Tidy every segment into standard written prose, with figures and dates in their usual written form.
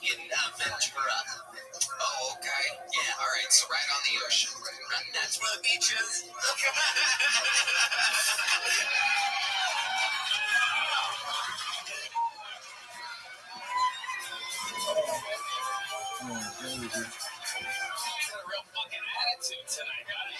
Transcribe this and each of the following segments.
In Ventura. Oh, okay. Yeah, all right. So right on the ocean. That's where the beach is. Got a real fucking attitude tonight, buddy.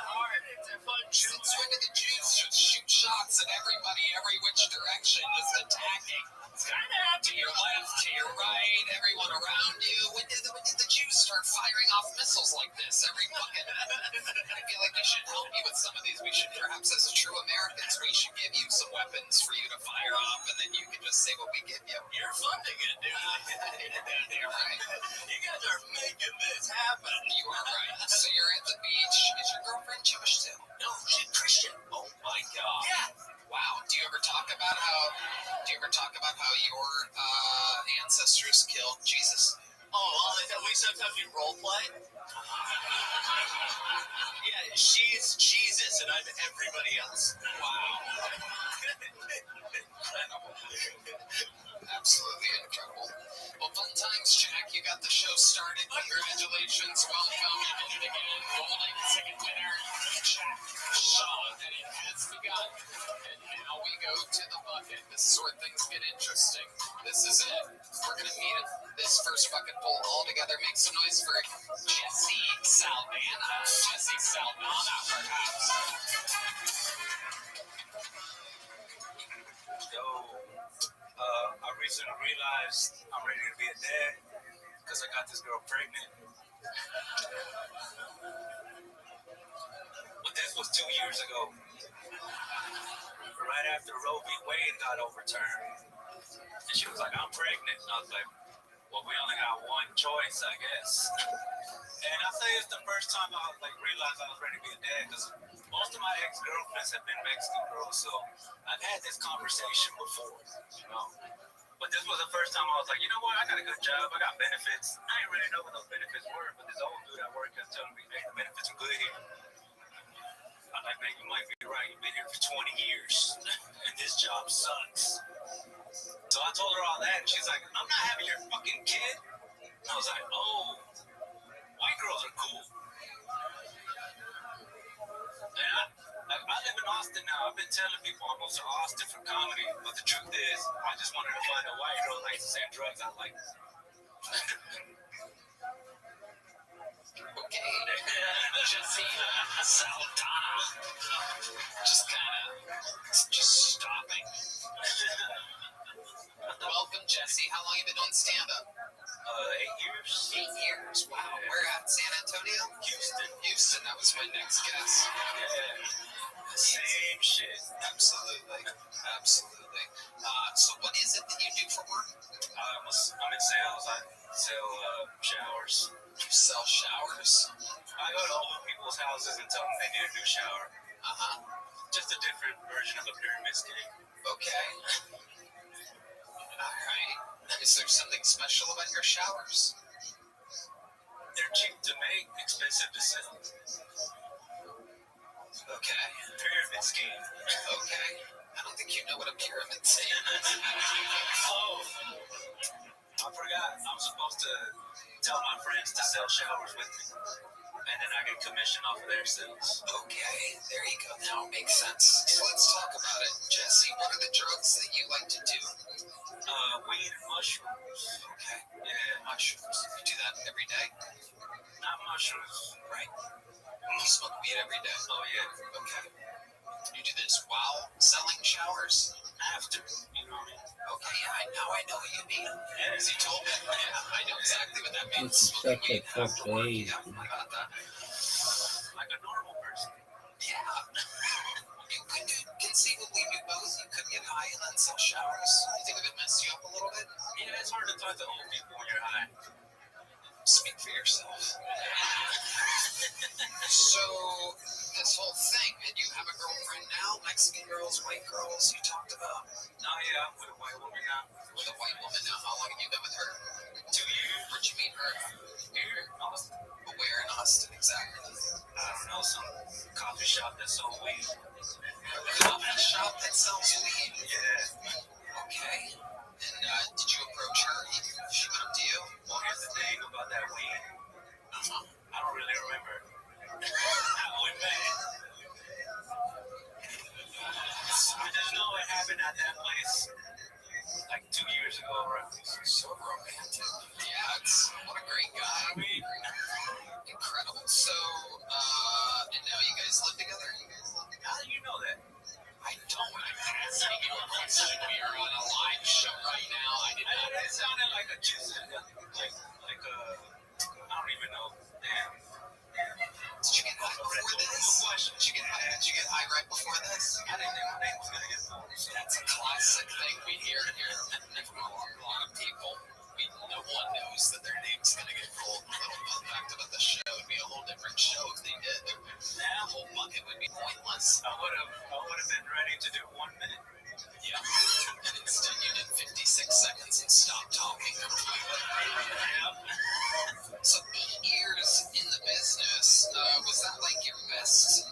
Hard. It's a fun show. Swing of the juice. Just shoot shots at everybody, every which direction. Just attacking. It's kind of to your left, to your right, everyone around you. When did the Jews start firing off missiles like this? Every fucking. I feel like we should help you with some of these. We should perhaps, as true Americans, we should give you some weapons for you to fire off, and then you can just say what we give you. You're funding it, dude. You're right. You guys are making this happen. You are right. So you're at the beach. Is your girlfriend Jewish too? No, she's Christian. Oh my God. Yeah. Wow. Do you ever talk about how your ancestors killed Jesus? Oh, we sometimes do role play. Yeah, she's Jesus and I'm everybody else. Wow. Incredible. Absolutely incredible. Well, fun times, Jack. You got the show started. Congratulations. Welcome. Golden second winner, Jack Shaw. And it has begun. And now we go to the bucket. This is where things get interesting. This is it. We're going to meet at this first bucket bowl all together. Make some noise for Jesse Salvana. Jesse Salvana, perhaps. Yo, I recently realized I'm ready to be a dad because I got this girl pregnant. But this was 2 years ago, right after Roe v. Wade got overturned. And she was like, I'm pregnant. And I was like, well, we only got one choice, I guess. And I say it's the first time I realized I was ready to be a dad because Most of my ex-girlfriends have been Mexican girls, so I've had this conversation before, you know. But this was the first time I was like, you know what? I got a good job. I got benefits. I didn't really know what those benefits were, but this old dude at work kept telling me, hey, the benefits are good here. I'm like, man, you might be right. You've been here for 20 years, and this job sucks. So I told her all that, and she's like, I'm not having your fucking kid. And I was like, oh, white girls are cool. And I live in Austin now. I've been telling people I moved to Austin for comedy, but the truth is, I just wanted to find a white girl who likes the same drugs I like. Okay, Jesse Saldana. Just stopping. Welcome, Jesse. How long have you been doing stand-up? 8 years. 8 years. Wow. Yeah. Where at? San Antonio? Houston. That was my next guess. Yeah. Same shit. Absolutely. So what is it that you do for work? I'm in sales. I sell showers. You sell showers? I go to old people's houses and tell them they need a new shower. Just a different version of a pyramid scheme. Okay. All right. Is there something special about your showers? They're cheap to make, expensive to sell. Okay. Pyramid scheme. Okay. I don't think you know what a pyramid scheme is. Oh. I forgot. I'm supposed to tell my friends to sell showers with me. And then I get commission off of their sales. Okay, there you go. Now it makes sense. So let's talk about it. Jesse, what are the drugs that you like to do? Weed and mushrooms. Okay. Yeah, mushrooms. You do that every day? Not mushrooms. Right. You smoke weed every day? Oh, yeah. Okay. You do this while selling showers? After. You know what I mean? Okay, yeah, I know what you mean. Yeah, as you told me. Yeah, I know exactly what that means. Smoking weed after work. Yeah, I got that. Like a normal person. Yeah. You could conceivably do both. You could get high and then sell showers. You think it would mess you up a little bit? Yeah, it's hard to talk to old people when you're high. Speak for yourself. So, this whole thing, and you have a girlfriend now, Mexican girls, white girls, you talked about. Oh, yeah, I'm with a white woman now. With a white woman now. How long have you been with her? 2 years. Where'd you meet her? Here in Austin. But where in Austin, exactly? I don't know, some coffee shop that sells weed. A coffee shop that sells weed? Yeah. Okay. And did you approach her? She went up to you? Well, here's the thing about that weed. I don't really remember how we met. I just know it happened at that place like 2 years ago, right? So romantic. Yeah, what a great guy. I mean, incredible. So, and now you guys live together? How do you know that? I don't. I'm asking you a question. We are on a live show right now. I know it sounded like a I don't even know. Damn. Did you get high before this? Did you get high right before this? I didn't think my name was going to get pulled. That's a classic thing we hear here from a lot of people. No one knows that their name's going to get pulled. The little fact about the show would be a whole different show if they did. That whole bucket would be pointless. I would have been ready to do 1 minute. Yeah. And instead you did 56 seconds and stopped talking completely. Yeah. So 8 years in the business, was that like your best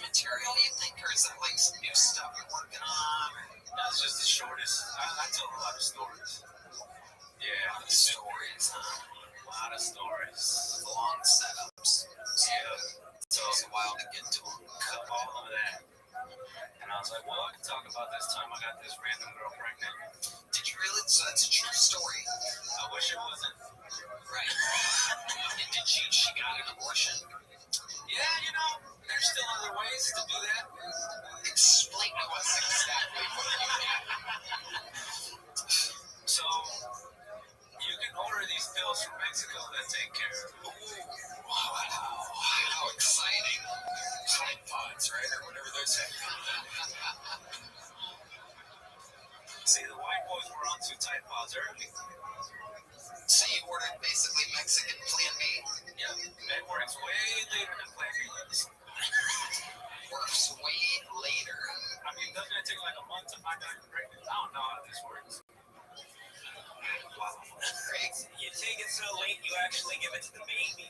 material, you think? Or is that like some new stuff you're working on? That's just the shortest. I tell a lot of stories. Yeah, a lot of stories, huh? A lot of stories. Long setups. Yeah. It takes a while to get to them. Cut all of that. And I was like, well, I can talk about this time I got this random girl pregnant. Did you really? So that's a true story. I wish it wasn't. Right. And did she got an abortion? Yeah, there's still other ways to do that. Explain to us exactly what you did. So, you can order these pills from Mexico that take care of. Ooh, wow, how exciting. Tide Pods, right? Or whatever those say. See, the white boys were on 2 Tide Pods early. So you ordered basically Mexican Plan B? Yeah, it works way later than Plan B does. works way later. I mean, doesn't it take like a month to find out you're pregnant? I don't know how this works. Wow. Craig, You take it so late, you actually give it to the baby.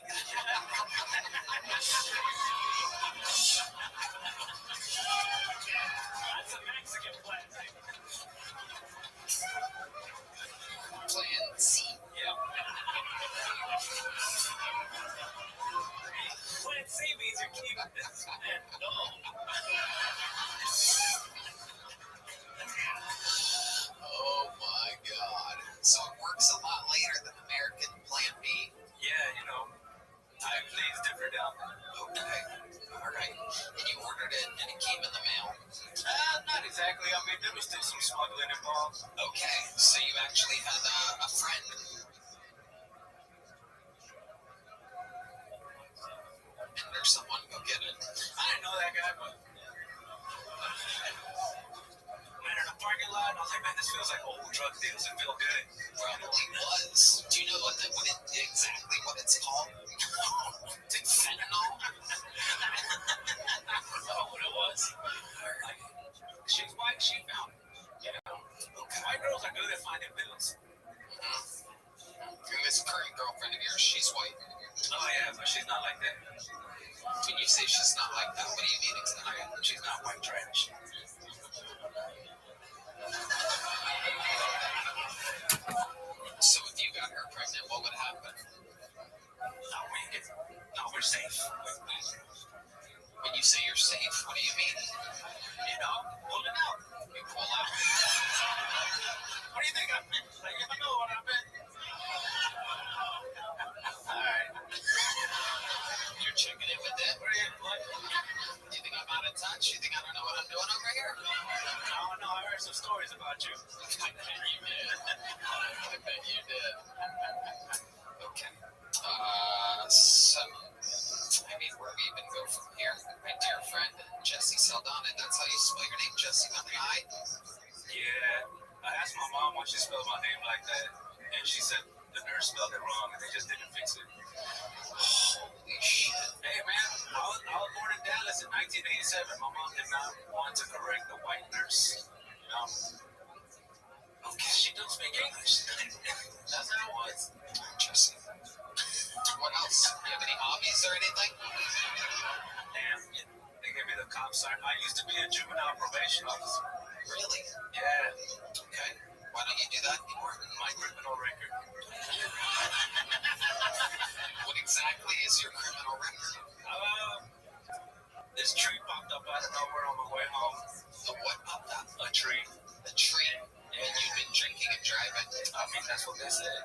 That's a Mexican classic. Plan C. Yeah. Plan C means you're keeping this man dull. Oh my God. So it works a lot later than American Plan B. Yeah, you know, time plays different down there. Okay. All right. And you ordered it and it came in the mail. Not exactly. I mean, there was still some smuggling involved. Okay. So you actually had a friend. And there's someone go get it. I didn't know that guy, but I in a parking lot, and I was like, man, this feels like old drug deals. It feel good. Probably was. Do you know exactly what it's called? It's like fentanyl. I don't know what it was. Like, she's white, she found it. You know, Okay. white girls are good at finding pills. And this current girlfriend of yours, she's white. Oh yeah, but she's not like that. When you say she's not like that, what do you mean exactly? She's not white trash. So if you got her pregnant, what would happen? No, we're safe. When you say you're safe, what do you mean? You know, pull it out. You pull out. What do you think I meant? Like, you know what I meant? Alright. You're checking in with them? What are you, what? Do you think I'm out of touch? You think I don't know what I'm doing over here? No, I heard some stories about you. I bet you did. I bet you did. Okay. So, I mean, where do we even go from here? My dear friend, Jesse Saldana. That's how you spell your name, Jesse, on the I? Yeah. I asked my mom why she spelled my name like that, and she said the nurse spelled it wrong, and they just didn't fix it. Holy shit. Hey, man, I was born in Dallas in 1987. My mom did not want to correct the white nurse. Okay, she don't speak English. That's how it was. Jesse. What else? Do you have any hobbies or anything? Damn, they gave me the cop sign. I used to be a juvenile probation officer. Really? Yeah. Okay. Why don't you do that anymore? My criminal record. What exactly is your criminal record? This tree popped up out of nowhere on my way home. The what popped up? A tree. A tree? And you've been drinking and driving? I mean, that's what they said.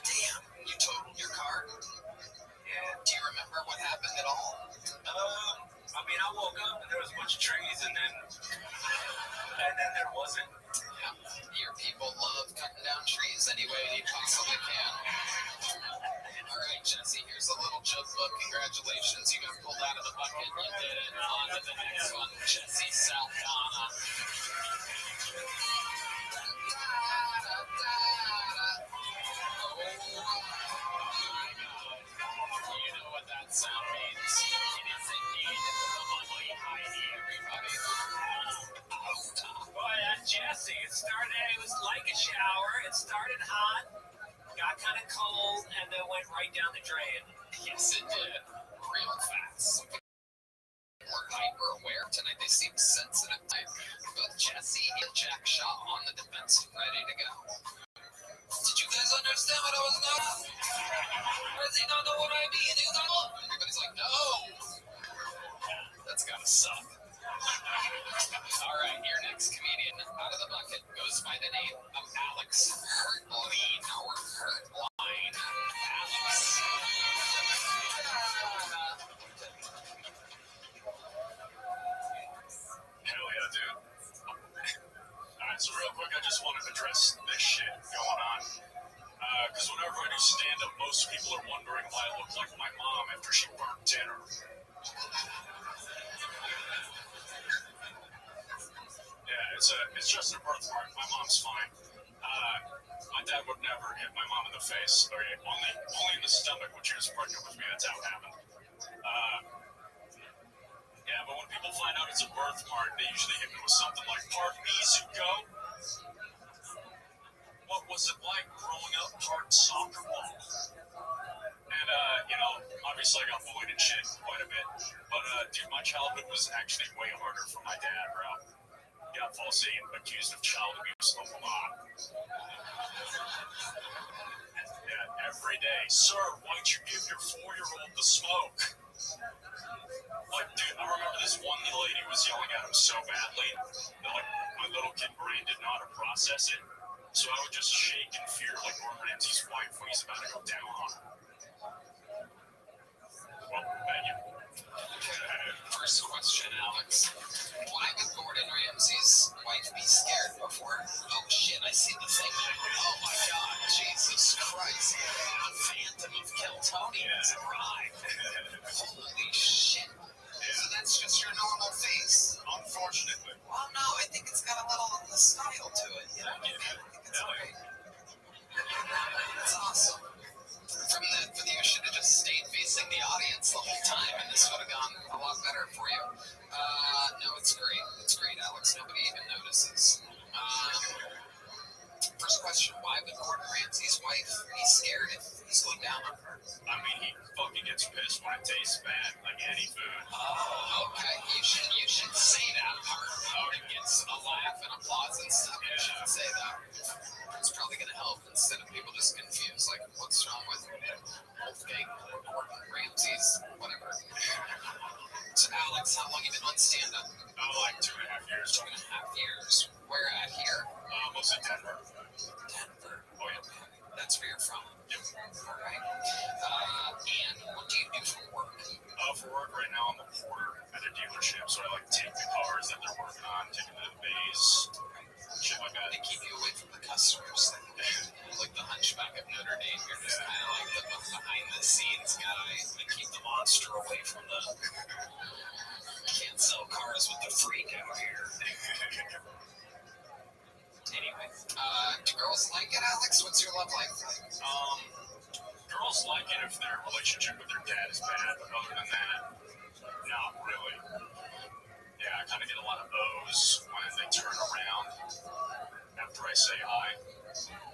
Damn. You totaled your car? Yeah. Do you remember what happened at all? I mean, I woke up and there was a bunch of trees, and then there wasn't. Yeah. Your people love cutting down trees any way they possibly can. All right, Jesse, here's a little joke book. Congratulations. You got pulled out of the bucket. You did it. On to the next one. Jesse Saldana. You know what that sound means. It is indeed the monthly Heidi, everybody. Boy, that Jesse, it was like a shower. It started hot, got kind of cold, and then went right down the drain. Yes, it did. Real fast. People are hyper aware tonight. They seem sensitive. Both Jesse and Jack Shaw on the defensive, ready to go. Did you guys understand what I was doing? Does he not know what I mean? Everybody's like, no. That's gotta suck. All right, your next comedian out of the bucket goes by the name of Alex Hurtline. Our Hurtline. Alex. Hell yeah, dude. Alright, so real quick, I just want to address this shit going on. Because whenever I do stand-up, most people are wondering why I look like my mom after she burnt dinner. Yeah, it's just a birthmark. My mom's fine. My dad would never hit my mom in the face. Or only in the stomach when she was pregnant with me. That's how it happened. it's a birthmark, they usually hit me with something like, "Pardon me, Zuko. What was it like growing up part soccer ball?" And, obviously I got bullied and shit quite a bit. But, dude, my childhood was actually way harder for my dad, bro. Got falsely accused of child abuse a lot. Yeah, every day. "Sir, why'd you give your 4-year-old the smoke?" Like, dude, I remember this one lady was yelling at him so badly that, like, my little kid brain didn't know how to process it. So I would just shake in fear like Norman Ramsey's wife when he's about to go down on her. Well, thank you. First question, Alex. Why would Gordon Ramsay's wife be scared before? Oh shit, I see the thing now. Oh my god, Jesus Christ. A Phantom of Keltonians arrived. Holy shit. So that's just your normal face? Unfortunately. Well, no, I think it's got a little style to it. You know what I mean? I think it's great. It's awesome. From the video, you should have just stayed facing the audience the whole time, and this would have gone a lot better for you. No, it's great. It's great, Alex. Nobody even notices. First question, why would Gordon Ramsay's wife be scared if he's going down on her? I mean, he fucking gets pissed when it tastes bad, like any food. Oh, okay. You should say that part. Oh, it gets a laugh and applause and stuff. You should say that. It's probably going to help instead of people just confused, like, what's wrong with Wolfgang or Gordon Ramsay's, whatever. So, Alex, how long have you been on stand-up? Like 2.5 years. 2.5 years. Where at here? Mostly Denver. Denver. Oh, yeah. That's where you're from? Yep. All right. And what do you do for work? For work right now, I'm a porter at a dealership, so I like take the cars that they're working on, take them to the bays, shit like that. They keep you away from the customers. Like the Hunchback of Notre Dame, you're just kind of like the behind-the-scenes guy. They keep the monster away from the... Can't sell cars with the freak out here. Anyway, do girls like it, Alex? What's your love life like? Girls like it if their relationship with their dad is bad, but other than that, not really. Yeah, I kind of get a lot of O's when they turn around after I say hi.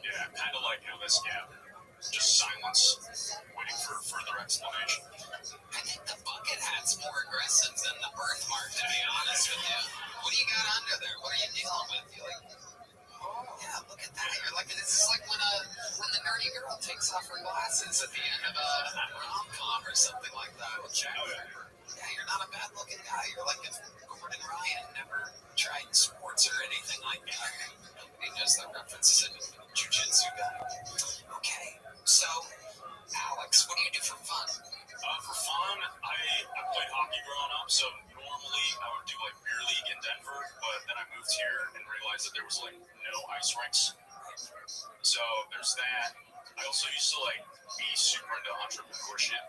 Yeah, kind of like this, yeah. Just silence, waiting for further explanation. I think the bucket hat's more aggressive than the birthmark, to be honest with you. What do you got under there? What are you dealing with? You like... Yeah, look at that. You're like, this is like when the nerdy girl takes off her glasses at the end of a rom-com or something like that. Yeah, you're not a bad-looking guy. You're like if Gordon Ryan never tried sports or anything like that. Nobody knows that reference to jiu-jitsu guy. Okay, so, Alex, what do you do for fun? For fun, I played hockey growing up, so normally I would do like beer league in Denver, but then I moved here and realized that there was like no ice rinks. So there's that. I also used to like be super into entrepreneurship.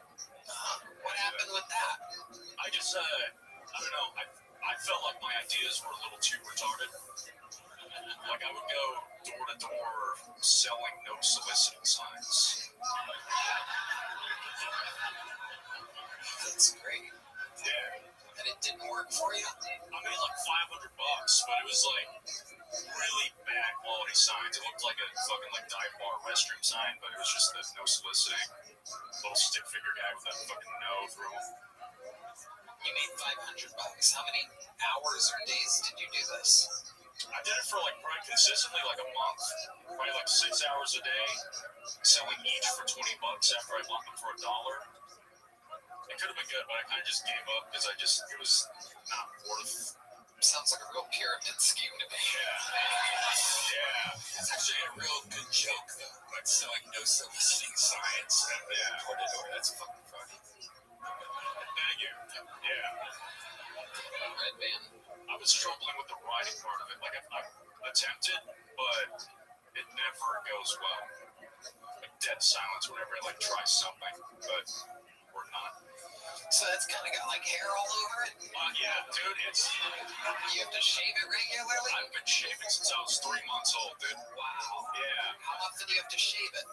What happened with that? I just, I don't know, I felt like my ideas were a little too retarded. Like I would go door to door selling no soliciting signs. That's great. Yeah. And it didn't work for you? I made like $500, but it was like really bad quality signs. It looked like a fucking like dive bar restroom sign, but it was just the no soliciting little stick figure guy with that fucking no through him. You made $500. How many hours or days did you do this? I did it for like probably consistently like a month, probably like 6 hours a day, selling each for $20 after I bought them for $1. It could have been good, but I kind of just gave up because it was not worth. Sounds like a real pyramid scheme to me. Yeah. It's actually a real good joke, though. Like selling no soliciting signs and door to door. That's fucking funny. Thank you. Yeah. Red band. I was struggling with the writing part of it. Like I attempted, but it never goes well. Like dead silence whenever I like try something, but we're not. So that's kind of got like hair all over it? Yeah, dude, it's... You have to shave it regularly? I've been shaving since I was 3 months old, dude. Wow. Yeah. How often do you have to shave it?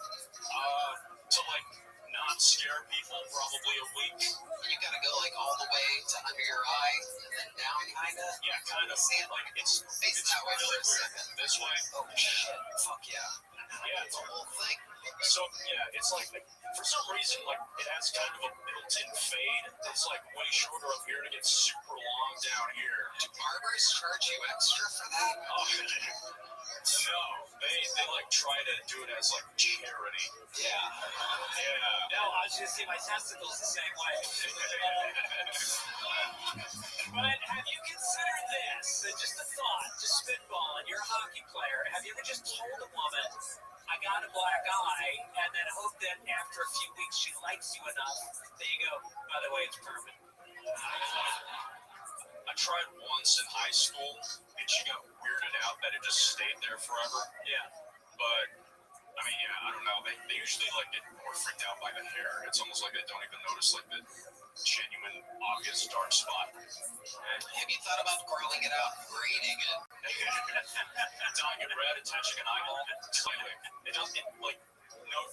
To like not scare people, probably a week. You gotta go like all the way to under your eye and then down, kind of? Yeah, kind of. See it? Like, Face that way for a second. This way. Oh, shit. Fuck yeah. Yeah, It's a whole thing. so, yeah, it's like, for some reason, like, it has kind of a built-in fade. It's, like, way shorter up here to get super long down here. Do barbers charge you extra for that? Oh, no. They, like, try to do it as, like, charity. Yeah. Yeah. No, I was going to see my testicles the same way. But have you considered this? Just a thought, just spitballing. You're a hockey player. Have you ever just told a woman, I got a black eye, and then hope that after a few weeks she likes you enough that you go, by the way, it's permanent? I tried once in high school, and she got weirded out that it just stayed there forever. Yeah. But, I mean, yeah, I don't know. They usually, like, get more freaked out by the hair. It's almost like they don't even notice, like, the genuine, obvious dark spot. Have you thought about growing it out and braiding it? Dyeing it red, attaching an eyeball. It doesn't, like, no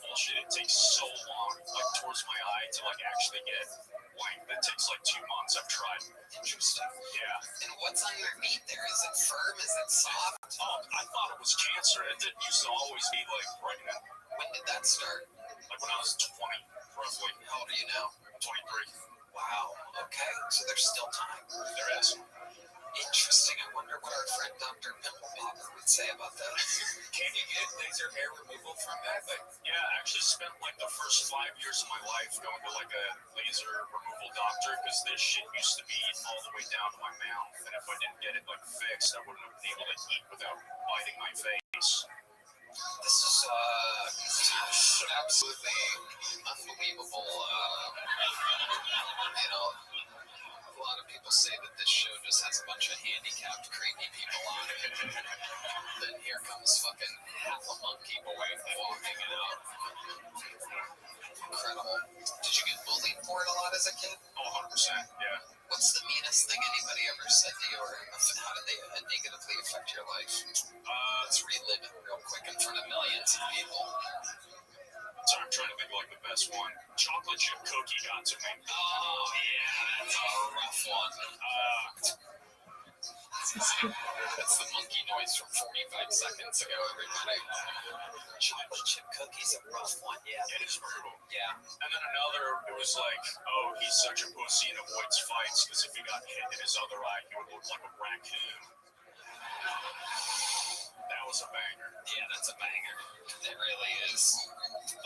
bullshit. It takes so long, like, towards my eye to, like, actually get white. It takes, like, 2 months. I've tried. Interesting. Yeah. And what's underneath there? Is it firm? Is it soft? Oh, I thought it was cancer. It used to always be, like, pregnant. When did that start? Like, when I was 20, roughly. How old are you now? 23. Wow. Okay. So there's still time. There is. Interesting. I wonder what our friend Dr. Pimple Popper would say about that. Can you get laser hair removal from that? Like, yeah, I actually spent, like, the first 5 years of my life going to, like, a laser removal doctor because this shit used to be all the way down to my mouth. And if I didn't get it, like, fixed, I wouldn't have been able to eat without biting my face. This is absolutely unbelievable. You know, a lot of people say that this show just has a bunch of handicapped, creepy people on it. Then here comes fucking half a monkey boy walking out. Incredible. Did you get bullied for it a lot as a kid? Oh, 100%, yeah. What's the meanest thing anybody ever said to you, or how did they negatively affect your life? Let's relive it real quick in front of millions of people. So I'm trying to think of, like, the best one. Chocolate chip cookie got to me. Oh, yeah, that's a rough one. That's the monkey noise from 45 seconds ago, everybody. Chocolate chip cookies, a rough one, yeah. It is brutal. Yeah. And then another, it was like, oh, he's such a pussy and avoids fights because if he got hit in his other eye, he would look like a raccoon. That was a banger. Yeah, that's a banger. It really is.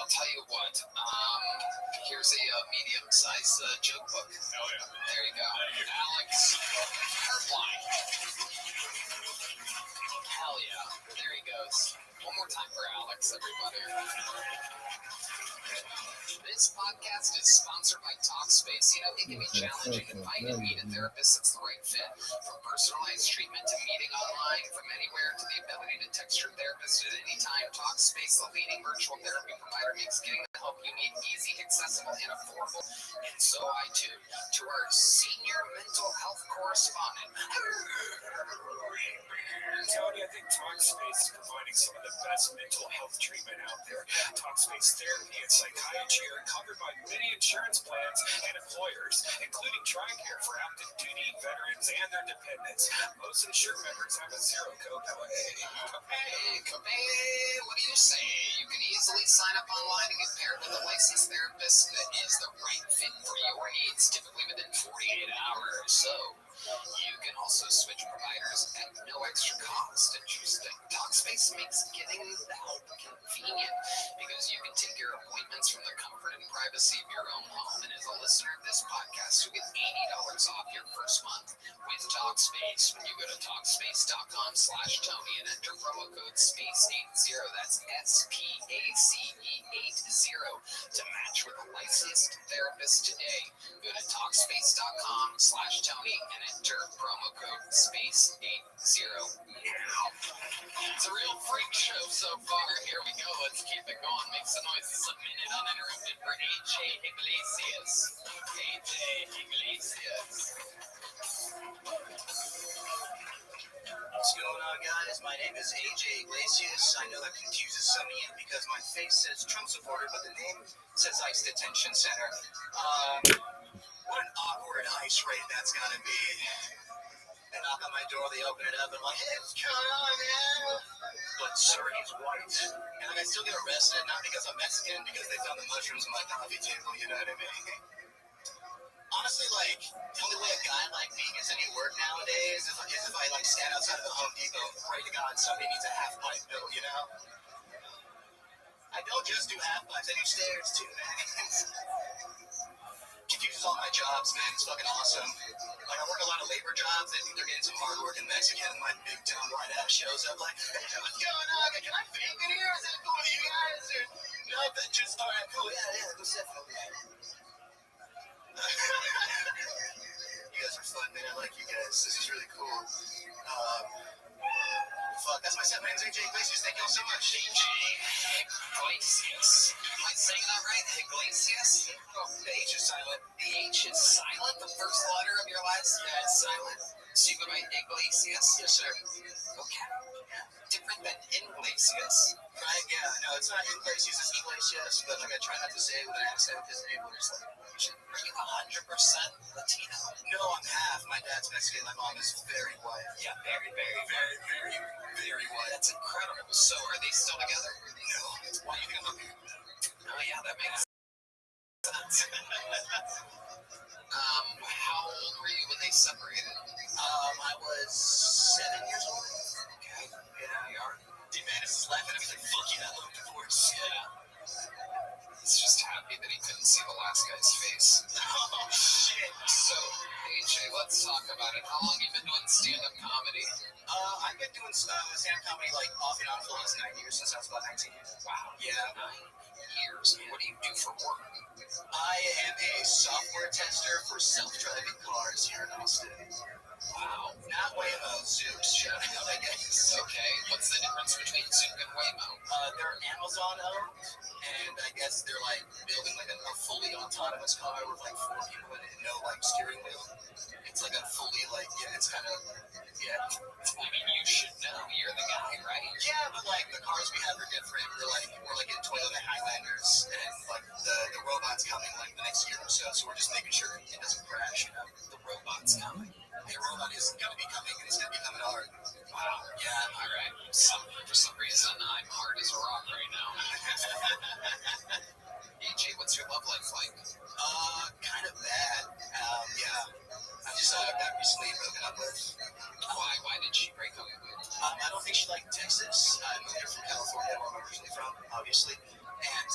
I'll tell you what. Here's a medium-sized joke book. Hell yeah. There you go. Alex Heartline. Hell yeah. There he goes. One more time for Alex, everybody. This podcast is sponsored by Talkspace. You know, it can be challenging to find and meet a therapist that's the right fit. From personalized treatment to meeting online, from anywhere to the ability to text your therapist at any time, Talkspace, the leading virtual therapy provider, makes getting the help you need easy, accessible, and affordable. And so I too, to our senior mental health correspondent. Tony, I think Talkspace is providing some of the best mental health treatment out there. Talkspace therapy and psychiatry are covered by many insurance plans and employers, including TRICARE for active duty veterans and their dependents. Most insured members have a zero copay. What do you say? You can easily sign up online and get paired with a licensed therapist that is the right fit for your needs, typically within 48 hours. So you can also switch providers at no extra cost. Interesting. Talkspace makes getting the help convenient because you can take your appointments from the comfort and privacy of your own home. And as a listener of this podcast, you get $80 off your first month with Talkspace when you go to Talkspace.com/Tony and enter promo code SPACE80. That's SPACE80 to match with a licensed therapist today. Go to Talkspace.com/Tony and enter promo code SPACE80 now. It's a real freak show so far. Here we go. Let's keep it going. Make some noises a minute uninterrupted for AJ Iglesias. AJ Iglesias. What's going on, guys? My name is AJ Iglesias. I know that confuses some of you because my face says Trump supporter, but the name says ICE Detention Center. What an awkward ICE raid that's gotta be. door, they open it up, and I'm like, hey, what's going on, man? But sir, he's white. And like, I still get arrested, not because I'm Mexican, because they found the mushrooms on my coffee table, you know what I mean? Honestly, like, the only way a guy like me gets any work nowadays is if I like stand outside of the Home Depot and pray to God somebody needs a half pipe built, you know? I don't just do half pipes, I do stairs too, man. Confuses all my jobs, man. It's fucking awesome. Like, I work a lot of labor jobs. They think they're getting some hard work in Mexican, and my big dumb white ass shows up like, hey, what's going on? Can I vape in here? Is that cool with you guys? Or nothing? Just, all right, cool. Yeah, go set for me. You guys are fun, man. I like you guys. This is really cool. Fuck, that's my set. My name's AJ Iglesias. Thank y'all so much. AJ Iglesias. Am I saying that right? Iglesias? Oh, the H is silent. The H is silent? The first letter of your last name is silent? So you go by Iglesias? Yes, sir. Okay. Different than Iglesias. Right? Yeah, no, it's not Iglesias, it's Iglesias, but like I try not to say it with an accent because people are just like, are you 100% Latino? No, I'm half. My dad's Mexican, my mom is very white. Yeah, very, very, very, very, very white. That's incredible. So are they still together? No. Why do you think I'm up here? Oh, yeah, that makes sense. How old were you when they separated? I was 7 years old. Okay. Yeah, you are. Dude, man, this is laughing at me like, fuck you, that little divorce. Yeah. He's just happy that he couldn't see the last guy's face. Oh, shit. So, AJ, let's talk about it. How long have you been doing stand-up comedy? I've been doing stand-up comedy like off and on for the last 9 years since I was about 19. Wow. Yeah. 9 years. What do you do for work? I am a software tester for self-driving cars here in Austin. Wow. Not Waymo, Zoox, shout out, I guess. Okay. What's the difference between Zoom and Waymo? They're Amazon owned, and I guess they're like building like a fully autonomous car with like 4 people in it and no like steering wheel. It's like a fully like, yeah, it's kind of, yeah. I mean, you should know. You're the guy, right? Yeah, but like the cars we have are different. We're like in Toyota Highlanders, and like the robot's coming like the next year or so. So we're just making sure it doesn't crash. You know, The robot's coming. the robot is gonna be coming, and it's gonna be coming hard. Wow. Yeah. All right. For some reason, I'm hard as a rock right now. AJ, what's your love life like? Kind of bad. Yeah. I just got recently broken up with. Why did she break up with you? I don't think she liked Texas. I moved here from California, where I'm originally from, obviously. And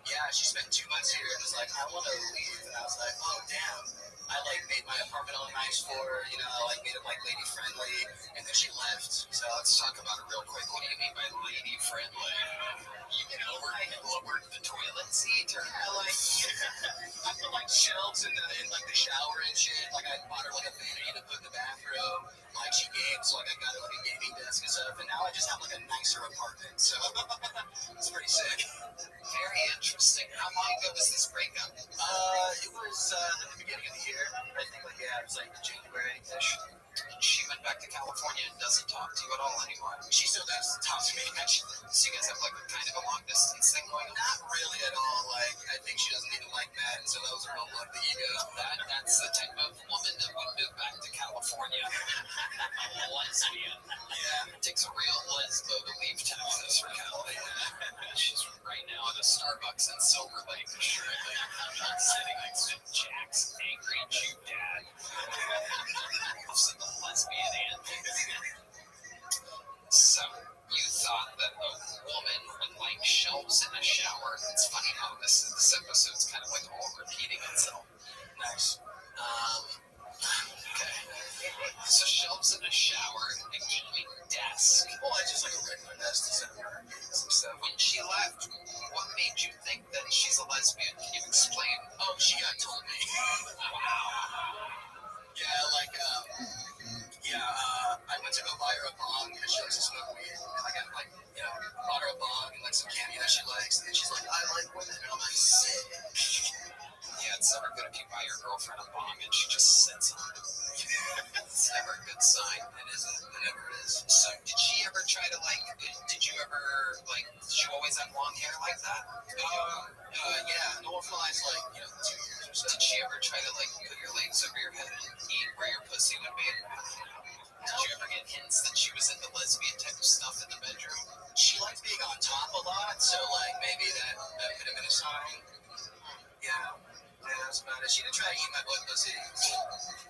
yeah, she spent 2 months here and was like, I want to leave. And I was like, oh damn. I like made my apartment all nice for her, you know, like made it like lady friendly, and then she left. So let's talk about it real quick. What do you mean by lady friendly? You lowered the toilet seat, or like I put like shelves in like the shower and shit. Like I bought her like a vanity to put in the bathroom. Like she games, so like I got her like a gaming desk and stuff. And now I just have like a nicer apartment. So it's pretty sick. very interesting. How long ago was this breakup? It was at the beginning of the year. I think like yeah, it was like January-ish. She went back to California and doesn't talk to you at all anymore. She still does talk to me, actually. So you guys have like a kind of a long distance thing going on? Not really at all. Like, I think she doesn't even like that, and so those are all like the ego. That's the type of woman that would move back to California. Lesbian. Yeah. It takes a real lesbo to leave Texas for California. She's right now at a Starbucks in Silver Lake, assuredly. Sitting next to Jack's angry Jew dad. The lesbian antics. So, you thought that a woman would like shelves in a shower. It's funny how this episode's kind of like all repeating itself. Nice. Okay. So shelves in a shower, a gaming desk. Well, I just like a regular desk to set up her games and stuff. When she left, what made you think that she's a lesbian? Can you explain? Oh, she told me. Wow. Yeah, like, I went to go buy her a bong because she likes to smoke weed. And I got, like, you know, bought her a bong and, like, some candy that she likes. And then she's like, I like women. And I'm like, sick. Yeah, it's never good if you buy your girlfriend a bong and she just sits on it. It's never a good sign. It isn't. It never is. So, did she ever try to, like, did you always have long hair like that? Yeah, no one for the last, like, 2 years or so. Did she ever try to, like, put your legs over your head and eat where your pussy would be? hints that she was into lesbian type of stuff in the bedroom. She liked being on top a lot, so like maybe that could have been a sign. Yeah, that's about it. She did try to eat my butt pussy,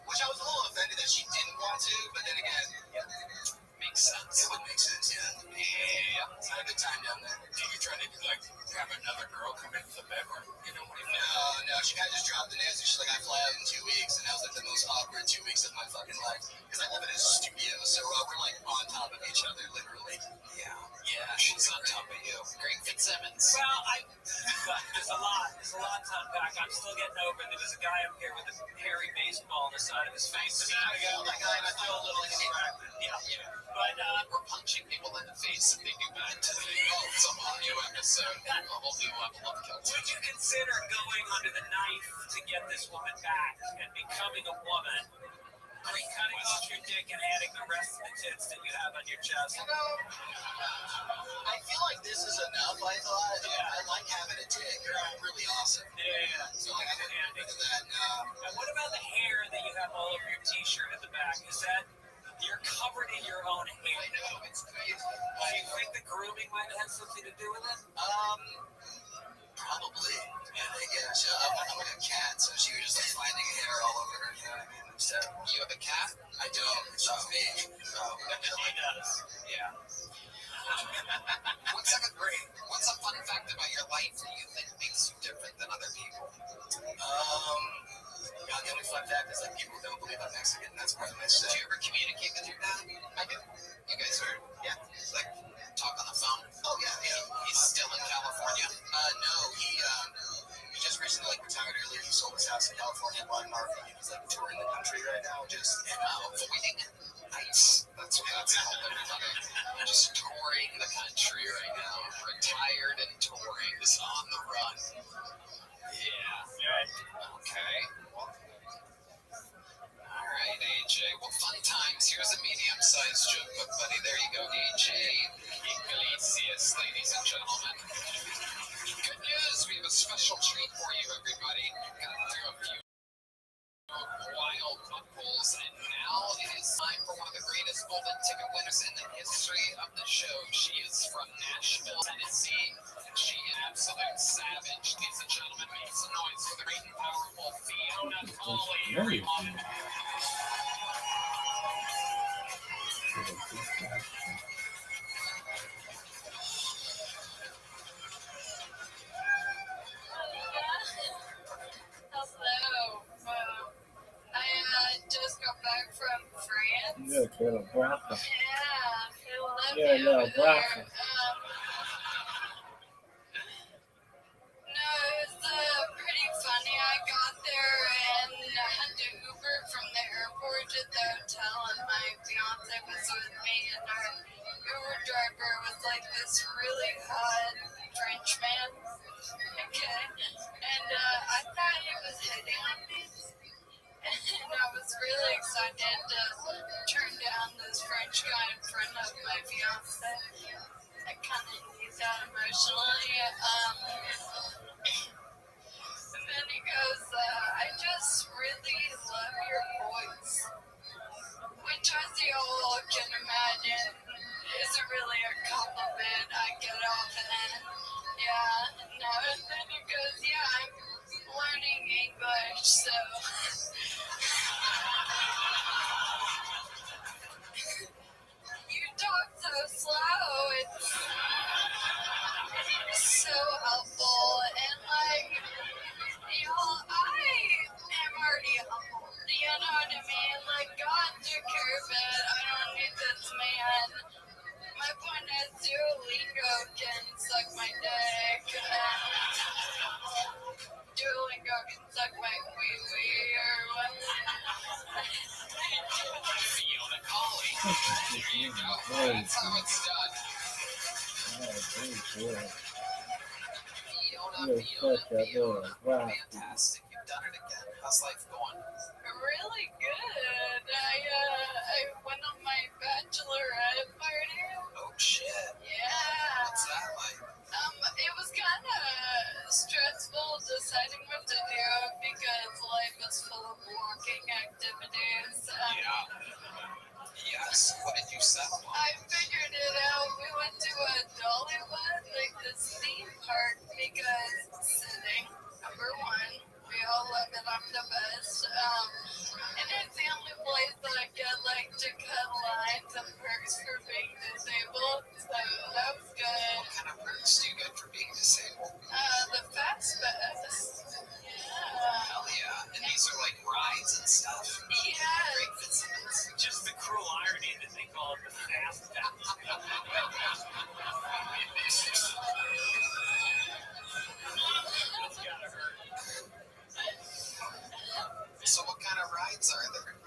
which I was a little offended that she didn't want to, but then again, yeah, makes sense. It would make sense, yeah. Yeah, it's not a good time down there. Did you try to like have another girl come into the bedroom? You know what I mean? No, she kind of just dropped the news. She's like, I fly out in 2 weeks, and that was like the most awkward 2 weeks of my fucking life. Because I live in a studio, so we're like on top of each other, literally. Yeah, she's on top of you. Greg Fitzsimmons. Well, there's a lot to unpack. I'm still getting over it. There's a guy up here with a hairy baseball on the side of his face. So now I go, like, I feel a little distracted. Yeah. But we're punching people in the face if they do bad today. Oh, it's a whole new episode. A whole new level of culture. would you consider going under the knife to get this woman back and becoming a woman? I mean, cutting off your dick and adding the rest of the tits that you have on your chest. You know, I feel like this is enough, I thought. Yeah. I like having a dick. You're really awesome. Yeah. So like, I'm going to get rid of that now. And what about the hair that you have all over your t-shirt at the back? Is that... You're covered in your own hair. I know, it's crazy. Do you think the grooming might have something to do with it? Probably. Yeah, so I'm like a cat, so she was just like finding hair all over her, you know what I mean? So, you have a cat? I don't. It's not me. He does. Yeah. What's second grade? What's a fun fact about your life that you think makes you different than other people? God, the only fun fact is like people don't believe I'm Mexican. That's part of my shit. Do you ever communicate with your dad? I do. You guys are, yeah, like talk on the phone? Oh yeah. He's still in California? No, he just recently like retired early. He sold his house in California and bought an RV. He's like touring the country right now, just avoiding. Nice. That's helping everybody. Just touring the country right now. Retired and touring. Just on the run. Yeah. Okay. All right, AJ. Well, fun times. Here's a medium-sized joke book, buddy. There you go, AJ Iglesias, ladies and gentlemen. Good news. We have a special treat for you, everybody. Got through a few wild buckles, and now it is time for one of the greatest golden ticket winners in the history of the show. She is from Nashville, Tennessee, and she is an absolute savage. Ladies and gentlemen, make some noise for the great and powerful Fiona Colley, everyone. Hello. I just got back from France. Look, little guapa. Yeah, I love Yeah, you little over there. guapa. No, it was pretty funny. I got there and I had to Uber from the airport to the hotel, and my fiance was with me, and our Uber driver was like this really hot French man. Okay, and I thought he was hitting on me. And I was really excited to turn down this French guy in front of my fiance. I kind of need that emotionally. And then he goes, I just really love your voice. Which, as you all can imagine, isn't really a compliment. I get off and yeah, no. And then he goes, yeah, I'm learning English, so... You talk so slow, it's so helpful, and like, y'all, I am already humbled, you know what I mean? Like, God took care of it, I don't need this man. My point is, Duolingo can suck my dick, and Duolingo can suck my wee-wee, or what? Fiona Colley. There you go. That's how it's done. Fiona. Fantastic. You've done it again. How's life going? Really good. I went on my bachelorette party. Oh, shit. Yeah. What's that like? It was kind of stressful deciding what to do because life is full of walking activities. Yes. What did you say? like to cut lines and perks for being disabled, so that was good. What kind of perks do you get for being disabled? The fast pass. Yeah. Hell yeah. And these are like rides and stuff? Yeah. Great facilities. Just the cruel irony that they call it the fast pass. It's gotta hurt. So what kind of rides are there?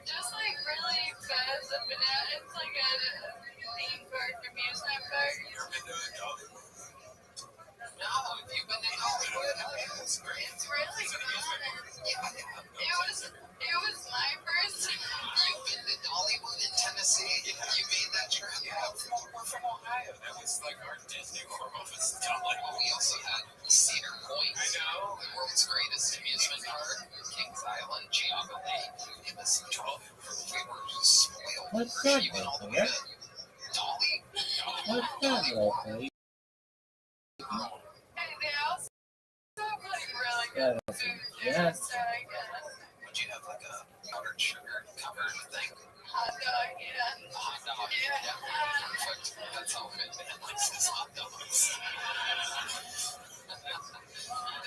Just like really fast up and down. It's like a theme park, amusement park. You ever been to Dollywood? No, have you been to Hollywood? Oh, yeah, that's great. It's really fun. It was my first time. You've been to Dollywood in Tennessee? You made that trip? Yeah, we're from Ohio. That was like our Disney World was Dollywood. We also had Cedar Point. I know. The world's greatest amusement park. Kings Island, Geauga Lake. It was 12. We were spoiled. What's We that, went all the Rothschild? way to Dolly. What's that, Rothschild? And they also have like really Yeah, good food yeah. there, so I guess. Would you have like a powdered sugar covered thing? Hot dog, yeah. A hot dog? Yeah. Perfect. That's how Red Man likes his hot dogs.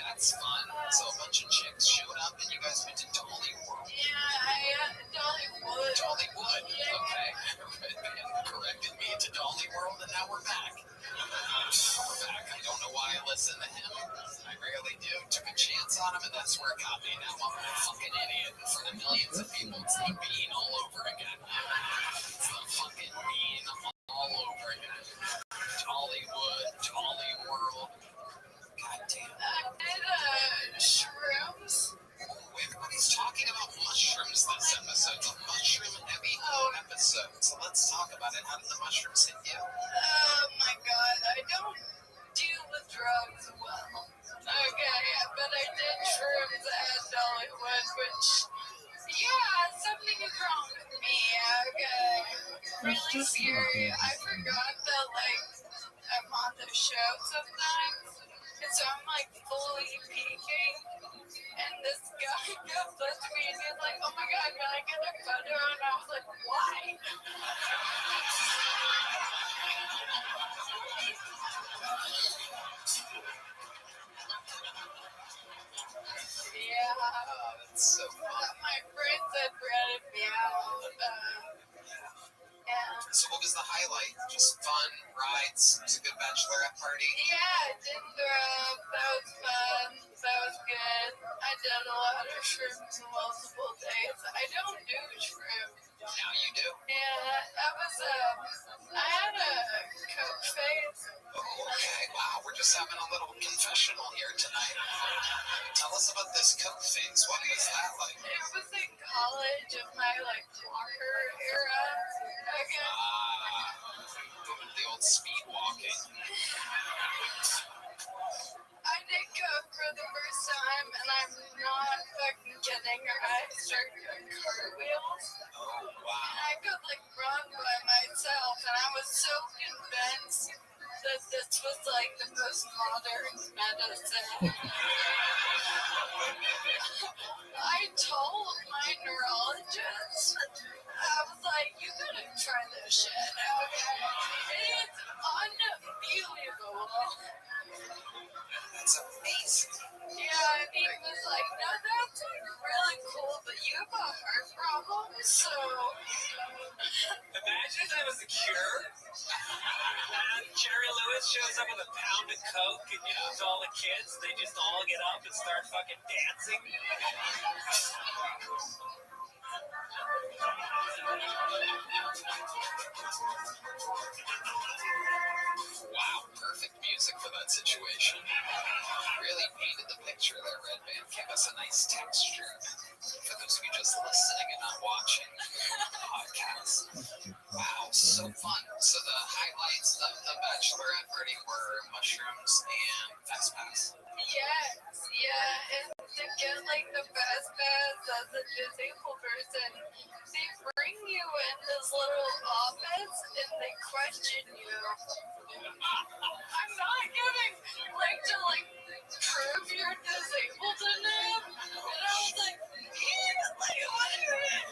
That's fun. So a bunch of chicks showed up and you guys went to Dolly World. Yeah, Dollywood. Dollywood. Yeah. Okay. Red Man corrected me to Dolly World and now we're back. We're back. I don't know why I listen to him. I rarely do. Took a chance on him and that's where it got me. Now I'm a fucking idiot in front of millions of people. It's the bean all over again. It's the fucking bean all over again. Dollywood, Dolly World. God damn. I did shrooms. Ooh, everybody's talking about mushrooms this episode. It's a mushroom heavy episode. So let's talk about it. How did the mushrooms hit you? Oh my god, I don't deal with drugs well. Okay, but I did shrooms at Dollywood, which, yeah, something is wrong with me, okay? Really scary. I forgot that, like, I'm on the show sometimes, and so I'm, like, fully peeking, and this guy comes up to me and he's like, oh my god, can I get a photo? And I was like, why? Yeah. Oh, that's so fun. My friends had ratted me out. Yeah. So what was the highlight? Just fun, rides, it was a good bachelorette party? Yeah, didn't throw up. That was fun. That was good. I did a lot of shrooms multiple days. I don't do shrooms. Now you do? Yeah, that was, I had a coke phase. Oh, okay. Wow, we're just having a little confessional here tonight. Tell us about this coke phase. What was that like? It was in college of my, like, blocker era. Okay. The old speed walking. I did coke for the first time, and I'm not fucking kidding. I started doing cartwheels. Oh, And wow. I could like run by myself, and I was so convinced that this was like the most modern medicine. I told my neurologist, I was like, you gotta try this shit, okay? It's unbelievable. That's amazing. Yeah, and he was like, no, that's like really cool, but you have a heart problem, so... Imagine if that was a cure. And Jerry Lewis shows up with a pound of coke and all the kids, they just all get up and start fucking dancing. Wow, perfect music for that situation. Really painted the picture there, Red Man. Gave us a nice texture. For those of you just listening and not watching the podcast. Wow, so fun. So the highlights of the bachelorette party were mushrooms and fast pass. Yes, yeah, and to get like the fast pass as a disabled person, they bring you in this little office and they question you. I'm not giving like to like prove you're disabled to them, and I was like, what are you?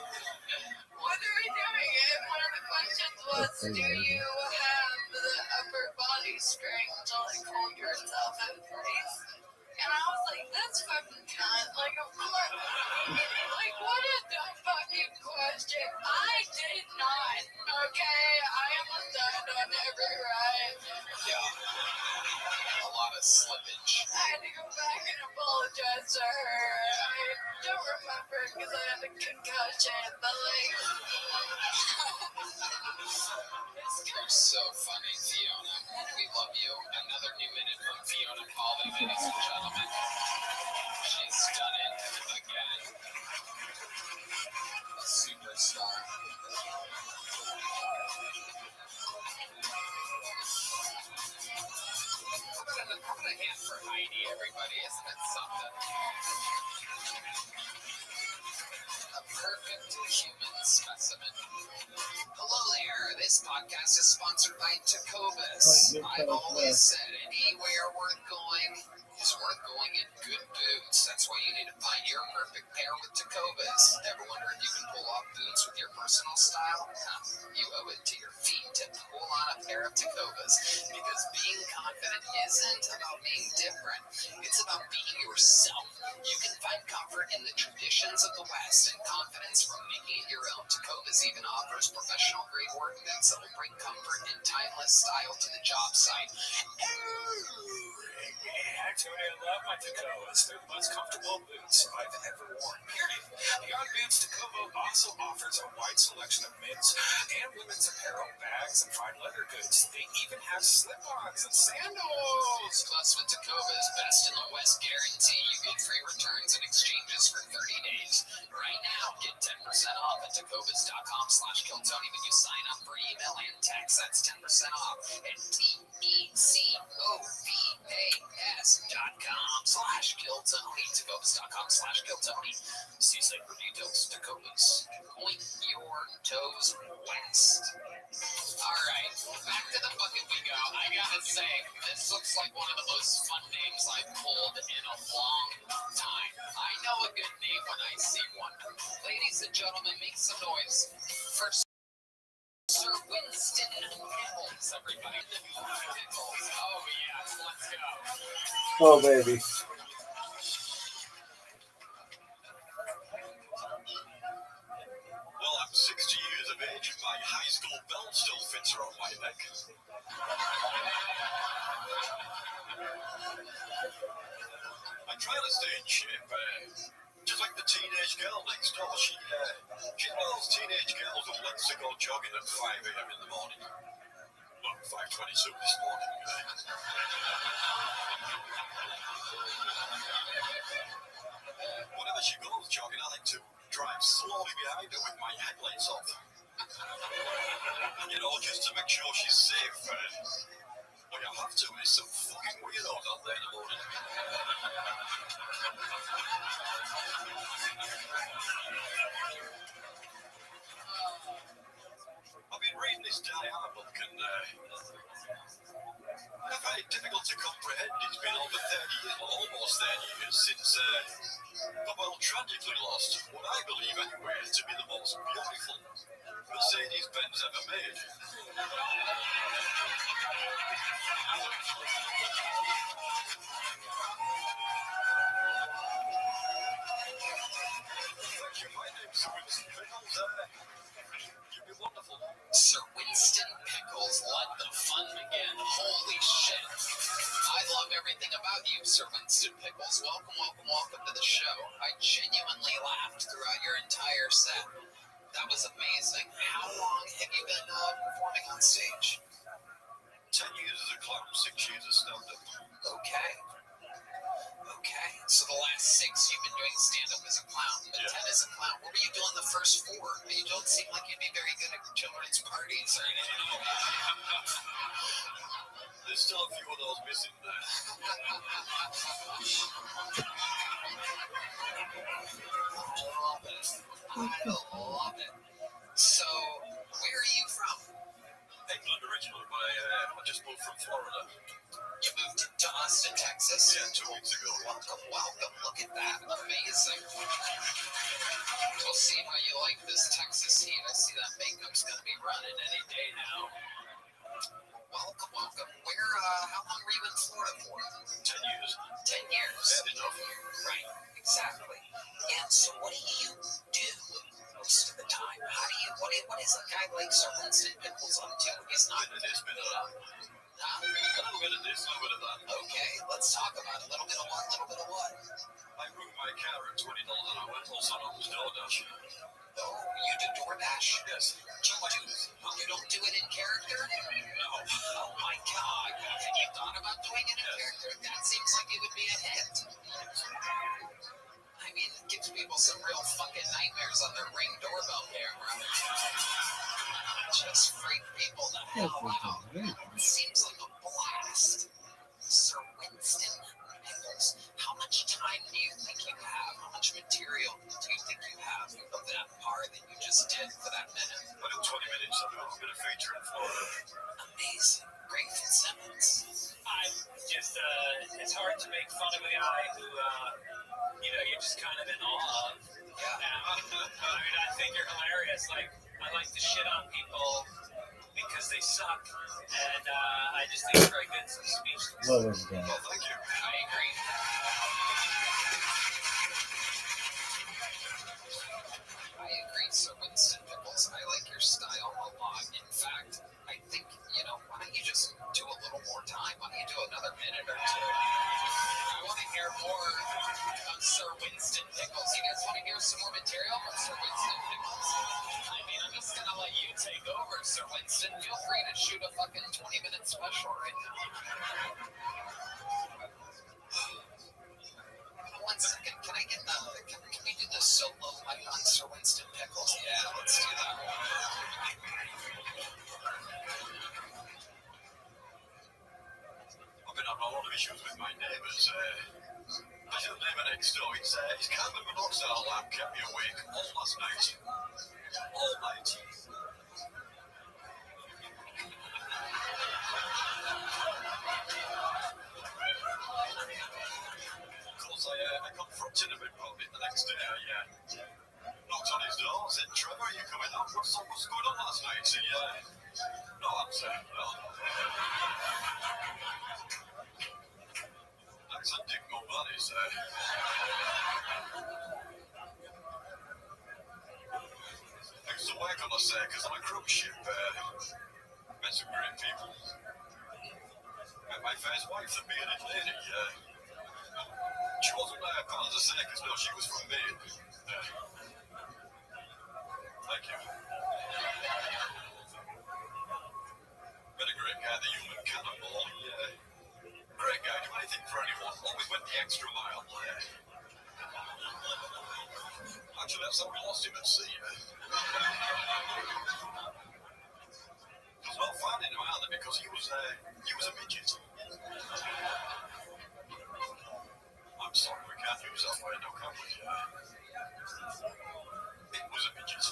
Do you have the upper body strength to like hold yourself in place? And I was like, that's fucking cunt. Like, of course. Like, what a dumb fucking question. I did not. Okay, I almost died on every ride. Yeah. A lot of slippage. I had to go back and apologize to her. I don't remember because I had a concussion, but like. You're so funny, Fiona. We love you. Another new minute from Fiona Colby, ladies and gentlemen. She's done it again. A superstar. How about a hand for Heidi, everybody? Isn't it something? A perfect human specimen. Hello there. This podcast is sponsored by Tecovas. I've always said anywhere worth going is worth going in good boots. That's why you need to find your perfect pair with Tecovas. Ever wonder if you can pull off boots with your personal style? You owe it to your feet to pull on a pair of Tecovas. Because being confident isn't about being different. It's about being yourself. You can find comfort in the traditions of the West and confidence from making it your own. Tecovas even offers professional grade work boots that will bring comfort and timeless style to the job site. I totally love my Tecovas. They're the most comfortable boots I've ever worn, period. Beyond Boots, Tecova also offers a wide selection of men's and women's apparel, bags, and fine leather goods. They even have slip-ons and sandals. Plus, with Tecovas Best in the West guarantee, you get free returns and exchanges for 30 days. Right now, get 10% off at tecovas.com/Kiltony when you sign up for email and text. That's 10% off at tecovas.com/Kiltony. Tecovas.com/Kiltony. See site for details. Tecovas. Point your toes west. All right, back to the bucket we go. I gotta say, this looks like one of the most fun names I've pulled in a long time. I know a good name when I see one. Ladies and gentlemen, make some noise for Sir Winston Pickles, everybody. Pickles. Oh, yes, let's go. Oh, baby. Well, I'm 60 years of age and my high school belt still fits around my neck. I try to stay in shape, just like the teenage girl next door. She's one of those teenage girls who likes to go jogging at 5 a.m. in the morning. Well, 5:22 this morning. Whenever she goes jogging, I like to drive slowly behind her with my headlights off. You know, just to make sure she's safe. Well, you have to. There's some fucking weirdos out there in the morning. I've been reading this diary book and I find it difficult to comprehend. It's been over 30 years, well, almost 30 years, since the world tragically lost what I believe anyway to be the most beautiful Mercedes-Benz ever made. Thank you, my name's Sir Winston Pickles. You've been wonderful. Sir Winston Pickles, let the fun begin. Holy shit. I love everything about you, Sir Winston Pickles. Welcome, welcome, welcome to the show. I genuinely laughed throughout your entire set. That was amazing. How long have you been performing on stage? 10 years as a clown, 6 years as stand-up. Okay. So the last 6 you've been doing stand-up as a clown, but 10 as a clown. What were you doing the first 4? You don't seem like you'd be very good at children's parties or anything. There's still a few of those missing there. I love it. So, where are you from? England originally, but I just moved from Florida. You moved to Austin, Texas? Yeah, 2 weeks ago. Welcome. Look at that. Amazing. We'll see how you like this Texas heat. I see that makeup's going to be running any day now. What is a guy like Sir Winston Pickles up to? He's not Bit of this, bit of that. Huh? A little bit of this, a little bit of that. Okay, let's talk about it. A little bit of what? Little bit of what? I book my car at $20 an hour, also known as DoorDash. Oh, you do DoorDash? Yes. You don't do it in character? No. Oh my God! Have you thought about doing it in character? That seems like it would be a hit. I mean, it gives people some real fucking nightmares on their Ring doorbell camera. Just freak people the hell out. Seems like a blast. Sir Winston Pickles, how much time do you think you have? How much material do you think you have of that part that you just did for that minute? I do 20 minutes of it. I'm going to feature in Florida. Amazing. Great Fitzsimmons. It's hard to make fun of a guy who, you're just kind of in awe of. Yeah. I think you're hilarious. Like, I like to shit on people because they suck, and I just think it's very good for speech. Love this guy. Well, thank you. I agree. I agree, Sir Winston Pickles. I like your style a lot. In fact, I think, why don't you just do a little more time? Why don't you do another minute or two? I want to hear more of Sir Winston Pickles. You guys want to hear some more material from Sir Winston Pickles? I mean, I'm just going to let you take over, Sir Winston. Feel free to shoot a fucking 20-minute special right now. 1 second. Can I get can we do the solo mic on Sir Winston Pickles? Yeah, let's do that one. I've been having a lot of issues with my neighbours. Actually, the neighbour next door, his carbon monoxide lamp kept me awake all last night. All night. Of course, I confronted him about it the next day. I knocked on his door, said, Trevor, you coming up? What's going on last night? He no answer, no. That's a dick no money, sir. I used to work on a circus on a cruise ship. Met some great people. Met my first wife, the bearded lady. She wasn't part of the circus, no, she was from Maine. Thank you. Met a great guy, the human cannonball. Great guy, do anything for anyone. Always went the extra mile. Actually, that's how we lost him at sea. There's no finding him either because he was a midget. I'm sorry, we can't use that word, no, can we? It was a midget.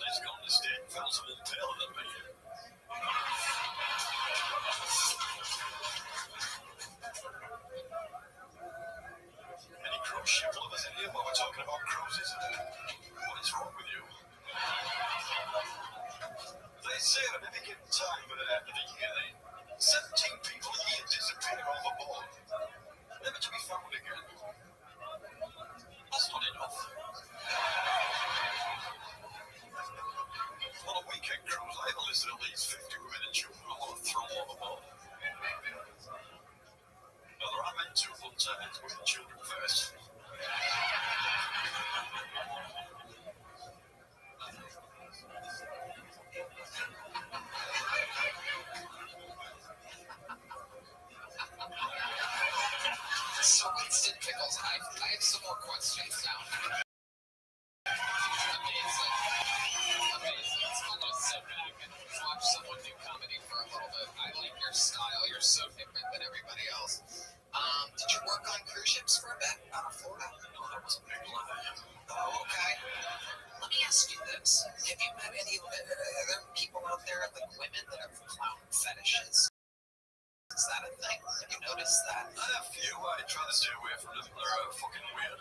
Let's go on the stage, found some little taller than me. Any cruise ship lovers in here while we're talking about cruises? What is wrong with you? They say at any given time of the year, 17 people a year disappear overboard, never to be found again. That's not enough. On a weekend cruise, I have a list of at least 50 women and children I want to throw overboard. Now, there are men too, but women and children first. So Winston Pickles, I have some more questions now. Amazing. It's fun to sit back and watch someone do comedy for a little bit. I like your style. You're so different than everybody else. Did you work on cruise ships for a bit out of Florida? No, that was a big lie. Oh, okay. Let me ask you this. Have you met any other people out there, like women that have clown fetishes? Is that a thing? Have you noticed that? A few. I try to stay away from them. They're fucking weird.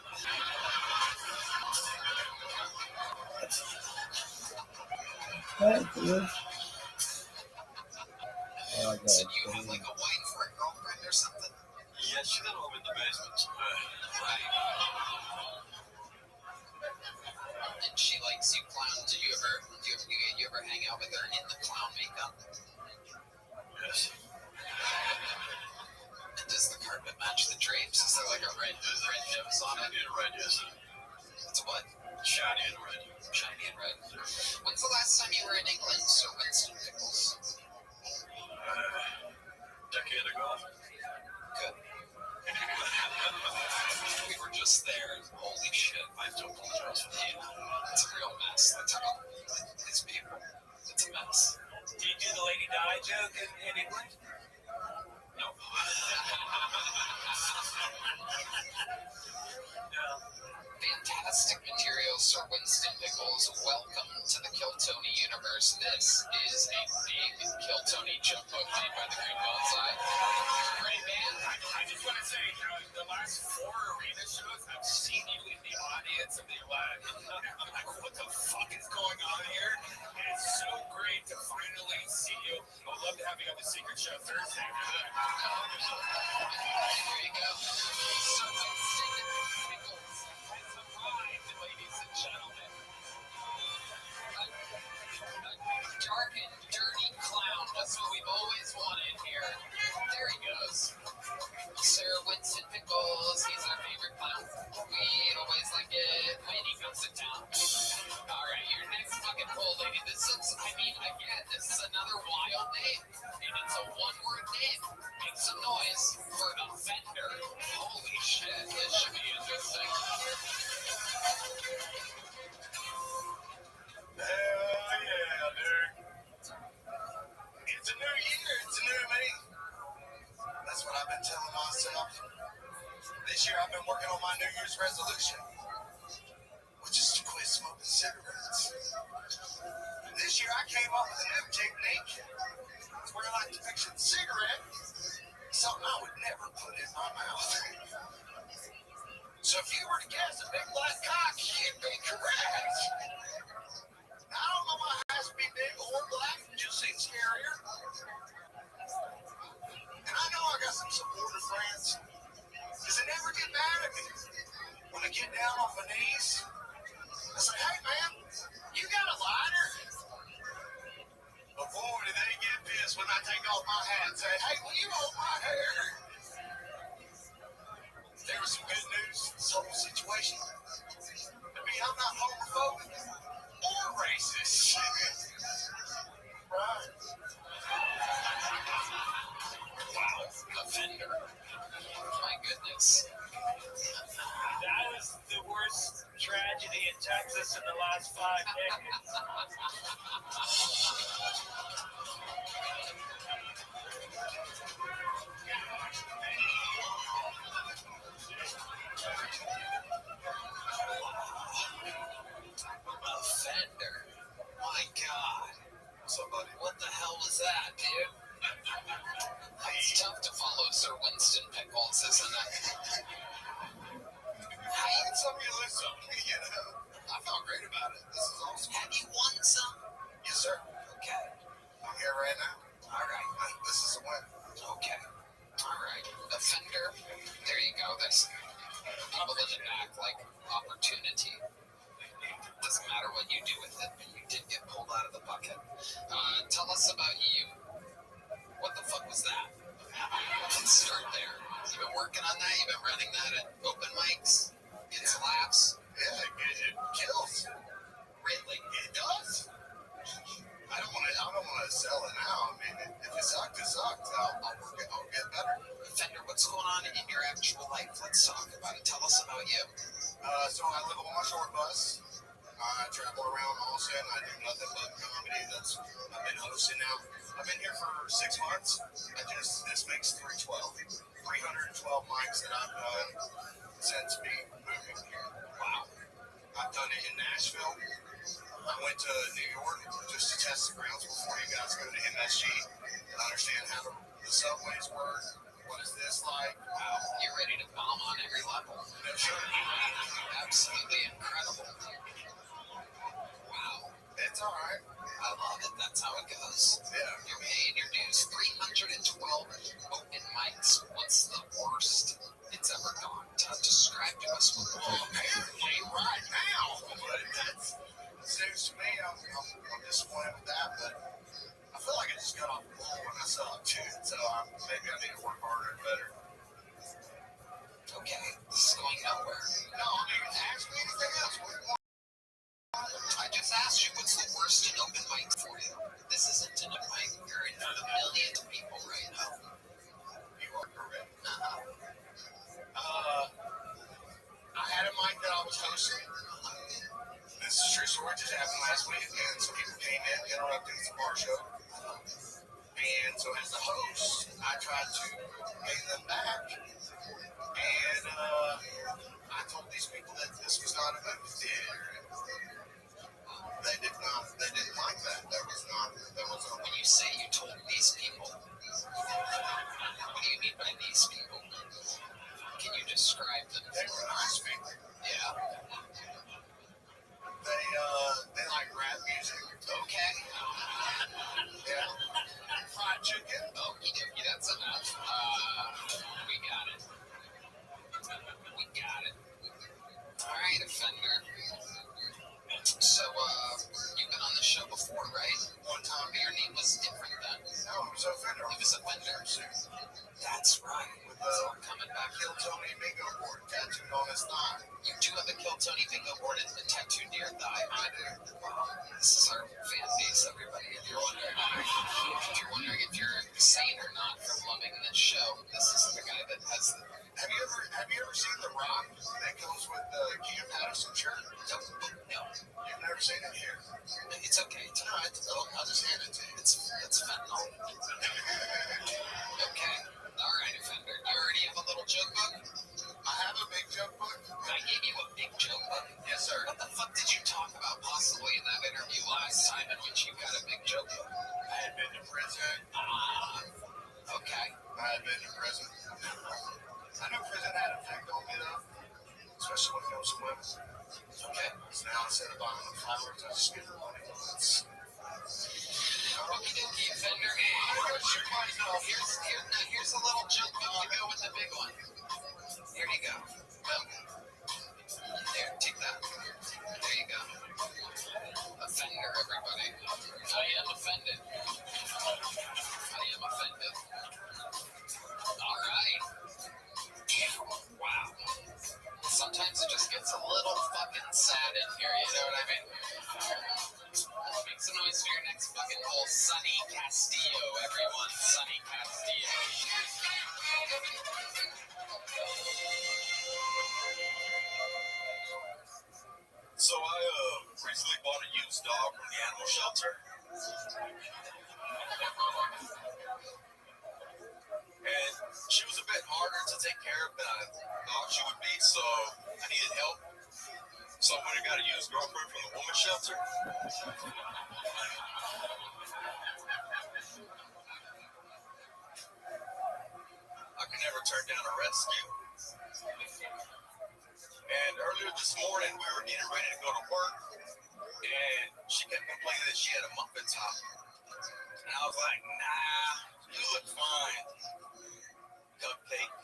So do you have like a wife or a girlfriend or something? Yeah, she's at home in the basement. Right. And she likes you clown. Do you ever hang out with her in the clown makeup? Yes. And does the carpet match the drapes? Is there like a red nose on it? Shiny and red, yes. It's what? Shiny and red. Shiny and red. When's the last time you were in England, Sir Winston Pickles? Decade ago. Good. We were just there. Holy shit. I have to apologize for that. Yeah, it's a real mess. These people. It's a mess. Did you do the Lady Di joke in England? No. No. Fantastic material, Sir Winston Pickles. Welcome to the Kiltony universe. This is a big Kiltony jumbo made by the Green Bonsai. Great band. I just want to say, the last 4 arena shows, I've seen you in the audience, and I'm like, what the fuck is going on here? And it's so great to finally see you. I would love to have you on the Secret Show Thursday. There you go. Sir Winston Pickles has arrived, ladies and gentlemen. A dark and dirty clown. That's what we've always wanted here. There he goes. Sir Winston Pickles. He's our favorite clown. We always like it when he comes to town. All right, your next fucking poll, lady. This is another wild name. And it's a one-word name. Make some noise for an offender. Holy shit. This should be interesting. Hell yeah, dude. It's a new year. It's a new me. That's what I've been telling myself. This year I've been working on my New Year's resolution, which is to quit smoking cigarettes. This year I came up with a new technique. It's where I like to picture the cigarette, something I would never put in my mouth. So if you were to guess a big black cock, you'd be correct. I don't know why it has to be big or black, it just seems scarier. And I know I got some supportive friends, because they never get mad at me. When I get down on my knees, I say, hey man, you got a lighter? But boy, do they get pissed when I take off my hat and say, hey, will you hold my hair? There was some good news in this whole situation. I mean, I'm not homophobic or racist. Right. Wow. Offender. My goodness. That was the worst tragedy in Texas in the last 5 decades. Offender. My God. Somebody. What the hell was that, dude? It's tough to follow Sir Winston Pickles, isn't it? Hey, some of you listen, you know. I felt great about it. This is awesome. Have you won some? Yes, sir. Okay. I'm here right now. All right. This is a win. Okay. All right. Offender. There you go. There's people in the back like opportunity. Doesn't matter what you do with it. You did get pulled out of the bucket. Tell us about you. What the fuck was that? Let's start there. You've been working on that? You've been running that at open mics? Gets laughs? Yeah, it kills. Really? It does. I don't want to sell it now. I mean, if it sucked, it sucked. I'll work it. I'll get better. Offender, what's going on in your actual life? Let's talk about it. Tell us about you. So I live on my short bus. I travel around Austin. I do nothing but comedy. I've been hosting now. I've been here for 6 months. This makes 312 mics that I've done since moving here. Wow. I've done it in Nashville. I went to New York just to test the grounds before you guys go to MSG. I understand how the subways work. What is this like? Wow. You're ready to bomb on every level. No, sure. Absolutely incredible. Wow. It's It's all right. I love it. That's how it goes. Yeah. You're paying your dues. 312 open mics. What's the worst it's ever gone? Describe to us what the Well, apparently right now, but that seems to me I'm disappointed with that, but I feel like I just got off the ball when I saw it too, so maybe I need to work harder and better. Okay, this is going nowhere. No, dude, ask me anything else. What do you want? I just asked you what's the worst in open mic for you. This isn't an open mic. You're in front of millions of people right now. You are correct. Uh-huh. I had a mic that I was hosting. This is true story. Just happened last week, and some people came in, interrupted the bar show. And so as the host, I tried to bring them back. And I told these people that this was not a movie theater. They didn't like that. That was not. When you say you told these people, what do you mean by these people? Can you describe them? They were nice people. Yeah. They like rap music. Okay. Yeah. Fried chicken. Okie dokie, that's enough. We got it. We got it. Alright, offender. So, you've been on the show before, right? One time. But your name was different then. No, it was offender. It was offender. That's right. With So I'm coming back Kill here. Tony bingo board tattooed on his thigh. You do have a Kill Tony bingo board and tattooed to your thigh. I do. This is our fan base, everybody. If you're wondering if you're sane or not from loving this show, this is the guy that has the. Have you ever seen The Rock that goes with the Cam Patterson shirt? No. You've never seen it here. It's okay. I'll just hand it to you. It's fentanyl. Okay. All right, offender. You already have a little joke book? I have a big joke book. I gave you a big joke book. Yes, sir. What the fuck did you talk about possibly in that interview last time in which you got a big joke book? I had been to prison. Okay. I had been to prison. I know prison had an effect on me, though. Especially when it comes to women. Okay. So now instead of buying them flowers, I just give them money. Okie dokie, offender. Here's a little joke book to go with the big one. Here you go. There, take that. There you go. Offender, everybody. I am offended. I am offended. All right. Wow. Sometimes it just gets a little fucking sad in here, you know what I mean? Make some noise for your next fucking hole, Sonny Castillo, everyone. Sonny Castillo. So I recently bought a used dog from the animal shelter. And she was a bit harder to take care of than I thought she would be, so I needed help. So I went and got a used girlfriend from the women's shelter. I could never turn down a rescue. And earlier this morning, we were getting ready to go to work, and she kept complaining that she had a muffin top. And I was like, nah, you look fine, cupcake.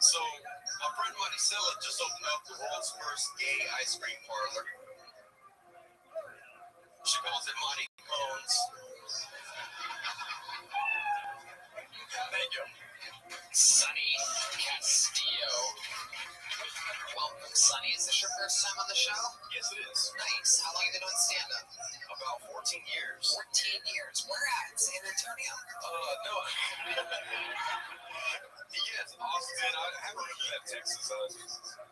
So, my friend Maricela just opened up the world's first gay ice cream parlor. She calls it Monty Cones. Thank you. Sonny Castillo. Welcome, Sonny. Is this your first time on the show? Yes, it is. Nice. How long have you been doing stand-up? About 14 years. 14 years. Where at? San Antonio? No. Yes, Austin. I haven't really left Texas.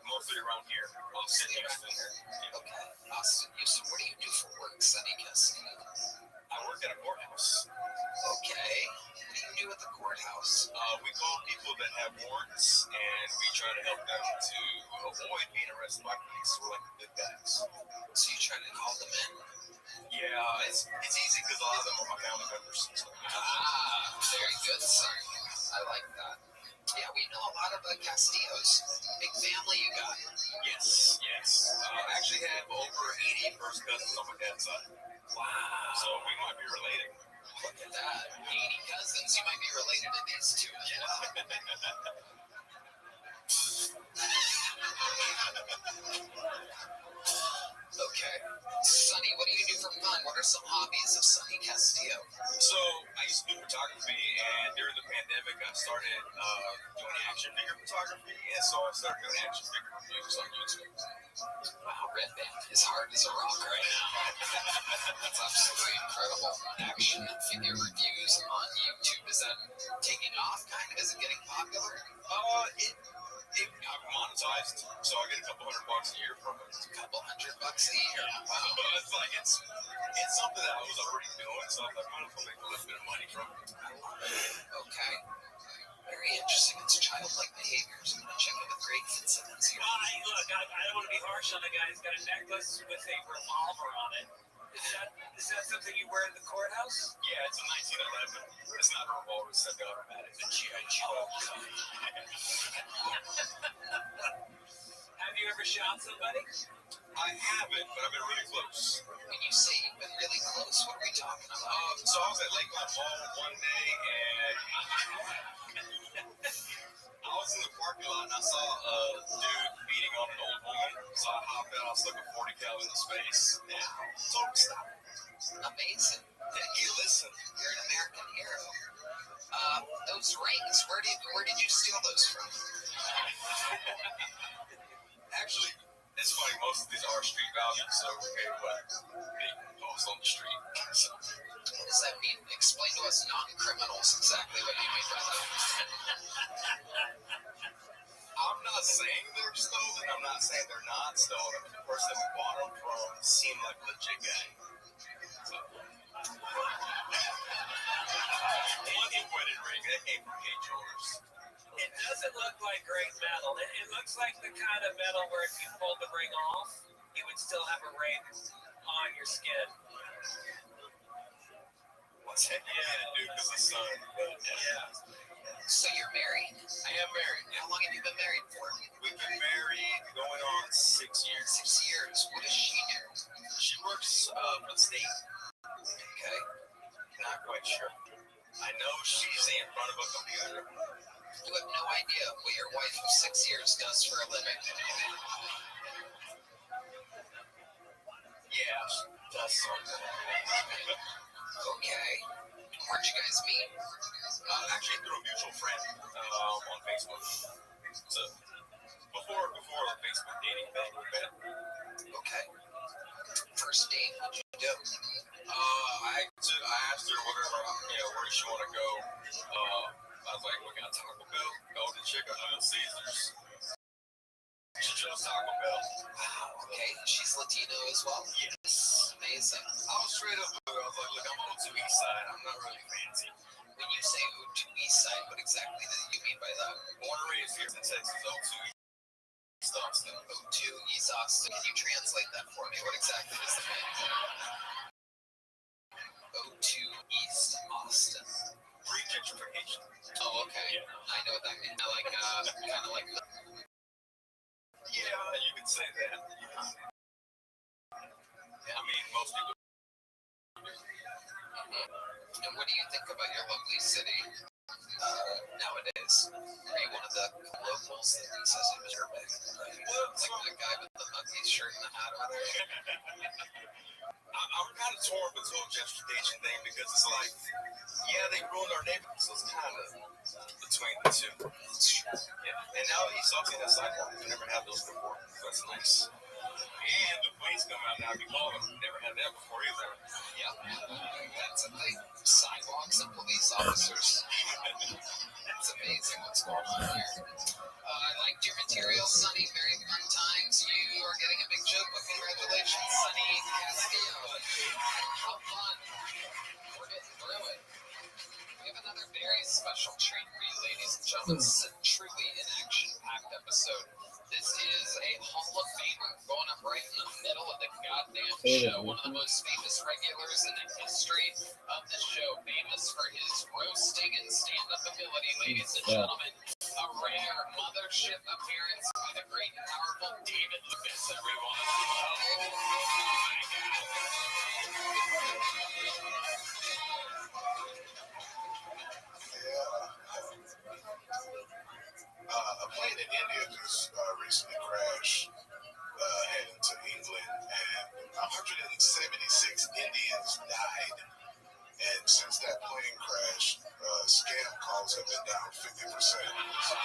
Mostly around here. Austin, Houston. Okay. Austin, Houston. What do you do for work, Sonny Castillo? I work at a courthouse. Okay. What do you do at the courthouse? We call people that have warrants, and we try to help them to avoid being arrested by police. We're like the good guys. So you try to call them in? Yeah, it's easy because a lot of them are my family members. Very good, son. I like that. Yeah, we know a lot of Castillos. Big family you got. Yes. I actually have over 80 first cousins on my dad's side. Wow. So we might be related. Look at that. 80 cousins. You might be related to these two. Okay. Sonny, what do you do for fun? What are some hobbies of Sonny Castillo? So I used to do photography, and during the pandemic, I started doing action figure photography, and so I started doing action figure reviews on YouTube. Wow, Red Band is hard as a rock right now. That's absolutely incredible. Action figure reviews on YouTube. Is that taking off? Kind of? Is it getting popular? I'm monetized, so I get a couple $100 a year from it. A couple $100 a year. Wow. But it's something that I was already doing, so I might as well make a little bit of money from it. Okay. Very interesting. It's childlike behaviors. I'm going to check in with Greg Fitzsimmons here. Look, I don't want to be harsh on the guy who's got a necklace with a revolver on it. Is that something you wear in the courthouse? Yeah, it's a 1911. It's not a revolver, it's a automatic. It's a G.I. Joe. Have you ever shot somebody? I haven't, but I've been really close. When you say you've been really close, what are we talking about? So I was at Lakeland Mall one day, and I was in the parking lot, and I saw a dude beating on an old woman. So I hopped out, I stuck a 40 cal in his face. Yeah, told him to stop. Amazing. Hey, listen. You're an American hero. Those rings, where did you steal those from? Actually, it's funny, most of these are street values, so okay, but they post on the street. So. What does that mean? Explain to us non-criminals exactly what you mean by that. I'm not saying they're stolen, I'm not saying they're not stolen. The person who bought them from seemed like a legit guy. So. One wedding ring, that came from Kate Jewelers. It doesn't look like great metal. It looks like the kind of metal where if you pulled the ring off, you would still have a ring on your skin. What's that? Yeah, dude, because the sun. Yeah. So you're married? I am married. How long have you been married for? We've been married going on 6 years. 6 years. What does she do? She works for the state. Okay. Not quite sure. I know she's in front of a computer. You have no idea what your wife of 6 years does for a living. Yeah, she does something. Okay. Where'd you guys meet? Actually, through a mutual friend on Facebook. So before the Facebook dating thing, we met. Okay. First date, what'd you do? I asked her where she want to go. I was like, we got Taco Bell, Golden Chicken, Little Caesars. She chose Taco Bell. Wow. Okay. She's Latino as well? Yes. Amazing. I was straight up with her. I was like, look, I'm on the East Side. I'm not really fancy. When you say O2 East Side, what exactly do you mean by that? Born and raised here in Texas, O2 East Austin. O2 East Austin. Can you translate that for me? What exactly does that mean? O2 East Austin. Pre-gentrification. Oh, okay. I know what that means. Like, kind of like the... Yeah, you could say that. I mean, most people. And what do you think about your lovely city nowadays? Are you one of the locals that thinks this is Rabbi? Like the guy with the monkey shirt and the hat on? I'm kind of torn between the gentrification thing because it's like, yeah, they ruined our neighborhood, so it's kind of between the two. Yeah. And now East Austin has sidewalks. We never had those before. So that's nice. And the police come out now. We call them. Never had that before either. Yep. That's a thing. Sidewalks and police officers. It's amazing what's going on here. I liked your material, Sonny. Very fun times. You are getting a big joke, but congratulations, Sonny Castillo. How fun. We're getting through it. We have another very special treat for you, ladies and gentlemen. This is a truly an action-packed episode. This is a Hall of Famer going up right in the middle of the goddamn show. One of the most famous regulars in the history of the show. Famous for his roasting and stand-up ability, ladies and gentlemen. mothership appearance by the great and powerful David Lucas, everyone. Oh my God. A plane in India just recently crashed heading to England, and 176 Indians died. And since that plane crash, scam calls have been down 50%.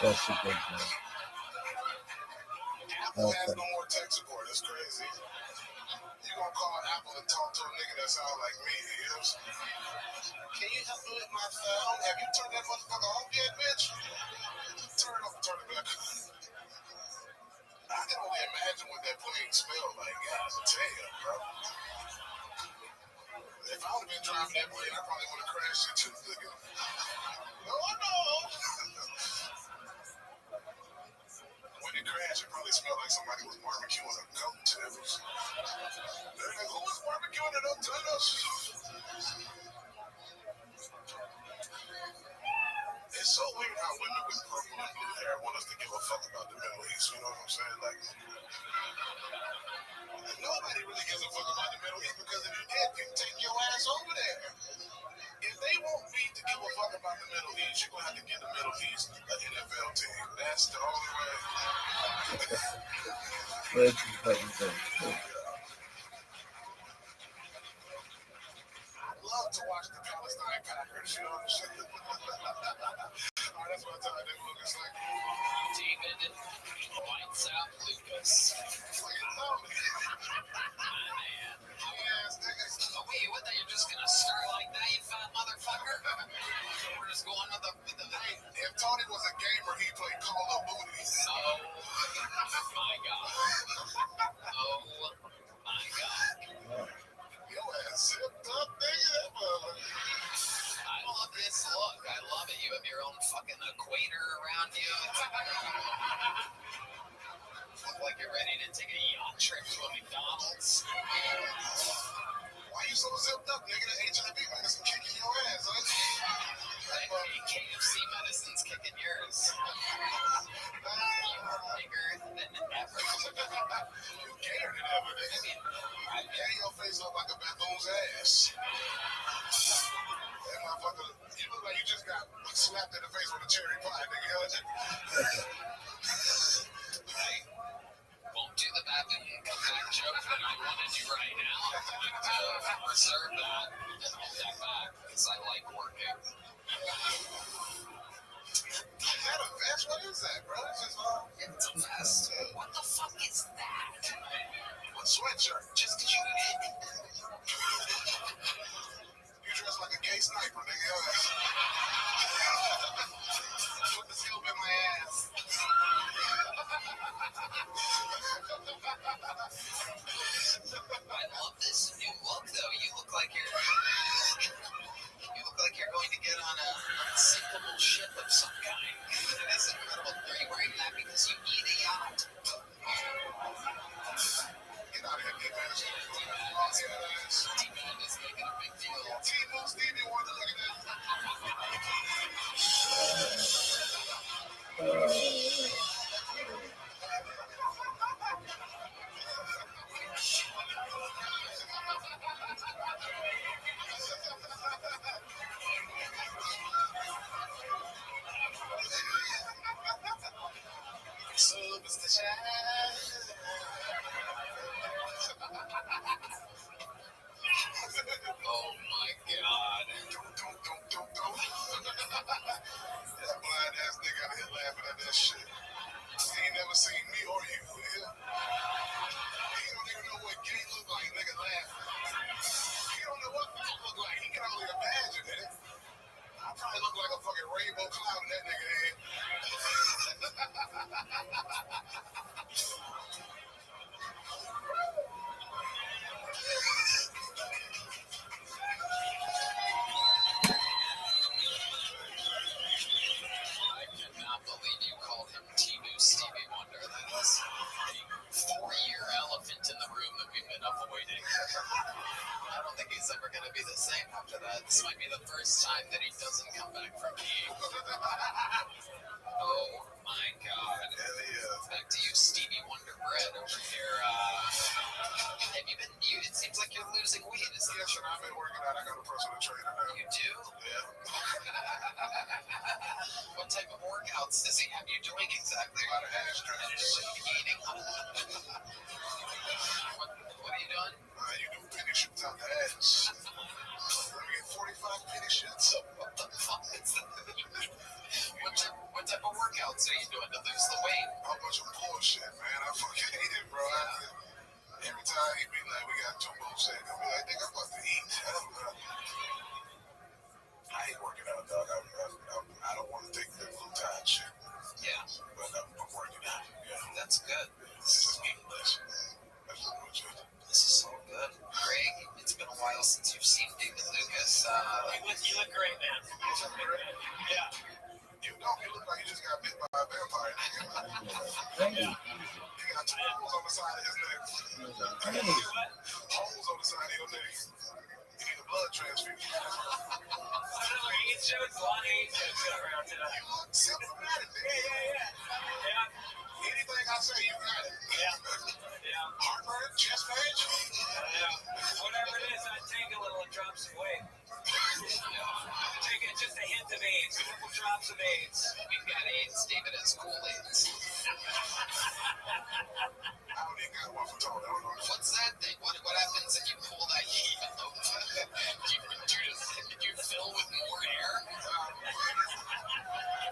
That's a good one. Apple has no more tech support. That's crazy. You gonna call Apple and talk to a nigga that sound like me? You know what I'm saying? Can you help me with my phone? Have you turned that motherfucker off yet, bitch? Turn it off and turn it back on. I can only imagine what that plane smelled like. God damn, bro. If I would have been driving that plane, I probably would have crashed it too, nigga. Oh no! When it crashed, it probably smelled like somebody was barbecuing a goat. They're like, who was barbecuing a goat? It's so weird how women with purple and blue hair want us to give a fuck about the Middle East. You know what I'm saying? Like, nobody really gives a fuck about the Middle East because if you did, you take your ass over there. If they want me to give a fuck about the Middle East, you're going to have to give the Middle East an NFL team. That's the only way. That's the fucking thing. I'd love to watch the Palestine Packers, you know what I'm saying? All right, that's what I tell that Lucas. Like, David lights out Lucas. fucking tell me. Man. Yes, niggas. Oh, wait, what? You're just going to start like that, you fat motherfucker? We're just going with the Hey, if Tony was a gamer, he'd play Call of Duty. Oh, my God. Oh, my God. Your ass zipped up, nigga. I love this look. I love it. You have your own fucking equator around you. Look like you're ready to take a yacht trip to a McDonald's. Why you so zipped up, nigga? The HIV medicine kicking your ass, huh? Hey, KFC medicine's kicking yours. You're bigger than ever. You gayer than ever, nigga. Yeah, your face look like a baboon's ass. That motherfucker, you look like you just got slapped in the face with a cherry pie, nigga. I won't do the baboon comeback joke that I want to do right now. I'm going to reserve that and hold that back because I like working. Is that a vest? What is that, bro? It's a vest. What the fuck is that? What sweatshirt? Just because you You dress like a gay sniper, nigga. Put the scope in my ass. I love this new look, though. You look like you're going to get on a sinkable ship of some kind. That's incredible. Are you wearing that because you need a yacht? Get out of here, get mad. D-Man is making a big deal. Stevie wanted to look at that. Oh my God. Don't. That blind ass nigga out here laughing at that shit. He ain't never seen me or you, nigga. He don't even know what gay look like, nigga laughing. He don't know what fat look like. He can only imagine it. I probably look like a fucking rainbow cloud in that nigga head. I cannot believe you called him out of ashtrays. Eating. What are you doing? You do penny shoots out the ass. Let me get 45 penny shoots. What the fuck is that? What type of workouts are you doing to lose the weight? A bunch of bullshit, man. I fucking hate it, bro. Every time he be like, we got 2 more seconds. I'll be like, nigga, I'm about to eat. I ain't working out, dog. I don't want to take the gluten shit. Yeah. But I'm working out. Yeah. That's good. This is eating less. That's what I'm doing. This is so good. Greg, it's been a while since you've seen David Lucas. You look great, man. Yeah. You don't. You look like you just got bit by a vampire. Thank you. He got 2 holes on the side of his neck. Holes on the side of your neck. You need a blood transfusion. Another AIDS joke? A lot of AIDS jokes around tonight. You look symptomatic, nigga. Yeah. Anything I say, you got it. Yeah. Heartburn, chest pain. Whatever it is, I take a little and drop some weight. Take it, just a hint of AIDS, a couple drops of AIDS. We've got AIDS. David has cool AIDS. I don't even got one for Tony. I don't know. What's that thing? What happens if you pull that heat out? Do you fill with more air? If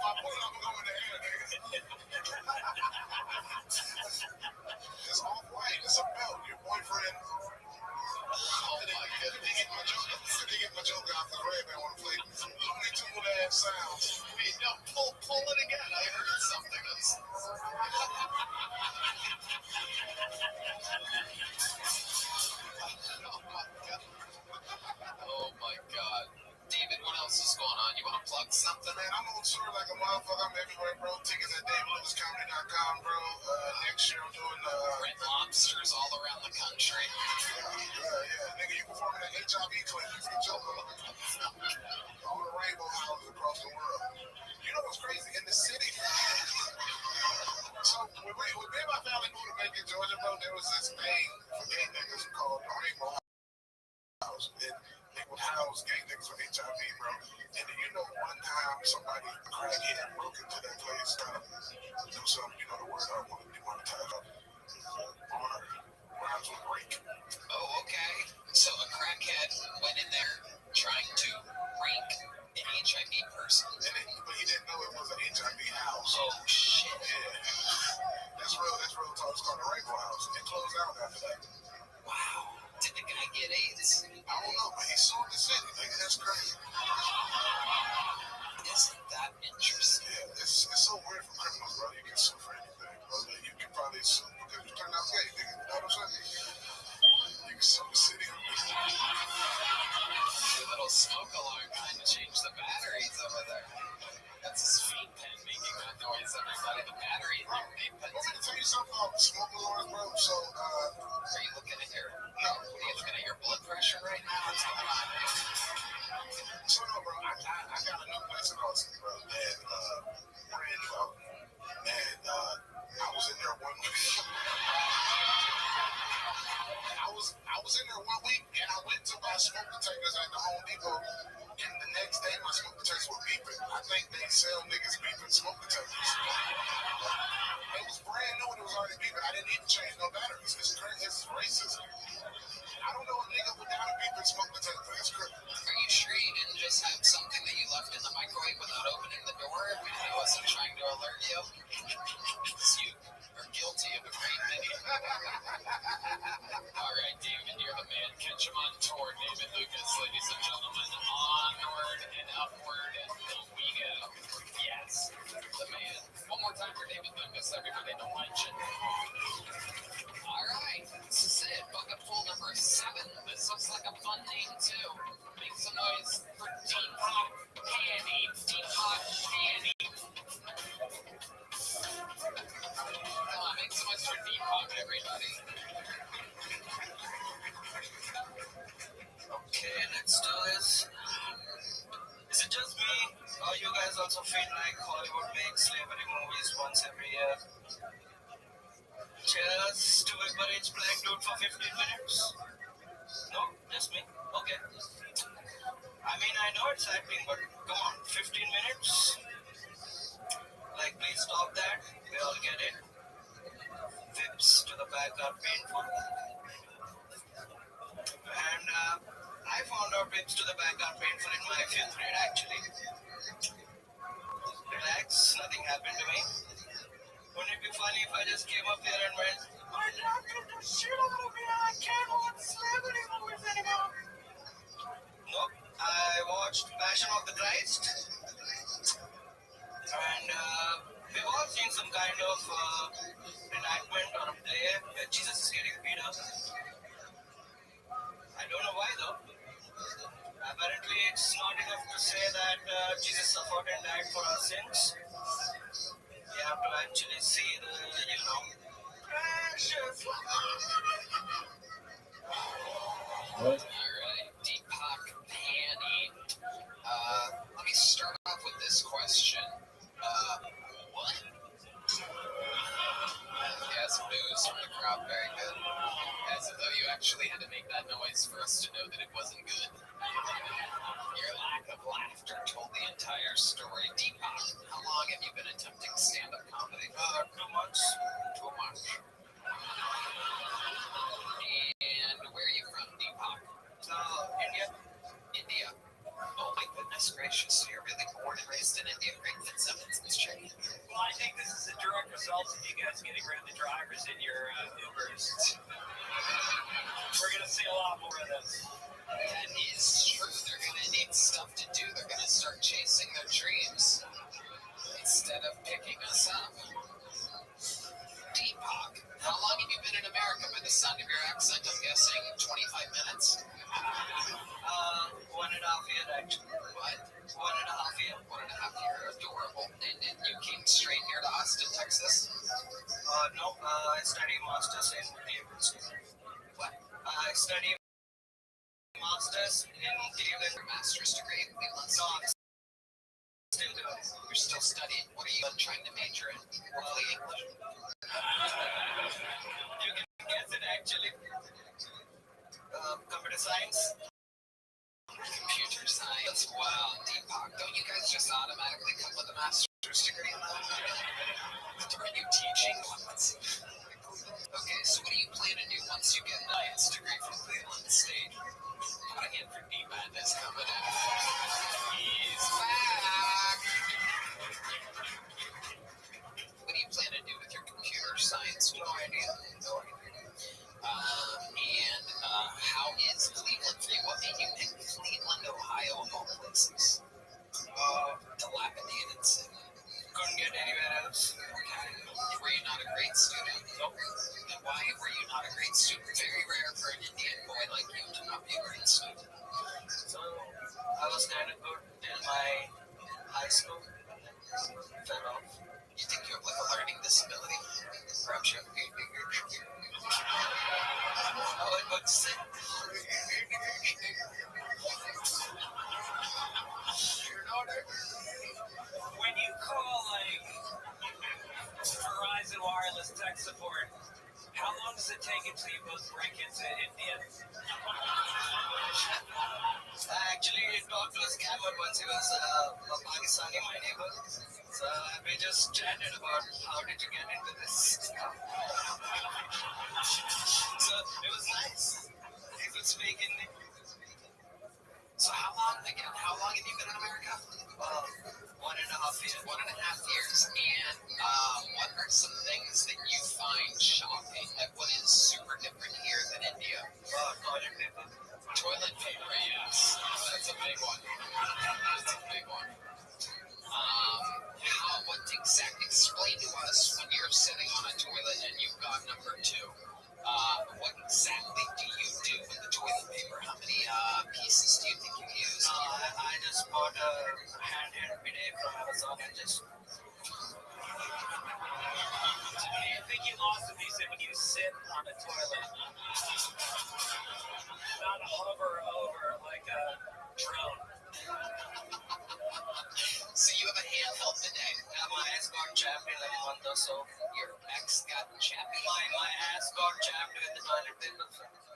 I pull it, I'm going to air, nigga. It's all white. It's a belt. Your boyfriend. Oh my goodness. They get my joke out the Red Man want to play Looney Tune ass sounds. Wait, no, pull it again. I heard something. Oh my god. David, what else is going on? You want to plug something? Man, I'm on tour like a motherfucker. I'm everywhere, bro. Tickets at DaveLewisComedy.com, bro. Next year I'm doing Red Lobsters all around the country. yeah. Nigga, you performing at HIV clinics. Get your all the rainbow houses across the world. You know what's crazy? In the city. So when me and my family moved to Macon, Georgia, bro, there was this thing for gay niggas called the Rainbow House. And they would house gay niggas with HIV, bro. And then you know one time somebody crackhead broke into that place, do something, you know the word I don't want to demonetize. Rhymes with break. Oh, okay. So a crackhead went in there trying to rank an HIV person. But he didn't know it was an HIV house. Oh, shit. Yeah. That's real talk. It's called the Rainbow House. It closed out after that. Wow. Did the guy get AIDS? I don't know, but he sued the city. Nigga, that's crazy. Isn't that interesting? Yeah, it's so weird for criminals, bro. You can sue for anything, bro. You can probably sue because you turned out gay, nigga. You know what I'm saying? You can sue the city. Your little smoke alarm kind of changed the batteries over there. That's his feet pen making that noise, everybody. The battery in your vape pen. Want me to tell you something about smoke alarms, bro? So, are you looking at your... No. Are you looking at your blood pressure right now? What's going on? So, no, bro. I got a new place in Austin, bro. And, brand new out. And, I was in there 1 week. I was in there 1 week, and I went to buy smoke detectors at the Home Depot. And the next day, my smoke detectors were beeping. I think they sell niggas beeping smoke detectors. It was brand new and it was already beeping. I didn't even change no batteries. It's crazy. It's racist. I don't know a nigga without a beeping smoke detector. It's crazy. Are you sure you didn't just have something that you left in the microwave without opening the door? I wasn't trying to alert you. You are guilty of a great many. All right, David, you're the man. Catch him on tour. David Lucas, ladies and gentlemen. Onward and upward and we go. Yes, the man. One more time for David Lucas, everybody to luncheon. All right, this is it. Bucket pool number 7. This looks like a fun name, too. Make some noise for Depop Candy. Depop Candy. Come on, make some noise for Depop, everybody. Okay, let's do this. Is it just me, or you guys also feel like Hollywood makes slavery movies once every year? Just to a rich black dude for 15 minutes? No, just me? Okay. I mean, I know it's acting, but come on, 15 minutes? Like, please stop that. We all get it. Whips to the back are painful. And I found out whips to the back are painful in my 5th grade actually. Relax, nothing happened to me. Wouldn't it be funny if I just came up here and went, my dad took the shit out of me and I can't watch celebrity movies anymore? Nope. I watched Passion of the Christ. And we've all seen some kind of enactment or a play where Jesus is getting beat up. I don't know why though. Apparently it's not enough to say that Jesus suffered and died for our sins. You have to actually see the, precious. Alright, Deepak Panny. Let me start off with this question. What? Yes, boos from the crowd, very good. As though you actually had to make that noise for us to know that it wasn't good. Your lack of laughter told the entire story. Deepak, how long have you been attempting stand-up comedy? 2 months. 2 months. And where are you from, Deepak? India. India. Oh my goodness gracious, so you're really born and raised in India. Great Fitzsimmons is checking. Well, I think this is a direct result of you guys getting rid of the drivers in your Ubers. We're going to see a lot more of this. That is true. They're going to need stuff to do. They're going to start chasing their dreams instead of picking us up. Deepak, how long have you been in America? By the sound of your accent, I'm guessing 25 minutes? 1.5 years actually. What? 1.5 years. 1.5 years. Adorable. And you came straight here to Austin, Texas? No, I study masters in Cleveland. What? I study masters in Cleveland. Your master's degree in Cleveland? No, I'm still doing it. You're still studying. What are you trying to major in? Hopefully English. You can guess it actually. Computer science. Computer science. Wow, Deepak. Don't you guys just automatically come with a master's degree in that? Are you teaching? Let's see. Okay, so what do you plan to do once you get a science degree from Cleveland State? Got a hand for D-Man is coming in. He's back! What do you plan to do with your computer science? No idea. No idea. And how is Cleveland for you? What made you pick Cleveland, Ohio, of all places? Dilapidated city. Couldn't get anywhere else. Okay. Were you not a great student? Nope. And why were you not a great student? Very rare for an Indian boy like you to not be a great student. So I was kind of good till my high school. Fell off. You think you have like a learning disability? Perhaps you have I was about to say. When you call like Verizon wireless tech support, how long does it take until you both break into India? I actually talked to a scammer once. He was a Pakistani, my neighbor. So we just chatted about how did you get into this. So it was nice. He could speak Hindi. So how long have you been in America? 1.5 years. 1.5 years. And what are some things that you find shocking? Like what is super different here than India? Toilet paper. Toilet paper, yes. That's a big one. That's a big one. What exactly, explain to us when you're sitting on a toilet and you've got number 2. What exactly do you do with the toilet paper? How many pieces do you think you use? I just bought a handheld bidet from Amazon and just. I think you lost a piece when you sit on a toilet. Not hover over like a drone. So you have a handheld bidet. My ass got chapped in like a month or so. Your ex got chapped. My ass got chapped with the toilet paper.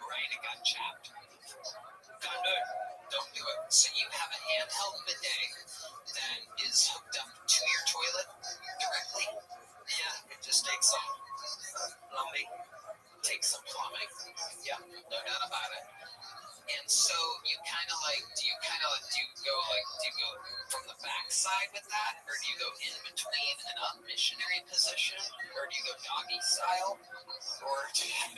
Right, it got chapped. Can't do it. Don't do it. So you have a handheld bidet that is hooked up to your toilet directly? Yeah, it just take some plumbing. Take some plumbing. Yeah, no doubt about it. And so you kind of like, do you go from the backside with that, or do you go in between an up missionary position, or do you go doggy style, or do you...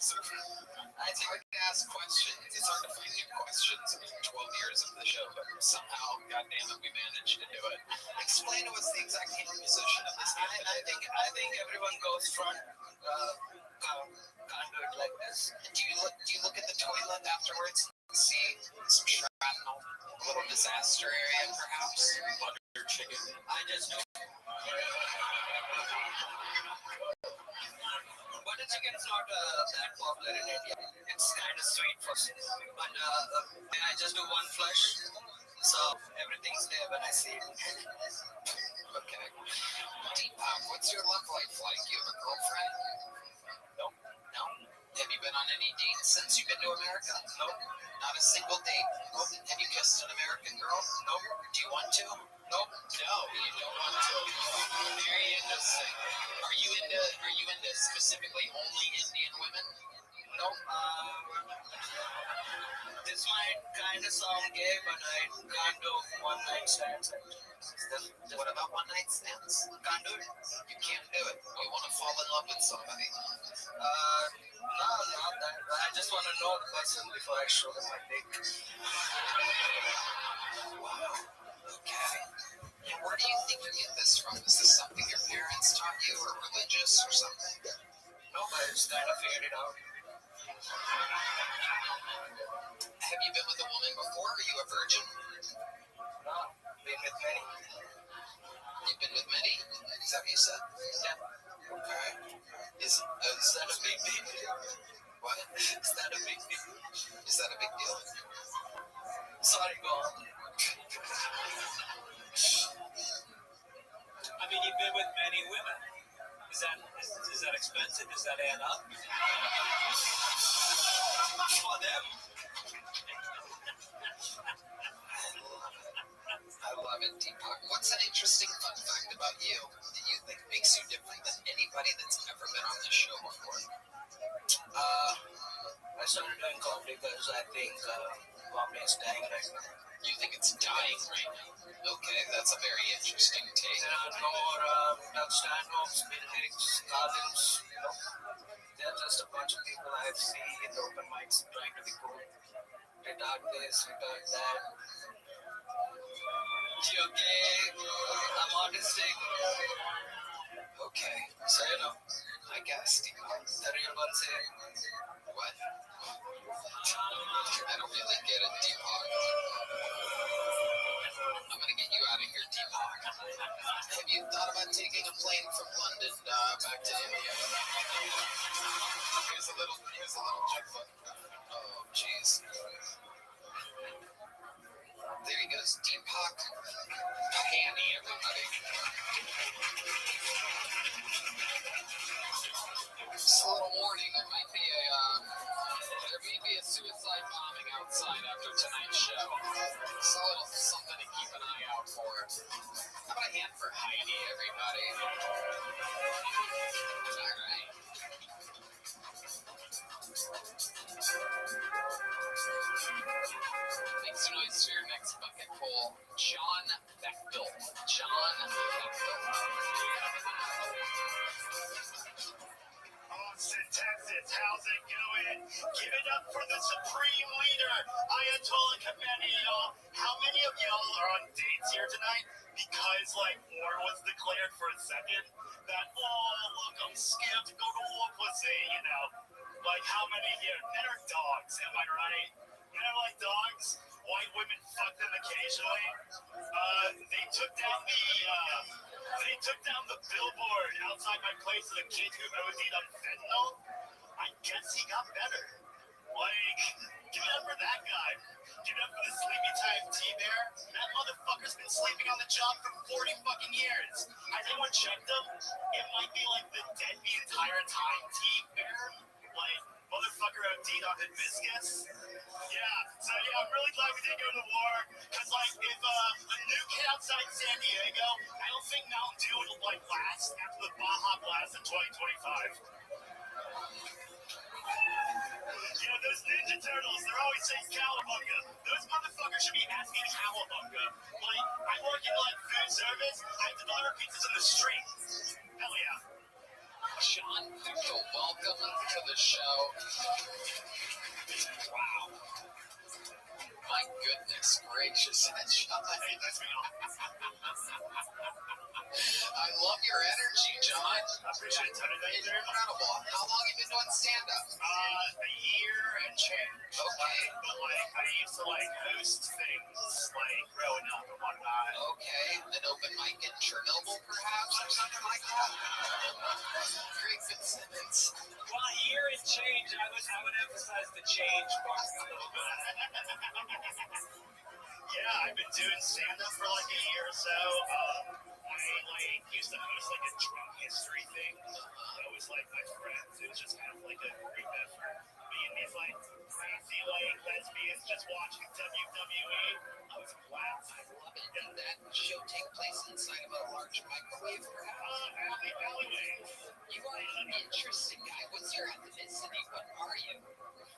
It's hard to ask questions. It's hard to find new questions in 12 years of the show, but somehow, goddamn it, we managed to do it. Explain to us the exact hand position of this. I think everyone goes front. Can't do it like this. Do you look at the toilet afterwards? See some shrapnel, a little disaster area, perhaps? Butter chicken. I just do. Butter chicken is not that popular in India. It's kind of sweet for me. But I just do one flush. So everything's there when I see it. Okay. Deepak, what's your love life like? You have a girlfriend? No. No? Have you been on any dates since you've been to America? No. Not a single date? No. Have you kissed an American girl? No. Do you want to? No. No, you don't want to. Very interesting. Are you into specifically only Indian women? No. This might kind of sound gay, but I can't do one night stands. What about one night stands? Can't do it. You can't do it. You want to fall in love with somebody? No, not that. I just want to know the person before I show them my dick. Wow. Okay. And where do you think you get this from? Is this something your parents taught you, or religious, or something? No, I just kind of figured it out. Have you been with a woman before? Are you a virgin? No, been with many. You've been with many? Is that what you said? Yeah. Okay. Is that a big deal? What? Is that a big deal? Is that a big deal? Sorry, go on. I mean, you've been with many women. Is that expensive? Does that add up? For them. I love it, Deepak. What's an interesting fun fact about you that you think makes you different than anybody that's ever been on this show before? I started doing comedy because I think comedy is dying right now. You think it's dying right now? Okay, that's a very interesting take. There are no more stand-ups, lyrics, cartoons, you know. They're just a bunch of people I see in the open mics trying to be cool. Retard this, retard that. You're gay, I'm autistic. Okay, So, you know, I guess, Deepak. the real ones say, What? I don't really get it, Deepak. I'm gonna get you out of here, Deepak. Have you thought about taking a plane from London back to India? Here's a little jump. Oh, jeez. There he goes, Deepak Panny, everybody. Just a little warning, there may be a suicide bombing outside after tonight's show. Just a little something to keep an eye out for. How about a hand for Heidi, everybody? All right. Make some noise for your next bucket full. John Bechtel. John Bechtel. Austin, Texas, how's it going? Give it up for the supreme leader, Ayatollah Khamenei, y'all. How many of y'all are on dates here tonight? Because, war was declared for a second? That, look, I'm scared to go to war, pussy, you know. How many here? Men are dogs, am I right? Men are like dogs. White women fuck them occasionally. They took down the billboard outside my place of a kid who OD'd on fentanyl. I guess he got better. Give it up for that guy. Give it up for the sleepy time T-Bear. That motherfucker's been sleeping on the job for 40 fucking years. Has anyone checked him? It might be the dead the entire time T-Bear. motherfucker OD'd on hibiscus. Yeah, I'm really glad we didn't go to war. Because, like, if a nuke hit outside San Diego, I don't think Mountain Dew will, like, last after the Baja Blast in 2025. Yeah, those Ninja Turtles, they're always saying cowabunga. Those motherfuckers should be asking cowabunga. Like, I work in, like, food service. I deliver pizzas in the street. Hell yeah. John, welcome to the show. Wow. My goodness gracious. Hey, that's me. I love your energy, John. I appreciate it. It's incredible. How long have you been doing stand-up? A year and change. Okay. But, like, I used to, like, host things, like, growing up and whatnot. Okay. An open mic in Chernobyl, perhaps, or something like that? Great Fitzsimmons. Well, a year and change. I would emphasize the change part a little bit. Yeah, I've been doing stand-up for, like, a year or so. I, like, used to host, like, a drunk history thing. That was, like, my friends. It was just kind of like a group effort. Me and these, like, crazy, like, lesbians just watching WWE. I was a blast. I love it. Did that show take place inside of a large microwave, perhaps? Alleyway. You are an interesting guy. What's your ethnicity? What are you?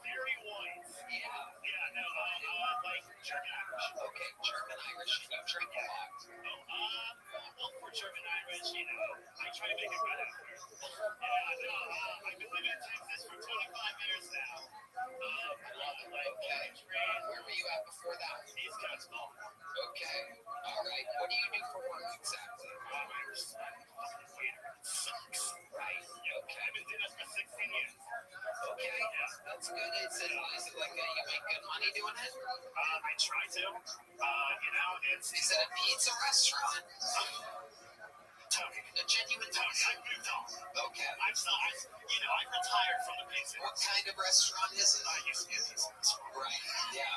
Very white. Yeah. Yeah, no, like, German Irish. Okay, German Irish, and you drink a lot. Well, for German Irish, you know, I try to make it good out there. Yeah, no, I've been living in Texas for 25 years now. I love it. Like, Where were you at before that? East Coast Mall. Okay. All right. What do you do for work exactly? I'm fucking waiter. It sucks. Right. Okay. I've been doing this for 16 years. Okay. That's good. Is it like you make good money doing it? I try to. You know, Is it a pizza restaurant? Tony. A genuine Tony, I moved on. Okay. I retired from the pizza. What kind of restaurant is it? I used to get these ones. Right. Yeah.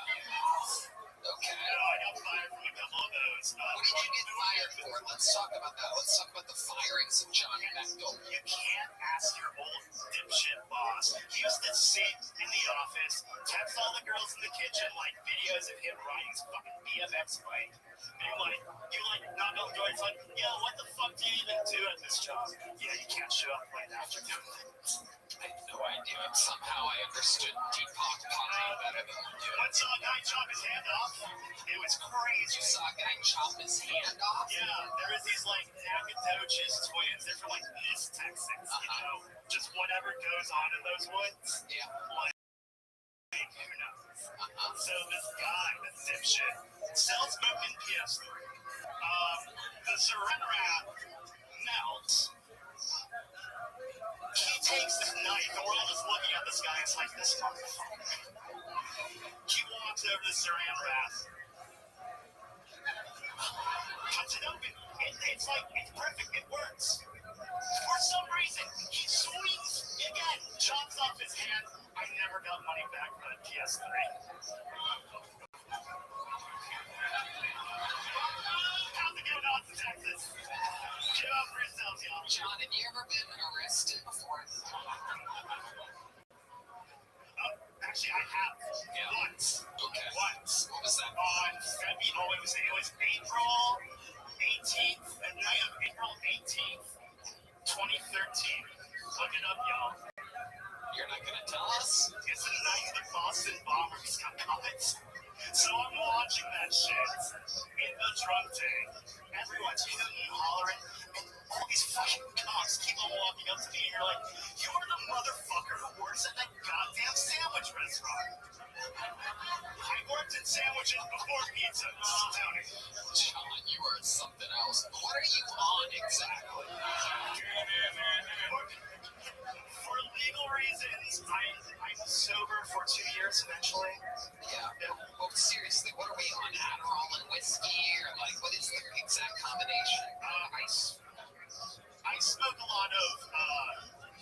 Okay. I got fired from a couple of those. What did you get fired for? Let's talk about that. Let's talk about the firings of Johnny Bechtel. You can't ask your old dipshit boss. He used to sit in the office, text all the girls in the kitchen, like, videos of him riding his fucking BMX bike. And, you knock on the door, it's like, yeah, what the fuck do you even do at this job? Yeah, you can't show up right after doing it. I had no idea. Somehow I understood Deepak Pai better than you do. I saw a guy chop his hand off. It was crazy. You saw a guy chop his hand off? Yeah, there was these, like, Nacogdoches twins. They're from, like, East Texas, you know? Just whatever goes on in those woods. Yeah. Who knows? So this guy, this dipshit, sells smoking PS3. The saran wrap melts. He takes this knife, and we're all just looking at this guy. It's like, this motherfucker. He walks over to the saran wrap, cuts it open. It's perfect. It works. For some reason, he swings again, chops off his hand. I never got money back for the PS3. How's it going on in Texas? Get out for yourselves, y'all. John, have you ever been arrested before? Actually, I have. Yeah. Once. Okay. Once. What was that? On February, it was April 18th, April 18th, 2013. Look it up, y'all. You're not going to tell us? It's the night the Boston Bombers got caught. So I'm watching that shit in the drunk tank. Everyone's hooting and hollering, and all these fucking cops keep on walking up to me, and you're like, you're the motherfucker who works at that goddamn sandwich restaurant. I worked in sandwiches before pizza, Tony. John, you are something else. What are you on exactly? For legal reasons, I'm sober for 2 years eventually. Yeah. Well, seriously, what are we on? Adderall and whiskey? Or, what is the exact combination? I smoke a lot of,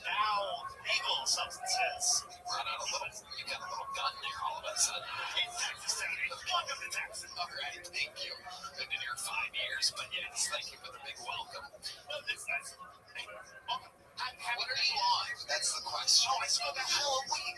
now legal substances. You got a little gun there all of a sudden. In Texas, Tony. Welcome to Texas. All right, thank you. Been in here 5 years, but yes, thank you for the big welcome. It's nice. Hey, welcome. What are you on? That's the question. Oh, I smoke a Halloween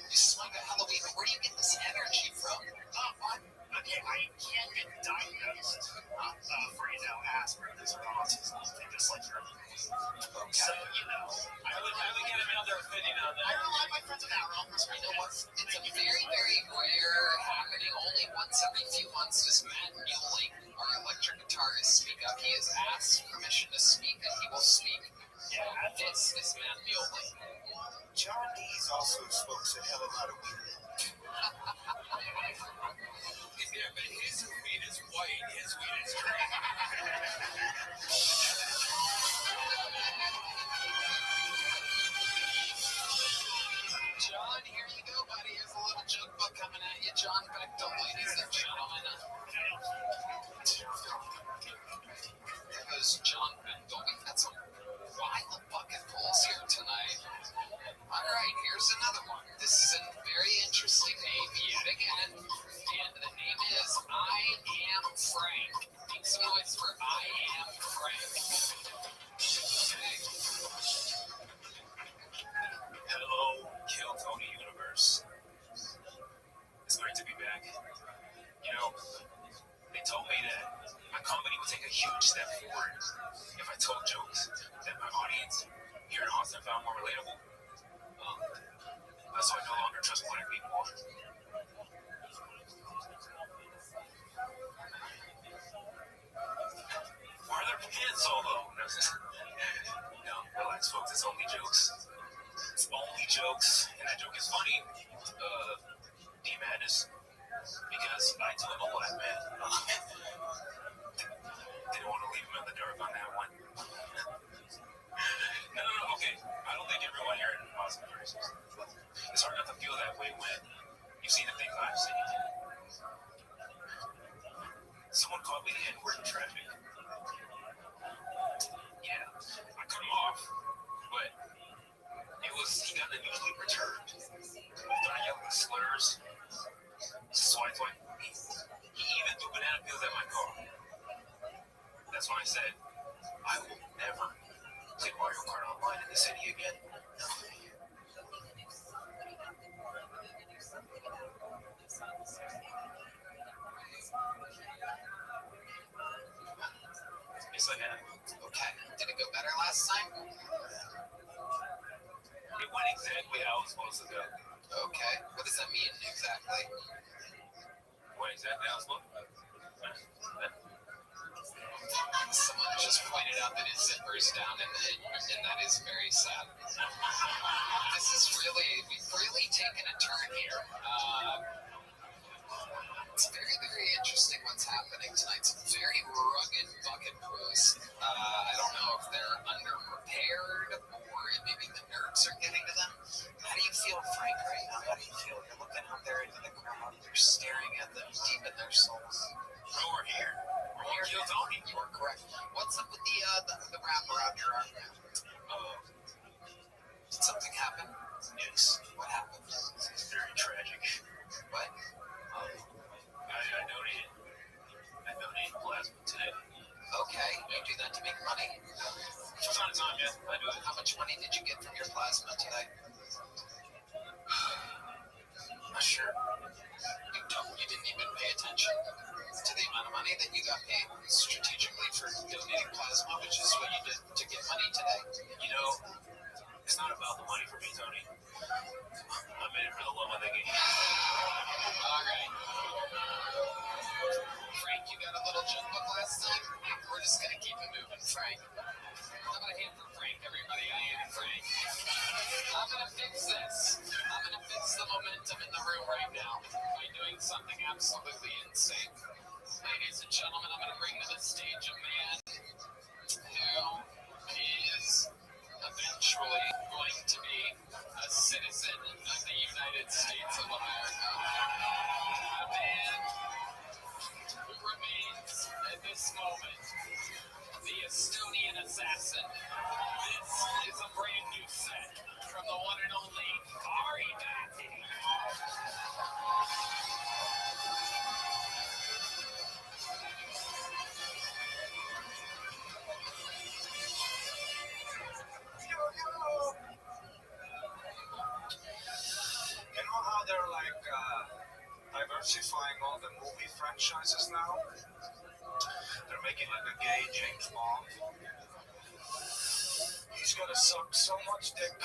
but we've had some wild bucket pulls here tonight. All right, here's another one. This is a very interesting name yet again, and the name is I Am Frank. Make some noise for I Am Frank. Okay. Hello, Kill Tony Universe. It's great to be back. You know, they told me that my comedy would take a huge step forward if I told jokes that my audience here in Austin found more relatable. So I no longer trust black people. Why are their pants so low? No, relax, folks. It's only jokes. It's only jokes, and that joke is funny. D-Madness. Because I too am a black man. Didn't want to leave him in the dark on that one. No, okay. I don't think everyone here in Austin is racist. It's hard not to feel that way when you've seen the things I've seen. Someone called me the N-word in traffic. Yeah, I cut him off, but he got unusually perturbed. Started yelling slurs. So I thought, he even threw banana peels at my car. That's when I said, I will never play Mario Kart online in the city again. Yes, I have. Okay. Did it go better last time? It went exactly how it was supposed to go. Okay. What does that mean exactly? What exactly how it was supposed to go? Someone just pointed out that his zipper is down, and that is very sad. We've really taken a turn here. It's very, very interesting what's happening tonight. Some very rugged bucket pulls. I don't know if they're underprepared or maybe the nerves are getting to them. How do you feel, Frank, right now? How do you feel? You're looking out there into the crowd. You're staring at them deep in their souls. Oh, we're here. We're here. Kill Tony. You are correct. What's up with the wrap around your arm now? Did something happen? Yes. What happened? It's very tragic. What? I donated plasma today. Okay, you do that to make money. From time to time, yeah, I do it. How much money did you get from your plasma today? Not sure. You didn't even pay attention to the amount of money that you got paid strategically for donating plasma, which is what you did to get money today. You know, it's not about the money for me, Tony. I'm in it for the love of the game. All right. Frank, you got a little joke book last time? We're just going to keep it moving, Frank. How about a hand for Frank, everybody? I am Frank. I'm going to fix this. I'm going to fix the momentum in the room right now by doing something absolutely insane. Ladies and gentlemen, I'm going to bring to the stage a man who is eventually going to be a citizen of the United States of America. A man who remains at this moment the Estonian assassin. This is a brand new set from the one and only Ari Matty. You know how they're like diversifying all the movie franchises now? They're making like a gay James Bond. He's gonna suck so much dick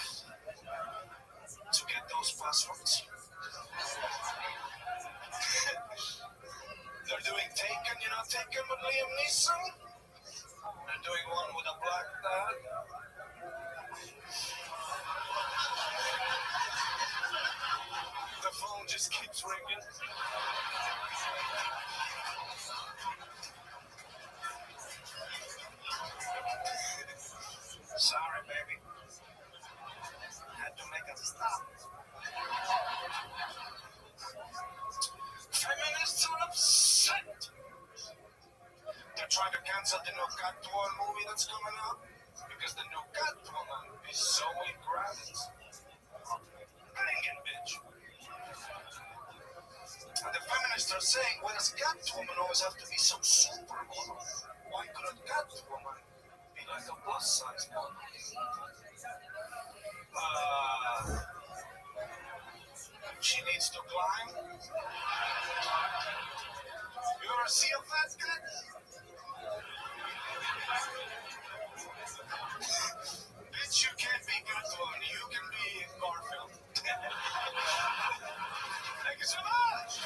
to get those passwords. They're doing Taken, you know Taken with Liam Neeson? They're doing one with a black dad. The phone just keeps ringing. Sorry, baby. Had to make a stop. Feminists are upset. They're trying to cancel the new Catwoman movie that's coming out? Because the new Catwoman is Zoe Kravitz. Bring it, bitch. And the feminists are saying, why does Catwoman always have to be some supermodel? Why couldn't Catwoman be like a plus-size model? She needs to climb. You ever see a fat cat? Bitch, you can't be Catwoman. You can be Garfield. Thank you so much.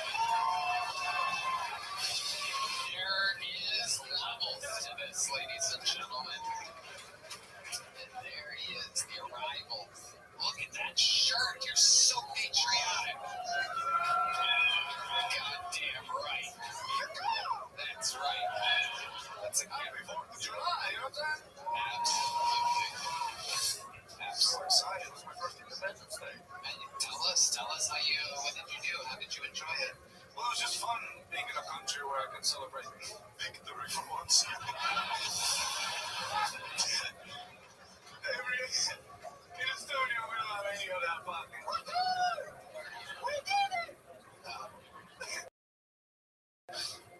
There is levels to this, ladies and gentlemen. And there he is, the arrival. Look at that shirt. You're so patriotic. Goddamn right. That's right. That's a good 4th of July, you know what I'm saying? Absolutely. I'm so excited. It was my first Independence Day. And tell us what did you do? How did you enjoy it? Well, it was just fun being in a country where I can celebrate victory for once. In Estonia, we don't have any of that fucking. We did it!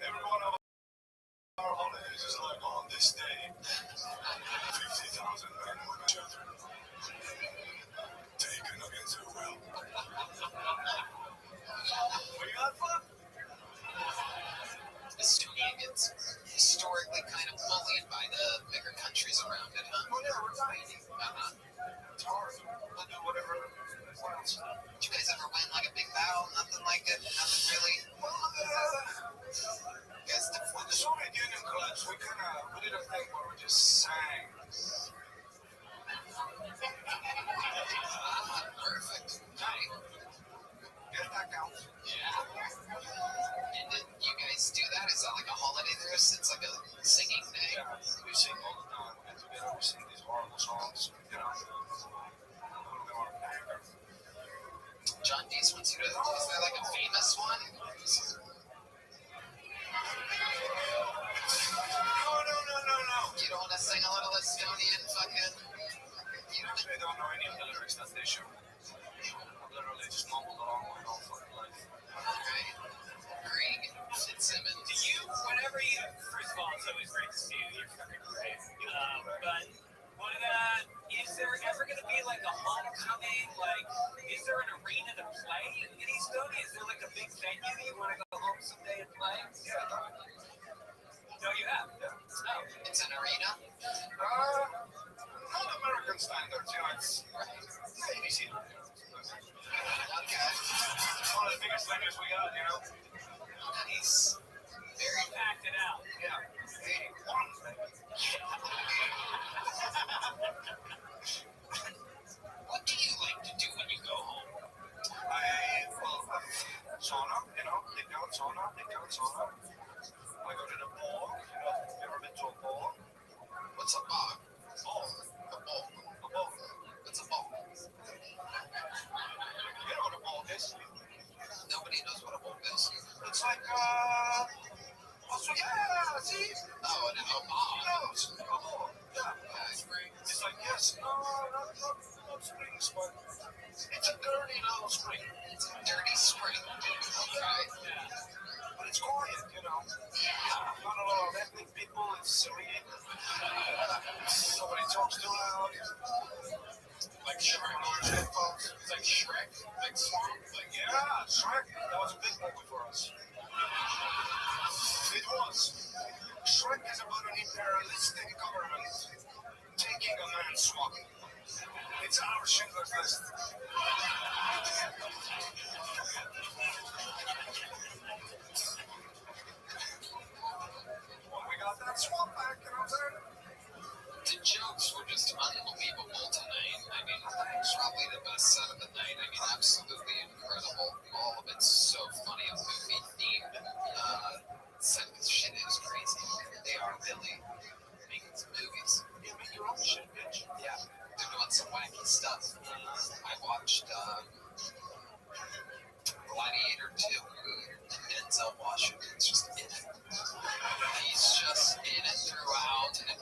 Every one of our holidays is like on this day. 50,000 men and women children taken against their will. We got fun. Estonia gets historically kind of bullied by the bigger countries around it, huh? Oh yeah, we're tiny. It's hard. We'll do whatever it wants. Did you guys ever win like a big battle? Nothing like it? Nothing really? Well, Guys, when the Soviet Union collapsed, we did a thing where we just sang. Perfect. Right. Yes, that counts. Yeah. And did you guys do that? Is that like a holiday there? It's like a singing day. Yeah, we sing all the time. We get together, we sing these horrible songs, you know. John Dees wants you to. Is there like a famous one? No. You don't want to sing a little Estonian fucking. They don't know any of the lyrics, that's the issue. I've literally just mumbled along my whole fucking life. Okay. Greg Fitzsimmons. Do you, whenever you, first of all, it's always great to see you. You're fucking great. But is there ever going to be like a homecoming? Like, is there an arena to play in Estonia? Is there like a big venue that you want to go home someday and play? Yeah, No, you have. yeah. Oh, it's an arena? Not American standards, you know, it's ladies here. Okay. One of the biggest venues we got, you know. Nice. Very Packed it out. Yeah, 81. What do you like to do when you go home? Sauna, you know, dig down sauna. I go to the bog, you know, you ever been to a bog? What's a bog? Bog. A bog. A bog. What's a bog? You know what a bog is? Nobody knows what a bog is. It's like, yeah, see? Oh, a bog. No, it's a bog. Yeah. It's like, yes, not springs, but it's a dirty little spring. It's a dirty spring. Okay. But it's quiet, you know. Not a lot of ethnic people, it's serene. Nobody talks too loud. Like Shrek. It's like Shrek. Like Swamp. Like, Yeah, Shrek. That was a big movie for us. It was. Shrek is about an imperialistic government taking a man's swamp. It's our Schindler's List. Well, we got that swamp back, you know what I'm saying? the jokes were just unbelievable tonight. I mean, probably the best set of the night. I mean, absolutely incredible. All of it's so funny, movie themed. Shit is crazy. They are really making some movies. Yeah, make your own shit, bitch. Yeah, they're doing some wacky stuff. I watched Gladiator 2. Denzel Washington's just in it. He's just in it throughout, and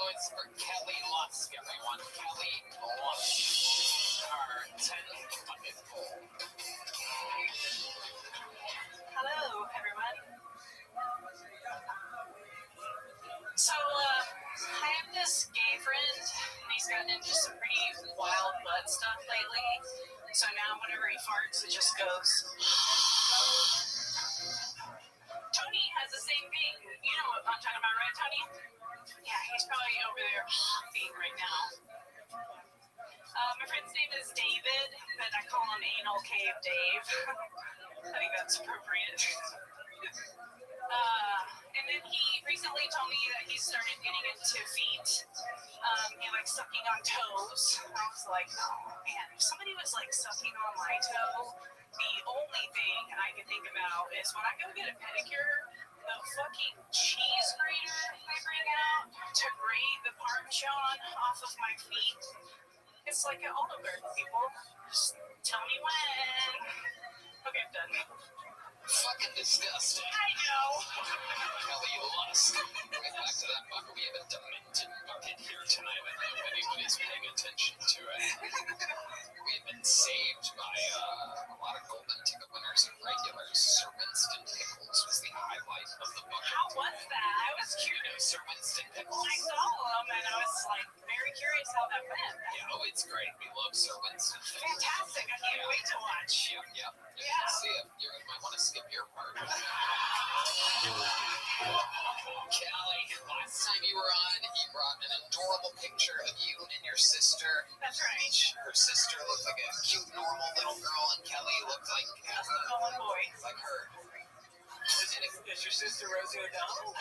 goes for Kelly Lusk, everyone. Kelly Lusk. Our 10th bucket poll. Hello, everyone. So, I have this gay friend, and he's gotten into some pretty wild butt stuff lately. So now whenever he farts, it just goes. Tony has the same thing. You know what I'm talking about, right, Tony? Yeah, he's probably over there huffing right now. My friend's name is David, but I call him Anal Cave Dave. I think that's appropriate. And then he recently told me that he started getting into feet. He likes sucking on toes. I was like, oh man, if somebody was like sucking on my toe, the only thing I can think about is when I go get a pedicure, the fucking cheese grater they bring out to grate the Parmesan off of my feet. It's like an Olive Garden, people. Just tell me when. Okay, I'm done. Fucking disgusting. I know. Kelly Lusk. Right back to that bucket. We have a demented bucket here tonight. I don't know if anybody's paying attention to it. We've been saved by a lot of golden ticket winners and regulars. Sir Winston Pickles was the highlight of the bucket. How was that? I was You know curious. Sir Winston Pickles? I saw him and I was like very curious how that went. Yeah, oh, it's great. We love Sir Winston Pickles. Fantastic. I can't wait to watch. Yeah. Yeah. See it. You might want to skip your part. Callie, last time you were on, you brought an adorable picture of you and your sister. That's right. Her sister looked like a cute, normal little girl, and Kelly looked like That's the Golden Boy. like her. Is your sister Rosie O'Donnell?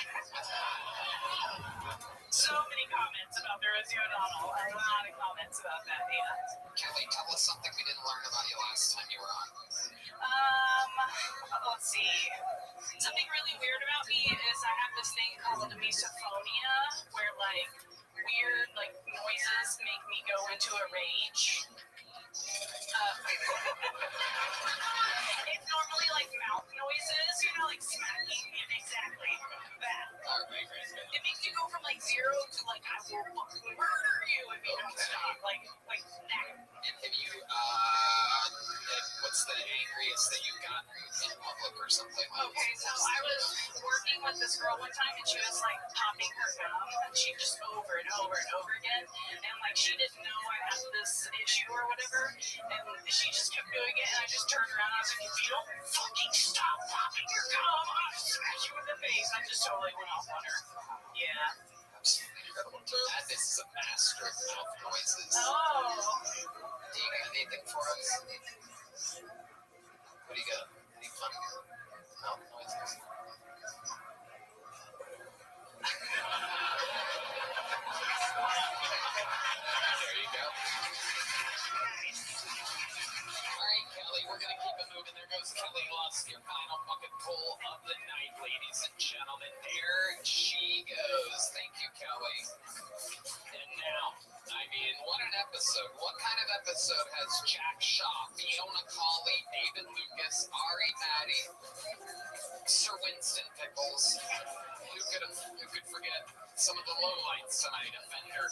So many comments about the Rosie O'Donnell. A lot of comments about that, yeah. Kelly, tell us something we didn't learn about you last time you were on. Let's see. Something really weird about me is I have this thing called misophonia, where like weird like noises make me go into a rage. It's normally like mouth noises, you know, like smacking. Exactly that. It makes you go from like 0 to like I will murder you if you don't stop. Like that. And have you, what's the angriest that you've gotten in public or something like that? Okay, so I was working with this girl one time and she was like popping her gum and she just over and over and over again. And like she didn't know I had this issue or whatever. And she just kept doing it and I just turned around and I was like, if you don't fucking stop popping your gum, I'll smash you in the face. I just totally went off on her. Yeah. Absolutely incredible. This is a master of mouth noises. Oh. Do you got anything for us? What do you got? Any fun mouth noises? There you go. All right, Kelly, we're going to keep it moving. There goes Kelly Lusk, your final bucket pull of the night, ladies and gentlemen. There she goes. Thank you, Kelly. And now, I mean, what an episode. What kind of episode has Jack Shaw, Fiona Cawley, David Lucas, Ari Maddie, Sir Winston Pickles? Who could forget some of the lowlights tonight? Offender,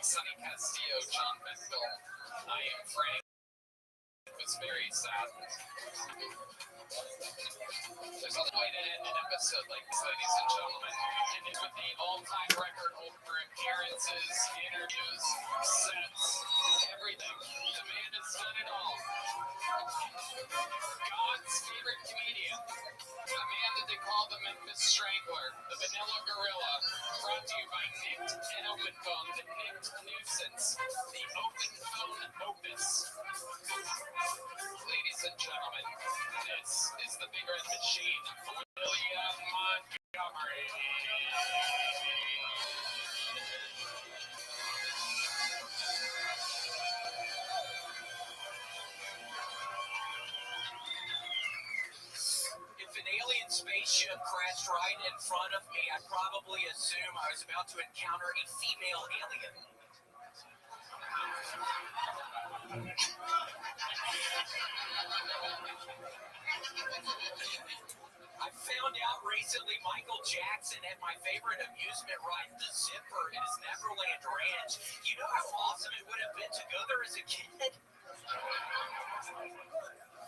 Sonny Castillo, John Bechtel. I am Frank. It was very sad. There's no way to end an episode like this, ladies and gentlemen. And it's with the all-time record holder for appearances, interviews, sets, everything. The man has done it all. God's favorite comedian. A man that they call the Memphis Strangler, the Vanilla Gorilla. Brought to you by Nicked and Open Phone, the Nicked Nuisance, the Open Phone Opus. Ladies and gentlemen, this is the Big Red Machine, William Montgomery. If an alien spaceship crashed right in front of me, I'd probably assume I was about to encounter a female alien. I found out recently Michael Jackson at my favorite amusement ride, the Zipper, in his Neverland Ranch. You know how awesome it would have been to go there as a kid?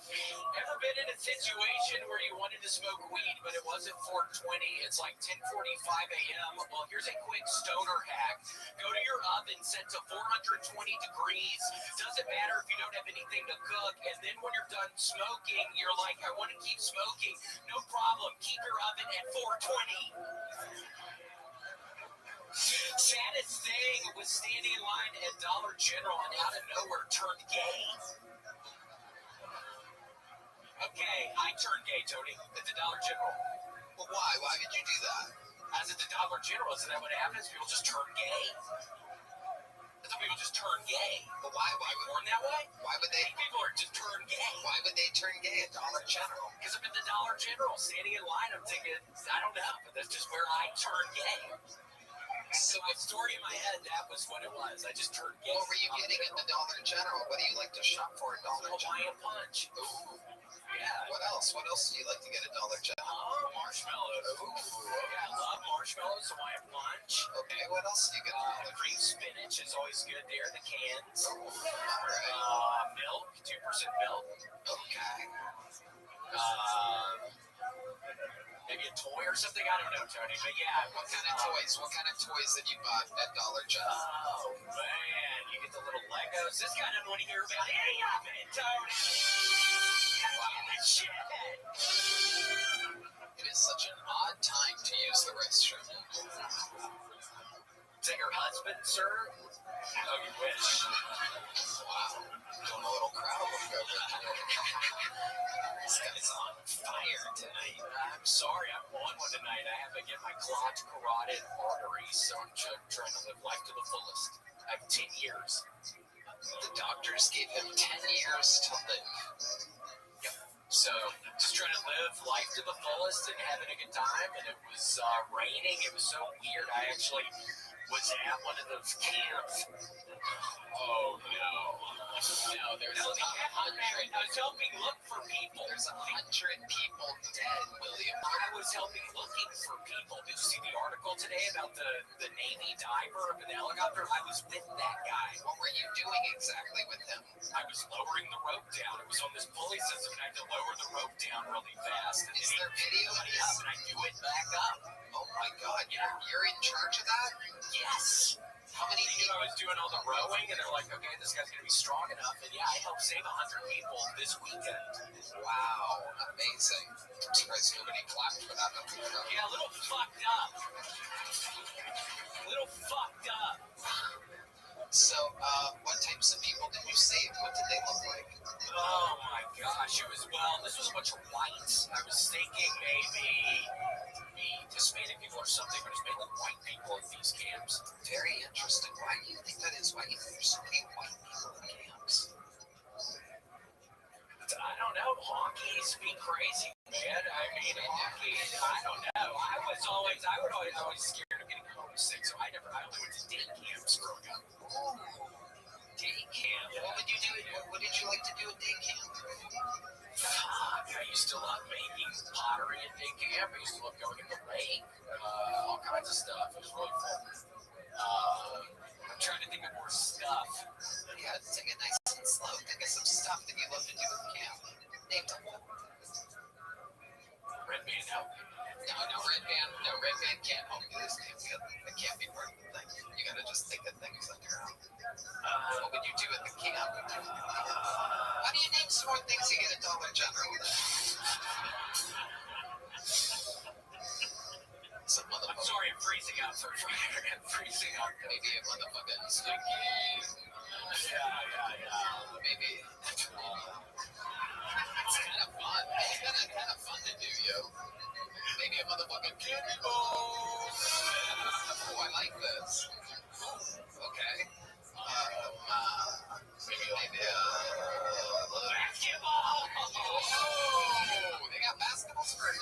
Ever been in a situation where you wanted to smoke weed, but it wasn't 420? It's like 10:45 a.m. Well, here's a quick stoner hack. Go to your oven set to 420 degrees. Doesn't matter if you don't have anything to cook. And then when you're done smoking, you're like, I want to keep smoking. No problem. Keep your oven at 420. Saddest thing was standing in line at Dollar General and out of nowhere turned gay. Okay, I turned gay, Tony, at the Dollar General. Well, why? Why did you do that? I was at the Dollar General. Isn't that what happens? People just turn gay. I thought people just turn gay. But why? Why would born that way? Why would they? People are just turn gay. Why would they turn gay at Dollar General? Because I'm at the Dollar General, standing in line. I'm thinking, I don't know, but that's just where I turn gay. So my story in my head, that was what it was. I just turned gay. What were you getting at the Dollar General? What do you like to shop for at Dollar General? Hawaiian Punch. Ooh. Yeah. What else? What else do you like to get at Dollar General? Oh, marshmallows. Ooh. Yeah, I love marshmallows, Hawaiian Punch. Okay, what else do you get at Dollar General? Cream spinach is always good there, the cans. Ooh, all right. Milk, 2% milk. Okay. Maybe a toy or something? I don't know, Tony, but yeah. What kind of toys? What kind of toys did you buy at Dollar General? Oh, man. You get the little Legos. This guy doesn't want to hear about any of it, Tony. Shit. It is such an odd time to use the restroom. Is that your husband, sir? Oh, you wish. Wow. Doing a little crowd look over. This guy's on fire tonight. I'm sorry, I'm on one tonight. I have to get my clogged carotid arteries, so I'm trying to live life to the fullest. I have 10 years. The doctors gave him 10 years to live. So, just trying to live life to the fullest and having a good time. And it was raining. It was so weird. I actually was at one of those camps. Oh, no. No, there's I was helping look for people. There's 100 people dead, William. I was looking for people. Did you see the article today about the Navy diver up in the helicopter? I was with that guy. What were you doing exactly with him? I was lowering the rope down. It was on this pulley system, and I had to lower the rope down really fast. And Is there video of this? And I do it back up. Oh my God, you're in charge of that? Yes. How many people? I was doing all the rowing, and they're like, okay, this guy's going to be strong enough. And yeah, I helped save 100 people this weekend. Wow, amazing. I'm surprised nobody clapped for that. Yeah, a little fucked up. So, what types of people did you save? What did they look like? Oh my gosh, this was a bunch of whites. I was thinking maybe Hispanic people or something, but it's mainly white people at these camps. Very interesting. Why do you think that is? Why do you think there's so many white people in camps? I don't know. Honkies be crazy, man. I mean, honkies, I don't know. I was always scared of getting homesick, so I only went to day camps growing up. Day camp? Yeah. What would you do? What did you like to do at day camp? I used to love making pottery at day camp. I used to love going in the lake, all kinds of stuff. It was really fun. I'm trying to think of more stuff. Yeah, take it nice and slow. Think of some stuff that you love to do at camp. Name them. Red band out. No, red band can't help you this game. It can't be part of the thing. You gotta just think of things on your own. What would you do at the camp? Why do you name some more things you get at Dollar General? I'm sorry, I'm freezing up. I'm freezing up. Maybe a motherfucking sticky. Yeah. Maybe. It's kind of fun. It's kind of fun to do, yo. Maybe a motherfucking candy ball. Oh, I like this. Okay. Maybe basketball. Oh, they got basketballs for $1.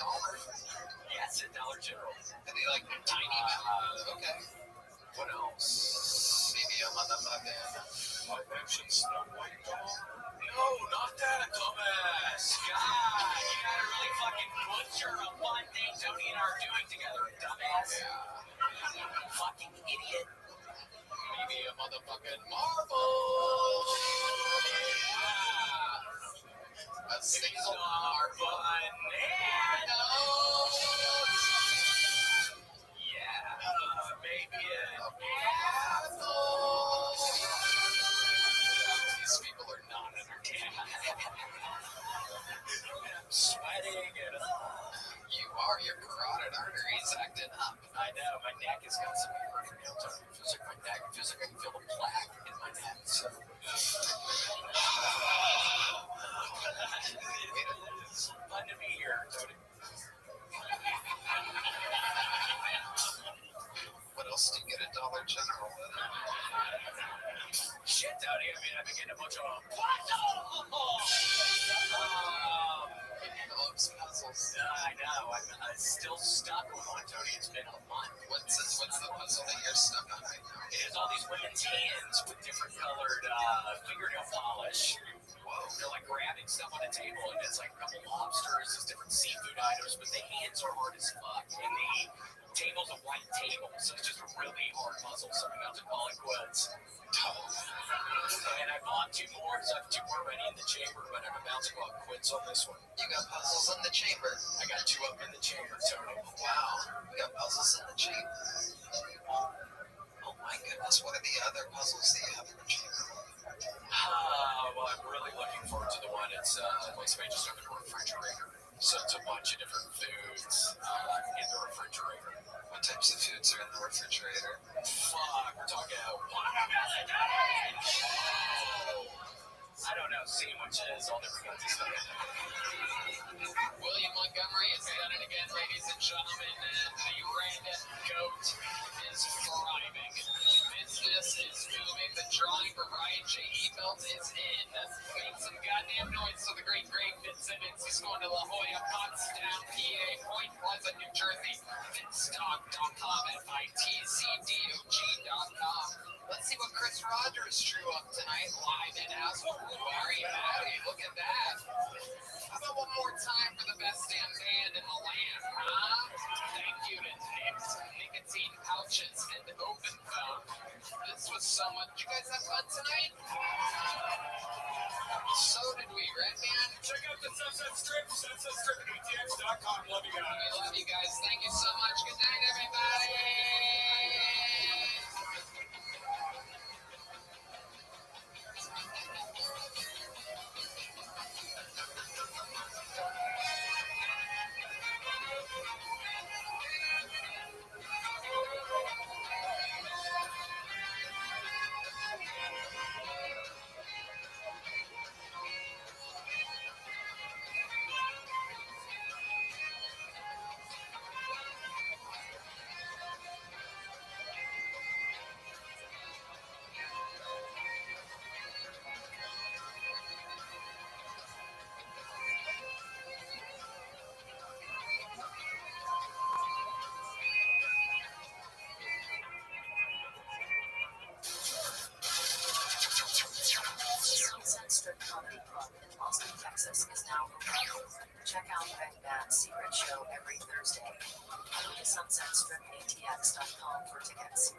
Yes, at Dollar General. And they like tiny okay. What else? Maybe a motherfucking. I mentioned Snow White doll. No, not that, dumbass. God, you gotta really fucking put was sure a fun thing Tony and I are doing together, dumbass. Fucking idiot. Maybe a motherfucking marble. A single marble. Yeah, maybe a Apple. These people are not entertaining. I'm sweating and You are your carotid arteries acting up. I know my neck has got some hair for now. It feels like my neck. It feels like I can feel the plaque in my neck. So. It's fun to be here, Tony. What else do you get at Dollar General? Shit, Tony. I mean, I've been getting a bunch of puzzles. Loves puzzles. I know. I'm still stuck on one, Tony. It's been a month. What's the puzzle that you're stuck on right now? It has all these women's hands with different colored fingernail polish. Whoa. They're like grabbing stuff on the table, and it's like a couple lobsters, there's different seafood items, but the hands are hard as fuck. And the table's a white table, so it's just a really hard puzzle, so I'm about to call it quits. And I bought 2 more, so I have 2 more ready in the chamber, but I'm about to call it quits on this one. You got puzzles in the chamber. I got 2 up in the chamber, Tony. Wow. You got puzzles in the chamber. Oh my goodness. What are the other puzzles that you have in the chamber? Well, I'm really looking forward to the one. It's somebody just opened a refrigerator. So it's a bunch of different foods in the refrigerator. What types of foods are in the refrigerator? Fuck, we're talking I don't know, sandwiches, all different kinds of stuff. William Montgomery has done it again, ladies and gentlemen. The red goat is thriving. Business is booming. The drawing for Ryan J. Ebelt is in. Make some goddamn noise for the great Fitzsimmons. He's going to La Jolla, Pottstown, PA, Point Pleasant, New Jersey. Fitstock.com, FITCDOG.com. Let's see what Chris Rogers drew up tonight live in Aspen. Howdy, look at that. How about one more time for the best damn band in the land, huh? Thank you to Nicotine Pouches and Open Phone. This was so much. Did you guys have fun tonight? So did we, right, man? Check out the Sunset Strip, sunsetstrip@atx.com. Love you guys. I love you guys. Thank you so much. Good night, everybody. Sunset Strip Comedy Club in Austin, Texas is now open. Check out Beck Bad's secret show every Thursday. Go to sunsetstripatx.com for tickets.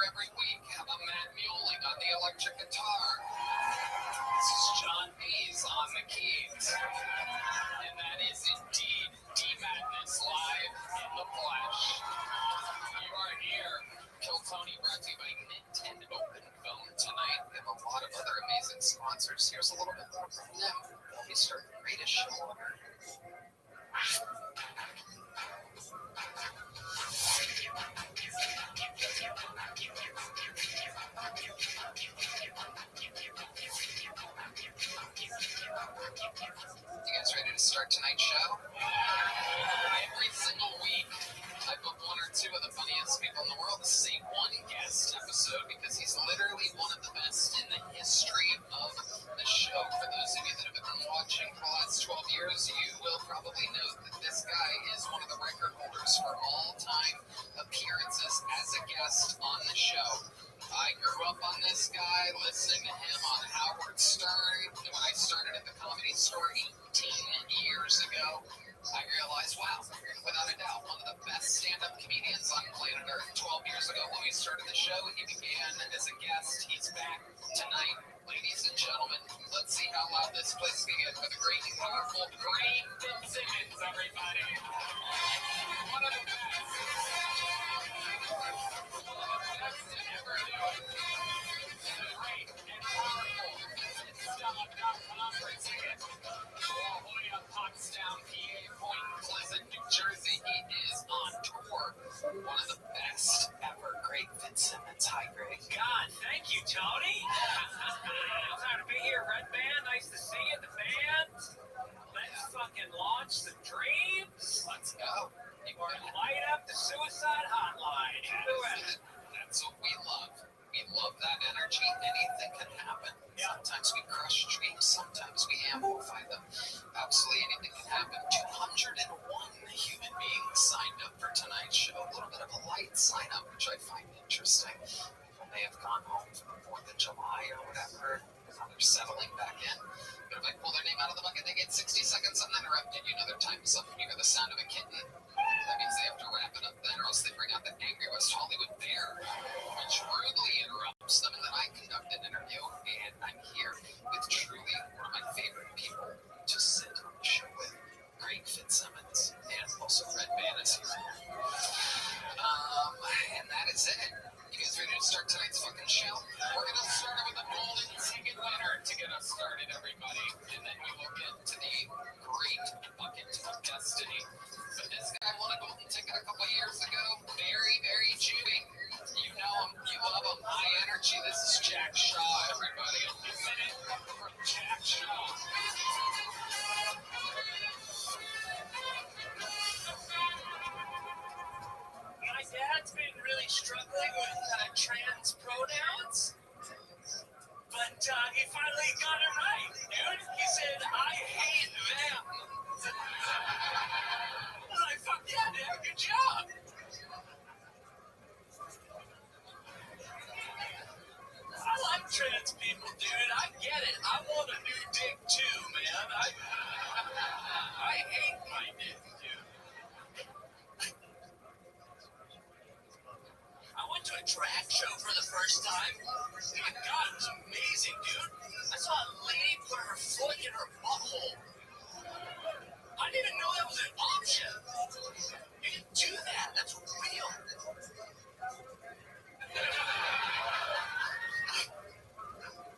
every week, how about Matt Mueling on the electric guitar? This is John Bees on the keys. And that is indeed D-Madness live in the flesh. You are here. Kill Tony brought to you by Nintendo Open Phone tonight. We have a lot of other amazing sponsors. Here's a little bit more from them. We start the greatest show on earth. You guys ready to start tonight's show? Every single week, I book one or two of the funniest people in the world. This is a one guest episode because he's literally one of the best in the history of the show. For those of you that have been watching for the last 12 years, you will probably know that this guy is one of the record holders for all-time appearances as a guest on the show. I grew up on this guy, listening to him on Howard Stern. When I started at the Comedy Store 18 years ago, I realized, wow, without a doubt, one of the best stand-up comedians on planet Earth. 12 years ago when we started the show, he began as a guest. He's back tonight. Ladies and gentlemen, let's see how loud this place can get for the great and powerful Greg Fitzsimmons, everybody. One of the best. Best to ever do it. Great and powerful. StubHub.com presents La Jolla, Pottstown, PA, Point Pleasant, New Jersey. He is on tour. One of the best ever. Greg Fitzsimmons. Hi, Greg. God, thank you, Tony. Glad to be here, Red Band. Nice to see you, the band. Let's fucking launch the dreams. Let's go. And light up the suicide hotline. Do it. That's what we love. We love that energy. Anything can happen. Sometimes we crush dreams. Sometimes we amplify them. Absolutely anything can happen. 201 human beings signed up for tonight's show. A little bit of a light sign up, which I find interesting. People may have gone home for the 4th of July or whatever. Now they're settling back in. But if I pull their name out of the bucket, they get 60 seconds uninterrupted. You know their time is up. You hear the sound of a kitten. That means they have to wrap it up then, or else they bring out the angry West Hollywood bear, which rudely interrupts them. And then I conduct an interview, and I'm here with truly one of my favorite people to sit on the show with, Greg Fitzsimmons, and also Red Band is here. And that is it. You guys ready to start tonight's fucking show? We're gonna start with a golden ticket winner to get us started, everybody, and then we will get to the great bucket of destiny. But this guy won a golden ticket a couple years ago. Very, very Judy. You know him. You love him. High energy. This is Jack Shaw, everybody. A minute from Jack Shaw. My dad's been really struggling with trans pronouns, but he finally got it right, dude. He said, I hate them. I was like, fuck yeah, dude, good job. I like trans people, dude. I get it. I want a new dick too, man. I hate my dick, dude. I went to a drag show for the first time. Oh my God, it was amazing, dude. I saw a lady put her foot in her butthole. I didn't even know that was an option. You can do that. That's real.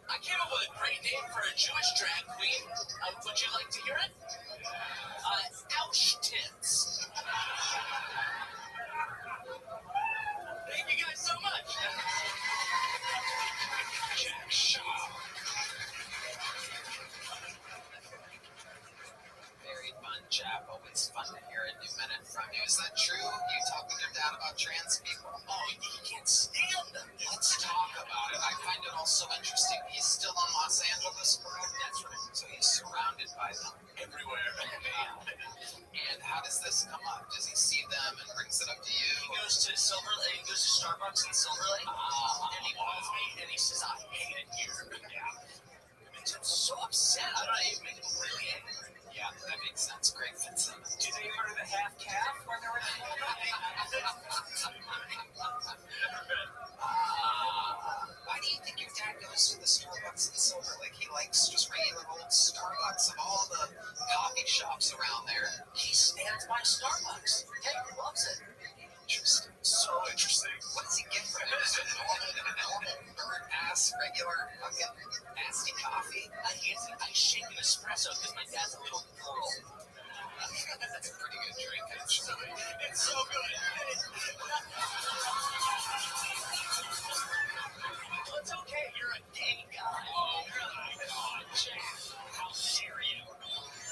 I came up with a great name for a Jewish drag queen. Would you like to hear it? Auschwitz. Thank you guys so much. Jack Shaw. Very fun, Jack. Always fun to hear a new minute from you. Is that true? You talk with your dad about trans people? Oh, he can't stand them. Let's talk about it. I find it all so interesting. He's still in Los Angeles, bro. That's right. So he's surrounded by them everywhere. And how does this come up? Does he see them and brings it up to you? He goes to Starbucks in Silver Lake, and he calls me, and he says, I hate it here. Yeah. It makes him so upset. I don't know, it makes him really angry. Yeah, that makes sense. Great Fitzsimmons. Do they order the half calf when they're in the normal burnt ass regular fucking nasty coffee. I shake an espresso because my dad's a little girl. That's a pretty good drink, actually. It's so good. Well, it's okay. You're a gay guy. Oh my God, Jack! How dare you?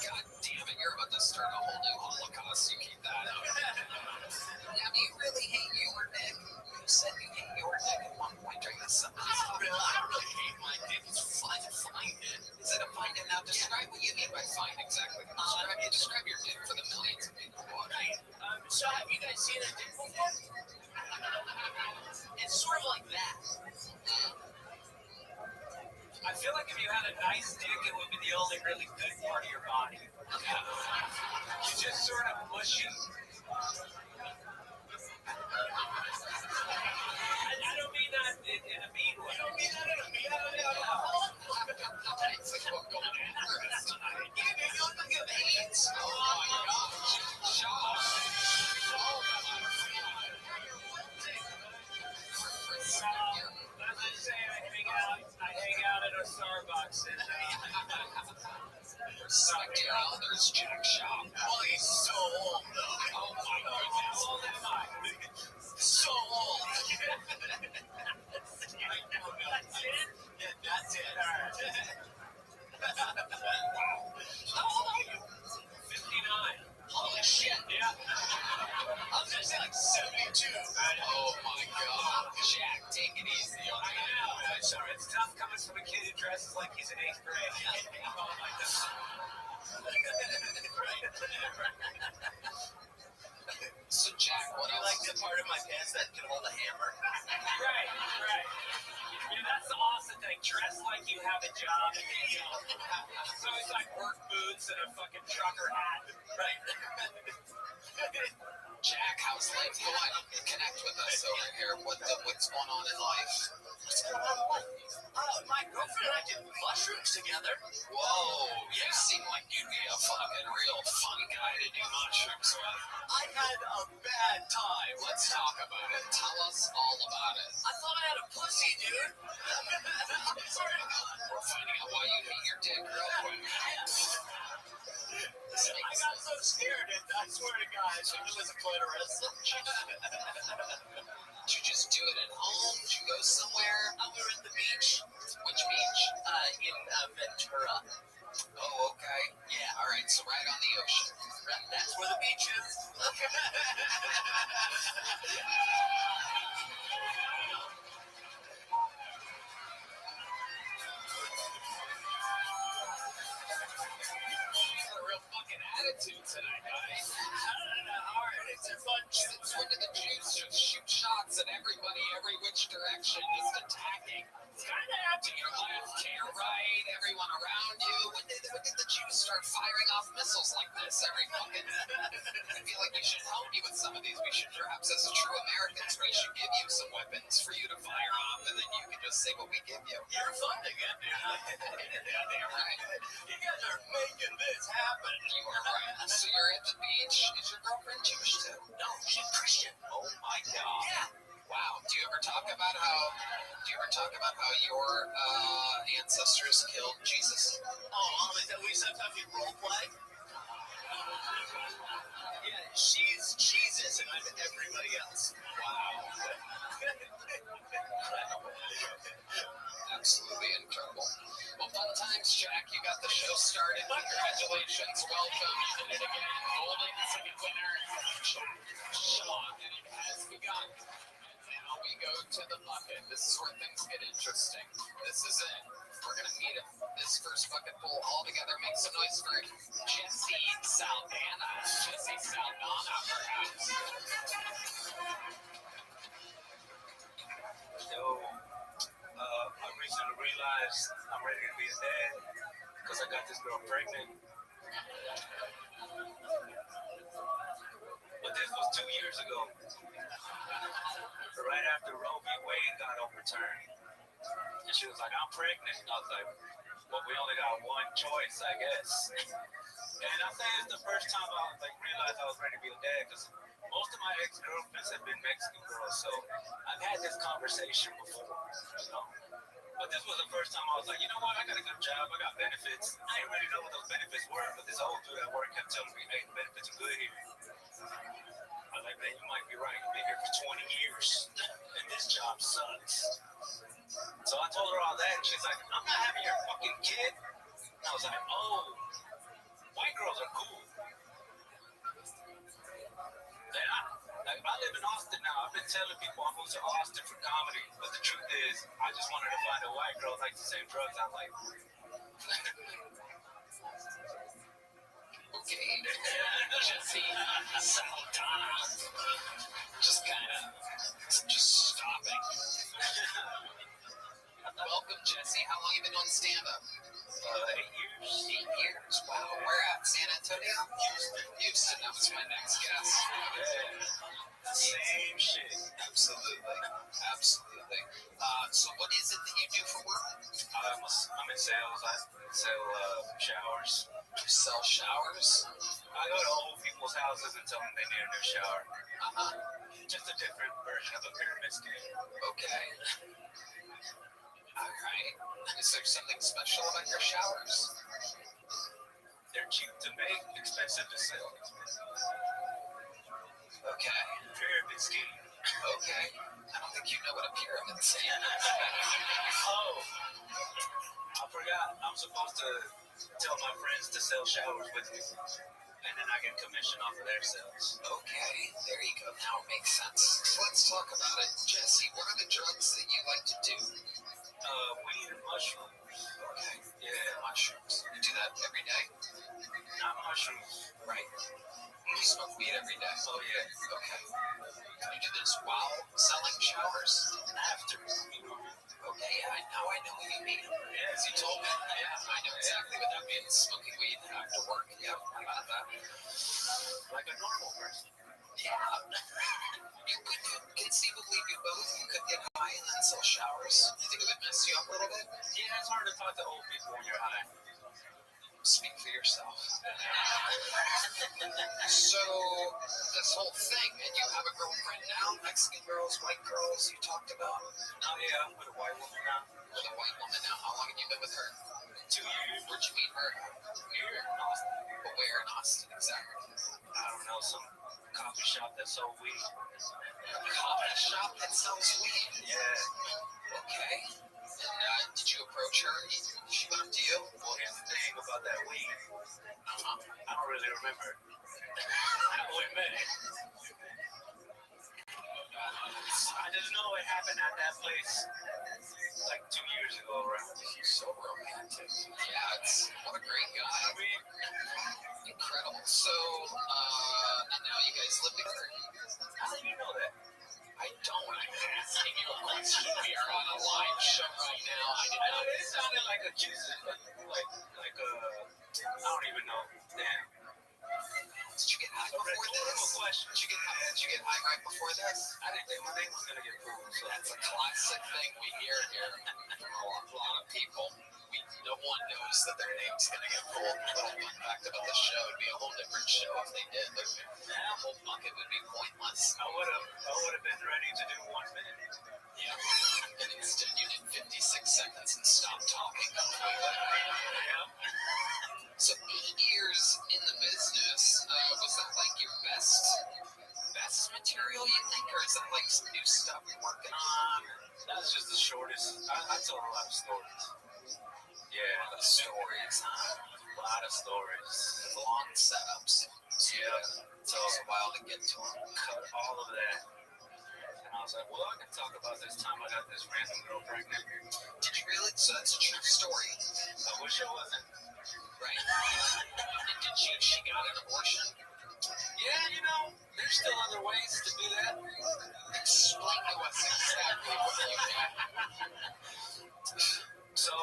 God damn it! You're about to start a whole new Holocaust. You keep that up. Now, do you really hate your dick? You said you hate your dick at one point during this. I don't really hate my dick. It's fun to find it. Is it a find it? Now, describe what you mean by find exactly. Describe your dick for the millions of people watching. So, have you guys seen a dick before? It's sort of like that. I feel like if you had a nice dick, it would be the only really good part of your body. You just sort of mushy. I don't mean that in a mean way. You don't mean that in a mean way? Thanks for going after us tonight. You have AIDS? Oh my gosh. Shut up. Let's just say I hang out at a Starbucks and respect your elders, Jack Shaw. Oh, he's so old, though. Oh my goodness. How old am I? So old. That's it? Yeah, that's it. Wow. How old are you? 59. Holy shit. Yeah. I was gonna say like 72. Oh my God. Jack, take it easy. I know. I'm sorry. It's tough coming from a kid who dresses like he's in 8th grade. Oh my God. So Jack, what do you like the part of my pants that can hold a hammer? Right. Yeah, that's the awesome thing. Dress like you have a job. So it's like work boots and a fucking trucker hat. Right. Jack, how's life going? Connect with us over here. What's going on in life? What's going on in life? My girlfriend and I did mushrooms together. Whoa, you seem like you'd be a fucking real fun guy to do mushrooms with. I had a bad time. Let's talk about it. Tell us all about it. I thought I had a pussy, dude. Sorry. We're finding out why you hate your dick real quick. I got so scared, and I swear to God, I thought it was a clitoris. Did you just do it at home? Did you go somewhere? We were at the beach. Which beach? In Ventura. Oh, okay. Yeah, all right. So right on the ocean. Right, that's where the beach is. A real fucking attitude tonight, guys. All right, it's a fun swing of the juice. Just shoot shots at everybody, every which direction, just attacking. It's kind of out to your left, to your right, everyone around you. When did the Jews start firing off missiles like this? Every fucking. I feel like we should help you with some of these. We should perhaps, as true Americans, we should give you some weapons for you to fire off, and then you can just say what we give you. You're funding it, dude. Yeah, damn right. You guys are making this happen. You are right. So you're at the beach. Is your girlfriend Jewish too? No, she's Christian. Oh my God. Yeah. Wow. Do you ever talk about how your ancestors killed Jesus? Oh, is that we sometimes we role play? Yeah, she's Jesus and I'm everybody else. Wow. Absolutely incredible. Well, fun times, Jack. You got the show started. Congratulations. Welcome. You did it again. Golden second winner. Jack Shaw. And it has begun. Now we go to the bucket. This is where things get interesting. This is it. We're going to meet him. This first bucket full all together. Make some noise for Jesse Saldana. Jesse Saldana, perhaps. Yo, I recently realized I'm ready to be a dad because I got this girl pregnant. But this was 2 years ago. Right after Roe v. Wade got overturned. And she was like, I'm pregnant. I was like, well, we only got one choice, I guess. And I say it's the first time I realized I was ready to be a dad because Most of my ex-girlfriends have been Mexican girls, so I've had this conversation before, you know. But this was the first time I was like, you know what? I got a good job. I got benefits. I didn't really know what those benefits were, but this old dude at work kept telling me, hey, the benefits are good here. I was like, man, you might be right. I've been here for 20 years, and this job sucks. So I told her all that, and she's like, I'm not having your fucking kid. And I was like, oh, white girls are cool. And I live in Austin now. I've been telling people I moved to Austin for comedy, but the truth is, I just wanted to find a white girl like the same drugs I like. Okay, Jesse, Saldana, just kind of, just stopping. Welcome, Jesse. How long you been on stand-up? 8 years. 8 years. Wow. Where at? San Antonio? Houston. That was my next guess. Yeah. Same shit. Absolutely. Absolutely. So what is it that you do for work? I'm in sales. I sell showers. You sell showers? I go to old people's houses and tell them they need a new shower. Uh-huh. Just a different version of a pyramid scheme. Okay. All right. Is there something special about your showers? They're cheap to make, expensive to sell. Okay. Pyramid scheme. Okay. I don't think you know what a pyramid is. Oh, I forgot. I'm supposed to tell my friends to sell showers with me, and then I get commission off of their sales. Okay, there you go. Now it makes sense. So let's talk about it. Jesse, what are the drugs that you like to do? Weed and mushrooms. Okay. Yeah, Mushrooms. You do that every day? not mushrooms. Right. You smoke weed every day? Oh yeah. Okay. Can you do this while selling showers? After. Okay, now I know what you mean. Yeah, As you told me. Yeah, I know exactly what that means. Smoking weed after work. Yep, I got that. like a normal person. Yeah. You could conceivably do both. You could get high and then sell showers. You think it would mess you up a little bit? Yeah, it's hard to talk to old people when you're high. Speak for yourself. So, this whole thing, and you have a girlfriend now, Mexican girls, white girls, you talked about. Oh yeah, I'm with a white woman now. With a white woman now. How long have you been with her? 2 years. Where'd you meet her? Here in Austin. But where in Austin, exactly? I don't know, some coffee shop that sold weed. A coffee shop that sells weed. Yeah. Okay. And did you approach her? She went up to you? Well, here's the thing about that weed. I don't really remember how we met. I just know it happened at that place like 2 years ago around. She's so romantic. Yeah, what a great guy. I mean, Incredible. So, and now you guys live together? how do you know that? I don't. I'm asking you a question. We are on a live show right now. I did not. It sounded like a Jesus, like I don't even know. Damn. Did you get high before Rhetorical this? question. Did you get high right before this? I didn't think my name was gonna get cool. So That's a classic thing we hear here from a lot of people. No one knows that their name's going to get pulled. Little fun fact about the show, it'd be a whole different show if they did. The whole bucket would be pointless. I would have been ready to do 1 minute. Yeah. And instead you did 56 seconds and stopped talking completely. So 8 years in the business, was that like your best material, you think? Or is that like some new stuff you're working on? That's just the shortest. I tell a lot of stories. Yeah, The stories, huh? a lot of stories. Long setups. Yeah. So it's a while to get to them. Cut all of that. And I was like, well, I can talk about this time I got this random girl pregnant. Did you really? So that's a true story. I wish I wasn't. Right. And did she got an abortion? Yeah, there's still other ways to do that. Explain to us exactly what you did. So,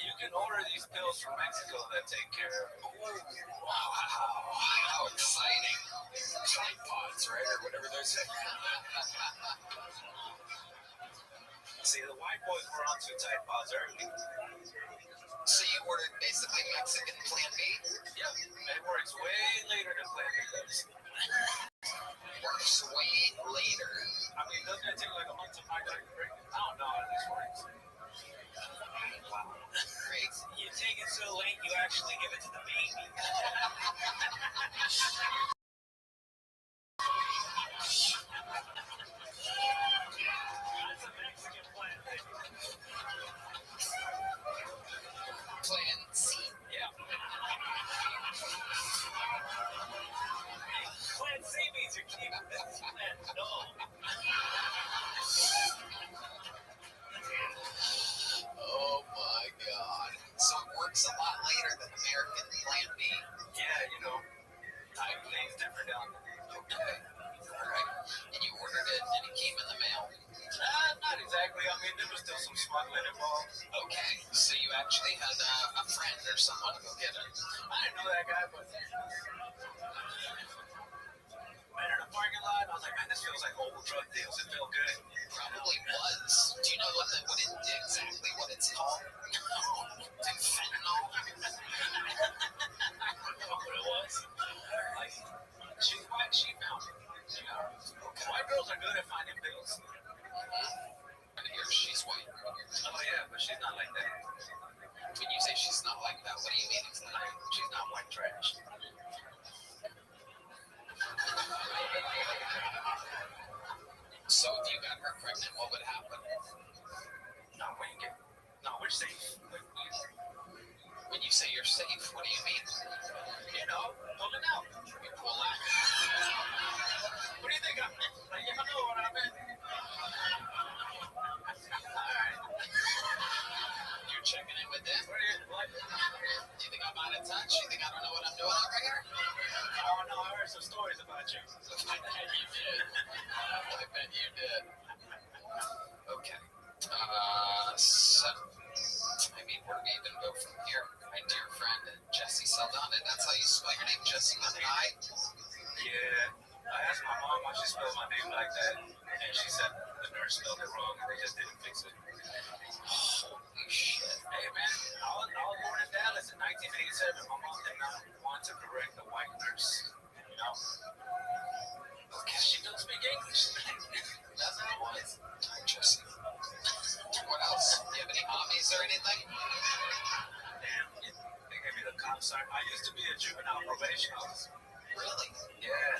you can order these pills from Mexico that take care of it. Wow, how exciting. Tide pods, right? Or whatever those say. See, the white boys were onto Tide Pods early. So you ordered basically Mexican Plan B? Yep, it works way later than Plan B does. works way later. I mean, doesn't it take like a month to find out your break? I don't know how this works. Wow. Great. You take it so late, you actually give it to the baby. That's a Mexican plan, baby. Plan C. Yeah. Plan C means you're keeping this plan null. Oh my God. So it works a lot later than American Plan B. Yeah, you know, type things different down there. Okay. All right. And you ordered it and it came in the mail. Not exactly. I mean, there was still some smuggling involved. Okay. So you actually had a friend or someone to go get it. I didn't know that guy, but man, in the parking lot, I was like, man, this feels like old drug deals. It felt good. Probably was. Do you know exactly what it's called? Fentanyl? I don't know what it was. Like, she's white, she found it. You know, white girls are good at finding pills. And here she's white. Oh yeah, but she's not like that. When you say she's not like that, what do you mean exactly? Like, she's not white trash. So if you got her pregnant, what would happen? No, we're safe. When you say you're safe, what do you mean? You know, pulling out. You pull out. What do you think I meant? Like, you know what I meant? Alright. You're checking in with them? What? Do you think I'm out of touch? You think I don't know what I'm doing over here? I don't know. I heard some stories about you. I bet you did. I bet you did. Okay. So, I mean, where do we even go from here? My dear friend, Jesse Saldana. That's how you spell your name, Jesse with an I? Yeah. I asked my mom why she spelled my name like that, and she said the nurse spelled it wrong and they just didn't fix it. Holy shit. Hey, man, I was born in Dallas in 1987. My mom did not want to correct the white nurse. You know? Okay. She doesn't speak English. That's how it was. Jesse. What else? Do you have any hobbies or anything? Damn, they gave me the cop sign. I used to be a juvenile probation officer. Really? Yeah.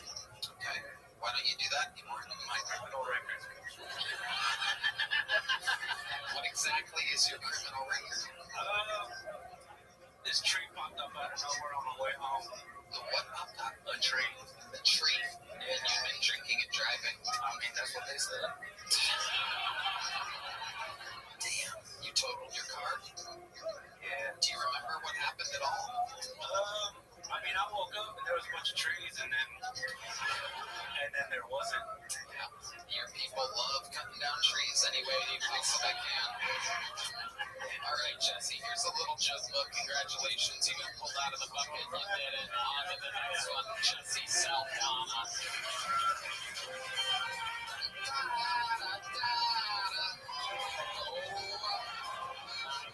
Okay. Why don't you do that anymore? My criminal record. What exactly is your criminal record? This tree popped up out of nowhere on my way home. The what popped up? A tree. The tree? And you've been drinking and driving? I mean, that's what they said. Damn. You totaled your car? Yeah. Do you remember what happened at all? I mean, I woke up and there was a bunch of trees, and then there wasn't. Yeah. Your people love cutting down trees any way they possibly can. All right, Jesse, here's a little joke book. Congratulations, you got pulled out of the bucket. You did it. On to the next one, Jesse Saldana.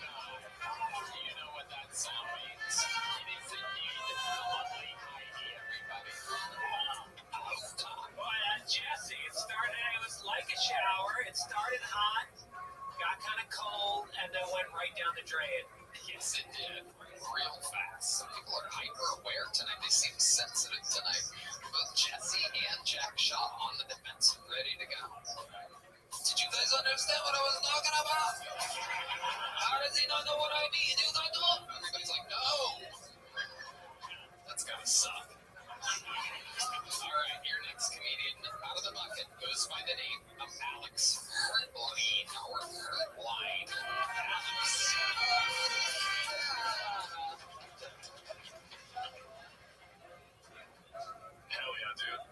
Do you know what that sound means? It is indeed lovely. Everybody. Boy, Jesse, it was like a shower. It started hot, got kind of cold, and then went right down the drain. Yes, it did. Real fast. Some people are hyper aware tonight. They seem sensitive tonight. Both Jesse and Jack Shaw on the defensive, ready to go. Did you guys understand what I was talking about? How does he not know what I mean? You don't know? Everybody's like, no. That's gotta suck. Alright, your next comedian out of the bucket goes by the name of Alex Hurtline or Hurtline. Hell yeah, dude.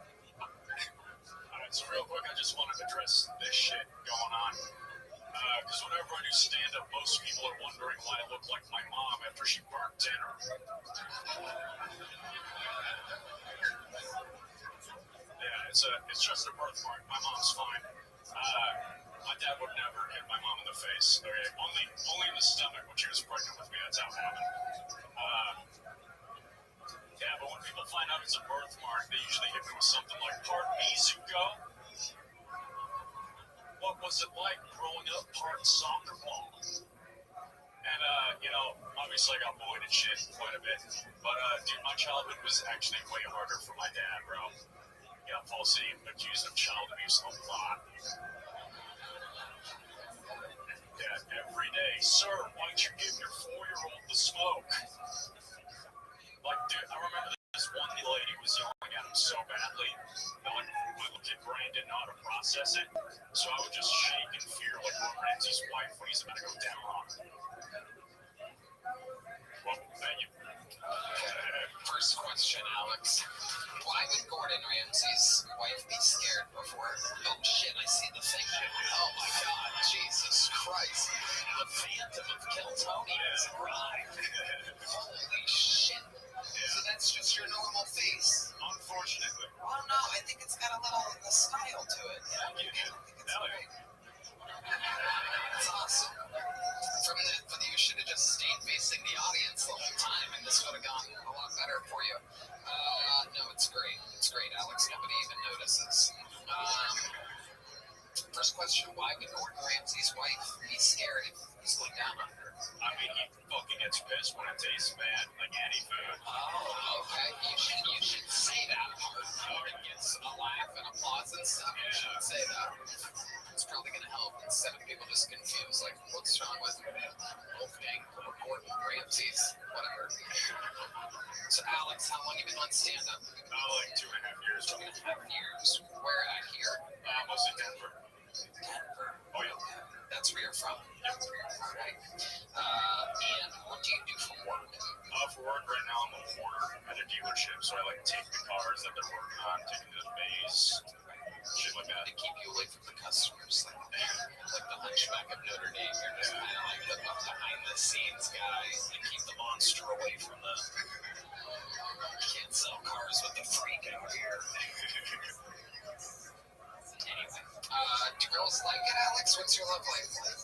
Alright, so real quick, I just wanted to address this shit going on. Because whenever I do stand-up, most people are wondering why I look like my mom after she burnt dinner. Yeah, it's just a birthmark. My mom's fine. My dad would never hit my mom in the face. Okay, only in the stomach when she was pregnant with me. That's how it happened. Yeah, but when people find out it's a birthmark, they usually hit me with something like, "Pardon me, Zoo was it like growing up part soccer ball? And, obviously I got bullied and shit quite a bit. But, dude, my childhood was actually way harder for my dad, bro. He got falsely accused of child abuse a lot. Dad, every day, sir, why'd you give your 4-year-old the smoke? Like, dude, I remember this one lady was yelling at him so badly that, like, my little kid brain didn't know how to process it. So I would just shake in fear like Ramsey's wife when he's about to go down on her. Well, thank you. First question, Alex. Why would Gordon Ramsay's wife be scared before? Oh shit, I see the thing. Oh my god, Jesus Christ. The Phantom of Kiltony has arrived. Holy shit. So that's just your normal face? Unfortunately. Well, no, I think it's got a little style to it. Yeah, I think it's great. That's awesome. You should have just stayed facing the audience the whole time, and this would have gone a lot better for you. No, it's great. It's great, Alex. Nobody even notices. First question, why would Gordon Ramsay's wife be scared if he's looking down on her? I mean, he fucking gets pissed when it tastes bad, like any food. Oh, okay. You should say that part. It gets a laugh and applause and stuff. You should say that. It's probably going to help instead of people just confused, like, what's wrong with Wolfgang or Gordon Ramsay's, whatever. So, Alex, how long have you been on stand-up? Like 2.5 years. 2.5 years. Where at here? Mostly Denver. Denver. Oh, yeah. That's where you're from? Yep. All right. And what do you do for work? For work right now, I'm a porter at a dealership, so I like take the cars that they're working on, take them to the base, shit like that. To keep you away from the customers, like the Hunchback of Notre Dame. You're just kind of like the behind-the-scenes guy and keep the monster away from them. Can't sell cars with the freak out here. Anyway, do girls like it, Alex? What's your love life like?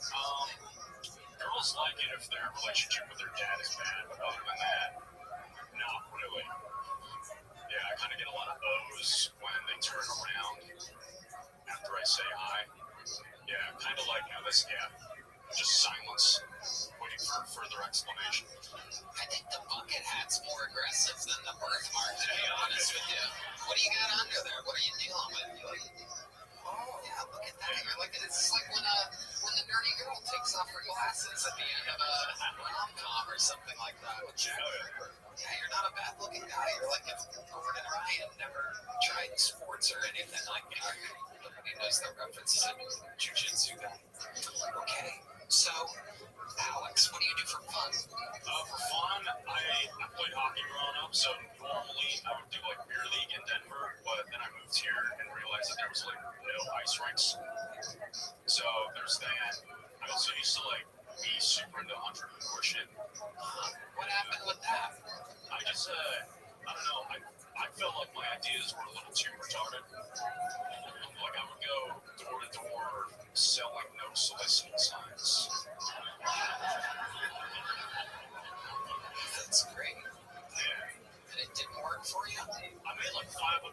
Girls like it if their relationship with their dad is bad, but other than that, not really. Yeah, I kind of get a lot of O's when they turn around after I say hi. Yeah, kind of like this, just silence, waiting for further explanation. I think the bucket hat's more aggressive than the birthmark, to be honest with you. What do you got under there? What are you dealing with? You're like, oh, yeah, look at that. You're like, it's like when the nerdy girl takes off her glasses at the end of a rom-com or something like that. Yeah, you're not a bad-looking guy. You're like if Gordon Ryan never tried sports or anything like that. Nobody knows the references in jiu-jitsu guy. Okay, so, Alex, what do you do for fun? For fun, I played hockey growing up, so normally I would do like beer league in Denver, but then I moved here and realized that there was like no ice rinks. So there's that. I also used to like be super into entrepreneurship. What happened with that? I just, I don't know, I felt like my ideas were a little too retarded. Like I would go door to door selling no soliciting signs. That's great. Yeah. And it didn't work for you? I made like $500,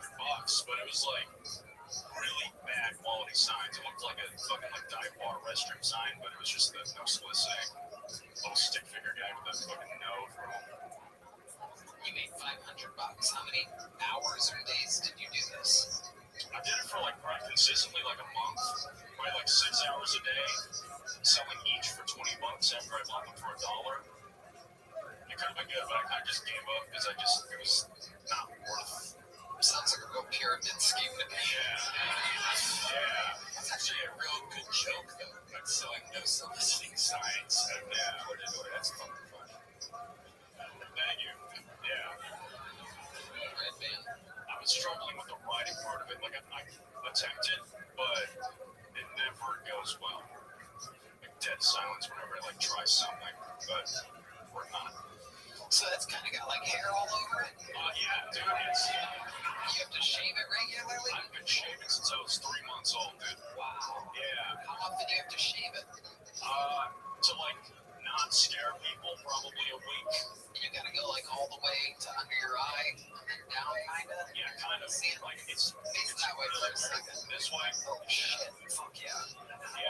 but it was like really bad quality signs. It looked like a fucking like dive bar restroom sign, but it was just the no soliciting. Little stick figure guy with a fucking no through him. You made $500. How many hours or days did you do this? I did it for like pretty consistently, like a month, probably like 6 hours a day, selling each for $20 after I bought them for $1. It could have been good, but I kind of just gave up because it was not worth. Sounds like a real pyramid scheme to me. Yeah. That's actually a real good joke, though. Like selling no soliciting signs. Yeah, that's fucking fun. Thank you. Yeah. Red band. I was struggling with the writing part of it. Like I attempted, but it never goes well. Like dead silence whenever I like try something, but we're not. So that's kind of got like hair all over it. Yeah, dude. You have to shave it regularly. I've been shaving since I was 3 months old, dude. Wow. Yeah. How often do you have to shave it? To like not scare people, probably a week. You gotta go like all the way to under your eye and then down, kind of. Yeah, kind of. See it like it's that way for a second. This way. Oh shit! Fuck yeah. Yeah,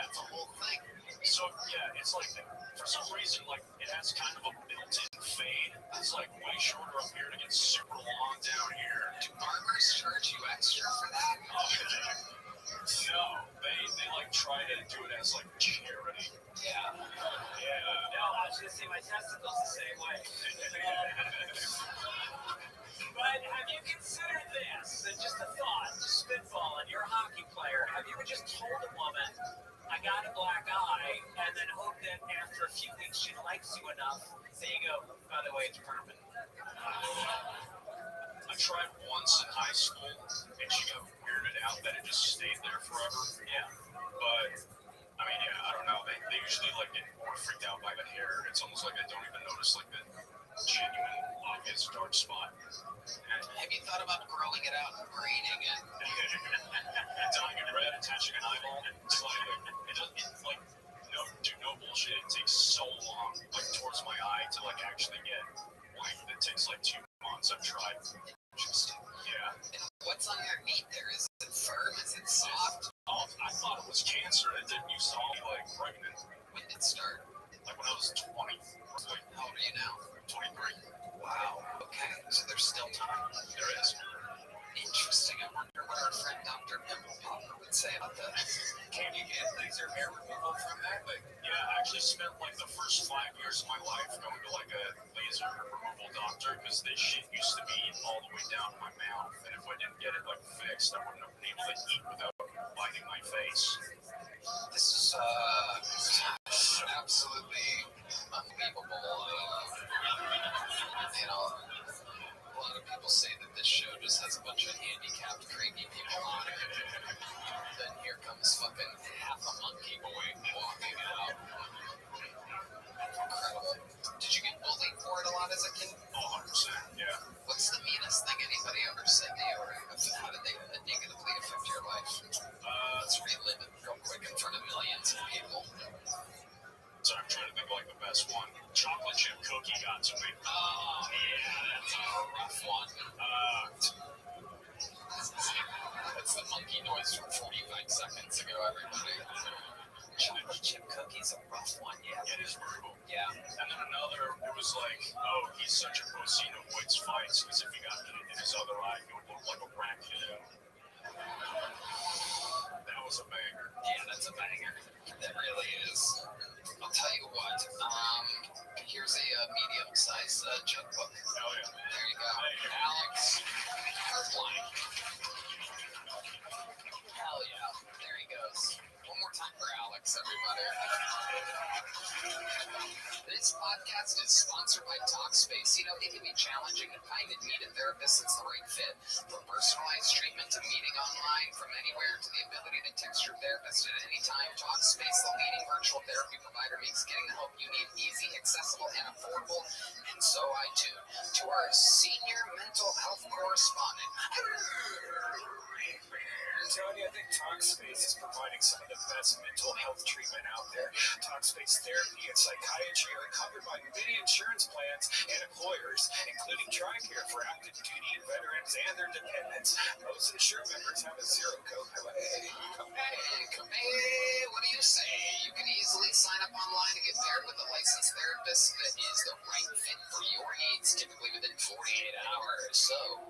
Yeah, it's like, for some reason, like, it has kind of a built-in fade. It's like way shorter up here to get super long down here. Do barbers charge you extra for that? No, they like try to do it as like charity. Yeah. Yeah. No, I was going to say my testicles the same way. But have you considered this? And just a thought, just spitballing. You're a hockey player. Have you ever just told a woman, I got a black eye, and then hope that after a few weeks she likes you enough, there you go, by the way, it's permanent. I tried once in high school, and she got weirded out that it just stayed there forever. Yeah. But, I mean, yeah, I don't know. They usually, like, get more freaked out by the hair. It's almost like I don't even notice, like, the genuine, obvious dark spot. Have you thought about growing it out and braiding it? Dyeing it red, attaching an eyeball, it's like, no bullshit. It takes so long, like, towards my eye to, like, actually get white. It takes, like, 2 months. I've tried. Interesting. Yeah. And what's underneath there? Is it firm? Is it soft? Oh, I thought it was cancer. It didn't. You saw me, like, pregnant. When did it start? Like, when I was 20. Like, How old are you now? 23. Wow. Okay, so there's still time. There is. Interesting. I wonder what our friend Dr. Pimple Popper would say about that. Can you get laser hair removal from that? Like, yeah, I actually spent like the first 5 years of my life going to like a laser removal doctor because this shit used to be all the way down my mouth, and if I didn't get it like fixed, I wouldn't have been able to eat without biting my face. This is absolutely unbelievable. A lot of people say that this show just has a bunch of handicapped, crazy people on it. Then here comes fucking half a monkey boy walking out. Incredible. Did you get bullied for it a lot as a kid? 100%, yeah. What's the meanest thing anybody ever said to you, or how did they negatively affect your life? Let's relive it real quick in front of millions of people. So I'm trying to think of like the best one. Chocolate chip cookie got to me. Oh, yeah, that's a rough one. That's the monkey noise from 45 seconds ago, everybody. Chocolate chip cookie's a rough one, yeah. It is brutal. Yeah. And then another, it was like, oh, he's such a pussy and avoids fights because if he got hit in his other eye, he would look like a raccoon. That was a banger. Yeah, that's a banger. That really is. I'll tell you what. Here's a medium-sized joke book. Oh, yeah. There you go. Alex Hardline. Hell yeah. There he goes. One more time for Alex, everybody. This podcast is sponsored by Talkspace. You know, it can be challenging to find and meet a therapist that's the right fit. From personalized treatment to meeting online, from anywhere to the ability to text your therapist at any time, Talkspace, the leading virtual therapy provider, makes getting the help you need easy, accessible, and affordable. And so I tune to our senior mental health correspondent. Tony, I think Talkspace is providing some of the best mental health treatment out there. Talkspace therapy and psychiatry are covered by many insurance plans and employers, including TRICARE for active duty veterans and their dependents. Most insured members have a zero copay. What do you say? You can easily sign up online to get paired with a licensed therapist that is the right fit for your needs, typically within 48 hours. So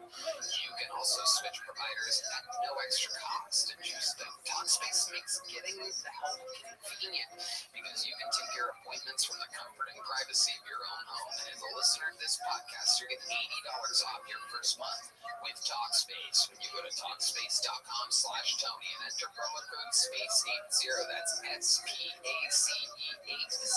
you can also switch providers at no extra cost. Interesting. Talkspace makes getting the help convenient because you can take your appointments from the comfort and privacy of your own home. And as a listener of this podcast, you get $80 off your first month with Talkspace when you go to Talkspace.com/Tony and enter promo code SPACE80. That's SPACE80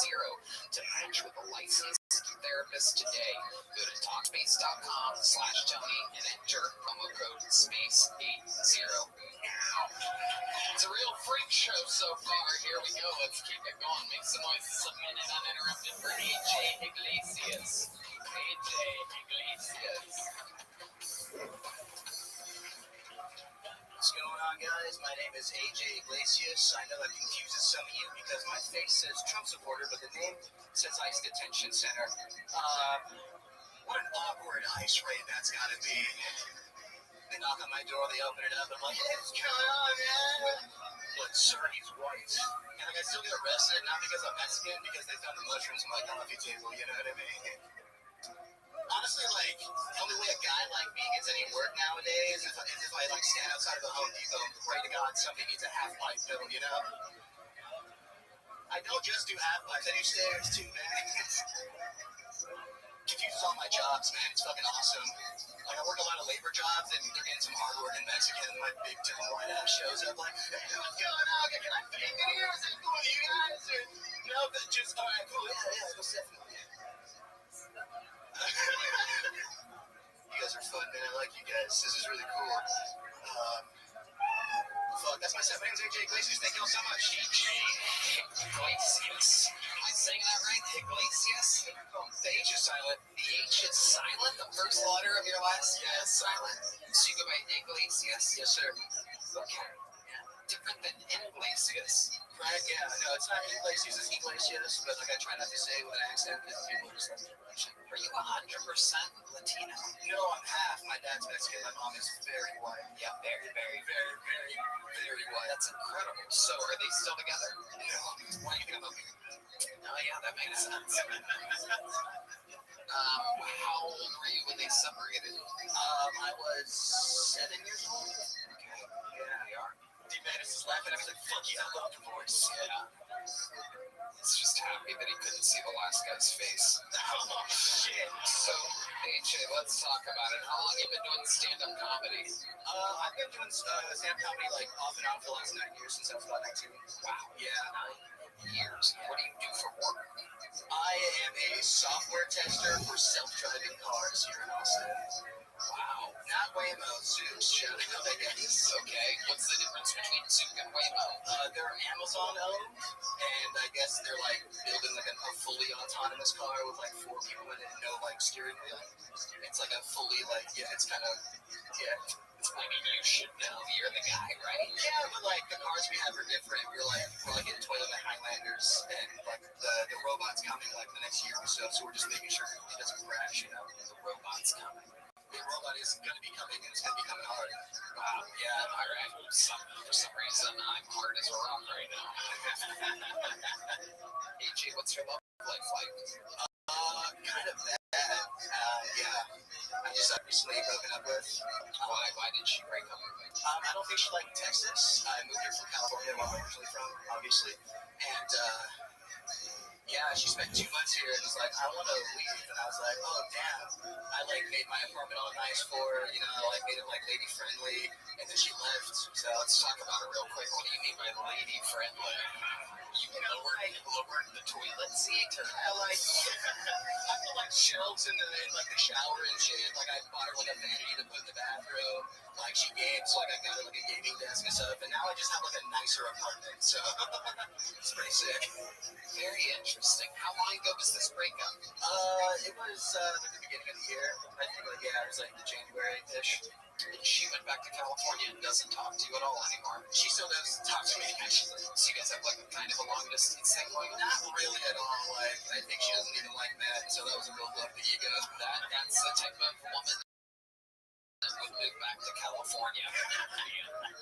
to match with a licensed therapist today. Go to Talkspace.com/Tony and enter promo code SPACE80 now. It's a real freak show so far. Here we go. Let's keep it going. Make some noises a minute uninterrupted for AJ Iglesias. AJ Iglesias. What's going on, guys? My name is AJ Iglesias. I know that confuses some of you because my face says Trump supporter, but the name says ICE Detention Center. What an awkward ICE raid that's got to be. They knock on my door, they open it up, I'm like, hey, what's going on, man? But sir, he's white. And like I still get arrested, not because I'm Mexican, because they found the mushrooms on my coffee table, you know what I mean? Honestly, like, the only way a guy like me gets any work nowadays is if I like stand outside of the Home Depot and pray to God somebody needs a half-pipe bill, you know? I don't just do half-pipes, I do stairs too, man. Confuses all my jobs, man. It's fucking awesome. Like, I work a lot of labor jobs, and they're getting some hard-working Mexican, and my big tone white ass shows up like, hey, what's going on? Can I fit in here? Is it cool with you guys? Or, no, that's just, all right, cool. Yeah, most definitely. You guys are fun, man. I like you guys. This is really cool. Fuck, that's my set. My name's AJ Iglesias. Thank you all so much. AJ Iglesias. Am I saying that right? Iglesias? The H is silent. The H is silent? The first letter of your last name is silent? So you go by Iglesias? Yes, sir. Okay. Yeah. Different than Iglesias. Right, yeah. No, it's not Iglesias, it's Iglesias, but like I try not to say it with an accent because people just like to rush it. Are you 100% Latino? No, I'm half. My dad's Mexican, my mom is very white. Yeah, very, very, very, very, very white. That's incredible. So are they still together? No. Why do you think I'm okay? Oh, yeah, that makes sense. How old were you when they separated? I was 7 years old. Okay. Yeah, you are. Manus is laughing. I was like, fuck yeah, I love divorce. Yeah. He's just happy that he couldn't see the last guy's face. Oh, shit. So, AJ, let's talk about it. How long have you been doing stand-up comedy? I've been doing stand-up comedy like off and on for the last 9 years since I was about 19. Wow. Yeah. 9 years. What do you do for work? I am a software tester for self-driving cars here in Austin. Wow. Not Waymo, Zoom. Shout out, I guess. Okay. What's the difference between Zoom and Waymo? They're Amazon owned, and I guess they're like building like a fully autonomous car with like 4 people in it and no like steering wheel. It's like a fully like, yeah, it's kind of, yeah. I mean, you should know. You're the guy, right? Yeah, but like the cars we have are different. We're like in Toyota Highlanders, and like the robot's coming like the next year or so. So we're just making sure it doesn't crash. You know, the robot's coming. The robot is going to be coming, and it's going to be coming hard. Wow. Yeah. All right. For some reason, I'm hard as a rock right now. AJ, what's your love life like? Kind of bad. Yeah. I just recently broken up with. Why did she break up with me? I don't think she liked Texas. I moved here from California, where I'm originally from, obviously. And, yeah, she spent 2 months here and was like, I want to leave. And I was like, oh, damn. I, like, made my apartment all nice for her, you know, like, made it, like, lady-friendly. And then she left. So let's talk about it real quick. What do you mean by lady-friendly? You lowered the toilet seat? I like, I put, like, shelves in the shower and shit. Like, I bought her, like, a vanity to put in the bathroom. Like, she games, so, like, I got her, like, a gaming desk and stuff. And now I just have, like, a nicer apartment. So it's pretty sick. Very interesting. How long ago was this breakup? It was at the beginning of the year. I think, like, yeah, it was like January-ish. And she went back to California and doesn't talk to you at all anymore. She still does talk to me, actually. So you guys have, like, kind of a long-distance thing going? Not really at all. Like, I think she doesn't even like that, so that was a real blow to the ego. That's the type of woman that would move back to California.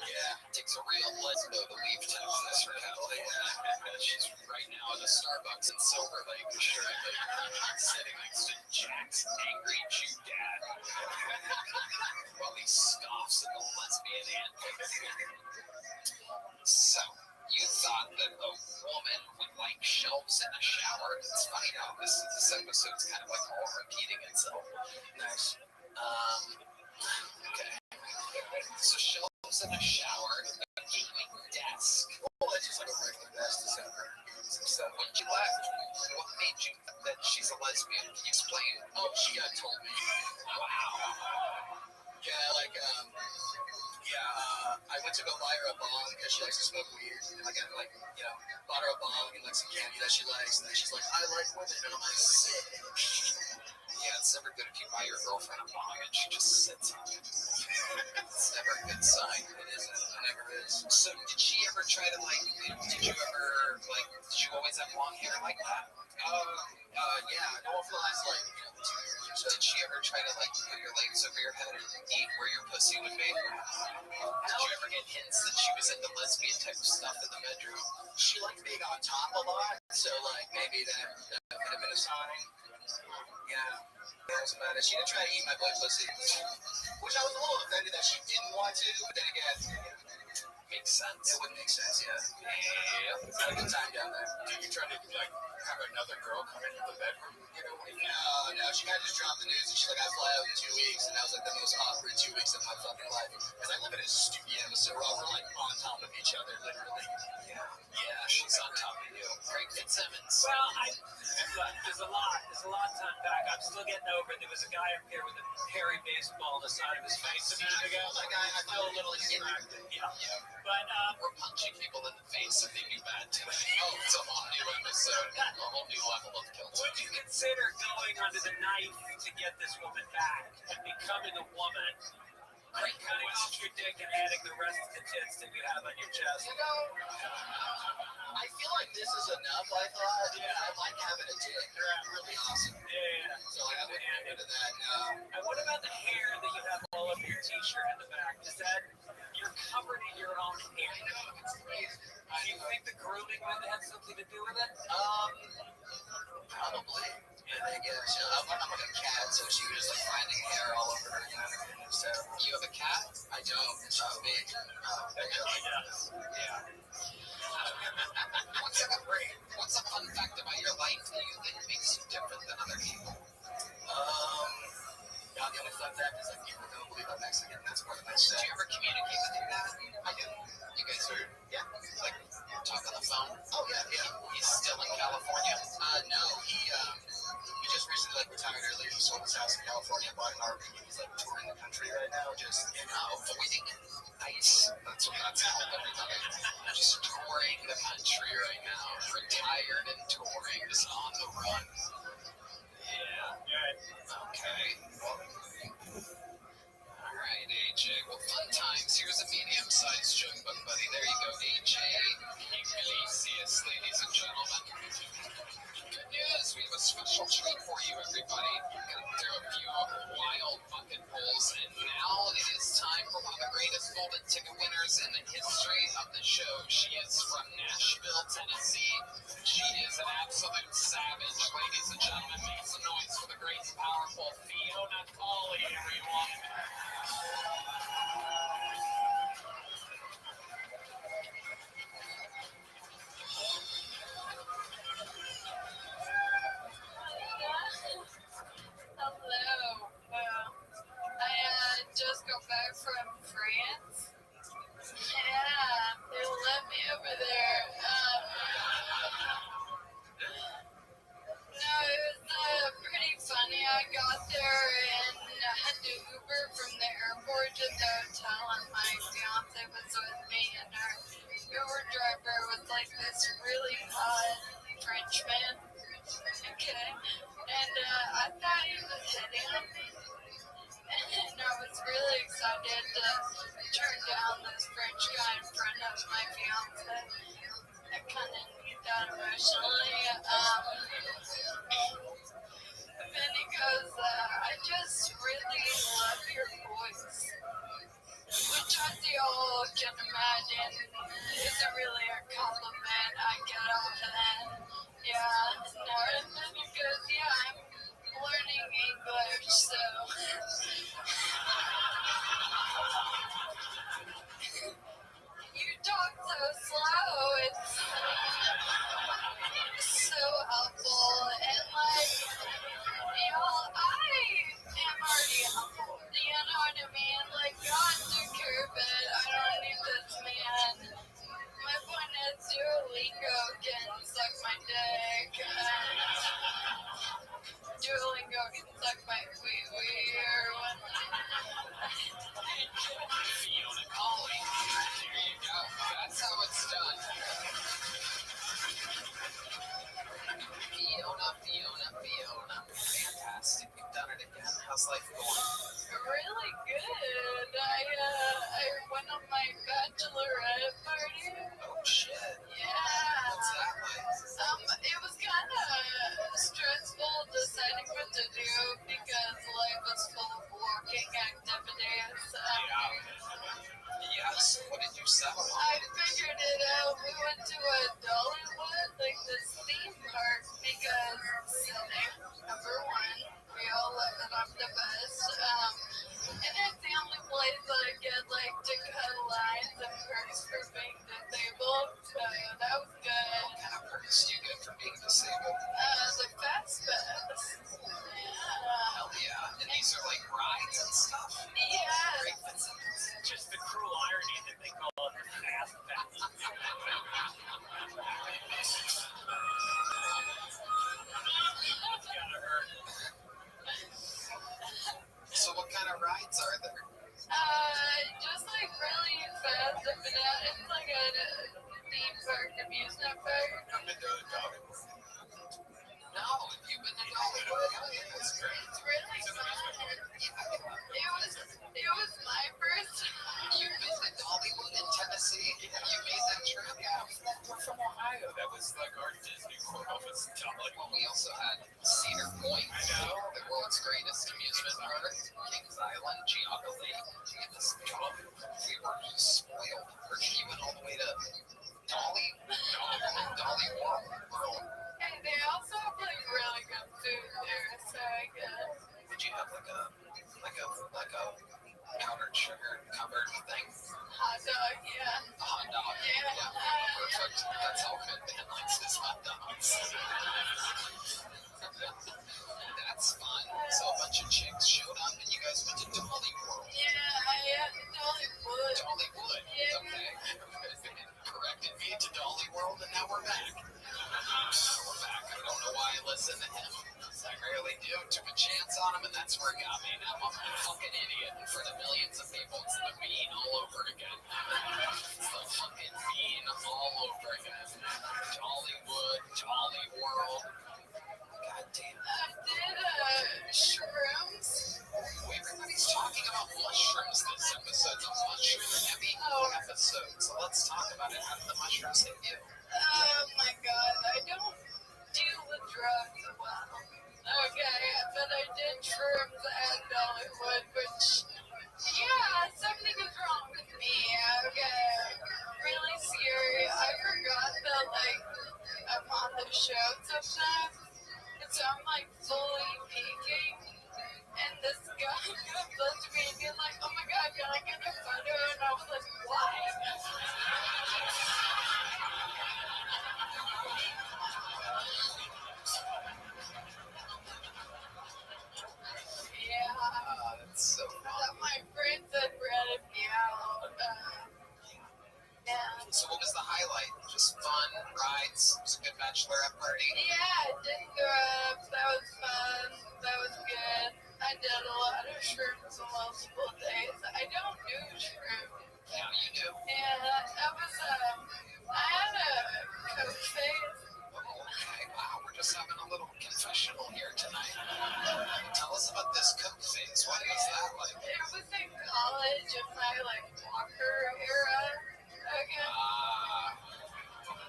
Yeah, it takes a real lesbo to leave Texas for California. She's right now at a Starbucks in Silver Lake, sitting next to Jack's angry Jew dad, while he scoffs at the lesbian antics. So, you thought that a woman would like shelves in a shower? It's funny how this episode's kind of like all repeating itself. Nice. Okay. So shelves in a shower, a gaming desk. Well, it's just like a regular desk to set up stuff. When she left, what made you think that she's a lesbian? Can you explain? Oh, she told me. Wow. Yeah, like, I went to go buy her a bong because she likes to smoke weed. And I got, like, you know, bought her a bong and, like, some candy that she likes. And then she's like, I like women. And I'm like, sick. Yeah, it's never good if you buy your girlfriend a bong and she just sits on it. It's never a good sign. It isn't. It never is. So, did she ever try to, like, did you always have long hair like that? Yeah. No, for the last, like, 2 years or So did she ever try to like put your legs over your head and eat where your pussy would be? Did you ever get hints that she was into lesbian type of stuff in the bedroom? She liked being on top a lot, so like maybe that could have been a sign. Yeah, that was about it. She didn't try to eat my boy pussy, which I was a little offended that she didn't want to, but then again, makes sense. It would make sense, yeah. Yeah. Had a good time down there. Did you try to like have another girl come into the bedroom? You know, No, she kind of just dropped the news and she's like, I fly out in 2 weeks, and that was like the most awkward 2 weeks of my fucking life. Because I live in a studio, so we're like on top of each other, literally. Yeah, she's on top of you. Craig Fitzsimmons. Well, there's a lot to unpack. I'm still getting over it. There was a guy up here with a hairy baseball on the side of his face a minute ago. That guy, I feel a little distracted. Yeah. But we're punching people in the face and thinking bad too. Oh, it's a whole new episode, a whole new level of guilt. would you consider going under the knife to get this woman back and becoming a woman? Like cutting off your dick and adding the rest of the tits that you have on your chest. You know, I feel like this is enough. I thought, I like having a dick. They're really awesome. Yeah. So I wouldn't get rid of that. No. And what about the hair that you have all over your t-shirt in the back? Is that you're covered in your own hair? I know, it's crazy. Do you think the grooming would have something to do with it? Probably. Yeah, I guess. I'm like a cat, so she was just like finding hair all over her, you know what I mean? So, you have a cat? I don't. It's just me. Yeah. What's a fun fact about your life that you think makes you different than other people? The only fun fact is like people don't believe I'm Mexican. That's part of my set. Do you ever communicate with your dad? I do. You guys are, like, talk on the phone? Oh, yeah. He's still in California? No, he just recently, like, retired early. He sold his house in California, bought an RV. He's, like, touring the country right now, just, avoiding it. Nice. That's all everybody. Just touring the country right now. Retired and touring, just on the run. Yeah. Okay. Alright, AJ. Well, fun times. Here's a medium-sized joke, buddy. There you go, AJ Iglesias, ladies and gentlemen. Good news. We have a special treat for you, everybody. Got through a few wild bucket pulls, and now it is time for one of the greatest golden ticket winners in the history of the show. She is from Nashville, Tennessee. She is an absolute savage. Ladies and gentlemen, make some noise for the great and powerful Fiona Colley, everyone. Hello. I just got back from France. Yeah, they let me over there. No, it was pretty funny. I got there and I had to Uber from the airport to the hotel, and my fiance was with me, and our Uber driver was like this really hot French man. Okay. And I thought he was hitting on me. And I was really excited to turn down this French guy in front of my fiance. I kind of need that emotionally. And then he goes, I just really love your voice. Which, as you all can imagine, isn't really a compliment I get off of that. Yeah, no, and then he goes, I'm learning English, so. You talk so slow, it's so helpful, and like, y'all, I am already humbled, you know what I mean? Like, God took care of it, I don't need this man. My point is, Duolingo can suck my dick, and Duolingo can suck my wee-wee, or what. Fiona Colley. There you go. That's how it's done. Well, we also had Cedar Point, the world's greatest amusement park, Kings Island, Geauga Lake, and this dog. We were just spoiled. He went all the way to Dolly World. And they also have like really good food there, so I guess. Did you have like a powdered sugar covered thing? Hot dog, yeah. A hot dog. Yeah. Perfect. That's how Finn likes his hot dogs. That's fun. So a bunch of chicks showed up and you guys went to Dolly World. Yeah, Dollywood. Dollywood. Yeah. Okay. Corrected me to Dolly World and now we're back. I don't know why I listen to him. I rarely do. Took a chance on him and that's where it got me. Now I'm a fucking idiot in front of millions of people. It's the bean all over again. It's the fucking bean all over again. Dollywood, Dolly World. God damn. I did shrooms. Everybody's talking about mushrooms this episode. It's a mushroom-heavy episode. So let's talk about it. How did the mushrooms hit you? Oh my god, I don't deal with drugs well. Okay, but I did shrooms at Dollywood, which, yeah, something is wrong with me, okay? Really scary. I forgot that, like, I'm on the show sometimes, and so I'm, like, fully peeking, and this guy comes up to me and he's like, oh my god, can I get a photo? And I was like, why? Yeah. That's so fun. My friends had rented me out. Yeah. So what was the highlight? Just fun, rides, it was a good bachelorette party? Yeah, did drugs. That was fun. That was good. I did a lot of shrooms on multiple days. I don't do shrooms. Yeah, you do. And that was, I had a coke phase. Okay, wow, we're just having a little confessional here tonight. Tell us about this coke phase. What was that like? It was in college in my, like, walker era. Okay.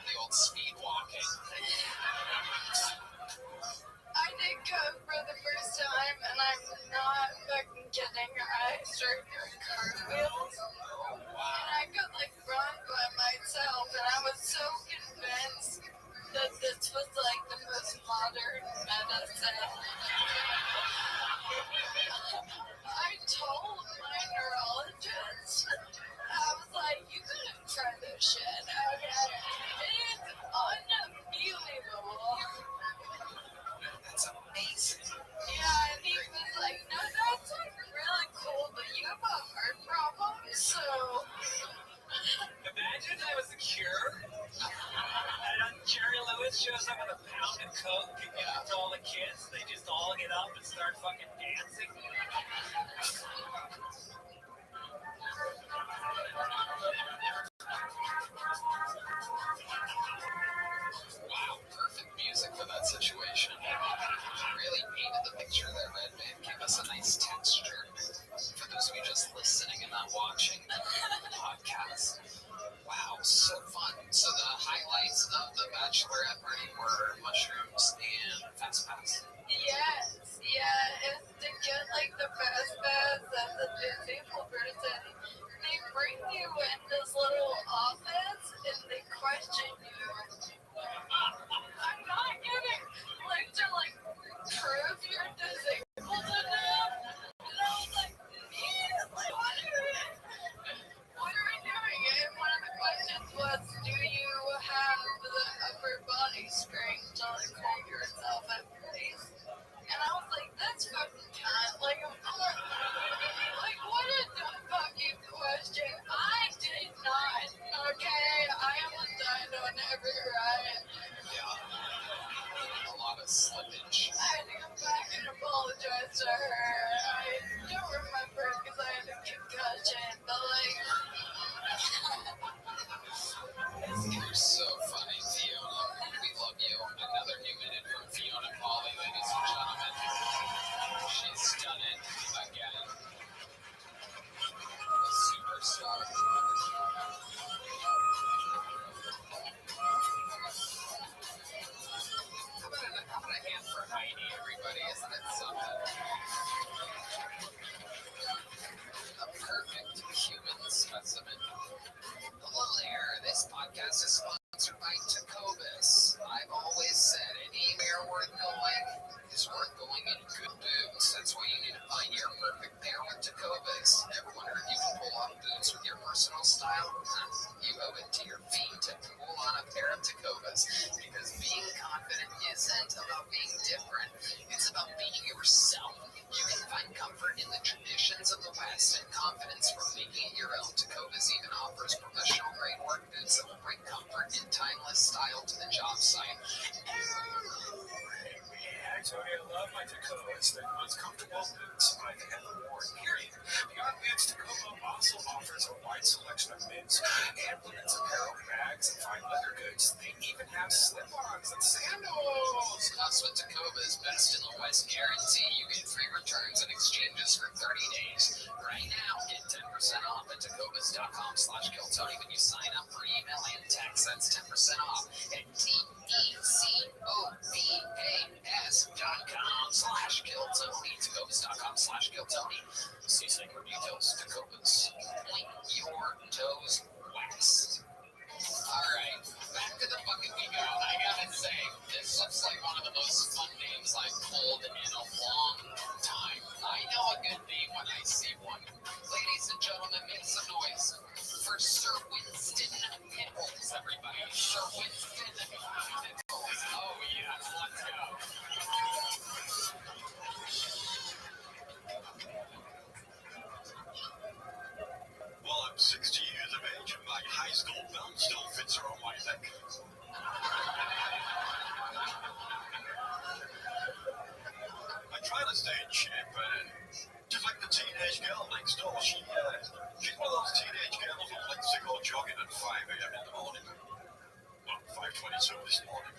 The old speed walking. I did coke for the first time, and I'm not fucking kidding. I started doing cartwheels, and I could like run by myself, and I was so convinced that this was like the most modern medicine. I told my neurologist, I was like, you couldn't try this shit, okay? It is unbelievable. That's amazing. Yeah, and he was like, no, that's like really cool, but you have a heart problem, so... Imagine that was the cure. And Jerry Lewis shows up with a pound of coke and gives it to all the kids. They just all get up and start fucking dancing. Wow, perfect music for that situation. Really painted the picture there, Redman. Gave us a nice texture. For those of you just listening and not watching the podcast. Wow, so fun. So the highlights of the bachelorette party were mushrooms and fast pass. Yes, yeah, it's to get like the fast pass and the everybody, isn't it something? A perfect human specimen. Hello there, this podcast is sponsored by Tecovas. I've always said anywhere worth going is worth going in good boots. That's why you need to find your perfect pair with Tecovas. Ever wonder if you can pull off boots with your personal style? You owe it to your feet to pull on a pair of Tecovas, because being confident isn't about being different. It's about being yourself. You can find comfort in the traditions of the West and confidence from making it your own. Tecovas even offers professional grade work boots that will bring comfort and timeless style to the job site. I love my Tacovas. They're the most comfortable boots I've ever worn, period. Beyond Boots, Tacova also offers a wide selection of boots and women's apparel, bags, and fine leather goods. They even have slip-ons and sandals. Plus, with Tacova's Best in the West guarantee, you get free returns and exchanges for 30 days. Right now, get 10% off at tacovas.com/Kiltony when you sign up for email and text. That's 10% off at TECOVAS.com/Kiltony. Tacovas.com/Kiltony. See sacred details. Tacovas. Point your toes west. Alright, back to the fucking we go. I gotta say, this looks like one of the most fun names I've pulled in a long time. I know a good name when I see one. Ladies and gentlemen, make some noise for Sir Winston Nichols, everybody. Sir Winston Nichols. Oh yes, let's go. Well, I'm 60 years of age and my high school belt still fits around my neck. I try to stay in shape, just like the teenage girl next door. She's one of those teenage girls who likes to go jogging at 5 a.m. in the morning. Well, 5:22 this morning.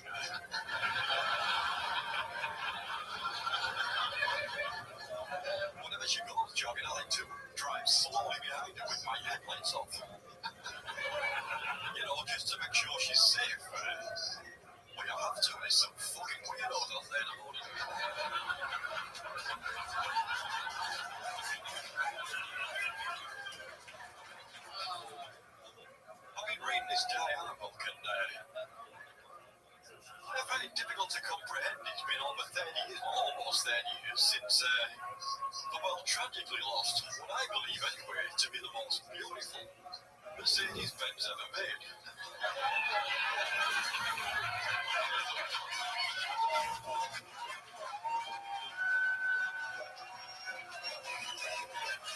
Whenever she goes jogging, I like to drive slowly behind her with my headlights off. You know, just to make sure she's safe. What you have to is some fucking weirdos out there in the morning. I've been reading this Diana book and I find it difficult to comprehend. It's been over 30 years, almost 30 years, since the world tragically lost what I believe anyway to be the most beautiful Mercedes-Benz ever made.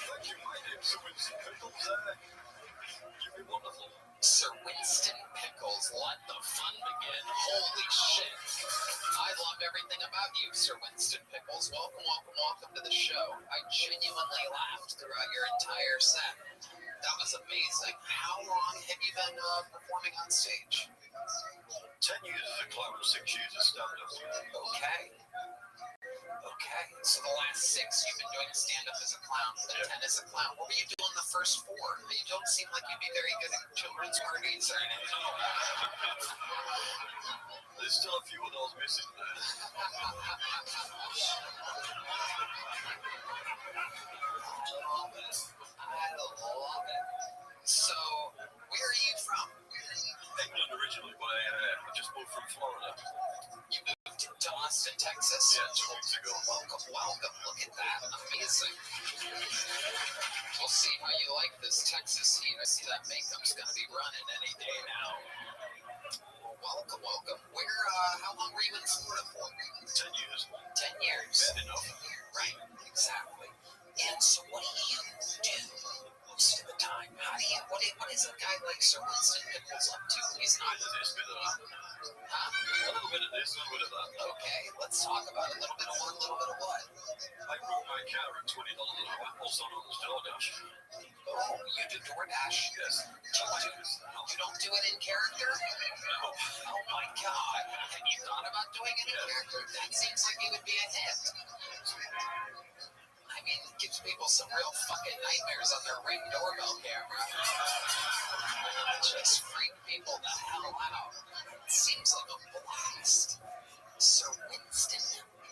Thank you, my name's Sir Winston Pickles. You've been wonderful. Sir Winston Pickles, let the fun begin. Holy shit. I love everything about you, Sir Winston Pickles. Welcome, welcome, welcome to the show. I genuinely laughed throughout your entire set. That was amazing. How long have you been performing on stage? 10 years as a clown, 6 years as stand-up. Okay, so the last 6 you've been doing stand-up as a clown, the 10 as a clown. What were you doing the first 4? You don't seem like you'd be very good at children's parties or anything. There's still a few of those missing. I love it. So, where are you from? England originally, but I just moved from Florida. You moved to Austin, Texas? Yeah, 2 weeks ago. Welcome, welcome. Look at that. Amazing. We'll see how you like this Texas heat. I see that makeup's going to be running any day now. Welcome, welcome. How long were you in Florida for? 10 years. 10 years. Bad enough. Right, exactly. And so what do you do most of the time? What is a guy like Sir Winston Pickles up to? He's not... Bit of this, bit of that. Huh? A little bit of this, a little bit of that. Okay, let's talk about a little bit of one, a little bit of what? I broke my car at $20 an hour, also known as DoorDash. Oh, you do DoorDash? Yes. You don't do it in character? No. Oh my God. Have you thought about doing it in character? That seems like it would be a hit. I mean, it gives people some real fucking nightmares on their Ring doorbell camera. Just freak people the hell out. It seems like a blast. Sir Winston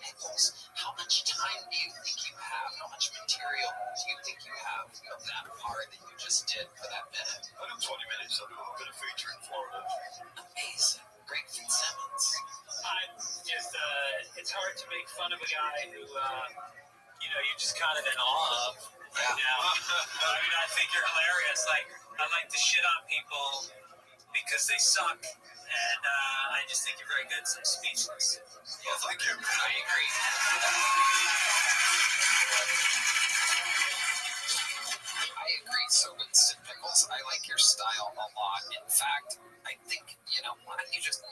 Nichols, much time do you think you have? How much material do you think you have of that part that you just did for that minute? I do 20 minutes. I'll do a bit of feature in Florida. Amazing. Greg Fitzsimmons. It's hard to make fun of a guy who, you're just kind of in awe of right now. I think you're hilarious. Like, I like to shit on people because they suck, and I just think you're very good, so I'm speechless. Well, thank you. I agree. I agree. So with Sid Pickles, I like your style a lot. In fact, I think, why don't you just...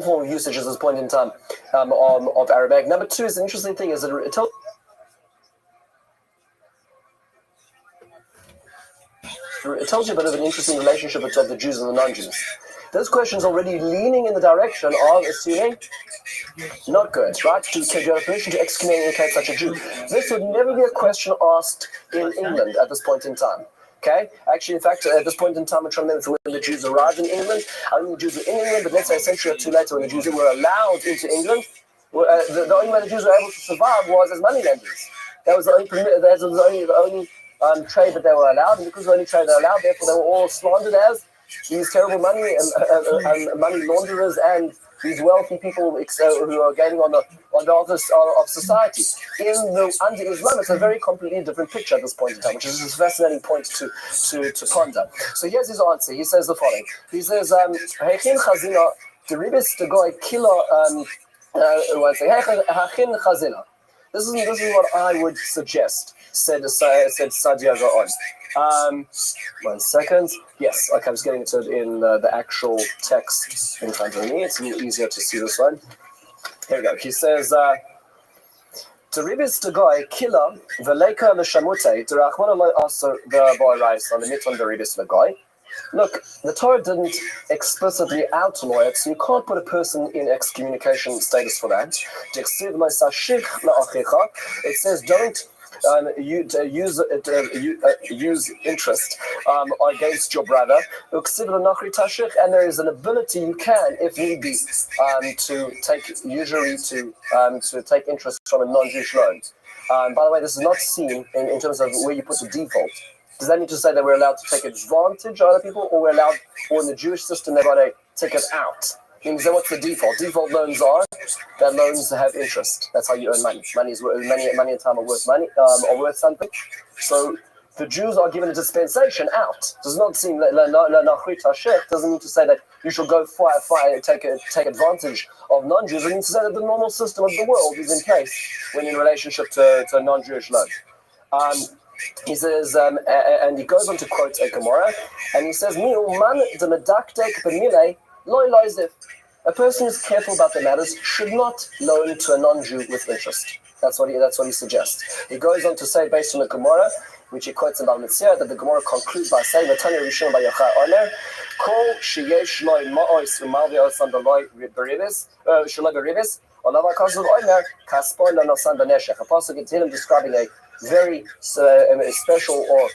For usage at this point in time of Arabic. Number two is the interesting thing is that it tells you a bit of an interesting relationship of the Jews and the non-Jews. This question is already leaning in the direction of assuming not good, right? To get permission to excommunicate such a Jew. This would never be a question asked in England at this point in time. Okay? Actually, in fact, at this point in time, I'm trying to remember when the Jews arrived in England. I don't think the Jews were in England, but let's say a century or two later, when the Jews were allowed into England, the only way the Jews were able to survive was as moneylenders. That was the only trade that they were allowed, and because the only trade they were allowed, therefore they were all slandered as these terrible money launderers and these wealthy people who are gaining on the office of society. Under Islam, it's a very completely different picture at this point in time, which is a fascinating point to ponder. So here's his answer. He says the following. He says, "Hechin chazina deribis degoy kilo." Hechin chazina. This is what I would suggest. Said Sadia on. 1 second. Yes, okay, I'm just getting to it in the actual text in front of me. It's a little easier to see this one. Here we go. He says, Deribis de goy killer veleka l'shamute derachmona lo aser the boy rice on the mitzvah deribis de goy. Look, the Torah didn't explicitly outlaw it, so you can't put a person in excommunication status for that. It says don't use interest against your brother. And there is an ability you can, if need be, to take usury to take interest from a non-Jewish loan. By the way, this is not seen in terms of where you put the default. Does that mean to say that we're allowed to take advantage of other people, or we're allowed, or in the Jewish system, they've got to take it out? Means that what's the default? Default loans are that loans have interest. That's how you earn money. Money and time are worth money, are worth something. So the Jews are given a dispensation out. Does not seem doesn't mean to say that you shall go fire and take advantage of non-Jews. It means to say that the normal system of the world is in place when in relationship to a non-Jewish loan. He says, and he goes on to quote a Gemara, and he says, a person who's careful about the matters should not loan to a non-Jew with interest. That's what he suggests. He goes on to say, based on the Gemara, which he quotes about Mitzvah, that the Gemara concludes by saying, "Vatanya Rishon B'Yochai Omer, Kol sheyesh loy ma'os u'malvi osam b'loy b'ribis, shaloi b'ribis, olav ha'kazuv Omer, kaspoy la'nosan b'neshech." A pasuk in Tehillim describing a very special or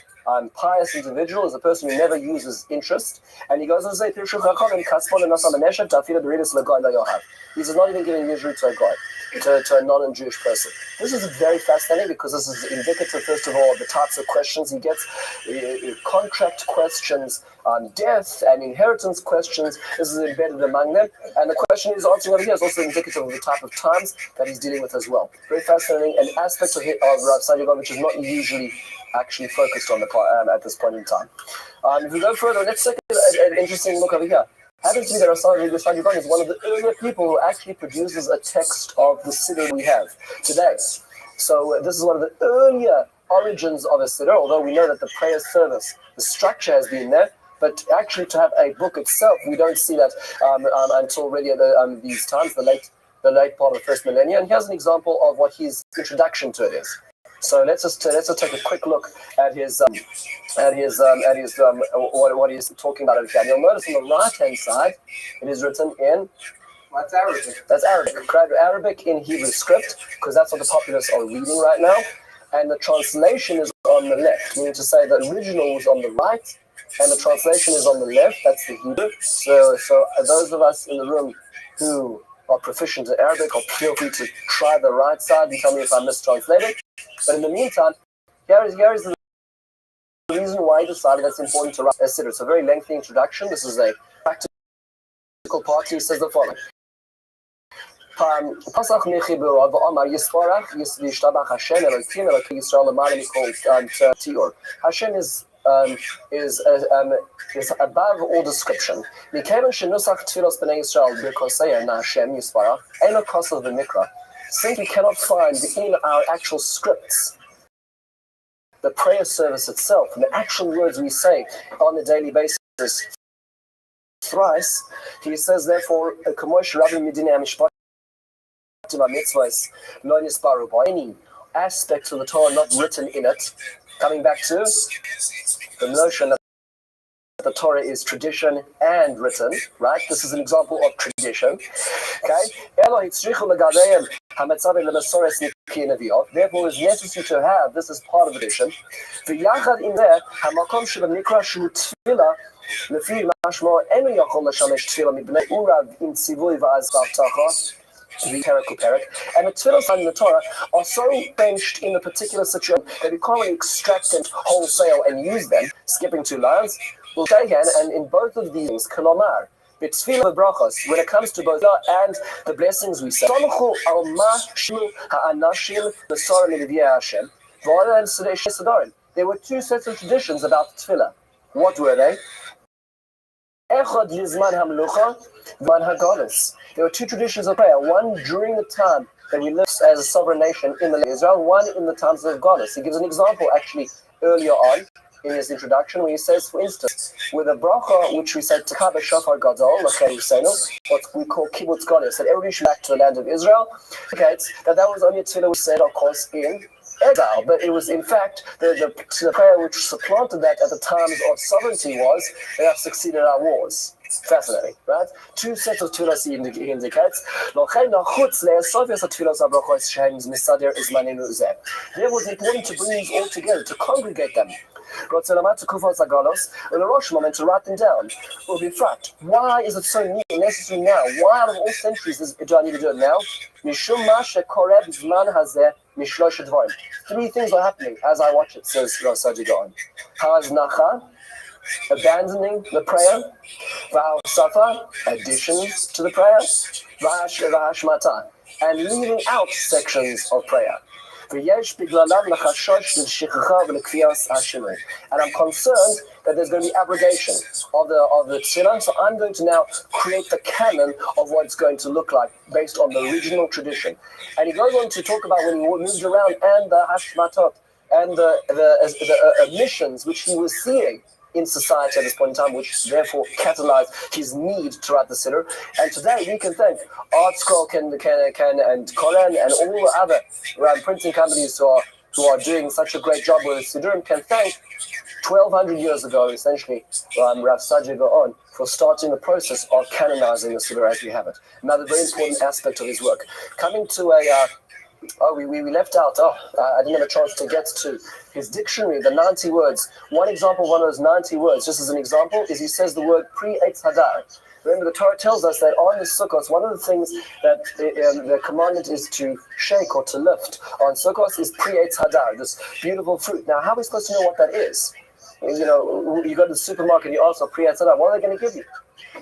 pious individual is a person who never uses interest. And he goes on to say, he's not even giving usury to a guy, to a non-Jewish person. This is very fascinating because this is indicative, first of all, of the types of questions he gets. Contract questions, death and inheritance questions, this is embedded among them. And the question he's answering over here is also indicative of the type of times that he's dealing with as well. Very fascinating, an aspect of Rav Sadiq, which is not usually actually focused on at this point in time. If we go further, let's take an interesting look over here. Happens to be that Rav Sadiq is one of the earlier people who actually produces a text of the Siddur we have today. So this is one of the earlier origins of a Siddur, although we know that the prayer service, the structure has been there, but actually to have a book itself, we don't see that until really these times, the late part of the first millennium. And here's an example of what his introduction to it is. So let's just take a quick look at what he's talking about over here. You'll notice on the right-hand side, it is written in. That's Arabic. That's Arabic. Arabic in Hebrew script, because that's what the populace are reading right now. And the translation is on the left, meaning to say the original was on the right, and the translation is on the left. That's the Hebrew. So those of us in the room who are proficient in Arabic, or feel free to try the right side and tell me if I mistranslated. But in the meantime, here is the reason why I decided that's important to write a siddur. It's a very lengthy introduction. This is a practical part. He says the following. Hashem is above all description. Since we cannot find in our actual scripts the prayer service itself and the actual words we say on a daily basis thrice, he says, therefore, any aspects of the Torah not written in it, coming back to the notion that the Torah is tradition and written, right? This is an example of tradition. Okay? Therefore, it's necessary to have this as part of the tradition. And the tefillos in the Torah are so benched in a particular situation that we can't really extract them wholesale and use them, skipping 2 lines. We'll say again, and in both of these, kalomar, b'tefillah v'brachos, when it comes to both and the blessings we say, Samchu al ma shilu ha'anashim b'sara miliviyah Hashem, v'ala and Sedesh Sadorim. There were 2 sets of traditions about the tefillah. What were they? Echad lizman hamlucha, v'man ha'golis. There were 2 traditions of prayer, one during the time that we lived as a sovereign nation in the land of Israel, one in the times of Golis. He gives an example actually earlier on in his introduction, where he says, for instance, with a bracha, which we said, Tekabe Shofar Gadol, what we call Kibbutz Goddess, that everybody should back to the land of Israel, indicates that was only a tefillah was said, of course, in exile, but it was in fact the prayer which supplanted that at the times of sovereignty was, they have succeeded our wars. Fascinating, right? Two sets of tefillos he indicates. Therefore, it's important to bring these all together, to congregate them. And to write them down. Why is it so necessary now? Why out of all centuries do I need to do it now? Three things are happening as I watch it, says Rothschild. Abandoning the prayer, Safa, additions to the prayer, and leaving out sections of prayer. And I'm concerned that there's going to be abrogation of the tefillah, so I'm going to now create the canon of what it's going to look like based on the original tradition. And he goes on to talk about when he moved around and the hashmatot and the omissions which he was seeing in society at this point in time, which therefore catalyzed his need to write the Siddur. And today we can thank Art Scroll and Koren and all the other printing companies who are doing such a great job with the Siddur, and can thank 1,200 years ago, essentially, Rav Sajid Gaon for starting the process of canonizing the Siddur as we have it. Another very important aspect of his work. Coming to we left out, I didn't have a chance to get to his dictionary, the 90 words. One example of one of those 90 words, just as an example, is he says the word pre-Eitz Hadar. Remember, the Torah tells us that on the Sukkot, one of the things that the commandment is to shake or to lift on Sukkot is pre-Eitz Hadar, this beautiful fruit. Now, how are we supposed to know what that is? You know, you go to the supermarket and you ask for pre-Eitz Hadar, what are they going to give you?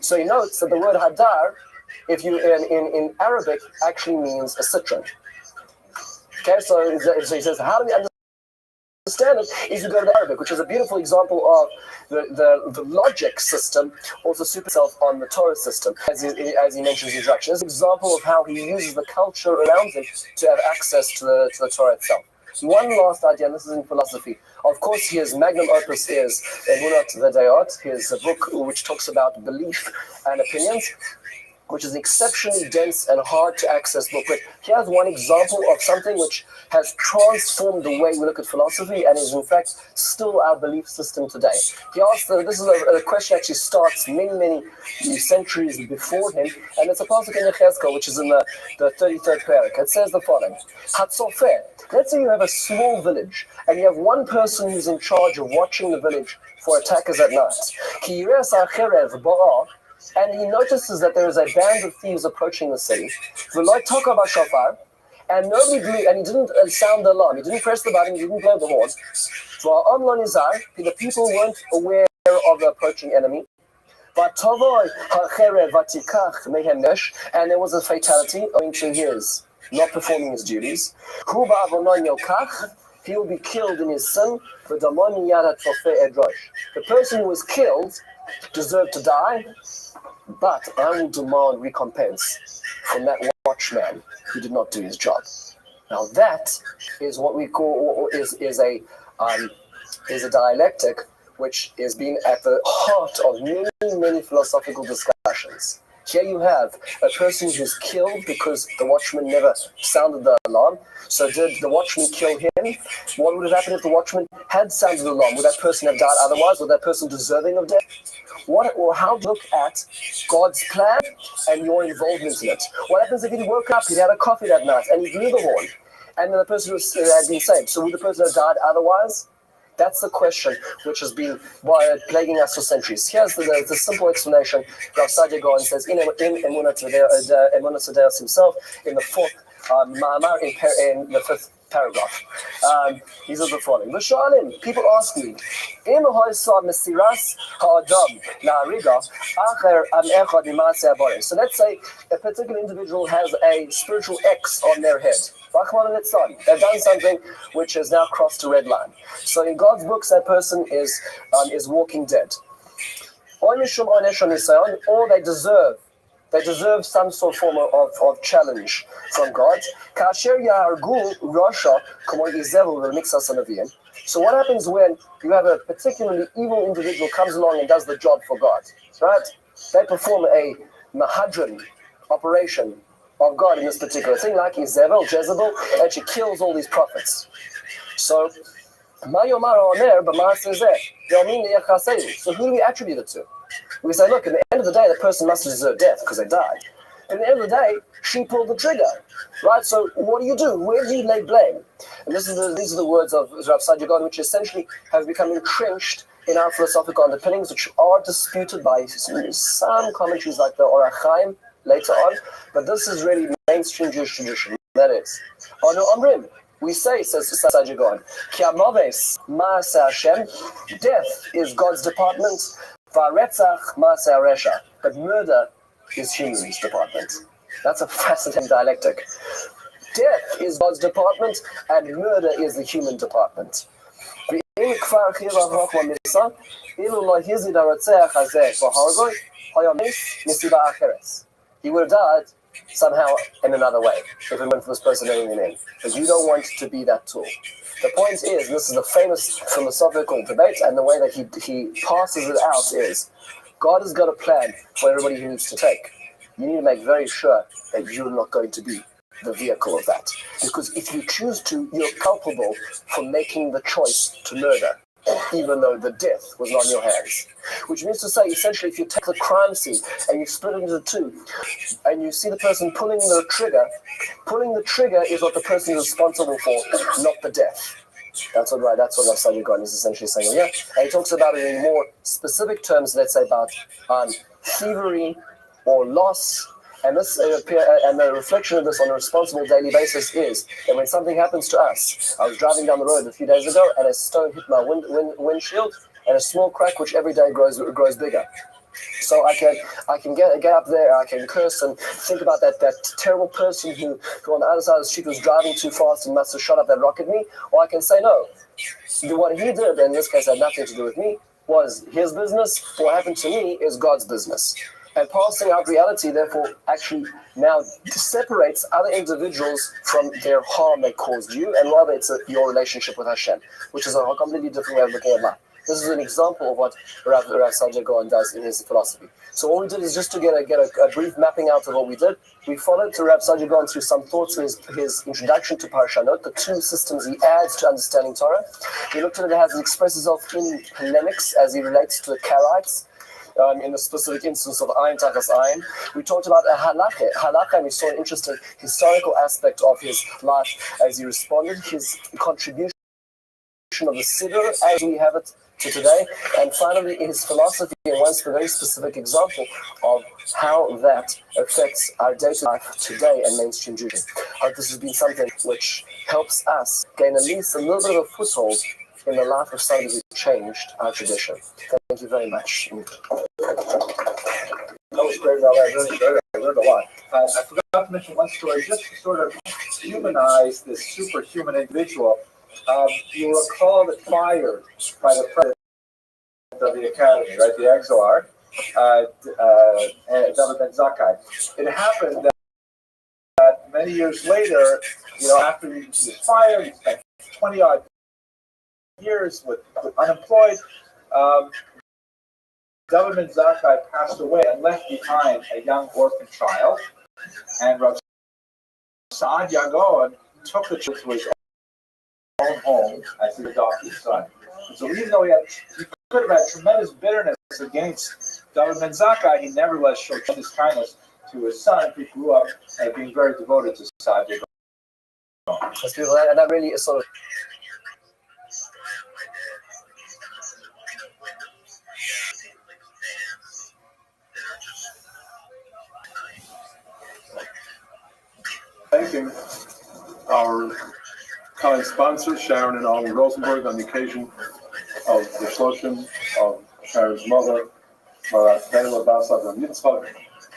So he notes that the word Hadar, if you in Arabic, actually means a citron. Okay, so he says, how do we understand it? Is you go to the Arabic, which is a beautiful example of the logic system, also super itself on the Torah system, as he mentions in his introduction. It's an example of how he uses the culture around him to have access to the Torah itself. One last idea, and this is in philosophy. Of course, his magnum opus is Emunat V'Dayot, his book which talks about belief and opinions, which is an exceptionally dense and hard to access book. But here's one example of something which has transformed the way we look at philosophy and is in fact still our belief system today. He asked, this is a question actually starts many centuries before him, and it's a pasuk in Yechezkel, which is in the 33rd parak. It says the following: Hatzofer. Let's say you have a small village, and you have one person who's in charge of watching the village for attackers at night. Ki yiras ha'cherev ba'ah. And he notices that there is a band of thieves approaching the city. And nobody blew, and he didn't sound the alarm. He didn't press the button. He didn't blow the horn. The people weren't aware of the approaching enemy. And there was a fatality owing to his not performing his duties. He will be killed in his sin. The person who was killed deserved to die, but I will demand recompense from that watchman who did not do his job. Now that is what we call is a dialectic which has been at the heart of many philosophical discussions. Here you have a person who's killed because the watchman never sounded the alarm. So did the watchman kill him? What would have happened if the watchman had sounded the alarm? Would that person have died otherwise? Was that person deserving of death? How do you look at God's plan and your involvement in it? What happens if he woke up, he'd had a coffee that night, and he blew the horn, and then the person had been saved? So would the person have died otherwise? That's the question which has been plaguing us for centuries. Here's the simple explanation. Rav Sajid Gaon says in Emunat V'Deos himself, in the fourth ma'amar, in the fifth paragraph. These are the following. People ask me, so let's say a particular individual has a spiritual X on their head. They've done something which has now crossed a red line. So in God's books, that person is walking dead. Or they deserve They deserve some sort of form of challenge from God. So what happens when you have a particularly evil individual comes along and does the job for God, right? They perform a mahadran operation of God in this particular thing, like Jezebel, and she kills all these prophets. So, so who do we attribute it to? We say, look, at the end of the day, the person must deserve death because they died. At the end of the day, she pulled the trigger, right? So what do? Where do you lay blame? And these are the words of Rav Sajagon, which essentially have become entrenched in our philosophical underpinnings, which are disputed by some commentaries like the Orach Chaim later on. But this is really mainstream Jewish tradition. That is. Ono Omrim. We say, says Sajagon, Ki Amoves Ma'aseh Hashem, death is God's department, Va'retzach Ma'aseh Resha, but murder is human's department. That's a fascinating dialectic. Death is God's department, and murder is the human department. He would have died somehow in another way if it went for this person ending in. But you don't want to be that tool. The point is, this is a famous philosophical debate, and the way that he passes it out is, God has got a plan for everybody who needs to take. You need to make very sure that you're not going to be the vehicle of that. Because if you choose to, you're culpable for making the choice to murder, even though the death was not in your hands. Which means to say, essentially, if you take the crime scene and you split it into two, and you see the person pulling the trigger is what the person is responsible for, not the death. That's what Rav Sajagon is essentially saying here. And he talks about it in more specific terms, let's say about thievery or loss. And this and the reflection of this on a responsible daily basis is that when something happens to us, I was driving down the road a few days ago and a stone hit my windshield and a small crack which every day grows bigger. So I can get up there, I can curse and think about that terrible person who on the other side of the street was driving too fast and must have shot up that rock at me, or I can say no. What he did, in this case had nothing to do with me, was his business. What happened to me is God's business. And passing out reality, therefore, actually now separates other individuals from their harm they caused you, and rather it's your relationship with Hashem, which is a completely different way of looking at life. This is an example of what Rav Sajagon does in his philosophy. So all we did is just to get a brief mapping out of what we did. We followed to Rav Sajagon through some thoughts in his introduction to Parshanot, the two systems he adds to understanding Torah. We looked at it as it expresses itself in polemics as he relates to the Karaites. In the specific instance of Ayin Tachas Ayin. We talked about halakha, and we saw an interesting historical aspect of his life as he responded, his contribution of the Siddur as we have it to today, and finally his philosophy and one very specific example of how that affects our day-to-day life today and mainstream Judaism. I hope this has been something which helps us gain at least a little bit of a foothold in the life of somebody who changed our tradition. Thank you very much. That was great, Rabbi. I really enjoyed it. I learned a lot. I forgot to mention one story just to sort of humanize this superhuman individual. You recall that fired by the president of the academy, right, the Exoar, David Ben Zakkai. It happened that many years later, after he was fired, he spent 20-odd years with unemployed. David Ben Zakkai passed away and left behind a young orphan child, and Rav Saad Yagon took the child to his own home as his adopted son. And so even though he could have had tremendous bitterness against David Ben Zakkai, he nevertheless showed tremendous kindness to his son, who grew up being very devoted to Saad Yagon. That's beautiful, and that really is sort of thanking our kind sponsors, Sharon and Ollie Rosenberg, on the occasion of the Shloshim of Sharon's mother, Marat Taylor Basad and Yitzchak,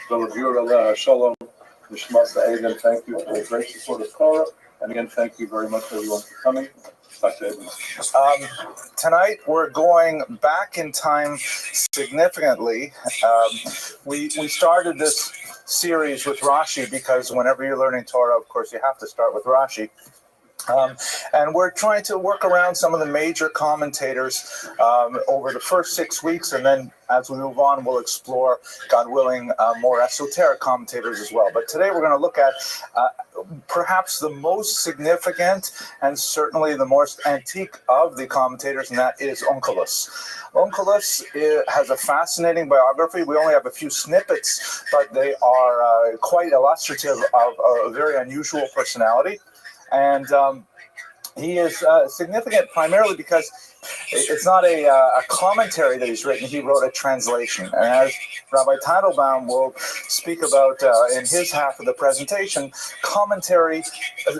the Reviewer Aleha Shalom, the Shemasa Eden. Thank you for the great support of Torah. And again, thank you very much, everyone, for coming. Tonight we're going back in time significantly. We started this series with Rashi, because whenever you're learning Torah, of course, you have to start with Rashi. And we're trying to work around some of the major commentators over the first 6 weeks, and then as we move on, we'll explore, God willing, more esoteric commentators as well. But today we're going to look at perhaps the most significant and certainly the most antique of the commentators, and that is Onkelos. Onkelos has a fascinating biography. We only have a few snippets, but they are quite illustrative of a very unusual personality. And he is significant primarily because it's not a commentary that he's written. He wrote a translation. And as Rabbi Teitelbaum will speak about in his half of the presentation, commentary,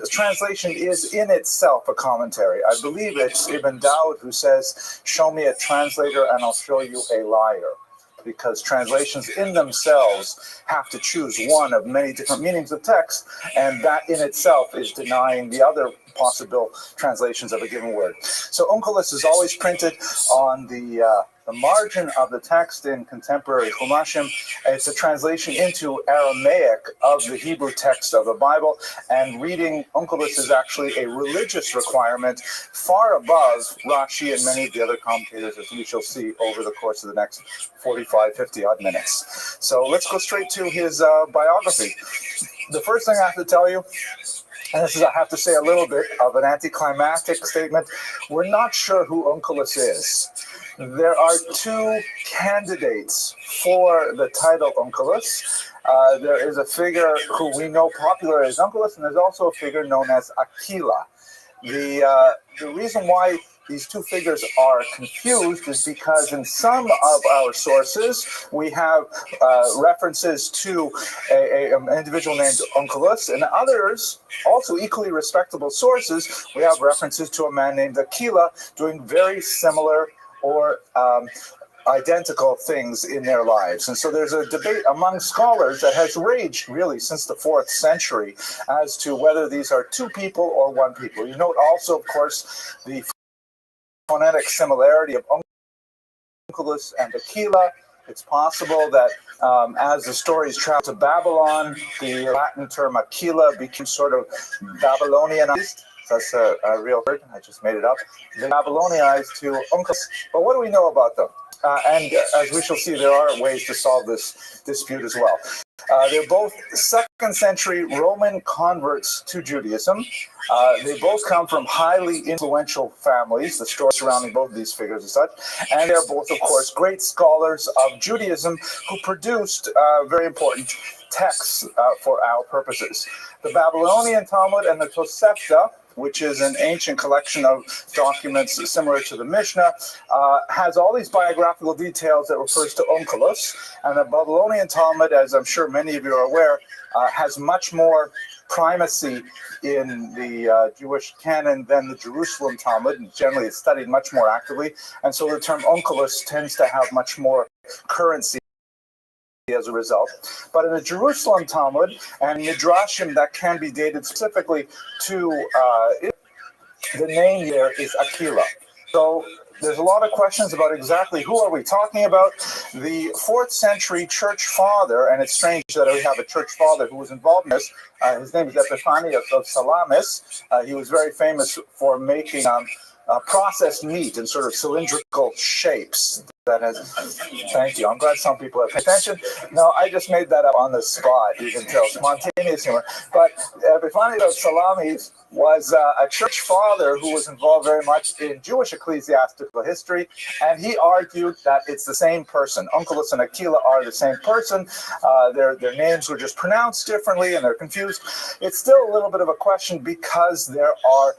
translation is in itself a commentary. I believe it's Ibn Dawud who says, "Show me a translator and I'll show you a liar." Because translations in themselves have to choose one of many different meanings of text, and that in itself is denying the other possible translations of a given word. So Onkelos is always printed on the margin of the text in contemporary Chumashim. It's a translation into Aramaic of the Hebrew text of the Bible, and reading Onkelos is actually a religious requirement far above Rashi and many of the other commentators, as we shall see over the course of the next 45, 50 odd minutes. So let's go straight to his biography. The first thing I have to tell you, and this is, I have to say, a little bit of an anticlimactic statement. We're not sure who Onkelos is. There are two candidates for the title Onkelos. There is a figure who we know popular as Onkelos, and there's also a figure known as Aquila. The reason why these two figures are confused is because in some of our sources we have references to an individual named Onkelos, and others, also equally respectable sources, we have references to a man named Aquila doing very similar or identical things in their lives. And so there's a debate among scholars that has raged really since the 4th century as to whether these are two people or one people. You note also, of course, the phonetic similarity of Onkelos and Aquila. It's possible that as the stories travel to Babylon, the Latin term Aquila became sort of Babylonianized. That's a real word. I just made it up. They Babylonianized to Onkelos. But what do we know about them? And as we shall see, there are ways to solve this dispute as well. They're both 2nd century Roman converts to Judaism. They both come from highly influential families, the story surrounding both of these figures and such. And they're both, of course, great scholars of Judaism who produced very important texts for our purposes. The Babylonian Talmud and the Tosefta, which is an ancient collection of documents similar to the Mishnah, has all these biographical details that refers to Onkelos. And the Babylonian Talmud, as I'm sure many of you are aware, has much more primacy in the Jewish canon than the Jerusalem Talmud, and generally it's studied much more actively. And so the term Onkelos tends to have much more currency as a result. But in the Jerusalem Talmud and Midrashim that can be dated specifically to the name there is Aquila. So there's a lot of questions about exactly who are we talking about. The 4th century church father, and it's strange that we have a church father who was involved in this. His name is Epiphanius of Salamis. He was very famous for making processed meat in sort of cylindrical shapes. That has, thank you. I'm glad some people have paid attention. No, I just made that up on the spot. You can tell, spontaneous humor. But Epiphanius of Salamis was a church father who was involved very much in Jewish ecclesiastical history, and he argued that it's the same person. Onkelos and Aquila are the same person. Their names were just pronounced differently, and they're confused. It's still a little bit of a question because there are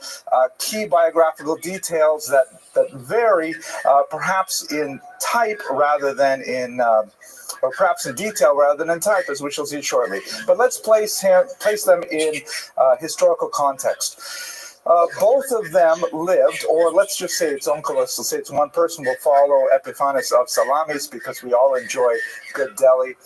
key biographical details that vary, perhaps in type rather than in, or perhaps in detail rather than in type, as we shall see shortly. But let's place them in historical context. Both of them lived, or let's just say it's Onkelos, let's say it's one person. We'll follow Epiphanius of Salamis because we all enjoy good deli.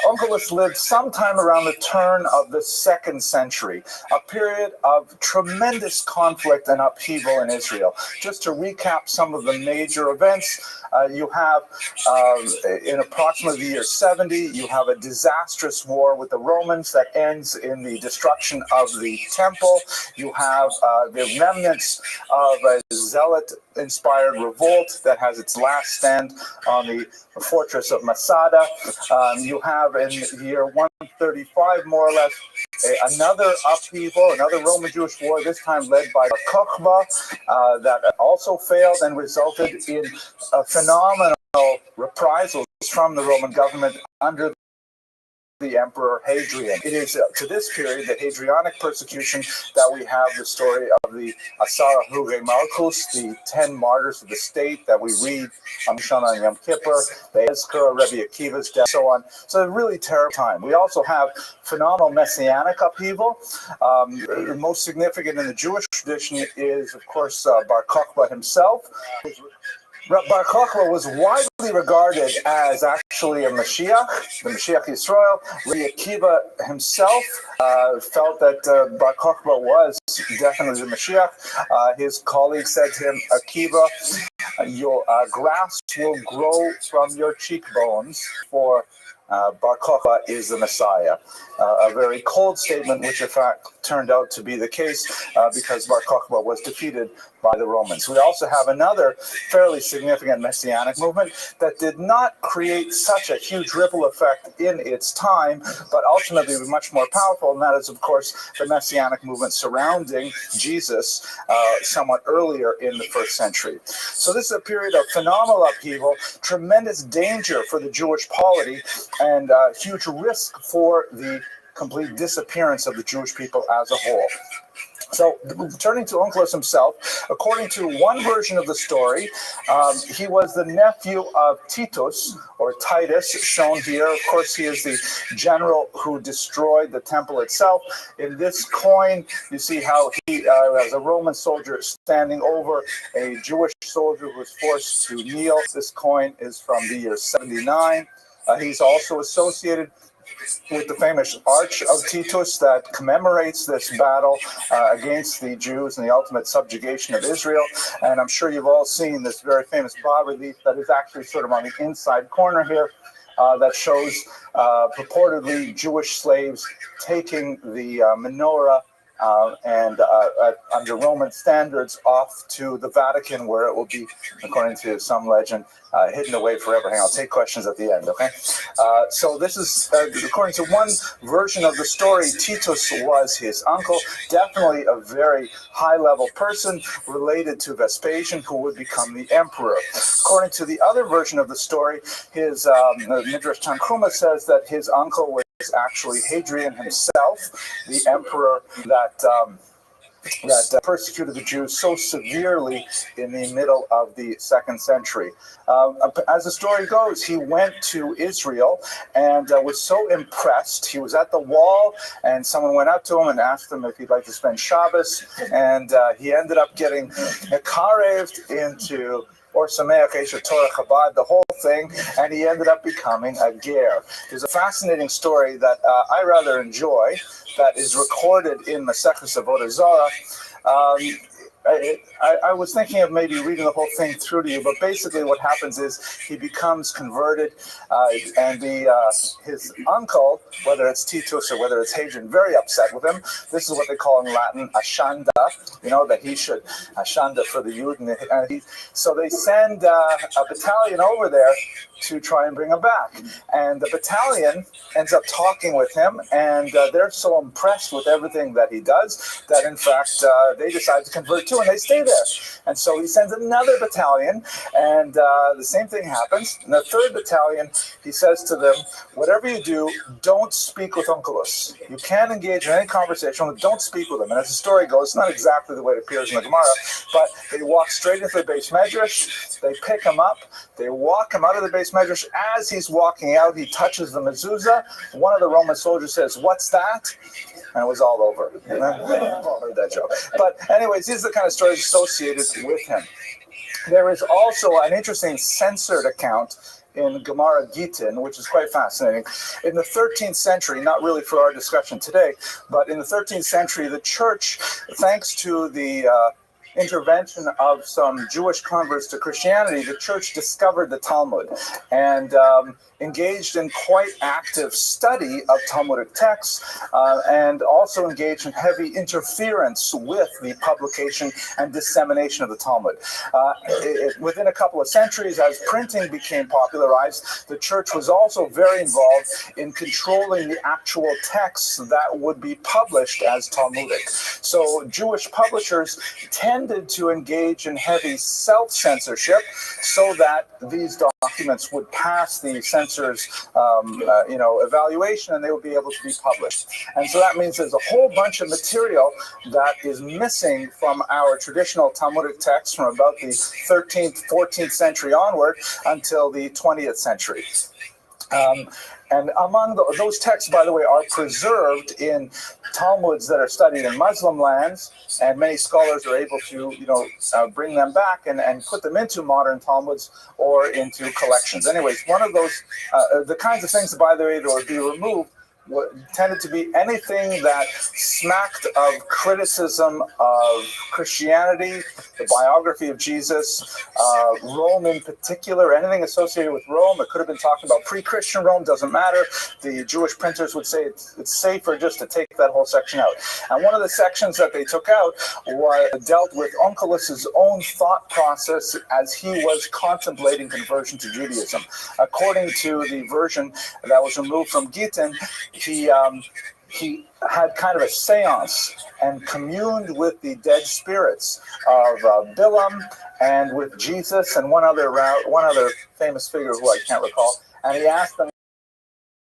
Onkelos lived sometime around the turn of the 2nd century, a period of tremendous conflict and upheaval in Israel. Just to recap some of the major events, you have, in approximately the year 70, you have a disastrous war with the Romans that ends in the destruction of the temple. You have the remnants of a zealot-inspired revolt that has its last stand on the fortress of Masada. You have in the year 135, more or less, another upheaval, another Roman-Jewish war, this time led by Bar Kokhba, that also failed and resulted in phenomenal reprisals from the Roman government under the Emperor Hadrian. It is to this period, the Hadrianic persecution, that we have the story of the Asara Huge Malchus, the 10 martyrs of the state that we read on Shana and Yom Kippur, the Ezra, Rabbi Akiva's death, so on. So a really terrible time. We also have phenomenal messianic upheaval. The most significant in the Jewish tradition is, of course, Bar Kokhba himself. Bar Kokhba was widely regarded as actually a Mashiach, the Mashiach Yisrael. Rabbi Akiva himself felt that Bar Kokhba was definitely the Mashiach. His colleague said to him, Akiva, your grass will grow from your cheekbones, for Bar Kokhba is the Messiah. A very cold statement, which in fact turned out to be the case because Bar Kokhba was defeated by the Romans. We also have another fairly significant messianic movement that did not create such a huge ripple effect in its time, but ultimately was much more powerful, and that is, of course, the messianic movement surrounding Jesus somewhat earlier in the 1st century. So this is a period of phenomenal upheaval, tremendous danger for the Jewish polity, and huge risk for the complete disappearance of the Jewish people as a whole. So, turning to Onkelos himself, according to one version of the story, he was the nephew of Titus, or Titus, shown here. Of course, he is the general who destroyed the temple itself. In this coin, you see how he, as a Roman soldier, standing over a Jewish soldier who was forced to kneel. This coin is from the year 79. He's also associated with the famous Arch of Titus that commemorates this battle against the Jews and the ultimate subjugation of Israel. And I'm sure you've all seen this very famous bas-relief that is actually sort of on the inside corner here that shows purportedly Jewish slaves taking the menorah and under Roman standards off to the Vatican, where it will be, according to some legend, hidden away forever. Hang on, I'll take questions at the end, okay? So this is, according to one version of the story, Titus was his uncle, definitely a very high-level person related to Vespasian, who would become the emperor. According to the other version of the story, his Midrash Tanchuma says that his uncle was actually Hadrian himself, the emperor that persecuted the Jews so severely in the middle of the 2nd century. As the story goes, he went to Israel and was so impressed. He was at the wall, and someone went up to him and asked him if he'd like to spend Shabbos, and he ended up getting carved into or Sameach Esher Torah Chabad, the whole thing, and he ended up becoming a ger. There's a fascinating story that I rather enjoy that is recorded in Maseches Avodah Zarah. I was thinking of maybe reading the whole thing through to you, but basically what happens is he becomes converted, and his uncle, whether it's Titus or whether it's Hadrian, very upset with him. This is what they call in Latin ashanda, that he should ashanda for the Yud. So they send a battalion over there to try and bring him back. And the battalion ends up talking with him, and they're so impressed with everything that he does that, in fact, they decide to convert too, and they stay there. And so he sends another battalion, and the same thing happens. In the third battalion, he says to them, whatever you do, don't speak with Onkelos. You can engage in any conversation, but don't speak with him. And as the story goes, it's not exactly the way it appears in the Gemara, but they walk straight into the Beis Medrash, they pick him up, they walk him out of the Beis Medrash. As he's walking out, he touches the mezuzah. One of the Roman soldiers says, "What's that?" And it was all over. We've all heard that joke. But anyways, these are the kind of stories associated with him. There is also an interesting censored account in Gemara Gittin, which is quite fascinating. In the 13th century, not really for our discussion today, but in the 13th century, the church, thanks to the intervention of some Jewish converts to Christianity, the church discovered the Talmud and engaged in quite active study of Talmudic texts and also engaged in heavy interference with the publication and dissemination of the Talmud. Within a couple of centuries, as printing became popularized, the church was also very involved in controlling the actual texts that would be published as Talmudic. So Jewish publishers tended to engage in heavy self-censorship so that these documents would pass the censors evaluation, and they would be able to be published. And so that means there's a whole bunch of material that is missing from our traditional Talmudic texts from about the 13th, 14th century onward until the 20th century. And among those texts, by the way, are preserved in Talmuds that are studied in Muslim lands, and many scholars are able to, bring them back and put them into modern Talmuds or into collections. Anyways, one of those, the kinds of things, by the way, that would be removed tended to be anything that smacked of criticism of Christianity, the biography of Jesus, Rome in particular, anything associated with Rome. It could have been talking about pre-Christian Rome, doesn't matter. The Jewish printers would say it's safer just to take that whole section out. And one of the sections that they took out dealt with Onkelos' own thought process as he was contemplating conversion to Judaism. According to the version that was removed from Gittin, he had kind of a seance and communed with the dead spirits of Bilam and with Jesus and one other famous figure who I can't recall. And he asked them,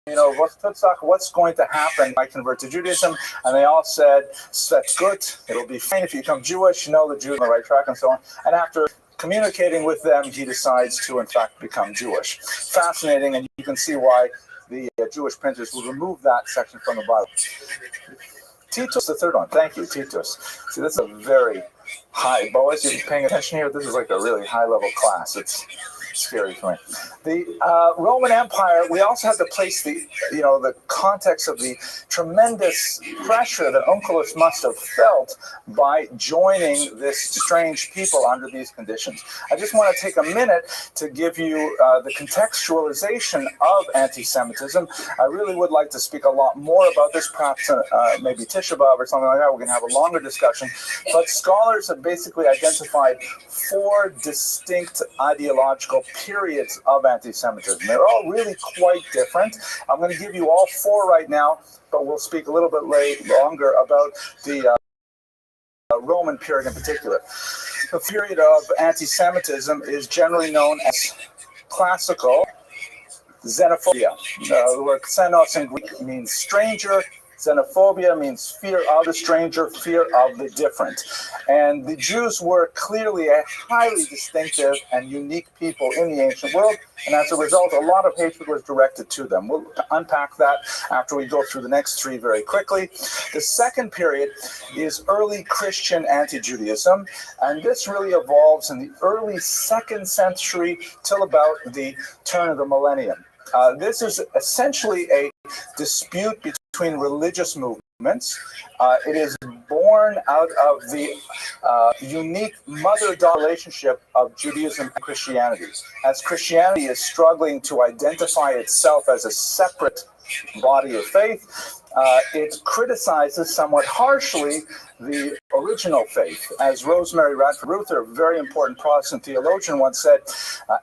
what's going to happen if I convert to Judaism? And they all said, that's good. It'll be fine if you become Jewish. The Jews on the right track and so on. And after communicating with them, he decides to, in fact, become Jewish. Fascinating, and you can see why the Jewish printers will remove that section from the Bible. Titus, the third one. Thank you, Titus. See, this is a very high, Boaz, you're paying attention here? This is like a really high-level class. It's scary for me. The Roman Empire, we also have to place the context of the tremendous pressure that Onkelos must have felt by joining this strange people under these conditions. I just want to take a minute to give you the contextualization of anti-Semitism. I really would like to speak a lot more about this, perhaps maybe Tisha B'Av or something like that. We're going to have a longer discussion. But scholars have basically identified 4 distinct ideological periods of anti-Semitism. They're all really quite different. I'm going to give you all 4 right now, but we'll speak a little bit longer about the Roman period in particular. The period of anti-Semitism is generally known as classical xenophobia. The word xenos in Greek means stranger. Xenophobia means fear of the stranger, fear of the different. And the Jews were clearly a highly distinctive and unique people in the ancient world, and as a result, a lot of hatred was directed to them. We'll unpack that after we go through the next 3 very quickly. The second period is early Christian anti-Judaism, and this really evolves in the early 2nd century till about the turn of the millennium. This is essentially a dispute between religious movements. It is born out of the unique mother-daughter relationship of Judaism and Christianity. As Christianity is struggling to identify itself as a separate body of faith, it criticizes somewhat harshly the original faith. As Rosemary Radford Ruther, a very important Protestant theologian, once said,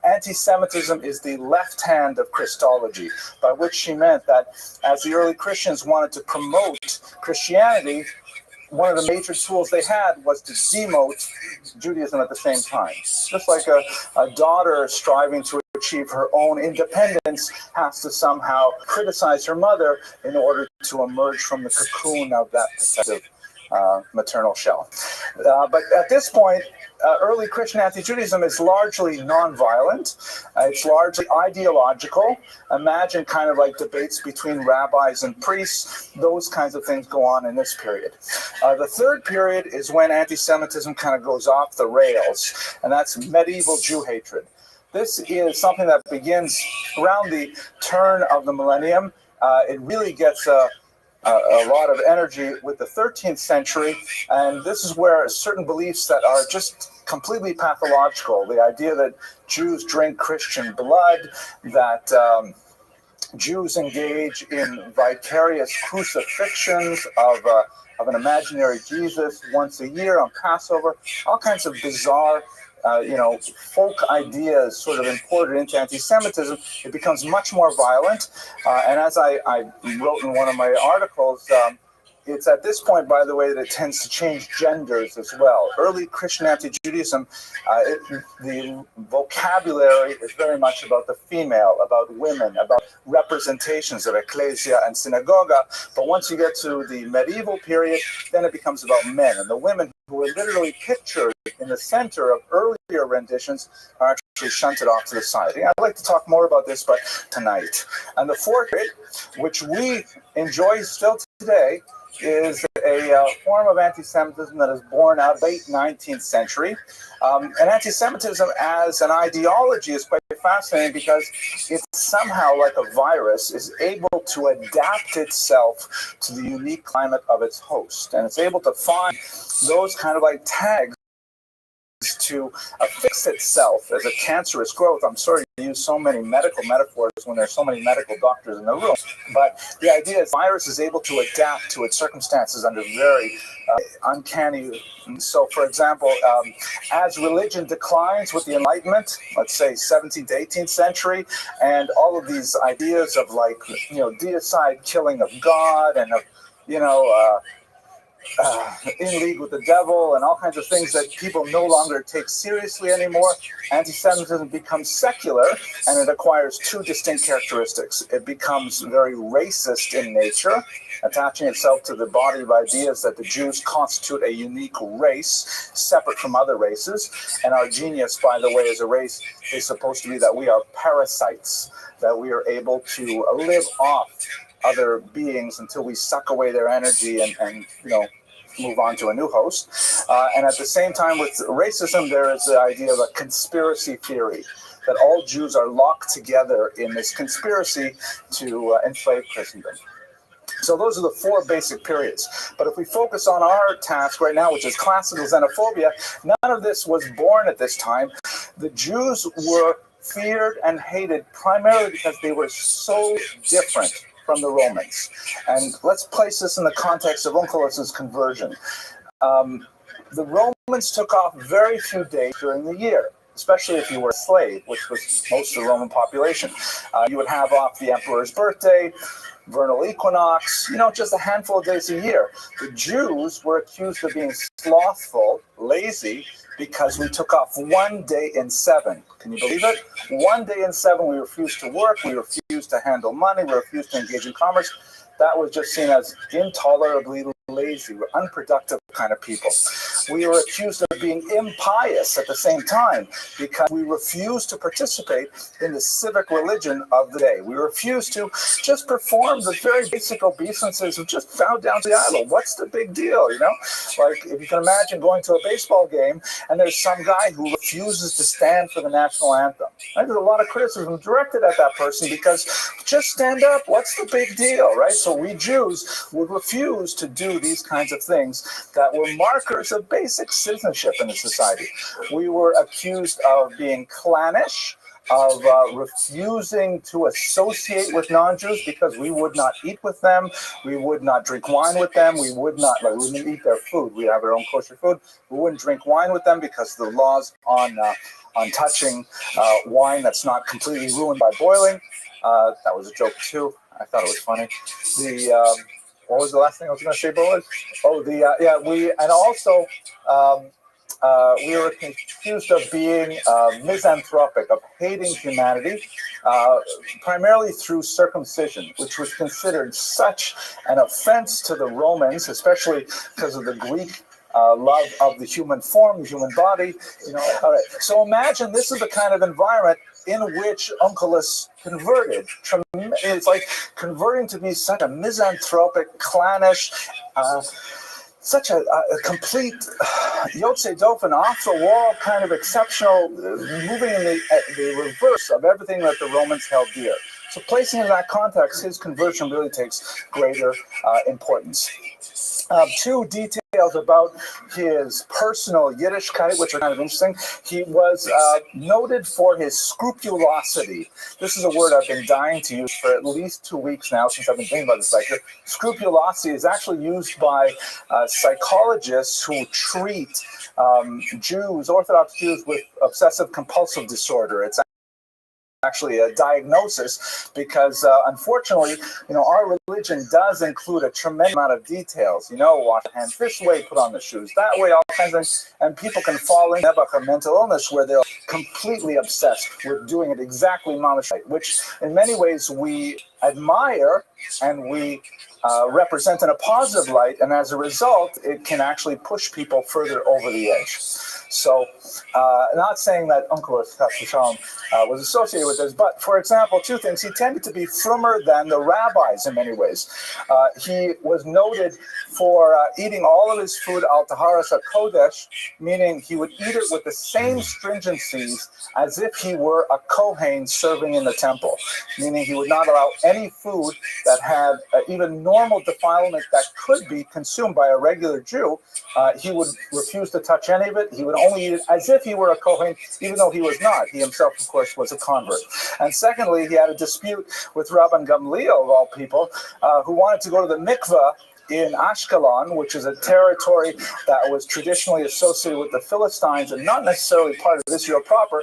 anti-Semitism is the left hand of Christology, by which she meant that as the early Christians wanted to promote Christianity, one of the major tools they had was to demote Judaism at the same time. Just like a daughter striving to achieve her own independence has to somehow criticize her mother in order to emerge from the cocoon of that protective maternal shell. But at this point, early Christian anti-Judaism is largely nonviolent. It's largely ideological. Imagine kind of like debates between rabbis and priests. Those kinds of things go on in this period. The third period is when anti-Semitism kind of goes off the rails, and that's medieval Jew hatred. this is something that begins around the turn of the millennium. It really gets a lot of energy with the 13th century, and this is where certain beliefs that are just completely pathological, the idea that Jews drink Christian blood, that Jews engage in vicarious crucifixions of an imaginary Jesus once a year on Passover, all kinds of bizarre folk ideas sort of imported into anti-Semitism. It becomes much more violent. And as I wrote in one of my articles, it's at this point, by the way, that it tends to change genders as well. Early Christian anti-Judaism, the vocabulary is very much about the female, about women, about representations of ecclesia and synagoga. But once you get to the medieval period, then it becomes about men. And the women who are literally pictured in the center of earlier renditions are actually shunted off to the side. I'd like to talk more about this, but tonight. And the fourth period, which we enjoy still today, is a form of anti-Semitism that is born out of the late 19th century. And anti-Semitism as an ideology is quite fascinating because it's somehow like a virus is able to adapt itself to the unique climate of its host. And it's able to find those kind of like tags to affix itself as a cancerous growth. I'm sorry to use so many medical metaphors when there's so many medical doctors in the room, but the idea is the virus is able to adapt to its circumstances under very uncanny. So, for example, as religion declines with the Enlightenment, let's say 17th to 18th century, and all of these ideas of like, deicide killing of God and of, in league with the devil and all kinds of things that people no longer take seriously anymore, anti-Semitism becomes secular, and it acquires two distinct characteristics. It becomes very racist in nature, attaching itself to the body of ideas that the Jews constitute a unique race separate from other races. And our genius, by the way, as a race is supposed to be that we are parasites, that we are able to live off other beings until we suck away their energy and move on to a new host. And at the same time with racism, there is the idea of a conspiracy theory, that all Jews are locked together in this conspiracy to enslave Christendom. So those are the four basic periods. But if we focus on our task right now, which is classical xenophobia, none of this was born at this time. The Jews were feared and hated primarily because they were so different from the Romans. And let's place this in the context of Onkelos' conversion. The Romans took off very few days during the year, especially if you were a slave, which was most of the Roman population. You would have off the emperor's birthday, vernal equinox, just a handful of days a year. The Jews were accused of being slothful, lazy, because we took off 1 day in 7. Can you believe it? 1 day in 7, we refused to work, we refused to handle money, we refused to engage in commerce. That was just seen as intolerably lazy, we're unproductive kind of people. We were accused of being impious at the same time because we refused to participate in the civic religion of the day. We refused to just perform the very basic obeisances of just bow down to the idol. What's the big deal, Like, if you can imagine going to a baseball game and there's some guy who refuses to stand for the national anthem. Right? There's a lot of criticism directed at that person because just stand up, what's the big deal, right? So we Jews would refuse to do these kinds of things that were markers of basic citizenship in the society. We were accused of being clannish, of refusing to associate with non-Jews because we would not eat with them, we would not drink wine with them, we wouldn't eat their food. We have our own kosher food. We wouldn't drink wine with them because the laws on touching wine that's not completely ruined by boiling. That was a joke too. I thought it was funny. What was the last thing I was going to say, Boaz? We were accused of being misanthropic, of hating humanity, primarily through circumcision, which was considered such an offense to the Romans, especially because of the Greek love of the human form, the human body. All right. So imagine this is the kind of environment in which Onkelos converted. It's like converting to be such a misanthropic, clannish, such a complete Yotze Dofen, off-the-wall kind of exceptional, moving in the reverse of everything that the Romans held dear. So placing in that context, his conversion really takes greater importance. Two details about his personal Yiddishkeit, which are kind of interesting. He was noted for his scrupulosity. This is a word I've been dying to use for at least 2 weeks now since I've been thinking about this lecture. Scrupulosity is actually used by psychologists who treat Jews, Orthodox Jews, with obsessive compulsive disorder. It's actually a diagnosis because unfortunately, our religion does include a tremendous amount of details. Wash your hands this way, put on the shoes that way, all kinds of things, and people can fall into a mental illness where they're completely obsessed with doing it exactly mamish right, which in many ways we admire and we represent in a positive light, and as a result, it can actually push people further over the edge. So, not saying that Onkelos was associated with this, but for example, two things. He tended to be frummer than the rabbis in many ways. He was noted for eating all of his food al taharas hakodesh, meaning he would eat it with the same stringencies as if he were a kohen serving in the temple, meaning he would not allow any food that had even normal defilement that could be consumed by a regular Jew. He would refuse to touch any of it. He would only eat it as if he were a kohen, even though he was not. He himself, of course, was a convert. And secondly, he had a dispute with Rabbi Gamliel, of all people, who wanted to go to the mikveh in Ashkelon, which is a territory that was traditionally associated with the Philistines and not necessarily part of Israel proper.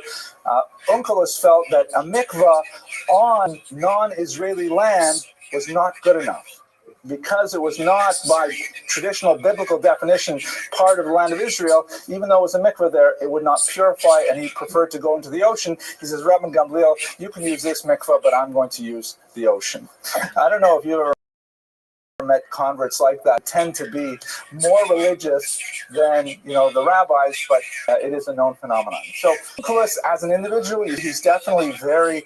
Onkelos felt that a mikveh on non-Israeli land was not good enough, because it was not, by traditional biblical definition, part of the land of Israel. Even though it was a mikveh there, it would not purify, and he preferred to go into the ocean. He says, Rabbi Gamliel, you can use this mikveh, but I'm going to use the ocean. I don't know if you ever met converts like that. Tend to be more religious than the rabbis, but it is a known phenomenon. So Onkelos, as an individual, he's definitely very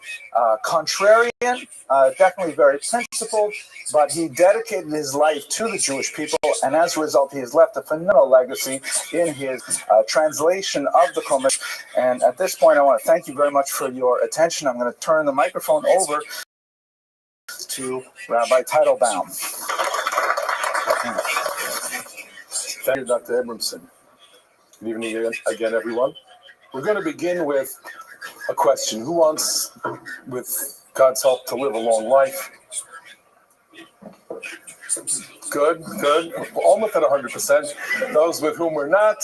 contrarian, definitely very principled, but he dedicated his life to the Jewish people, and as a result, he has left a phenomenal legacy in his translation of the Chumash. And at this point, I want to thank you very much for your attention. I'm going to turn the microphone over to Rabbi Teitelbaum. Thank you, Dr. Abramson. Good evening again, everyone. We're going to begin with a question. Who wants, with God's help, to live a long life? Good. Almost at 100%. Those with whom we're not,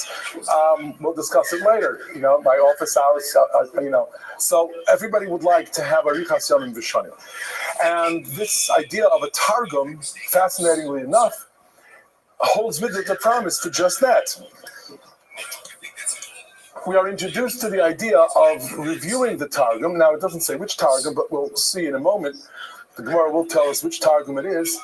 we'll discuss it later. My office hours, So everybody would like to have a Arichas Yomim V'Shanim. And this idea of a Targum, fascinatingly enough, holds with it the promise to just that. We are introduced to the idea of reviewing the Targum. Now, it doesn't say which Targum, but we'll see in a moment. The Gemara will tell us which Targum it is.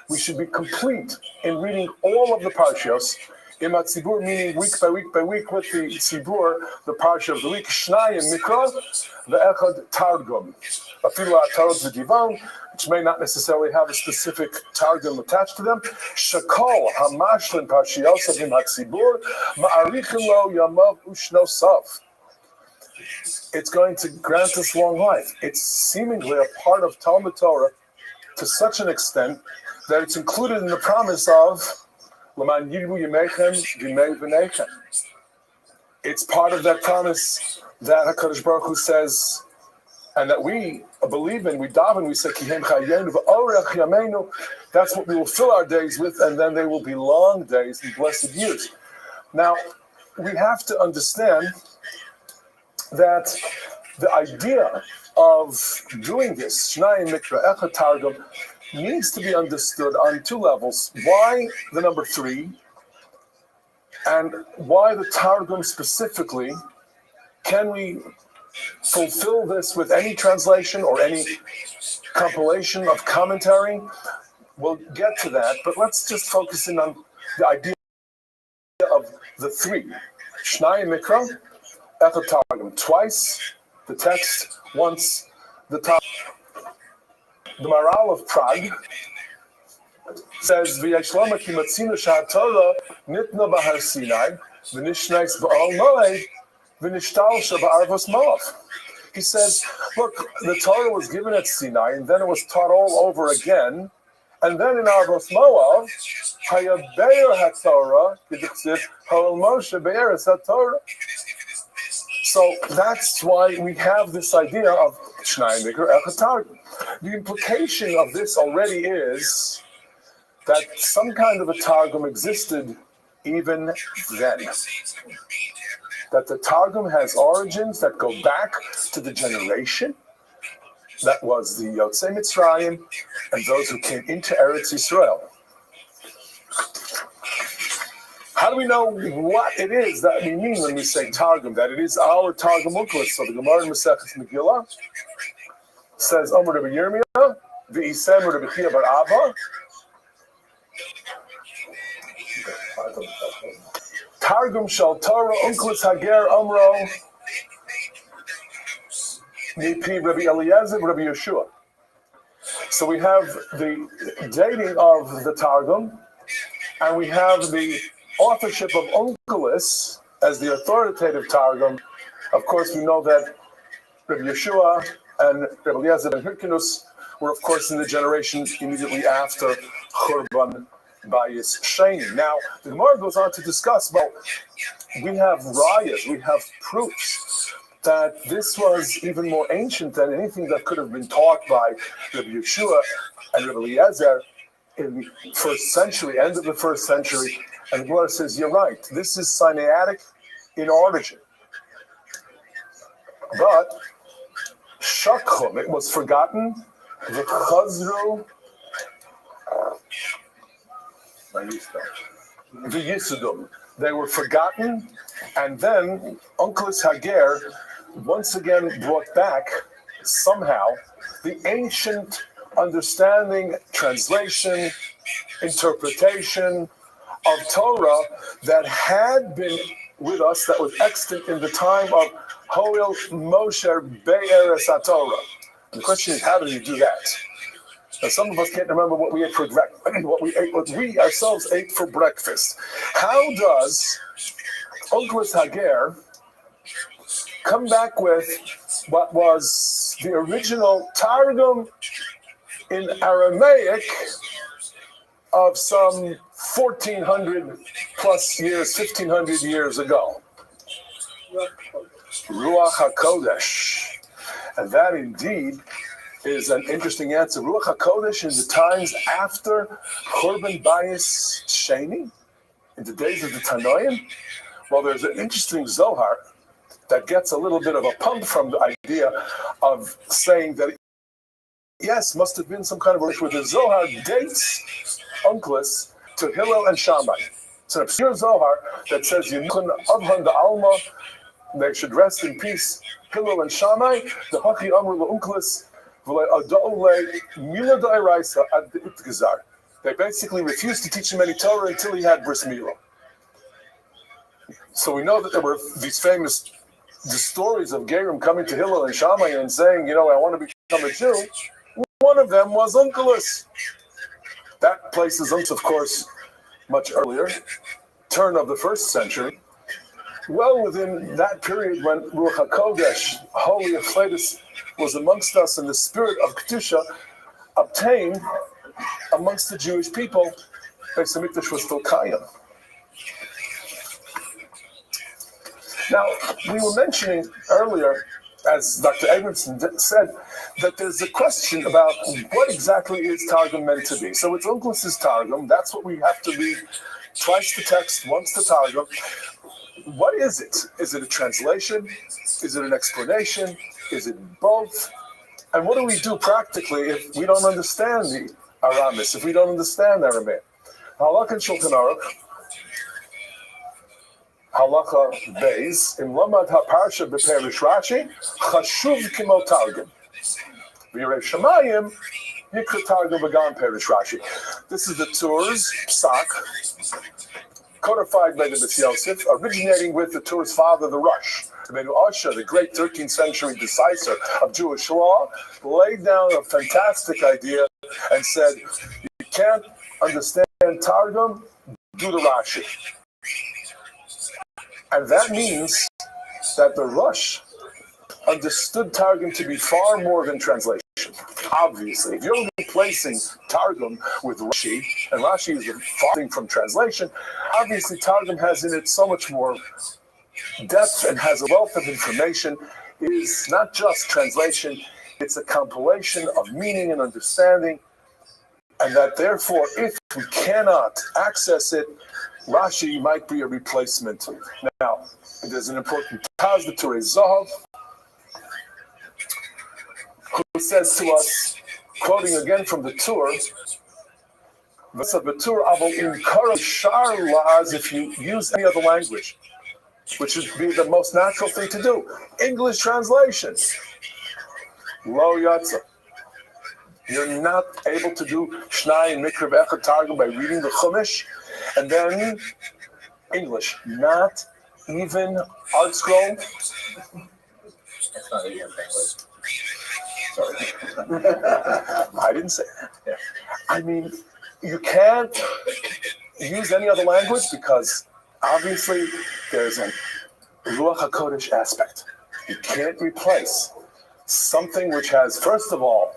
We should be complete in reading all of the Parshios. Imat Tzibur, meaning week by week with the Tzibur, the Parsha of the week. Shnayim Mikra, the Echad Targum. Afilu HaTarot V'Divan, which may not necessarily have a specific Targum attached to them. Shakol HaMashlin Parshios of Imat Tzibur, Ma'arichim Lo Yamav Ushnosav. It's going to grant us long life. It's seemingly a part of Talmud Torah to such an extent that it's included in the promise of it's part of that promise that HaKadosh Baruch Hu says, and that we believe in, we daven, we say, that's what we will fill our days with, and then they will be long days and blessed years. Now, we have to understand that the idea of doing this, Shnayim Mikra Echad Targum, needs to be understood on two levels. Why the number 3, and why the Targum specifically? Can we fulfill this with any translation or any compilation of commentary? We'll get to that, but let's just focus in on the idea of the 3. Shnayim Mikra, Echad Targum. Twice the text, once the Targum. The Maral of Prague says, "V'yeshlama ki matzina sha'atorah nitna b'har Sinai v'nishneis b'al moed v'nishtalsha b'arvos Moav." He says, look, the Torah was given at Sinai, and then it was taught all over again, and then in Arvos Moav, hayabeir haTorah k'dichsiv ha'ol Moshe be'eretz haTorah. So that's why we have this idea of Shnai Mikra Echad Targum. The implication of this already is that some kind of a Targum existed even then. That the Targum has origins that go back to the generation that was the Yotzei Mitzrayim and those who came into Eretz Yisrael. How do we know what it is that we mean when we say Targum? That it is our Targum Uklas. So the Gemara in Maseches Megillah says, Omer Rabbi Yirmiyah, V'isem Rabbi Chia bar Abba, Targum Shal Torah Unklis Hager Omro Mipi Rabbi Eliezer Rabbi Yeshua. So we have the dating of the Targum, and we have the authorship of Onkelos as the authoritative Targum. Of course, we know that Rabbi Yeshua and Rabbi Eliezer ben Hyrcanus were, of course, in the generation immediately after Churban Bayis Sheni. Now, the Gemara goes on to discuss, well, we have rayas, we have proofs that this was even more ancient than anything that could have been taught by Rabbi Yeshua and Rabbi Eliezer in the first century, end of the first century. And the Gemara says, you're right, this is Sinaitic in origin. But Shakchum, it was forgotten, V'chazru V'yisudum, they were forgotten, and then Onkelos Hager once again brought back somehow the ancient understanding, translation, interpretation of Torah that had been with us, that was extant in the time of Hoil Moshe Be'eres HaTorah. And the question is, how do you do that? Now, some of us can't remember what we ate for breakfast, what we ourselves ate for breakfast. How does Onkelos Hager come back with what was the original Targum in Aramaic of some 1,400 plus years, 1,500 years ago? Ruach HaKodesh. And that indeed is an interesting answer. Ruach HaKodesh in the times after Churban Bayis Sheni, in the days of the Tanoim. Well, there's an interesting Zohar that gets a little bit of a pump from the idea of saying that, yes, must have been some kind of relation with the Zohar dates Onkelos to Hillel and Shammai. It's an obscure Zohar that says, Yinuchan Avhan the Alma, they should rest in peace. Hillel and Shammai, the Hachi Amr Onkelos, they basically refused to teach him any Torah until he had bris milah. So we know that there were these famous stories of Gerim coming to Hillel and Shammai and saying, I want to become a Jew. One of them was Onkelos. That places us, of course, much earlier, turn of the first century, well within that period when Ruach HaKodesh, Holy Ephlaitis, was amongst us and the spirit of Kedusha obtained amongst the Jewish people. Beis HaMikdash was still Kayim. Now, we were mentioning earlier, as Dr. Abramson said, that there's a question about what exactly is Targum meant to be. So it's Onkelos' Targum. That's what we have to read twice the text, once the Targum. What is it? Is it a translation? Is it an explanation? Is it both? And what do we do practically if we don't understand the Aramis, if we don't understand Aramaic? Halakha and Shulchan Aruch, Halacha Beis, in Lamad HaParsha B'Perish Rashi, Chashuv Kimo Targum. V'Yirei Shamayim, Yikra Targum V'Gam Perish Rashi. This is the Tours Psak, codified by the B'Tz Yosef, originating with the Tours' father, the Rosh, Rabbeinu Asher, the great 13th century decisor of Jewish law, laid down a fantastic idea and said, you can't understand Targum, do the Rashi. And that means that the Rosh understood Targum to be far more than translation. Obviously, if you're replacing Targum with Rashi, and Rashi is a far thing from translation, obviously Targum has in it so much more depth and has a wealth of information. It is not just translation, it's a compilation of meaning and understanding, and that therefore, if we cannot access it, Rashi might be a replacement. Now, there's an important Taz, the Turei Zahav, who says to us, quoting again from the Tur, if you use any other language, which would be the most natural thing to do. English translation. Lo Yatza. You're not able to do Shnai and Mikra V'Echad Targum by reading the Chumash, and then English. Not even Art Scroll. That's not even English. Sorry. I didn't say that. Yeah. I mean, you can't use any other language because obviously there's a Ruach HaKodesh aspect. You can't replace something which has, first of all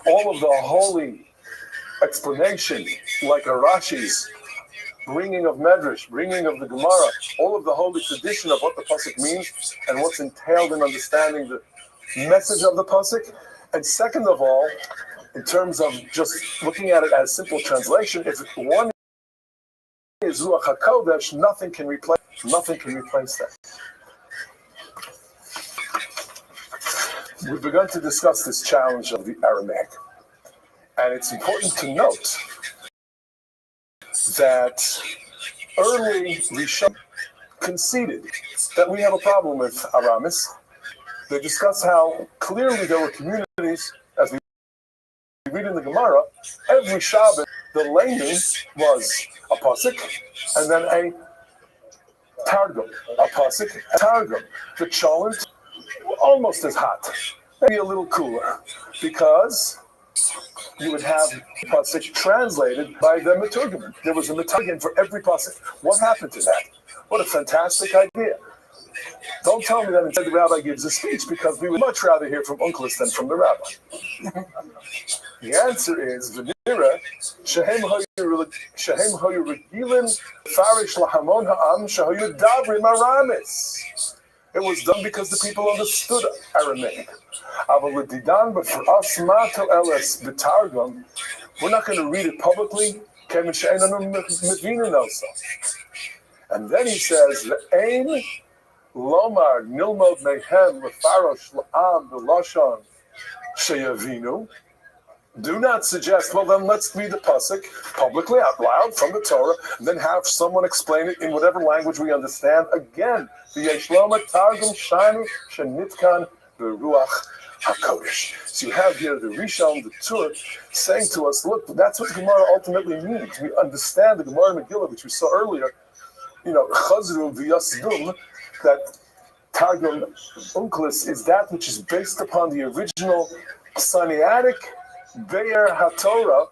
of the holy explanation, like a Rashi's bringing of Medrash, bringing of the Gemara, all of the holy tradition of what the pasuk means and what's entailed in understanding the message of the pasuk. And second of all, in terms of just looking at it as simple translation, if one is Ruach HaKodesh, nothing can replace that. We've begun to discuss this challenge of the Aramaic. And it's important to note that early Rishon conceded that we have a problem with Aramis. They discuss how clearly there were communities, as we read in the Gemara, every Shabbat, the layman was a pasuk, and then a targum, a pasuk, a targum. The cholent were almost as hot, maybe a little cooler, because you would have pasuk translated by the Meturgim. There was a Meturgim for every pasuk. What happened to that? What a fantastic idea. Don't tell me that instead the rabbi gives a speech, because we would much rather hear from Unclus than from the rabbi. The answer is, V'nira, shehem hoyu regilin farish lahamon ha'am shehoyu dabrim aramis. It was done because the people understood Aramaic. But for us, mato eles b'targum, we're not going to read it publicly. And then he says, "Ve'ein lomar nilmod mehem lefarosh la'am b'lashon sheyavinu." Do not suggest, well, then let's read the pasuk publicly out loud from the Torah, and then have someone explain it in whatever language we understand. Again, the Yeshloma Targum Shanu Shenitkan Beruach HaKodesh. So you have here the Rishon, the Tur, saying to us, look, that's what the Gemara ultimately means. We understand the Gemara Megillah, which we saw earlier, Chazru v'Yasdum, that Targum Unclus is that which is based upon the original Sinaitic Be'er HaTorah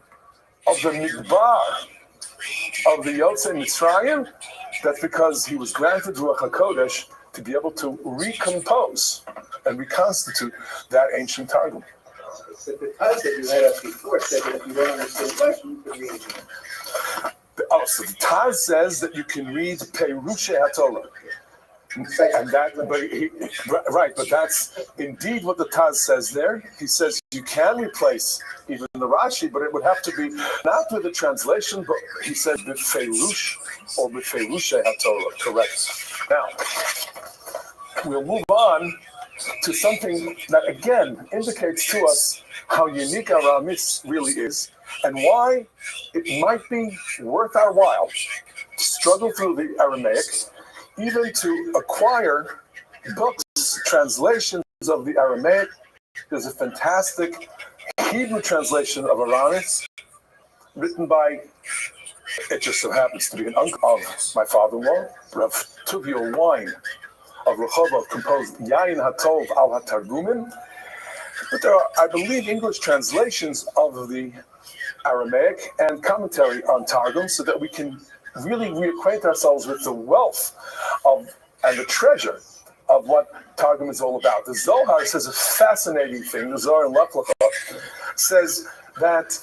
of the Midbar of the Yotzei Mitzrayim. That's because he was granted Ruach HaKodesh to be able to recompose and reconstitute that ancient Targum. But the Taz that you had us before said that if you don't understand Russian, you can read it. So the Taz says that you can read Perushei HaTorah. And that, but that's indeed what the Taz says there. He says you can replace even the Rashi, but it would have to be not with a translation, but he said b'feirush or b'feirushei HaTorah. Correct. Now we'll move on to something that again indicates to us how unique Aramis really is, and why it might be worth our while to struggle through the Aramaic, even to acquire books, translations of the Aramaic. There's a fantastic Hebrew translation of Aramis, written by, it just so happens to be an uncle of my father-in-law, Rav Tuvio Wine of Rehovot composed Yain Hatov al HaTargumim. But there are, I believe, English translations of the Aramaic and commentary on Targum so that we can really reacquaint ourselves with the wealth of and the treasure of what Targum is all about. The Zohar says a fascinating thing. The Zohar in Lech Lecha says that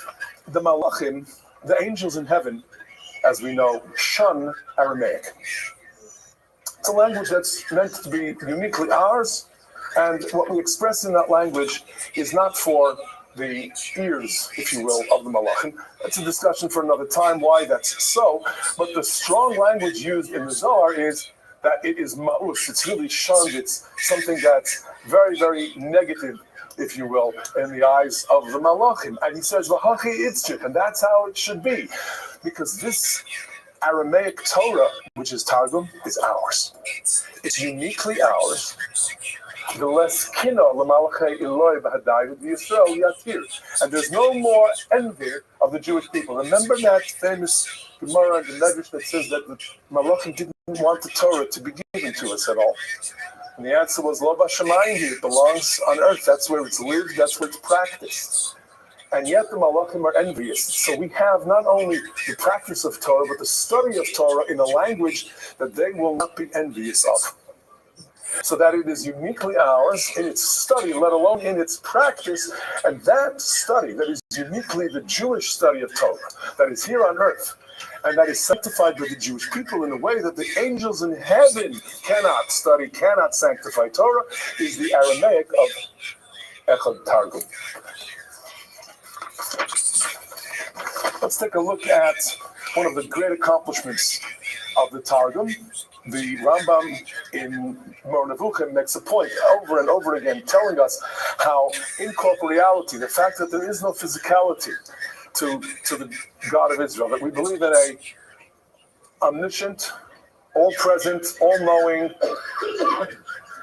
the Malachim, the angels in heaven, as we know, shun Aramaic. It's a language that's meant to be uniquely ours, and what we express in that language is not for the ears, if you will, of the Malachim. That's a discussion for another time why that's so, but the strong language used in the Zohar is that it is ma'us, it's really shunned, it's something that's very, very negative, if you will, in the eyes of the Malachim. And he says, V'hachi itzchik, and that's how it should be, because this Aramaic Torah, which is Targum, is ours. It's uniquely ours. The less kino l'malachei Eloi b'hadayu Yisrael yatir, and there's no more envy of the Jewish people. Remember that famous Gemara in the Medrash that says that the Malachim didn't want the Torah to be given to us at all. And the answer was lo b'shamayim, it belongs on earth. That's where it's lived. That's where it's practiced. And yet the Malachim are envious. So we have not only the practice of Torah, but the study of Torah in a language that they will not be envious of. So that it is uniquely ours in its study, let alone in its practice. And that study, that is uniquely the Jewish study of Torah, that is here on earth, and that is sanctified by the Jewish people in a way that the angels in heaven cannot study, cannot sanctify Torah, is the Aramaic of Echad Targum. Let's take a look at one of the great accomplishments of the Targum. The Rambam in Mor Nevuchim makes a point over and over again, telling us how incorporeality, the fact that there is no physicality to the God of Israel, that we believe in a omniscient, all-present, all-knowing,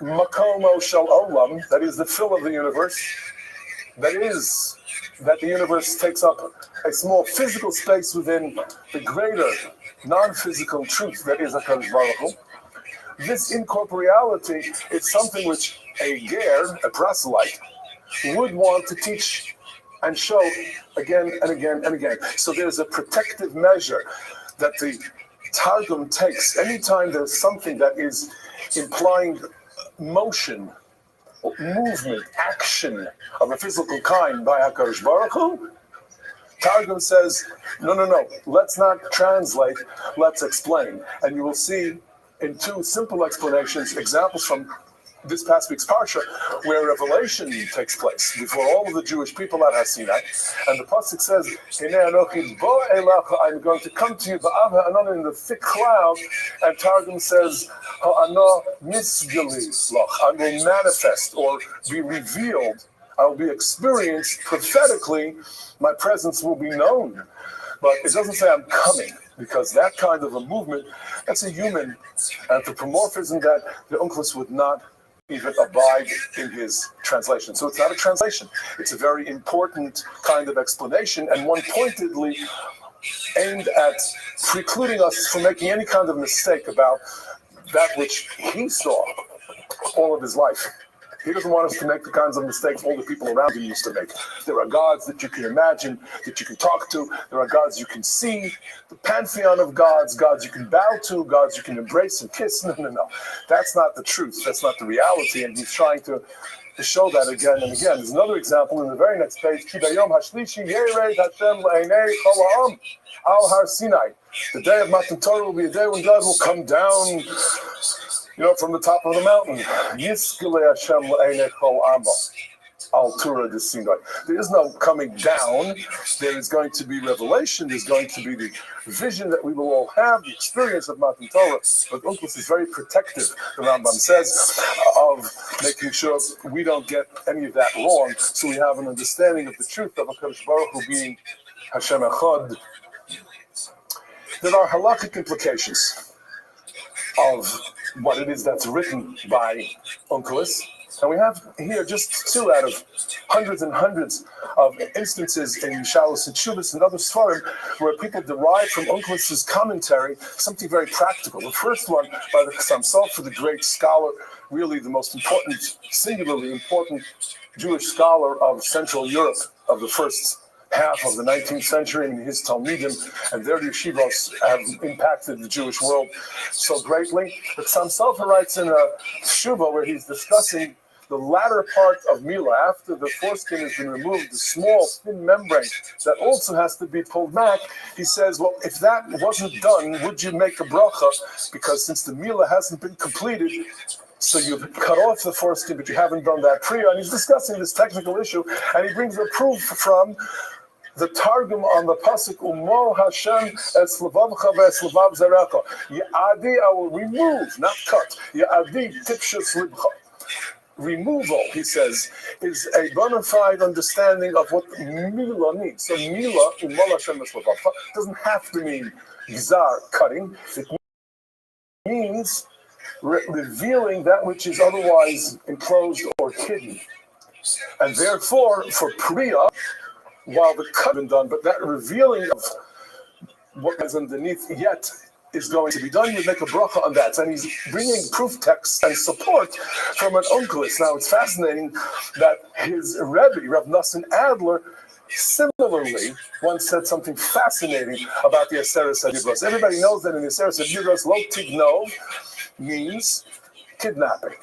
makomo shel olam, that is the fill of the universe, that the universe takes up a small physical space within the greater non-physical truth that is HaKadosh Baruch Hu. This incorporeality is something which a ger, a proselyte, would want to teach and show again and again and again. So there's a protective measure that the Targum takes. Anytime there's something that is implying motion, movement, action of a physical kind by HaKadosh Baruch Hu, Targum says, no, let's not translate, let's explain. And you will see in two simple explanations, examples from this past week's Parsha, where revelation takes place before all of the Jewish people at Sinai. And the Pasuk says, I'm going to come to you in the thick cloud. And Targum says, I will manifest or be revealed. I will be experienced prophetically. My presence will be known. But it doesn't say I'm coming, because that kind of a movement, that's a human anthropomorphism that the Unclus would not even abide in his translation. So it's not a translation. It's a very important kind of explanation, and one pointedly aimed at precluding us from making any kind of mistake about that which he saw all of his life. He doesn't want us to make the kinds of mistakes all the people around him used to make. There are gods that you can imagine, that you can talk to. There are gods you can see, the pantheon of gods, gods you can bow to, gods you can embrace and kiss. No. That's not the truth. That's not the reality. And he's trying to show that again and again. There's another example in the very next page. Al Har Sinai. The day of Matan Torah will be a day when God will come down, from the top of the mountain. There is no coming down. There is going to be revelation. There's going to be the vision that we will all have, the experience of Matan Torah. But Unclus is very protective, the Rambam says, of making sure we don't get any of that wrong, so we have an understanding of the truth of HaKadosh Baruch Hu being Hashem Echad. There are halakhic implications of what it is that's written by Unclus. And we have here just two out of hundreds and hundreds of instances in Shalos and Shuvas and other Sfarim where people derive from Onkelos' commentary something very practical. The first one by the Chassam Sofer, the great scholar, really the most important, singularly important Jewish scholar of Central Europe of the first half of the 19th century, and his Talmidim and their yeshivos have impacted the Jewish world so greatly. But Chassam Sofer writes in a Shuva where he's discussing the latter part of Mila, after the foreskin has been removed, the small thin membrane that also has to be pulled back. He says, well, if that wasn't done, would you make a bracha? Because since the Mila hasn't been completed, so you've cut off the foreskin, but you haven't done that priya. And he's discussing this technical issue, and he brings a proof from the Targum on the pasuk Umo Hashem es levavcha ve'es levav zarecha. Ya'adi, I will remove, not cut. Ya'adi tipshus libcha. Removal, he says, is a bona fide understanding of what Mila means. So Mila, in Umo Hashem es levavcha, doesn't have to mean gzar, cutting. It means revealing that which is otherwise enclosed or hidden. And therefore, for priya, while the cut has been done, but that revealing of what is underneath yet is going to be done, you make a bracha on that. And he's bringing proof texts and support from an Onkelos. Now, it's fascinating that his Rabbi, Rav Nosson Adler, similarly once said something fascinating about the Aseres HaDibros. Everybody knows that in the Aseres HaDibros, lo tignov means kidnapping.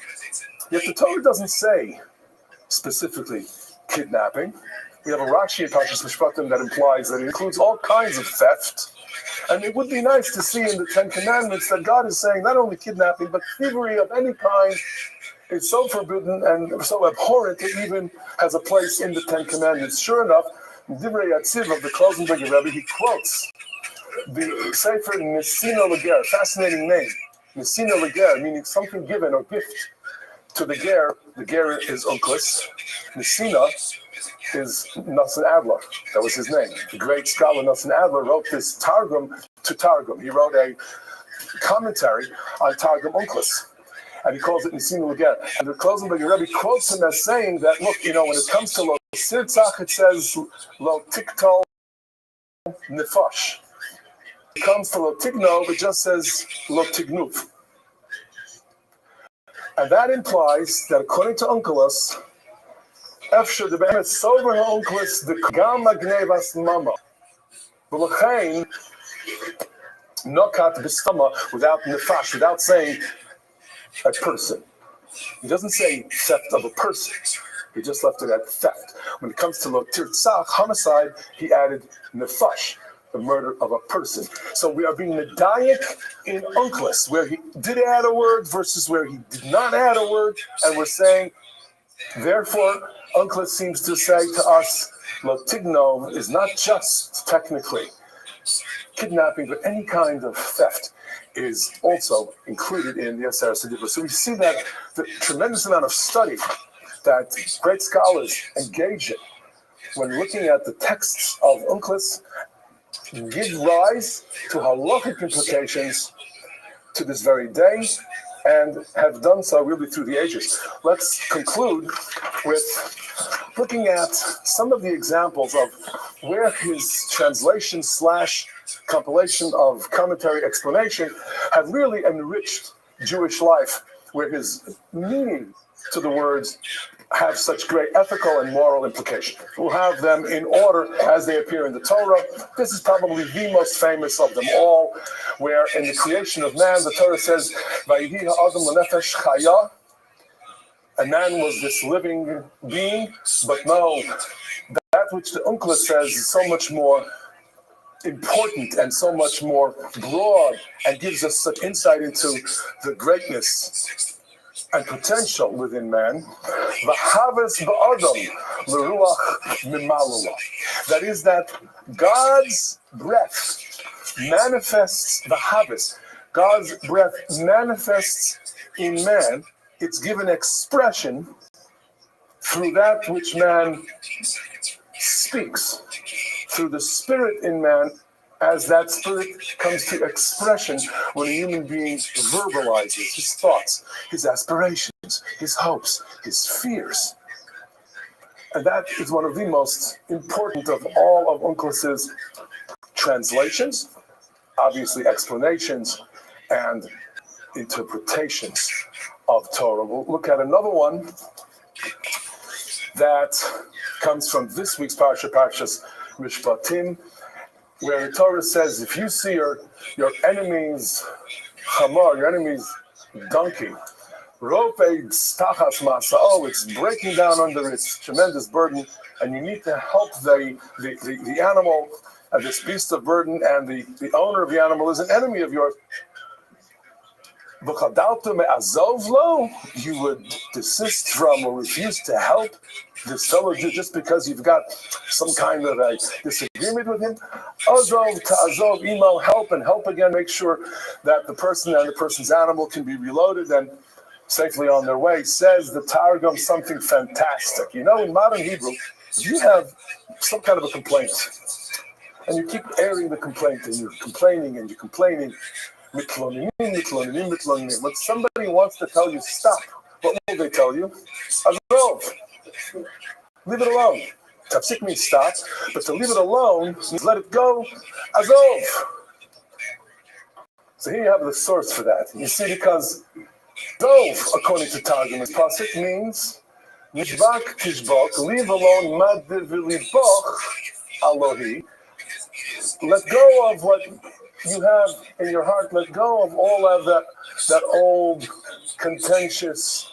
Yet the Torah doesn't say specifically kidnapping. We have a Rashi in Parshas Mishpatim that implies that it includes all kinds of theft. And it would be nice to see in the Ten Commandments that God is saying not only kidnapping, but thievery of any kind is so forbidden and so abhorrent it even has a place in the Ten Commandments. Sure enough, Divrei Yatziv of the Klausenberger Rebbe, he quotes the Sefer Nesina Leger, fascinating name. Nesina Leger, meaning something given or gift to the ger. The ger is Onkelos. Nesina is Nosson Adler. That was his name. The great scholar Nosson Adler wrote this Targum to Targum. He wrote a commentary on Targum Onkelos, and he calls it Nesina Leger. And the Klausenberger Rebbe quotes him as saying that, look, when it comes to Lo Sirtzach, it says Lo Tiktol Nefash. When it comes to Lo Tignov, it just says Lo Tignuv. And that implies that according to Onkelos, Efshar the Behemoth Sover HaOnkelos the Gam Magnevas Mama. V'lachein Nokat B'stama without Nefash, without saying a person. He doesn't say theft of a person. He just left it at theft. When it comes to Lo Tirtzach, homicide, he added Nefash, the murder of a person. So we are being medayik in Onkelos, where he did add a word versus where he did not add a word, and we're saying, therefore, Onkelos seems to say to us, Lo Tignov is not just technically kidnapping, but any kind of theft is also included in the Aseres HaDibros. So we see that the tremendous amount of study that great scholars engage in when looking at the texts of Onkelos give rise to halachic implications to this very day, and have done so really through the ages. Let's conclude with looking at some of the examples of where his translation / compilation of commentary explanation have really enriched Jewish life, where his meaning to the words have such great ethical and moral implication. We'll have them in order as they appear in the Torah. This is probably the most famous of them all, where in the creation of man, the Torah says, Vayihi ha'adam l'nefesh chaya. A man was this living being, but no, that which the Onkelos says is so much more important and so much more broad and gives us such insight into the greatness and potential within man. That is that God's breath manifests the Havis. God's breath manifests in man. It's given expression through that which man speaks, through the spirit in man, as that spirit comes to expression when a human being verbalizes his thoughts, his aspirations, expectations, his hopes, his fears. And that is one of the most important of all of Onkelos' translations, obviously explanations and interpretations of Torah. We'll look at another one that comes from this week's Parshas Mishpatim, where the Torah says, if you see your enemy's chamor, your enemy's donkey, it's breaking down under its tremendous burden, and you need to help the animal, this beast of burden, and the owner of the animal is an enemy of yours. You would desist from or refuse to help this fellow Jew just because you've got some kind of a disagreement with him. Azov to Azov, emo, help and help again, make sure that the person and the person's animal can be reloaded and safely on their way. Says the Targum something fantastic. You know, in modern Hebrew, if you have some kind of a complaint, and you keep airing the complaint, and you're complaining, when somebody wants to tell you stop, what will they tell you? Azov. Leave it alone. Tafsik means stop, but to leave it alone means let it go. Azov. So here you have the source for that. You see, because Azov, according to Targum, pasuk means nishbak tishbok, leave alone mad v'libok Alohi. Let go of what you have in your heart. Let go of all of that old, contentious,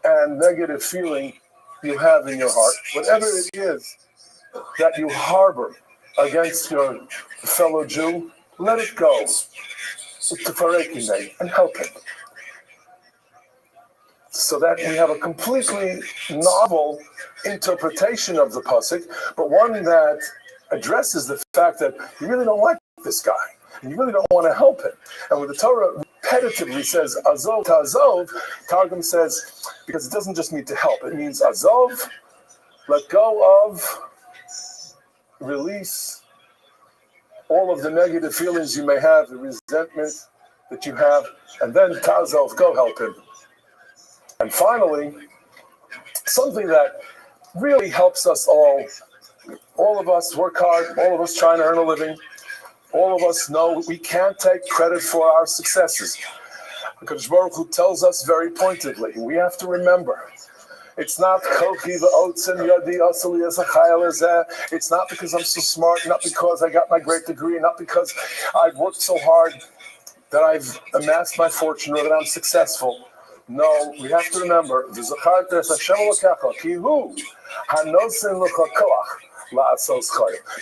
and negative feeling you have in your heart. Whatever it is that you harbor against your fellow Jew, let it go. And help him. So that we have a completely novel interpretation of the pasuk, but one that addresses the fact that you really don't like this guy, and you really don't want to help him. And when the Torah repetitively says Azov to Azov, Targum says, because it doesn't just mean to help, it means Azov, let go of, release all of the negative feelings you may have, the resentment that you have, and then Tazov, go help him. And finally, something that really helps us all of us work hard, all of us trying to earn a living, all of us know we can't take credit for our successes. Because Baruch Hu tells us very pointedly, we have to remember, it's not it's not because I'm so smart, not because I got my great degree, not because I've worked so hard that I've amassed my fortune or that I'm successful. No, we have to remember,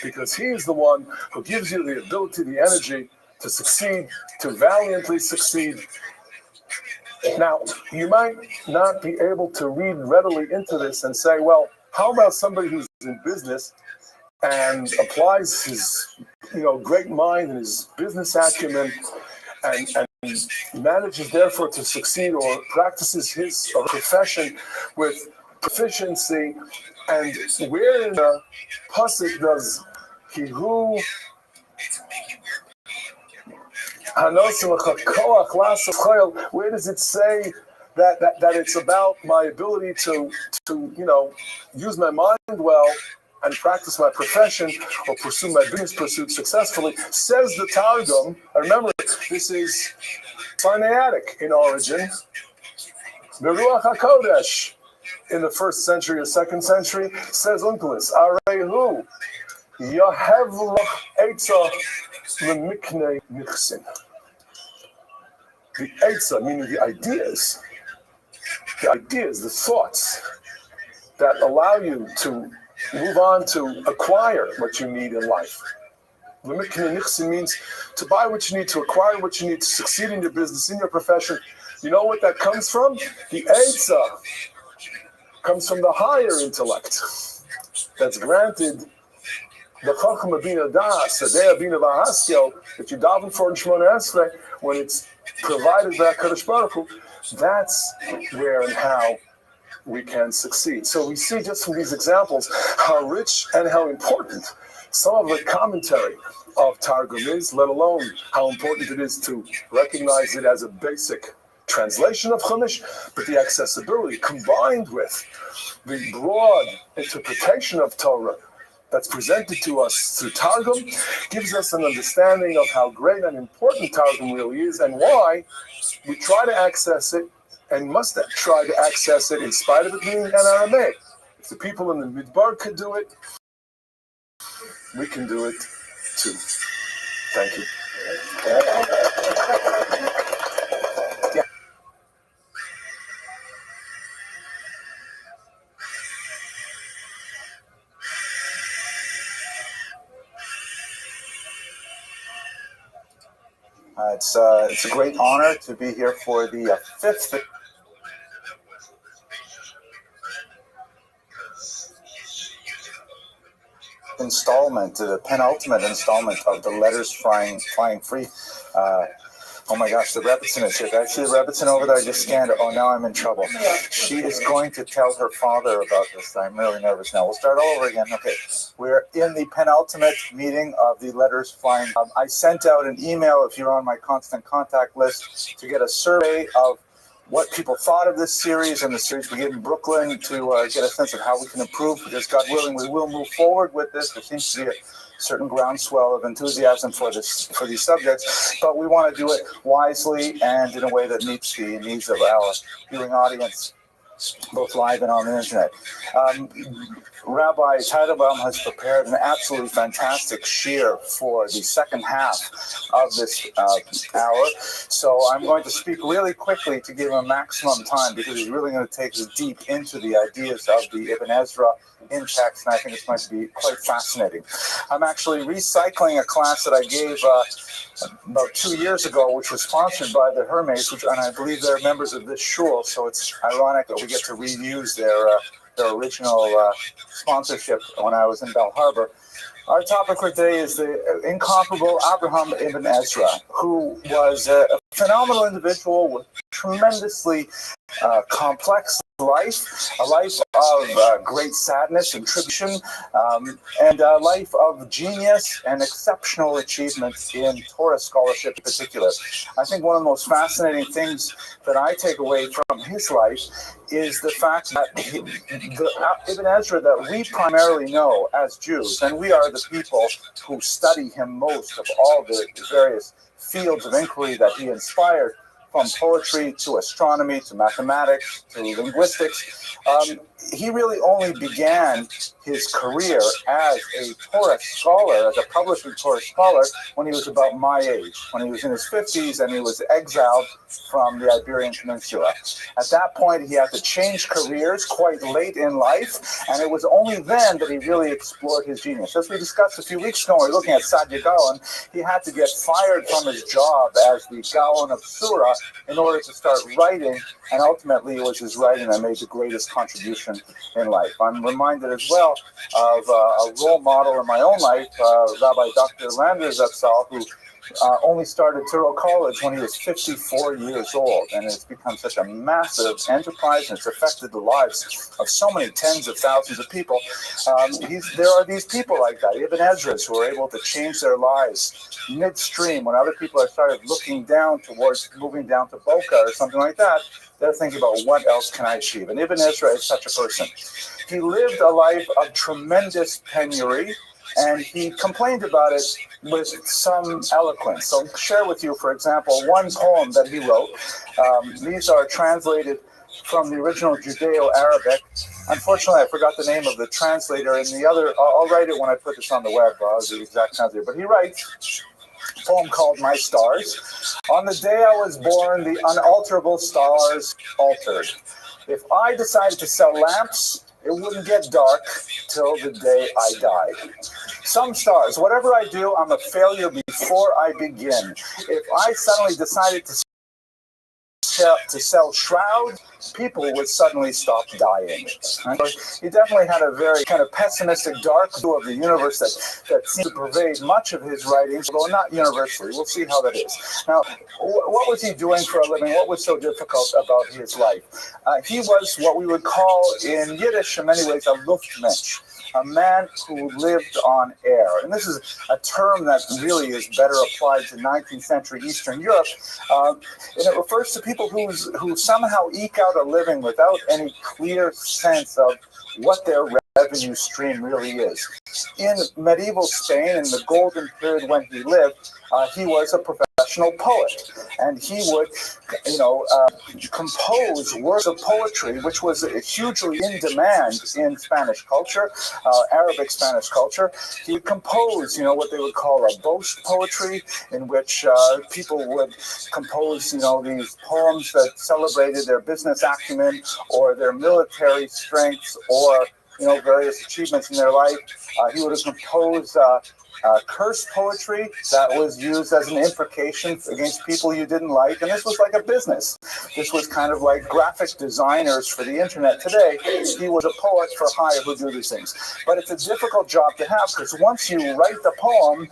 because he is the one who gives you the ability, the energy to succeed, to valiantly succeed. Now, you might not be able to read readily into this and say, well, how about somebody who's in business and applies his great mind and his business acumen and manages therefore to succeed, or practices his profession with proficiency, and where in the pasuk does he who where does it say that it's about my ability to use my mind well and practice my profession or pursue my business pursuit successfully? Says the Targum, remember, this is Sinaitic in origin, the Ruach HaKodesh in the 1st century or 2nd century, says Onkelos, Arehu, Yahev Lach Eitzah Lemiknei Nichsin. The Eitzah, meaning the ideas, the thoughts that allow you to move on to acquire what you need in life. Lemiknei Nichsin means to buy what you need, to acquire what you need, to succeed in your business, in your profession. You know what that comes from? The Eitzah comes from the higher intellect that's granted the Chacham Abina Das, Sadeh Abina V'Haskel, that you daven for in Shemona Esrei, when it's provided by HaKadosh Baruch Hu. That's where and how we can succeed. So we see just from these examples how rich and how important some of the commentary of Targum is, let alone how important it is to recognize it as a basic translation of Chumash, but the accessibility combined with the broad interpretation of Torah that's presented to us through Targum gives us an understanding of how great and important Targum really is and why we try to access it and must try to access it in spite of it being in Aramaic. If the people in the Midbar could do it, we can do it too. Thank you. Yeah. It's a great honor to be here for the fifth installment, the penultimate installment of the Letters Flying Free. Oh my gosh, the Rebbitzin is here. Did I see the Rebbitzin over there? I just scanned it. Oh, now I'm in trouble. She is going to tell her father about this. I'm really nervous now. We'll start all over again. Okay, we're in the penultimate meeting of the Letters Flying. I sent out an email, if you're on my constant contact list, to get a survey of what people thought of this series and the series we did in Brooklyn to get a sense of how we can improve, because God willing, we will move forward with this. There seems to be a certain groundswell of enthusiasm for these subjects, but we want to do it wisely and in a way that meets the needs of our viewing audience, both live and on the internet. Rabbi Teitelbaum has prepared an absolutely fantastic shiur for the second half of this hour. So I'm going to speak really quickly to give him maximum time, because he's really going to take us deep into the ideas of the Ibn Ezra in text, and I think it's going to be quite fascinating. I'm actually recycling a class that I gave about 2 years ago, which was sponsored by the Hermes, and I believe they're members of this shul, so it's ironic that we get to reuse their original sponsorship when I was in Bell Harbor. Our topic for today is the incomparable Abraham Ibn Ezra, who was a phenomenal individual with tremendously complex life, a life of great sadness and tribulation, and a life of genius and exceptional achievements in Torah scholarship in particular. I think one of the most fascinating things that I take away from his life is the fact that the Ibn Ezra that we primarily know as Jews, and we are the people who study him most of all the various fields of inquiry that he inspired, from poetry to astronomy to mathematics to linguistics. He really only began his career as a Torah scholar, as a published Torah scholar, when he was about my age, when he was in his 50s and he was exiled from the Iberian Peninsula. At that point, he had to change careers quite late in life, and it was only then that he really explored his genius. As we discussed a few weeks ago, when we were looking at Sadia Gaon, he had to get fired from his job as the Gaon of Surah in order to start writing, and ultimately it was his writing that made the greatest contribution in life. I'm reminded as well of a role model in my own life, Rabbi Dr. Lander Zatzal, who only started Turo College when he was 54 years old, and it's become such a massive enterprise, and it's affected the lives of so many tens of thousands of people. There are these people like that, Ibn Ezra's, who are able to change their lives midstream when other people are started looking down towards moving down to Boca or something like that. They're thinking about what else can I achieve, and Ibn Ezra is such a person. He lived a life of tremendous penury, and he complained about it with some eloquence. So I'll share with you, for example, one poem that he wrote. These are translated from the original Judeo-Arabic. Unfortunately, I forgot the name of the translator, and the other, I'll write it when I put this on the web, the exact translator. But he writes a poem called My Stars. On the day I was born, the unalterable stars altered. If I decided to sell lamps, it wouldn't get dark till the day I died. Some stars, whatever I do, I'm a failure before I begin. If I suddenly decided to sell shrouds, people would suddenly stop dying. He definitely had a very kind of pessimistic, dark view of the universe that seemed to pervade much of his writings, although not universally. We'll see how that is. Now, what was he doing for a living? What was so difficult about his life? He was what we would call in Yiddish, in many ways, a Luftmensch. a man who lived on air. And this is a term that really is better applied to 19th century Eastern Europe. And it refers to people who somehow eke out a living without any clear sense of what their revenue stream really is. In medieval Spain, in the golden period when he lived, he was a professional poet, and he would, compose works of poetry, which was hugely in demand in Spanish culture, Arabic Spanish culture. He would compose, what they would call a boast poetry, in which people would compose, these poems that celebrated their business acumen or their military strengths or various achievements in their life. He would have composed curse poetry that was used as an imprecation against people you didn't like, and this was like a business. This was kind of like graphic designers for the internet today. He was a poet for hire who do these things. But it's a difficult job to have, because once you write the poem,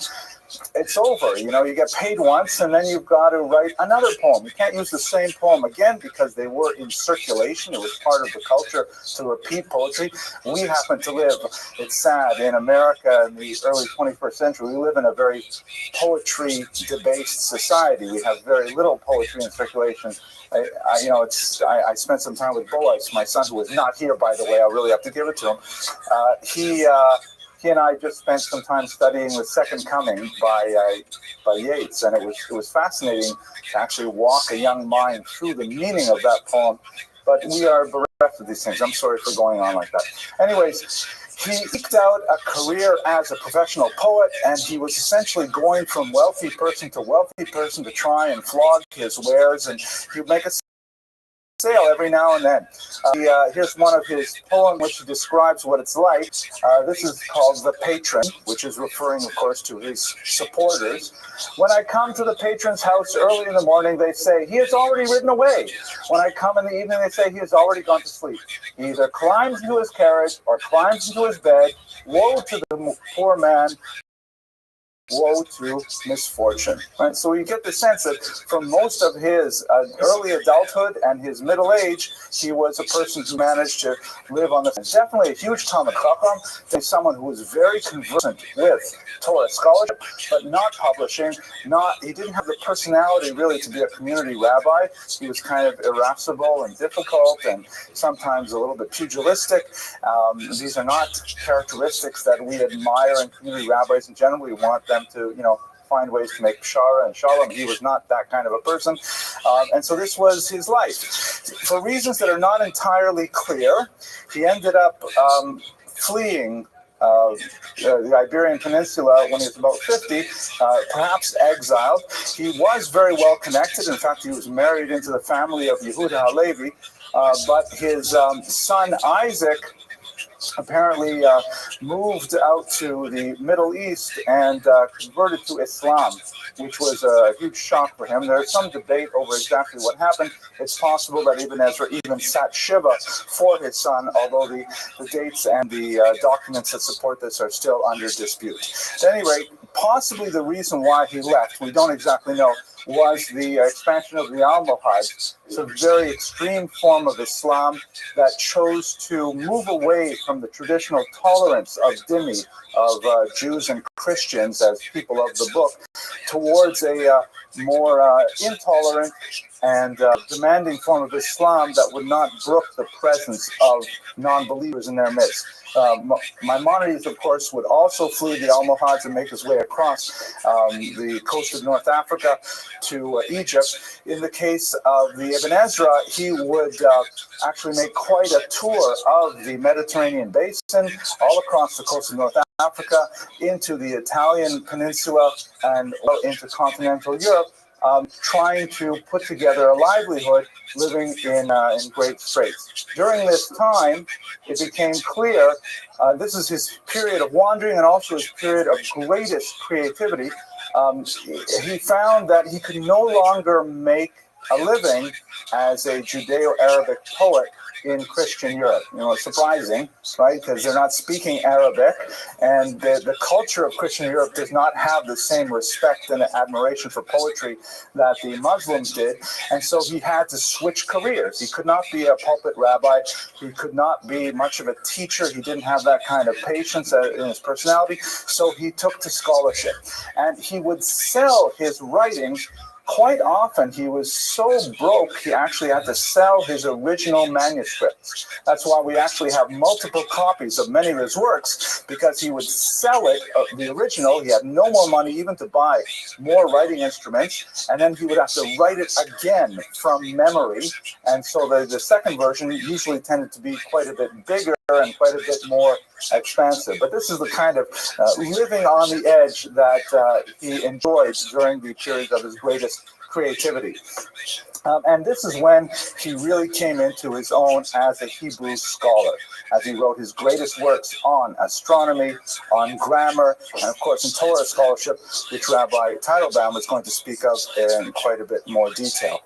it's over. You get paid once, and then you've got to write another poem. You can't use the same poem again because they were in circulation. It was part of the culture to repeat poetry. We happen to live, it's sad, in America in the early 21st century. We live in a very poetry-debased society. We have very little poetry in circulation. I spent some time with Boaz, my son, who is not here, by the way. I really have to give it to him. He and I just spent some time studying The Second Coming by Yeats, and it was fascinating to actually walk a young mind through the meaning of that poem. But we are bereft of these things. I'm sorry for going on like that. Anyways, he eked out a career as a professional poet, and he was essentially going from wealthy person to wealthy person to try and flog his wares, and he would make a sale every now and then. Here's one of his poems which describes what it's like. This is called The Patron, which is referring, of course, to his supporters. When I come to the patron's house early in the morning, they say, he has already ridden away. When I come in the evening, they say, he has already gone to sleep. He either climbs into his carriage or climbs into his bed. Woe to the poor man. Woe to misfortune. Right? So you get the sense that for most of his early adulthood and his middle age, he was a person who managed to live on the definitely a huge Talmud Chacham, someone who was very conversant with Torah scholarship, but not publishing. He didn't have the personality really to be a community rabbi. He was kind of irascible and difficult and sometimes a little bit pugilistic. These are not characteristics that we admire in community rabbis in general. We want them to, find ways to make pshara and shalom. He was not that kind of a person. And so this was his life. For reasons that are not entirely clear, he ended up fleeing the Iberian Peninsula when he was about 50, perhaps exiled. He was very well connected. In fact, he was married into the family of Yehuda Halevi, but his son Isaac apparently moved out to the Middle East and converted to Islam, which was a huge shock for him. There's some debate over exactly what happened. It's possible that Ibn Ezra even sat Shiva for his son, although the dates and the documents that support this are still under dispute. At any rate, possibly the reason why he left, we don't exactly know, was the expansion of the Almohad. It's a very extreme form of Islam that chose to move away from the traditional tolerance of dhimmi, of Jews and Christians as people of the book, towards a more intolerant and demanding form of Islam that would not brook the presence of non-believers in their midst. Maimonides, of course, would also flee the Almohads and make his way across the coast of North Africa to Egypt. In the case of the Ibn Ezra, he would actually make quite a tour of the Mediterranean basin, all across the coast of North Africa, into the Italian peninsula, and into continental Europe, trying to put together a livelihood living in great straits. During this time, it became clear, this is his period of wandering and also his period of greatest creativity. He found that he could no longer make a living as a Judeo-Arabic poet in Christian Europe. You know, it's surprising, right? Because they're not speaking Arabic, and the culture of Christian Europe does not have the same respect and admiration for poetry that the Muslims did, and so he had to switch careers. He could not be a pulpit rabbi. He could not be much of a teacher. He didn't have that kind of patience in his personality, so he took to scholarship, and he would sell his writings. Quite often, he was so broke, he actually had to sell his original manuscripts. That's why we actually have multiple copies of many of his works, because he would sell it, the original. He had no more money even to buy more writing instruments, and then he would have to write it again from memory. And so the second version usually tended to be quite a bit bigger and quite a bit more expansive. But this is the kind of living on the edge that he enjoyed during the period of his greatest creativity. And this is when he really came into his own as a Hebrew scholar, as he wrote his greatest works on astronomy, on grammar, and of course in Torah scholarship, which Rabbi Teitelbaum is going to speak of in quite a bit more detail.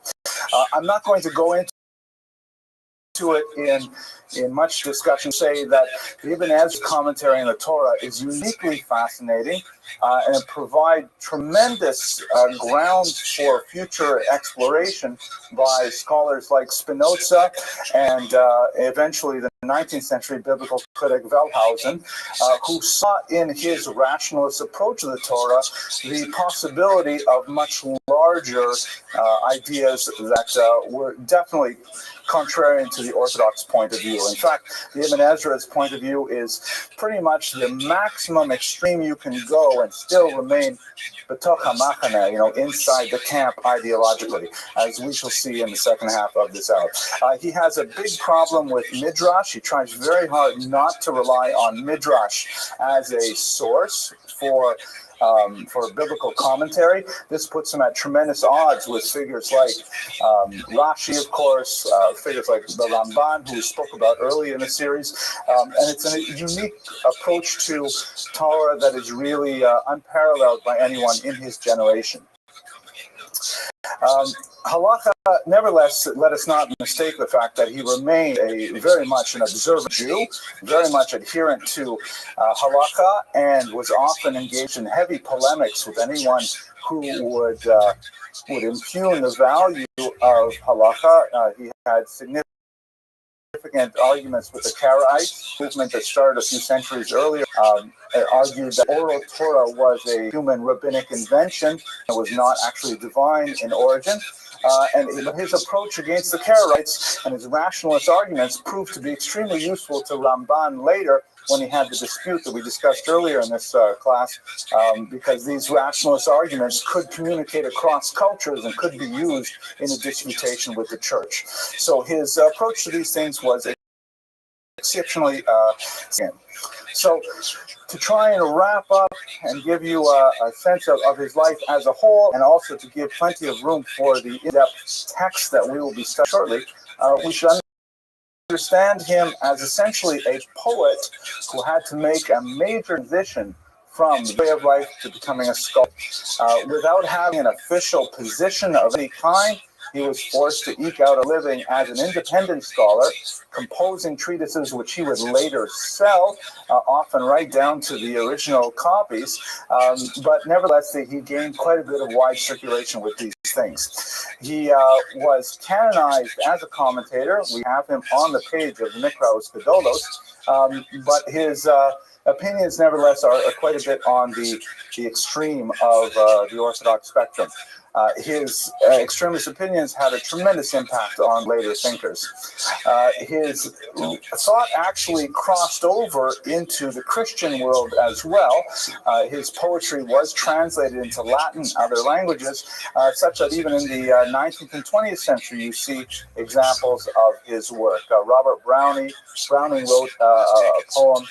I'm not going to go into it in much discussion, say that the Ibn Ezra commentary on the Torah is uniquely fascinating and it provides tremendous grounds for future exploration by scholars like Spinoza and eventually the 19th century biblical critic Wellhausen, who saw in his rationalist approach to the Torah the possibility of much larger ideas that were definitely contrarian to the Orthodox point of view. In fact, the Ibn Ezra's point of view is pretty much the maximum extreme you can go and still remain b'toch hamachane, inside the camp ideologically, as we shall see in the second half of this hour. He has a big problem with Midrash. He tries very hard not to rely on Midrash as a source for biblical commentary. This puts him at tremendous odds with figures like Rashi, of course, figures like the Ramban, who we spoke about early in the series. And it's a unique approach to Torah that is really unparalleled by anyone in his generation. Halacha, nevertheless, let us not mistake the fact that he remained very much an observant Jew, very much adherent to halacha, and was often engaged in heavy polemics with anyone who would impugn the value of halacha. He had significant arguments with the Karaites movement that started a few centuries earlier. Argued that oral Torah was a human rabbinic invention. It was not actually divine in origin. And his approach against the Karaites and his rationalist arguments proved to be extremely useful to Ramban later when he had the dispute that we discussed earlier in this class, because these rationalist arguments could communicate across cultures and could be used in a disputation with the church. So his approach to these things was exceptionally So to try and wrap up and give you a sense of his life as a whole, and also to give plenty of room for the in-depth text that we will be studying shortly, we should understand him as essentially a poet who had to make a major transition from the way of life to becoming a scholar. Without having an official position of any kind, he was forced to eke out a living as an independent scholar, composing treatises which he would later sell, often right down to the original copies. But nevertheless, he gained quite a bit of wide circulation with these things. He was canonized as a commentator. We have him on the page of the Mikraos Gedolos, but his opinions, nevertheless, are quite a bit on the extreme of the Orthodox spectrum. His extremist opinions had a tremendous impact on later thinkers. His thought actually crossed over into the Christian world as well. His poetry was translated into Latin and other languages, such that even in the 19th and 20th century, you see examples of his work. Robert Browning wrote a poem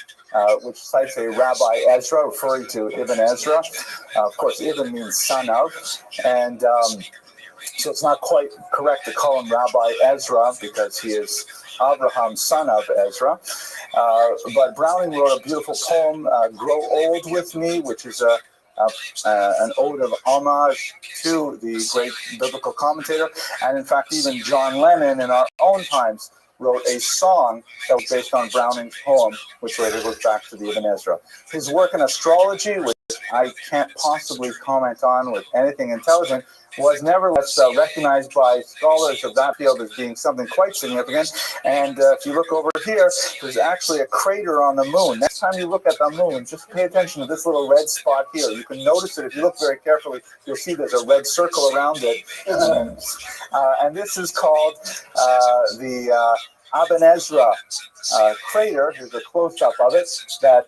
which cites a Rabbi Ezra, referring to Ibn Ezra. Of course, Ibn means son of, and so it's not quite correct to call him Rabbi Ezra because he is Abraham's son of Ezra. But Browning wrote a beautiful poem, Grow Old With Me, which is a an ode of homage to the great biblical commentator. And in fact, even John Lennon in our own times wrote a song that was based on Browning's poem, which later goes back to the Ibn Ezra. His work in astrology, which I can't possibly comment on with anything intelligent, was nevertheless recognized by scholars of that field as being something quite significant. And if you look over here, there's actually a crater on the moon. Next time you look at the moon, just pay attention to this little red spot here. You can notice it. If you look very carefully, you'll see there's a red circle around it. And this is called the Ibn Ezra crater. Here's a close-up of it that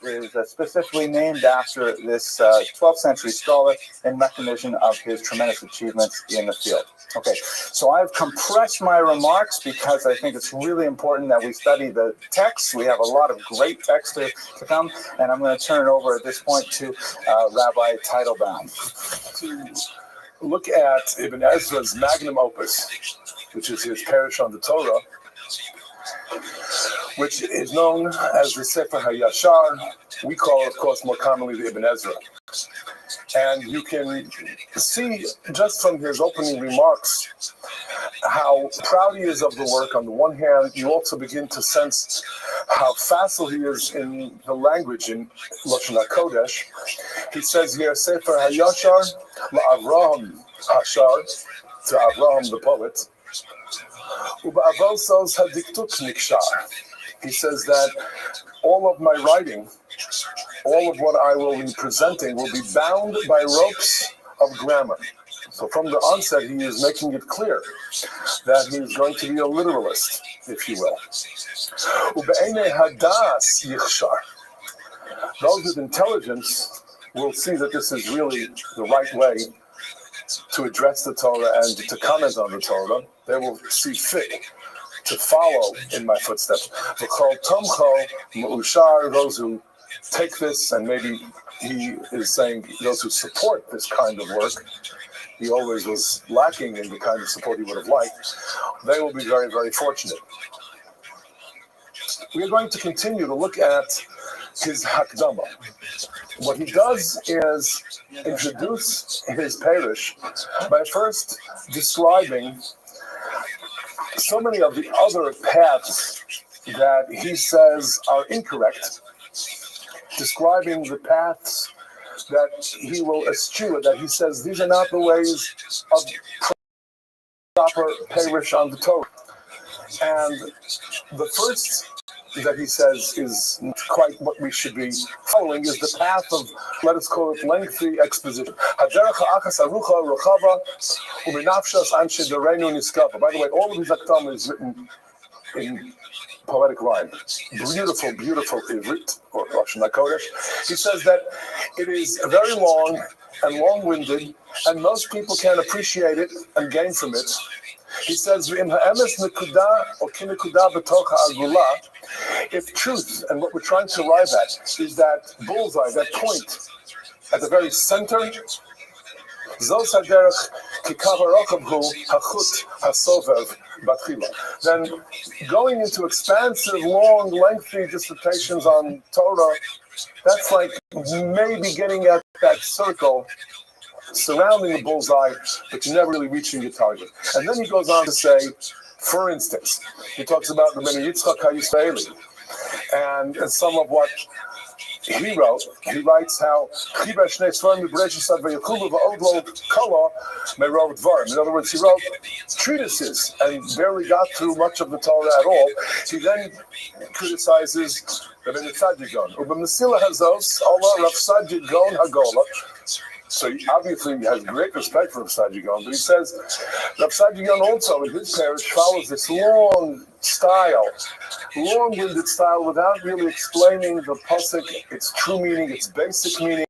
is specifically named after this 12th century scholar in recognition of his tremendous achievements in the field. Okay, so I've compressed my remarks because I think it's really important that we study the text. We have a lot of great text to come, and I'm going to turn it over at this point to Rabbi Teitelbaum. To look at Ibn Ezra's magnum opus, which is his Parish on the Torah, which is known as the Sefer HaYashar. We call it, of course, more commonly the Ibn Ezra. And you can see just from his opening remarks how proud he is of the work. On the one hand, you also begin to sense how facile he is in the language in Lashon HaKodesh. He says here, Sefer HaYashar LaAvraham Hashar, to Avraham the poet, he says that all of my writing, all of what I will be presenting will be bound by ropes of grammar. So from the onset, he is making it clear that he is going to be a literalist, if you will. Those with intelligence will see that this is really the right way to address the Torah and to comment on the Torah. They will see fit to follow in my footsteps. Those who take this, and maybe he is saying those who support this kind of work, he always was lacking in the kind of support he would have liked, they will be very, very fortunate. We are going to continue to look at his Hakdama. What he does is introduce his parish by first describing so many of the other paths that he says are incorrect, describing the paths that he will eschew, that he says these are not the ways of proper parish on the Torah. And the first that he says is quite what we should be following is the path of, let us call it, lengthy exposition. By the way, all of his Hakdama is written in poetic rhyme. Beautiful, beautiful Ivrit, or Lashon HaKodesh. He says that it is very long and long-winded, and most people can appreciate it and gain from it. He says, if truth and what we're trying to arrive at is that bullseye, that point at the very center, then going into expansive, long, lengthy dissertations on Torah, that's like maybe getting at that circle surrounding the bullseye, but you're never really reaching your target. And then he goes on to say, for instance, he talks about the Rabbi Yitzchak HaYisraeli, and some of what he wrote. He writes how in other words, he wrote treatises and barely got through much of the Torah at all. He then criticizes Rabbi Tzaddik Gaon. So he obviously has great respect for Rav Tzaddik Gaon, but he says Rav Tzaddik Gaon also in his parish follows this long style, long-winded style, without really explaining the pasuk, its true meaning, its basic meaning.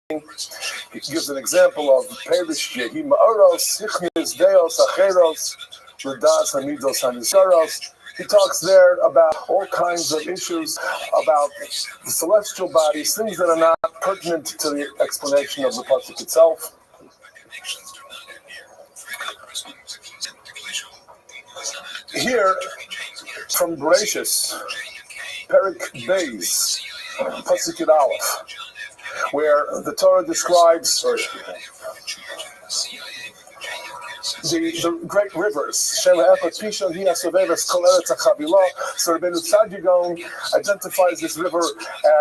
He gives an example of Perish Yehi Ma'aros, Hichnis Deos Acheros, Ladas Hamidos Hanisaros. He talks there about all kinds of issues about the celestial bodies, things that are not pertinent to the explanation of the pasuk itself. Here, from Bereshis, Perik Beis, pasuk Yud Aleph, where the Torah describes the great rivers. So Rabbeinu Tzaddik Gaon identifies this river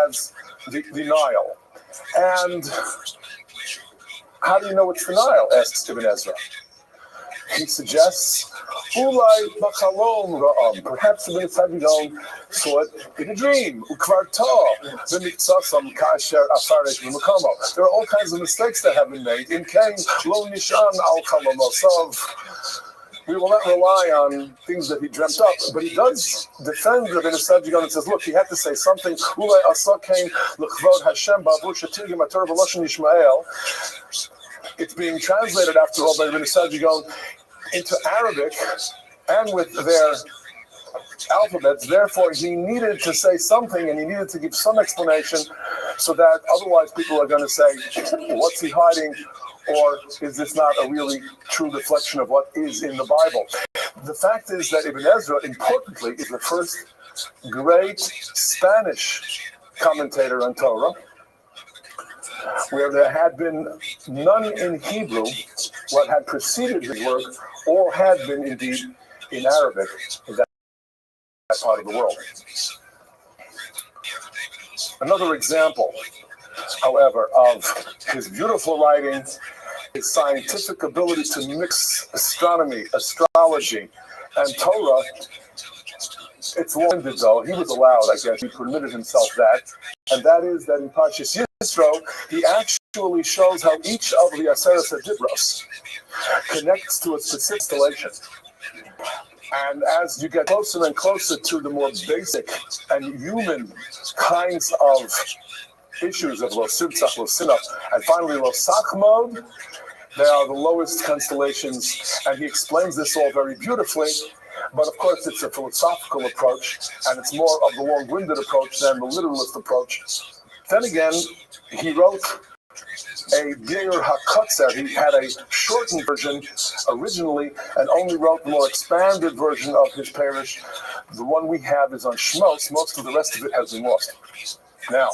as the Nile. And how do you know it's the Nile? Asks Ibn Ezra. He suggests, Ulai Bachalom Ra'am. Perhaps Ibn Tzaddik Gaon saw it in a dream. There are all kinds of mistakes that have been made. In Kain, Lo Nishan Al Kalamosav. We will not rely on things that he dreamt up, but he does defend Rabbi Tzaddik Gaon and says, look, he had to say something. Ulai Asakain L'Chvod Hashem Ba'avur Shetirgim HaTorah V'Lashon Yishmael. It's being translated, after all, by Rabbi Tzaddik Gaon into Arabic and with their alphabets. Therefore, he needed to say something, and he needed to give some explanation, so that otherwise people are going to say, what's he hiding? Or is this not a really true reflection of what is in the Bible? The fact is that Ibn Ezra, importantly, is the first great Spanish commentator on Torah, where there had been none in Hebrew. What had preceded his work all had been indeed in Arabic in that part of the world. Another example, however, of his beautiful writing, his scientific ability to mix astronomy, astrology, and Torah. It's long-winded, though. He was allowed, I guess, he permitted himself that. And that is that in Parshas Yisro, he actually shows how each of the Aseres HaDibros connects to a specific installation. And as you get closer and closer to the more basic and human kinds of issues of Lo Sibtzach, Lo Sinach, and finally Lo Sachmod, they are the lowest constellations. And he explains this all very beautifully. But of course, it's a philosophical approach, and it's more of the long-winded approach than the literalist approach. Then again, he wrote a Bir HaKotzer. He had a shortened version originally, and only wrote the more expanded version of his parish. The one we have is on Shmos. Most of the rest of it has been lost. Now,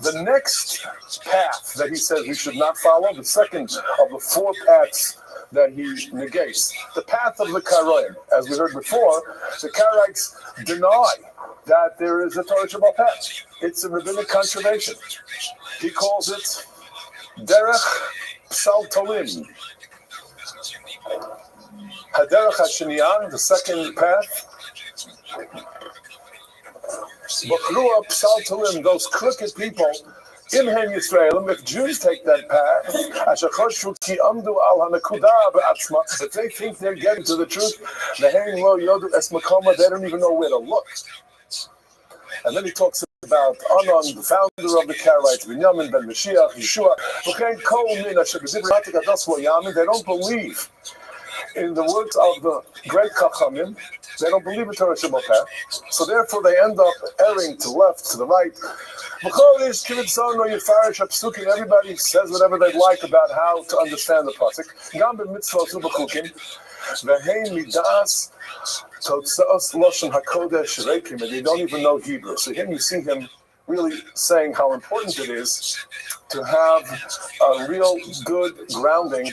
the next path that he says we should not follow, the second of the four paths that he negates, the path of the Karaim. As we heard before, the Karaites deny that there is a Torah Shabbat path. It's a rabbinic contradiction. He calls it Derech Psal Tolim. Haderech HaSheniyan, the second path. B'chrua Psal Tolim, those crooked people. Imhem Yisraelim, if Jews take that path, if they think they're getting to the truth, they don't even know where to look. And then he talks about Anon, the founder of the Karaites, Binyamin ben Mashiach, Yeshua. They don't believe in the words of the great Chachamim. They don't believe in Torah Shabbat path. So therefore they end up erring to the left, to the right. Everybody says whatever they like about how to understand the pasuk. And they don't even know Hebrew. So here you see him really saying how important it is to have a real good grounding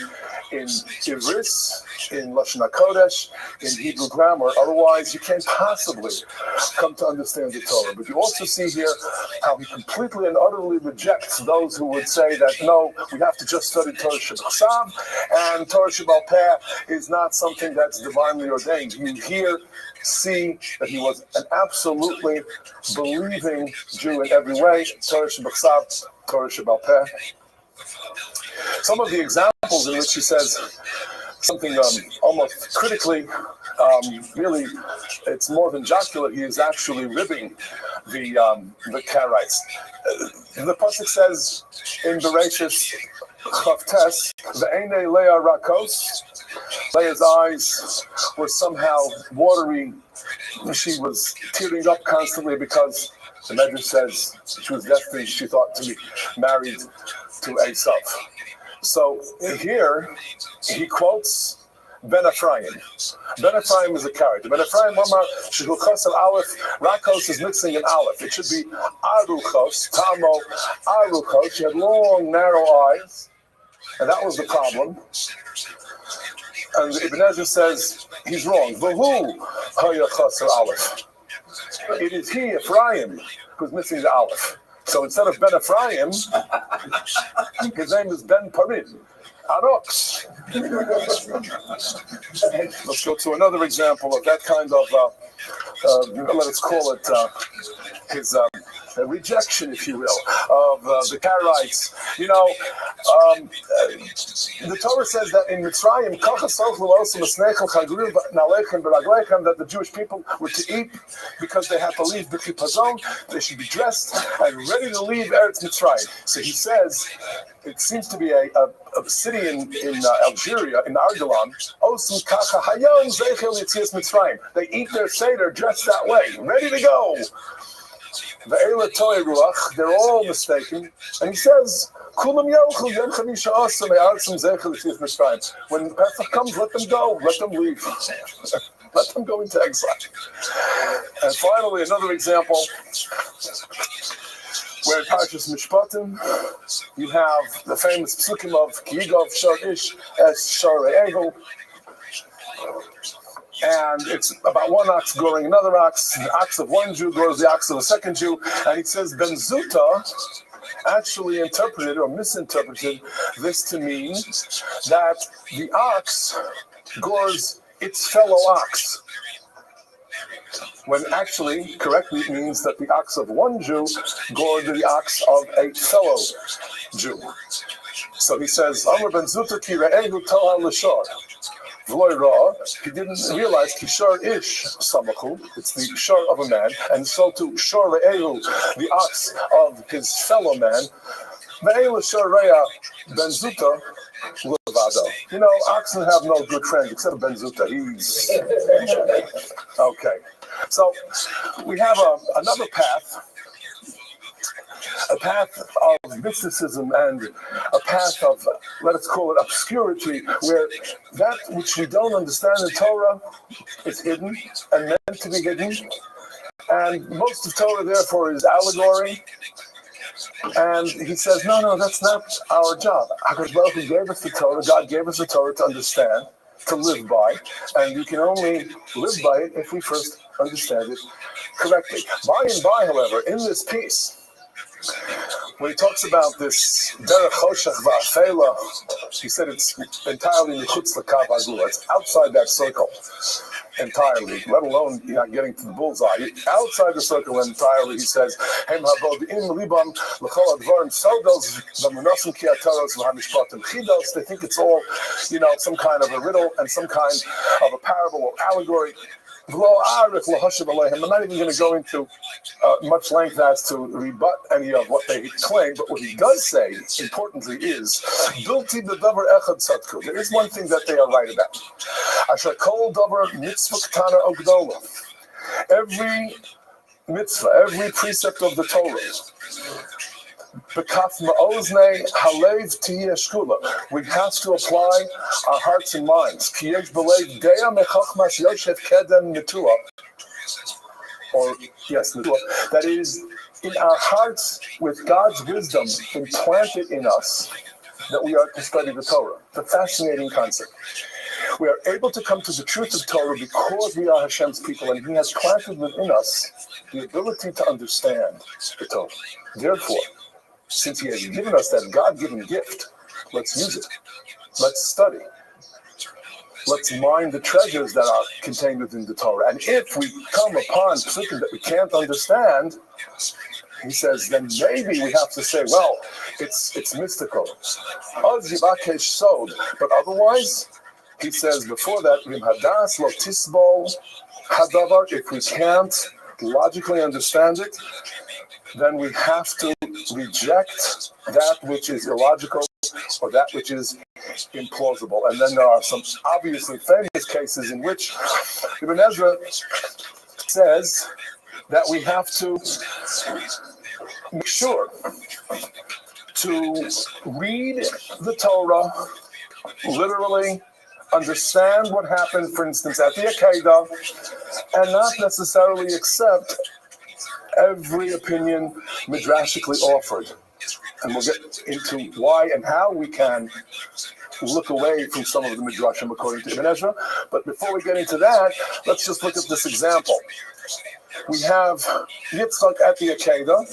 in Ivris, in Lashon HaKodesh, in Hebrew grammar. Otherwise, you can't possibly come to understand the Torah. But you also see here how he completely and utterly rejects those who would say that, no, we have to just study Torah Shabbat, and Torah Shabbat Peh is not something that's divinely ordained. You here see that he was an absolutely believing Jew in every way. Torah Shabbat, Torah Shabbat Peh. Some of the examples in which he says something almost critically, really, it's more than jocular. He is actually ribbing the Karaites. The pasuk says in Bereshis Chavtes, "Ve'enei Leah Rakos." Leah's eyes were somehow watery. She was tearing up constantly because the Medrash says she was destined, she thought, to be married to Esav. So here he quotes Ben Ephraim. Ben Ephraim is a character. Ben Ephraim, Shehuchos of Aleph, Rakos is missing an Aleph. It should be Aruchos, Tamo Aruchos. She had long, narrow eyes, and that was the problem. And Ibn Ezra says he's wrong. Vahu Hayachos of Aleph. It is he, Ephraim, who's missing the Aleph. So instead of Ben Ephraim, his name is Ben Parid. Arox. Let's go to another example of that kind of, let's call it his rejection, if you will, of the Karaites. The Torah says that in Mitzrayim, that the Jewish people were to eat because they had to leave B'chipazon. They should be dressed and ready to leave Eretz Mitzrayim. So he says, it seems to be a city in Algeria, in Argolan. They eat their Seder dressed that way, ready to go. They're all mistaken. And he says, when Pesach comes, let them go, let them leave. Let them go into exile. And finally, another example, where in Parshas Mishpatim, you have the famous psukim of Ki Yigov Shor Ish Es Shor Re'ehu, and it's about one ox goring another ox. The ox of one Jew gores the ox of a second Jew, and it says Ben Zuta actually interpreted or misinterpreted this to mean that the ox gores its fellow ox, when actually, correctly, it means that the ox of one Jew gored the ox of a fellow Jew. So he says, Amr ben Zuta ki re'ehu to'al l'shor. He didn't realize Kishar Ish Samachu, it's the shor of a man, and so to Shor Re'ehu, the ox of his fellow man. Ve'elu Shor Re'ah Ben Zuta Levado. Oxen have no good friend except Ben Zuta. He's okay. So we have another path. A path of mysticism and a path of, let us call it obscurity, where that which we don't understand in Torah is hidden and meant to be hidden. And most of Torah, therefore, is allegory. And he says, no, that's not our job. HaKadosh Baruch Hu gave us the Torah. God gave us the Torah to understand, to live by. And you can only live by it if we first understand it correctly. By and by, however, in this piece, when he talks about this derech choshech va'afela, he said it's entirely michutz l'kav hagula. It's outside that circle entirely, let alone getting to the bullseye. Outside the circle entirely, he says, Hem habodim libam l'chol advarim sodos v'munasim ki hataros v'hamishpatim chidos. They think it's all, some kind of a riddle and some kind of a parable or allegory. I'm not even going to go into much length as to rebut any of what they claim, but what he does say, importantly, is there is one thing that they are right about. Every mitzvah, every precept of the Torah, we have to apply our hearts and minds. That is, in our hearts, with God's wisdom implanted in us, that we are to study the Torah. It's a fascinating concept. We are able to come to the truth of Torah because we are Hashem's people, and He has planted within us the ability to understand the Torah. Therefore, since He has given us that God-given gift, let's use it. Let's study. Let's mine the treasures that are contained within the Torah. And if we come upon something that we can't understand, he says, then maybe we have to say, well, it's mystical. But otherwise, he says before that, if we can't logically understand it, then we have to reject that which is illogical or that which is implausible. And then there are some obviously famous cases in which Ibn Ezra says that we have to make sure to read the Torah literally understand what happened, for instance, at the Akedah, and not necessarily accept every opinion midrashically offered. And we'll get into why and how we can look away from some of the midrashim according to Ibn Ezra. But before we get into that, let's just look at this example. We have Yitzchak at the Akedah.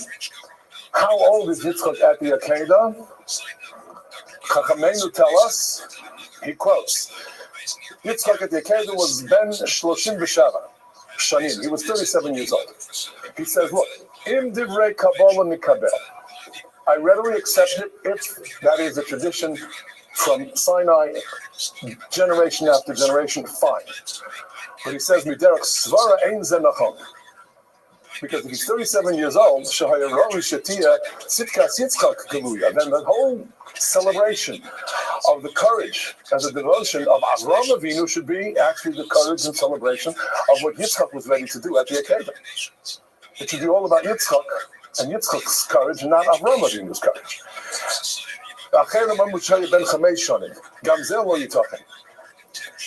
How old is Yitzchak at the Akedah? Chachamenu tell us, he quotes, Yitzchak at the Akedah was ben 37 shanim. He was 37 years old. He says, look, im divrei kabbalah mikabel. I readily accept it if that is a tradition from Sinai, generation after generation, fine. But he says, Miderach svara ein ze nachon. Because if he's 37 years old, shahayaroi shetia tzitkas Yitzchak galuya, then the whole celebration of the courage and the devotion of Avraham Avinu should be actually the courage and celebration of what Yitzchak was ready to do at the Akedah. It should be all about Yitzchak and Yitzchak's courage, and not Avraham Avinu's courage.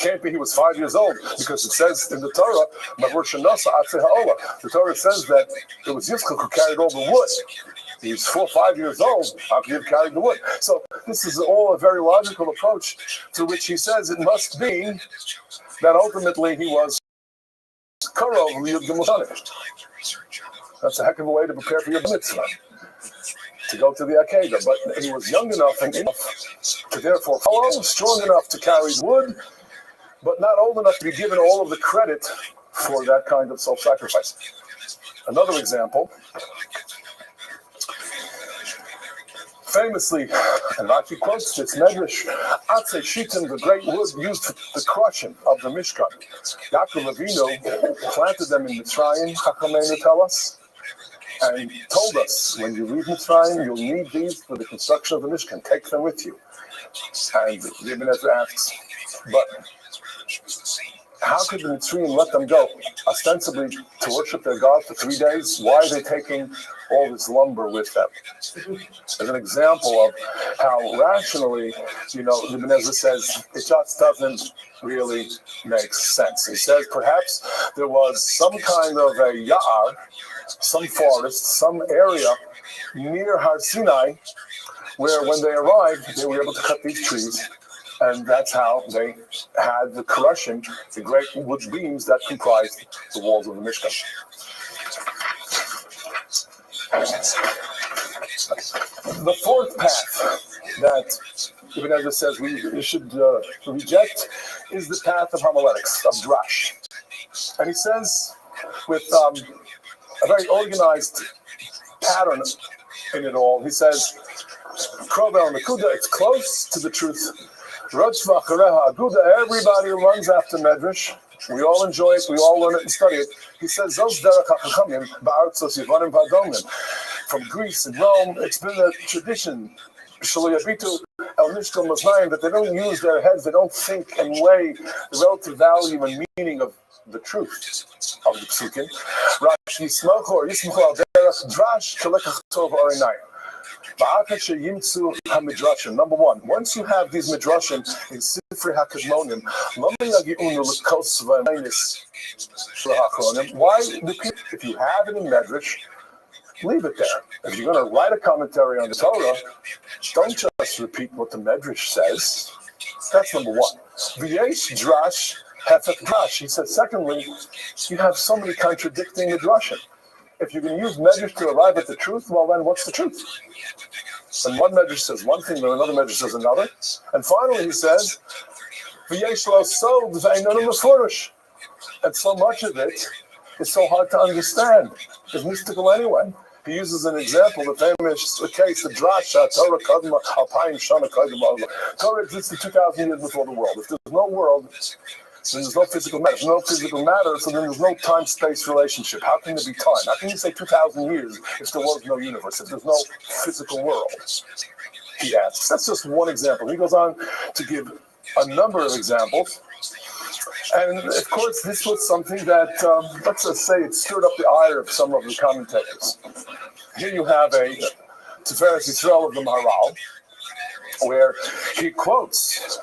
Can't be he was 5 years old, because it says in the Torah, the Torah says that it was Yitzchak who carried all the wood. He's 4 or 5 years old, how could he have carried the wood? So this is all a very logical approach, to which he says it must be that ultimately he was Karov Liyud Gemushanim. That's a heck of a way to prepare for your mitzvah, to go to the Akedah. But he was young enough and enough to therefore follow, strong enough to carry wood, but not old enough to be given all of the credit for that kind of self-sacrifice. Another example, famously, and Rashi quotes this, Medrash, Atzei Shitim, the great wood used for the crushing of the Mishkan. Yaakov Avinu planted them in Mitzrayim, Chachamenu tell us, and told us, when you leave Mitzrayim, you'll need these for the construction of the Mishkan. Take them with you. And Ibn Ezra asks, but how could the Mitzrayim let them go, ostensibly to worship their God for 3 days? Why are they taking all this lumber with them? As an example of how rationally, Ibn Ezra says, it just doesn't really make sense. He says perhaps there was some kind of a ya'ar, some forest, some area near Har Sinai, where when they arrived, they were able to cut these trees, and that's how they had the crushing, the great wood beams that comprised the walls of the Mishkan. The fourth path that Ibn Ezra says we should reject is the path of homiletics, of drash. And he says, with a very organized pattern in it all, he says, Krovel Nakuda, it's close to the truth. Rothschild, everybody runs after Medrash. We all enjoy it, we all learn it and study it. He says, from Greece and Rome, it's been a tradition that they don't use their heads, they don't think and weigh the relative value and meaning of the truth of the psukim. Number one, once you have these midrashim in Sifrei HaKadmonim, why repeat? If you have it in Medrash, leave it there. If you're going to write a commentary on the Torah, don't just repeat what the Medrash says. That's number one. V'yesh drash hefek drash. He said, secondly, you have so many contradicting midrashim. If you can use Medrash to arrive at the truth, well then what's the truth? And one Medrash says one thing, and another Medrash says another. And finally he says, V'yesh lo sod v'einonu mefurish. And so much of it is so hard to understand. It's mystical anyway. He uses an example, the famous case, the drasha, Torah Kadma, Alpayim Shana Kadma. Torah existed 2,000 years before the world. If there's no world, then there's no physical matter. If there's no physical matter, so then there's no time-space relationship. How can there be time? How can you say 2,000 years if there was no universe, if there's no physical world? He asks. That's just one example. He goes on to give a number of examples. And of course, this was something that, let's just say, it stirred up the ire of some of the commentators. Here you have a Tiferes Yisrael of the Maharal, where he quotes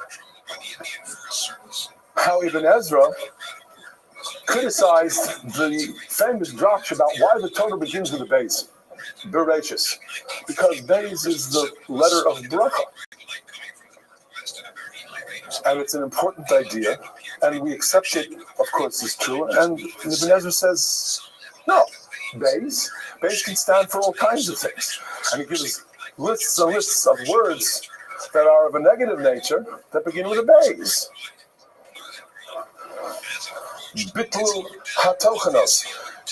how Ibn Ezra criticized the famous drash about why the Torah begins with a Beis, Bereshis, because Beis is the letter of bracha, and it's an important idea, and we accept it, of course, is true. And Ibn Ezra says, no, Beis can stand for all kinds of things, and he gives lists and lists of words that are of a negative nature that begin with a Beis. Bitlu hatochanos.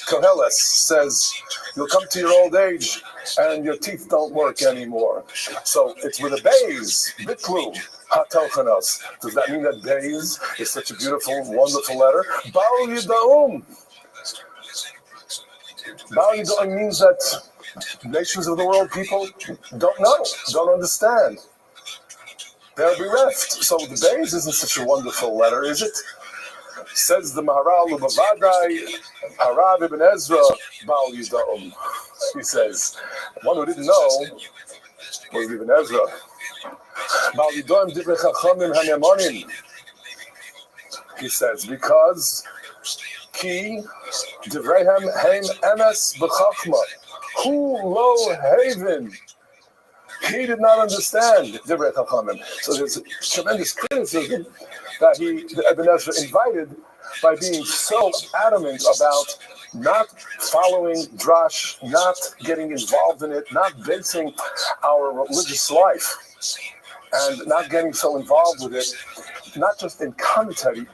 Koheles says, you'll come to your old age and your teeth don't work anymore. So it's with a Beis, Bitlu hatochanos. Does that mean that Beis is such a beautiful, wonderful letter? Bal Yida'um. Bal Yida'um means that nations of the world, people don't know, don't understand. They'll be bereft. So the Beis isn't such a wonderful letter, is it? Says the Maharal Ubavadai, Harav Ibn Ezra, Bal Yida'um. He says, one who didn't know was Ibn Ezra. Bal Yida'um Divrei Chachamim Hanemonim. He says, because Ki Divreihem Heim Emes B'Chachma. Hu Lo Haven. He did not understand Divrei Chachamim. So there's a tremendous criticism that Ibn Ezra invited by being so adamant about not following drash, not getting involved in it, not basing our religious life, and not getting so involved with it, not just in commentary,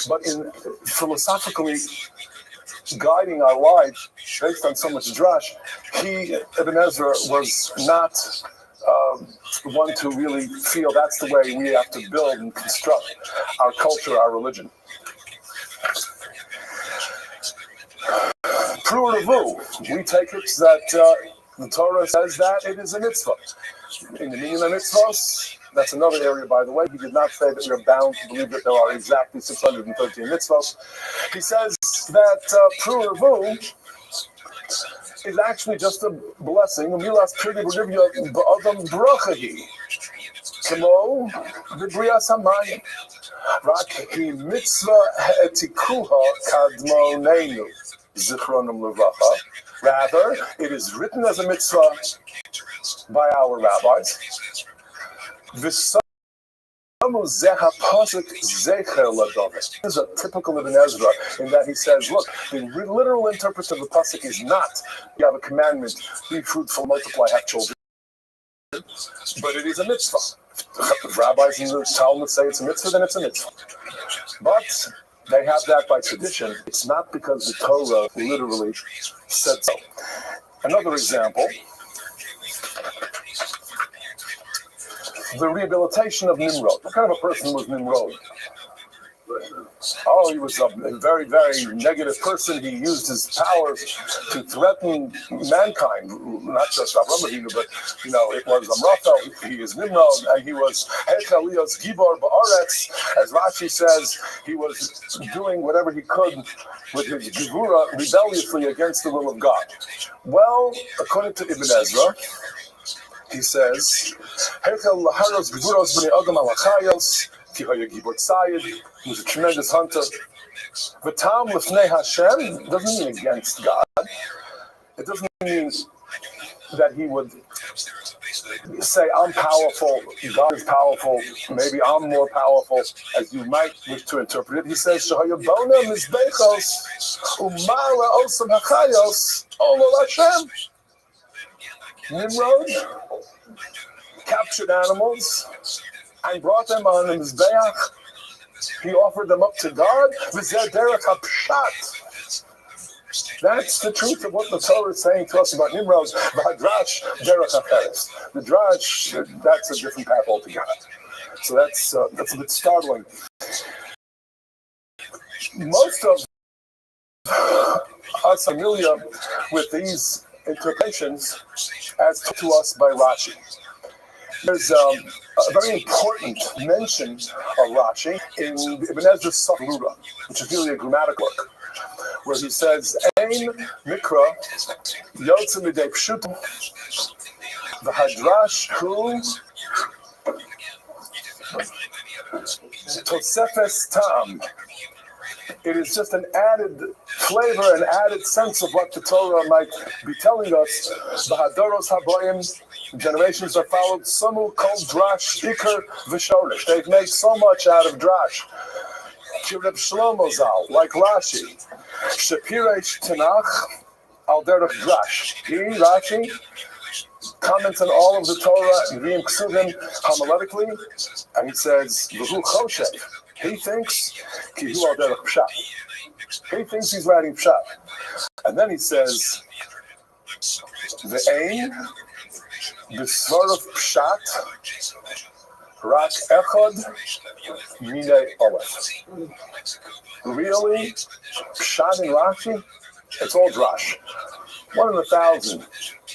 but in philosophically guiding our lives based on so much drash. Ibn Ezra, was not one to really feel that's the way we have to build and construct our culture, our religion. Pru'uravu, we take it that the Torah says that it is a mitzvah. In the meaning of mitzvahs, that's another area, by the way. He did not say that we are bound to believe that there are exactly 613 mitzvahs. He says that Pru'uravu is actually just a blessing. Milas Pirdi B'Rivya B'Adam Brachahi. Kemo V'Brias HaMayim. Rak Hi Mitzvah Ha'etikuha Kadmonenu Zichronim Levacha. Rather, it is written as a mitzvah by our rabbis. This is a typical Ibn Ezra in that he says, look, the literal interpretation of the pasuk is not, you have a commandment, be fruitful, multiply, have children, but it is a mitzvah. If rabbis in the Talmud say it's a mitzvah, then it's a mitzvah. But they have that by tradition. It's not because the Torah literally said so. Another example, the rehabilitation of Nimrod. What kind of a person was Nimrod? Oh, he was a very, very negative person. He used his powers to threaten mankind, not just Avram Avinu, but, it was Amraphel, he is Nimrod, and he was Hechalios Gibor Ba'aretz. As Rashi says, he was doing whatever he could with his Gevura rebelliously against the will of God. Well, according to Ibn Ezra, he says, Hechel Laharos Gevuros B'nei Adam Alachayos, Ki Haya Gibor Tzayid, he was a tremendous hunter. V'tam L'fnei Hashem doesn't mean against God. It doesn't mean that he would say, I'm powerful, God is powerful, maybe I'm more powerful, as you might wish to interpret it. He says, Shehaya Bona Mizbechos, Umala Osam Hachayos, Olol Hashem. Nimrod captured animals and brought them on the Mizbeach. He offered them up to God. That's the truth of what the Torah is saying to us about Nimrod. The Drash, that's a different path altogether. So that's a bit startling. Most of us are familiar with these interpretations as to us by Rashi. There's a very important mention of Rashi in Ibn Ezra's Safrura, which is really a grammatical work, where he says, Ein Mikra Yotze Midei Pshutim V'Hadrash Hu Tosefes Tam. It is just an added flavor, an added sense of what the Torah might be telling us. Bahadoros Habayim, generations are followed. Samu called Drash, Iker V'Shorish. They've made so much out of Drash. Kireb Shlomo Zal, like Rashi. Shapiresh Tanach, Al Derech Drash. He, Rashi, comments on all of the Torah, Yivim Ksuvim, homiletically, and he says, V'hu Choshev. He thinks, Kihu Al Derech Pshat. He thinks he's writing Pshat. And then he says, V'ein, B'svarav Pshat, Rak Echad, Minei Olef. Really, Pshat in Rashi, it's all Drash. 1 in 1,000.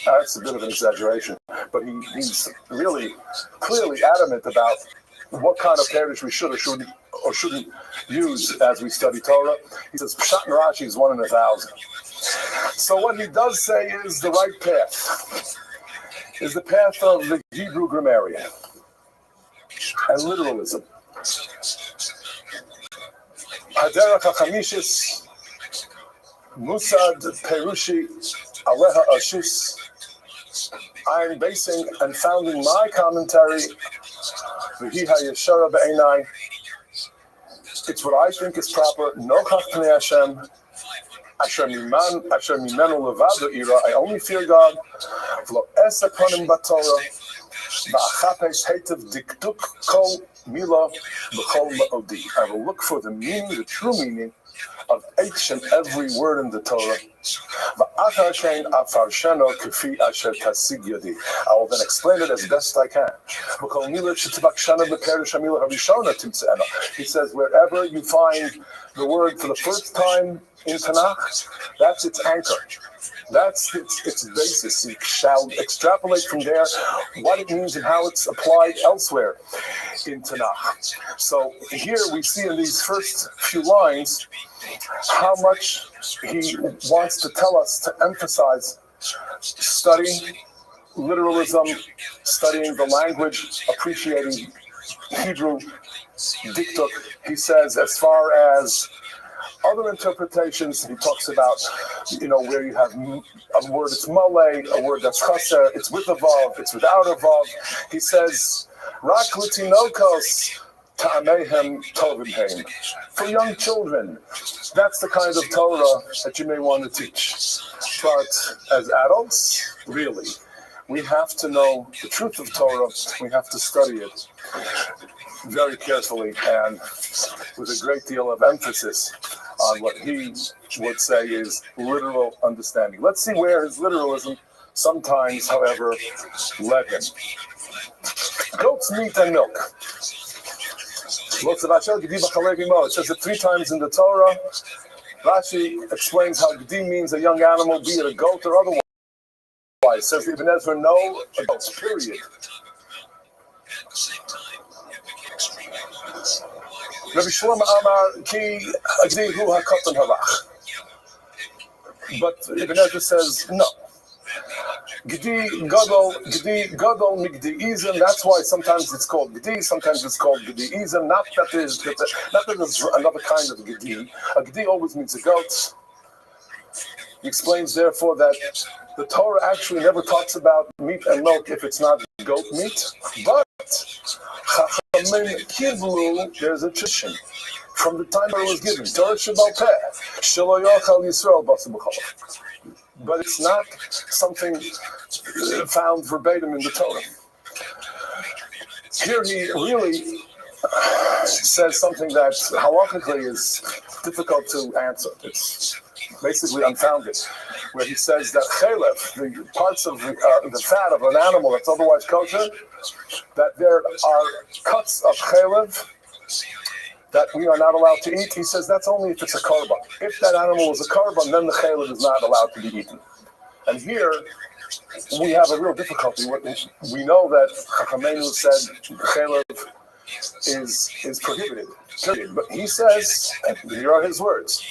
That's a bit of an exaggeration, but he's really clearly adamant about what kind of parish we should or shouldn't use as we study Torah. He says Pshat in Rashi is 1 in 1,000. So what he does say is the right path, is the path of the Hebrew grammarian and literalism. Haderach HaChamishis, Musad Perushi, Aleha Ashus. I'm basing and founding my commentary, V'hi HaYeshara B'einai. It's what I think is proper. Nochach Pnei Hashem, Asher Mimenu Levado Ira. I only fear God. V'lo es Eponim B'Torah, V'achapes Heitev Dikduk Kol Mila B'Chol Ma'odi. I will look for the meaning, the true meaning of each and every word in the Torah. I will then explain it as best I can. He says, wherever you find the word for the first time in Tanakh, that's its anchor. That's its basis. You shall extrapolate from there what it means and how it's applied elsewhere in Tanakh. So here we see in these first few lines how much he wants to tell us to emphasize studying literalism, studying the language, appreciating Hebrew diktuk. He says, as far as other interpretations, he talks about, where you have a word that's malay, a word that's chaser, it's with a vav, it's without a vav. He says, rak l'tinokos ta'amehem tovimhem. For young children, that's the kind of Torah that you may want to teach. But as adults, really, we have to know the truth of Torah. We have to study it very carefully and with a great deal of emphasis on what he would say is literal understanding. Let's see where his literalism sometimes, however, led him. Goat's meat and milk. It says it 3 times in the Torah. Rashi explains how gdi means a young animal, be it a goat or otherwise. It says Ibn Ezra, no adults, period. Rabbi Shlomo Amar ki agdi hu hakatan harach. But Ibn Ezra says no. Gdi gadol migdiizim. That's why sometimes it's called gdi, sometimes it's called gdiizim. Not that there's another kind of gdi. A gdi always means a goat. He explains, therefore, that the Torah actually never talks about meat and milk if it's not goat meat. But Chachamim Kivlu, there's a tradition from the time it was given. Torah Shebal Peh, Shelo Yochal Yisrael Basa B'Chol. But it's not something found verbatim in the Torah. Here he really says something that halachically is difficult to answer. It's basically unfounded, where he says that chalev, the parts of the fat of an animal that's otherwise kosher, that there are cuts of chalev that we are not allowed to eat. He says that's only if it's a korban. If that animal is a korban, then the chalev is not allowed to be eaten. And here we have a real difficulty. We know that Chachamenu said chalev is prohibited. But he says, and here are his words,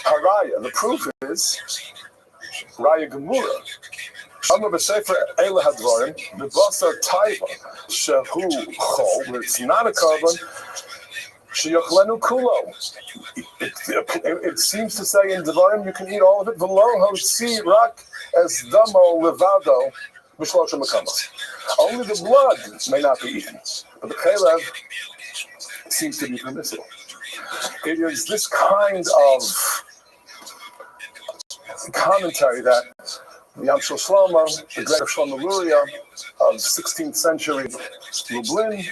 Haraya, the proof is Raya Gemura. Shama b'sefer Eile Hadvarim, the Basar Taiva, Shehu Chol, where it's not a korban, Sheyochlenu kulo. It seems to say in Devarim you can eat all of it. V'lo hotzi rak es damo levado b'shlosha makamos. Only the blood may not be eaten, but the chelev seems to be permissible. It is this kind of commentary that Yam Shel Shlomo, the great Shlomo Luria of 16th century Lublin,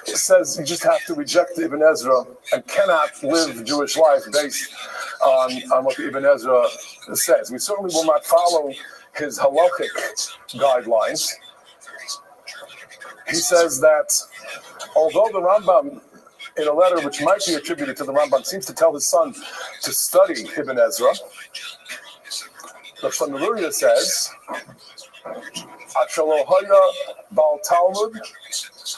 says you just have to reject the Ibn Ezra and cannot live Jewish life based on what the Ibn Ezra says. We certainly will not follow his halachic guidelines. He says that although the Rambam, in a letter which might be attributed to the Rambam, seems to tell his son to study Ibn Ezra, the Shlomo Luria says, Achalo Hoya Bal Talmud,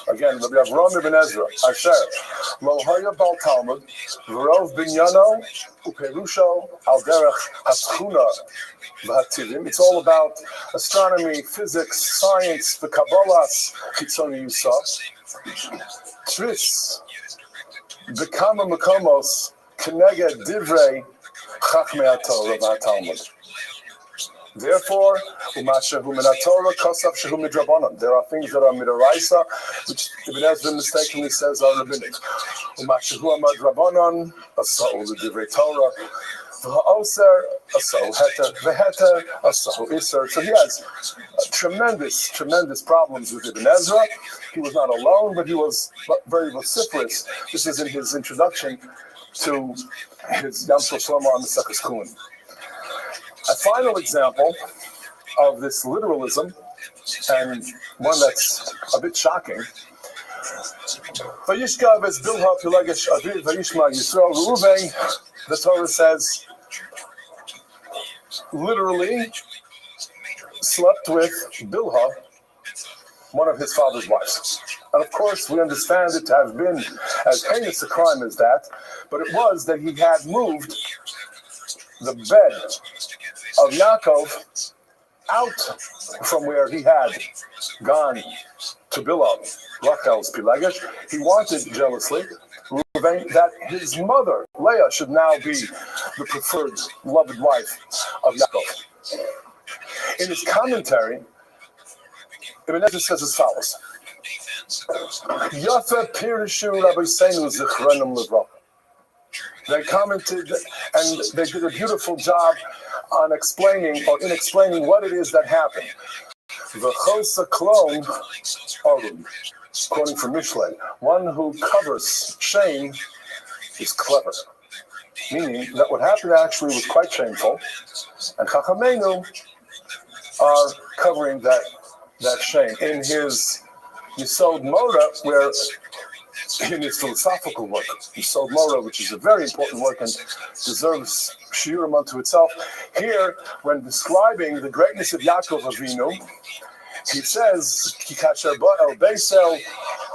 again, Rabbi Avram Ibn Ezra, Asher, Lo Hoya Bal Talmud, V'rov Binyano, Uperusho, Al Derech Haschuna, V'hativim. It's all about astronomy, physics, science, the Kabbalas, Chitzoni Yusaf, Tris, Bekama Makomos, Keneged Divrei, Chachmei HaTorah V'hatalmud. Therefore, there are things that are midaraisa, which Ibn Ezra mistakenly says are rabbinic. So he has tremendous problems with Ibn Ezra. He was not alone, but he was very vociferous. This is in his introduction to his Yam Shel Shlomo on the Maseches Kun. A final example of this literalism, and one that's a bit shocking. The Torah says, literally, slept with Bilhah, one of his father's wives. And of course, we understand it to have been as heinous a crime as that, but it was that he had moved the bed of Yaakov out from where he had gone to Bilhah, Rachel's Pilegesh. He wanted jealously that his mother, Leah, should now be the preferred, beloved wife of Yaakov. In his commentary, Ibn Ezra says as follows: Yafa Pirishu Rabbi Seinu Zichronim Levrach. They commented and they did a beautiful job on explaining what it is that happened. V'chosa klon arum, quoting from Mishlei, one who covers shame is clever. Meaning that what happened actually was quite shameful, and Chachamenu are covering that shame. In his Yisod Mora, where in his philosophical work, Yisod Mora, which is a very important work and deserves shiurim unto itself. Here, when describing the greatness of Yaakov Avinu, he says, "Kikasher ba'el beisel,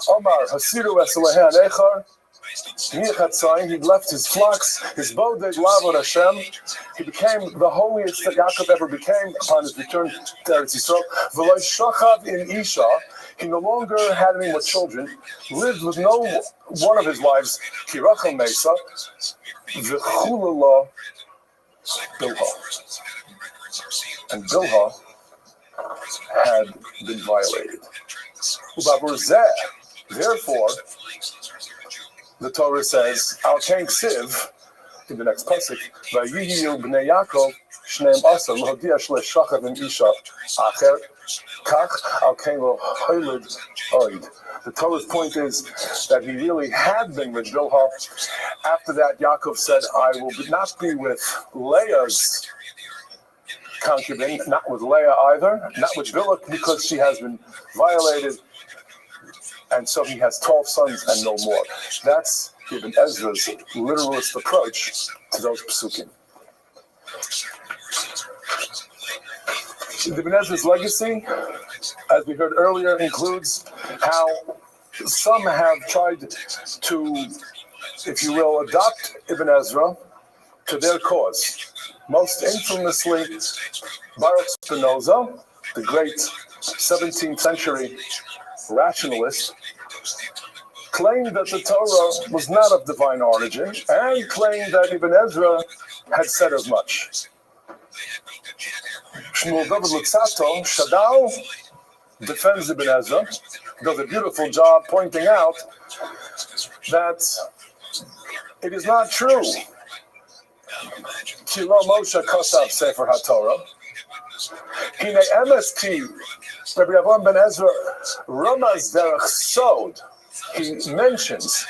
Omar hasiru es lehan echar." He left his flocks, his bodeg lavod Hashem. He became the holiest that Yaakov ever became upon his return to Eretz Yisrael. V'lo shachav in Isha. He no longer had any more children, lived with no one of his wives, Kirachel Mesa, V'chulala Bilhah. And Bilhah had been violated. Therefore, the Torah says, Al Ken Siv, in the next pasuk, Vayiyu b'nei Yaakov, Shneim Asa, L'hodia Shle Shachav and Isha, Acher, Kach, Al Ken Lo Hoylid Oid. The Torah's point is that he really had been with Bilhah. After that, Yaakov said, I will not be with Leah's concubine, not with Leah either, not with Bilhah, because she has been violated. And so he has 12 sons and no more. That's Ibn Ezra's literalist approach to those psukim. Ibn Ezra's legacy, as we heard earlier, includes how some have tried to, if you will, adopt Ibn Ezra to their cause. Most infamously, Baruch Spinoza, the great 17th century rationalists, claimed that the Torah was not of divine origin and claimed that Ibn Ezra had said as much. Shmuel David Lutzato, Shadal, defends Ibn Ezra, does a beautiful job pointing out that it is not true. Kilo Moshe Kosav Sefer HaTorah. Hine MST, Rabbi Avraham ben Ezra, Ramaz Derech Sod. He mentions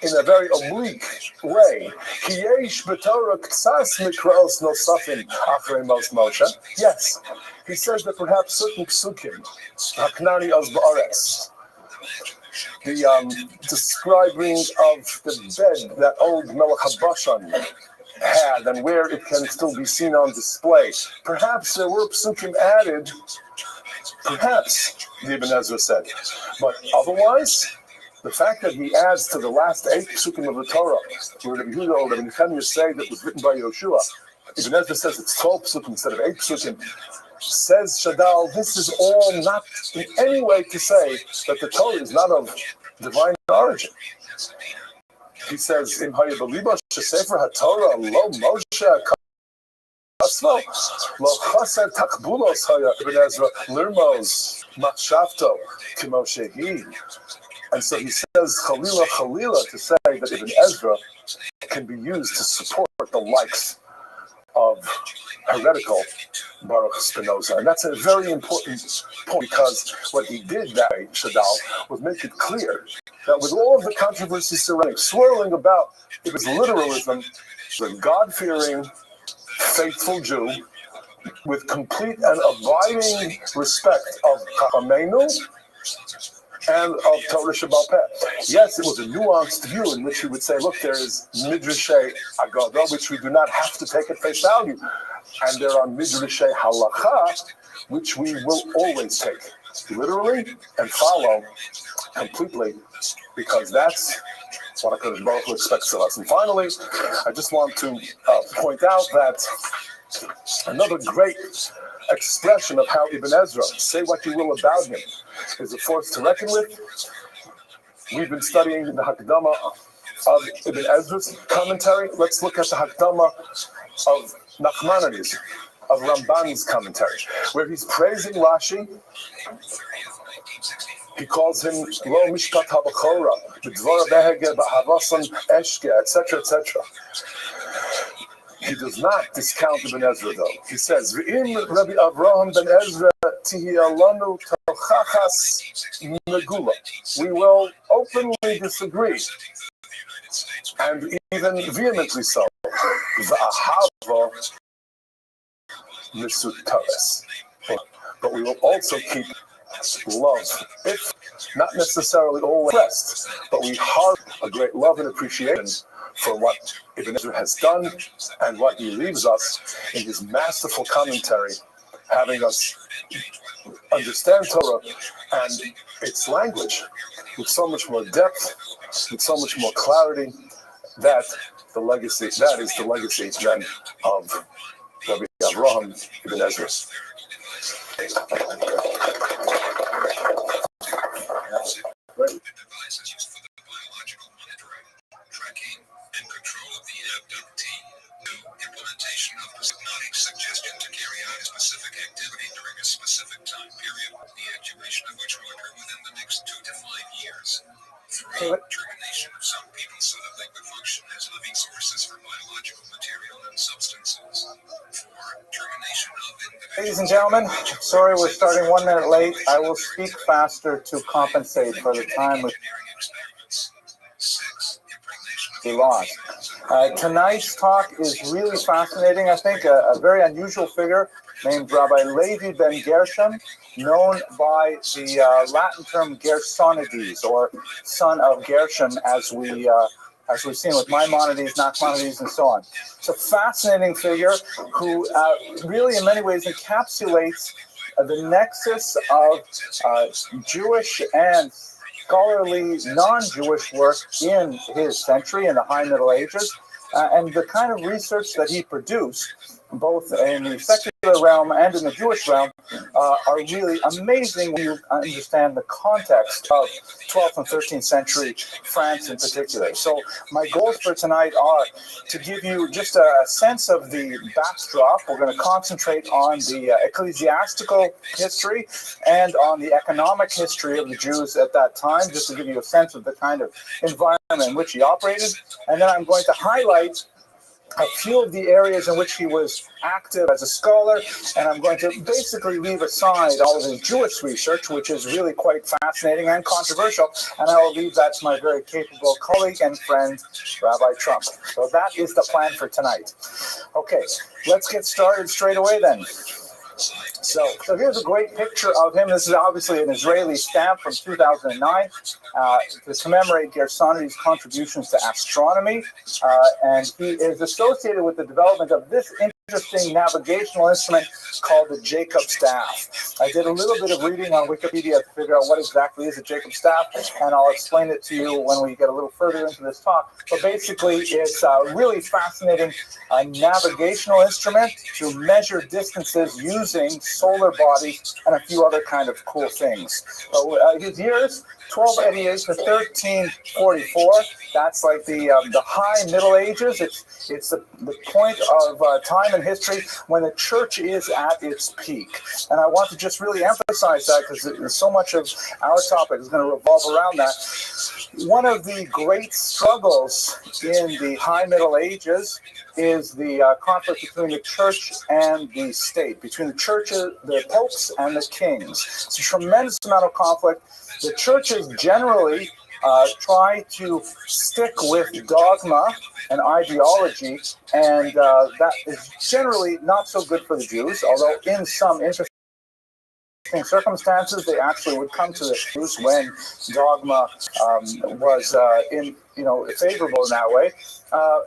in a very oblique way, Ki yesh b'Torah k'tzas mikraos nosafim achrei Mos Moshe. Yes, he says that perhaps certain psukim, Haknani os ba'aretz, the describing of the bed that old Melech HaBashan had and where it can still be seen on display. Perhaps there were psukim added, perhaps, the Ibn Ezra said. But otherwise, the fact that he adds to the last 8 psukim of the Torah, where Rabbi Yehuda or Rabbi Nechemiah say that was written by Yoshua, Ibn Ezra says it's 12 psukim instead of 8 psukim, says Shadal, this is all not in any way to say that the Torah is not of divine origin. He says, "Im hayabaliba shesefer haTorah lo Moshe kaslo lo chaser takbulos haya Ibn Ezra lirmos machshavto kimoshehi." And so he says, "Chalila, Chalila," to say that Ibn Ezra can be used to support the likes of heretical Baruch Spinoza. And that's a very important point, because what he did that way, Shadal, was make it clear that with all of the controversies surrounding, swirling about it was literalism, the God-fearing, faithful Jew with complete and abiding respect of Chachamenu and of Torah Shebaal Peh. Yes, it was a nuanced view in which he would say, look, there is Midrashay Agadah, which we do not have to take at face value, and there are Midrashay Halacha, which we will always take literally and follow completely, because that's what HaKadosh Baruch Hu expects of us. And finally, I just want to point out that another great expression of how Ibn Ezra, say what you will about him, is a force to reckon with. We've been studying the Hakdama of Ibn Ezra's commentary. Let's look at the Hakdama of Nachmanides, of Ramban's commentary, where he's praising Rashi. He calls him Lo Mishpat HaBachora, B'dvar Behege B'havasan Eshke, etc., etc. He does not discount Ibn Ezra, though. He says, "V'im Rabbi Avraham ben Ezra tihiyalanu tochachas megula." We will openly disagree, and even vehemently so. V'ahava misutares. But we will also keep love, if not necessarily always expressed, but we harbor a great love and appreciation for what Ibn Ezra has done and what he leaves us in his masterful commentary, having us understand Torah and its language with so much more depth, with so much more clarity. That is the legacy then of Rabbi Avraham Ibn Ezra. Suggestion to carry out a specific activity during a specific time period, the activation of which will occur within the next 2 to 5 years. 3. Termination of some people so that they could function as living sources for biological material and substances. 4. Termination of individual... Ladies and gentlemen, sorry we're starting 1 minute late. I will speak faster to compensate for the time we lost. Tonight's talk is really fascinating. I think a very unusual figure named Rabbi Levi ben Gershom, known by the Latin term Gersonides, or son of Gershom, as we've seen with Maimonides, Nachmanides, and so on. It's a fascinating figure who really, in many ways, encapsulates the nexus of Jewish and scholarly non-Jewish work in his century, in the High Middle Ages, and the kind of research that he produced, both in the secular realm and in the Jewish realm are really amazing when you understand the context of 12th and 13th century France in particular. So my goals for tonight are to give you just a sense of the backdrop. We're going to concentrate on the ecclesiastical history and on the economic history of the Jews at that time, just to give you a sense of the kind of environment in which he operated. And then I'm going to highlight a few of the areas in which he was active as a scholar, and I'm going to basically leave aside all of his Jewish research, which is really quite fascinating and controversial, and I will leave that to my very capable colleague and friend, Rabbi Trump. So that is the plan for tonight. Okay, let's get started straight away then. So here's a great picture of him. This is obviously an Israeli stamp from 2009 to commemorate Gersonides' contributions to astronomy. And he is associated with the development of this interesting navigational instrument called the Jacob staff. I did a little bit of reading on Wikipedia to figure out what exactly is a Jacob staff, and I'll explain it to you when we get a little further into this talk. But basically, it's a really fascinating navigational instrument to measure distances using solar bodies and a few other kind of cool things. His years, 1288 to 1344. That's like the high Middle Ages. It's the point of time in history when the church is at its peak. And I want to just really emphasize that because so much of our topic is going to revolve around that. One of the great struggles in the high Middle Ages is the conflict between the church and the state, between the churches, the popes, and the kings. It's a tremendous amount of conflict. The churches generally try to stick with dogma and ideology, and that is generally not so good for the Jews, although in some interesting circumstances they actually would come to the Jews when dogma was favorable in that way.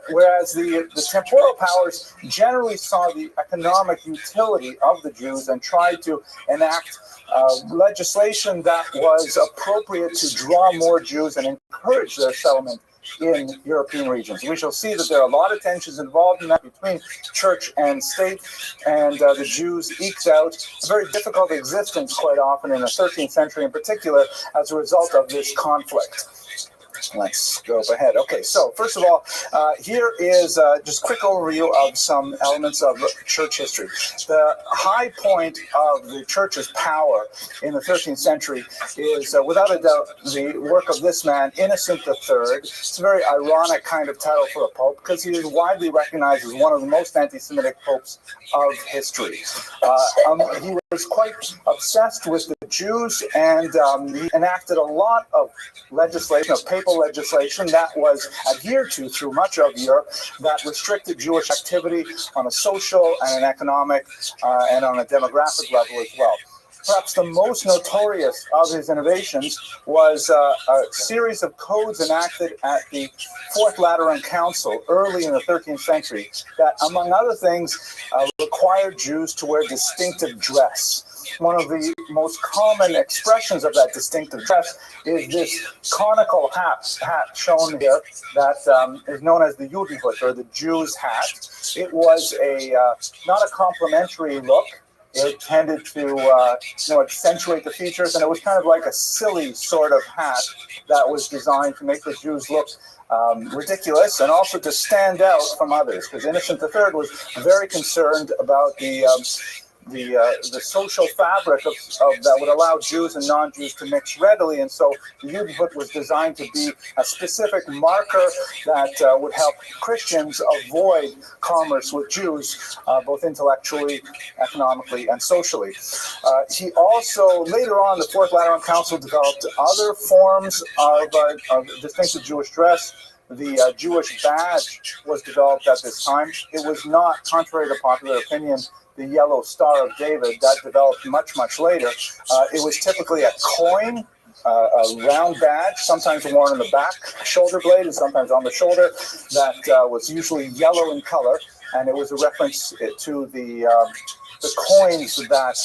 Whereas the temporal powers generally saw the economic utility of the Jews and tried to enact legislation that was appropriate to draw more Jews and encourage their settlement in European regions. We shall see that there are a lot of tensions involved in that between church and state, and the Jews eked out a very difficult existence quite often in the 13th century in particular as a result of this conflict. Let's go ahead. Okay, so first of all, here is just a quick overview of some elements of church history. The high point of the church's power in the 13th century is, without a doubt, the work of this man, Innocent III. It's a very ironic kind of title for a pope because he is widely recognized as one of the most anti-Semitic popes of history. He was quite obsessed with the Jews, and he enacted a lot of legislation, of papal legislation that was adhered to through much of Europe that restricted Jewish activity on a social and an economic and on a demographic level as well. Perhaps the most notorious of his innovations was a series of codes enacted at the Fourth Lateran Council early in the 13th century that, among other things, required Jews to wear distinctive dress. One of the most common expressions of that distinctive dress is this conical hat shown here that is known as the Judenhut, or the Jew's hat. It was not a complimentary look. It tended to accentuate the features, and it was kind of like a silly sort of hat that was designed to make the Jews look ridiculous and also to stand out from others, because Innocent III was very concerned about the social fabric of that would allow Jews and non-Jews to mix readily, and so the Judenhut was designed to be a specific marker that would help Christians avoid commerce with Jews, both intellectually, economically, and socially. He also, later on, the Fourth Lateran Council developed other forms of distinctive Jewish dress. The Jewish badge was developed at this time. It was not, contrary to popular opinion, the yellow Star of David. That developed much, much later. It was typically a coin, a round badge, sometimes worn on the back shoulder blade and sometimes on the shoulder, that was usually yellow in color, and it was a reference to the the coins that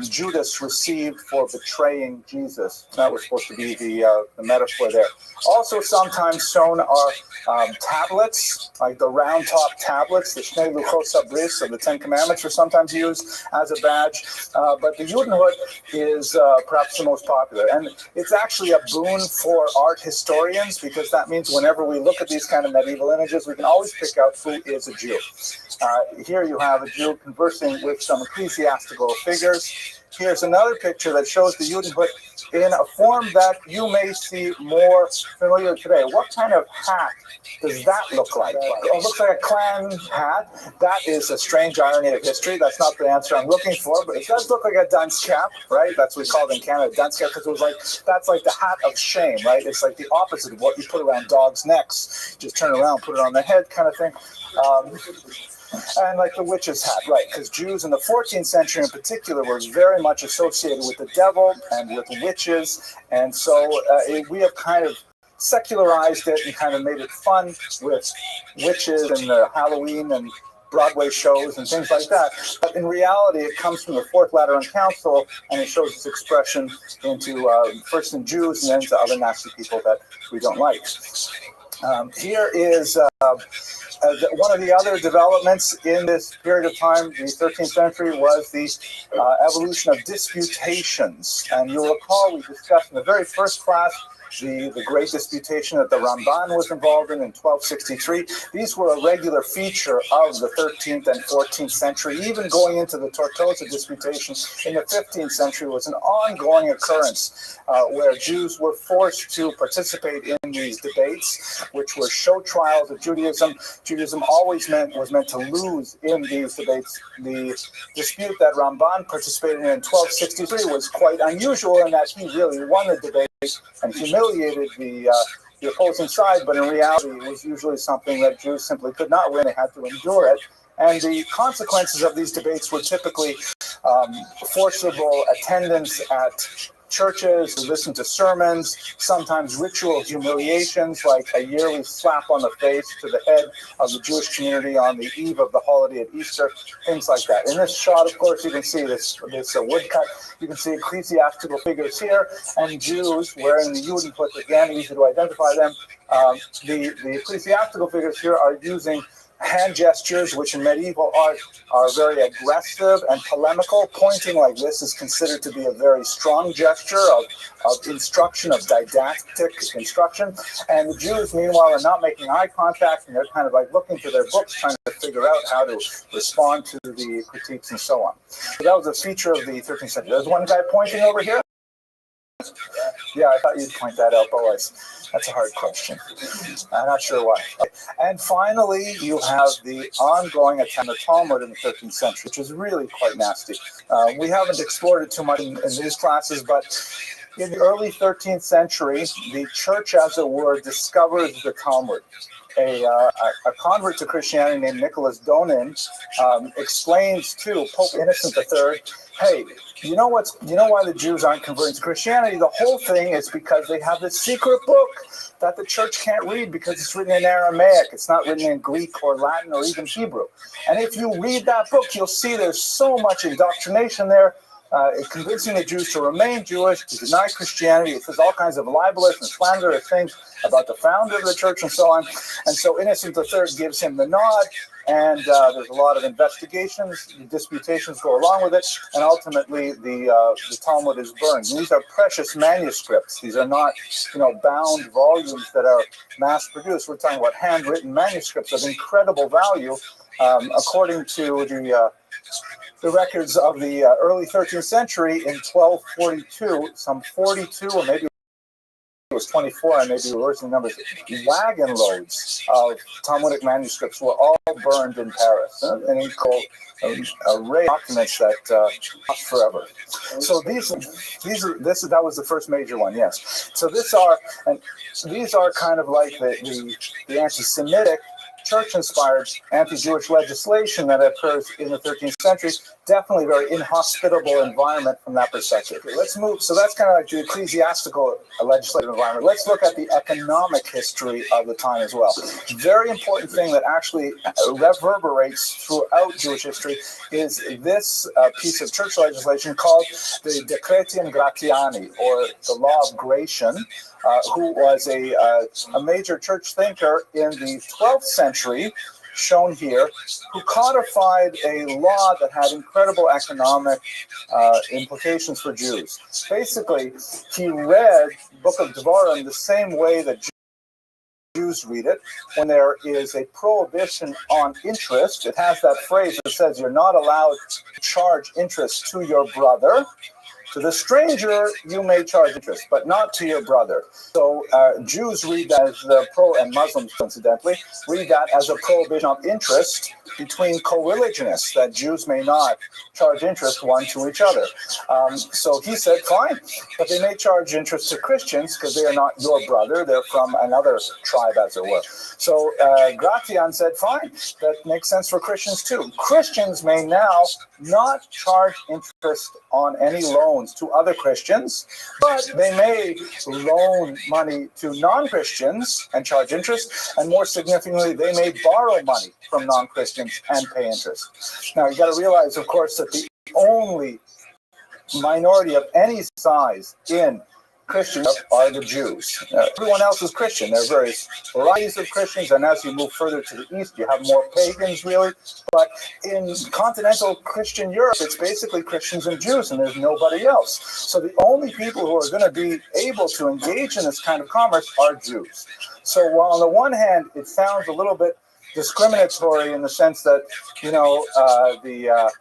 Judas received for betraying Jesus. That was supposed to be the metaphor there. Also sometimes shown are tablets, like the round top tablets, the Shnei Luchos HaBris of the Ten Commandments are sometimes used as a badge. But the Judenhood is perhaps the most popular. And it's actually a boon for art historians, because that means whenever we look at these kind of medieval images, we can always pick out who is a Jew. Here you have a Jew conversing with some ecclesiastical figures. Here's another picture that shows the Judenhood in a form that you may see more familiar today. What kind of hat does that look like? It looks like a clan hat. That is a strange irony of history. That's not the answer I'm looking for, but it does look like a dunce cap, right? That's what we call it in Canada, dunce cap, because it was like, that's like the hat of shame, right? It's like the opposite of what you put around dogs' necks. Just turn around, put it on the head kind of thing. And like the witch's hat, right? Because Jews in the 14th century in particular were very much associated with the devil and with witches. And so we have kind of secularized it and kind of made it fun with witches and Halloween and Broadway shows and things like that. But in reality, it comes from the Fourth Lateran Council, and it shows its expression into first in Jews and then to other nasty people that we don't like. Here is one of the other developments in this period of time, the 13th century, was the evolution of disputations. And you'll recall we discussed in the very first class the great disputation that the Ramban was involved in 1263. These were a regular feature of the 13th and 14th century. Even going into the Tortosa disputation in the 15th century was an ongoing occurrence where Jews were forced to participate in these debates, which were show trials of Judaism. Judaism always was meant to lose in these debates. The dispute that Ramban participated in 1263 was quite unusual in that he really won the debate and humiliated the opposing side, but in reality it was usually something that Jews simply could not win. They had to endure it. And the consequences of these debates were typically forcible attendance at churches, to listen to sermons, sometimes ritual humiliations like a yearly slap on the face to the head of the Jewish community on the eve of the holiday of Easter, things like that. In this shot, of course, you can see this woodcut. You can see ecclesiastical figures here, and Jews wearing the Judenhood, again, easy to identify them. The ecclesiastical figures here are using hand gestures, which in medieval art are very aggressive and polemical. Pointing like this is considered to be a very strong gesture of instruction, of didactic instruction. And the Jews, meanwhile, are not making eye contact, and they're kind of like looking to their books, trying to figure out how to respond to the critiques and so on. So that was a feature of the 13th century. There's one guy pointing over here. Yeah, I thought you'd point that out, boys. That's a hard question. I'm not sure why. And finally, you have the ongoing attack on the Talmud in the 13th century, which is really quite nasty. We haven't explored it too much in these classes, but in the early 13th century, the church, as it were, discovers the Talmud. A convert to Christianity named Nicholas Donin explains to Pope Innocent III, hey, you know why the Jews aren't converting to Christianity? The whole thing is because they have this secret book that the church can't read because it's written in Aramaic. It's not written in Greek or Latin or even Hebrew. And if you read that book, you'll see there's so much indoctrination there, convincing the Jews to remain Jewish, to deny Christianity. It says all kinds of libelous and slanderous things about the founder of the church and so on. And so Innocent III gives him the nod, and there's a lot of investigations. The disputations go along with it, and ultimately the Talmud is burned. And these are precious manuscripts. These are not, bound volumes that are mass-produced. We're talking about handwritten manuscripts of incredible value, according to the records of the early 13th century. In 1242, some 42, or maybe it was 24, I may be reversing numbers, wagon loads of Talmudic manuscripts were all burned in Paris. An array of documents that last forever. So that was the first major one, yes. So these are kind of like the anti-Semitic, church-inspired anti-Jewish legislation that occurs in the 13th century. definitely a very inhospitable environment from that perspective. Let's move. So that's kind of like the ecclesiastical legislative environment. Let's look at the economic history of the time as well. Very important thing that actually reverberates throughout Jewish history is this piece of church legislation called the Decretium Gratiani, or the Law of Gratian, who was a major church thinker in the 12th century, shown here, who codified a law that had incredible economic implications for Jews. Basically, he read Book of Devarim the same way that Jews read it. When there is a prohibition on interest, it has that phrase that says you're not allowed to charge interest to your brother. To the stranger, you may charge interest, but not to your brother. So Jews read that as and Muslims, incidentally, read that as a prohibition of interest between co-religionists, that Jews may not charge interest one to each other. So he said, fine, but they may charge interest to Christians because they are not your brother. They're from another tribe, as it were. So Gratian said, fine, that makes sense for Christians too. Christians may now not charge interest on any loans to other Christians, but they may loan money to non-Christians and charge interest, and more significantly, they may borrow money from non-Christians and pay interest. Now, you got to realize, of course, that the only minority of any size in Christians are the Jews. Everyone else is Christian. There are various varieties of Christians, and as you move further to the east, you have more pagans, really. But in continental Christian Europe, it's basically Christians and Jews, and there's nobody else. So the only people who are going to be able to engage in this kind of commerce are Jews. So while on the one hand, it sounds a little bit discriminatory in the sense that, you know, the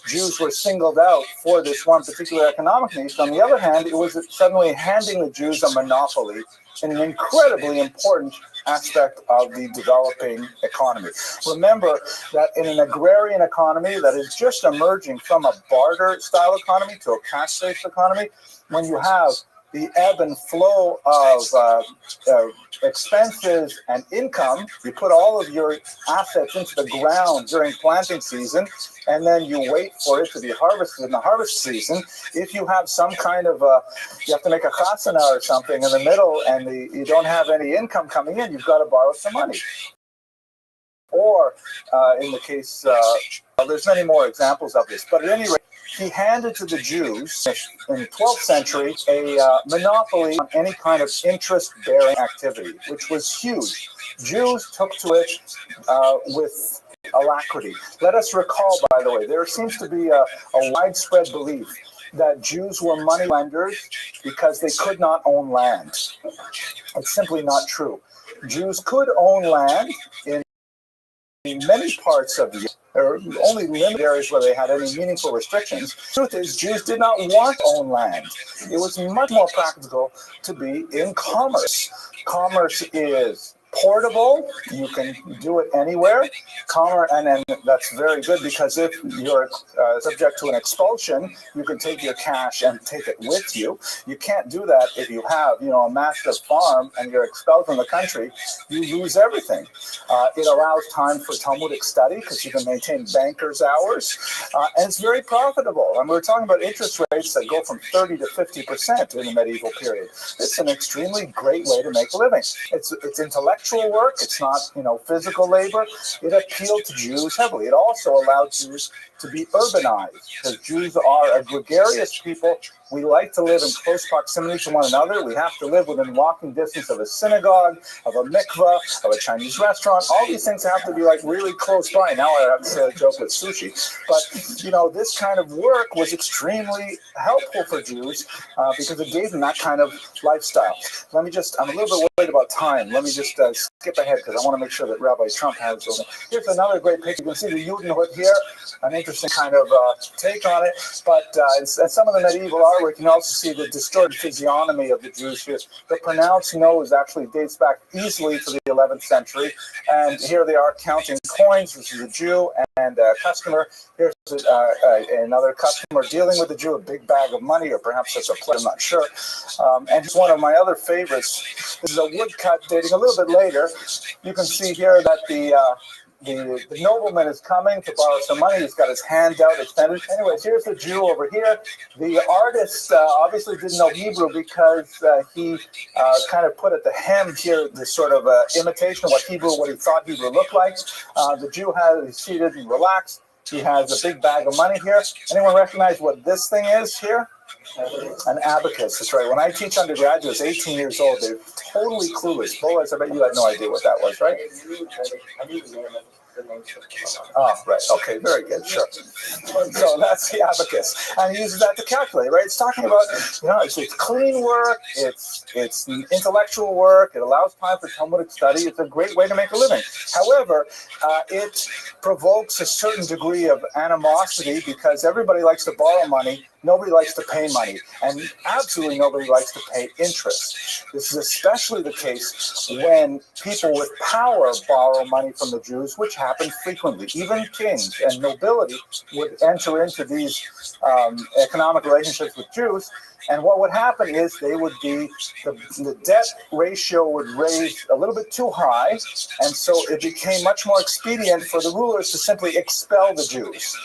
Jews were singled out for this one particular economic niche. On the other hand, it was suddenly handing the Jews a monopoly in an incredibly important aspect of the developing economy. Remember that in an agrarian economy that is just emerging from a barter-style economy to a cash-based economy, when you have the ebb and flow of expenses and income, you put all of your assets into the ground during planting season, and then you wait for it to be harvested in the harvest season. If you have some kind of you have to make a chasana or something in the middle, and you don't have any income coming in, you've got to borrow some money. Or in the case, there's many more examples of this, but at any rate, he handed to the Jews in the 12th century a monopoly on any kind of interest-bearing activity, which was huge. Jews took to it with alacrity. Let us recall, by the way, there seems to be a widespread belief that Jews were money lenders because they could not own land. It's simply not true. Jews could own land in many parts of the year. There were only limited areas where they had any meaningful restrictions. The truth is, Jews did not want to own land. It was much more practical to be in commerce. Commerce is portable. You can do it anywhere. And that's very good, because if you're subject to an expulsion, you can take your cash and take it with you. You can't do that if you have, a massive farm and you're expelled from the country. You lose everything. It allows time for Talmudic study because you can maintain banker's hours, and it's very profitable. And we're talking about interest rates that go from 30 to 50% in the medieval period. It's an extremely great way to make a living. It's intellectual work. It's not, physical labor. It appealed to Jews heavily. It also allowed Jews to be urbanized, because Jews are a gregarious people. We like to live in close proximity to one another. We have to live within walking distance of a synagogue, of a mikveh, of a Chinese restaurant. All these things have to be really close by. Now I have to say a joke with sushi. But, this kind of work was extremely helpful for Jews because it gave them that kind of lifestyle. I'm a little bit worried about time. Let me just skip ahead because I want to make sure that Rabbi Trump has something. Here's another great picture. You can see the Judenhood here, an interesting kind of take on it. But in some of the medieval artwork, you can also see the distorted physiognomy of the Jews here. The pronounced nose actually dates back easily to the 11th century. And here they are counting coins. This is a Jew and a customer. Here's another customer dealing with the Jew, a big bag of money, or perhaps it's a plate, I'm not sure. And it's one of my other favorites. This is a woodcut dating a little bit later. You can see here that the nobleman is coming to borrow some money. He's got his hand out extended. Anyways, here's the Jew over here. The artist obviously didn't know Hebrew because he kind of put at the hem here this sort of imitation of what he thought Hebrew looked like. The Jew he's seated and relaxed. He has a big bag of money here. Anyone recognize what this thing is here? An abacus. That's right. When I teach undergraduates, 18 years old, they're totally clueless. Boaz, I bet you had no idea what that was, right? Oh, right. Okay, very good. Sure. So that's the abacus. And he uses that to calculate, right? It's talking about, it's clean work, it's intellectual work, it allows time for Talmudic study. It's a great way to make a living. However, it provokes a certain degree of animosity because everybody likes to borrow money. Nobody likes to pay money, and absolutely nobody likes to pay interest. This is especially the case when people with power borrow money from the Jews, which happened frequently. Even kings and nobility would enter into these economic relationships with Jews, and what would happen is the debt ratio would raise a little bit too high, and so it became much more expedient for the rulers to simply expel the Jews.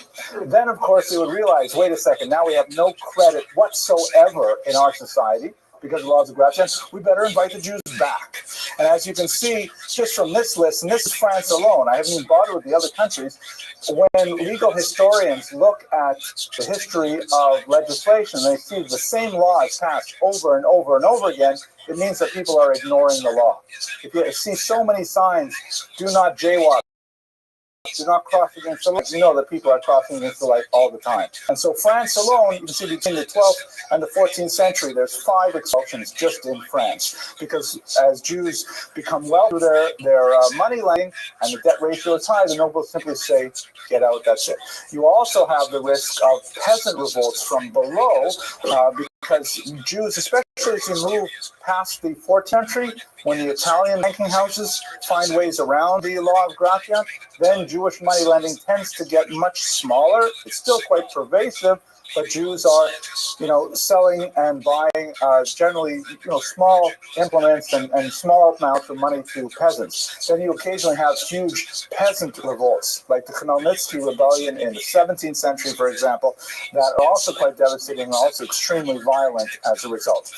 Then, of course, they would realize, wait a second, now we have no credit whatsoever in our society because of laws of gratia. We better invite the Jews back. And as you can see, just from this list, and this is France alone, I haven't even bothered with the other countries, when legal historians look at the history of legislation, they see the same laws passed over and over and over again, it means that people are ignoring the law. If you see so many signs, do not jaywalk, do not cross against the law, you know that people are crossing against the law all the time. And so France alone, you can see between the 12th and the 14th century, there's 5 expulsions just in France. Because as Jews become wealthy through their money lending and the debt ratio is high, the nobles simply say, get out, that's it. You also have the risk of peasant revolts from below, because Jews, especially as you move past the 4th century, when the Italian banking houses find ways around the law of gratia, then Jewish money lending tends to get much smaller. It's still quite pervasive, but Jews are, selling and buying generally, small implements and small amounts of money to peasants. Then you occasionally have huge peasant revolts, like the Khmelnytsky rebellion in the 17th century, for example, that are also quite devastating and also extremely violent as a result.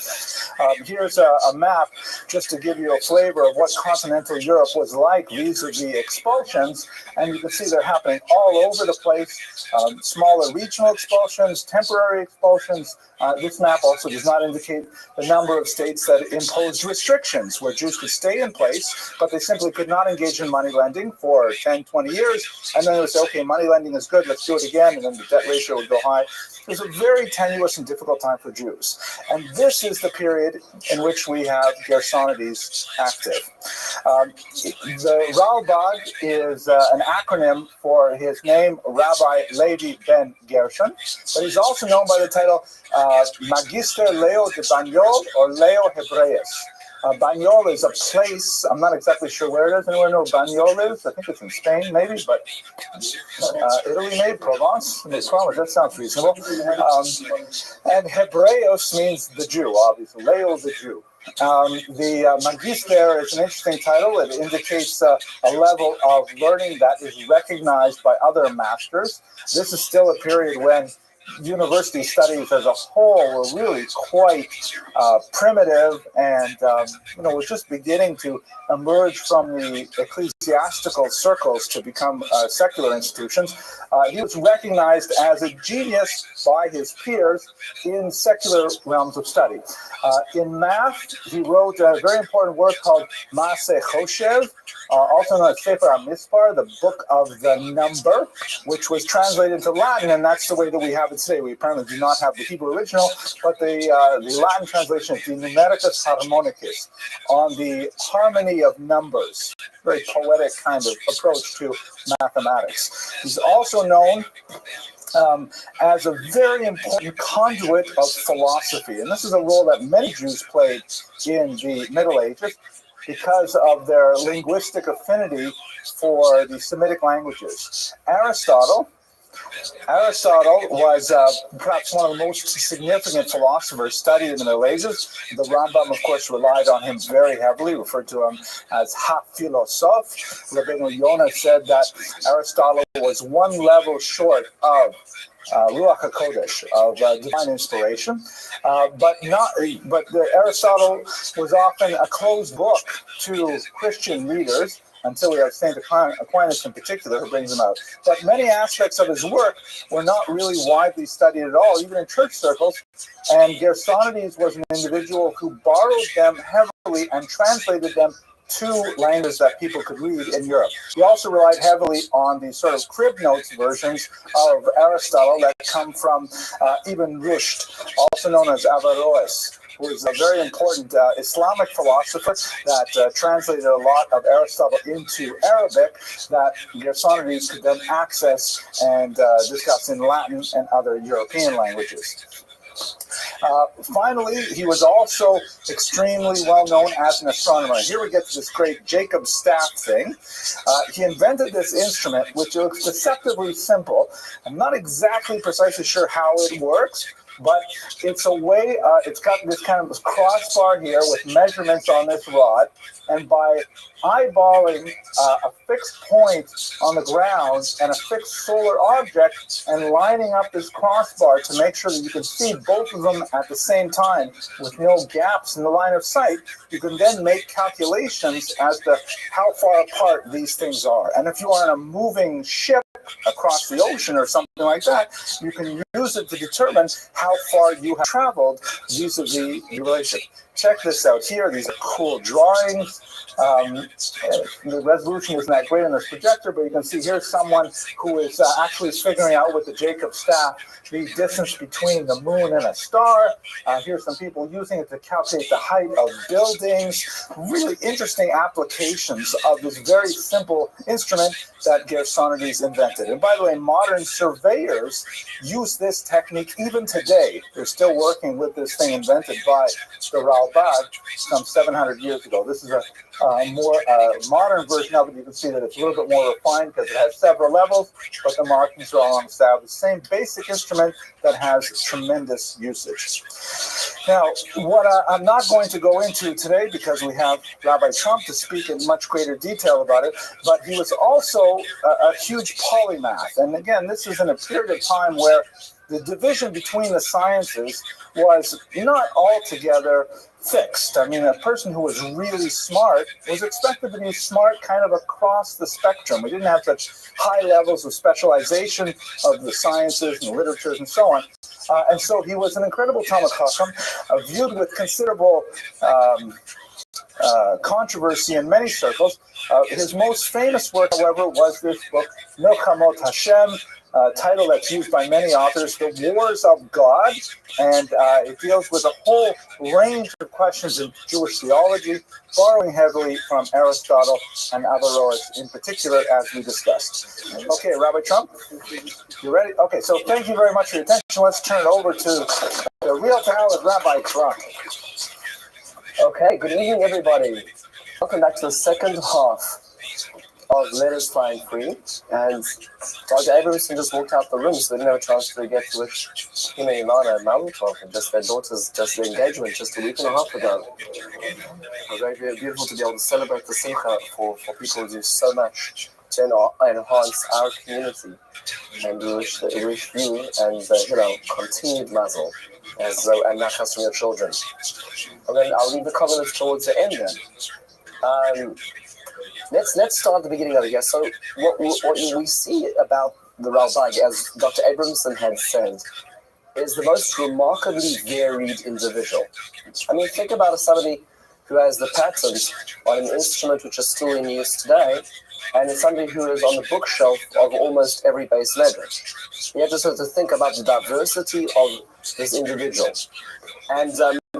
Here's a map just to give you a flavor of what continental Europe was like vis-a-vis expulsions, and you can see they're happening all over the place. Smaller regional expulsions, temporary expulsions. This map also does not indicate the number of states that imposed restrictions where Jews could stay in place, but they simply could not engage in money lending for 10, 20 years, and then they would say, okay, money lending is good, let's do it again, and then the debt ratio would go high. It was a very tenuous and difficult time for Jews. And this is the period in which we have Gersonides active. The Ralbag is an acronym for his name, Rabbi Levi ben Gershon, but he's also known by the title Magister Leo de Banyol or Leo Hebreus. Banyol is a place, I'm not exactly sure where it is. Anyone know where Banyol is? I think it's in Spain, maybe, but Italy, maybe, Provence. That sounds reasonable. And Hebreus means the Jew, obviously. Leo the Jew. The Magister is an interesting title. It indicates a level of learning that is recognized by other masters. This is still a period when university studies as a whole were really quite primitive and, was just beginning to emerge from the ecclesiastical circles to become secular institutions. He was recognized as a genius by his peers in secular realms of study. In math, he wrote a very important work called Maaseh Choshev, also known as Sefer HaMispar, the book of the number, which was translated into Latin, and that's the way that we have it today. We apparently do not have the Hebrew original, but the Latin translation is the Numericus Harmonicus, on the harmony of numbers. Very poetic kind of approach to mathematics. He's also known as a very important conduit of philosophy. And this is a role that many Jews played in the Middle Ages because of their linguistic affinity for the Semitic languages. Aristotle Aristotle was perhaps one of the most significant philosophers studied in the Middle Ages. The Rambam, of course, relied on him very heavily, referred to him as ha-philosoph. Rabbi Yonah said that Aristotle was one level short of Ruach HaKodesh, of divine inspiration, but Aristotle was often a closed book to Christian readers, until we have St. Aquinas in particular who brings them out. But many aspects of his work were not really widely studied at all, even in church circles, and Gersonides was an individual who borrowed them heavily and translated them to languages that people could read in Europe. He also relied heavily on the sort of crib notes versions of Aristotle that come from Ibn Rushd, also known as Averroes, who is a very important Islamic philosopher that translated a lot of Aristotle into Arabic that Gersonides could then access and discuss in Latin and other European languages. Finally, he was also extremely well known as an astronomer. Here we get to this great Jacob staff thing. He invented this instrument, which looks deceptively simple. I'm not exactly precisely sure how it works, but it's a way, it's got this kind of crossbar here with measurements on this rod, and by eyeballing a fixed point on the ground and a fixed solar object and lining up this crossbar to make sure that you can see both of them at the same time with no gaps in the line of sight, you can then make calculations as to how far apart these things are. And if you are in a moving ship across the ocean or something like that, you can use it to determine how far you have traveled vis-a-vis the relation. Check this out here. These are cool drawings. The resolution isn't that great on this projector, but you can see here's someone who is actually figuring out with the Jacob staff the distance between the moon and a star. Here's some people using it to calculate the height of buildings. Really interesting applications of this very simple instrument that Gersonides invented. And by the way, modern surveyors use this technique even today. They're still working with this thing invented by the Rabbi some 700 years ago. This is a more modern version of it. You can see that it's a little bit more refined because it has several levels, but the markings are all on the same basic instrument that has tremendous usage. Now, what I'm not going to go into today because we have Rabbi Trump to speak in much greater detail about it, but he was also a huge polymath. And again, this is in a period of time where the division between the sciences was not altogether fixed. I mean, a person who was really smart was expected to be smart kind of across the spectrum. We didn't have such high levels of specialization of the sciences and literatures and so on. And so he was an incredible Talmid Chacham, viewed with considerable controversy in many circles. His most famous work, however, was this book, Milchamot Hashem, title that's used by many authors, The Wars of God, and it deals with a whole range of questions in Jewish theology, borrowing heavily from Aristotle and Averroes in particular, as we discussed. Okay, Rabbi Trump, you ready? Okay, so thank you very much for your attention. Let's turn it over to the real talent of Rabbi Trump. Okay, good evening, everybody. Welcome back to the second half of Letters Flying Free, and Dr. Abramson just walked out the room, so we didn't have a chance to get to it. Him and Ilana and Mazel Tov, and just their daughter's their engagement just a week and a half ago. It was very beautiful to be able to celebrate the Simcha for people who do so much to enhance our community, and we wish you and continued Mazel and nachas from your children. And then I'll leave the comments towards the end then. Let's start at the beginning of it. Yeah. So what we see about the Rabbi, as Dr. Abramson had said, is the most remarkably varied individual. I mean, think about somebody who has the patent on an instrument which is still in use today, and it's somebody who is on the bookshelf of almost every base level. You just have to think about the diversity of this individual. And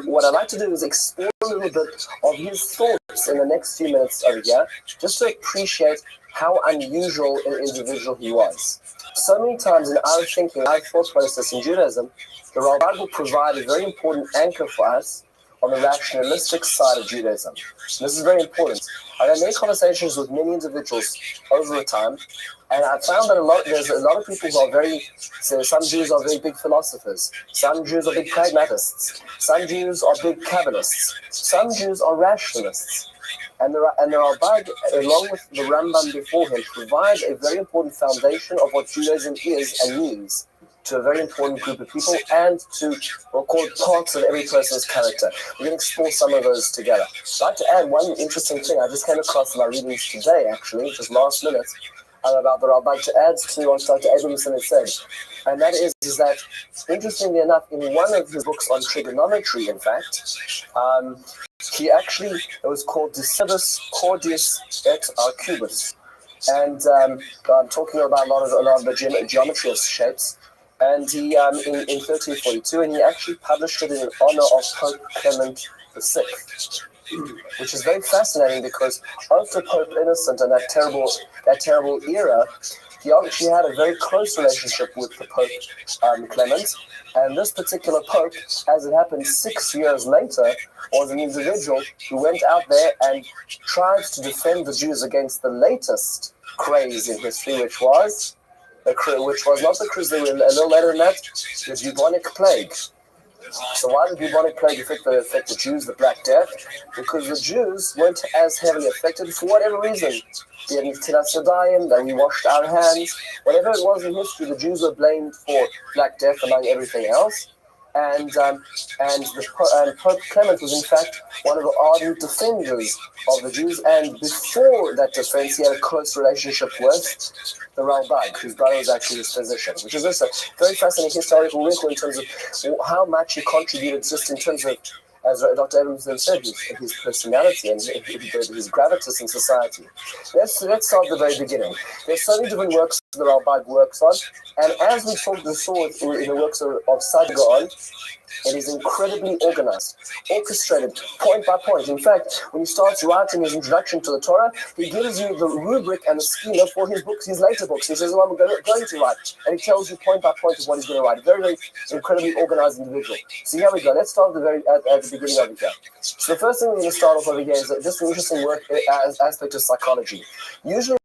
what I'd like to do is explore a little bit of his thoughts in the next few minutes over here, just to appreciate how unusual an individual he was. So many times in our thinking, our thought process in Judaism, the Rabbi will provide a very important anchor for us on the rationalistic side of Judaism. And this is very important. I've had many conversations with many individuals over the time, And I found that there's a lot of people who are some Jews are very big philosophers, some Jews are big pragmatists, some Jews are big Kabbalists, some Jews are rationalists. And the Rabbi, along with the Rambam before him, provides a very important foundation of what Judaism is and means to a very important group of people and to record parts of every person's character. We're going to explore some of those together. I'd like to add one interesting thing I just came across in my readings today, actually, just last minute, about the Rabbi, to add to what Dr. Abramson had said. And that is that, interestingly enough, in one of his books on trigonometry, in fact, he actually, it was called De Cibus Cordis et Arcubus. And I'm talking about a lot of the geometry of shapes. And he, in 1342, and he actually published it in honor of Pope Clement VI, which is very fascinating because after Pope Innocent and that terrible era, he actually had a very close relationship with the Pope Clement. And this particular Pope, as it happened 6 years later, was an individual who went out there and tried to defend the Jews against the latest craze in history, which was not the craze, a little later than that, the bubonic plague. So why did the bubonic plague affect the Jews, the Black Death? Because the Jews weren't as heavily affected for whatever reason. We had Netilas Yadayim, that we washed our hands. Whatever it was in history, the Jews were blamed for Black Death among everything else. And Pope Clement was in fact one of the ardent defenders of the Jews, and before that defense he had a close relationship with the Rabbi, whose brother was actually his physician, which is also a very fascinating historical record in terms of how much he contributed, just in terms of, as Dr. Abramson said, his personality and his gravitas in society. Let's start at the very beginning. There's so many different works the Rabbi works on, and as we saw in the works of Sagaon, it is incredibly organized, orchestrated, point by point. In fact, when he starts writing his introduction to the Torah, he gives you the rubric and the schema for his books, his later books. He says, well, I'm going to write, and he tells you point by point of what he's going to write. Very, very incredibly organized individual. So here we go. Let's start at the beginning over here. So the first thing we're going to start off over here is just an interesting aspect of psychology. Usually,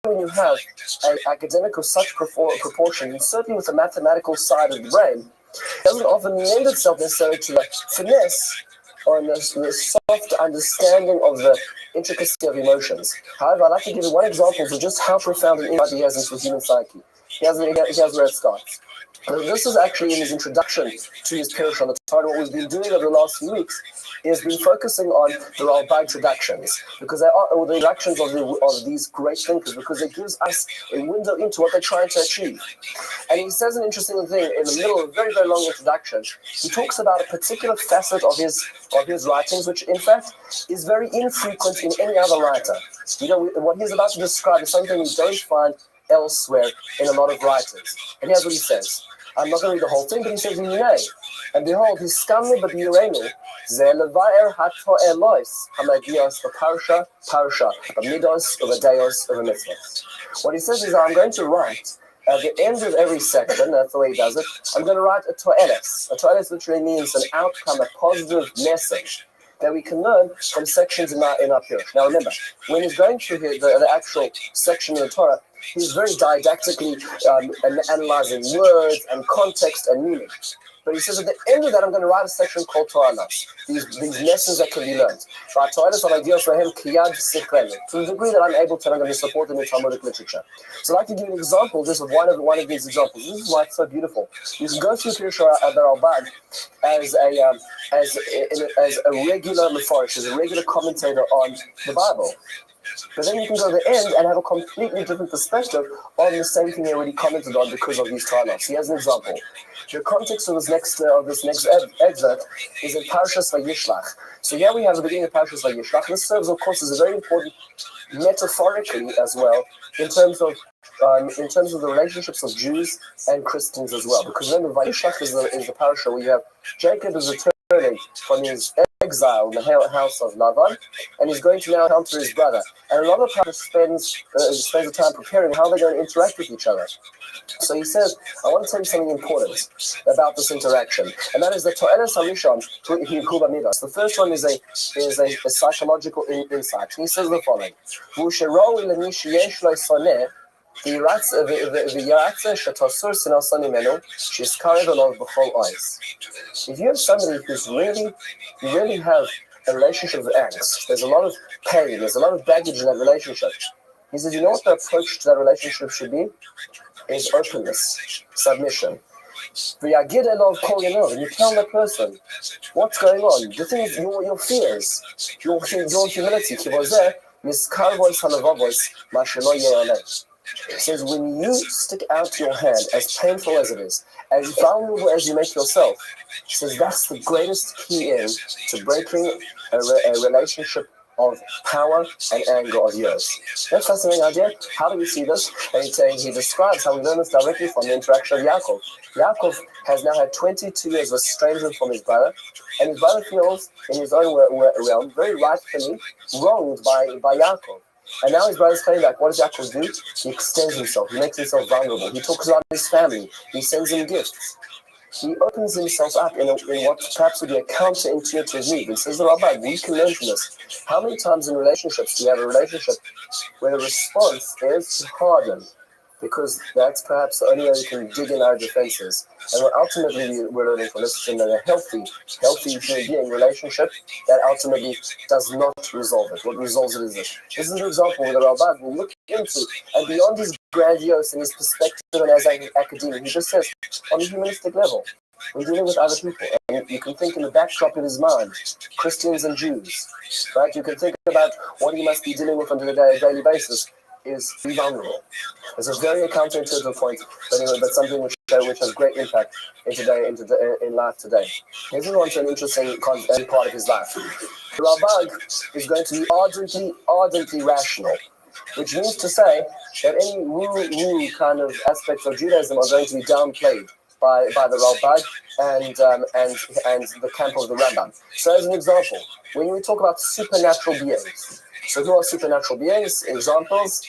when you have an academic of such proportion, and certainly with the mathematical side of the brain, it doesn't often lend itself necessarily to the finesse or the soft understanding of the intricacy of emotions. However, I'd like to give you one example of just how profound an insight he has into the human psyche. He has where it starts. This is actually in his introduction to his Pirush on the Torah. What we've been doing over the last few weeks is been focusing on the Rabbi introductions, because they are the introductions of these great thinkers, because it gives us a window into what they're trying to achieve. And he says an interesting thing in the middle of a very, very long introduction. He talks about a particular facet of his writings, which in fact is very infrequent in any other writer. You know, what he's about to describe is something we don't find elsewhere in a lot of writers. And here's what he says. I'm not going to read the whole thing, but he says, and behold, his skamli b'birenu, ze levaer hato elois, hamagios b'parsha, b'midos, b'deos, b'mitzvot. What he says is, I'm going to write, at the end of every section, that's the way he does it, I'm going to write a to'eles. A to'eles literally means an outcome, a positive message that we can learn from sections in our Pirush. Now remember, when he's going through here, the actual section of the Torah, he's very didactically analyzing words and context and meaning. But he says at the end of that, I'm going to write a section called Torah, these lessons that can be learned. To the degree that I'm able to, I'm going to support them in Talmudic literature. So I'd like to give you an example just of one of these examples. This is why it's so beautiful. You can go through Pirush Rabbi as a regular mefarish, as a regular commentator on the Bible. But then you can go to the end and have a completely different perspective on the same thing he already commented on because of these trials. Here's an example. The context of this next excerpt is in Parshas Vayishlach. So here we have the beginning of Parshas Vayishlach. This serves, of course, as a very important metaphorically as well in terms of the relationships of Jews and Christians as well. Because remember, Vayishlach is the parasha where you have Jacob is returning from his exile in the house of Lavan, and he's going to now encounter his brother. And another part spends the time preparing how they're going to interact with each other. So he says, I want to tell you something important about this interaction, and that is the To'eles Harishon Huba Midas. The first one is a psychological insight. He says the following: If you have somebody who's you really have a relationship with angst, there's a lot of pain, there's a lot of baggage in that relationship. He says, you know what the approach to that relationship should be? Is openness, submission. And you tell the person what's going on. The thing is, your fears, your humility. He says, when you stick out your hand, as painful as it is, as vulnerable as you make yourself, he says that's the greatest key in to breaking a relationship of power and anger of yours. That's a fascinating idea. How do we see this? And he describes how we learn this directly from the interaction of Yaakov. Yaakov has now had 22 years of estrangement from his brother, and his brother feels, in his own realm, very rightfully wronged by Yaakov. And now his brother's coming back. What does Yaakov do? He extends himself. He makes himself vulnerable. He talks about his family. He sends him gifts. He opens himself up in what perhaps would be a counterintuitive move. He says, Rabbi, we can learn from this. How many times in relationships do you have a relationship where the response is to harden? Because that's perhaps the only way we can dig in our defenses. And what ultimately we're learning from this is in a healthy human being relationship that ultimately does not resolve it. What resolves it is this. This is an example where the Rabbi will look into, and beyond his grandiose and his perspective and as an academic, he just says, on a humanistic level, we're dealing with other people. And you can think in the backdrop of his mind, Christians and Jews, right? You can think about what he must be dealing with on a daily basis. Is be vulnerable. It's a very counterintuitive point, but something which has great impact in life today. Here's on to an interesting part of his life. The Rabbi is going to be ardently rational, which means to say that any woo kind of aspects of Judaism are going to be downplayed by the Rabbi and the camp of the Rabbi. So as an example, when we talk about supernatural beings, so who are supernatural beings? Examples.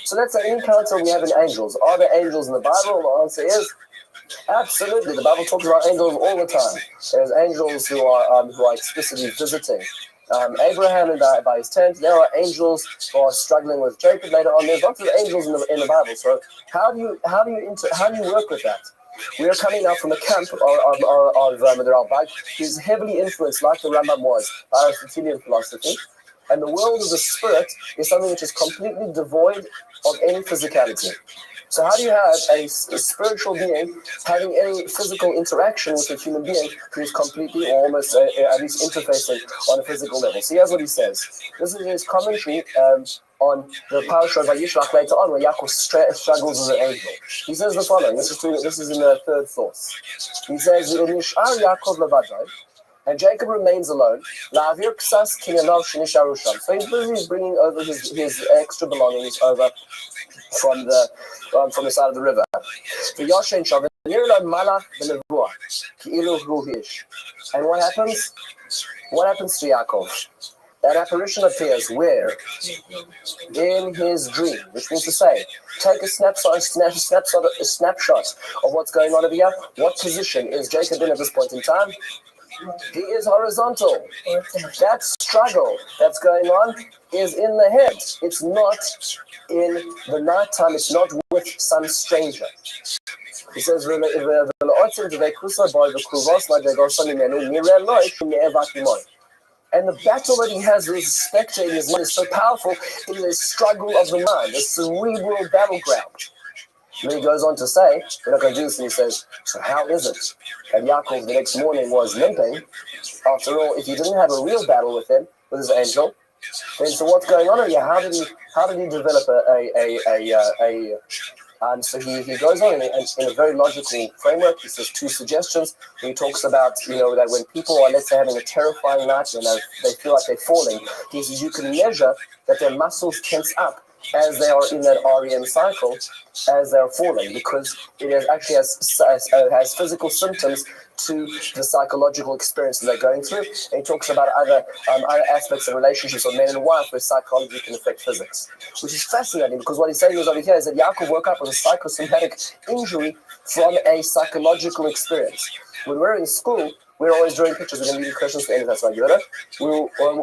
So let's say any encounter we have in angels. Are there angels in the Bible? The answer is absolutely. The Bible talks about angels all the time. There's angels who are explicitly visiting Abraham by his tent. There are angels who are struggling with Jacob later on. There's lots of angels in the Bible. So how do you work with that? We are coming now from a camp of the Rabbi, who's heavily influenced, like the Rambam was, by Aristotelian philosophy. And the world of the spirit is something which is completely devoid of any physicality. So how do you have a spiritual being having any physical interaction with a human being who is completely or almost at least interfacing on a physical level? So here's what he says. This is his commentary on the parasha of Vayishlach later on, where Yaakov struggles with an angel. He says the following. This is in the third source. He says, Yaakov levadai, and Jacob remains alone. So he's busy bringing over his extra belongings over from the side of the river. And what happens? What happens to Yaakov? That apparition appears where? In his dream, which means to say, take a snapshot of what's going on over here. What position is Jacob in at this point in time? He is horizontal. That struggle that's going on is in the head. It's not in the nighttime. It's not with some stranger. He says, and the battle that he has with his spectre in his mind is so powerful, it is a struggle of the mind, a cerebral battleground. And then he goes on to say, we're not going to do this, and he says, so how is it that Yaakov the next morning was limping? After all, if he didn't have a real battle with him, with his angel, then so what's going on here? How did he develop so he goes on in a very logical framework. He says two suggestions. He talks about, that when people are, let's say, having a terrifying night and they feel like they're falling, he says you can measure that their muscles tense up as they are in that REM cycle, as they're falling, because it actually has physical symptoms to the psychological experiences they're going through. And he talks about other aspects of relationships of man and wife where psychology can affect physics, which is fascinating, because what he's saying is over here is that Yaakov woke up with a psychosomatic injury from a psychological experience. When we're in school, we're always drawing pictures. We're going to give you questions for any of that, so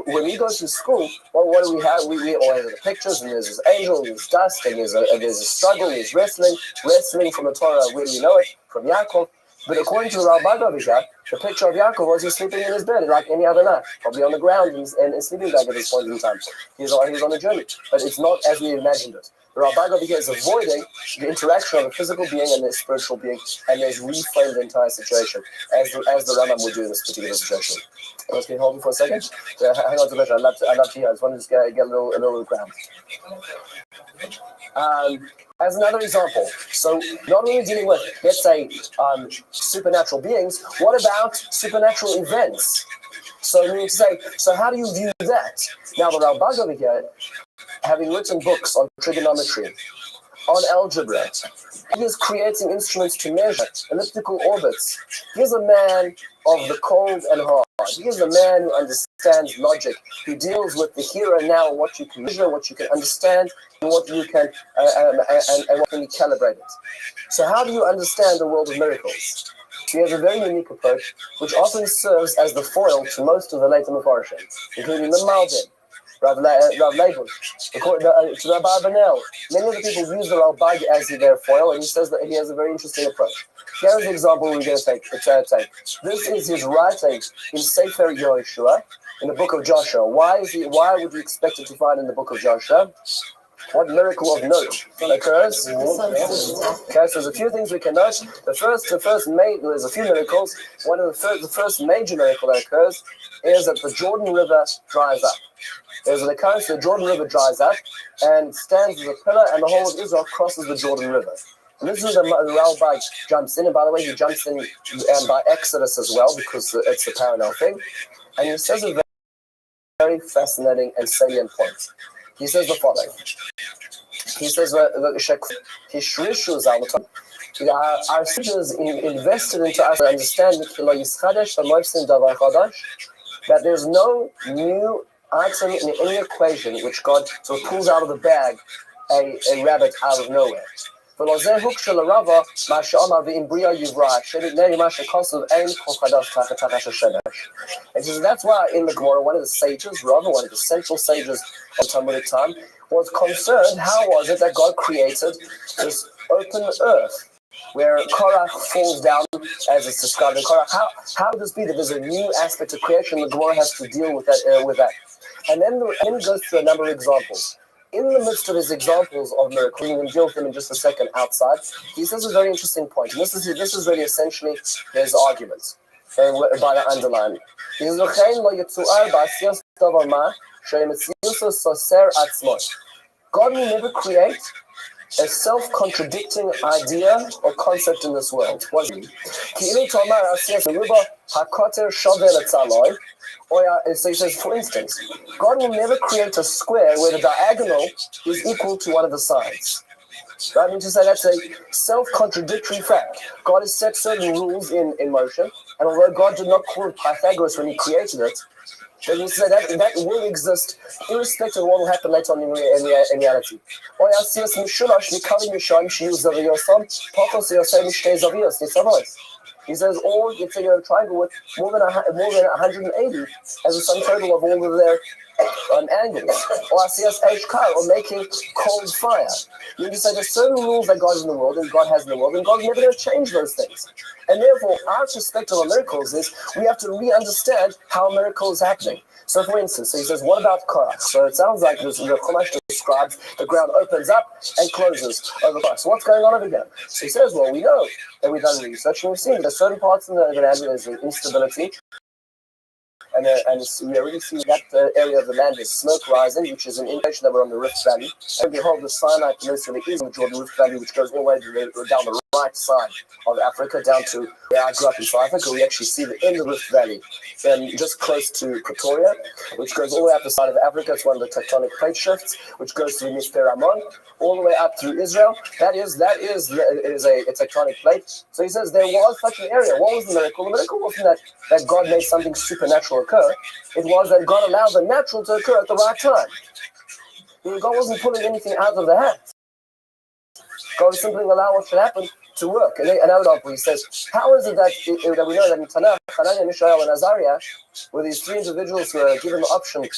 when we go to school, well, what do we have? We always have the pictures, and there's this angel, and there's dust, and there's a struggle, there's wrestling from the Torah. Where do we know it? From Yaakov. But according to the Rabbi, the picture of Yaakov was he's sleeping in his bed like any other night, probably on the ground and in sleeping bag at this point in time. He was on a journey, but it's not as we imagined it. The Rabbi is avoiding the interaction of a physical being and a spiritual being, and has reframed the entire situation, as the Rambam would do in this particular situation. Can you hold me for a second? Hang on to the I'd love to hear. I just wanted to get a little ground. As another example, so not only dealing with, let's say, supernatural beings, what about supernatural events? So we need to say, so how do you view that? Now, the Rabbi over here, having written books on trigonometry, on algebra, he is creating instruments to measure elliptical orbits. He is a man of the cold and hard. He is a man who understands logic, who deals with the here and now, what you can measure, what you can understand, and what you can and what can be calibrated. So how do you understand the world of miracles? He has a very unique approach, which often serves as the foil to most of the later Mefarshim, including the Malbim, Rav Leibel, to Rabbi Abinel. Many of the people use the Rabbi as their foil, and he says that he has a very interesting approach. Here's the example we're going to take. This is his writing in Sefer Yehoshua, in the book of Joshua. Why would you expect it to find in the book of Joshua? What miracle of note occurs? Okay, so there's a few things we can note. There's a few miracles. One of the first major miracle that occurs is that the Jordan River dries up. There's an occurrence the Jordan River dries up and stands as a pillar, and the whole of Israel crosses the Jordan River. And this is the Rabbi jumps in, and by the way, he jumps in by Exodus as well, because it's a parallel thing. And he says a very fascinating and salient point. He says the following. He says, our scriptures invested into us to understand that there's no new item in any equation which God sort of pulls out of the bag a rabbit out of nowhere. And so that's why in the Gemara, one of the sages, Rabbi, one of the central sages of Talmudic time, was concerned how was it that God created this open earth where Korach falls down as it's described in Korach. How would this be that there's a new aspect of creation? The Gemara has to deal with that. And then he goes through a number of examples. In the midst of his examples of miracles, we're going to deal with them in just a second outside, he says a very interesting point. And this is really essentially his argument by the underline. He says, God will never create a self-contradicting idea or concept in this world. For instance, God will never create a square where the diagonal is equal to one of the sides. Right? I mean to say that's a self-contradictory fact. God has set certain rules in motion, and although God did not call it Pythagoras when he created it, then you say that will exist irrespective of what will happen later on in reality. He says, or you figure a triangle with more than 180 as a sum total of all of their angles. Or making cold fire. You can say there's certain rules that God has in the world, and God has in the world, and God's never going to change those things. And therefore, our perspective on miracles is we have to re-understand how a miracle is happening. So for instance, he says, what about Korach? So it sounds like the Chumash describes the ground opens up and closes over Korach. So what's going on over here? So he says, well, we know that we've done research and we've seen there's certain parts in the land where there's instability. And we already see that area of the land is smoke rising, which is an indication that we're on the Rift Valley. And behold, the Sinai Peninsula is on the Jordan Rift Valley, which goes all the way down the right side of Africa, down to where I grew up in South Africa. We actually see the end of the Rift Valley, just close to Pretoria, which goes all the way up the side of Africa. It's one of the tectonic plate shifts, which goes through Mitzpe Ramon, all the way up through Israel. It is a tectonic plate. So he says there was such an area. What was the miracle? The miracle wasn't that God made something supernatural occur. It was that God allowed the natural to occur at the right time. God wasn't pulling anything out of the hat. God was simply allowing what should happen to work. And another example, he says, how is it that we know that in Tanakh, Hananiah, Mishael, and Azariah were these three individuals who were given the option of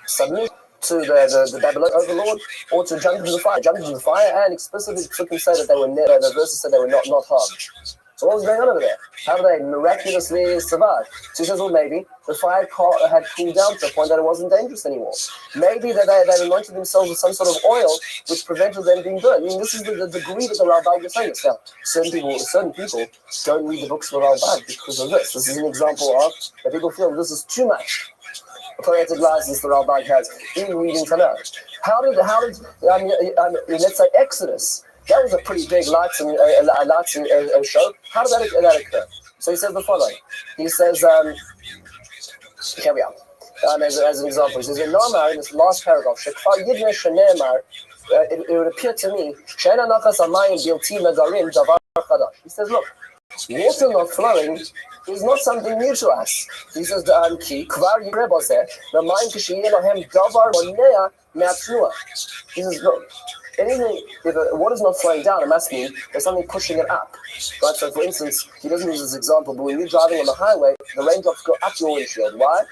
submit to the Babylon overlord or to jump into the fire. Jump into the fire, and explicitly took say that they were the verses said they were not harmed. So what was going on over there? How did they miraculously survive? So he says, well, maybe the fire had cooled down to a point that it wasn't dangerous anymore. Maybe that they anointed themselves with some sort of oil which prevented them being burned. I mean, this is the degree that the Rabbi is saying this. Now, certain people don't read the books of the Rabbi because of this. This is an example of that people feel this is too much poetic license the Rabbi has in reading Tanakh. How did let's say Exodus? That was a pretty big lights and show. How did that occur? So he says the following. He says, here we are. As an example, he says, in this last paragraph, it would appear to me, he says, look, water not flowing is not something new to us. He says, he says, look, anything, if water is not flowing down, it must mean there's something pushing it up. Right? So, for instance, he doesn't use this example, but when you're driving on the highway, the raindrops go up your windshield. Why?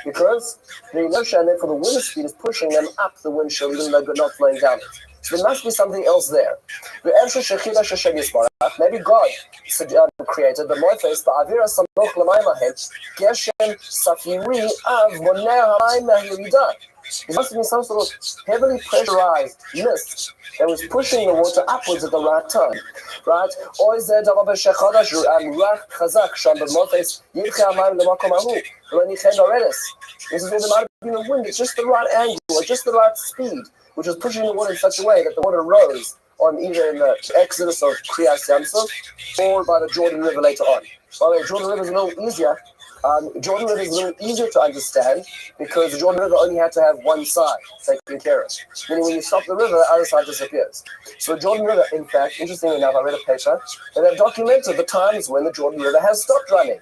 Because the inertia and therefore the wind speed is pushing them up the windshield, even though they're not flowing down it. So there must be something else there. Maybe God created the Moifes, the Avira Samoch Lamaim Geshem Safiri Av Moner Hamayim Mahirida. There must have been some sort of heavily pressurized mist that was pushing the water upwards at the right time, right? This is where there might have been a wind at just the right angle or just the right speed, which was pushing the water in such a way that the water rose on either in the Exodus of Kriyas Yamsuf or by the Jordan River later on. By the way, Jordan River is a little easier. Jordan River is a little easier to understand because the Jordan River only had to have one side taken care of. Meaning when you stop the river, the other side disappears. So the Jordan River, in fact, interestingly enough, I read a paper that have documented the times when the Jordan River has stopped running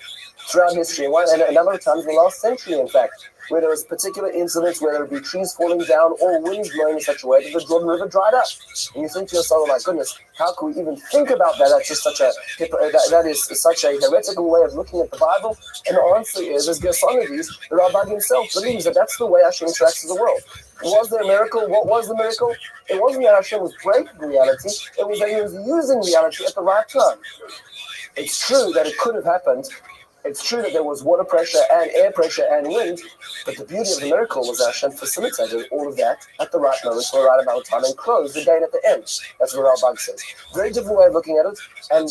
throughout history, and a number of times in the last century, in fact, where there was particular incidents where there would be trees falling down or winds blowing in such a way that the Jordan River dried up. And you think to yourself, oh my goodness, how can we even think about that? That's just such that is such a heretical way of looking at the Bible. And the answer is, as Gersonides, the Rabbi himself believes that that's the way Hashem interacts with the world. Was there a miracle? What was the miracle? It wasn't that Hashem was breaking reality, it was that he was using reality at the right time. It's true that it could have happened. It's true that there was water pressure and air pressure and wind, but the beauty of the miracle was that Hashem facilitated all of that at the right moment for the right amount of time and closed the gate at the end. That's what Rabbi says. Very different way of looking at it, and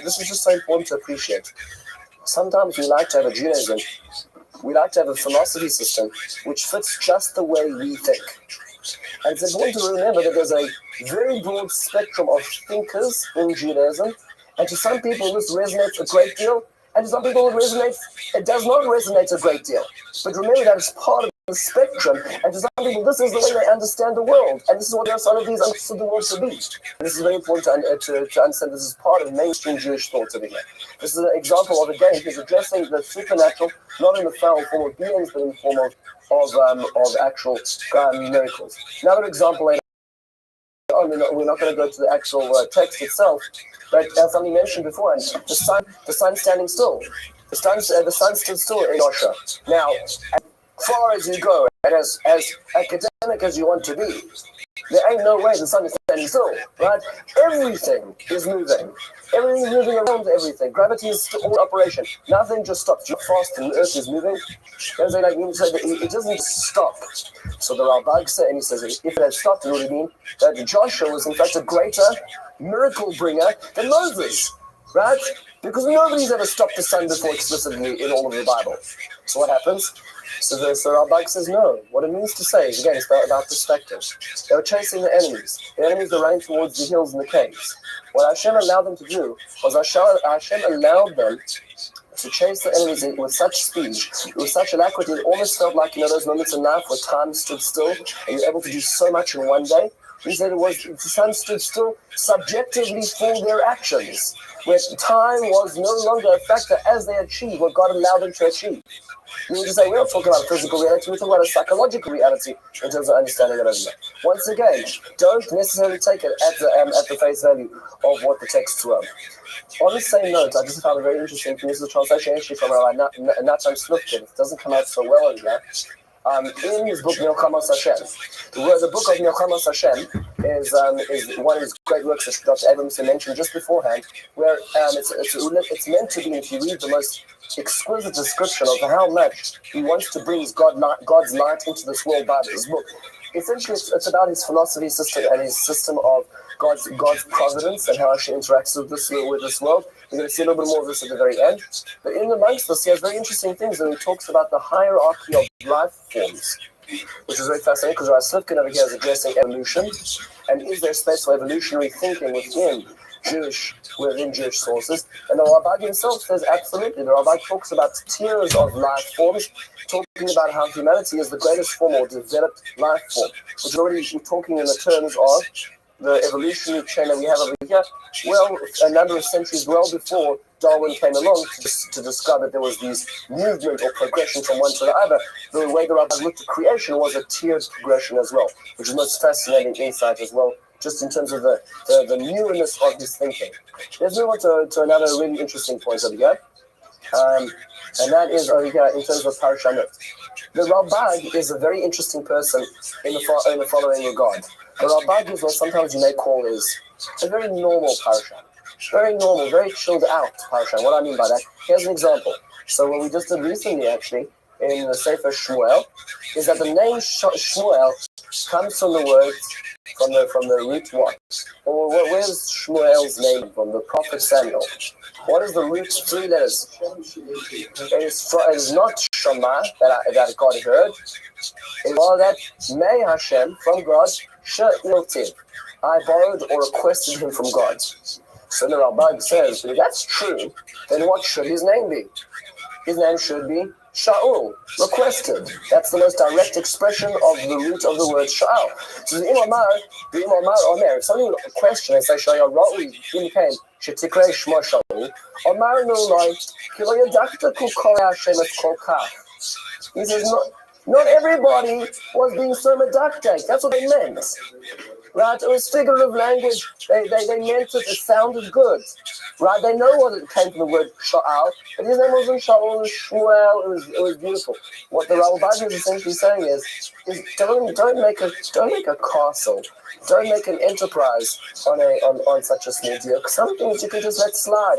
this is just so important to appreciate. Sometimes we like to have a Judaism, we like to have a philosophy system which fits just the way we think. And it's important to remember that there's a very broad spectrum of thinkers in Judaism, and to some people this resonates a great deal, and to some people it does not resonate a great deal. But remember that it's part of the spectrum, and to some people this is the way they understand the world, and this is what some of these understood the world to be. And this is very important to understand. This is part of mainstream Jewish thought over here. This is an example of, again, he's addressing the supernatural, not in the foul form of beings, but in the form of actual miracles. Another example, we're not going to go to the actual text itself, but as somebody mentioned before, and the sun standing still. The sun stood still in Joshua. Now, as far as you go, and as academic as you want to be, there ain't no way the sun is standing still, right? Everything is moving. Everything is moving around everything. Gravity is still in operation. Nothing just stops. You're fast and the earth is moving. It doesn't stop. So the Rabbi said, and he says, if it had stopped, it would have been that Joshua was in fact a greater miracle bringer than Moses, right? Because nobody's ever stopped the sun before explicitly in all of the Bible. So what happens? So the Rabbi says, no. What it means to say is, again, it's about perspective. They were chasing the enemies. The enemies were running towards the hills and the caves. What Hashem allowed them to do was Hashem allowed them to chase the enemies with such speed, with such alacrity, it almost felt like, those moments in life where time stood still and you're able to do so much in one day. He said the sun stood still subjectively for their actions. where time was no longer a factor as they achieved what God allowed them to achieve. You would just say, we're not talking about a physical reality, we're talking about a psychological reality in terms of understanding it over there. Once again, don't necessarily take it at the face value of what the texts were. On the same note, I just found a very interesting thing. This is a translation actually from Rabbi Natan Slufkin. It doesn't come out so well in there. In his book Milchamos Hashem, the book of Milchamos Hashem is one of his great works that Dr. Abrams mentioned just beforehand, where it's meant to be, if you read the most exquisite description of how much he wants to bring God's light into this world by this book. Essentially, it's about his philosophy system and his system of God's providence and how he interacts with this world. We're going to see a little bit more of this at the very end. But in amongst this, he has very interesting things, and he talks about the hierarchy of life forms, which is very fascinating because Rabbi Slifkin over here is addressing evolution, and is there space for evolutionary thinking within Jewish sources? And the Rabbi himself says absolutely. The Rabbi talks about tiers of life forms, talking about how humanity is the greatest form or developed life form, which is already talking in the terms of the evolutionary chain that we have over here, well, a number of centuries well before Darwin came along to describe that there was these movement or progression from one to the other. The way the Rabbi looked at creation was a tiered progression as well, which is the most fascinating insight as well, just in terms of the newness of his thinking. Let's move on to another really interesting point over here, and that is over here in terms of Parashanut. The Rabbi is a very interesting person in the following regard. The Rabbi is what sometimes you may call is a very normal parasha. Very normal, very chilled out parasha. What I mean by that, here's an example. So what we just did recently actually in the Sefer Shmuel is that the name Shmuel comes from the words from the root what? Or where's Shmuel's name from? The prophet Samuel. What is the root 3 letters? It is not Shema that God heard. It is that May Hashem from God She'iltiv. I borrowed or requested him from God. So the Rabbi says, if that's true, then what should his name be? His name should be Sha'ul, requested. That's the most direct expression of the root of the word Sha'al. So the Imamar Omer, if somebody would question and say, Sha'al Ra'ui, in pain, Shetikre Shma Sha'ul, Omar Nulai, Kilo Yadakta Kukore Hashem et Kolkach. He says, not everybody was being so medactic. That's what they meant. Right? It was figurative language. They meant it. It sounded good. Right? They know what it came from the word Sha'al. But his name wasn't Sha'ul, it was Shmuel. It was beautiful. What the Rabbi is essentially saying is don't make a castle. Don't make an enterprise on such a small deal. Some things you can just let slide.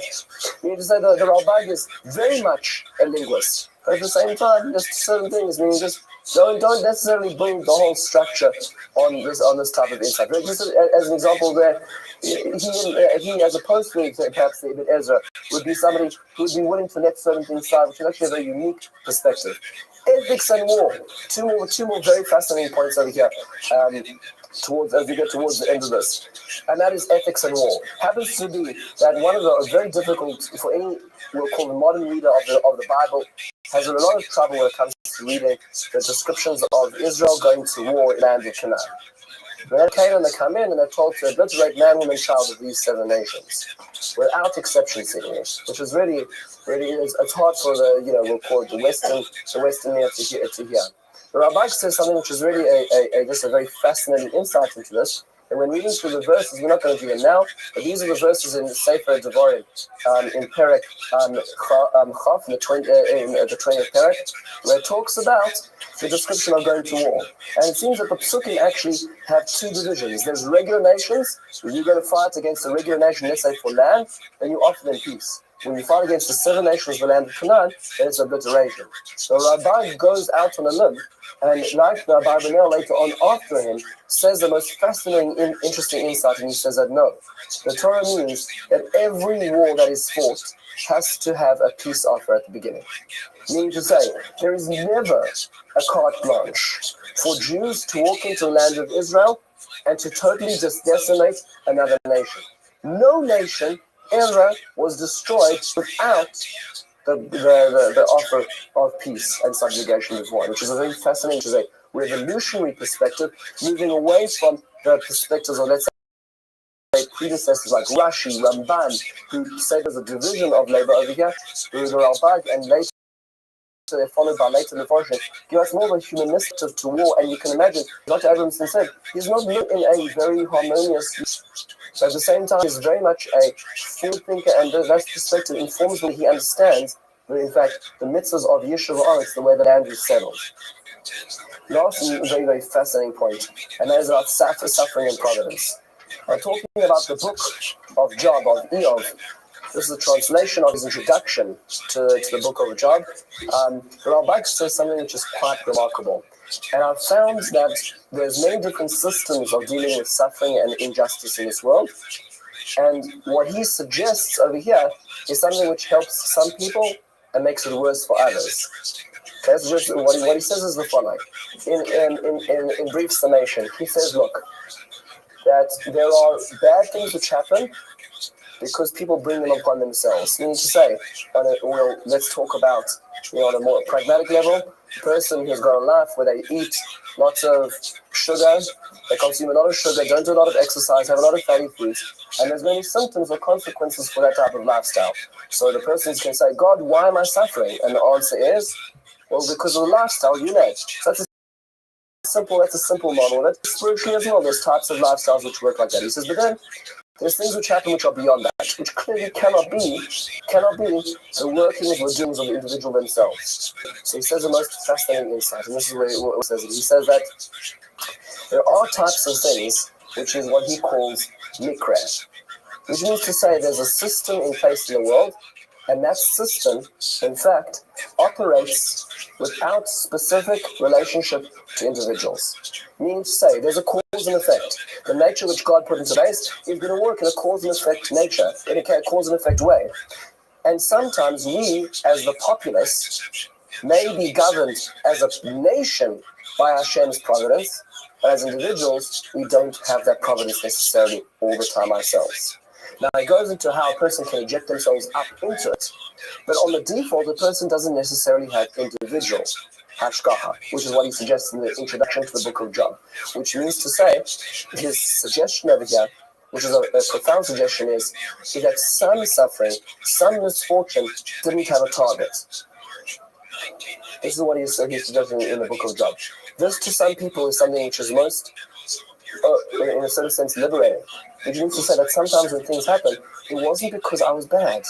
You need to say the Rabbi is very much a linguist. But at the same time, just certain things, meaning just don't necessarily build the whole structure on this type of insight. Just as an example, there, he as opposed to perhaps Ibn Ezra, would be somebody who would be willing to let certain things slide, which is actually a very unique perspective. Ethics and war, two more very fascinating points over here. As we get towards the end of this, and that is ethics and war. Happens to be that one of the very difficult for any we'll call the modern reader of the Bible has a lot of trouble when it comes to reading the descriptions of Israel going to war in the land of Canaan. When they came and they come in and they're told to obliterate man, woman, child of these 7 nations, without exception, seemingly, which is really it's hard for we'll call it the Western ear to hear. The Rabbi says something which is really just a very fascinating insight into this. And when reading through the verses, we're not going to do it now, but these are the verses in the Sefer Devarim, in Perek Chaf, in the 20th Perek, where it talks about the description of going to war. And it seems that the Psukim actually have 2 divisions. There's regular nations. When you're going to fight against a regular nation, let's say for land, then you offer them peace. When you fight against the 7 nations of the land of Canaan, then it's obliteration. So Rabbi goes out on a limb, and like the Rabbi Benel later on after him, says the most fascinating, interesting insight, and he says that no, the Torah means that every war that is fought has to have a peace offer at the beginning. Meaning to say, there is never a carte blanche for Jews to walk into the land of Israel and to totally just decimate another nation. No nation ever was destroyed without the offer of peace and subjugation before, which is a very fascinating, which is a revolutionary perspective, moving away from the perspectives of, let's say, predecessors like Rashi, Ramban, who say there's a division of labor over here, through the Rabbi, and later they're followed by later Nefarshim, give us more of a humanistic to war. And you can imagine, Dr. Abramson said, he's not living in a very harmonious, but at the same time, he's very much a forward thinker, and that perspective informs what he understands, that in fact, the mitzvahs of Yeshiva Aretz, the way the land is settled. Last and very, very fascinating point, and that is about suffering and providence. I'm talking about the book of Job, of Eov. This is a translation of his introduction to the book of Job. The Rabbi says something which is quite remarkable. And I've found that there's many different systems of dealing with suffering and injustice in this world. And what he suggests over here is something which helps some people and makes it worse for others. Okay, so just what he says is the following. In brief summation, he says, look, that there are bad things which happen because people bring them upon themselves. Meaning to say, let's talk about, on a more pragmatic level, a person who's got a life where they eat lots of sugar, they consume a lot of sugar, don't do a lot of exercise, have a lot of fatty foods, and there's many symptoms or consequences for that type of lifestyle. So the person can say, God, why am I suffering? And the answer is, well, because of the lifestyle you led. So that's a simple model. That's spiritually as well. There's types of lifestyles which work like that. He says, but then there's things which happen which are beyond that, which clearly cannot be the workings or doings of the individual themselves. So he says the most fascinating insight, and this is where he says it. He says that there are types of things which is what he calls mikra, which means to say there's a system in place in the world, and that system, in fact, operates without specific relationship to individuals. Meaning to say, there's a cause and effect. The nature which God put into place is going to work in a cause and effect nature, in a cause and effect way. And sometimes we, as the populace, may be governed as a nation by Hashem's providence, but as individuals, we don't have that providence necessarily all the time ourselves. Now, it goes into how a person can eject themselves up into it. But on the default, the person doesn't necessarily have individual hashgacha, which is what he suggests in the introduction to the book of Job. Which means to say, his suggestion over here, which is a profound suggestion, is that some suffering, some misfortune didn't have a target. This is what he's suggesting in the book of Job. This, to some people, is something which is most, in a certain sense, liberating. Which means to say that sometimes when things happen, it wasn't because I was bad.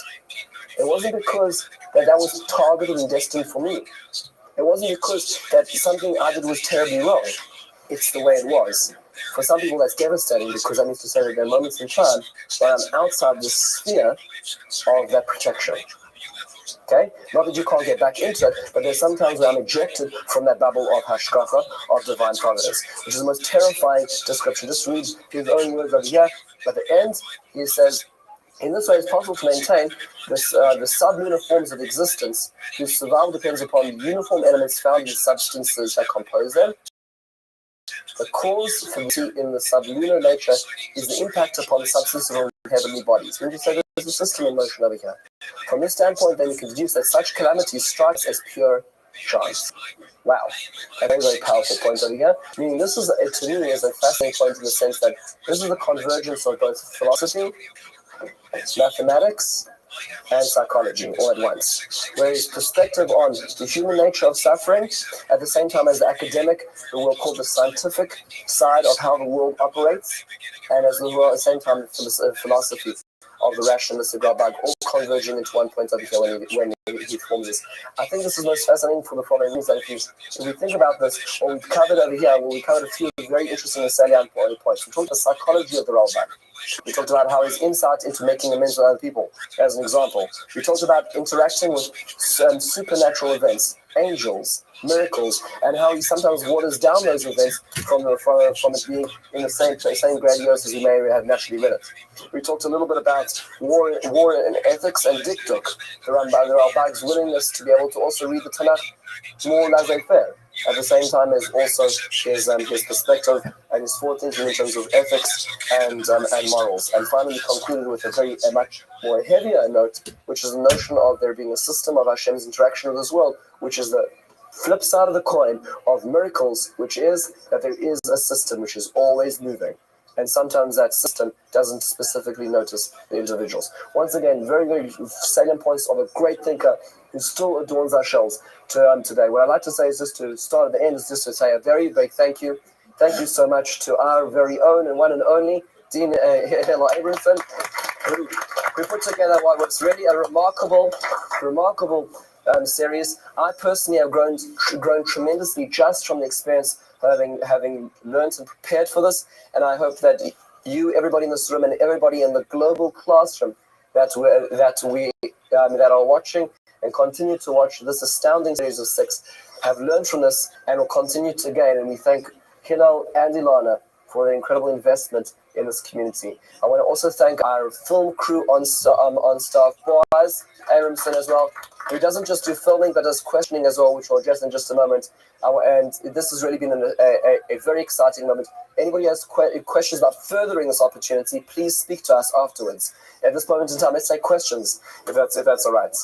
It wasn't because that was targeted and destined for me. It wasn't because that something I did was terribly wrong. It's the way it was. For some people, that's devastating because that means to say that there are moments in time where I'm outside the sphere of that protection. Okay? Not that you can't get back into it, but there's sometimes where I'm ejected from that bubble of hashgacha, of divine providence, which is the most terrifying description. Just read his own words over here. At the end, he says, in this way, it's possible to maintain the sublunar forms of existence whose survival depends upon the uniform elements found in the substances that compose them. The cause for in the sublunar nature is the impact upon the substance of heavenly bodies. We can say there's a system in motion over here. From this standpoint, then we can deduce that such calamities strike us as pure chance. Wow, a very, very powerful point over here. Meaning this is, to me, is a fascinating point in the sense that this is the convergence of both philosophy, mathematics, and psychology all at once. Where his perspective on the human nature of suffering, at the same time as the academic, we'll call the scientific side of how the world operates, and as well at the same time the philosophy of the rationalistic Rabbi, all converging into one point over here when he forms this. I think this is most fascinating for the following reason. If we think about this, what we've covered over here, we covered a few very interesting and salient points. We talked about the psychology of the Rabbi. We talked about how his insight into making amends with other people, as an example. We talked about interacting with supernatural events, angels, miracles, and how he sometimes waters down those events from it being in the same grandiose as we may have naturally read it. We talked a little bit about war and ethics and dikduk, the Rabbi's willingness to be able to also read the Tanakh more laissez-faire, at the same time as also his perspective and his forward-thinking in terms of ethics and morals. And finally concluded with a much more heavier note, which is the notion of there being a system of Hashem's interaction with this world, which is the flip side of the coin of miracles, which is that there is a system which is always moving. and sometimes that system doesn't specifically notice the individuals. Once again, very, very salient points of a great thinker who still adorns our shells today. What I'd like to say is just to start at the end is just to say a very big thank you. Thank you so much to our very own and one and only Dean Hela Abramson, who put together what was really a remarkable series. I personally have grown tremendously just from the experience of having learned and prepared for this, and I hope that you, everybody in this room, and everybody in the global classroom that are watching and continue to watch this astounding series of 6 have learned from this and will continue to gain. And we thank Hillel and Ilana for their incredible investment in this community. I want to also thank our film crew on staff, Boaz Abramson as well, who doesn't just do filming but does questioning as well, which we'll address in just a moment. And this has really been a very exciting moment. Anybody has questions about furthering this opportunity, please speak to us afterwards. At this moment in time, let's take questions, if that's all right.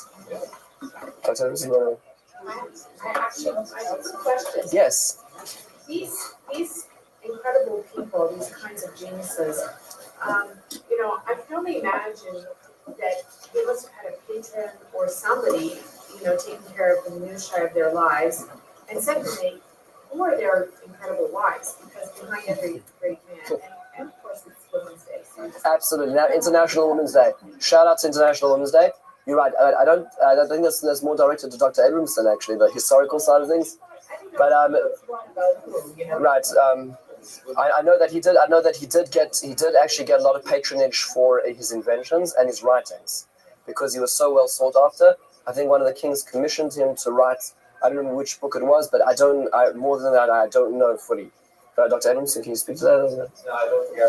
Yes. These incredible people, these kinds of geniuses, I can only imagine that they must have had a patron or somebody, taking care of the minutiae of their lives. And secondly, who are their incredible wives? Because behind every great man, and of course it's Women's Day. So absolutely. Now, International Women's Day. Shout out to International Women's Day. You're right. I don't think that's more directed to Dr. Abramson, actually, the historical side of things. But right. I know that he did. I know that he did actually get a lot of patronage for his inventions and his writings, because he was so well sought after. I think one of the kings commissioned him to write. I don't remember which book it was, but more than that, I don't know fully. Dr. Abramson, can you speak to that? No, I don't think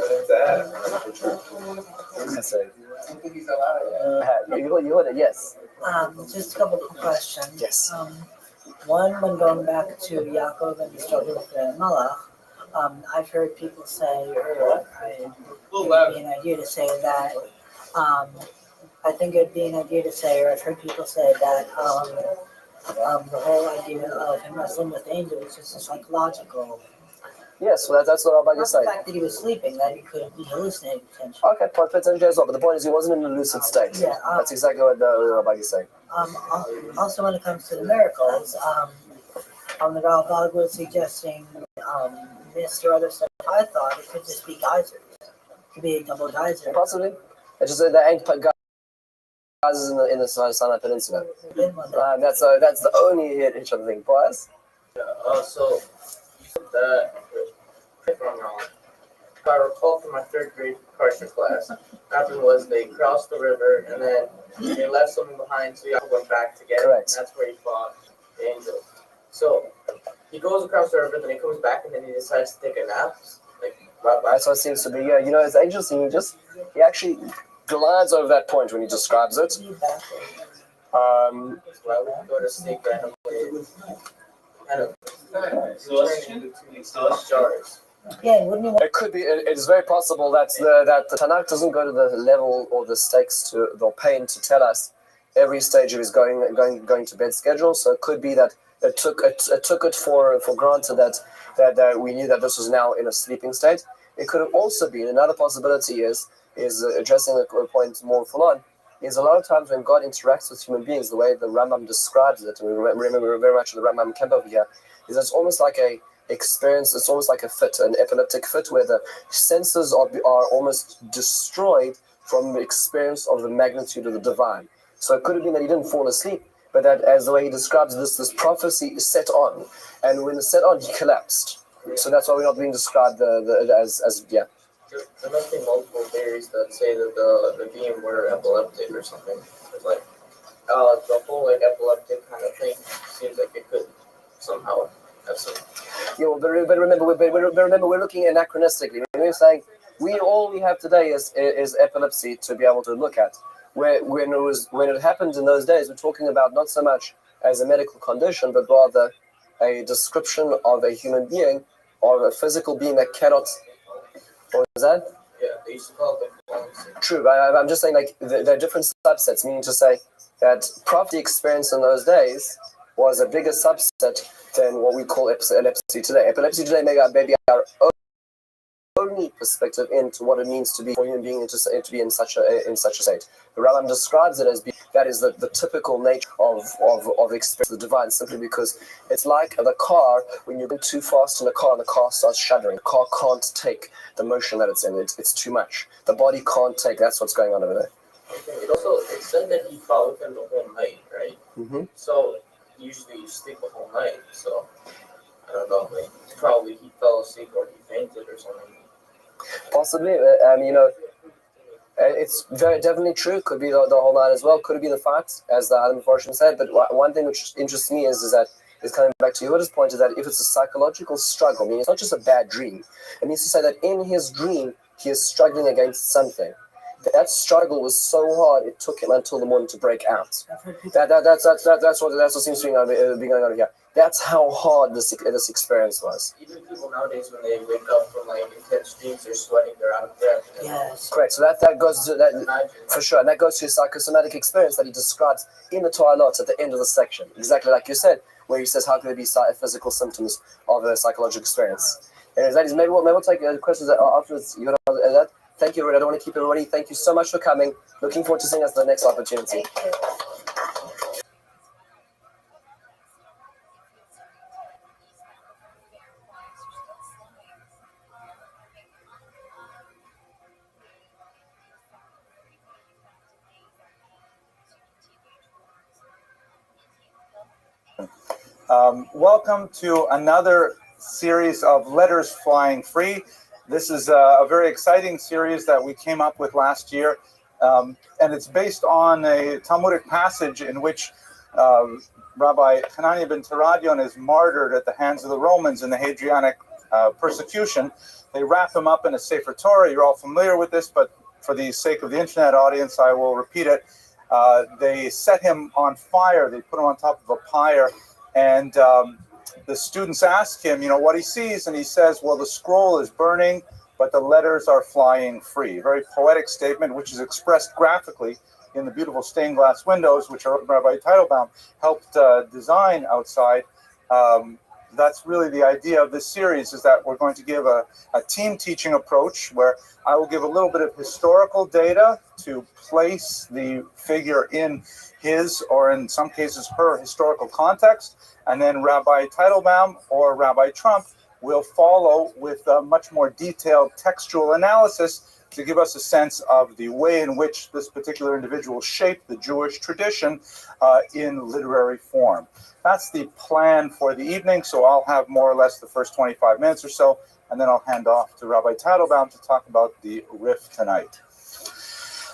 I You heard it, yes. Just a couple of questions. Yes. One, when going back to Yaakov and the struggle with Malach, I've heard people say, or it would be an idea to say that, I think it would be an idea to say, or I've heard people say that the whole idea of him wrestling with angels is a psychological. Yes, well, that's what I'm about to say. The fact that he was sleeping, that he could be hallucinating potentially. Okay, potentially as well, but the point is he wasn't in a lucid state. Yeah, that's exactly what I'm about to say. Also, when it comes to the miracles, the Rabbi was suggesting mist or other stuff. I thought it could just be geysers. It could be a double geyser. Possibly. It's just that there ain't geysers in the Sinai Peninsula. That's the only hitch of the thing. Boaz? So that, if I'm wrong, if I recall from my 3rd grade Parsha class, what happened was they crossed the river and then they left something behind, so Yaakov went back to get it. And that's where he fought the angel. So he goes across the river, then he comes back, and then he decides to take a nap. That's what it seems to be. Yeah, it's interesting. He actually glides over that point when he describes it. Why would he go to sleep randomly? Kind of those jars. Yeah, wouldn't you? It could be. It is very possible that the Tanakh doesn't go to the level or the stakes or pain to tell us every stage of his going to bed schedule. So it could be that it took it for granted that we knew that this was now in a sleeping state. It could have also been another possibility is addressing the point more full on. Is a lot of times when God interacts with human beings, the way the Rambam describes it, and we remember very much of the Rambam camp over here, is it's almost like a experience. It's almost like a fit, an epileptic fit, where the senses are almost destroyed from the experience of the magnitude of the divine. So it could have been that he didn't fall asleep, but that, as the way he describes this prophecy set on, and when it set on, he collapsed. So that's why we're not being described as. There must be multiple theories that say that the being were epileptic or something. It's like the whole epileptic kind of thing seems like it could somehow have some. Yeah, well, but remember, we're looking anachronistically. We're saying all we have today is epilepsy to be able to look at. When it happened in those days, we're talking about not so much as a medical condition, but rather a description of a human being or a physical being that cannot. What was that? Yeah, they used to call it. True, but I'm just saying there are different subsets, meaning to say that prophecy experience in those days was a bigger subset than what we call epilepsy today. Epilepsy today may be our own only perspective into what it means to be for a human being to be in such a state. The Rambam describes it as that is the typical nature of experience the divine, simply because it's like the car when you're going too fast in a car and the car starts shuddering. The car can't take the motion that it's in. It's too much. The body can't take. That's what's going on over there. It said that he fought with him the whole night, right? Mm-hmm. So usually you sleep the whole night. So I don't know. Like, probably he fell asleep or he fainted or something. Possibly. It's very definitely true. Could be the whole night as well. Could it be the fact, as the Adam Fortune said? But one thing which interests me is that it's coming back to Yehuda's point, is that if it's a psychological struggle, meaning it's not just a bad dream. It means to say that in his dream he is struggling against something. That struggle was so hard it took him until the morning to break out. That's what seems to be going on here. That's how hard this experience was. Even people nowadays, when they wake up from like intense dreams, they're sweating, they're out of breath. Yes. Correct. So that goes to that for sure, and that goes to his psychosomatic experience that he describes in the Toilot at the end of the section, exactly like you said, where he says how can there be physical symptoms of a psychological experience. Anyways, that is maybe we'll take questions afterwards. You got that. Thank you, Rudy. I don't want to keep everybody. Thank you so much for coming. Looking forward to seeing us the next opportunity. Welcome to another series of Letters Flying Free. This is a very exciting series that we came up with last year, and it's based on a Talmudic passage in which Rabbi Hananiah ben Teradion is martyred at the hands of the Romans in the Hadrianic persecution. They wrap him up in a Sefer Torah. You're all familiar with this, but for the sake of the internet audience, I will repeat it. They set him on fire. They put him on top of a pyre, and the students ask him, what he sees, and he says, well, the scroll is burning, but the letters are flying free. Very poetic statement, which is expressed graphically in the beautiful stained glass windows, which Rabbi Teitelbaum helped design outside. That's really the idea of this series, is that we're going to give a team teaching approach where I will give a little bit of historical data to place the figure in his, or in some cases her, historical context, and then Rabbi Teitelbaum or Rabbi Trump will follow with a much more detailed textual analysis to give us a sense of the way in which this particular individual shaped the Jewish tradition in literary form. That's the plan for the evening, so I'll have more or less the first 25 minutes or so, and then I'll hand off to Rabbi Teitelbaum to talk about the Rif tonight.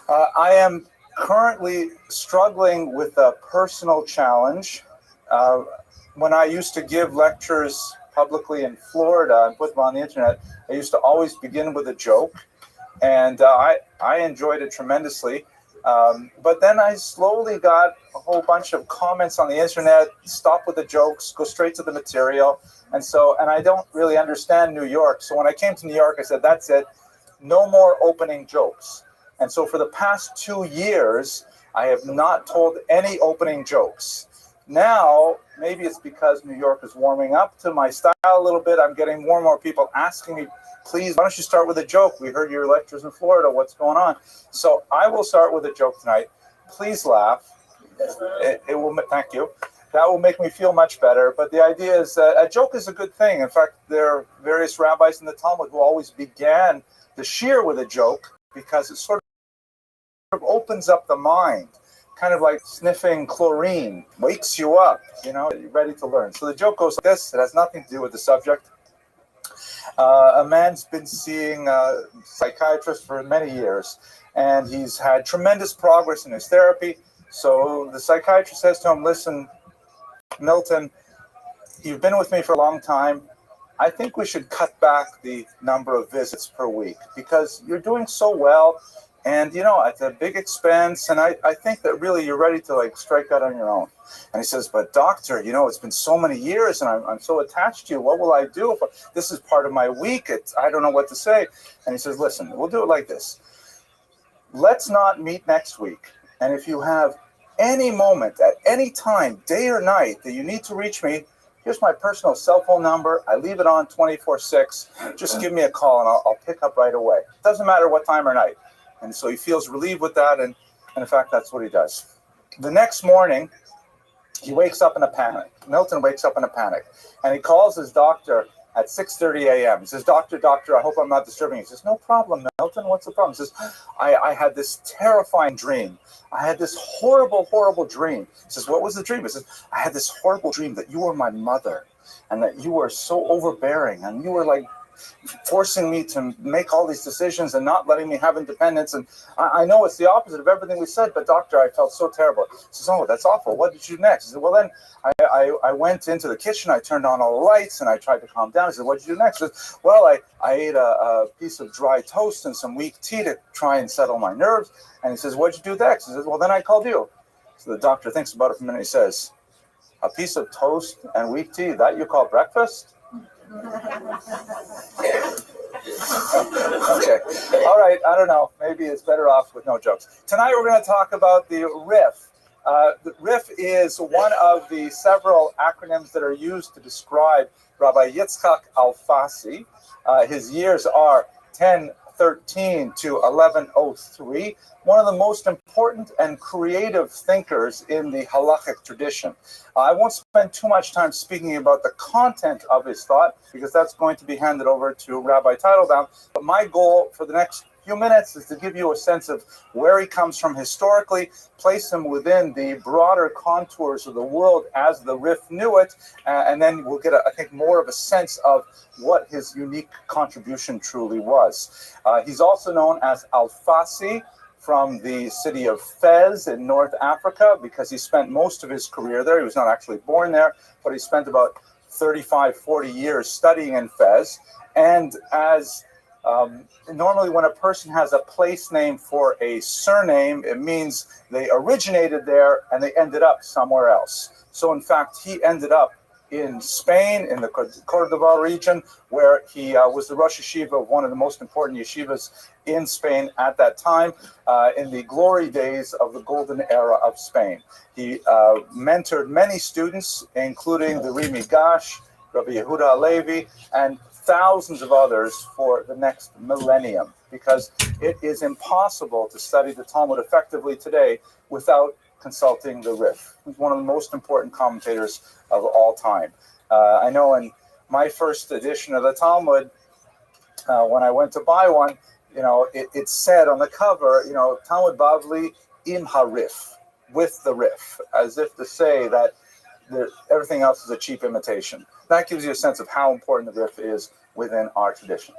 I am currently struggling with a personal challenge. When I used to give lectures publicly in Florida and put them on the internet, I used to always begin with a joke, and I enjoyed it tremendously. But then I slowly got a whole bunch of comments on the internet, stop with the jokes, go straight to the material. And I don't really understand New York. So when I came to New York, I said, that's it, no more opening jokes. And so for the past 2 years, I have not told any opening jokes. Now, maybe it's because New York is warming up to my style a little bit. I'm getting more and more people asking me, please, why don't you start with a joke? We heard your lectures in Florida. What's going on? So I will start with a joke tonight. Please laugh. It will. Thank you. That will make me feel much better. But the idea is that a joke is a good thing. In fact, there are various rabbis in the Talmud who always began the shir with a joke because it sort of opens up the mind, kind of like sniffing chlorine, wakes you up, you're ready to learn. So the joke goes like this. It has nothing to do with the subject. A man's been seeing a psychiatrist for many years, and he's had tremendous progress in his therapy. So the psychiatrist says to him, listen, Milton, you've been with me for a long time. I think we should cut back the number of visits per week because you're doing so well. And, at a big expense, and I think that really you're ready to, strike out on your own. And he says, but doctor, it's been so many years, and I'm so attached to you. What will I do? This is part of my week. I don't know what to say. And he says, listen, we'll do it like this. Let's not meet next week. And if you have any moment at any time, day or night, that you need to reach me, Here's my personal cell phone number. I leave it on 24/6. Just give me a call and I'll pick up right away. Doesn't matter what time or night. And so he feels relieved with that, and in fact, that's what he does. The next morning, he wakes up in a panic. Milton wakes up in a panic, and he calls his doctor at 6:30 a.m. He says, doctor, I hope I'm not disturbing you. He says, no problem, Milton. What's the problem? He says, I had this terrifying dream. I had this horrible dream. He says, what was the dream? He says, I had this horrible dream that you were my mother and that you were so overbearing and you were like forcing me to make all these decisions and not letting me have independence. And I know it's the opposite of everything we said, but doctor, I felt so terrible. He says, oh, that's awful. What did you do next? He said, well, then I went into the kitchen, I turned on all the lights, and I tried to calm down. He said, what did you do next? He says, well, I ate a piece of dry toast and some weak tea to try and settle my nerves. And he says, what did you do next? He says, well, then I called you. So the doctor thinks about it for a minute. He says, a piece of toast and weak tea, that you call breakfast? Okay. All right. I don't know. Maybe it's better off with no jokes. Tonight we're going to talk about the RIF. The RIF is one of the several acronyms that are used to describe Rabbi Yitzchak Alfasi. His years are 1013 to 1103. One of the most important and creative thinkers in the halachic tradition. I won't spend too much time speaking about the content of his thought because that's going to be handed over to Rabbi Teitelbaum. But my goal for the next few minutes is to give you a sense of where he comes from historically, place him within the broader contours of the world as the RIF knew it, and then we'll get, I think, more of a sense of what his unique contribution truly was. He's also known as Alfasi, from the city of Fez in North Africa, because he spent most of his career there. He was not actually born there, but he spent about 35, 40 years studying in Fez. And as normally when a person has a place name for a surname, it means they originated there and they ended up somewhere else. So in fact, he ended up in Spain, in the Cordoba region, where he was the Rosh Yeshiva of one of the most important yeshivas in Spain at that time, in the glory days of the golden era of Spain. He mentored many students, including the Rimi Gash, Rabbi Yehuda Halevi, and thousands of others for the next millennium, because it is impossible to study the Talmud effectively today without consulting the RIF. He's one of the most important commentators of all time. I know in my first edition of the Talmud, when I went to buy one, it said on the cover, Talmud Bavli im HaRif, with the RIF, as if to say that everything else is a cheap imitation. That gives you a sense of how important the RIF is within our tradition.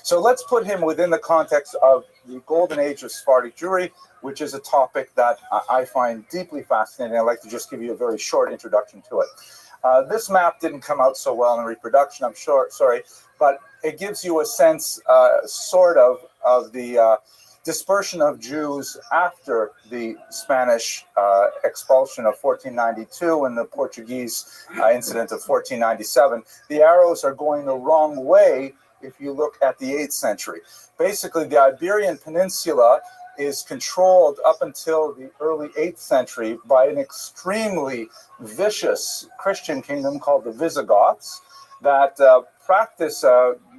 So let's put him within the context of the golden age of Sephardic Jewry, which is a topic that I find deeply fascinating. I'd like to just give you a very short introduction to it. This map didn't come out so well in reproduction, I'm sure, sorry, but it gives you a sense, sort of the dispersion of Jews after the Spanish expulsion of 1492 and the Portuguese incident of 1497. The arrows are going the wrong way if you look at the 8th century. Basically, the Iberian Peninsula is controlled up until the early 8th century by an extremely vicious Christian kingdom called the Visigoths that practice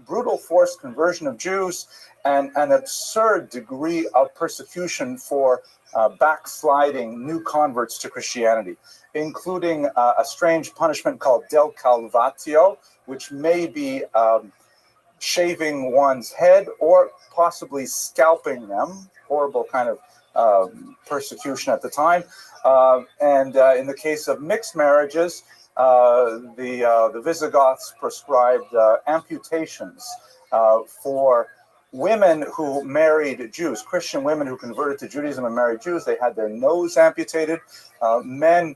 brutal forced conversion of Jews and an absurd degree of persecution for backsliding new converts to Christianity, including a strange punishment called del calvatio, which may be shaving one's head or possibly scalping them. Horrible kind of persecution at the time. And in the case of mixed marriages, the Visigoths prescribed amputations for women who married Jews, Christian women who converted to Judaism and married Jews. They had their nose amputated. Men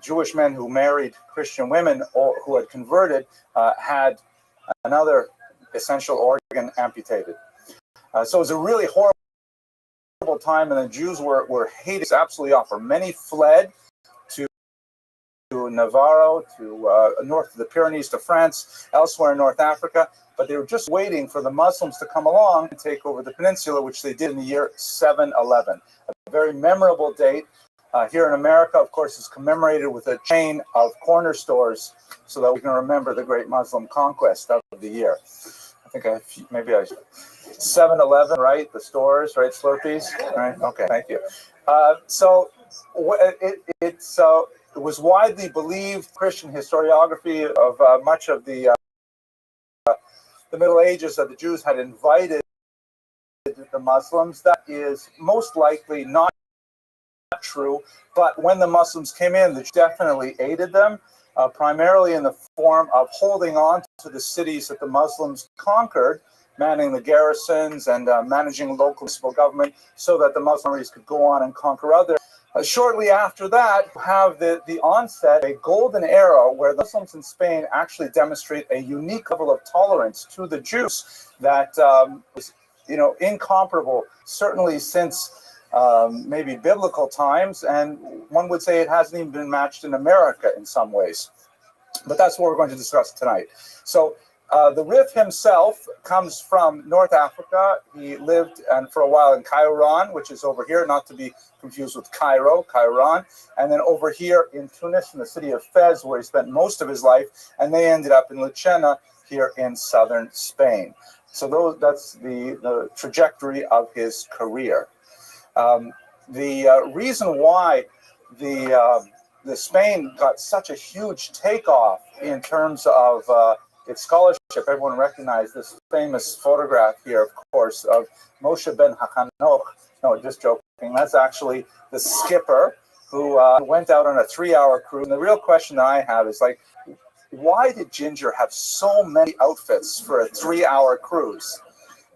Jewish men who married Christian women or who had converted had another essential organ amputated. So it was a really horrible time, and the Jews were hated absolutely off. Many fled to Navarro, to north of the Pyrenees, to France, elsewhere in North Africa, but they were just waiting for the Muslims to come along and take over the peninsula, which they did in the year 711. A very memorable date. Here in America, of course, is commemorated with a chain of corner stores so that we can remember the great Muslim conquest of the year. I think maybe 7-Eleven, right? The stores, right? Slurpees, right? Okay, thank you. It was widely believed, Christian historiography of much of the Middle Ages, that the Jews had invited the Muslims. That is most likely not true, but when the Muslims came in, they definitely aided them, primarily in the form of holding on to the cities that the Muslims conquered, manning the garrisons and managing local municipal government so that the Muslim armies could go on and conquer others. Shortly after that, you have the onset, a golden era where the Muslims in Spain actually demonstrate a unique level of tolerance to the Jews that was, incomparable, certainly since maybe biblical times, and one would say it hasn't even been matched in America in some ways. But that's what we're going to discuss tonight. So the Rif himself comes from North Africa. He lived for a while in Cairon, which is over here, not to be confused with Cairo, Cairon, and then over here in Tunis, in the city of Fez, where he spent most of his life, and they ended up in Lucena here in southern Spain. So that's the trajectory of his career. The reason why the Spain got such a huge takeoff in terms of its scholarship, everyone recognized this famous photograph here, of course, of Moshe ben Hachanoch. No, just joking. That's actually the skipper who went out on a 3-hour cruise. And the real question that I have is, why did Ginger have so many outfits for a 3-hour cruise?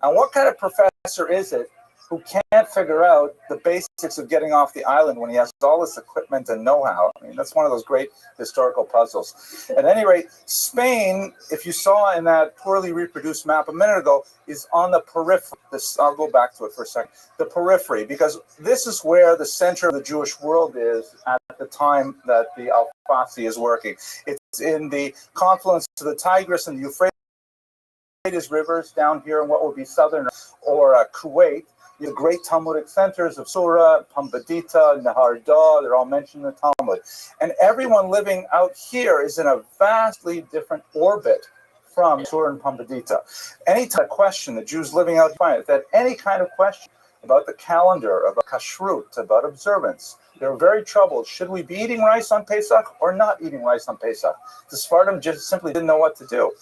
And what kind of professor is it who can't figure out the basics of getting off the island when he has all this equipment and know-how? I mean, that's one of those great historical puzzles. At any rate, Spain, if you saw in that poorly reproduced map a minute ago, is on the periphery. I'll go back to it for a second. The periphery, because this is where the center of the Jewish world is at the time that the Al-Fasi is working. It's in the confluence of the Tigris and the Euphrates rivers down here in what would be southern or Kuwait. The great Talmudic centers of Surah, Pumbedita, Nahar Dha, they're all mentioned in the Talmud. And everyone living out here is in a vastly different orbit from Surah and Pumbedita. Any type of question, the Jews living out here, if they had any kind of question about the calendar, about kashrut, about observance, they were very troubled. Should we be eating rice on Pesach or not eating rice on Pesach? The Sephardim just simply didn't know what to do.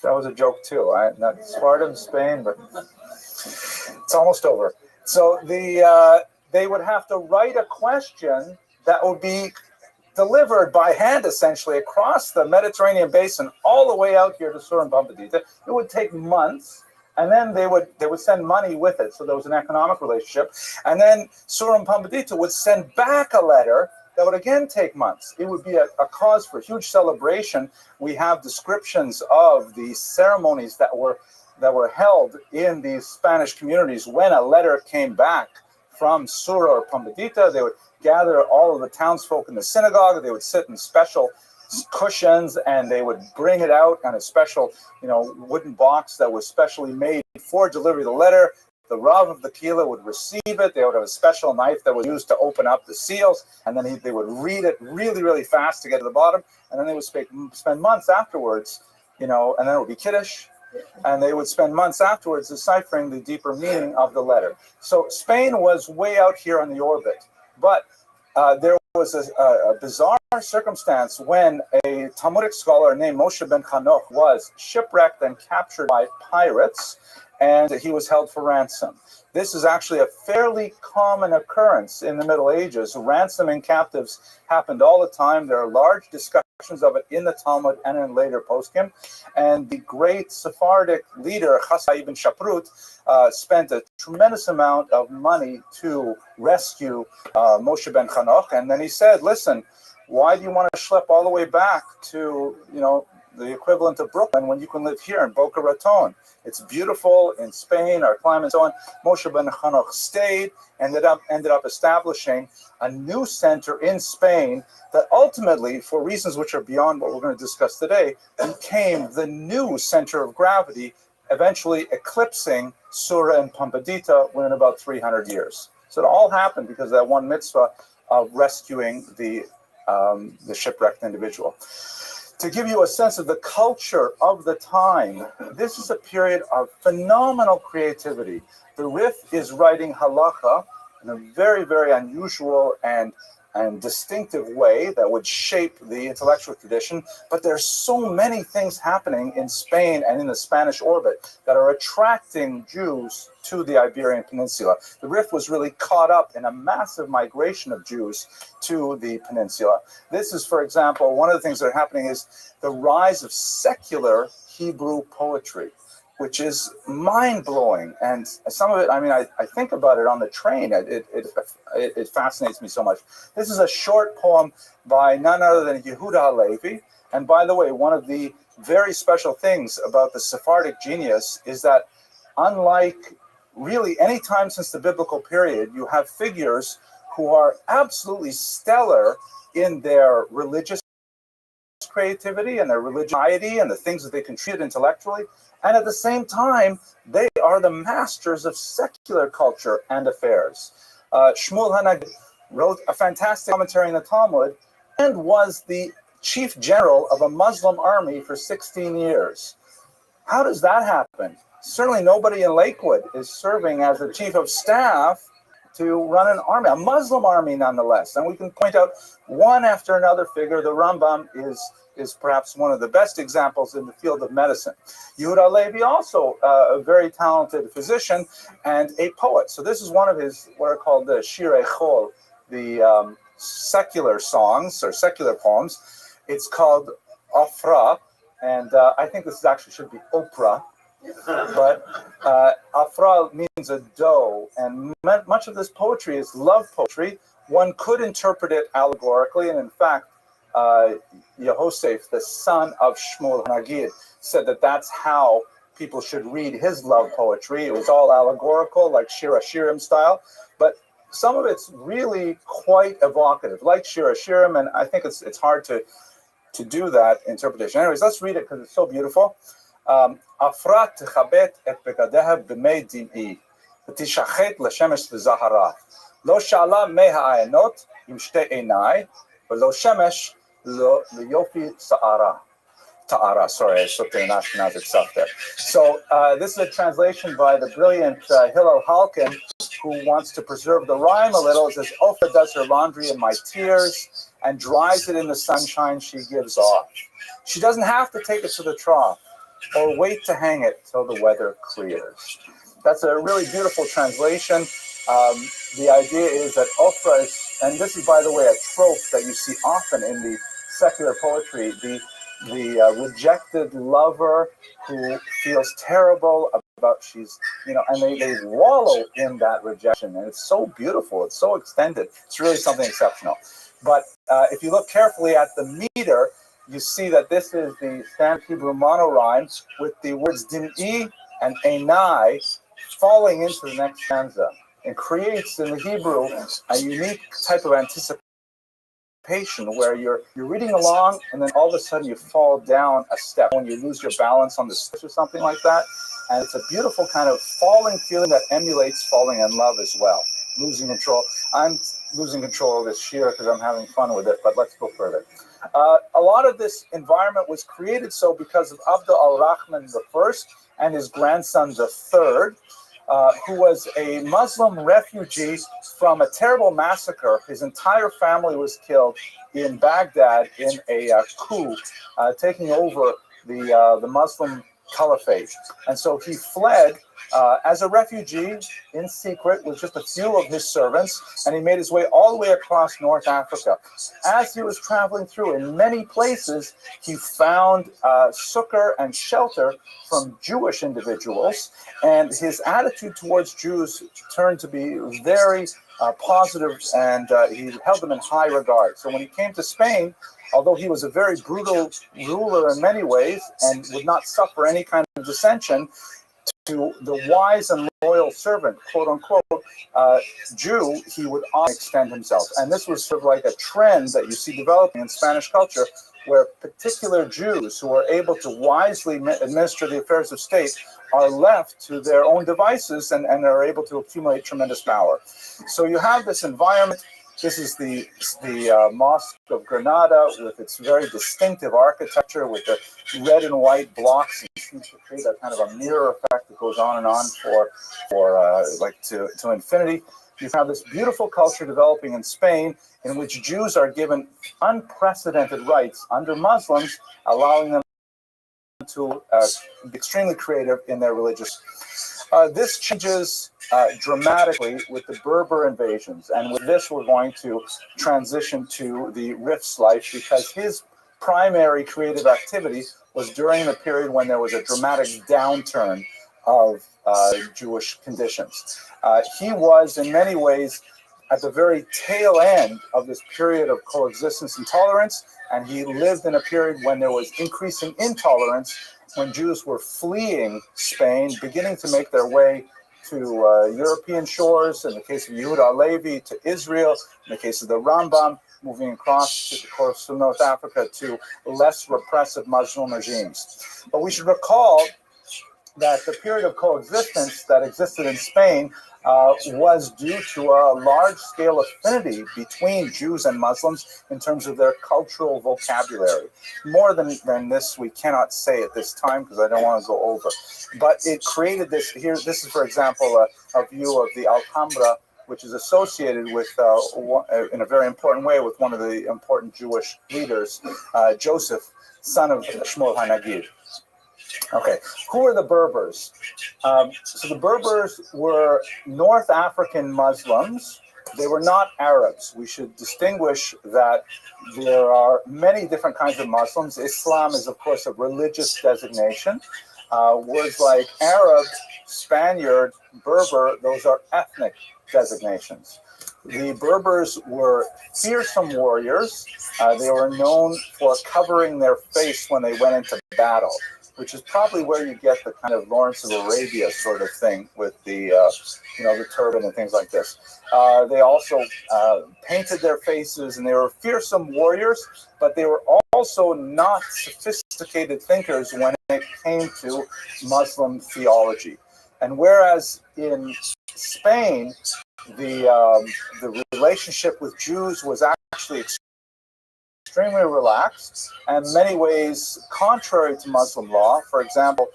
That was a joke too. Not Sephardim, Spain, but it's almost over. So they would have to write a question that would be delivered by hand, essentially, across the Mediterranean basin, all the way out here to Surah and Pumbedita. It would take months, and then they would send money with it, so there was an economic relationship. And then Surah and Pumbedita would send back a letter that would again take months. It would be a cause for huge celebration. We have descriptions of the ceremonies that were held in these Spanish communities when a letter came back from Surah or Pumbedita. They would gather all of the townsfolk in the synagogue. They would sit in special cushions, and they would bring it out on a special, wooden box that was specially made for delivery of the letter. The Rav of the Kehillah would receive it. They would have a special knife that was used to open up the seals, and then they would read it really, really fast to get to the bottom, and then they would spend months afterwards, and then it would be Kiddush, and they would spend months afterwards deciphering the deeper meaning of the letter. So Spain was way out here on the orbit, but there was a bizarre circumstance when a Talmudic scholar named Moshe ben Hanoch was shipwrecked and captured by pirates, and he was held for ransom. This is actually a fairly common occurrence in the Middle Ages. Ransoming captives happened all the time. There are large discussions of it in the Talmud and in later poskim. And the great Sephardic leader, Chasai ibn Shaprut, spent a tremendous amount of money to rescue Moshe ben Hanoch. And then he said, listen, why do you want to schlep all the way back to, the equivalent of Brooklyn when you can live here in Boca Raton? It's beautiful in Spain, our climate and so on. Moshe ben Hanoch stayed, ended up establishing a new center in Spain that ultimately, for reasons which are beyond what we're going to discuss today, became the new center of gravity, eventually eclipsing Surah and Pumbedita within about 300 years. So it all happened because of that one mitzvah of rescuing the shipwrecked individual. To give you a sense of the culture of the time, this is a period of phenomenal creativity. The Rif is writing halacha in a very, very unusual and distinctive way that would shape the intellectual tradition, but there's so many things happening in Spain and in the Spanish orbit that are attracting Jews to the Iberian Peninsula. The Rif was really caught up in a massive migration of Jews to the peninsula. This is, for example, one of the things that are happening is the rise of secular Hebrew poetry, which is mind-blowing. And some of it, I mean, I think about it on the train. It fascinates me so much. This is a short poem by none other than Yehuda Halevi. And by the way, one of the very special things about the Sephardic genius is that unlike really any time since the biblical period, you have figures who are absolutely stellar in their religious creativity and their religiosity and the things that they contribute intellectually. And at the same time, they are the masters of secular culture and affairs. Shmuel Hanagid wrote a fantastic commentary in the Talmud and was the chief general of a Muslim army for 16 years. How does that happen? Certainly nobody in Lakewood is serving as the chief of staff to run an army, a Muslim army nonetheless. And we can point out one after another figure. The Rambam is perhaps one of the best examples in the field of medicine. Yehuda Halevi also a very talented physician and a poet. So this is one of his what are called the Shirei Chol, the secular songs or secular poems. It's called Afra, and I think this actually should be Oprah. But Afra means a doe, and much of this poetry is love poetry. One could interpret it allegorically, and in fact, Yehosef, the son of Shmuel Hanagid, said that that's how people should read his love poetry. It was all allegorical, like Shir HaShirim style, but some of it's really quite evocative, like Shir HaShirim, and I think it's hard to do that interpretation. Anyways, let's read it because it's so beautiful. Afra tchabet et begadeha b'mei dim'i, v'tishachet l'shemesh v'zahara. Lo sha'ala mei ha'ayanot im shtei einai, v'lo shemesh lo yofi ta'ara. Sorry, I slipped in an Ashkenazic stuff there. So this is a translation by the brilliant Hillel Halkin, who wants to preserve the rhyme a little. It says, Ophra does her laundry in my tears and dries it in the sunshine she gives off. She doesn't have to take it to the trough or wait to hang it till the weather clears. That's a really beautiful translation. The idea is that Ophra is, and this is, by the way, a trope that you see often in the secular poetry, the rejected lover who feels terrible about and they wallow in that rejection, and it's so beautiful, it's so extended, it's really something exceptional. But if you look carefully at the meter, you see that this is the standard Hebrew monorhyme with the words dim'i and einai falling into the next stanza, and creates in the Hebrew a unique type of anticipation where you're reading along and then all of a sudden you fall down a step when you lose your balance on the stairs or something like that. And it's a beautiful kind of falling feeling that emulates falling in love as well. Losing control. I'm losing control of this shir because I'm having fun with it, but let's go further. A lot of this environment was created so because of Abdul al-Rahman I and his grandson the third, who was a Muslim refugee from a terrible massacre. His entire family was killed in Baghdad in a coup, taking over the Muslim caliphate. And so he fled as a refugee in secret with just a few of his servants, and he made his way all the way across North Africa. As he was traveling through, in many places, he found succor and shelter from Jewish individuals, and his attitude towards Jews turned to be very positive, and he held them in high regard. So when he came to Spain, although he was a very brutal ruler in many ways and would not suffer any kind of dissension, to the wise and loyal servant, quote unquote, Jew, he would often extend himself. And this was sort of like a trend that you see developing in Spanish culture where particular Jews who are able to wisely administer the affairs of state are left to their own devices and are able to accumulate tremendous power. So you have this environment. This is the Mosque of Granada with its very distinctive architecture with the red and white blocks. It seems to create a kind of a mirror effect that goes on and on to infinity. You have this beautiful culture developing in Spain in which Jews are given unprecedented rights under Muslims, allowing them to be extremely creative in their religious. This changes dramatically with the Berber invasions, and with this we're going to transition to the Rif's life, because his primary creative activity was during the period when there was a dramatic downturn of Jewish conditions. He was in many ways at the very tail end of this period of coexistence and tolerance, and he lived in a period when there was increasing intolerance, when Jews were fleeing Spain, beginning to make their way to European shores, in the case of Yehuda Halevi, to Israel, in the case of the Rambam, moving across to the coast of North Africa to less repressive Muslim regimes. But we should recall that the period of coexistence that existed in Spain was due to a large-scale affinity between Jews and Muslims in terms of their cultural vocabulary. More than this, we cannot say at this time because I don't want to go over. But it created this here. This is, for example, a view of the Alhambra, which is associated with, in a very important way, with one of the important Jewish leaders, Joseph, son of Shmuel HaNagid. Okay, who are the Berbers? So the Berbers were North African Muslims. They were not Arabs. We should distinguish that there are many different kinds of Muslims. Islam is, of course, a religious designation. Words like Arab, Spaniard, Berber, those are ethnic designations. The Berbers were fearsome warriors. They were known for covering their face when they went into battle, which is probably where you get the kind of Lawrence of Arabia sort of thing with the, the turban and things like this. They also painted their faces, and they were fearsome warriors, but they were also not sophisticated thinkers when it came to Muslim theology. And whereas in Spain, the relationship with Jews was actually extremely relaxed, and in many ways contrary to Muslim law. For example,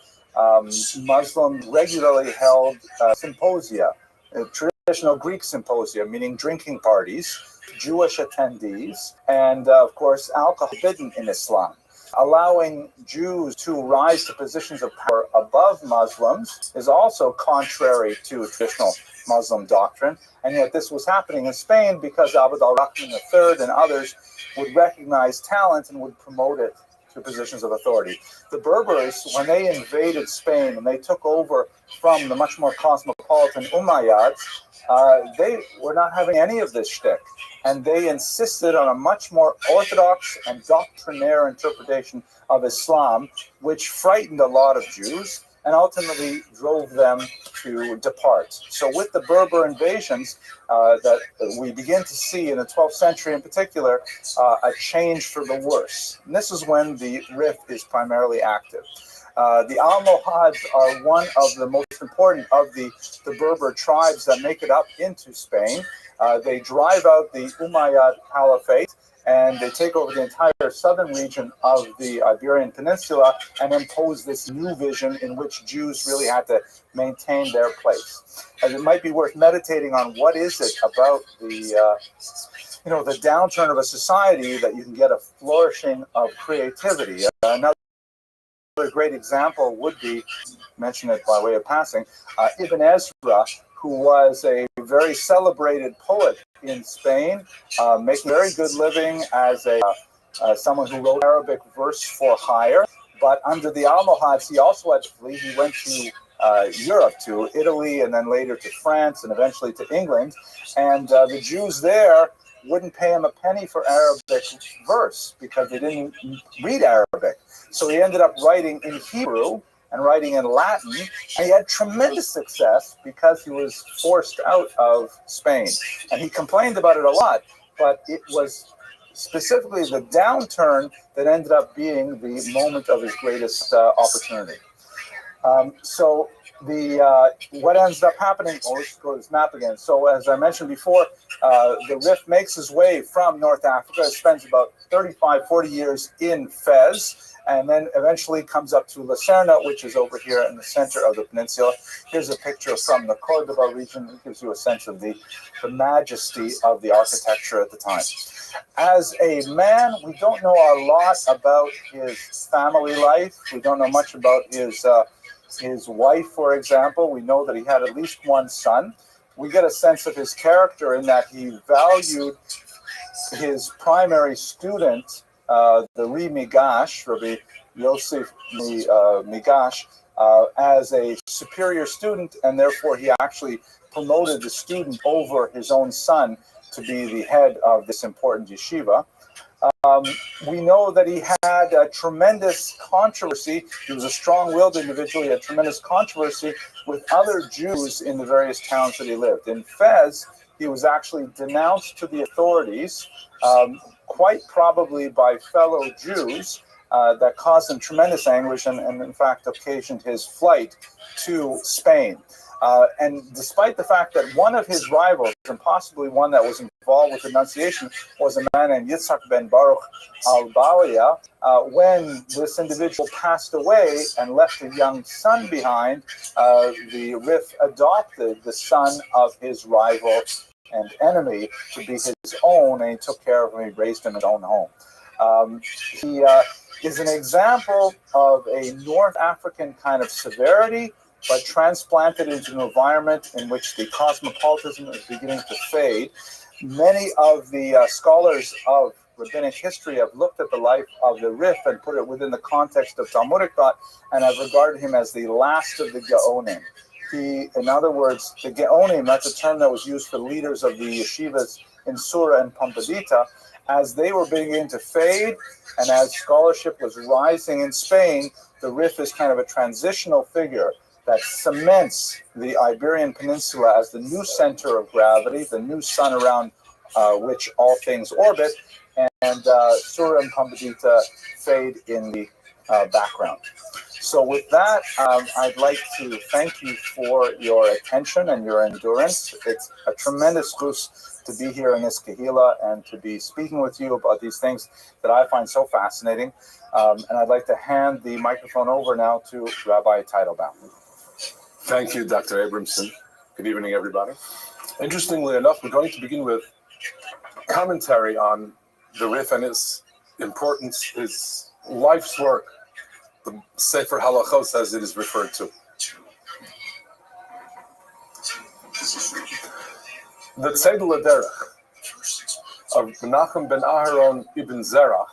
Muslims regularly held symposia, traditional Greek symposia, meaning drinking parties, Jewish attendees, and of course alcohol forbidden in Islam. Allowing Jews to rise to positions of power above Muslims is also contrary to traditional Muslim doctrine, and yet this was happening in Spain because Abd al-Rahman III and others would recognize talent and would promote it to positions of authority. The Berbers, when they invaded Spain and they took over from the much more cosmopolitan Umayyads, they were not having any of this shtick, and they insisted on a much more orthodox and doctrinaire interpretation of Islam, which frightened a lot of Jews and ultimately drove them to depart. So with the Berber invasions that we begin to see in the 12th century in particular, a change for the worse. And this is when the Rif is primarily active. The Almohads are one of the most important of the Berber tribes that make it up into Spain. They drive out the Umayyad Caliphate, and they take over the entire southern region of the Iberian Peninsula and impose this new vision in which Jews really had to maintain their place. And it might be worth meditating on what is it about the downturn of a society that you can get a flourishing of creativity. Another great example would be, mention it by way of passing, Ibn Ezra, who was a very celebrated poet in Spain, making a very good living as someone who wrote Arabic verse for hire. But under the Almohads, he also had to flee. He went to Europe, to Italy, and then later to France, and eventually to England. And the Jews there wouldn't pay him a penny for Arabic verse because they didn't read Arabic. So he ended up writing in Hebrew and writing in Latin, and he had tremendous success because he was forced out of Spain. And he complained about it a lot, but it was specifically the downturn that ended up being the moment of his greatest opportunity. So what ends up happening, let's go to this map again. So as I mentioned before, the Rif makes his way from North Africa, spends about 35, 40 years in Fez, and then eventually comes up to Lucerna, which is over here in the center of the peninsula. Here's a picture from the Cordoba region. It gives you a sense of the majesty of the architecture at the time. As a man, we don't know a lot about his family life. We don't know much about his wife, for example. We know that he had at least one son. We get a sense of his character in that he valued his primary student, the Ri Migash, Rabbi Yosef Migash, as a superior student, and therefore he actually promoted the student over his own son to be the head of this important yeshiva. We know that he had a tremendous controversy. He was a strong-willed individual. He had tremendous controversy with other Jews in the various towns that he lived. In Fez, he was actually denounced to the authorities, quite probably by fellow Jews, that caused him tremendous anguish and in fact, occasioned his flight to Spain. And despite the fact that one of his rivals, and possibly one that was involved with denunciation, was a man named Yitzhak ben Baruch al-Balia, when this individual passed away and left a young son behind, the Rif adopted the son of his rival and enemy to be his own, and he took care of him. He raised him in his own home. He is an example of a North African kind of severity, but transplanted into an environment in which the cosmopolitanism is beginning to fade. Many of the scholars of rabbinic history have looked at the life of the Rif and put it within the context of Talmudic thought, and have regarded him as the last of the Gaonim. In other words, the Gaonim, that's a term that was used for leaders of the yeshivas in Sura and Pompadita, as they were beginning to fade, and as scholarship was rising in Spain, the Rif is kind of a transitional figure that cements the Iberian Peninsula as the new center of gravity, the new sun around which all things orbit, and Sura and Pompadita fade in the background. So with that, I'd like to thank you for your attention and your endurance. It's a tremendous boost to be here in this Kehila and to be speaking with you about these things that I find so fascinating. And I'd like to hand the microphone over now to Rabbi Teitelbaum. Thank you, Dr. Abramson. Good evening, everybody. Interestingly enough, we're going to begin with commentary on the Rif and his importance, his life's work, the Sefer Halachos as it is referred to. The Tzedel Derech of Menachem ben Aharon ibn Zerach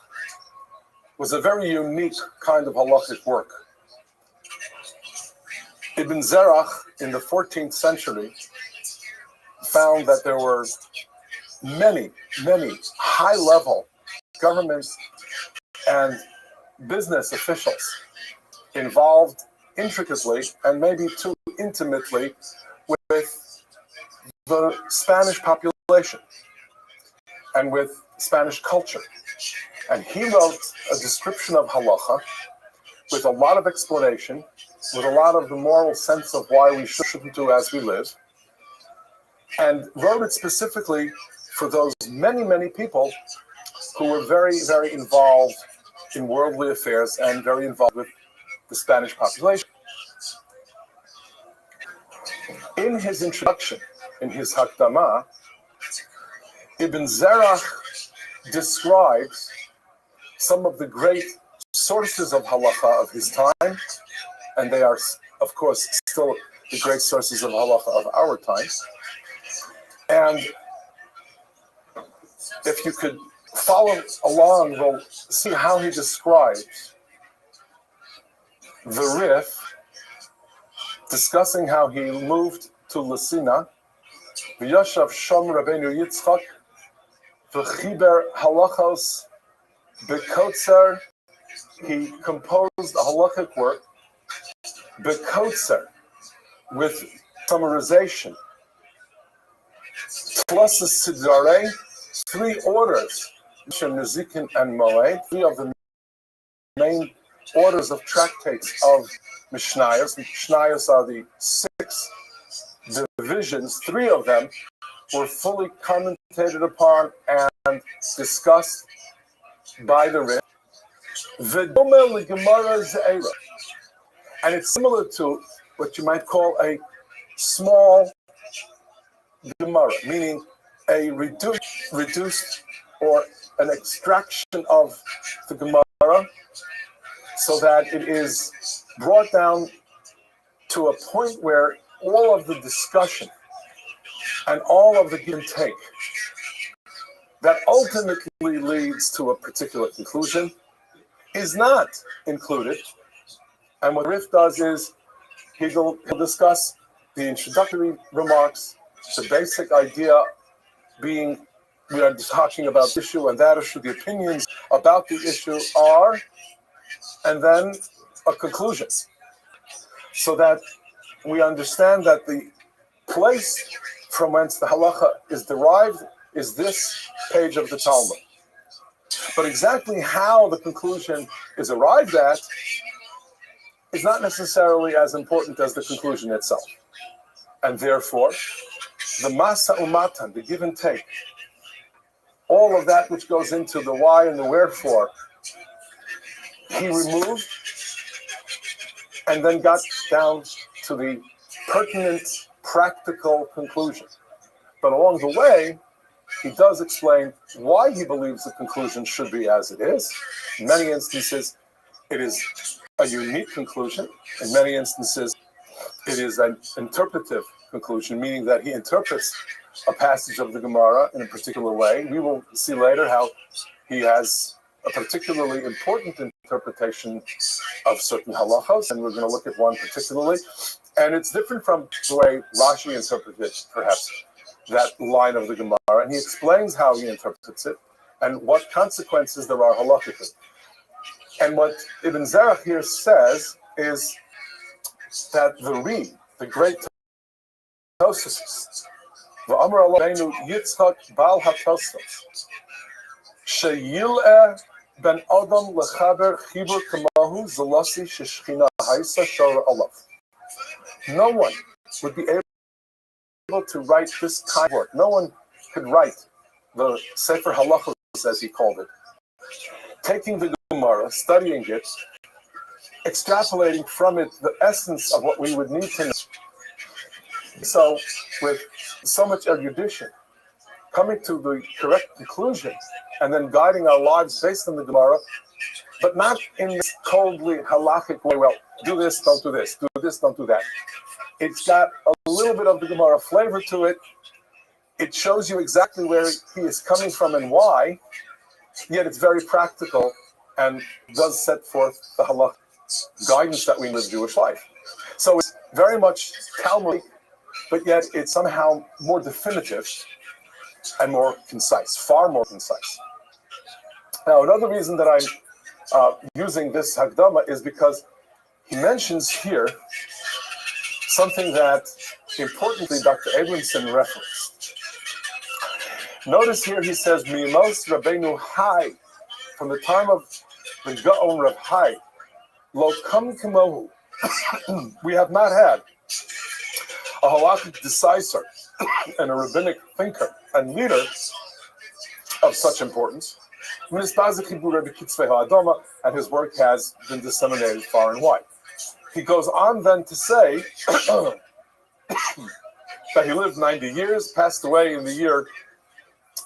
was a very unique kind of halachic work. Ibn Zerach in the 14th century found that there were many, many high-level government and business officials involved intricately and maybe too intimately with the Spanish population and with Spanish culture. And he wrote a description of halacha with a lot of explanation, with a lot of the moral sense of why we shouldn't do as we live, and wrote it specifically for those many, many people who were very, very involved in worldly affairs and very involved with the Spanish population. In his introduction, in his Hakdama, Ibn Zerach describes some of the great sources of halacha of his time, and they are, of course, still the great sources of halacha of our time. And if you could follow along, we'll see how he describes the Rif, discussing how he moved to Lucina, v'yashav shom Rabbeinu Yitzchak, v'chiber halachos b'kotzer. He composed a halachic work, b'kotzer, with summarization, plus a sidarei, 3 orders Nezikin and Moed, three of the main orders of tractates of Mishnayos. Mishnayos are the 6 divisions. 3 of them were fully commentated upon and discussed by the Rit. And it's similar to what you might call a small Gemara, meaning a reduced or an extraction of the Gemara so that it is brought down to a point where all of the discussion and all of the give and take that ultimately leads to a particular conclusion is not included. And what Rif does is he'll discuss the introductory remarks, the basic idea being we are talking about the issue and that issue, the opinions about the issue are, and then a conclusion. So that we understand that the place from whence the halacha is derived is this page of the Talmud. But exactly how the conclusion is arrived at is not necessarily as important as the conclusion itself. And therefore, the masa umatan, the give and take, all of that which goes into the why and the wherefore, he removed and then got down to the pertinent, practical conclusion. But along the way, he does explain why he believes the conclusion should be as it is. In many instances, it is a unique conclusion. In many instances, it is an interpretive conclusion, meaning that he interprets a passage of the Gemara in a particular way. We will see later how he has a particularly important interpretation of certain halachos, and we're going to look at one particularly. And it's different from the way Rashi interpreted, perhaps, that line of the Gemara, and he explains how he interprets it and what consequences there are halachically. And what Ibn Zerach here says is that the great Tosfos, v'amar Aleinu Yitzchak Bal HaTosfos, sheyil'eh ben Adam lechaber chibur kamahu zelasi sheshchina haisa shara alav. No one would be able to write this kind of work. No one could write the Sefer Halachos, as he called it, taking the Gemara, studying it, extrapolating from it the essence of what we would need to know. So, with so much erudition, coming to the correct conclusion, and then guiding our lives based on the Gemara, but not in this coldly halachic way, well, do this, don't do this, do this, don't do that. It's got a little bit of the Gemara flavor to it. It shows you exactly where he is coming from and why, yet it's very practical and does set forth the halach guidance that we live Jewish life. So it's very much Talmudic, but yet it's somehow more definitive and more concise, far more concise. Now, another reason that I'm using this Hagdama is because he mentions here something that, importantly, Dr. Abramson referenced. Notice here he says, Mimos Rabbeinu Hai, from the time of the Gaon Rav Hai, Lo Kam Kimohu, we have not had a halachic decisor and a rabbinic thinker and leader of such importance. And his work has been disseminated far and wide. He goes on then to say that he lived 90 years, passed away in the year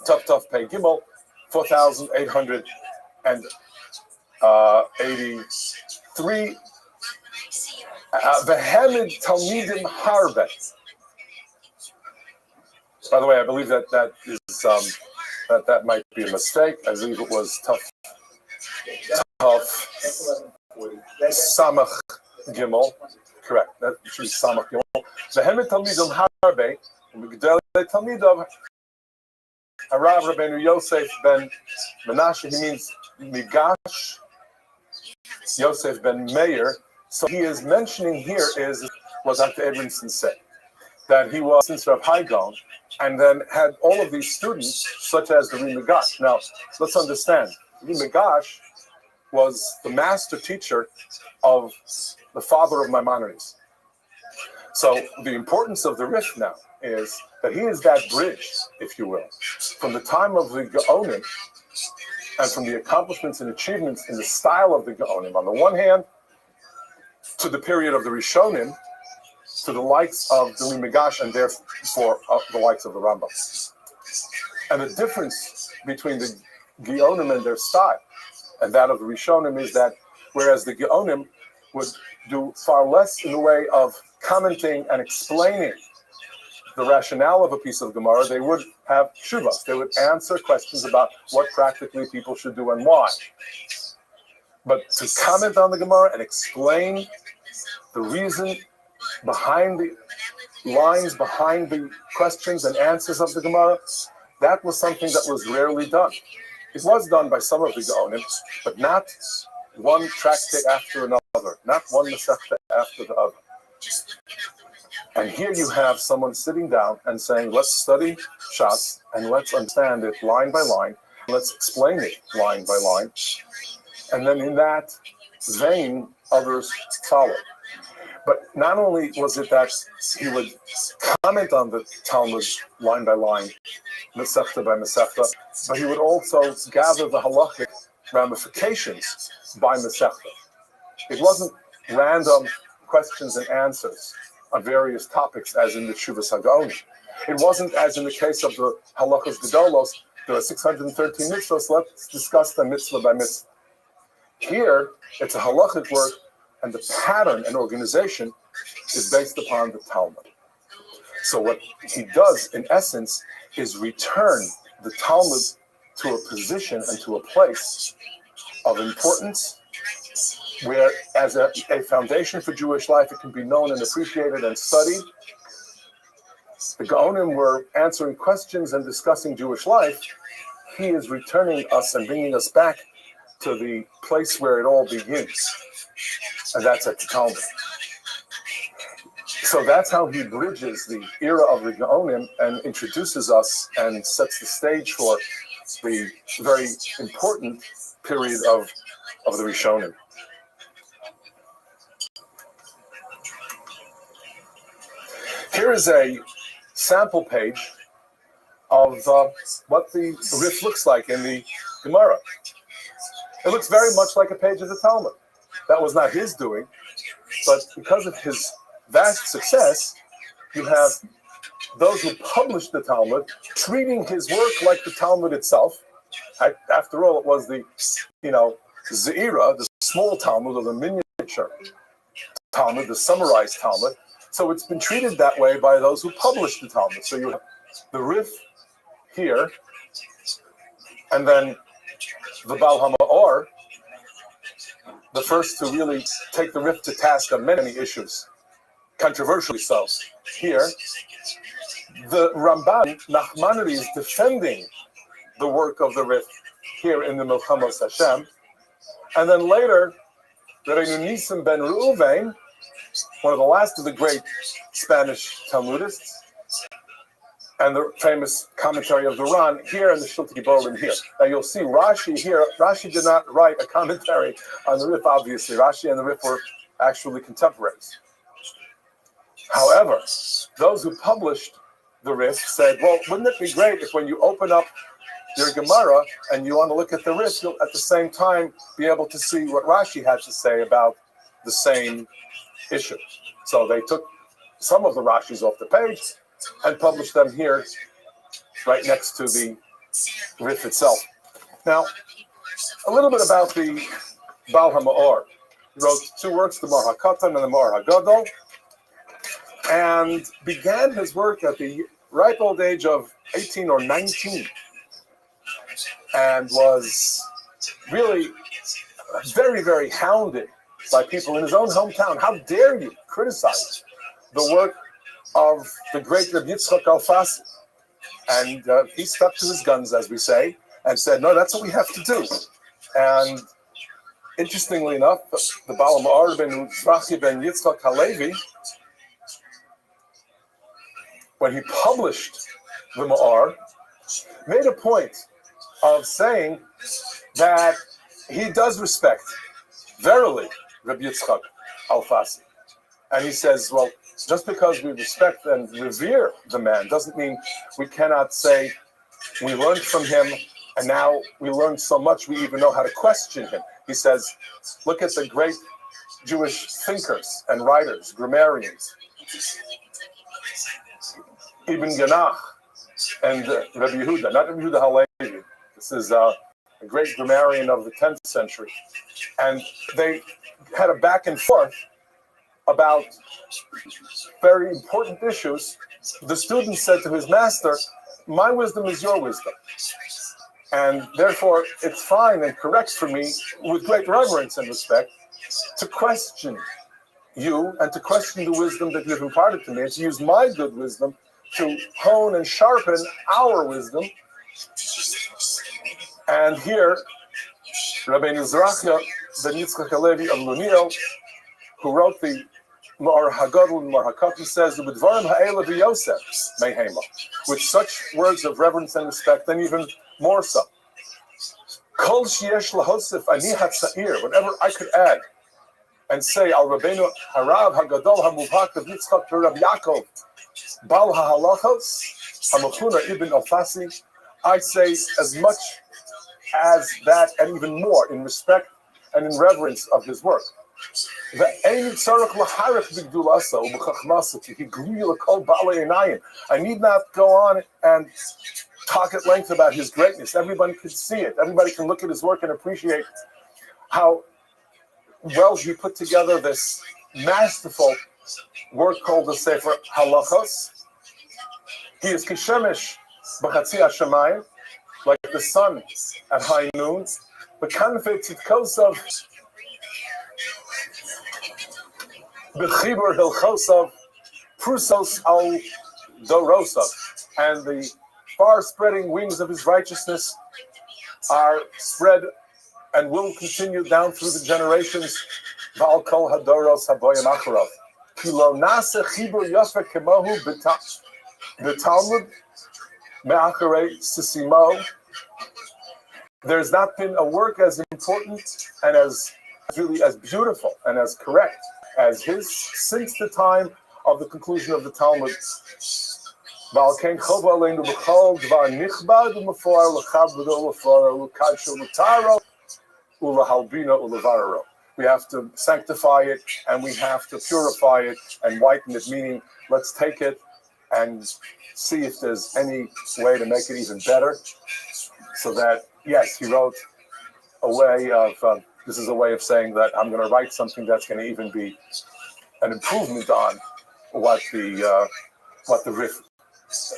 Tuf Pei Gimel, 4,883. Vehemid Talmidim Harbe. By the way, I believe that is that might be a mistake. I believe it was Tuf Samach Gimel. Correct. That should be Samach Gimel. Vehemid Talmidim Harbe. Migdalei Talmidav Harav Rabbeinu Yosef ben Menashe. He means Migash Yosef ben Meir. So he is mentioning here is what Dr. Edmondson said, that he was, since Rav Hai gone, and then had all of these students, such as the Rimagash. Now, let's understand, Rimagash was the master teacher of the father of Maimonides. So the importance of the Rif now is that he is that bridge, if you will, from the time of the Gaonim and from the accomplishments and achievements in the style of the Gaonim on the one hand, to the period of the Rishonim, to the likes of the Rimagash and therefore the likes of the Rambam. And the difference between the Gaonim and their style and that of the Rishonim is that whereas the Gaonim would do far less in the way of commenting and explaining the rationale of a piece of Gemara, they would have shuvas. They would answer questions about what practically people should do and why. But to comment on the Gemara and explain the reason behind the lines, behind the questions and answers of the Gemara, that was something that was rarely done. It was done by some of the Gaonim, but not one tractate after another, not one Masechta after the other. And here you have someone sitting down and saying, let's study Shas and let's understand it line by line, let's explain it line by line. And then in that vein, others follow. But not only was it that he would comment on the Talmud line by line, Masechta by Masechta, but he would also gather the halachic ramifications by Masechta. It wasn't random questions and answers on various topics as in the Shuvas HaGaonim. It wasn't as in the case of the Halachos Gedolos, there are 613 mitzvahs, let's discuss them mitzvah by mitzvah. Here, it's a halachic work, and the pattern and organization is based upon the Talmud. So what he does, in essence, is return the Talmud to a position and to a place of importance where, as a foundation for Jewish life, it can be known and appreciated and studied. The Gaonim were answering questions and discussing Jewish life. He is returning us and bringing us back to the place where it all begins, and that's at the Talmud. So that's how he bridges the era of the Gaonim and introduces us and sets the stage for the very important period of the Rishonim. Here is a sample page of what the Rif looks like in the Gemara. It looks very much like a page of the Talmud. That was not his doing, but because of his vast success, you have those who published the Talmud treating his work like the Talmud itself. After all, it was the, Zeira, the small Talmud, or the miniature Talmud, the summarized Talmud. So it's been treated that way by those who published the Talmud. So you have the Rif here, and then the Baal HaMa'or, the first to really take the Rif to task on many issues, controversially so. Here, the Ramban, Nachmanides, defending the work of the Rif here in the Milchamos Hashem, and then later, the Reinu Nisim ben Reuven, one of the last of the great Spanish Talmudists, and the famous commentary of the Ran here in the Shiltei Giborim here. Now you'll see Rashi here. Rashi did not write a commentary on the Rif, obviously. Rashi and the Rif were actually contemporaries. However, those who published the Rif said, well, wouldn't it be great if when you open up your Gemara and you want to look at the Rif, you'll at the same time be able to see what Rashi had to say about the same issue. So they took some of the Rashis off the page and published them here, right next to the Rif itself. Now, a little bit about the Baal HaMa'or. He wrote two works, the Mar HaKatan and the Mar HaGadol, and began his work at the ripe old age of 18 or 19, and was really very, very hounded by people in his own hometown. How dare you criticize the work of the great Rabbi Yitzchak Alfasi? And he stuck to his guns, as we say, and said, no, that's what we have to do. And interestingly enough, the Baal HaMa'or ben Zrachi ben Yitzchak Halevi, when he published the Ma'ar, made a point of saying that he does respect, verily, Rabbi Yitzchak Alfasi. And he says, well, just because we respect and revere the man doesn't mean we cannot say we learned from him and now we learned so much we even know how to question him. He says, look at the great Jewish thinkers and writers, grammarians, Ibn Ganach and Rabbi Yehuda, not Rabbi Yehuda Halevi. This is a great grammarian of the 10th century. And they had a back and forth about very important issues. The student said to his master, my wisdom is your wisdom. And therefore, it's fine and correct for me, with great reverence and respect, to question you and to question the wisdom that you've imparted to me, and to use my good wisdom to hone and sharpen our wisdom. And here, Rabbi Nizrachia ben Yitzchak Halevi of Lunio, who wrote the Ma'ar Hagadol and Ma'ar HaKatan, says, "B'dvarim ha'ela v'yosef mehema," with such words of reverence and respect, and even more so. Kol sheyesh lahosef ani hatza'ir, whatever I could add and say, Al Rabbeinu Harav Hagadol Hamuvhak of Yitzchak Rabbi Yaakov Bal HaHalachos Hamachuna Ibn Alfasi, I say as much as that and even more in respect and in reverence of his work. I need not go on and talk at length about his greatness. Everybody can see it. Everybody can look at his work and appreciate how well he put together this masterful work called the Sefer Halachos. He is kishemesh b'chatzi hashamayim, like the sun at high noon. B'kanfei tzidkosav b'chibur hilchosav prusos al dorosav, and the far-spreading wings of his righteousness are spread and will continue down through the generations. V'al kol hadoros haboyim acharav. Ki lo nase chibur yosef kemohu b'talmud me'acharei sisimo. There's not been a work as important and as really as beautiful and as correct as his since the time of the conclusion of the Talmud. V'al ken chova aleinu b'chol dvar nichbad u'mefoar l'chabdo u'lefoar u'kadshu l'taro u'lehalbina u'levararo. We have to sanctify it and we have to purify it and whiten it, meaning let's take it and see if there's any way to make it even better. So that, yes, he wrote a way of, this is a way of saying that I'm going to write something that's going to even be an improvement on what the Rif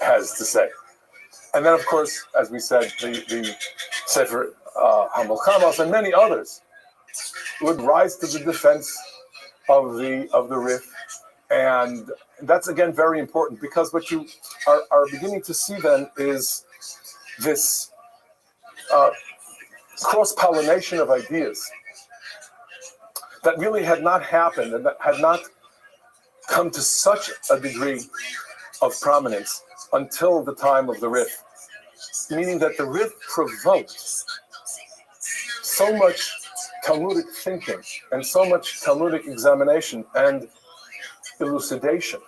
has to say. And then, of course, as we said, the Sefer HaMelchamos and many others would rise to the defense of the Rif. And that's, again, very important, because what you are beginning to see then is this cross-pollination of ideas that really had not happened and that had not come to such a degree of prominence until the time of the Rif. Meaning that the Rif provoked so much Talmudic thinking and so much Talmudic examination and elucidation.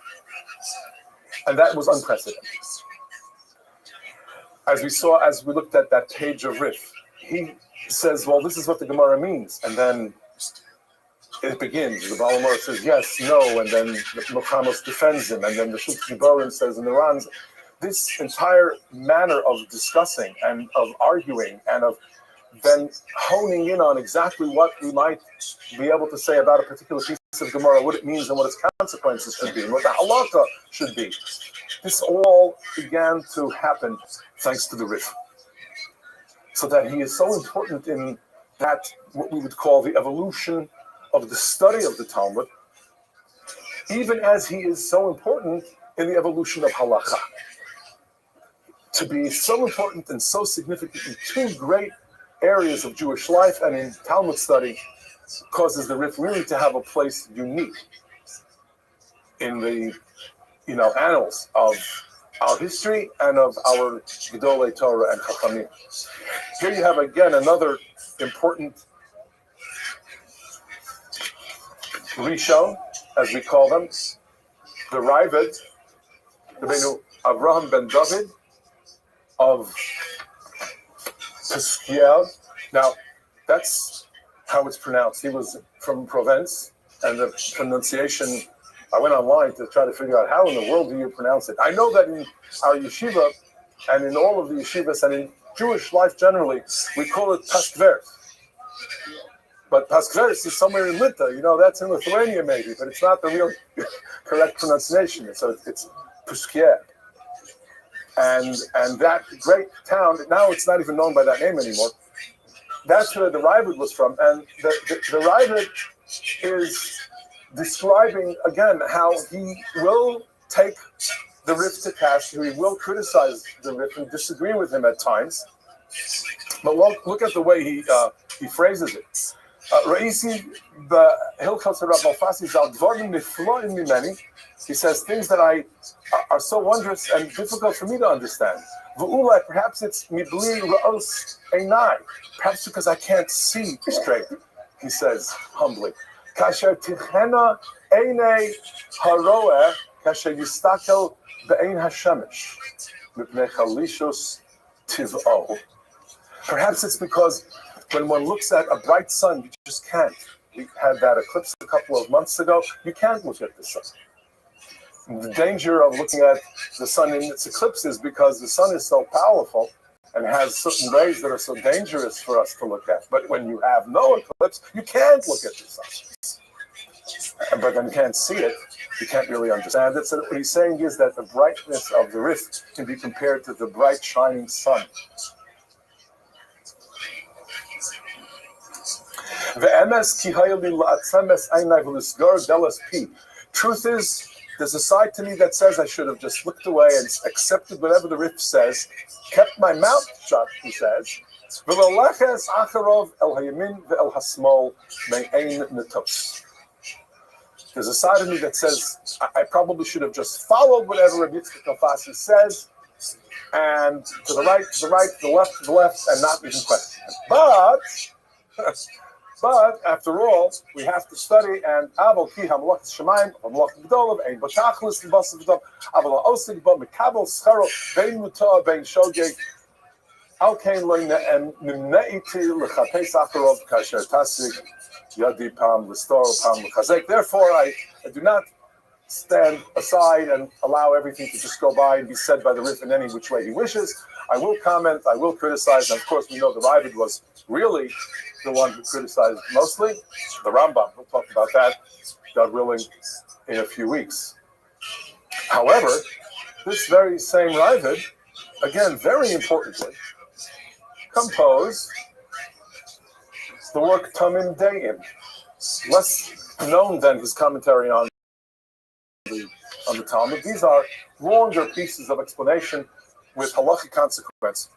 And that was unprecedented. As we saw, as we looked at that page of Rif, he says, well, this is what the Gemara means. And then it begins. The Baal HaMaor says yes, no, and then the Melchamos defends him, and then the Shulchan Giborim says in the Rans. This entire manner of discussing and of arguing and of then honing in on exactly what we might be able to say about a particular piece of Gemara, what it means and what its consequences should be, and what the halakha should be. This all began to happen thanks to the Rif. So that he is so important in that, what we would call the evolution of the study of the Talmud, even as he is so important in the evolution of halakha. To be so important and so significant in two great areas of Jewish life and in Talmud study causes the Rif really to have a place unique in the annals of our history and of our Gedolei Torah and Chachamim. Here you have again another important Rishon, as we call them, the Ravid, Rabbeinu Avraham ben David of Piskiel. Now, that's how it's pronounced. He was from Provence, and the pronunciation, I went online to try to figure out how in the world do you pronounce it. I know that in our yeshiva, and in all of the yeshivas, and in Jewish life generally, we call it Paskvers. But Paskvers is somewhere in Lita, that's in Lithuania maybe, but it's not the real correct pronunciation. So it's Piskiel. And that great town, now it's not even known by that name anymore. That's where the Ravid was from. And the Ravid is describing, again, how he will take the Rif to task, he will criticize the Rif and disagree with him at times. But look at the way he phrases it. Ra'isi b'Hilchos Rabbi Alfasi zal dvarim nifloim mimeni. He says things that are so wondrous and difficult for me to understand. V'ulai, perhaps it's mibli ra'os einai, perhaps because I can't see straight. He says humbly. Kasher tichena einei haroeh kasher yistakel be'ein hashemesh mipnei chalishos tiv'o. Perhaps it's because when one looks at a bright sun, you just can't. We had that eclipse a couple of months ago. You can't look at the sun. The danger of looking at the sun in its eclipse is because the sun is so powerful and has certain rays that are so dangerous for us to look at. But when you have no eclipse, you can't look at the sun. But then you can't see it. You can't really understand it. So what he's saying is that the brightness of the Rif can be compared to the bright shining sun. Truth is, there's a side to me that says I should have just looked away and accepted whatever the Rif says, kept my mouth shut, he says. There's a side of me that says I probably should have just followed whatever Rabbi Yitzchak Alfasi says, and to the right, to the left, and not even question it. But after all, we have to study and Aval ki hamlachas shemaim, hamlachas gdolav, ein b'tachlis l'basav gdolav, aval ha'osig ba mekabel scharo, bein mutar, bein shogeg, al kein lo nimneiti l'chapes acharov kasher tasig yadi pam l'stor pam l'chazek. Therefore, I do not stand aside and allow everything to just go by and be said by the Rif in any which way he wishes. I will comment, I will criticize, and of course we know the Ravid was really the one who criticized mostly. The Rambam, we'll talk about that, God willing, in a few weeks. However, this very same Ravid, again, very importantly, composed the work Tamim Deim, less known than his commentary on the Talmud. These are longer pieces of explanation with halachic consequence,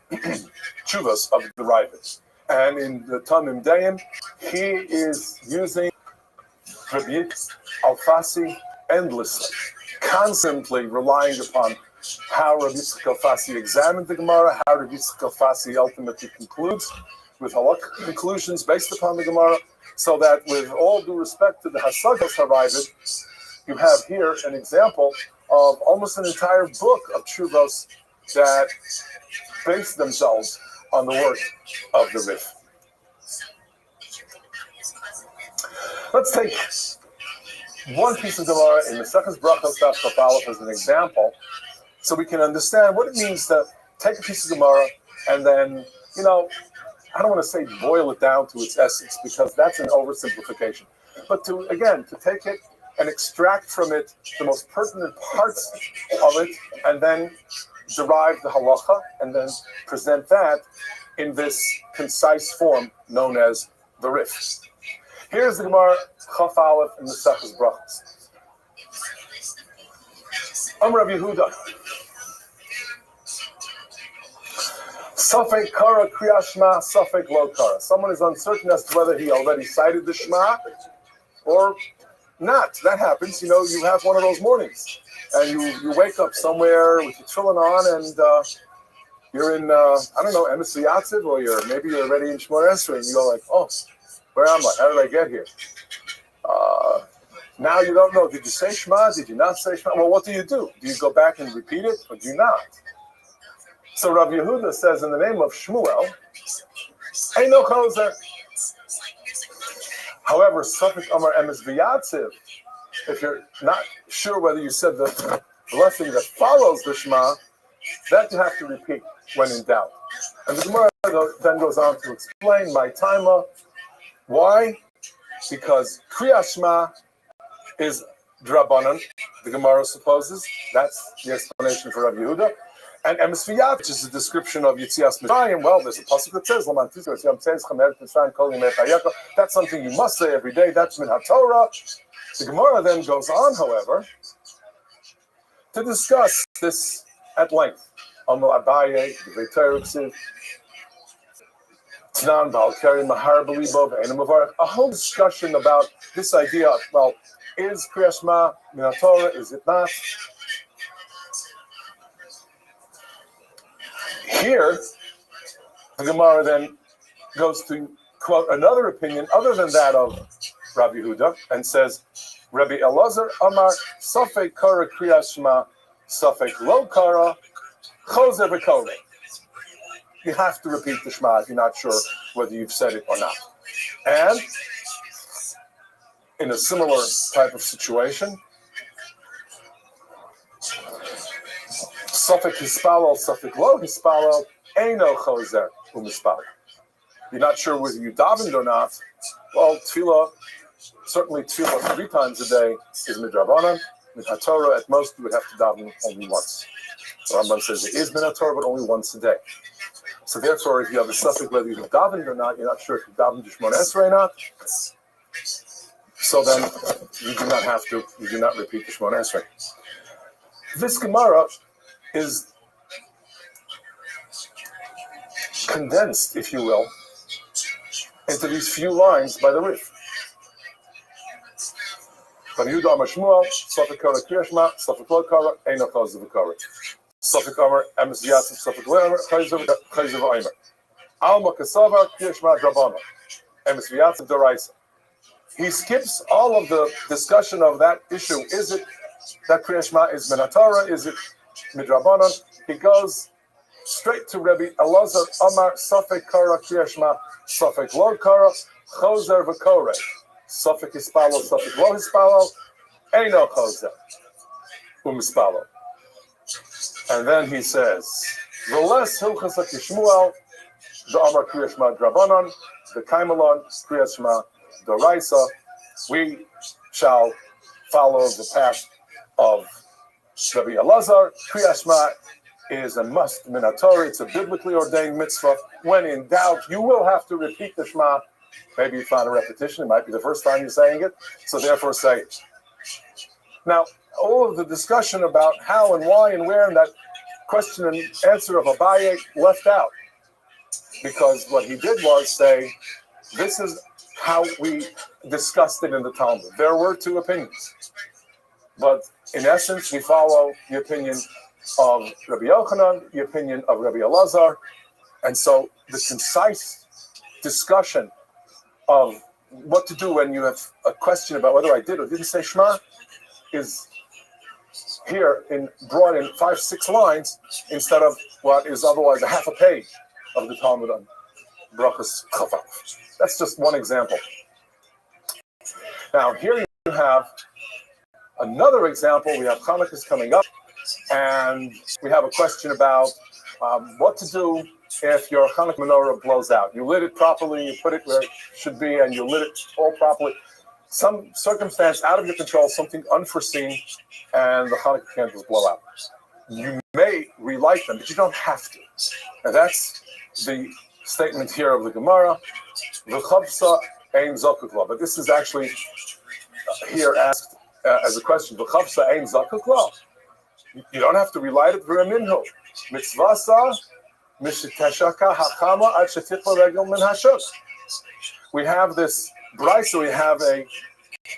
tshuvas of the Ravid. And in the Tamim Deim, he is using Rabbi Alfasi endlessly, constantly relying upon how Rabbi Yitzchak Alfasi examined the Gemara, how Rabbi Yitzchak Alfasi ultimately concludes with halachic conclusions based upon the Gemara, so that with all due respect to the Hasagas HaRavid, you have here an example of almost an entire book of tshuvos that base themselves on the work of the Rif. Let's take one piece of Gemara in the Mesechus Brachos Daf Chaf Aleph as an example, so we can understand what it means to take a piece of Gemara and then, I don't want to say boil it down to its essence, because that's an oversimplification. But to take it and extract from it the most pertinent parts of it, and then derive the halacha, and then present that in this concise form known as the Rif. Here's the Gemara Chaf Aleph in the Mesechus Brachos. Rav Yehuda. Safek kara kriya shma, safek lo kara. Someone is uncertain as to whether he already cited the Shema or not. That happens. You have one of those mornings, and you wake up somewhere with your tefillin on, and you're in I don't know, Emes V'Yatziv, or maybe you're already in Shmor Esrei, and you go like, oh, where am I? How did I get here? Now you don't know. Did you say Shema? Did you not say Shema? Well, what do? Do you go back and repeat it, or do you not? So Rav Yehuda says, in the name of Shmuel, ain't no choser. However, Suffolk Amar Emes V'Yatziv, if you're not sure whether you said the blessing that follows the Shema, that you have to repeat when in doubt. And the Gemara then goes on to explain my taima. Why? Because Kriyas Shema is Drabanan, the Gemara supposes. That's the explanation for Rabbi Yehuda. And Emes V'Yatziv, which is a description of Yitzias Mitzrayim. Well, there's a pasuk that says, that's something you must say every day. That's min HaTorah. The Gemara then goes on, however, to discuss this at length. Amar Abaye, the V'Teiruksiv, Tnan Ba'al Mahar B'Libo, V'Einu Mavarech. A whole discussion about this idea of, well, is Kriyas Shema min HaTorah? Is it not? Here, the Gemara then goes to quote another opinion other than that of Rabbi Yehuda and says, Rabbi Elazar Amar Safek Kara Kriyas Shema Safek Lo Kara Chozer V'Kore. You have to repeat the Shema if you're not sure whether you've said it or not. And in a similar type of situation, Safek Hispalo, Safek Lo Hispalo, Eino Chozer U'Mispalo. You're not sure whether you davened or not. Well, tefillah, certainly tefillah 3 times a day is midrabanan. Min HaTorah, at most, you would have to daven only once. The Rambam says it is min HaTorah, but only once a day. So therefore, if you have a suffix whether you've davened or not, you're not sure if you davened Shmona Esrei or not. So then you do not repeat the Shmona Esrei. This Gemara is condensed, if you will, into these few lines by the Rif. Rabbi Yehuda Amar Shmuel, Safek Kara Kriyas Shema, Safek Lo Kara, Eino Chozer V'Kore. Safek Amar Emes V'Yatziv, Safek Lo Amar, Chozer V'Omer. Alma Kasavar Kriyas Shema Drabana, Emes V'Yatziv Doraisa. He skips all of the discussion of that issue. Is it that Kriyas Shema is min HaTorah? Is it midrabanan? He goes straight to Rabbi Elazar Amar Safek Kara Kriyas Shema, Safek Lo Kara, Chozer V'Kore. Safek Hispalo, Safek Lo Hispalo, Eino Chozer U'Mispalo. And then he says, V'les Hilchas HaKishmuel, the Amar Kriyas Shema Drabanan, the Kaimalon Kriyas Shema Doraisa. We shall follow the path of Rabbi Elazar. Kriyas Shema is a must min HaTorah. It's a biblically ordained mitzvah. When in doubt, you will have to repeat the Shema. Maybe you found a repetition. It might be the first time you're saying it. So therefore say it. Now, all of the discussion about how and why and where and that question and answer of Abaye left out. Because what he did was say, this is how we discussed it in the Talmud. There were 2 opinions. But in essence, we follow the opinion of Rabbi Yochanan, the opinion of Rabbi Elazar. And so the concise discussion of what to do when you have a question about whether I did or didn't say Shema is here brought in 5-6 lines instead of what is otherwise a half a page of the Talmud on Brachas Chafaf. That's just one example. Now here you have another example. We have Hanukkah's coming up, and we have a question about what to do if your Hanukkah menorah blows out. You lit it properly, you put it where it should be, and you lit it all properly. Some circumstance out of your control, something unforeseen, and the Hanukkah candles blow out. You may relight them, but you don't have to. And that's the statement here of the Gemara. V'chavsa ein zakuk la. But this is actually here asked as a question. V'chavsa ein zakuk la. You don't have to relight it for a minhu. Mitzvasa mishitashaka hakama ad shetichla regel min hashuk. We have this brayso. We have a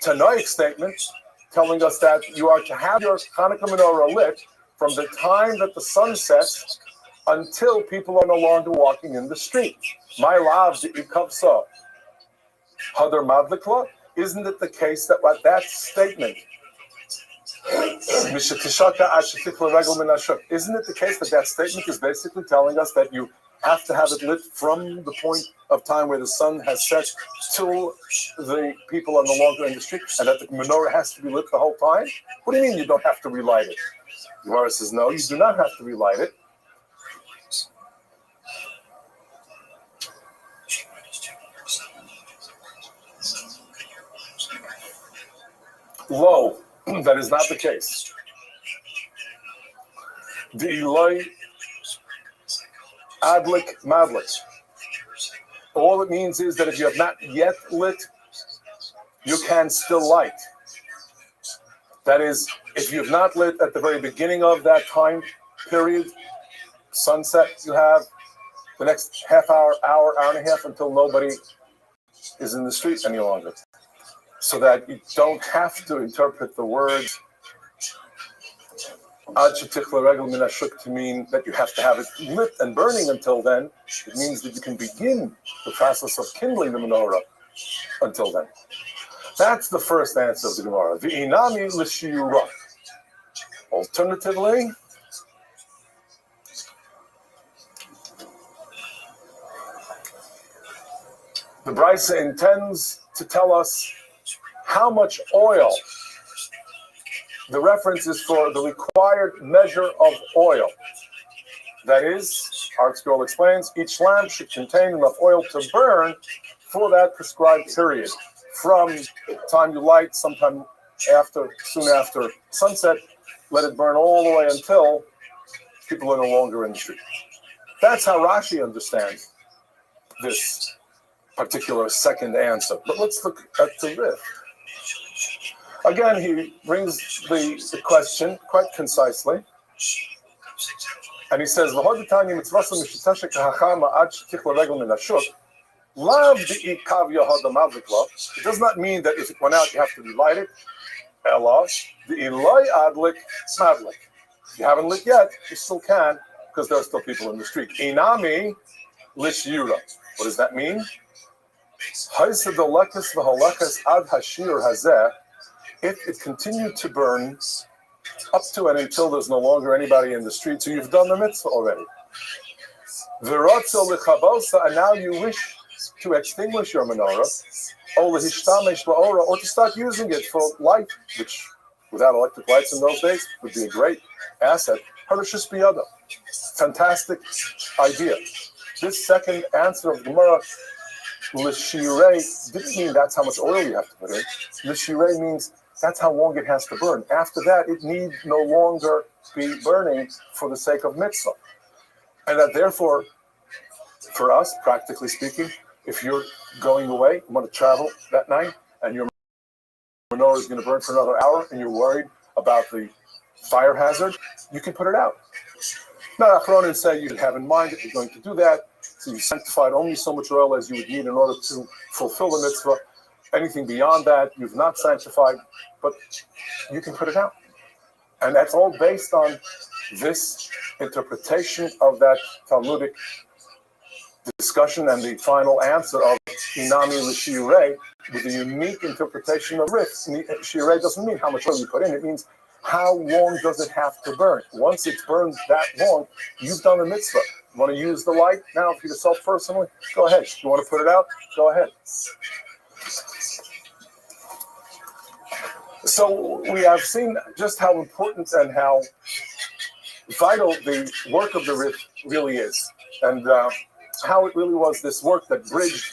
Tanoic statement telling us that you are to have your Hanukkah menorah lit from the time that the sun sets until people are no longer walking in the street. My love, the ikavsa, hadar madlikla. Isn't it the case that what that statement, isn't it the case that that statement is basically telling us that you have to have it lit from the point of time where the sun has set till the people are no longer in the street, and that the menorah has to be lit the whole time? What do you mean you don't have to relight it? Gemara says, no, you do not have to relight it. Lo, that is not the case. The Eloi Adlik Madlik. All it means is that if you have not yet lit, you can still light. That is, if you have not lit at the very beginning of that time period, sunset, you have the next half hour, hour and a half until nobody is in the street any longer. So that you don't have to interpret the words Ad shetikla regel min hashuk to mean that you have to have it lit and burning until then. It means that you can begin the process of kindling the menorah until then. That's the first answer of the Gemara. V'inami l'shiyura. Alternatively, the Brisa intends to tell us how much oil. The reference is for the required measure of oil. That is, our scroll explains, each lamp should contain enough oil to burn for that prescribed period. From the time you light, sometime after, soon after sunset, let it burn all the way until people are no longer in the street. That's how Rashi understands this particular second answer. But let's look at the Rif. Again, he brings the question quite concisely. And he says, it does not mean that if it went out, you have to relight it. If you haven't lit yet, you still can, because there are still people in the street. Inami lishyura. What does that mean? If it continued to burn up to and until there's no longer anybody in the street, so you've done the mitzvah already. And now you wish to extinguish your menorah, or to start using it for light, which without electric lights in those days would be a great asset. Fantastic idea. This second answer of Gemara, l'shirei, didn't mean that's how much oil you have to put in. L'shirei means that's how long it has to burn. After that, it need no longer be burning for the sake of mitzvah. And that therefore, for us, practically speaking, if you're going away, you want to travel that night, and your menorah is going to burn for another hour, and you're worried about the fire hazard, you can put it out. Now, Achronim say you have in mind that you're going to do that, so you sanctified only so much oil as you would need in order to fulfill the mitzvah. Anything beyond that, you've not sanctified, but you can put it out. And that's all based on this interpretation of that Talmudic discussion and the final answer of Inami l'shirei, with a unique interpretation of Rif. Shirei doesn't mean how much oil you put in, it means how long does it have to burn. Once it's burned that long, you've done the mitzvah. You want to use the light now for yourself personally? Go ahead. You want to put it out? Go ahead. So we have seen just how important and how vital the work of the Rif really is, and how it really was this work that bridged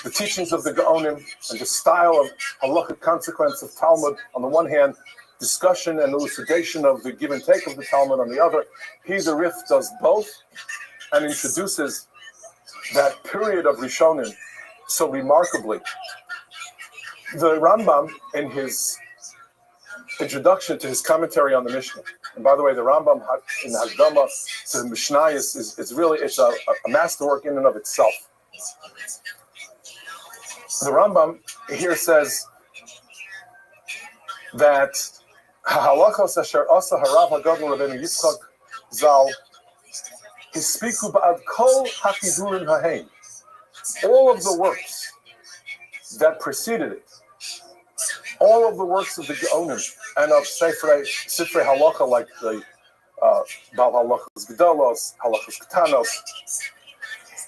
the teachings of the Gaonim and the style of halachic consequence of Talmud on the one hand, discussion and elucidation of the give and take of the Talmud on the other. He, the Rif, does both and introduces that period of Rishonim so remarkably. The Rambam, in his introduction to his commentary on the Mishnah, and by the way, the Rambam in Hakdama to the Mishnah is really, it's a masterwork in and of itself. The Rambam here says that halachos asher asa harav hagadol Rabbeinu Yitzchak Zal hispiku ba'ad kol hachidurim hahein. All of the works that preceded it, all of the works of the Geonim and of Sifrei Halacha, like the Bal Halachos Gedolos, Halachos Ketanos,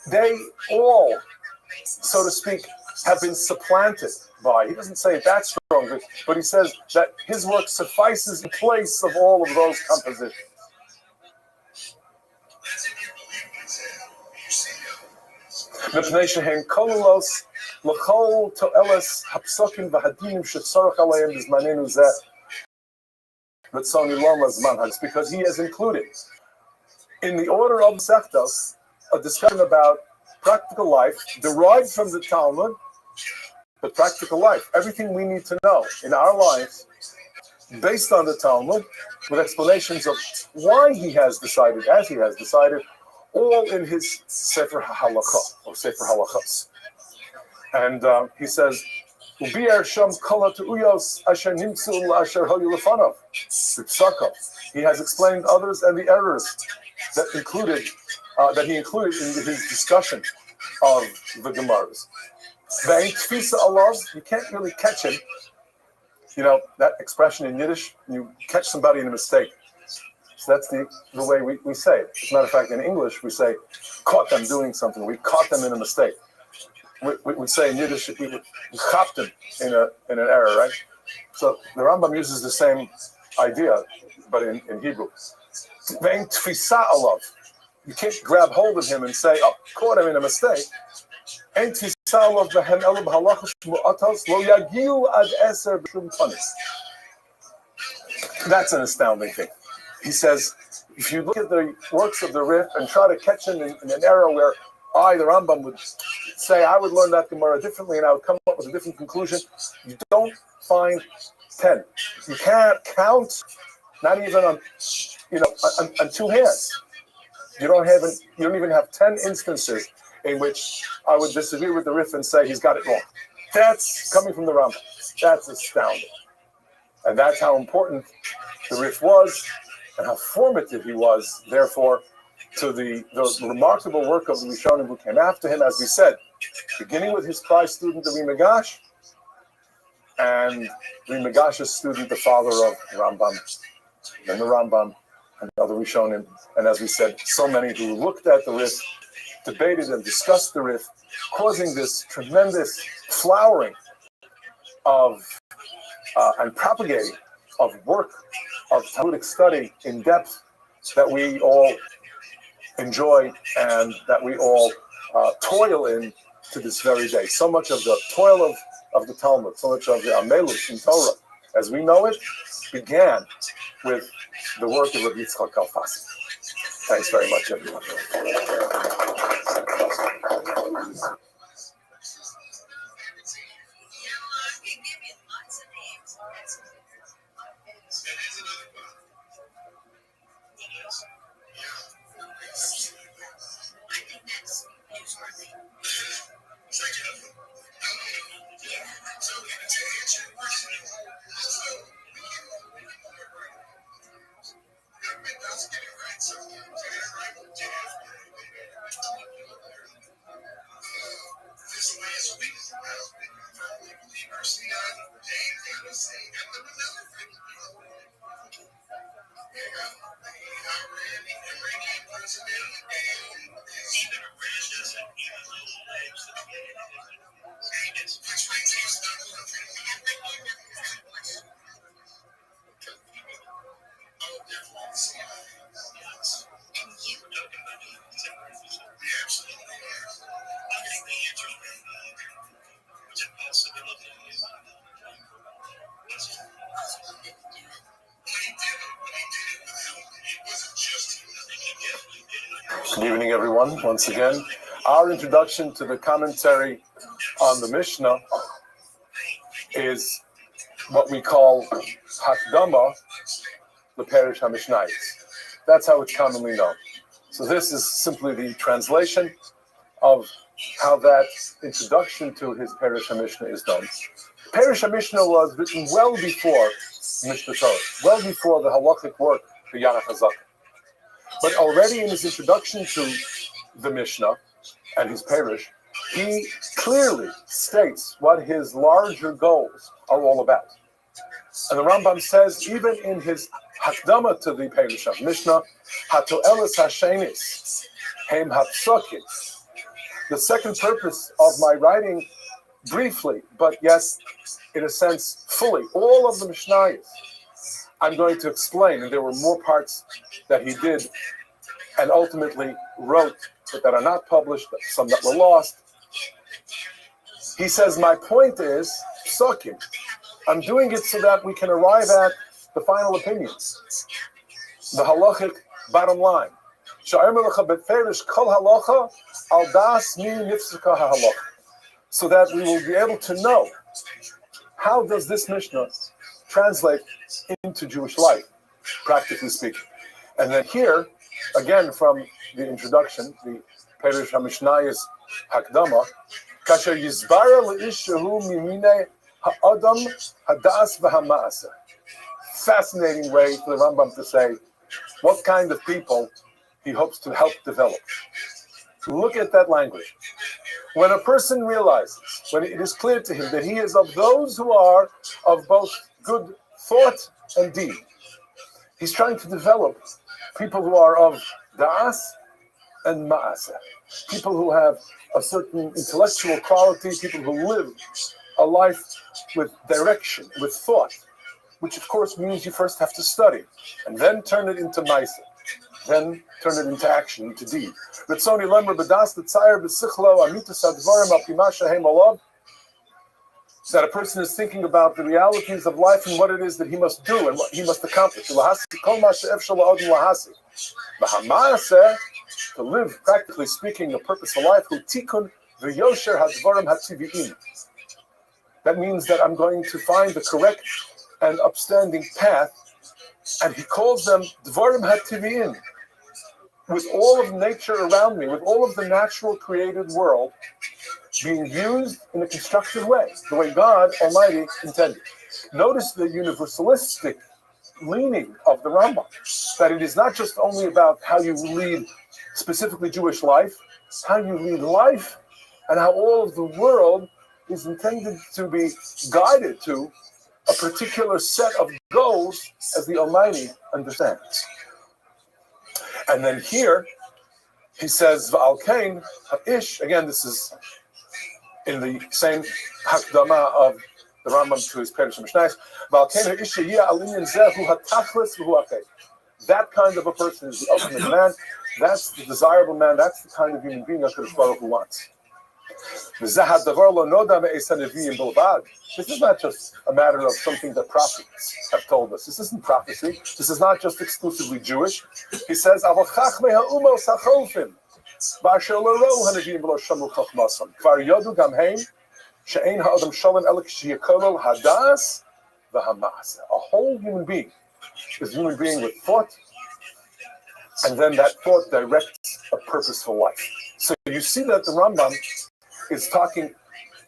they all, so to speak, have been supplanted by, he doesn't say it that strongly, but he says that his work suffices in place of all of those compositions. מפני שהן כוללות לכל תועלת הפסוקים והדינים שצורך עליהם בזמננו זה רצוני לומר זמן. Because he has included in the order of Sechtos a discussion about practical life derived from the Talmud, but practical life, everything we need to know in our lives based on the Talmud, with explanations of why he has decided as he has decided, all in his Sefer HaHalachah, or Sefer Halachos. And he says, Ubi'er sham kol ha'te'uyos asher nimtzu la'asher hoyu lefanov, b'psakov. He has explained others and the errors that he included in his discussion of the Gemaras. Ve'ein tfisa alav, you can't really catch him. You know, that expression in Yiddish, you catch somebody in a mistake. So that's the way we say it. As a matter of fact, in English, we say, caught them doing something. We caught them in a mistake. We say in Yiddish, we chapped them in an error, right? So the Rambam uses the same idea, but in Hebrew. Ve'ein tfisa alav. You can't grab hold of him and say, oh, caught him in a mistake. Ein tfisa alav v'hem elu b'halachos mu'atos lo yagiu ad eser b'shum panis. That's an astounding thing. He says, if you look at the works of the Rif and try to catch him in an era where I, the Rambam, would say, I would learn that Gemara differently and I would come up with a different conclusion, you don't find 10. You can't count, not even on two hands. You don't even have 10 instances in which I would disagree with the Rif and say he's got it wrong. That's coming from the Rambam. That's astounding. And that's how important the Rif was and how formative he was, therefore, to the remarkable work of the Rishonim who came after him, as we said, beginning with his prize student, the Rimagash, and Rimagash's student, the father of Rambam, then the Rambam, and the other Rishonim, and as we said, so many who looked at the Rif, debated and discussed the Rif, causing this tremendous flowering of and propagating of work of Talmudic study in depth that we all enjoy and that we all toil in to this very day. So much of the toil of the Talmud, so much of the Amelus in Torah, as we know it, began with the work of Rabbi Yitzchak Kalfasi. Thanks very much, everyone. Good evening, everyone. Once again, our introduction to the commentary on the Mishnah is what we call Hakdama, the Perish HaMishnayos. That's how it's commonly known. So this is simply the translation of how that introduction to his Perush HaMishnah is done. Perush HaMishnah was written well before Mishnah Torah, well before the halachic work, the Yarach HaZakah. But already in his introduction to the Mishnah and his Perush, he clearly states what his larger goals are all about. And the Rambam says, even in his Hakdama to the Perush of Mishnah, Hatoelis Hashenis, Heim Hapsokim. The second purpose of my writing, briefly, but yes, in a sense, fully, all of the Mishnayos, I'm going to explain, and there were more parts that he did and ultimately wrote, but that are not published, some that were lost. He says, my point is, Psokim. I'm doing it so that we can arrive at the final opinion, the halachic bottom line. So that we will be able to know, how does this Mishnah translate into Jewish life, practically speaking. And then here, again from the introduction, the Perush HaMishnayos Hakdama, Kasher Yizbara Le'ish Shehu Mimine Ha'adam Hadas V'Hama'aseh. Fascinating way for the Rambam to say what kind of people he hopes to help develop. Look at that language. When a person realizes, when it is clear to him that he is of those who are of both good thought and deed, he's trying to develop people who are of da'as and ma'aseh, people who have a certain intellectual quality, people who live a life with direction, with thought, which of course means you first have to study and then turn it into ma'aseh, then turn it into action, into deed. That a person is thinking about the realities of life and what it is that he must do and what he must accomplish. To live, practically speaking, a purposeful life. That means that I'm going to find the correct and upstanding path, and he calls them Dvarim HaTivi'im. With all of nature around me, with all of the natural created world being used in a constructive way, the way God Almighty intended. Notice the universalistic leaning of the Rambam, that it is not just only about how you lead specifically Jewish life, how you lead life, and how all of the world is intended to be guided to a particular set of goals as the Almighty understands. And then here, he says, V'al kain ha'ish, again, this is in the same hakdama of the Rambam to his Perush HaMishnayos, V'al kain ha'ish yeh al inyan zeh hu hatachlis v'hu ha'kei. That kind of a person is the ultimate man, that's the desirable man, that's the kind of human being HaKadosh Baruch Hu wants. This is not just a matter of something that prophets have told us. This isn't prophecy. This is not just exclusively Jewish. He says, a whole human being is a human being with thought, and then that thought directs a purposeful life. So you see that the Rambam is talking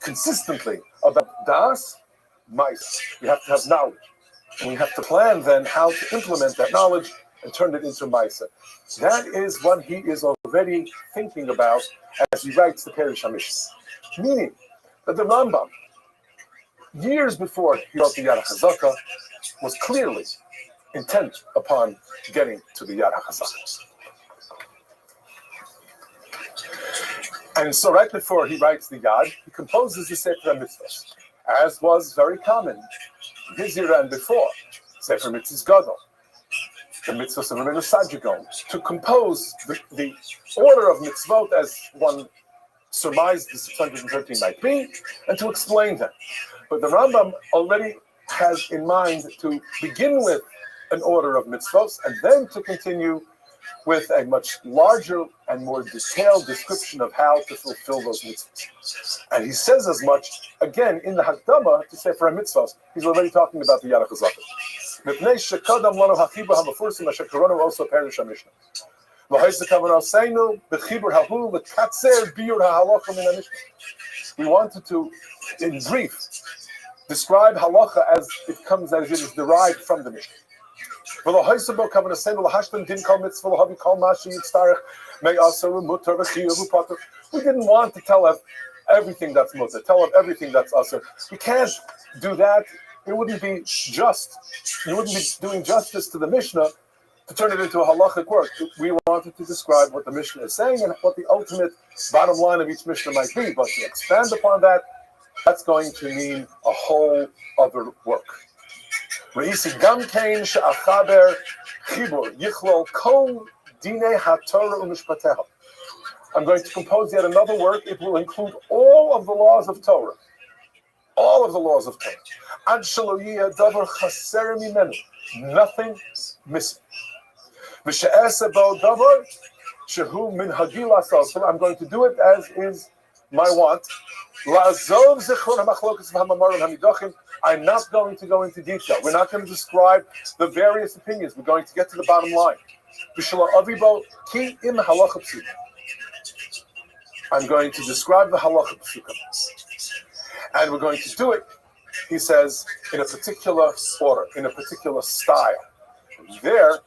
consistently about das, mais. You have to have knowledge. And we have to plan then how to implement that knowledge and turn it into maisa. That is what he is already thinking about as he writes the Perush HaMishnah. Meaning that the Rambam, years before he wrote the Yarach HaZakah, was clearly intent upon getting to the Yarach HaZakah. And so right before he writes the Yad, he composes the Sefer HaMitzvot, as was very common in his era and before, Sefer Mitzvahs Gadol, the Mitzvahs of Rabbi Sajigon, to compose the order of mitzvot as one surmised the 613 might be, and to explain them. But the Rambam already has in mind to begin with an order of mitzvot, and then to continue with a much larger and more detailed description of how to fulfill those mitzvahs. And he says as much, again, in the Hakdama to Sefer HaMitzvot. He's already talking about the Yarach HaZakah. We wanted to, in brief, describe halacha as it comes, as it is derived from the Mishnah. We didn't want to tell us everything that's mutter, tell us everything that's asur. We can't do that. It wouldn't be just. You wouldn't be doing justice to the Mishnah to turn it into a halachic work. We wanted to describe what the Mishnah is saying and what the ultimate bottom line of each Mishnah might be. But to expand upon that, that's going to mean a whole other work. I'm going to compose yet another work. It will include all of the laws of Torah. All of the laws of Torah. Nothing missing. So I'm going to do it as is my want. I'm not going to go into detail. We're not going to describe the various opinions. We're going to get to the bottom line. I'm going to describe the halacha psukim. And we're going to do it, he says, in a particular order, in a particular style. There,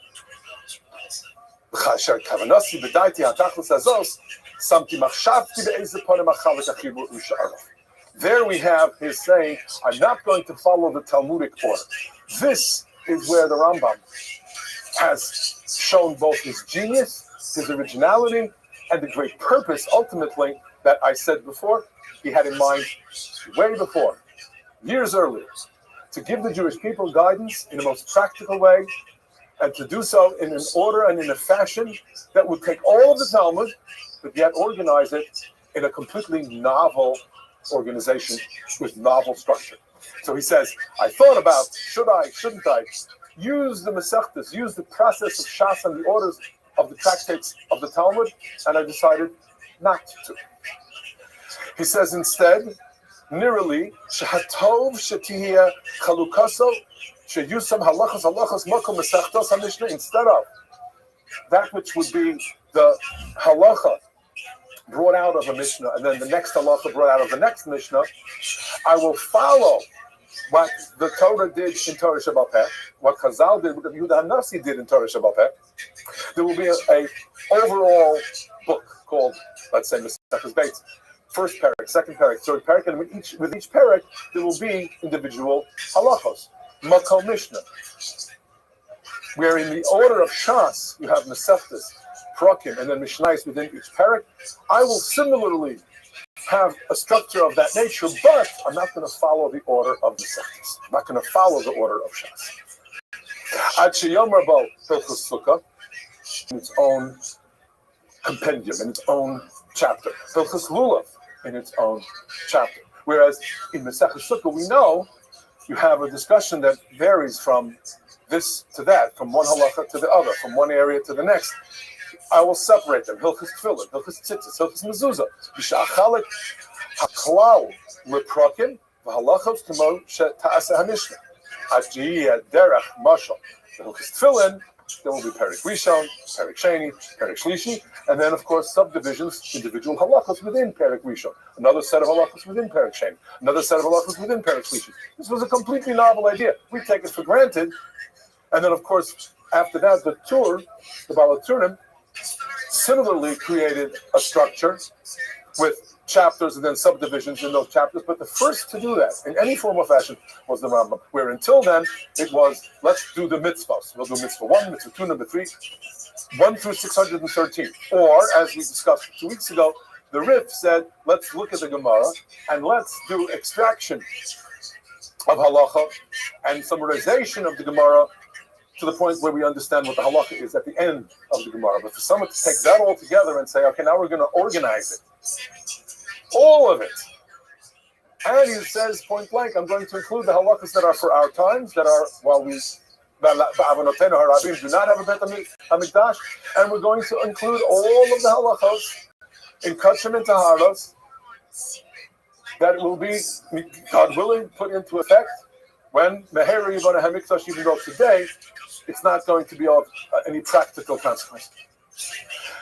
there we have his saying, I'm not going to follow the Talmudic order. This is where the Rambam has shown both his genius, his originality, and the great purpose, ultimately, that I said before, he had in mind way before, years earlier, to give the Jewish people guidance in the most practical way, and to do so in an order and in a fashion that would take all of the Talmud, but yet organize it in a completely novel organization with novel structure. So he says, I thought about, should I, shouldn't I, use the Masechtas, use the process of Shas and the orders of the tractates of the Talmud, and I decided not to. He says instead, Nirali, Shehatov Shetihia Chalukaso, Sheyusam Halachas Makom Masechtos HaMishnah, instead of that which would be the halacha brought out of a Mishnah, and then the next halacha brought out of the next Mishnah, I will follow what the Torah did in Torah Sheba'al Peh, what Chazal did, what Yehuda HaNasi did in Torah Sheba'al Peh. There will be a overall book called, let's say, Masechtas Beitz. First parak, second parak, third parak, and with each parak there will be individual halachos, Makom Mishnah, where in the order of Shas you have Masechtas, Prakim, and then Mishnais within each parak. I will similarly have a structure of that nature, but I'm not going to follow the order of Masechtas. I'm not going to follow the order of Shas. Ad Sheyom Rabo Hilchos Sukkah, in its own compendium, in its own chapter. Hilchos Lulav, in its own chapter. Whereas in Masechus Sukkah, we know you have a discussion that varies from this to that, from one halacha to the other, from one area to the next. I will separate them. Hilchos Tefillin, Hilchos Tzitzis, Hilchos Mezuzah. B'sha'achalek haklal leprakim v'halachos k'mo she'ta'aseh ha'mishnah. Ha'ji'eh derech mashal. Hilchos Tefillin, there will be Perek Rishon, Perek Sheni, Perek Shlishi, and then, of course, subdivisions, individual halachos within Perek Rishon, another set of halachos within Perek Sheni, another set of halachos within Perek Shlishi. This was a completely novel idea. We take it for granted, and then, of course, after that, the Baal HaTurim, similarly created a structure with chapters and then subdivisions in those chapters, but the first to do that in any form or fashion was the Rambam, where until then it was, let's do the mitzvahs. We'll do mitzvah 1, mitzvah 2, number 3, 1 through 613. Or, as we discussed 2 weeks ago, the Rif said, let's look at the Gemara and let's do extraction of halacha and summarization of the Gemara to the point where we understand what the halacha is at the end of the Gemara. But for someone to take that all together and say, okay, now we're going to organize it, all of it. And he says, point blank, I'm going to include the halachas that are for our times, that are, while we do not have a Bet HaMikdash, and we're going to include all of the halachos in Kachim and Taharos that will be, God willing, put into effect when Meher Yivon HaMikdash, even though today, it's not going to be of any practical consequence.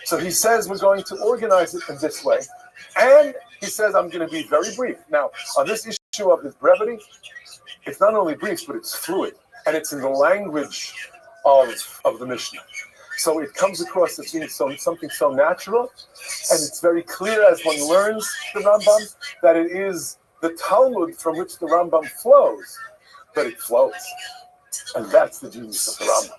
So he says we're going to organize it in this way. And he says I'm going to be very brief. Now, on this issue of his brevity, it's not only brief, but it's fluid. And it's in the language of the Mishnah. So it comes across as being something so natural. And it's very clear as one learns the Rambam that it is the Talmud from which the Rambam flows. But it flows. And that's the genius of the Rambam.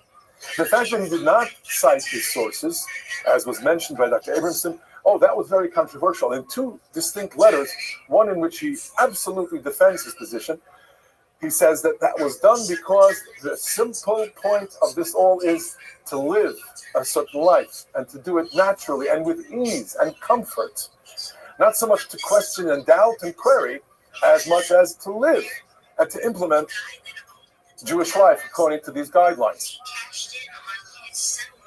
The fact that he did not cite his sources, as was mentioned by Dr. Abramson, that was very controversial. In two distinct letters, one in which he absolutely defends his position, he says that was done because the simple point of this all is to live a certain life and to do it naturally and with ease and comfort. Not so much to question and doubt and query, as much as to live and to implement Jewish life according to these guidelines.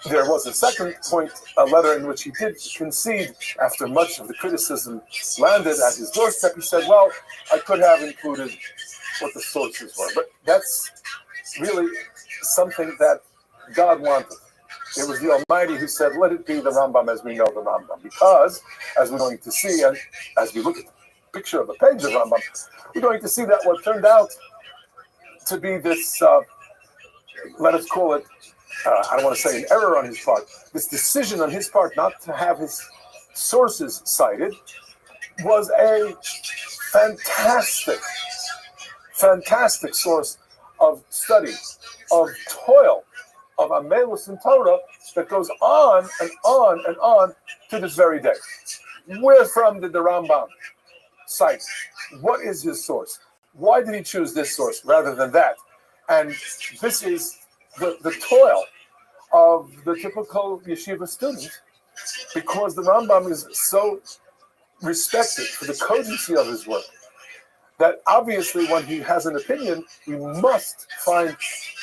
There was a second point, a letter in which he did concede, after much of the criticism landed at his doorstep. He said, well, I could have included what the sources were, but that's really something that God wanted. It was the Almighty who said, let it be the Rambam as we know the Rambam, because, as we're going to see, and as we look at the picture of the page of Rambam, we're going to see that what turned out to be this, let us call it, I don't want to say an error on his part, this decision on his part not to have his sources cited was a fantastic source of study, of toil, of Amelus in Torah that goes on and on and on to this very day. Where from did the Rambam cite? What is his source? Why did he choose this source rather than that? And this is the toil of the typical yeshiva student, because the Rambam is so respected for the cogency of his work that obviously when he has an opinion, we must find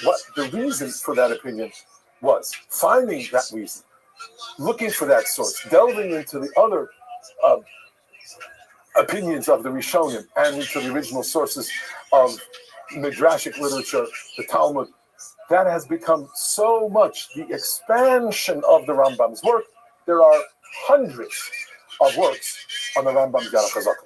what the reason for that opinion was. Finding that reason, looking for that source, delving into the other opinions of the Rishonim and into the original sources of Midrashic literature, the Talmud. That has become so much the expansion of the Rambam's work. There are hundreds of works on the Rambam's Yarach HaZaken.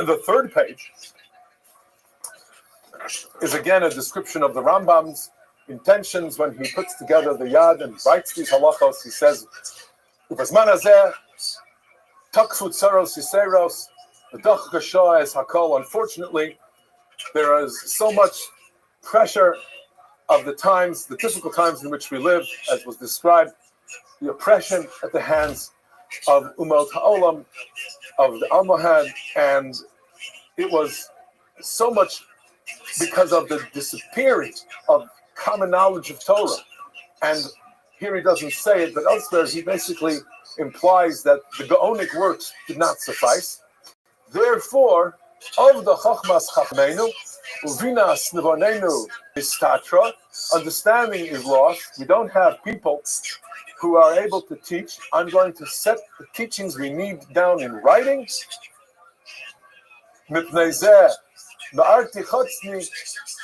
The third page is again a description of the Rambam's intentions when he puts together the Yad and writes these halachos. He says, "Ubazman hazeh takfu tzaros yiseros v'dach gasha es hakol." Unfortunately, there is so much pressure of the times, the difficult times in which we live, as was described, the oppression at the hands of Umot Ha'olam, of the Almohad, and it was so much because of the disappearing of common knowledge of Torah. And here he doesn't say it, but elsewhere he basically implies that the Gaonic works did not suffice. Therefore, of the Chachmas Chachmeinu, Uvinas Nevonenu Istatra, understanding is lost. We don't have people who are able to teach. I'm going to set the teachings we need down in writing. Mipnei zeh, Ba'arti chotzni,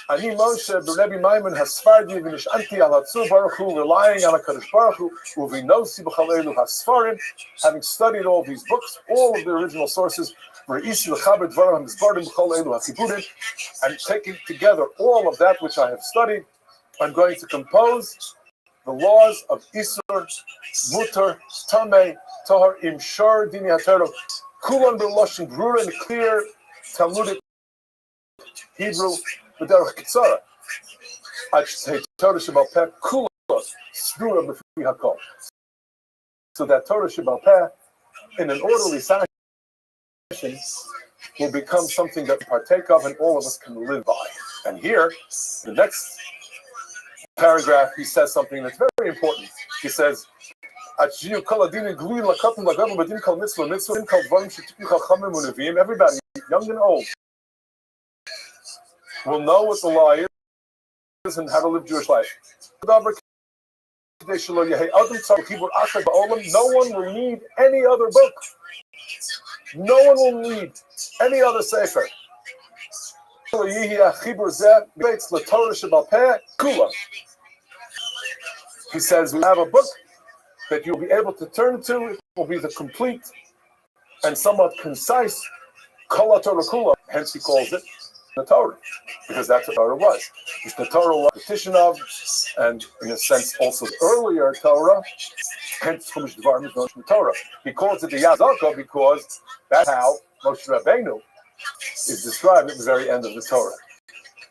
Ani Moshe, B'Rebbe Maimon Hasfardi, V'nish'anti al Hatzur Baruch Hu, relying on HaKadosh Baruch Hu, Uvinosi b'chalelu Hasfarim, having studied all these books, all of the original sources, Re'isi l'chaber dvarim ha'mizbardim b'chalelu ha'chiburim, and taking together all of that which I have studied, I'm going to compose the laws of Isur, Mutar, Tameh, Tahar, Imshar, Dini HaTorah, Kulan b'loshin brura, in clear Talmudic Hebrew, b'derech Kitzara. I should say Torah Shebal Peh, Kula, Sdura b'fi HaKol. So that Torah Shebal Peh, in an orderly fashion, will become something that we partake of and all of us can live by. And here, the next paragraph, he says something that's very important. He says, everybody, young and old, will know what the law is and how to live Jewish life. No one will need any other book. No one will need any other sefer. He says we have a book that you'll be able to turn to. It will be the complete and somewhat concise Kol Torah Kula. Hence he calls it the Torah, because that's what Torah was. It's the Torah was a petition of, and in a sense also the earlier Torah. Hence Chumash Devarim is known as the Torah. He calls it the Yazaka because that's how Moshe Rabbeinu is described at the very end of the Torah.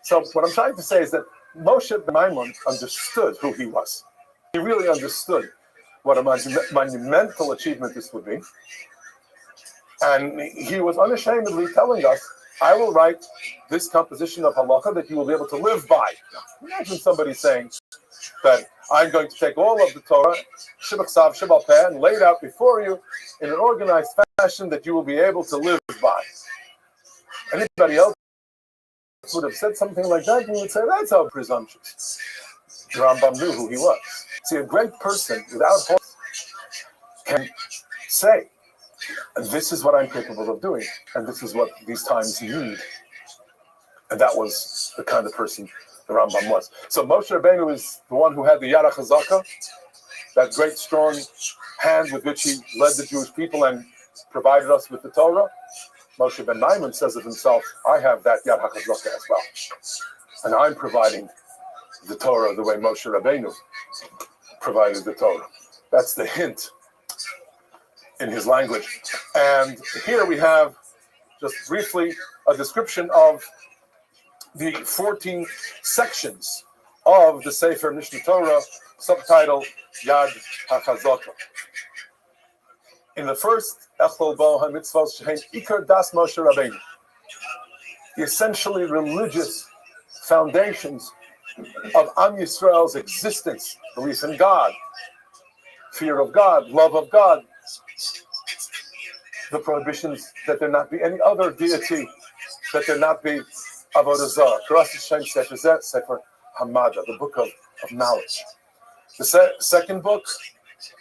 So what I'm trying to say is that Moshe Maimon understood who he was. He really understood what a monumental achievement this would be. And he was unashamedly telling us, I will write this composition of halacha that you will be able to live by. Now, imagine somebody saying that I'm going to take all of the Torah, Shibach Sav, Shibal Peh, and lay it out before you in an organized fashion that you will be able to live by. Anybody else would have said something like that, and we would say, that's how presumptuous. The Rambam knew who he was. See, a great person without hope can say, this is what I'm capable of doing, and this is what these times need. And that was the kind of person the Rambam was. So Moshe Rabbeinu is the one who had the Yad HaChazaka, that great strong hand with which he led the Jewish people and provided us with the Torah. Moshe ben Maimon says of himself, I have that Yad HaChazaka as well. And I'm providing the Torah the way Moshe Rabbeinu provided the Torah. That's the hint in his language. And here we have, just briefly, a description of the 14 sections of the Sefer Mishnah Torah, subtitled Yad HaChazaka. In the first, Echol Bo HaMitzvos Shehein Ikar Das Moshe Rabbeinu, the essentially religious foundations of Am Yisrael's existence, belief in God, fear of God, love of God, the prohibitions that there not be any other deity, that there not be Avodah Zarah. Karas Hashem Sefer Zeh, Sefer Hamada, the book of knowledge. The second book,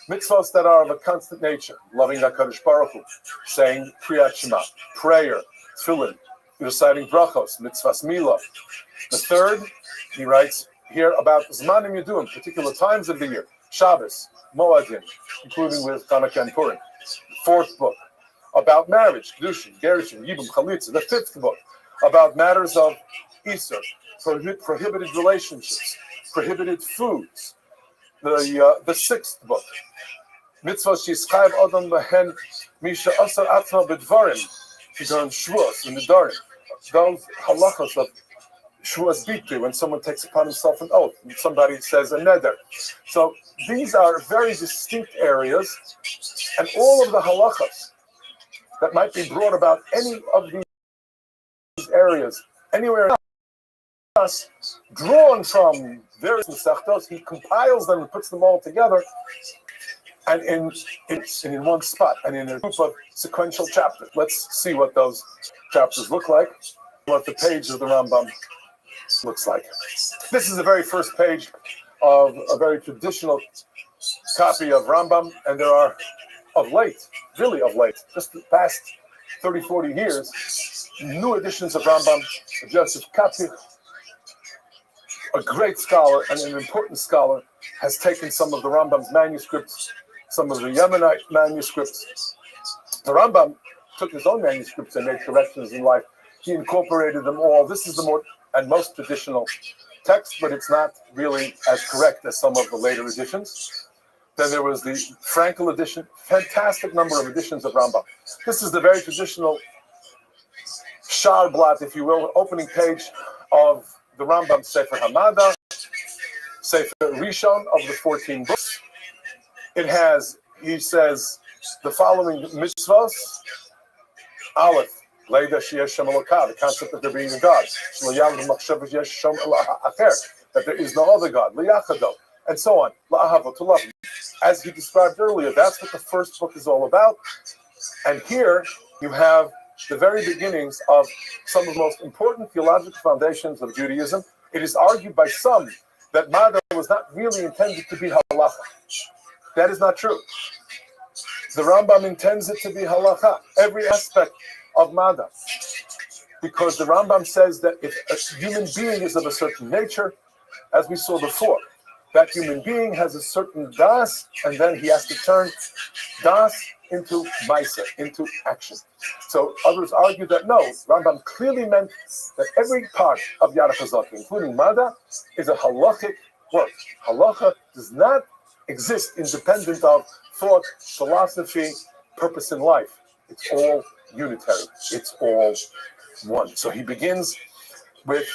mitzvahs that are of a constant nature, loving HaKadosh Baruch Hu, saying Kriyat Shema, prayer, tefillin, reciting brachos, mitzvahs milah. The third, he writes here about Zmanim Yeduim, particular times of the year, Shabbos, Moadim, including with Hanukkah and Purim. Fourth book, about marriage, Kedushin, Gerushin, Yibum, Chalitza. The fifth book, about matters of Easter, prohibited relationships, prohibited foods. The sixth book, Mitzvah Shishchayv Adam Behen Misha Asar Atzma B'Dvarim, Shigon Shvuos in the Darim. Those halachos of Shvuos Bitu, when someone takes upon himself an oath, and somebody says a neder. So these are very distinct areas, and all of the halachos that might be brought about any of these areas, anywhere else, drawn from various mesechtos, he compiles them and puts them all together, and in one spot, and in a group of sequential chapters. Let's see what those chapters look like, what the page of the Rambam looks like. This is the very first page of a very traditional copy of Rambam, and there are, really of late, just the past 30, 40 years, new editions of Rambam. Joseph Kapich, a great scholar and an important scholar, has taken some of the Rambam's manuscripts, some of the Yemenite manuscripts. The Rambam took his own manuscripts and made corrections in life. He incorporated them all. This is the more and most traditional text, but it's not really as correct as some of the later editions. Then there was the Frankel edition, fantastic number of editions of Rambam. This is the very traditional Sharblat, if you will, opening page of the Rambam Sefer Hamada, Sefer Rishon of the 14 books. It has, he says, the following mitzvahs. Aleph, Leida Sheyesh Shem Elokah, the concept of there being a God. That there is no other God. Liyachado, and so on. La'ahavo, to love him. As he described earlier, that's what the first book is all about. And here you have the very beginnings of some of the most important theological foundations of Judaism. It is argued by some that Mada was not really intended to be halacha. That is not true. The Rambam intends it to be halacha. Every aspect of Mada, because the Rambam says that if a human being is of a certain nature, as we saw before, that human being has a certain das, and then he has to turn das into maisa, into action. So others argue that no, Rambam clearly meant that every part of Yad HaChazaka, including Mada, is a halachic work. Halacha does not exist independent of thought, philosophy, purpose in life. It's all unitary. It's all one. So he begins with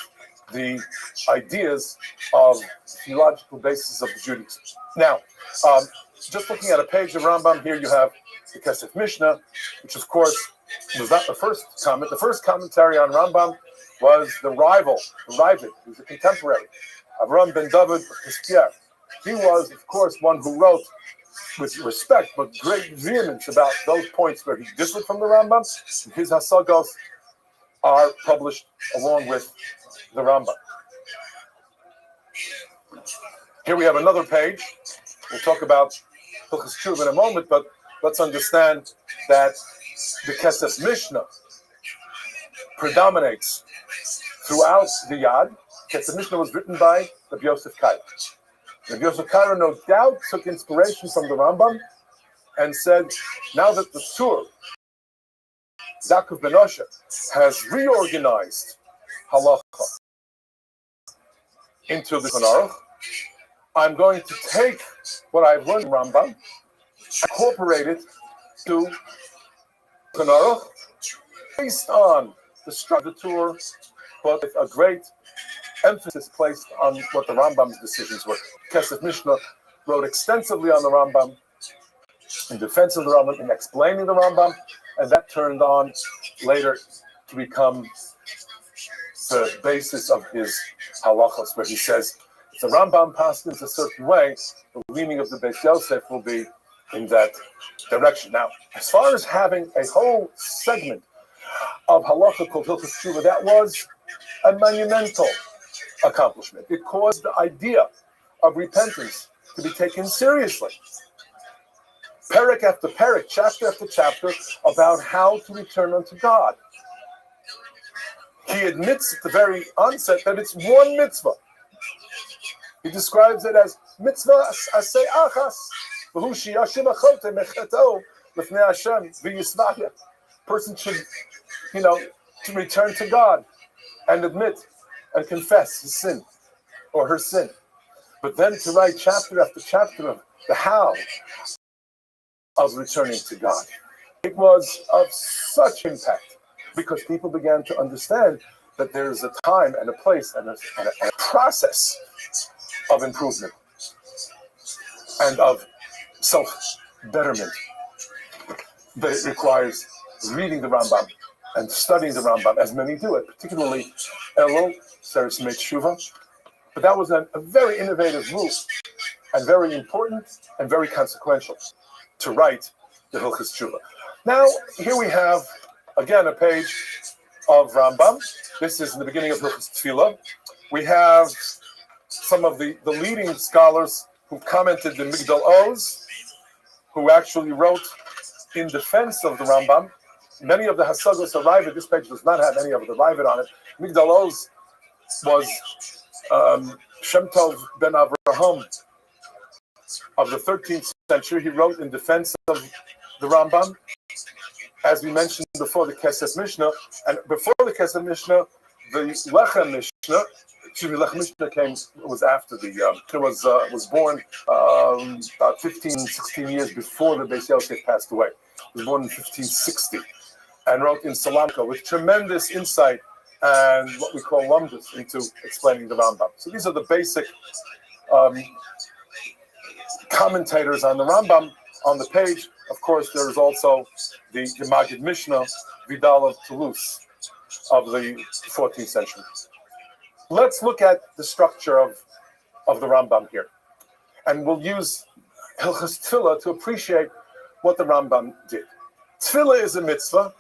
the ideas of theological basis of Judaism. Now, just looking at a page of Rambam here, you have the Kesef Mishnah, which of course was not the first comment. The first commentary on Rambam was the rival, the Rabbi, who was a contemporary, Avram ben David of Piskier. He was, of course, one who wrote with respect but great vehemence about those points where he differed from the Rambam. His Hasagos are published along with the Rambam. Here we have another page. We'll talk about Hilchos Tshuva in a moment, but let's understand that the Kesef Mishnah predominates throughout the Yad. Kesef Mishnah was written by Rabbi Yosef Karo. Rabbi Yosef Karo no doubt took inspiration from the Rambam and said, now that the Tzur, Yaakov ben Osher, has reorganized halacha into the Shulchan Aruch, I'm going to take what I've learned in Rambam, incorporate it to Shulchan Aruch, based on the structure of the Torah, but with a great emphasis placed on what the Rambam's decisions were. Kesef Mishnah wrote extensively on the Rambam, in defense of the Rambam, in explaining the Rambam, and that turned on later to become the basis of his halachos, where he says, if the Rambam passes a certain way, the leaning of the Beis Yosef will be in that direction. Now, as far as having a whole segment of halacha called Hilchos Tshuva, that was a monumental accomplishment. It caused the idea of repentance to be taken seriously. Perek after perek, chapter after chapter, about how to return unto God. He admits at the very onset that it's one mitzvah. He describes it as mitzvah asay achas, v'hu sheyashim achote mecheto l'fnei Hashem v'yisvahya. Person should, to return to God and admit and confess his sin or her sin. But then to write chapter after chapter of the how of returning to God. It was of such impact because people began to understand that there's a time and a place and a process of improvement and of self-betterment. But it requires reading the Rambam and studying the Rambam, as many do it, particularly Elul, Seres Tshuva. But that was a very innovative move and very important and very consequential to write the Hilchos Tshuva. Now, here we have, again, a page of Rambam. This is in the beginning of Hilchos Tefillah. We have some of the leading scholars who commented in Migdal Oz, who actually wrote in defense of the Rambam. Many of the Hasagos arrived. This page does not have any of the arrived on it. Migdal Oz was Shem Tov ben Avraham of the 13th century. He wrote in defense of the Rambam. As we mentioned before, the Kesef Mishnah, and before the Kesef Mishnah, the Lechem Mishnah. Lechem Mishnah was after was born about 15, 16 years before the Beis Yosef passed away. He was born in 1560 and wrote in Salamka with tremendous insight and what we call lumdus into explaining the Rambam. So these are the basic commentators on the Rambam on the page. Of course, there is also the Maggid Mishnah, Vidal of Toulouse of the 14th century. Let's look at the structure of the Rambam here. And we'll use Hilchos Tefillah to appreciate what the Rambam did. Tefillah is a mitzvah.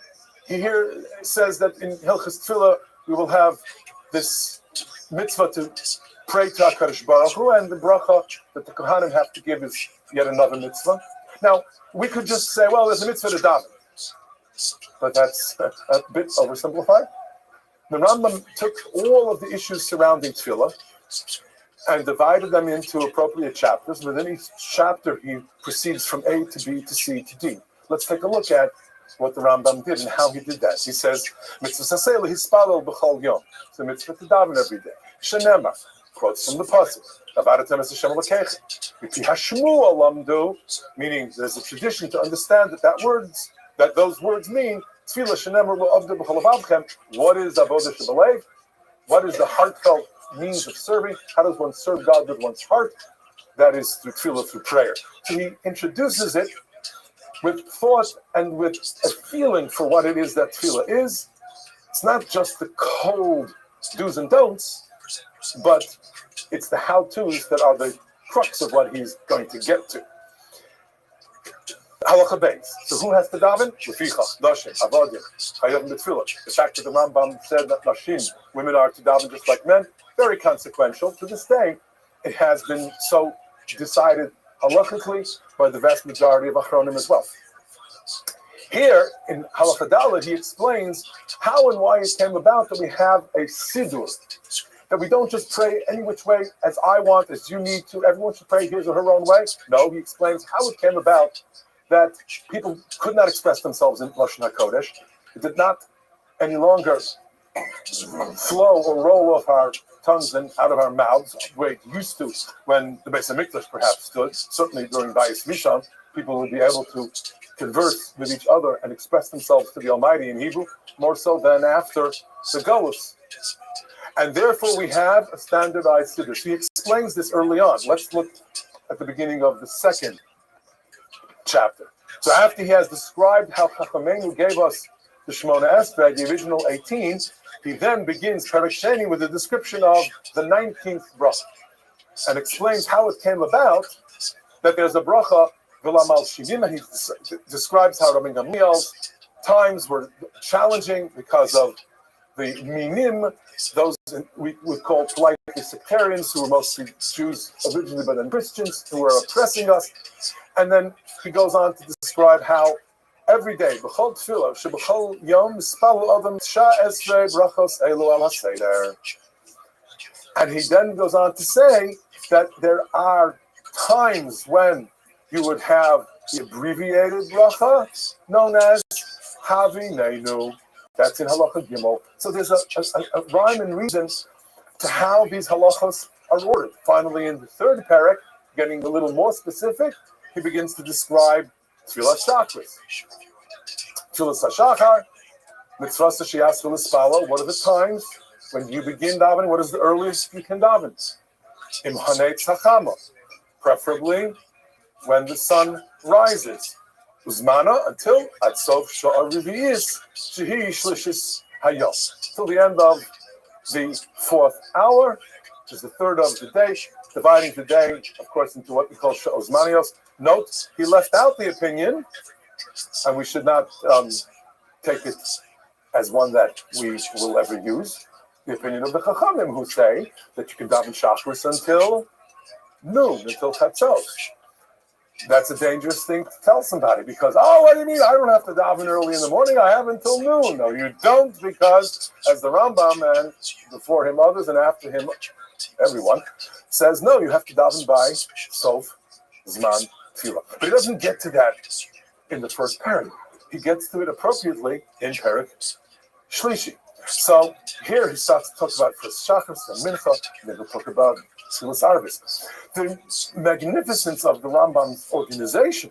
He here says that in Hilchos Tefillah we will have this mitzvah to pray to HaKadosh Baruch Hu, and the bracha that the Kohanim have to give is yet another mitzvah. Now, we could just say, well, there's a mitzvah to daven. But that's a bit oversimplified. The Rambam took all of the issues surrounding tefillah and divided them into appropriate chapters. Within each chapter, he proceeds from A to B to C to D. Let's take a look at what the Rambam did and how he did that. He says, "Mitzvah saseh lehispalel b'chol yom." It's a mitzvah to daven every day. Shenemar, quotes from the pasuk, "Avadatem es Hashem Elokeichem." V'pi hashmuah lamdu, meaning there's a tradition to understand that those words mean tefillah shenemar lo'avdu b'chol avavchem. What is avodah shebalev? What is the heartfelt means of serving? How does one serve God with one's heart? That is through tefillah, through prayer. So he introduces it with thought and with a feeling for what it is that tefillah is. It's not just the cold do's and don'ts, but it's the how-tos that are the crux of what he's going to get to. Halacha beis. So who has to daven? Lefichach, Nashim, Avodim, Chayavim b'tefillah. The fact that the Rambam said that Nashim, women are to daven just like men, very consequential. To this day, it has been so decided halachically by the vast majority of Achronim as well. Here in Halacha Daled, he explains how and why it came about that we have a Siddur, that we don't just pray any which way as I want, as you need to. Everyone should pray his or her own way. No, he explains how it came about that people could not express themselves in Lashon HaKodesh. It did not any longer flow or roll off our tongues and out of our mouths the way it used to when the Beis HaMikdash perhaps stood. Certainly during Bayis Rishon, people would be able to converse with each other and express themselves to the Almighty in Hebrew, more so than after the Golus. And therefore we have a standardized Siddur. So he explains this early on. Let's look at the beginning of the second chapter. So after he has described how Chachamenu gave us the Shemona Esrei, the original 18, he then begins Perek Sheni with a description of the 19th bracha and explains how it came about that there's a bracha V'lamal Shivim, and he describes how Rabbi Gamliel's times were challenging because of the minim, those we would call politely sectarians who were mostly Jews originally but then Christians who were oppressing us. And then he goes on to describe how every day, b'chol tefillah, sheb'chol yom mispalu adam sha esrei brachos elu al haseder. And he then goes on to say that there are times when you would have the abbreviated bracha known as Havi Neinu. That's in Halacha Gimel. So there's a rhyme and reason to how these halachos are ordered. Finally, in the third parak, getting a little more specific, he begins to describe Tfilas Shachris. Tfilas HaShachar, Mitzvah Sheyas V'Lispalo. What are the times when you begin davening? What is the earliest you can daven? Im Hanei Tzachama, preferably when the sun rises. Uzmana until at Sof Sha'ar Revi'is Shehi Shlishis Hayom, till the end of the fourth hour, which is the third of the day, dividing the day, of course, into what we call Sha'ozmanios. Note, he left out the opinion, and we should not take it as one that we will ever use, the opinion of the Chachamim, who say that you can daven Shachris until noon, until Chatzos. That's a dangerous thing to tell somebody because, oh, what do you mean? I don't have to daven early in the morning. I have until noon. No, you don't, because as the Rambam and before him others and after him everyone says, no, you have to daven by Sof Zman Tefillah. But he doesn't get to that in the first parak. He gets to it appropriately in Parak Shlishi. So here he starts to talk about first Shachris and Mincha, and then he'll talk about Tfilas Arvis. The magnificence of the Rambam's organization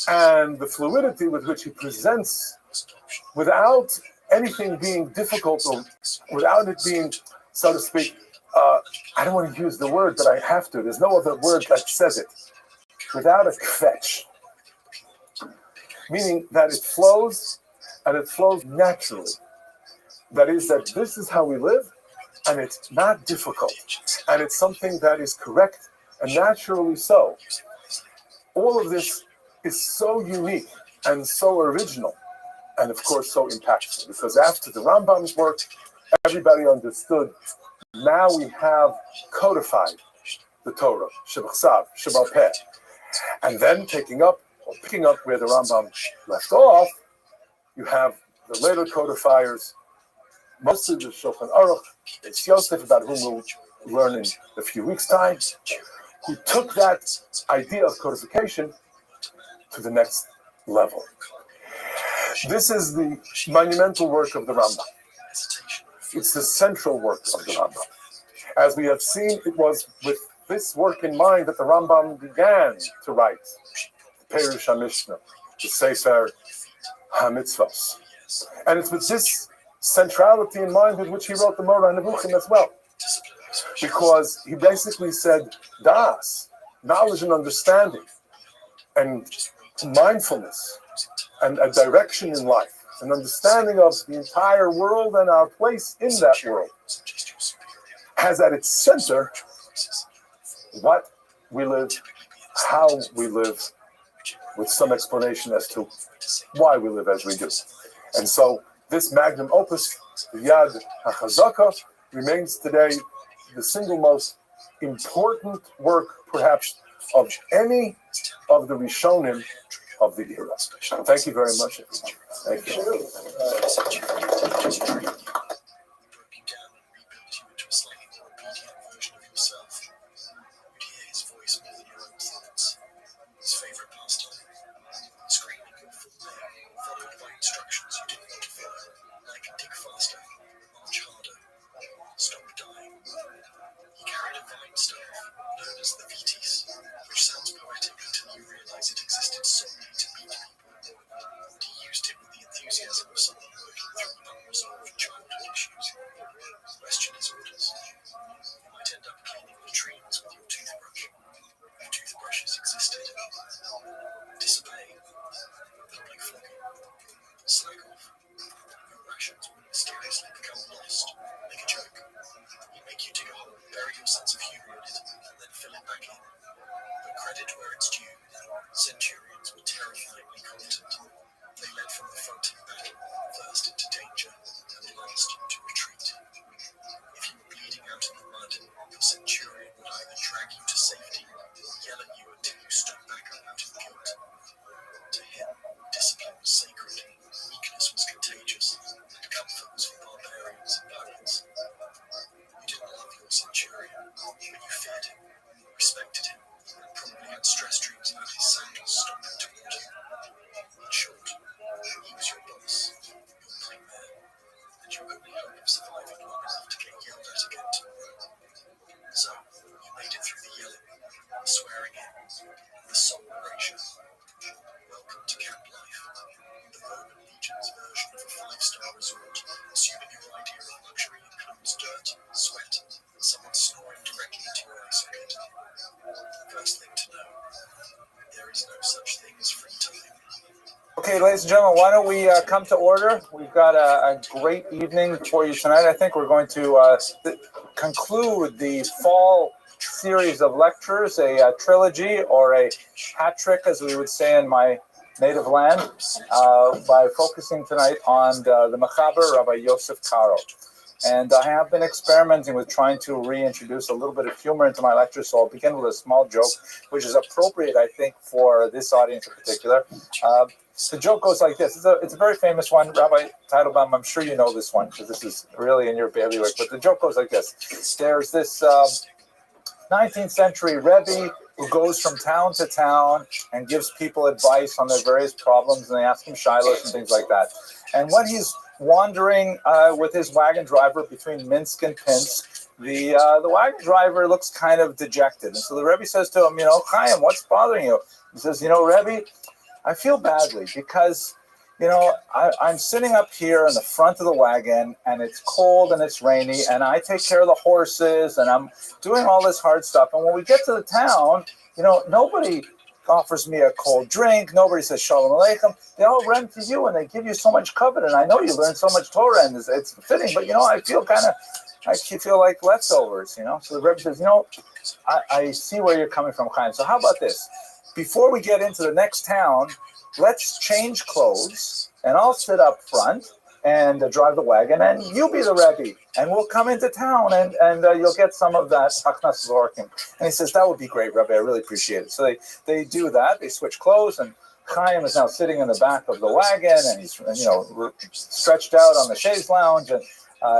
and the fluidity with which he presents without anything being difficult or without it being, so to speak, I don't want to use the word, but I have to. There's no other word that says it. Without a kvetch. Meaning that it flows, and it flows naturally. That is, that this is how we live, and it's not difficult. And it's something that is correct and naturally so. All of this is so unique and so original, and of course so impactful, because after the Rambam's work, everybody understood. Now we have codified the Torah, Shebachsav, Shebal Peh. And then picking up where the Rambam left off, you have the later codifiers most of the Shulchan Aruch, it's Yosef, about whom we'll learn in a few weeks' time, who took that idea of codification to the next level. This is the monumental work of the Rambam. It's the central work of the Rambam. As we have seen, it was with this work in mind that the Rambam began to write the Perush HaMishnah, the Sefer HaMitzvos. And it's with this centrality in mind with which he wrote the Moreh Nevuchim as well. Because he basically said, Das, knowledge and understanding, and mindfulness, and a direction in life, an understanding of the entire world and our place in that world, has at its center what we live, how we live, with some explanation as to why we live as we do. And so this magnum opus, the Yad HaChazaka, remains today the single most important work, perhaps, of any of the Rishonim of the era. Thank you very much, everyone. Thank you. Okay, ladies and gentlemen, why don't we come to order? We've got a great evening for you tonight. I think we're going to conclude the fall series of lectures, a trilogy or a hat trick, as we would say in my native land, by focusing tonight on the Mechaber, Rabbi Yosef Karo. And I have been experimenting with trying to reintroduce a little bit of humor into my lecture, so I'll begin with a small joke, which is appropriate, I think, for this audience in particular. The joke goes like this. It's a very famous one. Rabbi Teitelbaum, I'm sure you know this one, because this is really in your bailiwick, but the joke goes like this. There's this 19th century Rabbi who goes from town to town and gives people advice on their various problems, and they ask him shilas and things like that. And when he's wandering with his wagon driver between Minsk and Pinsk, the wagon driver looks kind of dejected. And so the Rebbe says to him, Chaim, what's bothering you? He says, Rebbe, I feel badly because, I'm sitting up here in the front of the wagon and it's cold and it's rainy and I take care of the horses and I'm doing all this hard stuff. And when we get to the town, nobody offers me a cold drink. Nobody says Shalom Aleichem. They all run to you and they give you so much covet. And I know you learned so much Torah and it's fitting, but I feel like leftovers, So the Rebbe says, I see where you're coming from, Chaim. So how about this? Before we get into the next town, let's change clothes and I'll sit up front and drive the wagon and you be the Rebbe and we'll come into town and you'll get some of that Hachnas Zorkim. And he says, that would be great, Rebbe. I really appreciate it. So they do that. They switch clothes and Chaim is now sitting in the back of the wagon and he's stretched out on the chaise lounge and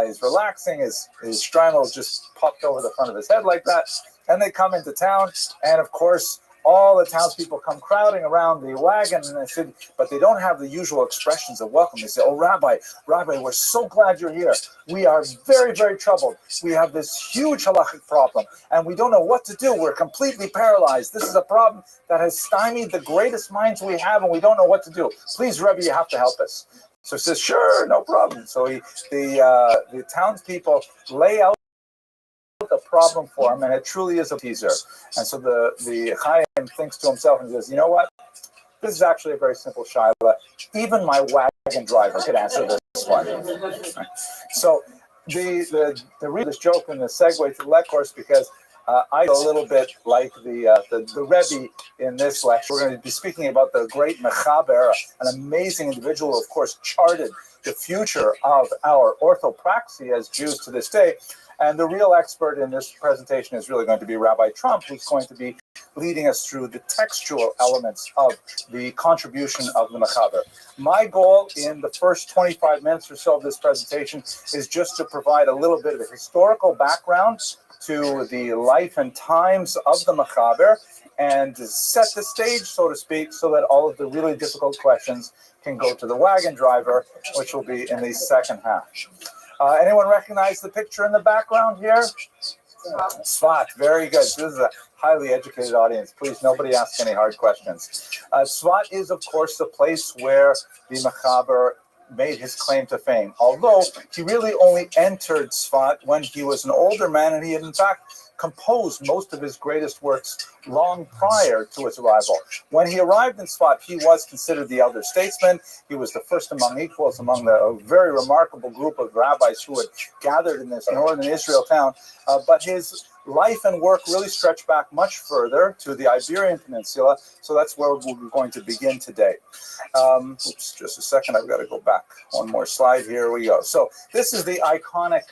He's relaxing. His shtreimel just popped over the front of his head like that. And they come into town, and of course, all the townspeople come crowding around the wagon, and they said, but they don't have the usual expressions of welcome. They say, "Oh, Rabbi, we're so glad you're here. We are very, very troubled. We have this huge halachic problem, and we don't know what to do. We're completely paralyzed. This is a problem that has stymied the greatest minds we have, and we don't know what to do. Please, Rabbi, you have to help us." So he says, "Sure, no problem." So the townspeople lay out the problem for him, and it truly is a teaser. And so the Chaim thinks to himself and says, "You know what? This is actually a very simple shaila. Even my wagon driver could answer this one." So the read this joke and the segue to the course, because I a little bit like the Rebbe in this lecture. We're going to be speaking about the great Mechaber, an amazing individual who, of course, charted the future of our orthopraxy as Jews to this day. And the real expert in this presentation is really going to be Rabbi Trump, who's going to be leading us through the textual elements of the contribution of the Mechaber. My goal in the first 25 minutes or so of this presentation is just to provide a little bit of a historical background to the life and times of the Mechaber, and to set the stage, so to speak, so that all of the really difficult questions can go to the wagon driver, which will be in the second half. Anyone recognize the picture in the background here? Tzfat, very good. This is a highly educated audience. Please, nobody ask any hard questions. Tzfat is, of course, the place where the Mechaber made his claim to fame, although he really only entered Tzfat when he was an older man, and he had, in fact, composed most of his greatest works long prior to his arrival. When he arrived in Tzfat, he was considered the elder statesman. He was the first among equals among a very remarkable group of rabbis who had gathered in this northern Israel town. But his life and work really stretched back much further to the Iberian Peninsula. So that's where we're going to begin today. Oops, just a second. I've got to go back one more slide. Here we go. So this is the iconic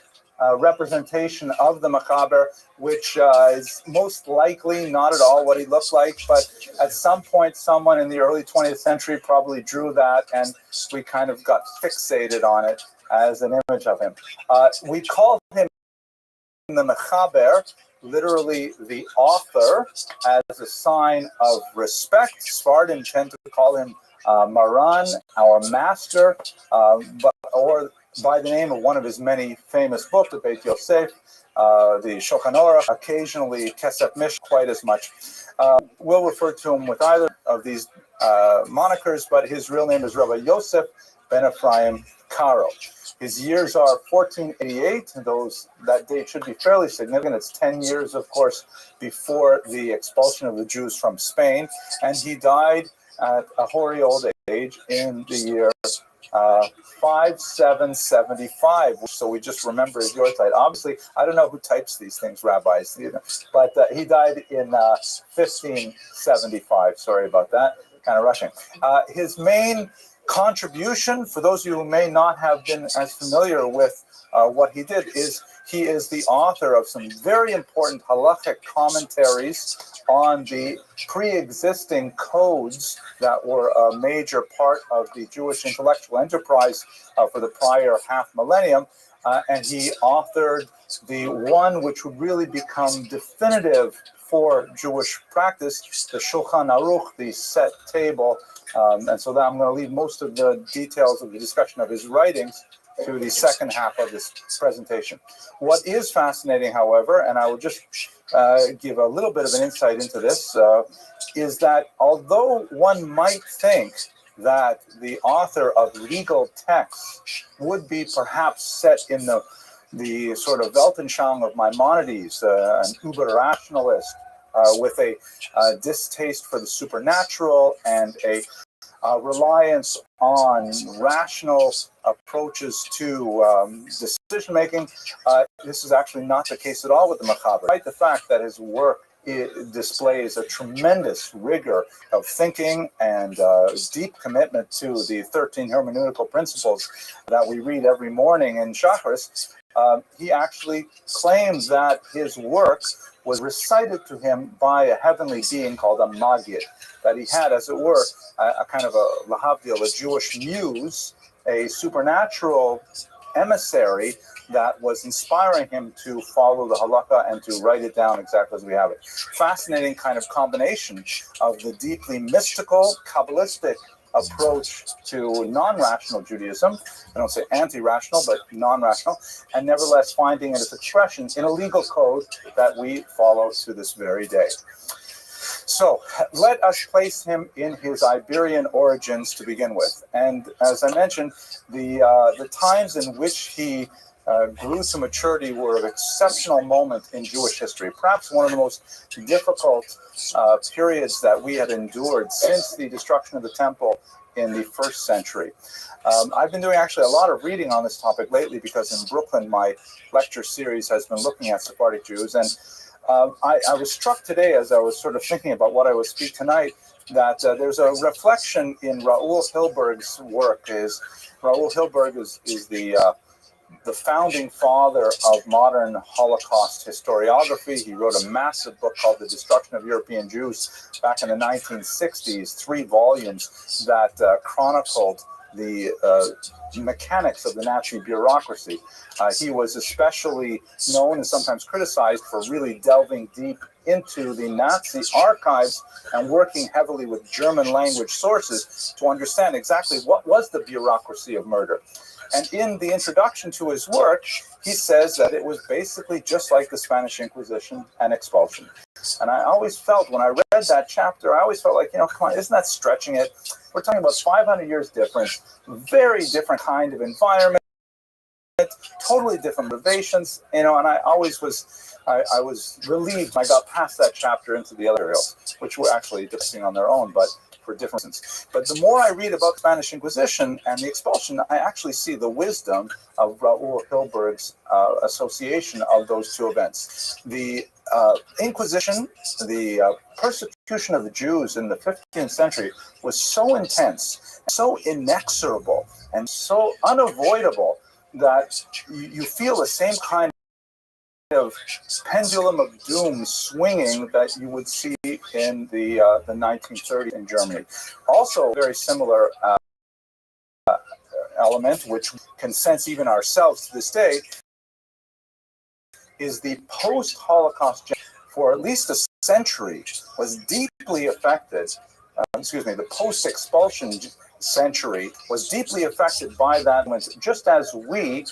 representation of the Mechaber, which is most likely not at all what he looked like, but at some point someone in the early 20th century probably drew that, and we kind of got fixated on it as an image of him. We call him the Mechaber, literally the author, as a sign of respect. Sephardim tend to call him Maran, our master, or by the name of one of his many famous books, the Beit Yosef, the Shulchan Aruch, occasionally Kesef Mish, quite as much. We'll refer to him with either of these monikers, but his real name is Rabbi Yosef ben Ephraim Karo. His years are 1488, and that date should be fairly significant. It's 10 years, of course, before the expulsion of the Jews from Spain, and he died at a hoary old age in the year 5775. So we just remember his yortzeit. Obviously, I don't know who types these things, rabbis, but he died in 1575. Sorry about that, kind of rushing. His main contribution, for those of you who may not have been as familiar with what he did, is he is the author of some very important halachic commentaries on the pre-existing codes that were a major part of the Jewish intellectual enterprise for the prior half millennium. And he authored the one which would really become definitive for Jewish practice, the Shulchan Aruch, the set table. And so that I'm going to leave most of the details of the discussion of his writings to the second half of this presentation. What is fascinating, however, and I will just give a little bit of an insight into this, is that although one might think that the author of legal texts would be perhaps set in the sort of Weltanschauung of Maimonides, an uber-rationalist with a distaste for the supernatural and a reliance on rational approaches to decision-making, this is actually not the case at all with the Mechaber. Despite the fact that his work displays a tremendous rigor of thinking and deep commitment to the 13 hermeneutical principles that we read every morning in Shacharis, he actually claims that his work was recited to him by a heavenly being called a Magid, that he had, as it were, a kind of a lahavdil, a Jewish muse, a supernatural emissary that was inspiring him to follow the halakha and to write it down exactly as we have it. Fascinating kind of combination of the deeply mystical, Kabbalistic approach to non-rational Judaism. I don't say anti-rational, but non-rational, and nevertheless finding its expression in a legal code that we follow to this very day. So let us place him in his Iberian origins to begin with. And as I mentioned, the times in which he grew to maturity were an exceptional moment in Jewish history, perhaps one of the most difficult periods that we had endured since the destruction of the temple in the 1st century. I've been doing actually a lot of reading on this topic lately because in Brooklyn, my lecture series has been looking at Sephardic Jews. And I was struck today as I was sort of thinking about what I would speak tonight, that there's a reflection in Raoul Hilberg's work. Raoul Hilberg is the founding father of modern Holocaust historiography. He wrote a massive book called The Destruction of European Jews back in the 1960s, 3 volumes that chronicled the mechanics of the Nazi bureaucracy. He was especially known and sometimes criticized for really delving deep into the Nazi archives and working heavily with German language sources to understand exactly what was the bureaucracy of murder. And in the introduction to his work, he says that it was basically just like the Spanish Inquisition and expulsion. And I always felt, when I read that chapter, I always felt like, come on, isn't that stretching it? We're talking about 500 years difference, very different kind of environment, totally different motivations, and I always was, I was relieved I got past that chapter into the other areas, which were actually interesting on their own, but for different reasons. But the more I read about the Spanish Inquisition and the expulsion, I actually see the wisdom of Raoul Hilberg's association of those 2 events. The Inquisition, the persecution of the Jews in the 15th century was so intense, so inexorable, and so unavoidable that you feel the same kind of pendulum of doom swinging that you would see in the 1930s in Germany. Also, very similar element, which we can sense even ourselves to this day, is the post-Holocaust for at least a century was deeply affected. The post-expulsion century was deeply affected by that moment, just as we,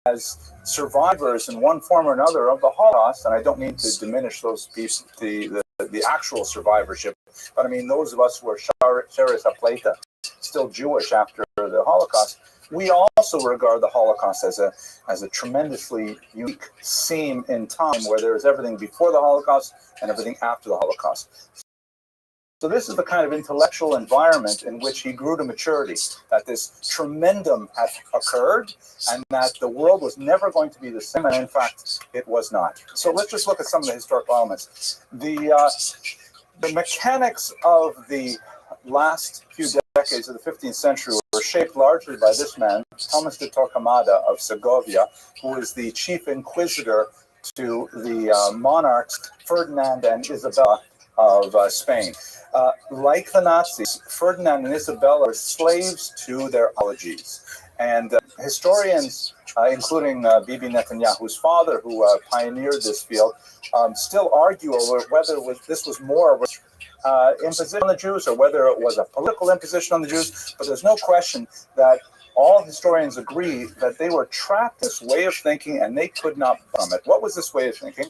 as survivors in one form or another of the Holocaust, and I don't mean to diminish those pieces, the actual survivorship, but I mean those of us who are Sheres HaPleita, still Jewish after the Holocaust, we also regard the Holocaust as a tremendously unique seam in time where there is everything before the Holocaust and everything after the Holocaust. So this is the kind of intellectual environment in which he grew to maturity, that this tremendum had occurred and that the world was never going to be the same, and in fact, it was not. So let's just look at some of the historical elements. The mechanics of the last few decades of the 15th century were shaped largely by this man, Thomas de Torquemada of Segovia, who is the chief inquisitor to the monarchs Ferdinand and Isabella of Spain. Like the Nazis, Ferdinand and Isabella were slaves to their ideologies. And historians, including Bibi Netanyahu's father, who pioneered this field, still argue over whether this was more imposition on the Jews or whether it was a political imposition on the Jews. But there's no question that all historians agree that they were trapped in this way of thinking and they could not from it. What was this way of thinking?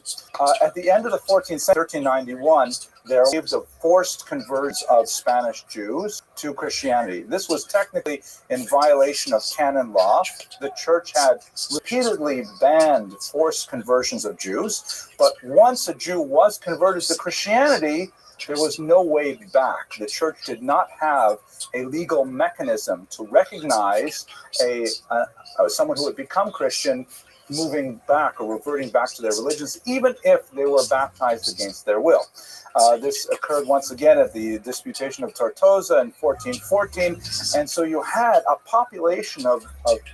At the end of the 14th century, 1391, there were waves of forced conversions of Spanish Jews to Christianity. This was technically in violation of canon law. The church had repeatedly banned forced conversions of Jews, but once a Jew was converted to Christianity, there was no way back. The church did not have a legal mechanism to recognize someone who had become Christian moving back or reverting back to their religions, even if they were baptized against their will. This occurred once again at the Disputation of Tortosa in 1414, and so you had a population of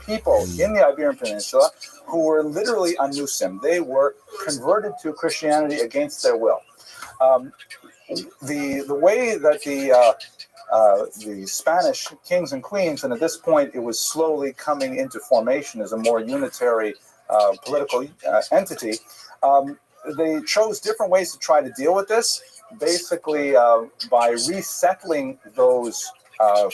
people in the Iberian Peninsula who were literally anusim. They were converted to Christianity against their will. The way that the Spanish kings and queens, and at this point it was slowly coming into formation as a more unitary political entity. They chose different ways to try to deal with this, basically by resettling those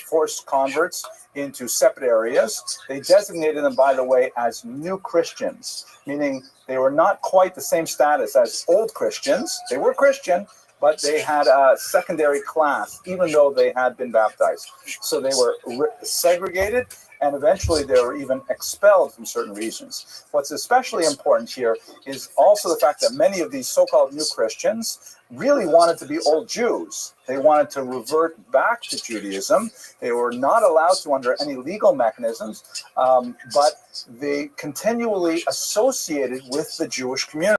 forced converts into separate areas. They designated them, by the way, as new Christians, meaning they were not quite the same status as old Christians. They were Christian, but they had a secondary class, even though they had been baptized. So they were segregated, and eventually they were even expelled from certain regions. What's especially important here is also the fact that many of these so-called new Christians really wanted to be old Jews. They wanted to revert back to Judaism. They were not allowed to under any legal mechanisms, but they continually associated with the Jewish community.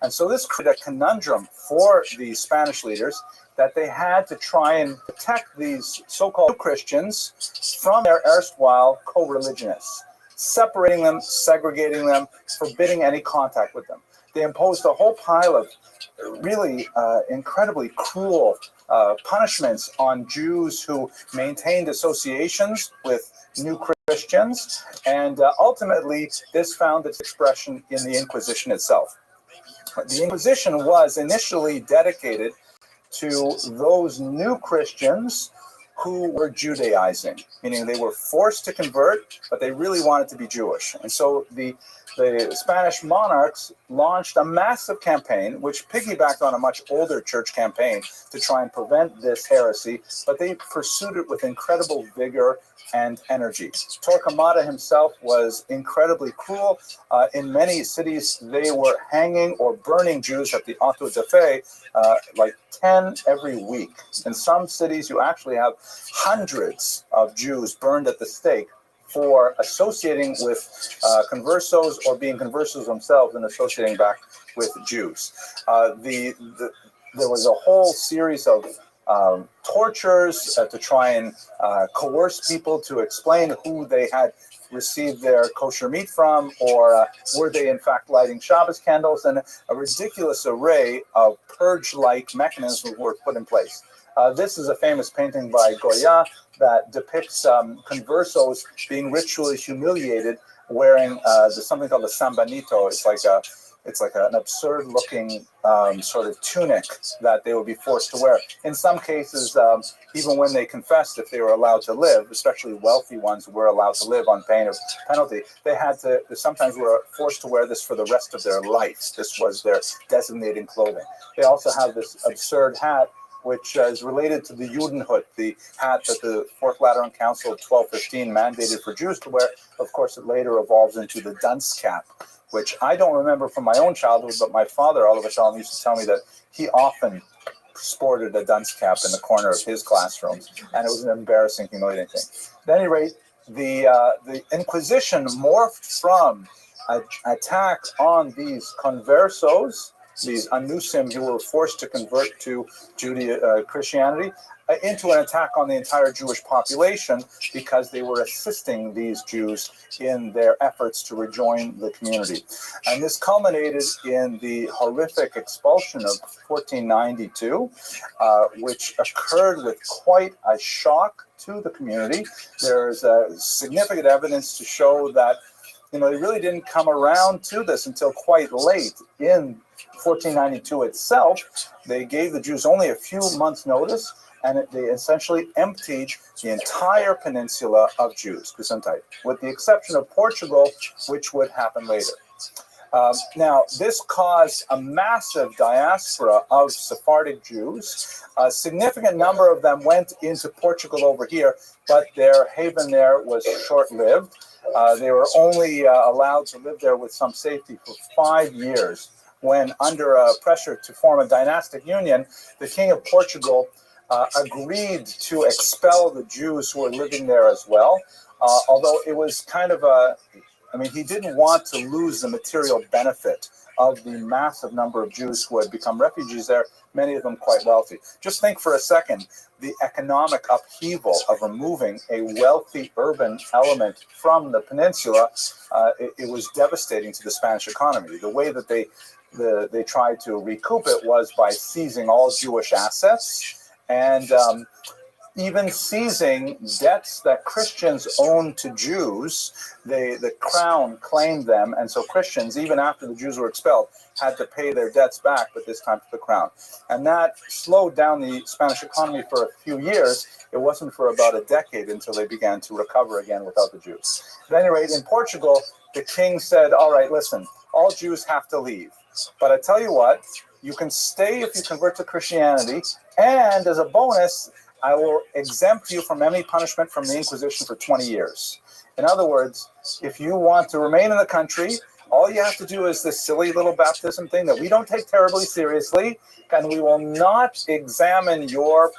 And so this created a conundrum for the Spanish leaders that they had to try and protect these so-called Christians from their erstwhile co-religionists, separating them, segregating them, forbidding any contact with them. They imposed a whole pile of really incredibly cruel punishments on Jews who maintained associations with new Christians, and ultimately this found its expression in the Inquisition itself. The Inquisition was initially dedicated to those new Christians who were Judaizing, meaning they were forced to convert, but they really wanted to be Jewish. And so the Spanish monarchs launched a massive campaign, which piggybacked on a much older church campaign to try and prevent this heresy, but they pursued it with incredible vigor and energy. Torquemada himself was incredibly cruel. In many cities, they were hanging or burning Jews at the auto de fe, like 10 every week. In some cities, you actually have hundreds of Jews burned at the stake for associating with conversos or being conversos themselves and associating back with Jews. There was a whole series of tortures to try and coerce people to explain who they had received their kosher meat from, or were they in fact lighting Shabbos candles, and a ridiculous array of purge-like mechanisms were put in place. This is a famous painting by Goya that depicts conversos being ritually humiliated wearing something called the sambanito. It's like an absurd-looking sort of tunic that they would be forced to wear. In some cases, even when they confessed, if they were allowed to live, especially wealthy ones who were allowed to live on pain of penalty, they sometimes were forced to wear this for the rest of their life. This was their designating clothing. They also have this absurd hat, which is related to the Judenhut, the hat that the Fourth Lateran Council of 1215 mandated for Jews to wear. Of course, it later evolves into the dunce cap, which I don't remember from my own childhood, but my father, all of a sudden, used to tell me that he often sported a dunce cap in the corner of his classrooms, and it was an embarrassing, humiliating thing. At any rate, the Inquisition morphed from an attack on these conversos, these anusim who were forced to convert to Christianity, into an attack on the entire Jewish population because they were assisting these Jews in their efforts to rejoin the community. And this culminated in the horrific expulsion of 1492, which occurred with quite a shock to the community. There's significant evidence to show that they really didn't come around to this until quite late in 1492 itself. They gave the Jews only a few months' notice, and they essentially emptied the entire peninsula of Jews, Gesundheit, with the exception of Portugal, which would happen later. Now, this caused a massive diaspora of Sephardic Jews. A significant number of them went into Portugal over here, but their haven there was short-lived. They were only allowed to live there with some safety for 5 years, when under pressure to form a dynastic union, the King of Portugal agreed to expel the Jews who were living there as well, although it was kind of he didn't want to lose the material benefit of the massive number of Jews who had become refugees there, many of them quite wealthy. Just think for a second, the economic upheaval of removing a wealthy urban element from the peninsula, it was devastating to the Spanish economy. The way that they tried to recoup it was by seizing all Jewish assets and even seizing debts that Christians owned to Jews. The crown claimed them, and so Christians, even after the Jews were expelled, had to pay their debts back, but this time to the crown. And that slowed down the Spanish economy for a few years. It wasn't for about a decade until they began to recover again without the Jews. At any rate, in Portugal, the king said, all right, listen, all Jews have to leave. But I tell you what, you can stay if you convert to Christianity, and as a bonus, I will exempt you from any punishment from the Inquisition for 20 years. In other words, if you want to remain in the country, all you have to do is this silly little baptism thing that we don't take terribly seriously, and we will not examine your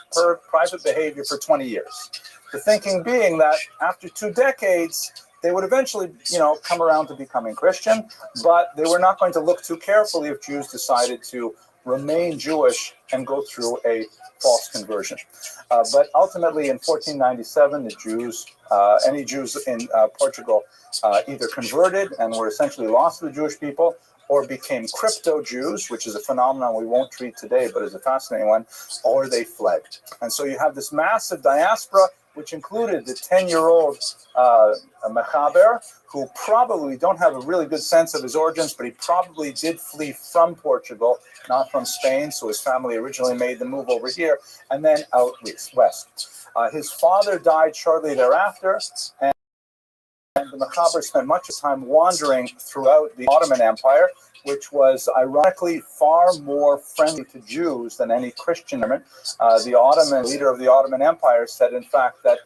private behavior for 20 years. The thinking being that after 2 decades, they would eventually, come around to becoming Christian, but they were not going to look too carefully if Jews decided to remain Jewish and go through a false conversion. But ultimately, in 1497, the Jews, any Jews in Portugal, either converted and were essentially lost to the Jewish people, or became crypto-Jews, which is a phenomenon we won't treat today, but is a fascinating one, or they fled. And so you have this massive diaspora, which included the 10-year-old Mechaber, who probably don't have a really good sense of his origins, but he probably did flee from Portugal, not from Spain, so his family originally made the move over here, and then out west. His father died shortly thereafter, and the Mechaber spent much of time wandering throughout the Ottoman Empire, which was ironically far more friendly to Jews than any Christian. The leader of the Ottoman Empire said, in fact, that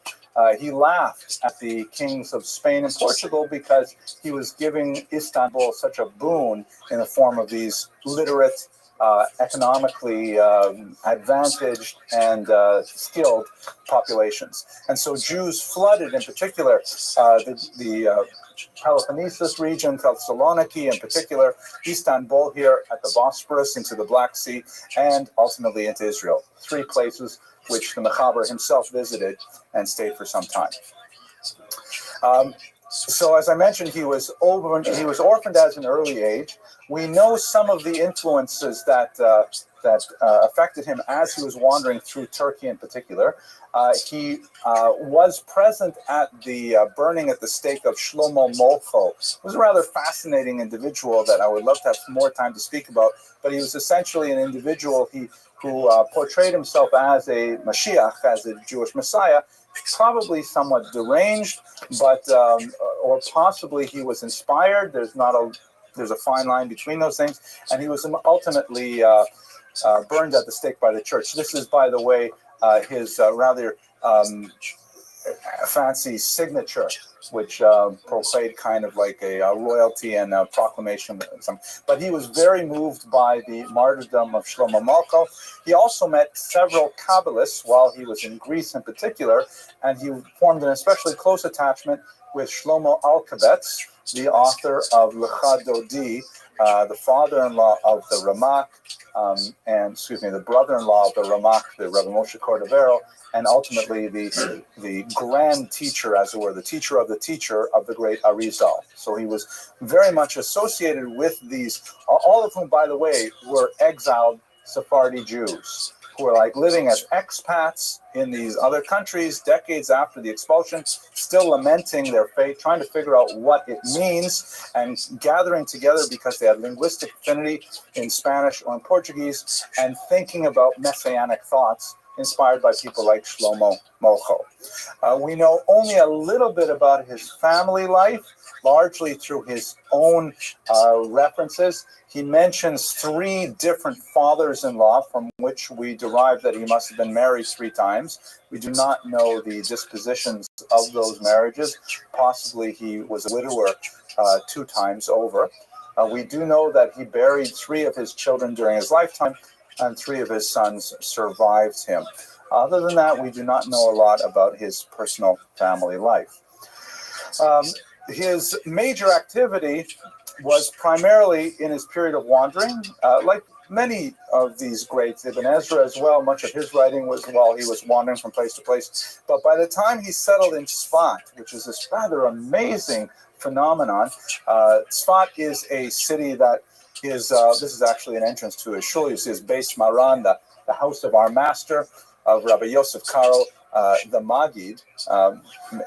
he laughed at the kings of Spain and Portugal because he was giving Istanbul such a boon in the form of these literate, economically advantaged and skilled populations. And so Jews flooded, in particular, the Peloponnesus region, Thessaloniki in particular, Istanbul here at the Bosporus into the Black Sea, and ultimately into Israel. 3 places which the Mechaber himself visited and stayed for some time. So as I mentioned, he was orphaned at an early age. We know some of the influences that affected him as he was wandering through Turkey in particular. He was present at the burning at the stake of Shlomo Molcho. He was a rather fascinating individual that I would love to have more time to speak about, but he was essentially an individual who portrayed himself as a Mashiach, as a Jewish Messiah, probably somewhat deranged, but or possibly he was inspired. There's a fine line between those things, and he was ultimately burned at the stake by the church. This is, by the way, his rather fancy signature, which proclaimed kind of like a royalty and a proclamation. But he was very moved by the martyrdom of Shlomo Malko. He also met several Kabbalists while he was in Greece in particular, and he formed an especially close attachment with Shlomo Alkabetz, the author of Lecha Dodi, the father-in-law of the Ramak, the brother-in-law of the Ramak, the Rabbi Moshe Cordovero, and ultimately the grand teacher, as it were, the teacher of the great Arizal. So he was very much associated with these, all of whom, by the way, were exiled Sephardi Jews, who were like living as expats in these other countries decades after the expulsion, still lamenting their fate, trying to figure out what it means, and gathering together because they had linguistic affinity in Spanish or in Portuguese, and thinking about messianic thoughts inspired by people like Shlomo Molcho. We know only a little bit about his family life, largely through his own references. He mentions 3 different fathers-in-law from which we derive that he must have been married 3 times. We do not know the dispositions of those marriages. Possibly he was a widower 2 times over. We do know that he buried 3 of his children during his lifetime, and 3 of his sons survived him. Other than that, we do not know a lot about his personal family life. His major activity was primarily in his period of wandering. Like many of these greats, Ibn Ezra as well, much of his writing was while he was wandering from place to place. But by the time he settled in Tzfat, which is this rather amazing phenomenon, Tzfat is a city that is, this is actually an entrance to a shul. You see his Beis Maran, the house of our master. of Rabbi Yosef Karo, the Maggid,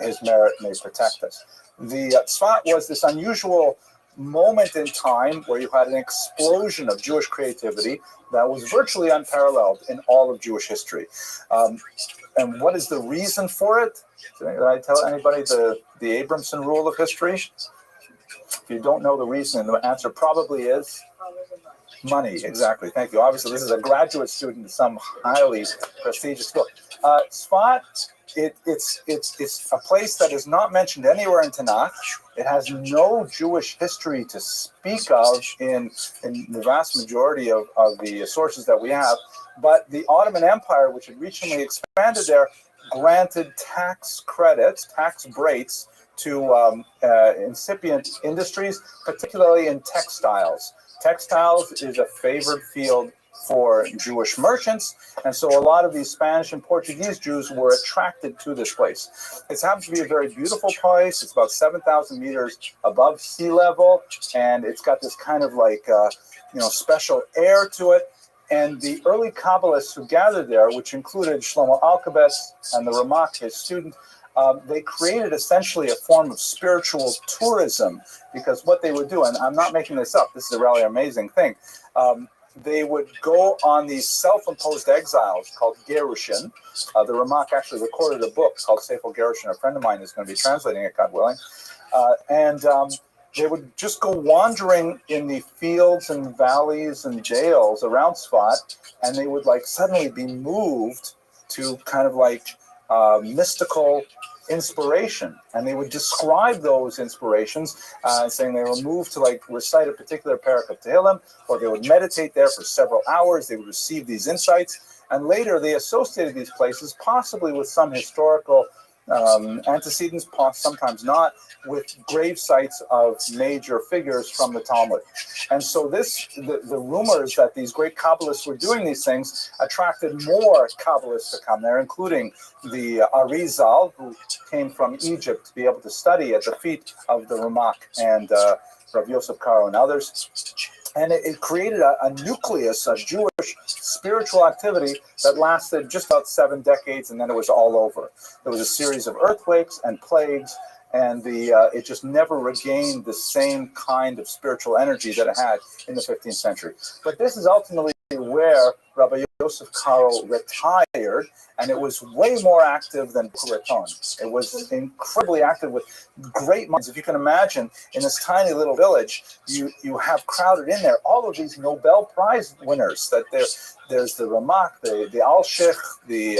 his merit may protect us. The Tzfat was this unusual moment in time where you had an explosion of Jewish creativity that was virtually unparalleled in all of Jewish history. And what is the reason for it? Did I tell anybody the Abramson rule of history? If you don't know the reason, the answer probably is money. Exactly. Thank you. Obviously, this is a graduate student at some highly prestigious school. Tzfat, it's a place that is not mentioned anywhere in Tanakh. It has no Jewish history to speak of in the vast majority of the sources that we have. But the Ottoman Empire, which had recently expanded there, granted tax credits, tax breaks to incipient industries, particularly in textiles. Textiles is a favored field for Jewish merchants, and so a lot of these Spanish and Portuguese Jews were attracted to this place. It happens to be a very beautiful place. It's about 7,000 meters above sea level, and it's got this kind of like special air to it. And the early Kabbalists who gathered there, which included Shlomo Alkabetz and the Ramak, his student, they created essentially a form of spiritual tourism, because what they would do, and I'm not making this up, this is a really amazing thing, they would go on these self-imposed exiles called Gerushin. The Ramak actually recorded a book called Sefer Gerushin. A friend of mine is going to be translating it, God willing. They would just go wandering in the fields and valleys and jails around Tzfat, and they would like suddenly be moved to kind of like mystical inspiration, and they would describe those inspirations, saying they were moved to like recite a particular parak of Tehillim, or they would meditate there for several hours. They would receive these insights, and later they associated these places possibly with some historical antecedents, sometimes not, with grave sites of major figures from the Talmud. And so the rumors that these great Kabbalists were doing these things attracted more Kabbalists to come there, including the Arizal, who came from Egypt to be able to study at the feet of the Ramak and Rabbi Yosef Karo and others. And it created a nucleus of Jewish spiritual activity that lasted just about 7 decades, and then it was all over. There was a series of earthquakes and plagues, and it just never regained the same kind of spiritual energy that it had in the 15th century. But this is ultimately where Rabbi Yosef Karo retired, and it was way more active than Boca Raton. It was incredibly active with great minds. If you can imagine, in this tiny little village, you have crowded in there all of these Nobel Prize winners. That there's the Ramak, the Al-Sheikh, the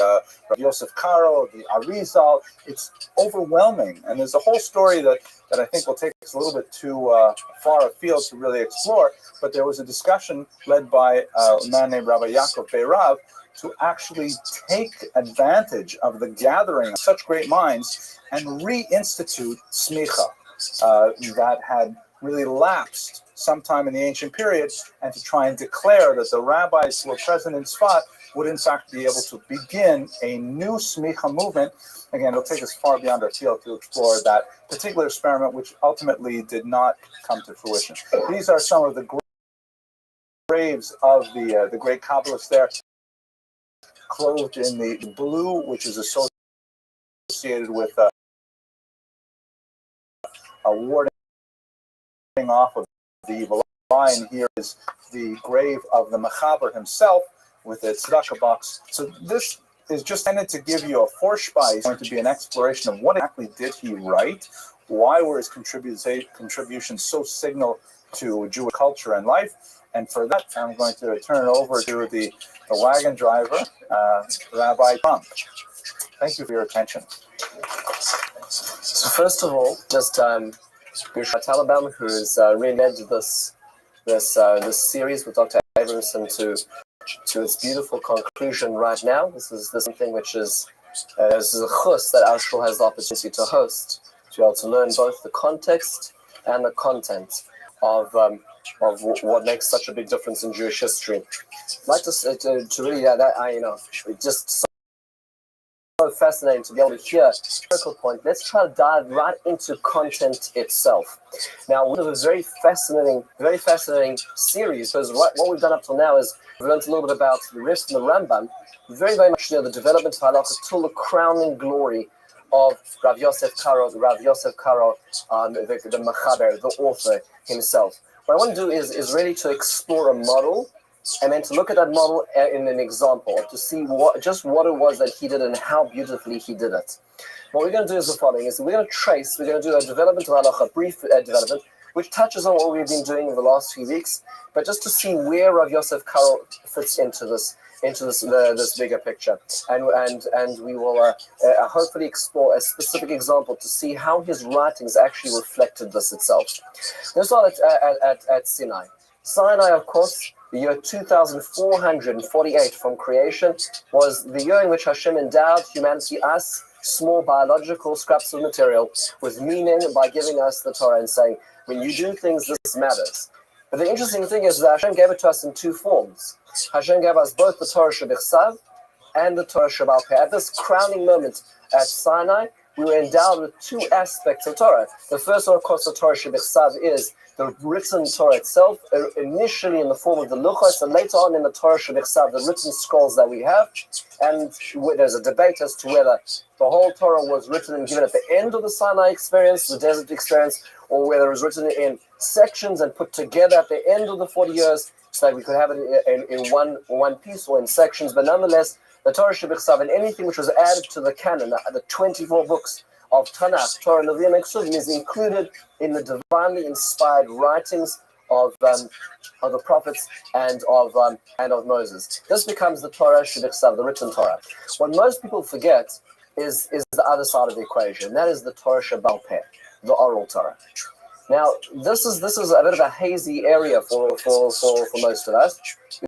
Rabbi Yosef Karo, the Arizal. It's overwhelming, and there's a whole story that I think will take us a little bit too far afield to really explore. But there was a discussion led by a man named Rabbi Yaakov Beirav to actually take advantage of the gathering of such great minds and reinstitute smicha that had really lapsed sometime in the ancient period, and to try and declare that the rabbis who were present in Tzfat would in fact be able to begin a new smicha movement. Again, it'll take us far beyond our field to explore that particular experiment, which ultimately did not come to fruition. These are some of the graves of the great Kabbalists there, clothed in the blue, which is associated with a warding off of the evil eye. And here is the grave of the Mechaber himself with a tzedakah box. So this is just intended to give you a Vorspice. It's going to be an exploration of what exactly did he write, why were his contributions so signal to Jewish culture and life. And for that, I'm going to turn it over to the wagon driver, Rabbi Trump. Thank you for your attention. So first of all, just Bishop Talabam, who's reled this series with Dr. Abramson to its beautiful conclusion right now. This is something which is this is a chus that our school has the opportunity to host, to be able to learn both the context and the content of what makes such a big difference in Jewish history. I'd like to really just so so fascinating to be able to hear focal point, let's try to dive right into content itself. Now, we have a very fascinating series, because what we've done up till now is we've learned a little bit about the rest of the Rambam, very, very much the development of halakha till the crowning glory of Rav Yosef Karo, the Machaber, the author himself. What I want to do is really to explore a model, and then to look at that model in an example, to see what it was that he did and how beautifully he did it. What we're going to do is the following: is we're going to do a development of halakha, a brief development, which touches on what we've been doing in the last few weeks, but just to see where Rav Yosef Karo fits into this bigger picture, and we will hopefully explore a specific example to see how his writings actually reflected this itself. Let's start at Sinai. Sinai, of course, the year 2448 from creation, was the year in which Hashem endowed humanity, us small biological scraps of material, with meaning by giving us the Torah and saying, when you do things, this matters. But the interesting thing is that Hashem gave it to us in two forms. Hashem gave us both the Torah Shebichsav and the Torah Shebal Peh. At this crowning moment at Sinai, we were endowed with two aspects of Torah. The first one, of course, the Torah Shebichsav is the written Torah itself, initially in the form of the Luchos, and later on in the Torah Shebichsav, the written scrolls that we have. And there's a debate as to whether the whole Torah was written and given at the end of the Sinai experience, the desert experience, or whether it was written in sections and put together at the end of the 40 years, so that we could have it in one piece or in sections. But nonetheless, the Torah Shebichsav and anything which was added to the canon, the 24 books of Tanakh, Torah, Nevi'im, and Ksuvim, is included in the divinely inspired writings of the prophets and of Moses. This becomes the Torah Shebichsav, the written Torah. What most people forget is the other side of the equation. That is the Torah Shebal Peh, the oral Torah. Now, this is a bit of a hazy area for most of us,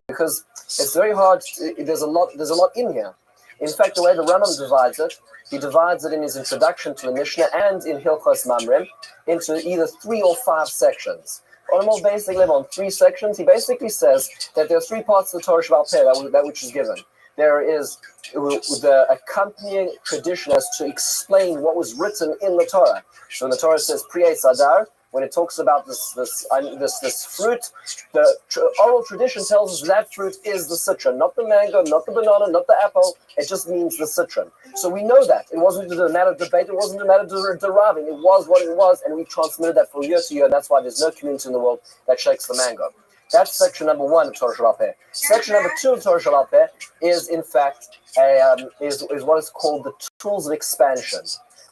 because it's very hard. There's a lot in here. In fact, the way the Rambam divides it, he divides it in his introduction to the Mishnah and in Hilchos Mamrim into either 3 or 5 sections. On a more basic level, on 3 sections, he basically says that there are 3 parts of the Torah Shebal Peh that which is given. There is the accompanying tradition as to explain what was written in the Torah. So when the Torah says Priyei Sadar, when it talks about this fruit, the oral tradition tells us that fruit is the citron, not the mango, not the banana, not the apple. It just means the citron. So we know that. It wasn't a matter of debate. It wasn't a matter of deriving. It was what it was, and we transmitted that from year to year. And that's why there's no community in the world that shakes the mango. That's section number 1 of Torah Shebal Peh. Section number 2 of Torah Shebal Peh is, in fact, is what is called the tools of expansion,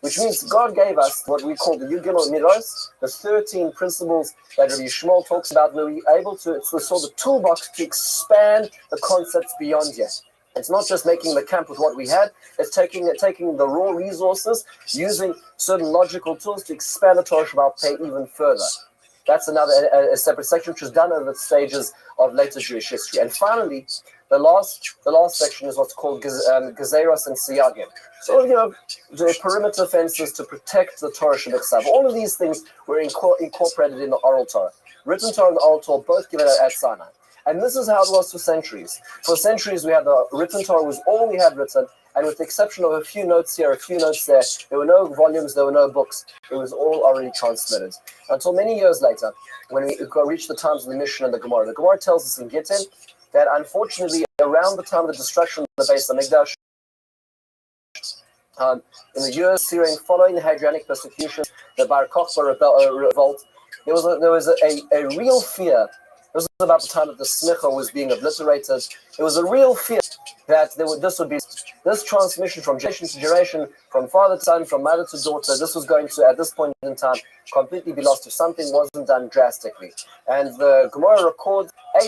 which means God gave us what we call the Yugimel Midos, the 13 principles that Rabbi Shmuel talks about, where we're able to, it's the sort of toolbox to expand the concepts beyond yet. It's not just making the camp with what we had, it's taking the raw resources, using certain logical tools to expand the Torah Shebal Peh even further. That's a separate section which was done over the stages of later Jewish history. And finally, the last section is what's called Gezeros and Siyagim. So, the perimeter fences to protect the Torah Shebichsav. All of these things were incorporated in the oral Torah. Written Torah and the oral Torah both given at Sinai. And this is how it was for centuries. For centuries, we had the written Torah was all we had written, and with the exception of a few notes here, a few notes there, there were no volumes, there were no books. It was all already transmitted. Until many years later, when we reached the times of the Mishnah and the Gemara tells us in Gittin that unfortunately, around the time of the destruction of the Beis HaMikdash, in the years following the Hadrianic persecution, the Bar Kokhba revolt, there was a real fear. This was about the time that the Smicha was being obliterated. There was a real fear that this transmission from generation to generation, from father to son, from mother to daughter, this was going to, at this point in time, completely be lost if something wasn't done drastically. And the Gemara records, they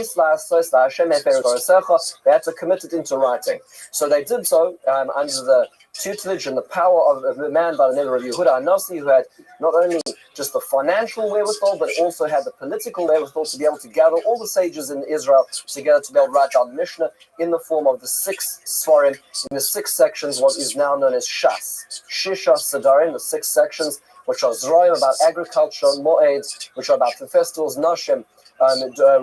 had to commit it into writing. So they did so under the tutelage and the power of a man by the name of Yehuda Anasi, who had not only just the financial wherewithal, but also had the political wherewithal to be able to gather all the sages in Israel together to be able to write down Mishnah in the form of the 6 Sfarim, in the 6 sections, what is now known as Shas. Shisha Sadarim, the 6 sections, which are Zroim, about agriculture, Moed, which are about the festivals, Nashim,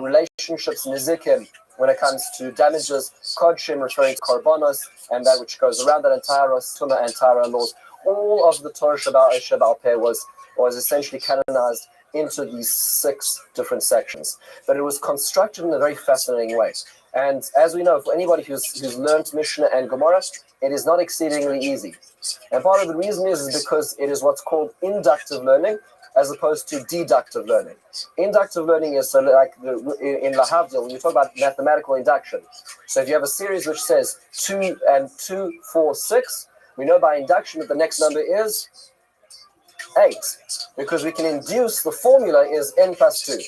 relationships, Nizikim, when it comes to damages, kodshim referring to korbanos, and that which goes around that entire Tuma and Tara laws. All of the Torah Shabbat Peh was essentially canonized into these 6 different sections. But it was constructed in a very fascinating way. And as we know, for anybody who's learned Mishnah and Gemara, it is not exceedingly easy. And part of the reason is because it is what's called inductive learning, as opposed to deductive learning. Inductive learning is like in Lahavdil, when you talk about mathematical induction. So if you have a series which says 2 and 2, 4, 6, we know by induction that the next number is 8, because we can induce the formula is n plus 2.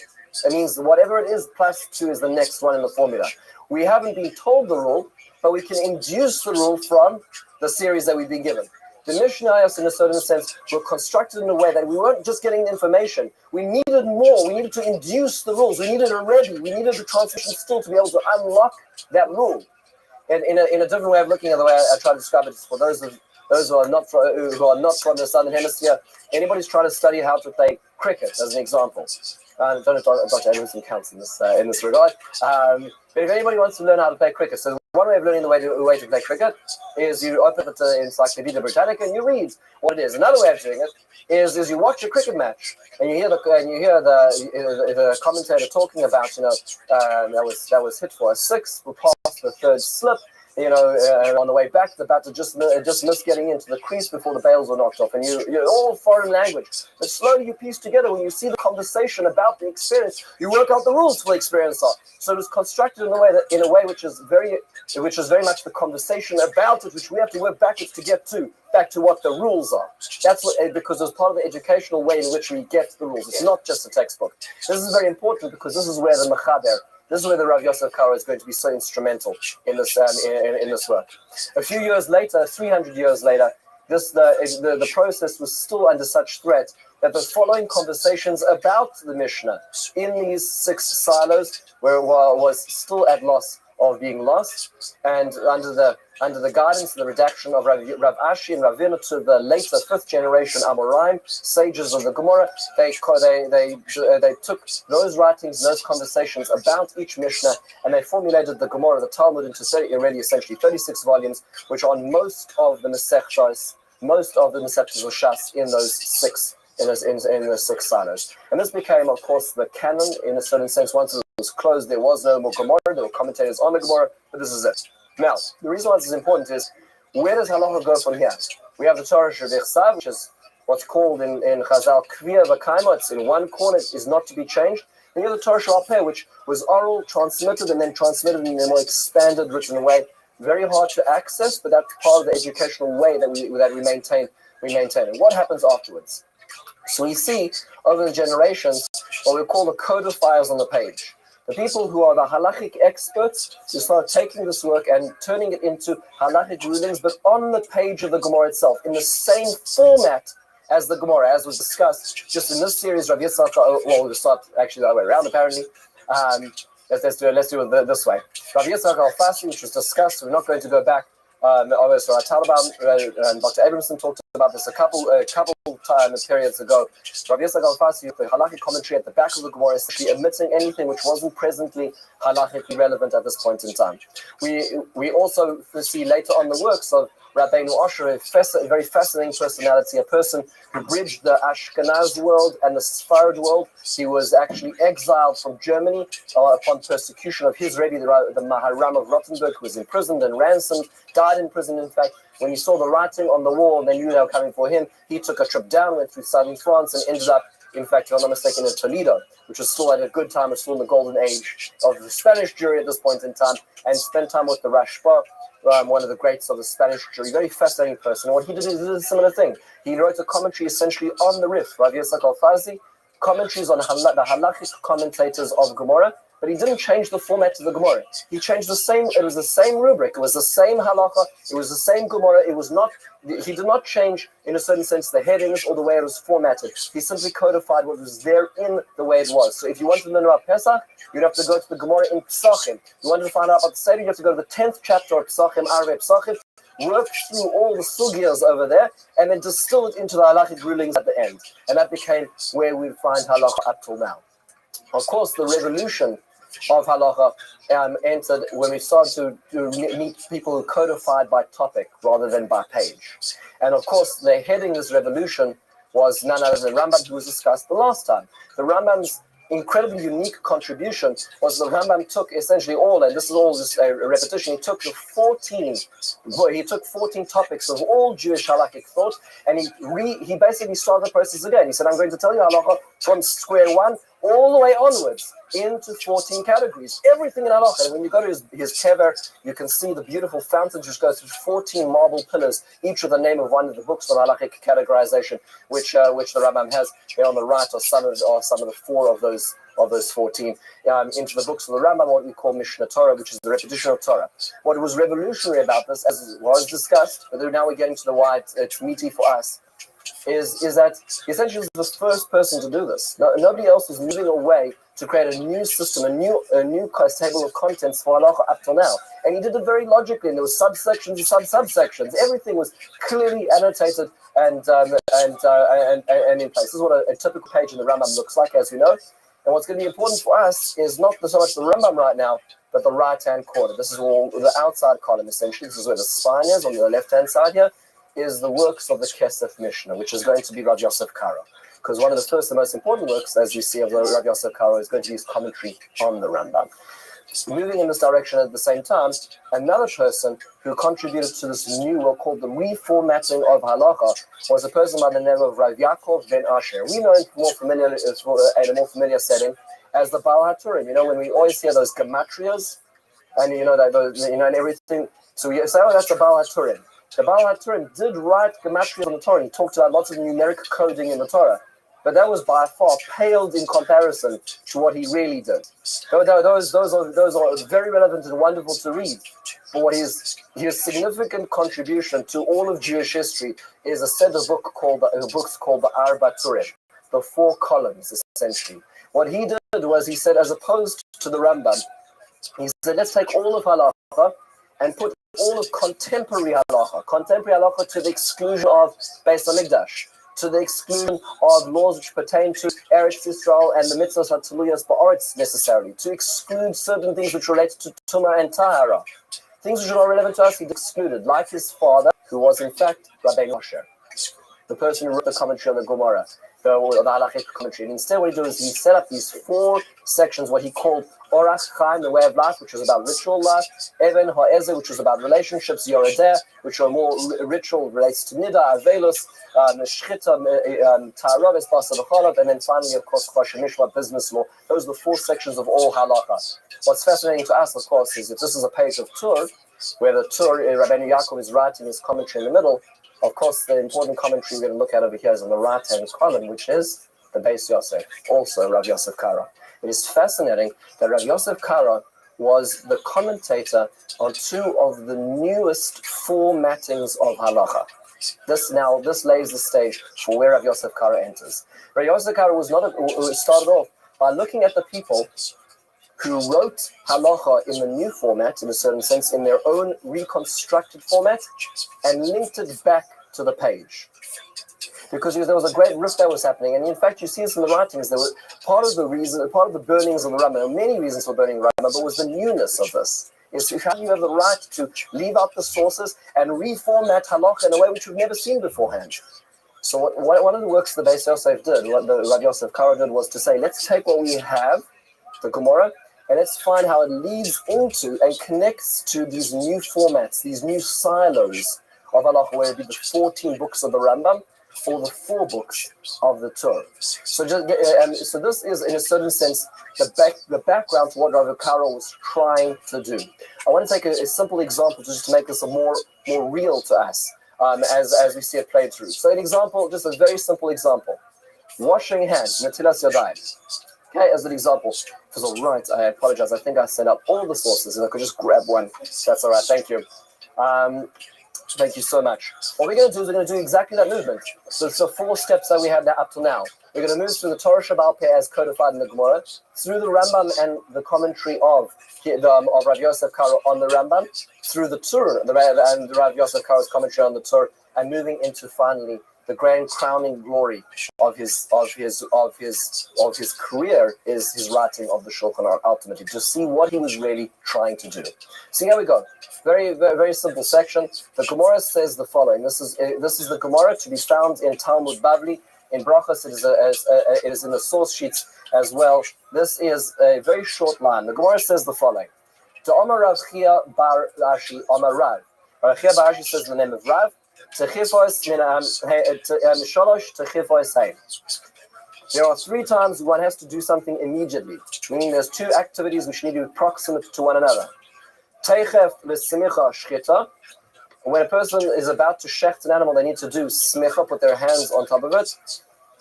It means whatever it is, plus 2 is the next one in the formula. We haven't been told the rule, but we can induce the rule from the series that we've been given. The Mishnayos, in a certain sense, were constructed in a way that we weren't just getting information. We needed more. We needed to induce the rules. We needed a Rabbi. We needed the transmission still to be able to unlock that rule. And in a different way of looking at the way I try to describe it, for those who are not from the Southern Hemisphere, anybody's trying to study how to play cricket, as an example. I don't know if Dr. Edmondson counts in this regard. But if anybody wants to learn how to play cricket, so one way of learning the way to play cricket is you open the Encyclopedia Britannica and you read what it is. Another way of doing it is you watch a cricket match and you hear the commentator talking about that was hit for a 6, we passed the 3rd slip. On the way back, the batter just missed getting into the crease before the bails were knocked off. And you're all foreign language. But slowly you piece together, when you see the conversation about the experience, you work out the rules for the experience. So it was constructed in a way which is very much the conversation about it, which we have to work backwards to get back to what the rules are. That's because it's part of the educational way in which we get the rules. It's not just a textbook. This is very important because this is where the Mechaber, this is where the Rav Yosef Karo is going to be so instrumental in this work. A few years later, 300 years later, the process was still under such threat that the following conversations about the Mishnah in these 6 silos was still at loss of being lost, and under the guidance and the redaction of Rav Ashi and Ravina to the later 5th generation Amoraim, sages of the Gemara, they took those writings, those conversations about each Mishnah, and they formulated the Gemara, the Talmud, into essentially 36 volumes, which are most of the Masechtas of Shas in those 6. In the 6 silos. And this became, of course, the canon in a certain sense. Once it was closed, there was no more Gemara, there were commentators on the Gemara, but this is it. Now, the reason why this is important is, where does halacha go from here? We have the Torah Shebechsav, which is what's called in Chazal Kviyah V'Kaima. It's in one corner, it is not to be changed. And you have the Torah Shabbat, which was oral, transmitted, and then transmitted in a more expanded, written way. Very hard to access, but that's part of the educational way that we maintain. And what happens afterwards? So we see over the generations what we call the codifiers on the page. The people who are the halachic experts who start taking this work and turning it into halachic rulings, but on the page of the Gemara itself, in the same format as the Gemara, as was discussed just in this series. Rabbi Yitzchak, we'll start actually the other way around apparently. Let's do it this way. Rabbi Yitzchak al-Fasi, which was discussed, we're not going to go back. So Taliban and Dr. Abramson talked about this a couple periods ago. Rabbi Yitzchak al-Fasi, the halakhic commentary at the back of the Gemara, is actually omitting anything which wasn't presently halakhically relevant at this point in time. We also see later on the works of Rabbeinu Osher, a very fascinating personality, a person who bridged the Ashkenaz world and the Sfarad world. He was actually exiled from Germany upon persecution of his Rebbe, the Maharam of Rothenburg, who was imprisoned and ransomed, died in prison, in fact. When he saw the writing on the wall, they knew they were coming for him. He took a trip down, went through southern France, and ended up, in fact, if I'm not mistaken, in Toledo, which was still at a good time, was still in the golden age of the Spanish Jewry at this point in time, and spent time with the Rashba, one of the greats of the Spanish Jewry, very fascinating person. And what he did is a similar thing. He wrote a commentary essentially on the Rif, Rabbi Yitzchak al-Fazi, commentaries on the halachic commentators of Gemara, but he didn't change the format of the Gemara. He changed it was the same rubric, it was the same halacha, it was the same Gemara, he did not change, in a certain sense, the headings or the way it was formatted. He simply codified what was there in the way it was. So if you want to learn about Pesach, you'd have to go to the Gemara in Pesachim. You wanted to find out about the Seder, you have to go to the 10th chapter of Pesachim, Arvei Pesachim, work through all the sugyas over there, and then distill it into the halachic rulings at the end. And that became where we find halacha up till now. Of course, the revolution of halacha entered when we started to meet people who codified by topic rather than by page. And of course, the heading this revolution was none other than Rambam, who was discussed the last time. The Rambam's incredibly unique contribution was the Rambam took essentially all, and this is all just a repetition, he took 14 topics of all Jewish halakhic thought, and he basically started the process again. He said, I'm going to tell you halacha from square one all the way onwards into 14 categories. Everything in halacha. And when you go to his kever, you can see the beautiful fountains which go through 14 marble pillars, each with the name of one of the books of halakhic categorization, which the Rambam has here on the right, or some of the four of those 14 into the books of the Rambam, what we call Mishnah Torah, which is the repetition of Torah. What was revolutionary about this, as was discussed, but now we're getting to the why it's meaty for us, is that he essentially was the first person to do this. Nobody else was moving away to create a new system, a new table of contents for halacha up till now. And he did it very logically, and there was subsections and subsections. Everything was clearly annotated and in place. This is what a typical page in the Rambam looks like, as we know. And what's going to be important for us is not so much the Rambam right now, but the right-hand corner. This is all the outside column, essentially. This is where the spine is, on the left-hand side here, is the works of the Kesef Mishnah, which is going to be Rav Yosef Karo. Because one of the most important works, as you see, of the Rav Yosef Karo is going to be his commentary on the Rambam. Moving in this direction at the same time, another person who contributed to this new work called the reformatting of halacha was a person by the name of Rav Yaakov ben Asher. We know him in a more familiar setting as the Baal HaTurim. You know, when we always hear those gematrias, and and everything. So you say, oh, that's the Baal HaTurim. The Baal HaTurim did write gematrias on the Torah. He talked about lots of numeric coding in the Torah. But that was by far paled in comparison to what he really did. Those are very relevant and wonderful to read. But what his significant contribution to all of Jewish history is a set of books called the Arba Turim, the four columns, essentially. What he did was, he said, as opposed to the Rambam, he said, let's take all of halacha and put all of contemporary halacha to the exclusion of Beis HaMikdash, to the exclusion of laws which pertain to Eretz Yisrael and the mitzvahs hatuluyas ba'aretz necessarily, to exclude certain things which relate to Tumah and Tahara. Things which are not relevant to us, he excluded, like his father, who was in fact Rabbi Moshe, the person who wrote the commentary on the Gemara, the halachic commentary. And instead what he did is he set up these four sections, what he called Orach Chaim, the way of life, which was about ritual life, Even Ha'ezer, which was about relationships, Yoredeh, which are more ritual, relates to Nida, Avelus, Shchita, Ta'arav, Basa V'chalav, and then finally, of course, Choshen Mishpat, business law. Those are the four sections of all halakha. What's fascinating to us, of course, is if this is a page of Tur, where the Tur, Rabbi Yaakov is writing his commentary in the middle, of course, the important commentary we're going to look at over here is on the right-hand column, which is the Beis Yosef, also Rav Yosef Karo. It is fascinating that Rav Yosef Karo was the commentator on two of the newest formattings of halacha. This lays the stage for where Rav Yosef Karo enters. Rav Yosef Karo started off by looking at the people who wrote halacha in the new format, in a certain sense, in their own reconstructed format, and linked it back to the page. Because there was a great rift that was happening, and in fact, you see this in the writings. There was part of the burnings of the Rambam, there were many reasons for burning Rambam, but it was the newness of this. Is how you have the right to leave out the sources and reformat halacha in a way which we've never seen beforehand. So one of the works the Beis Yosef did, what the Rav Yosef Karo did, was to say, let's take what we have, the Gemara, and let's find how it leads into and connects to these new formats, these new silos of halacha, where it be the 14 books of the Rambam or the 4 books of the Torah. So this is, in a certain sense, the background to what Rav Karo was trying to do. I want to take a simple example just to make this a more real to us as we see it played through. So an example, just a very simple example. Washing hands, netilas yadayim. Okay, as an example. If it's all right, I apologize. I think I sent up all the sources and I could just grab one. That's all right. Thank you. Thank you so much. What we're going to do is we're going to do exactly that movement. So it's the 4 steps that we had up to now. We're going to move through the Torah Shabbal Peh as codified in the Gemara, through the Rambam and the commentary of Rav Yosef Karo on the Rambam, through the Tur and Rav Yosef Karo's commentary on the Tur, and moving into finally the grand crowning glory of his career is his writing of the Shulchan Aruch ultimately, to see what he was really trying to do. So here we go. Very, very, very simple section. The Gemara says the following. This is the Gemara to be found in Talmud Bavli. In Brachos, it is in the source sheets as well. This is a very short line. The Gemara says the following. To Omar Rav Chia bar Rashi, Omar Rav. Rav Chia bar Rashi says the name of Rav. There are 3 times one has to do something immediately, meaning there's 2 activities which need to be proximate to one another. When a person is about to shecht an animal, they need to do smicha, put their hands on top of it.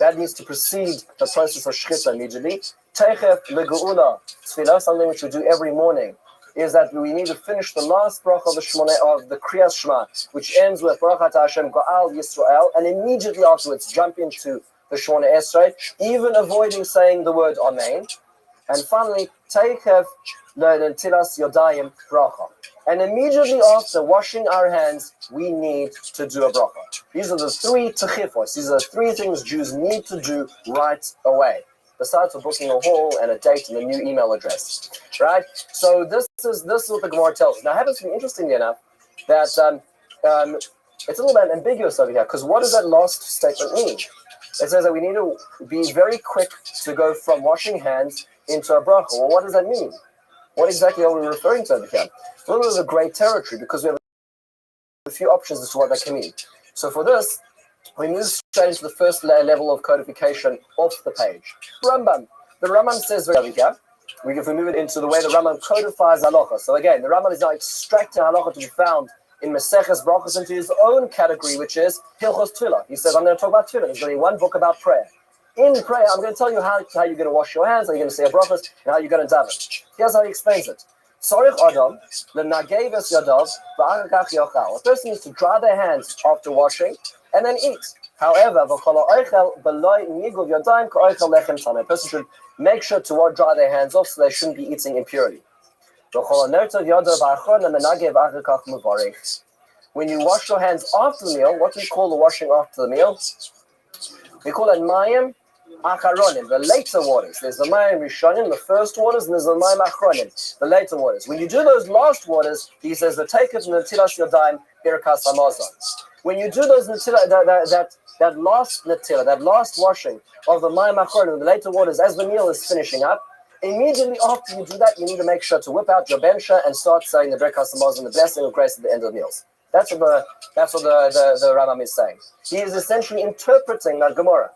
That needs to precede the process of shchita immediately. Teichef legeula tefillah, something which we do every morning, is that we need to finish the last bracha of the Kriyas Shema, which ends with Baruch Atah Hashem Go'al Yisrael, and immediately afterwards jump into the Shemona Esrei, even avoiding saying the word Amen. And finally, Teichef le'netilas yodayim bracha. And immediately after washing our hands, we need to do a bracha. These are the 3 techifos. These are the 3 things Jews need to do right away, besides for booking a hall and a date and a new email address, right? So this is what the Gemara tells us. Now, it happens to be interestingly enough that it's a little bit ambiguous over here, because what does that last statement mean? It says that we need to be very quick to go from washing hands into a bracha. Well, what does that mean? What exactly are we referring to over here? A little bit of a grey territory, because we have a few options as to what that can mean. So for this, we move straight into the first level of codification off the page. Rambam. The Rambam says over here, if we move it into the way the Rambam codifies halacha. So again, the Rambam is now extracting halacha to be found in Maseches Brachos into his own category, which is Hilchos Tefillah. He says, I'm going to talk about Tefillah. There's only one book about prayer. In prayer, I'm going to tell you how you're going to wash your hands, how you're going to say a brachos, and how you're going to daven. Here's how he explains it. Sorich Adam, lenageves yadav, v'achakach yochal. A person needs to dry their hands after washing and then eat. However, a person should make sure to dry their hands off so they shouldn't be eating impurely. When you wash your hands after the meal, what do we call the washing after the meal? We call it mayim acharonim, the later waters. There's the mayim rishonim, the first waters, and there's the mayim achronim, the later waters. When you do those last waters, he says, the take it and the netilas yadayim birkas hamazon. When you do those that last netila, that last washing of the mayim achronim, the later waters, as the meal is finishing up, immediately after you do that, you need to make sure to whip out your bencha and start saying the birkas hamazon, the blessing of grace at the end of the meals. That's what the Rambam is saying. He is essentially interpreting that Gemara.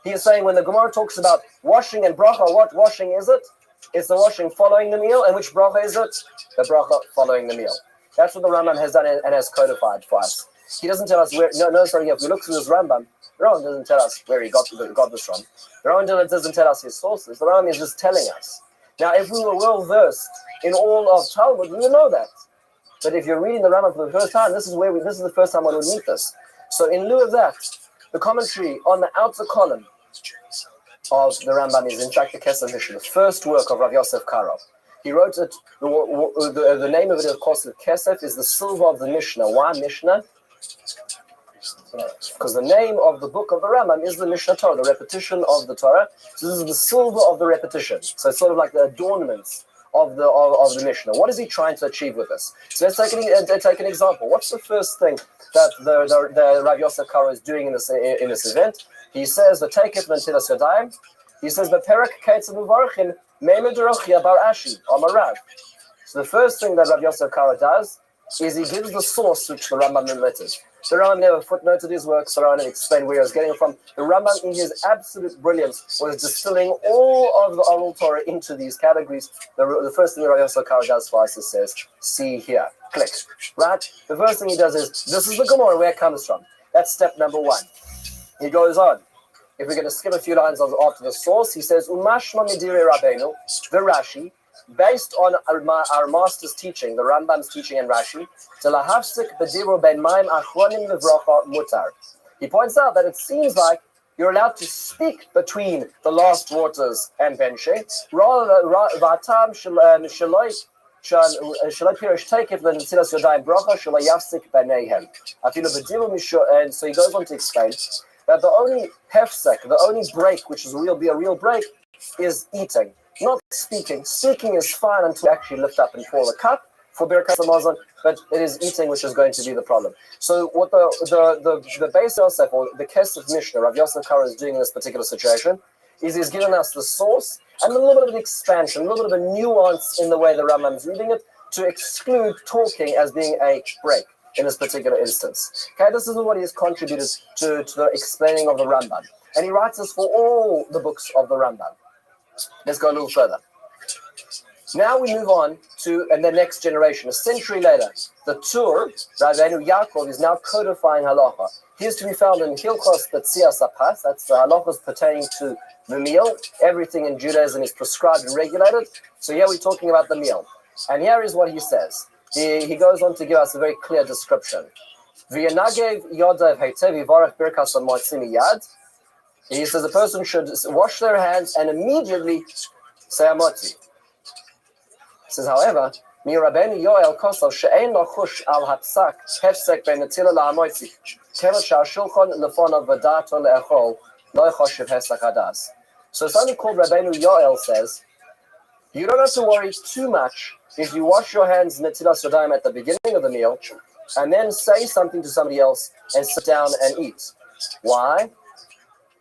He is saying when the Gemara talks about washing and bracha, what washing is it? It's the washing following the meal. And which bracha is it? The bracha following the meal. That's what the Rambam has done and has codified for us. He doesn't tell us where. Sorry. If we look through this Rambam, the Rambam doesn't tell us where he got this from. The Rambam doesn't tell us his sources. The Rambam is just telling us. Now, if we were well versed in all of Talmud, we would know that. But if you're reading the Rambam for the first time, this is the first time one would meet this. So in lieu of that, the commentary on the outer column of the Rambam is in fact the Kesef Mishnah, the first work of Rav Yosef Karo. He wrote it, the name of it, of course, the Kesef is the silver of the Mishnah. Why Mishnah? Because the name of the book of the Rambam is the Mishnah Torah, the repetition of the Torah. So this is the silver of the repetition. So it's sort of like the adornments of the Mishnah. What is he trying to achieve with this? So let's take an example. What's the first thing that the Rav Yosef Karo is doing in this event? He says the take it netilas yadayim. He says the perek keitzav uvarchim meimed rochia bar ashi amarav. So the first thing that Rav Yosef Karo does is he gives the source which the Rambam omitted. The Rambam never footnoted his work, so I don't explain where he was getting it from. The Rambam, in his absolute brilliance, was distilling all of the oral Torah into these categories. The first thing Rav Yosef Karo does for us is says, see here, click, right? The first thing he does is, this is the Gemara, where it comes from. That's step number 1. He goes on. If we're going to skip a few lines after the source, he says, Umashma midire Rabbeinu, the Rashi, based on our master's teaching, the Rambam's teaching and Rashi, he points out that it seems like you're allowed to speak between the last waters and benche, rather שלא פירש תקף לנטילת ידיים ברכה שלא יפסיק ביניהם. אפילו בדיבור and so he goes on to explain that the only hefsek, the only break, which is be a real break, is eating, not speaking. Speaking is fine until you actually lift up and pour the cup for Birkas Hamazon, but it is eating which is going to be the problem. So what the Beis Yosef, or the Kesef Mishnah, Rav Yosef Karo is doing in this particular situation, is he's given us the source and a little bit of an expansion, a little bit of a nuance in the way the Rambam is reading it to exclude talking as being a break in this particular instance. Okay, this is what he has contributed to the explaining of the Rambam. And he writes this for all the books of the Rambam. Let's go a little further. Now we move on to the next generation. A century later, the Tur, Rabbeinu Yaakov, is now codifying halacha. He is to be found in Hilchos B'tzias Apas, that's the halachas pertaining to the meal. Everything in Judaism is prescribed and regulated. So here we're talking about the meal. And here is what he says. He goes on to give us a very clear description. V'yanagev yodav heitev yivarach birkas hamotzim miyad. He says a person should wash their hands and immediately say hamotzi. He says, however, mi Rabbeinu Yoel kosov she'ein lachush al hapsak hefsek ben netila la'hamotzi kevel sha'ashulchon lefonav v'dato le'echol lo yechoshev hefsek hadas. So something called Rabbeinu Yoel says, you don't have to worry too much if you wash your hands netilas yadayim at the beginning of the meal and then say something to somebody else and sit down and eat. Why?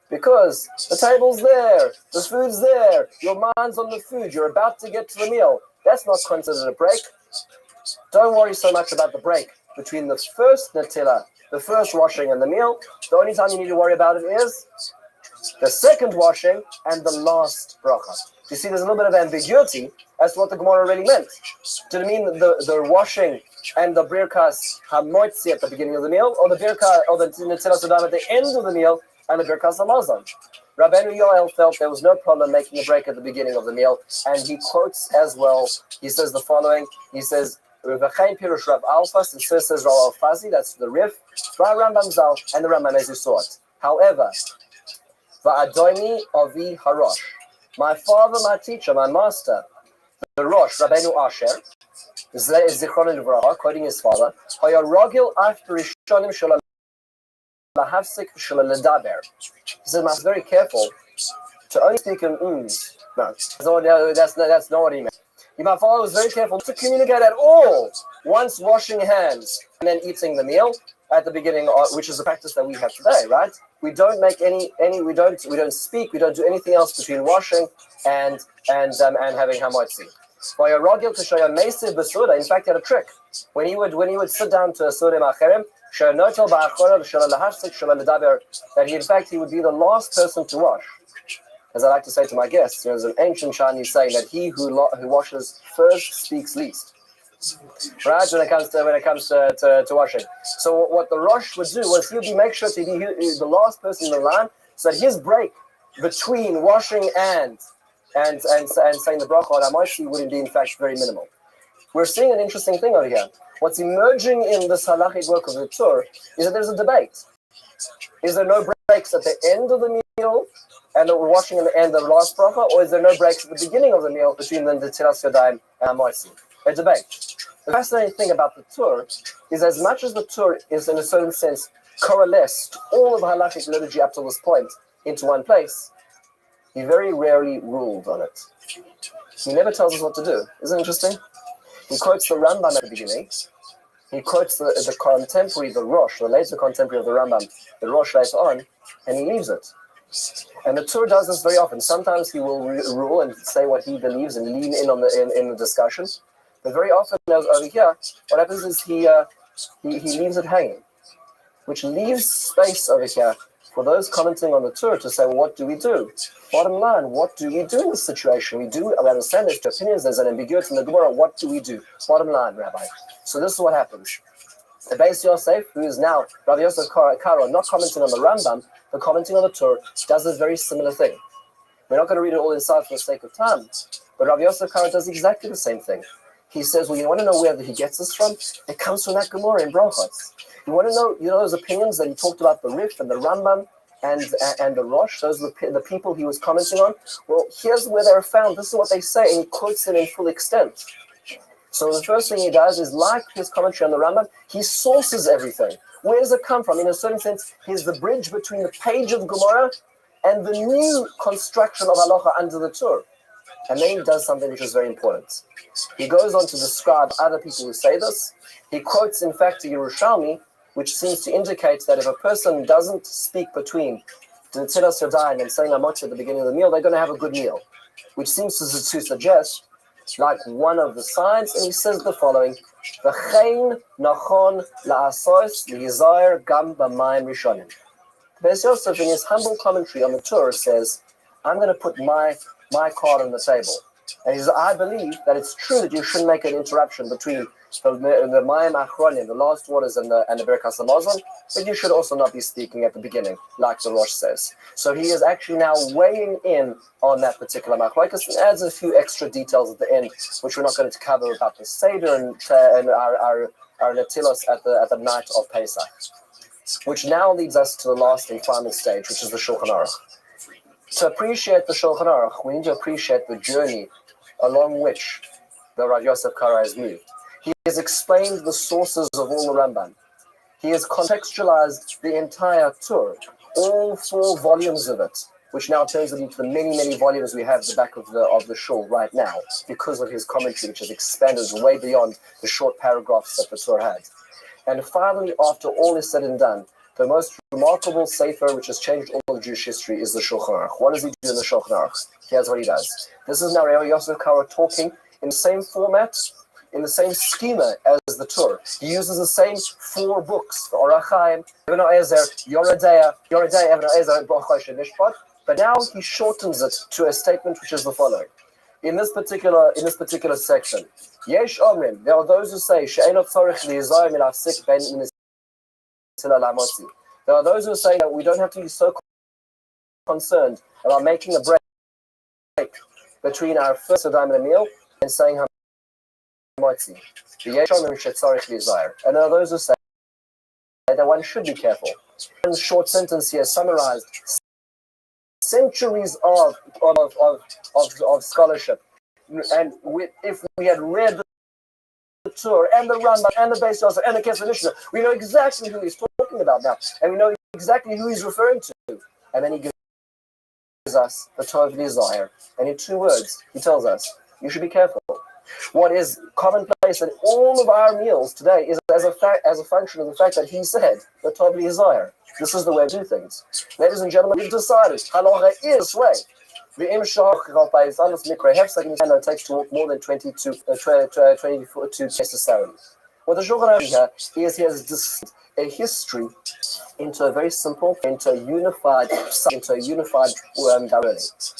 Because the table's there, the food's there, your mind's on the food, you're about to get to the meal. That's not considered a break. Don't worry so much about the break between the first netilah, the first washing and the meal. The only time you need to worry about it is the second washing and the last bracha. You see, there's a little bit of ambiguity as to what the Gemara really meant. Did it mean the washing and the birkas hamotzi at the beginning of the meal, or the birka or the netilas yadayim at the end of the meal and the birkas hamazon? Rabbeinu Yoel felt there was no problem making a break at the beginning of the meal, and he quotes as well. He says the following. He says, "V'chein pirush Rav Alfas," and so says Rav Alfazi. That's the Rif, Rambam Zal, and the Rambam as you saw it. However, va'adoni avi harosh, my father, my teacher, my master, the Rosh, Rabbeinu Asher, Zichron Livracha, quoting his father, Haya Rogil after Rishonim Shalom Lahafsik Shalom Ledaber. He said, "Must be very careful to only speak in ums." No, that's not what he meant. My father was very careful to communicate at all once washing hands and then eating the meal at the beginning, which is a practice that we have today, right? We don't make we don't speak, we don't do anything else between washing and having hamotzi. In fact, he had a trick. When he would sit down to a surim acherim, that he would be the last person to wash. As I like to say to my guests, there's an ancient Chinese saying that he who washes first speaks least. Right, when it comes to washing. So what the Rosh would do was he would make sure to be the last person in the line, so that his break between washing and saying the bracha on Hamoshi would be in fact very minimal. We're seeing an interesting thing over here. What's emerging in this halachic work of the Tur is that there's a debate. Is there no breaks at the end of the meal and the washing at the end of the last bracha, or is there no breaks at the beginning of the meal between the netilas yadayim and Hamoshi? A debate. The fascinating thing about the Tur is, as much as the Tur is in a certain sense coalesced all of halachic liturgy up to this point into one place, he very rarely ruled on it. He never tells us what to do. Isn't it interesting? He quotes the Rambam at the beginning. He quotes the contemporary, the Rosh, the later contemporary of the Rambam, the Rosh later on, and he leaves it. And the Tur does this very often. Sometimes he will rule and say what he believes and lean in on in the discussion. But very often over here, what happens is he leaves it hanging, which leaves space over here for those commenting on the Tur to say, well, what do we do? Bottom line, what do we do in this situation? We understand there's two opinions, there's an ambiguity in the Gemara. What do we do? Bottom line, Rabbi. So this is what happens. The Beis Yosef, who is now Rabbi Yosef Karo, not commenting on the Rambam, but commenting on the Tur, does this very similar thing. We're not going to read it all inside for the sake of time, but Rabbi Yosef Karo does exactly the same thing. He says, well, you want to know where he gets this from? It comes from that Gemara in Brachos. You want to know, those opinions that he talked about, the Rif and the Rambam and the Rosh, those are the people he was commenting on. Well, here's where they're found. This is what they say, and he quotes it in full extent. So the first thing he does is, like his commentary on the Rambam, he sources everything. Where does it come from? In a certain sense, he's the bridge between the page of Gemara and the new construction of halacha under the Torah. And then he does something which is very important. He goes on to describe other people who say this. He quotes, in fact, a Yerushalmi, which seems to indicate that if a person doesn't speak between Tzilas Yadayim and saying Amotzi at the beginning of the meal, they're going to have a good meal, which seems to suggest, like one of the signs, and he says the following: V'chein nachon la'asos li'yizayir gam b'mayim rishonim. Beis Yosef, in his humble commentary on the Torah, says, I'm going to put my card on the table. And he says, I believe that it's true that you shouldn't make an interruption between the Mayim Achronim, the last waters, and the Birkas Hamazon, but you should also not be speaking at the beginning, like the Rosh says. So he is actually now weighing in on that particular machlokes and adds a few extra details at the end, which we're not going to cover about the Seder and our Natilos at the night of Pesach. Which now leads us to the last and final stage, which is the Shulchan Aruch. To appreciate the Shulchan Aruch, we need to appreciate the journey along which the Rav Yosef Karo has moved. He has explained the sources of all the Ramban. He has contextualized the entire Torah, all 4 volumes of it, which now turns into the many, many volumes we have at the back of the shul right now, because of his commentary, which has expanded way beyond the short paragraphs that the Torah had. And finally, after all is said and done, the most remarkable sefer which has changed all of Jewish history is the Shulchan Aruch. What does he do in the Shulchan Aruch? Here's what he does. This is now Rabbi Yosef Karo talking in the same format, in the same schema as the Torah. He uses the same 4 books, the Orach Chaim, Ibn Ezer, Yoredeya, Ibn Ezer, B'Chosh and Mishpat, but now he shortens it to a statement which is the following. In this particular section, Yesh Omrim, there are those who say, She'enot tzorich li'yizayir min hafsik ben There are those who say that we don't have to be so concerned about making a break between our first Yadayim and a meal and saying Hamotzi. And there are those who say that one should be careful. In short sentence here summarized centuries of scholarship. And if we had read the Torah and the Rambam and the Beis Yosef and the Kesef Mishnah, we know exactly who he's talking about now, and we know exactly who he's referring to. And then he gives us the Torah of desire, and in 2 words, he tells us, you should be careful. What is commonplace in all of our meals today is as a function of the fact that he said the Torah of desire. This is the way to do things. Ladies and gentlemen, we've decided halacha is this way. The it takes to walk more than 22 necessarily. What the Shulchan Aruch here is he has distilled a history into a very simple, into a unified direction.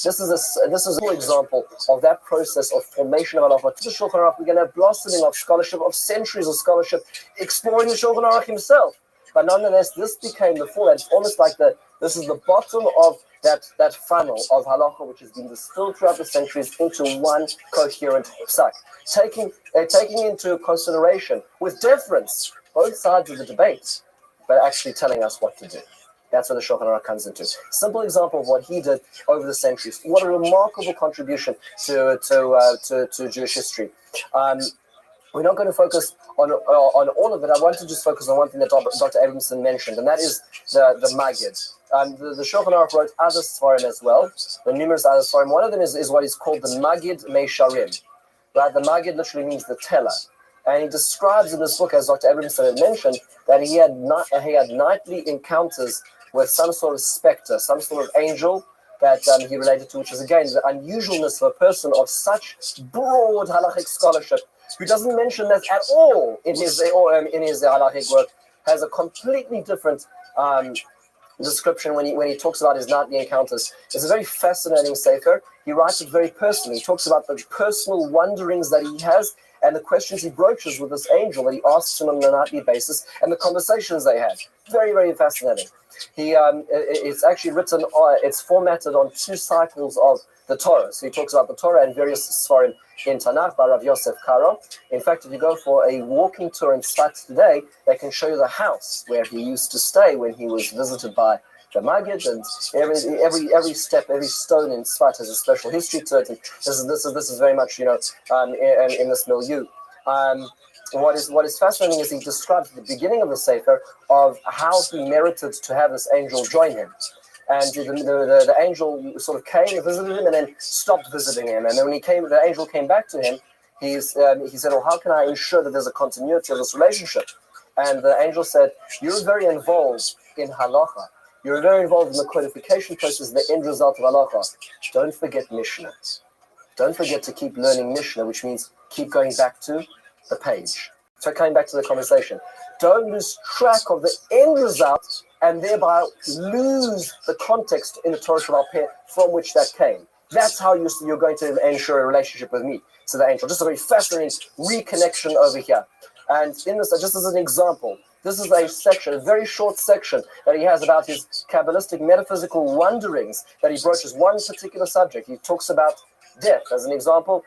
This is a full example of that process of formation of halacha. To the Shulchan Aruch, we're going to have blossoming of scholarship, of centuries of scholarship, exploring the Shulchan Aruch himself. But nonetheless, this became the full. It's almost like this is the bottom of that funnel of halacha, which has been distilled throughout the centuries into one coherent psak, taking into consideration with deference both sides of the debate, but actually telling us what to do. That's where the Shulchan Aruch comes into. Simple example of what he did over the centuries. What a remarkable contribution to Jewish history. We're not going to focus on all of it. I want to just focus on one thing that Dr. Abramson mentioned, and that is the Magid. The Shulchan Aruch wrote other Sfarim as well, the numerous other Sfarim. One of them is what is called the Magid Meisharim. Right? The Magid literally means the teller. And he describes in this book, as Dr. Abramson had mentioned, that he had nightly encounters with some sort of specter, some sort of angel that he related to, which is again the unusualness of a person of such broad halachic scholarship, who doesn't mention that at all in his halachic work, has a completely different description when he talks about his nightly encounters. It's a very fascinating sefer. He writes it very personally. He talks about the personal wanderings that he has and the questions he broaches with this angel that he asks him on a nightly basis and the conversations they had. Very, very fascinating. It's actually written, it's formatted on 2 cycles of the Torah. So he talks about the Torah and various Sfarim in Tanakh by Rav Yosef Karo. In fact, if you go for a walking tour in Tzfat today, they can show you the house where he used to stay when he was visited by the Magid, and every step, every stone in Tzfat has a special history to it. And this is very much, in this milieu. What is fascinating is he describes at the beginning of the Sefer of how he merited to have this angel join him. And the angel sort of came and visited him and then stopped visiting him. And then when the angel came back to him, he said, well, how can I ensure that there's a continuity of this relationship? And the angel said, you're very involved in halacha. You're very involved in the codification process, the end result of halacha. Don't forget Mishnah. Don't forget to keep learning Mishnah, which means keep going back to the page. So coming back to the conversation. Don't lose track of the end result and thereby lose the context in the Torah Shabbat Peh from which that came. That's how you're going to ensure a relationship with me. So the angel, just a very fascinating reconnection over here. And in this, just as an example, this is a section, a very short section that he has about his Kabbalistic metaphysical wanderings that he broaches one particular subject. He talks about death as an example,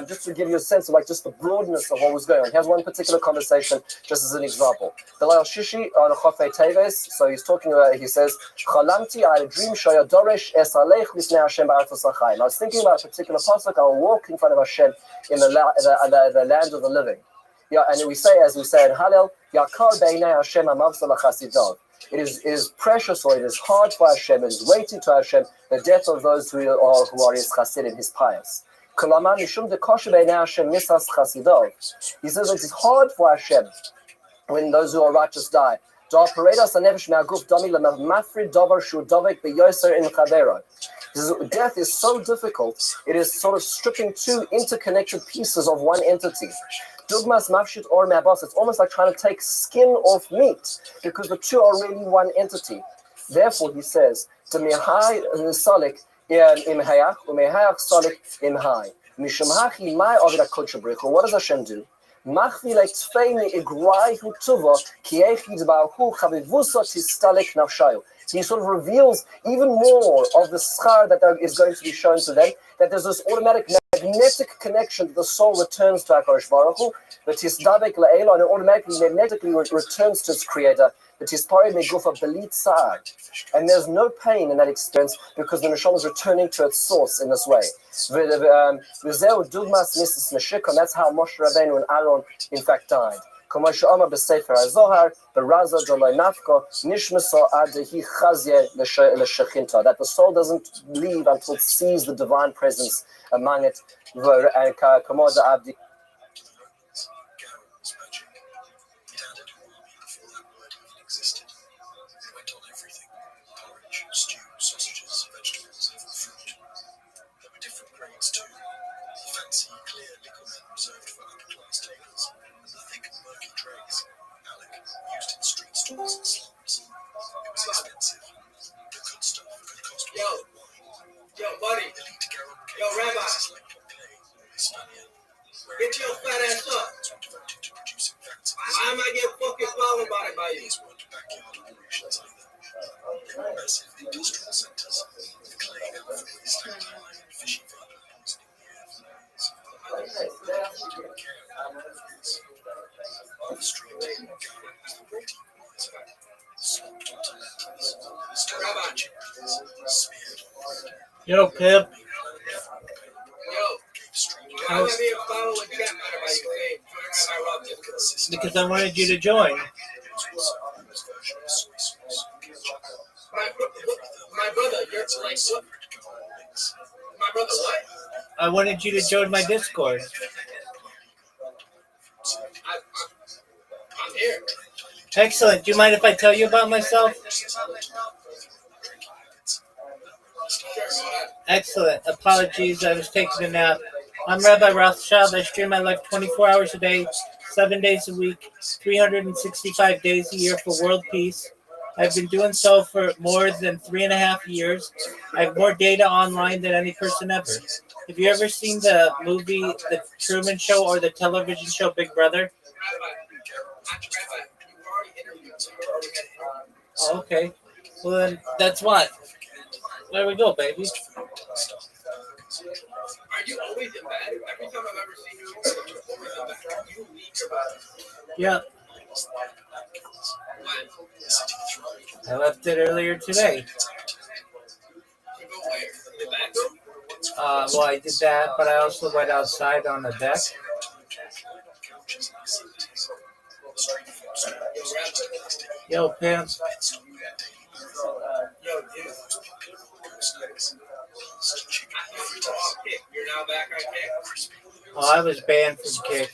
just to give you a sense of like just the broadness of what was going on. He has one particular conversation just as an example. Belal Shishi on Chofei Teves, so he's talking about, he says, Chalamti, I had a dream, Shaya Doresh Es Alech Lisnei Hashem Ba'artos HaChaim. I was thinking about a particular pasuk, I will walk in front of Hashem in the land of the living. Yeah, and we say, as we say in Hallel, Yakar Beinei Hashem Amavsa L'Chasidov. It is precious, or it is hard for Hashem, it is weighty to Hashem, the death of those who are his chasidim, his pious. He says it is hard for Hashem when those who are righteous die. He says death is so difficult, it is sort of stripping two interconnected pieces of one entity. It's almost like trying to take skin off meat, because the two are really one entity. Therefore, he says, what does Hashem do? He sort of reveals even more of the schar that is going to be shown to them, that there's this automatic magnetic connection that the soul returns to HaKadosh Baruch Hu, that his dabek la'ela, and it automatically magnetically returns to its creator, that his pari megufa belit sa'ar. And there's no pain in that experience because the neshama is returning to its source in this way. And that's how Moshe Rabbeinu and Aaron in fact died. That the soul doesn't leave until it sees the divine presence among it. Yo, buddy. Yo, Rabbi. Get your fat ass up. Why am I getting fucking followed by you? Massive industrial centers, the clay and stacked high and fishing farms in the air. On the street, Gary was the great equalizer, slumped onto lanterns, stirred smeared. Yo, Pip. Because I wanted you to join. My brother, you're like what? My brother, what? I wanted you to join my Discord. I'm here. Excellent. Do you mind if I tell you about myself? Excellent. Apologies, I was taking a nap. I'm Rabbi Rothschild. I stream my life 24 hours a day, 7 days a week, 365 days a year for world peace. I've been doing so for more than 3.5 years. I have more data online than any person ever. Have you ever seen the movie The Truman Show or the television show Big Brother? Oh, okay. Well, then that's what. There we go, baby. Are you always in bed? Every time I've ever seen you, you're always in bed. You leave your bed. Yeah. I left it earlier today. Well, I did that, but I also went outside on the deck. Yo, pants. You're now back on kick. Oh, I was banned from kick.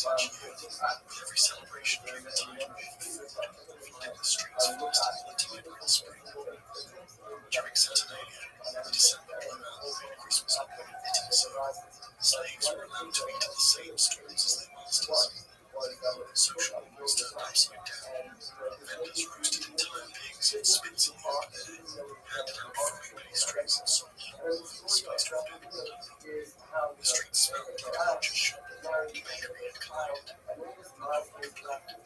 each year, with every celebration being a time of food, flooding the streets for stability and real spring. During Saturnalia, the December Plurale made a Christmas opening and knitting sale. Slaves were allowed to eat at the same stalls as their masters. Social walls turned upside down. Vendors roasted entire pigs and spits in the open air, handed out frying pastries and sold spiced food. The streets smelled like a butcher's shop, the bakery had collided. No one complained.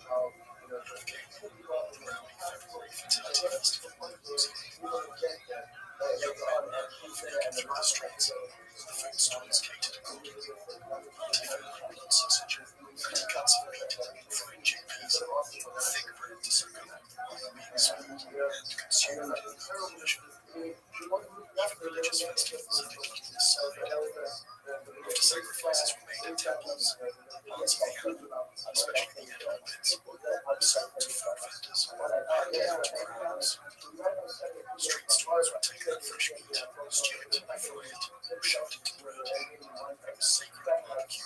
Earth came, the rowdy February fertility festival was young men ran half-naked through the streets. The food stalls catered accordingly. Party food like blood sausage, fatty cuts of meat, fried chickpeas, thick bread to soak up wine being spilled and consumed in moderation. Even religious festivals had a gluttonous side. After sacrifices were made at temples, parts of the animal, especially the animal bits, were sold to food vendors, handed out to crowds. Street stalls would take that fresh meat, stew it, fry it, or shove it into bread. It was sacred barbecue.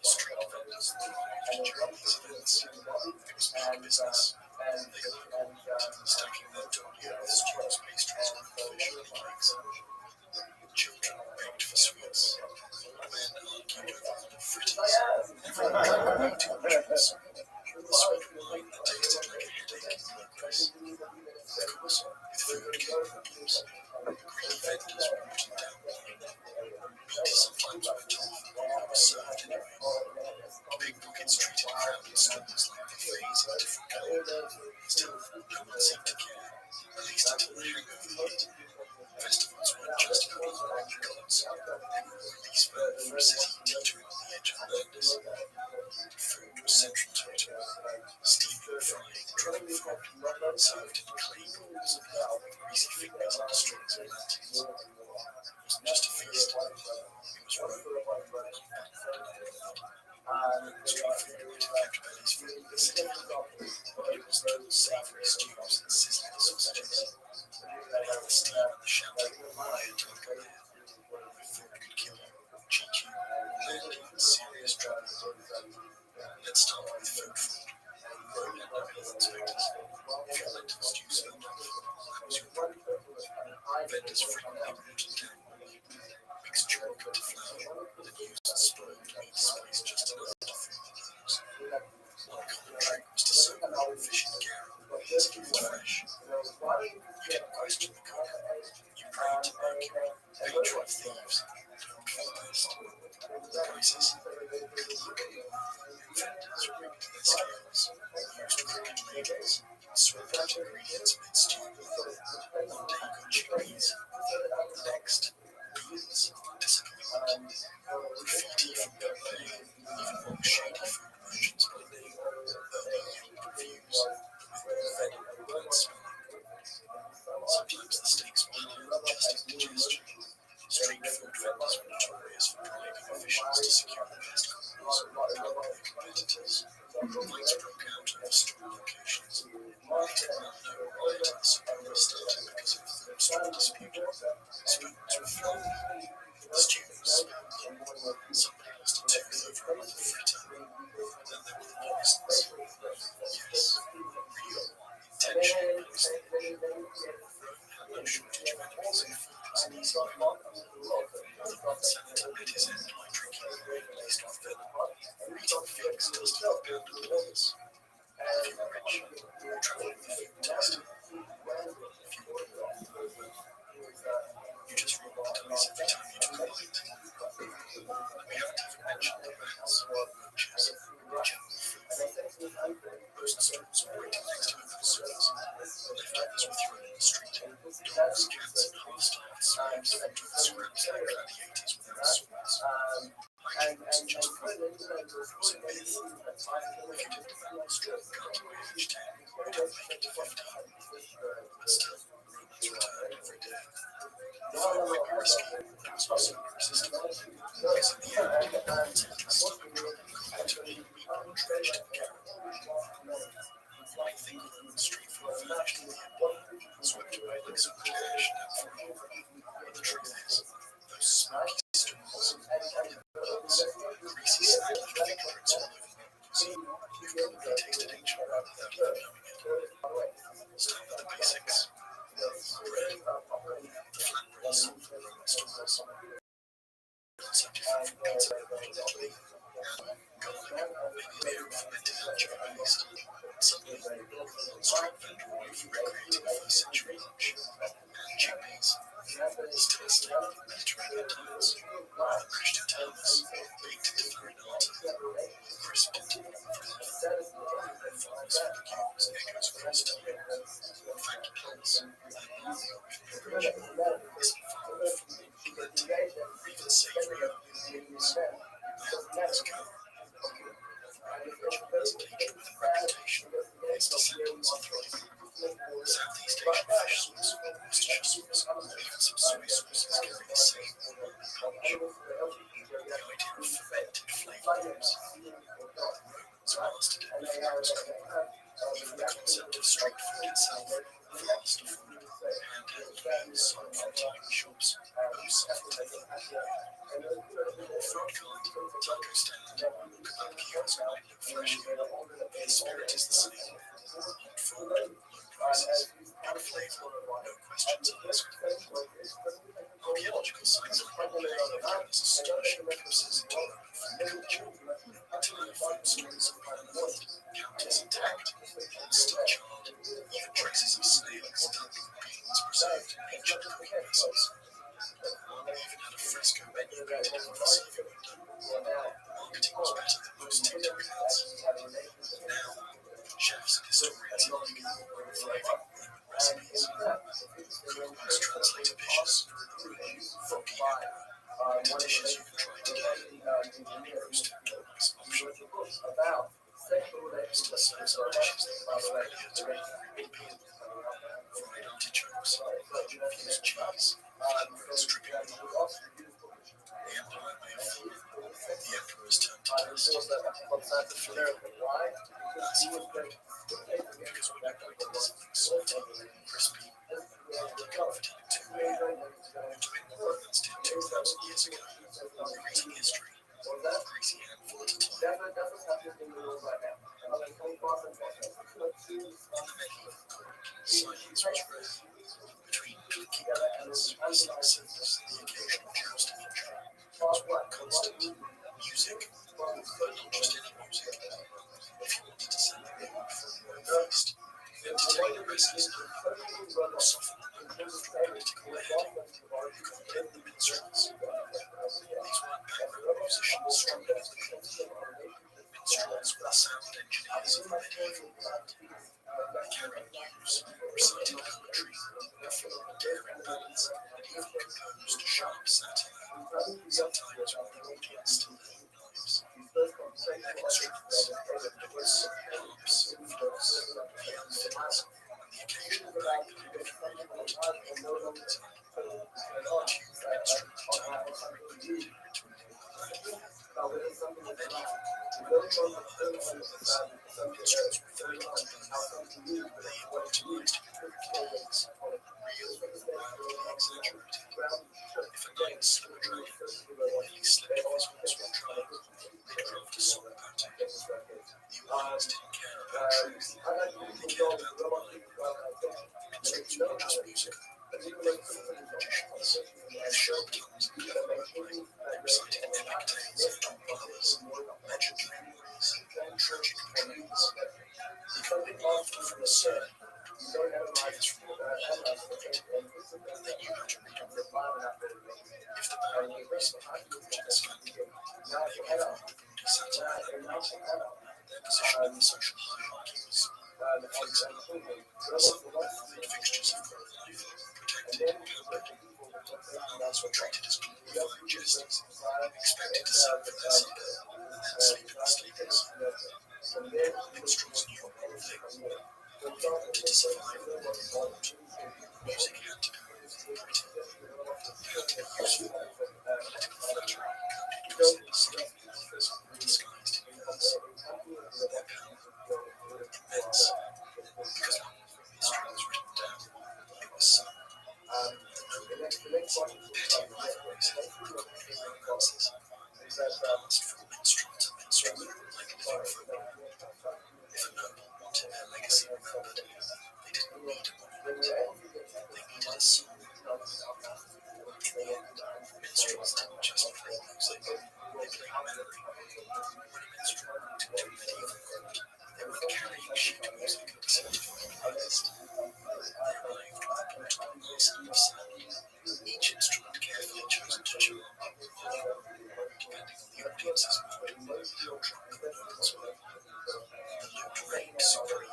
Street vendors thrived during these events. It was big business. They got important, stacking their tortilla with stews, pastries, and fish honey cakes. Children begged for sweets. Men argued over olive fritters. Everyone drank way too much juice. The sweet wine that tasted like a headache in progress. Of course, with food came problems. Greedy vendors were watered down wine. Meat sometimes went off, but it was served anyway. Pickpockets treated crowded stalls like buffets of different kinds. Still, no one seemed to care, at least until the hangover hit. Festivals weren't just about eating the gods, they were a release valve for a city teetering on the edge of madness. Food was central to it all. Steaming, frying, drying food, served in clay bowls and held with greasy fingers under strings of lanterns. It wasn't just a feast, it was Rome. Street food might have kept bellies full in the city humming, but it was tall, savoury stews and sizzling sausages. Beneath the steam and the shouting, iron to look there. Food could kill you, cheat you, land you in serious trouble. Let's start with food. Rome had no health inspectors. If your lentil stew smelled off, that was your problem. Vendors frequently watered down wine, mixed chalk into flour, and used spoiled meat spice just enough to fool the nose. One common trick was to soak raw fish in garum to keep it fresh. You didn't question the cook. You prayed to Mercury. They would try thieves. Hope for the best. Prices. Good luck. Vendors rigged their scales, used crooked ladles, swapped out ingredients mid-stew. One day you got chickpeas, the next, beans, disappointment. Graffiti from Pompeii, even more shady food merchants by name, early Yelp reviews, with venom and smelling. Sometimes the stakes were higher than just indigestion. Street food vendors were notorious for bribing officials to secure the best corners and outbid their competitors. Fights broke out over store locations. A 10-man riot in the suburb started because of a food store dispute. Spoons were flung. The stew was spilled. Somebody lost a tooth over a olive fritter. Then there were the poisons. Yes, real, intentional poisoning. Rome had no shortage of enemies and food was an easy weapon. The one senator met his end by drinking wine laced with venom, or eating figs dusted with pounded walnuts. If you were rich, you travelled with a food taster. If you were poor, you just rolled the dice every time you took a bite. And we haven't even mentioned the rats, roaches, general filth. Most stalls operating next to open sewers. Leftovers were thrown in the street. Dogs, cats, and half-starved slaves fought with scraps like gladiators without swords. Hygiene wasn't just a problem, it was a myth. If you didn't devour a strong cut by age 10, you didn't make it to 50. But still, Romans returned every day. The food might be risky, but it was also irresistible. Because in the end, it's like a stopping trouble compared to any meatball drenched in garum. You might think Roman street food vanished in the empire, swept away like so much ash and alcohol. But the truth is, those smoky stools, olive burns, Easy snack left fingerprints all over the bones. You've probably tasted each one without even knowing it. Start with the basics. Bread, the flatbreads, stores. Concept your favorite pizza, maybe garlic, maybe a bit of fermented algae paste. Suddenly, you're a street vendor away from recreating a first century lunch. And chickpeas. Still a staple of Mediterranean diets. The mashed potatoes, baked into farinata, crisped into fried. Farmers barbecues echoes across time. Factories, isn't far off from plenty, or even savoury meals. Let's go. Japan is a nation with a reputation. Its descendants are thriving. Southeast Asian fish sauce, Worcestershire sauce, even some soy sauces carry the same punch. The idea of fermented flavour loops. Romans mastered it before it was cool. Even the concept of street food itself, fast food, handheld meals sold from tiny shops, owes something to them. Food cart, taco stand, kebab kiosk might look flashy, but the spirit is the same. Hot food, low prices, good flavour, no questions asked. Archaeological sites like Rabbi have given us astonishing glimpses into Roman food culture. Entire food stores have been unearthed, counters intact, pots still charred, even traces of snails, duck, beans preserved in ancient cooking vessels. One even had a fresco menu painted over the serving window. The marketing was better than most TikTok ads. Now, chefs and historians alike are thriving on Roman recipes. Cookbooks translate dishes, funky emperor, into dishes you can try today. Honey roast is optional. Still serves some dishes that will be familiar to every European. Fried artichokes, infused cheese, flatbreads dripping with oil. The empire may have fallen. The emperor's turned to dust. The flavour has evolved. Because when you bite into something salty, crispy, and comforting too, you're doing what Romans did 2,000 years ago. You're eating history, a greasy handful at a time. On the menu, silence was rare. Between clicking pads, rustling scents, and the occasional jousting injury, there was one constant: music. But not just any music. If you wanted to send the mood for a royal feast, entertain the restless nerve, or soften the mood for a practical head, you called in the minstrels. These weren't background musicians strumming at the cloth. Minstrels were the sound engineers of the medieval world. They carried news, recited poetry, performed daring ballads, and even composed sharp satire, sometimes with the audience still held knives. Their instruments, lutes, harps, flutes, viol fiddles, and the occasional bagpipe if you really wanted to make the world its own. Tuned minstrel turned Greek into a new word. The medieval court drama heard before this. Minstrels were violent both. They immortalized Greek kings, real or wildly exaggerated. If a knight slew a dragon, or nearly slipped off his horse while trying, they'd craft a song about it. The audience didn't care about truth, they cared about the mind. Minstrels were not just musical, they were former magicians. With sharp tongues and clever wordplay, they recited epic tales of true lovers, legendary warriors, and tragic betrayals. They combined laughter from a sermon, tears from a wild fight, and they knew how to read a room. If the baron were reasonably caught in this family, they gave out the broody satire they were. Their position in the social hierarchy was flexible. Some were beloved fixtures of court life, protected and pampered. Others were treated as glorified jesters, expected to sing for their supper and then sleep in the stables. Minstrels knew one thing: if you wanted to survive the modern court, music had to be pretty. It had to be useful, political flattery encoded cosmic stuff disguised in verse. Their power, immense, because not all history was written down, it was sung. The noble deeds, petty rivalries, and courtly romances, all passed from minstrel how drunk the girls were. The loop reigned supreme.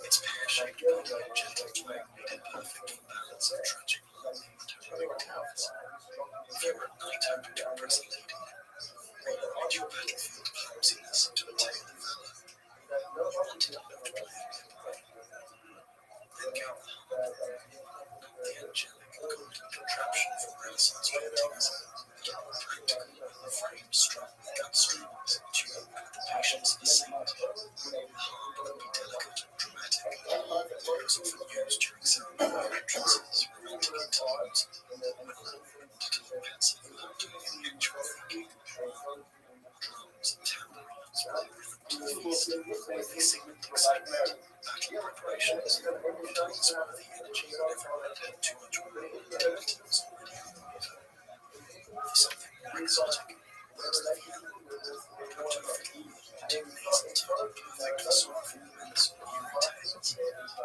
Its pear-shaped body and gentle twang made it perfect for ballads of tragic love and heroic tales. If you were a knight hoping to impress a lady, or you made your battlefield clumsiness into a tale of valor, you wanted a lute player nearby. Then came the harp, not the angelic, golden contraption from Renaissance paintings, yet more practical, a frame strung with gut strings, tuned with the patience of a saint. The harp could be delicate and dramatic. It was often used during ceremonial entrances, romantic interludes, or when love wanted to look pensive without doing any actual thinking. Drums and tambourines were the rhythm to the feast. They signaled excitement, battle preparations, or dance-worthy energy whenever a man had too much worry and was already underwater. For something more exotic, rose the viola, Dr. Fiddle, two nasal tongue, perfect for sorrowful moments or eerie tales.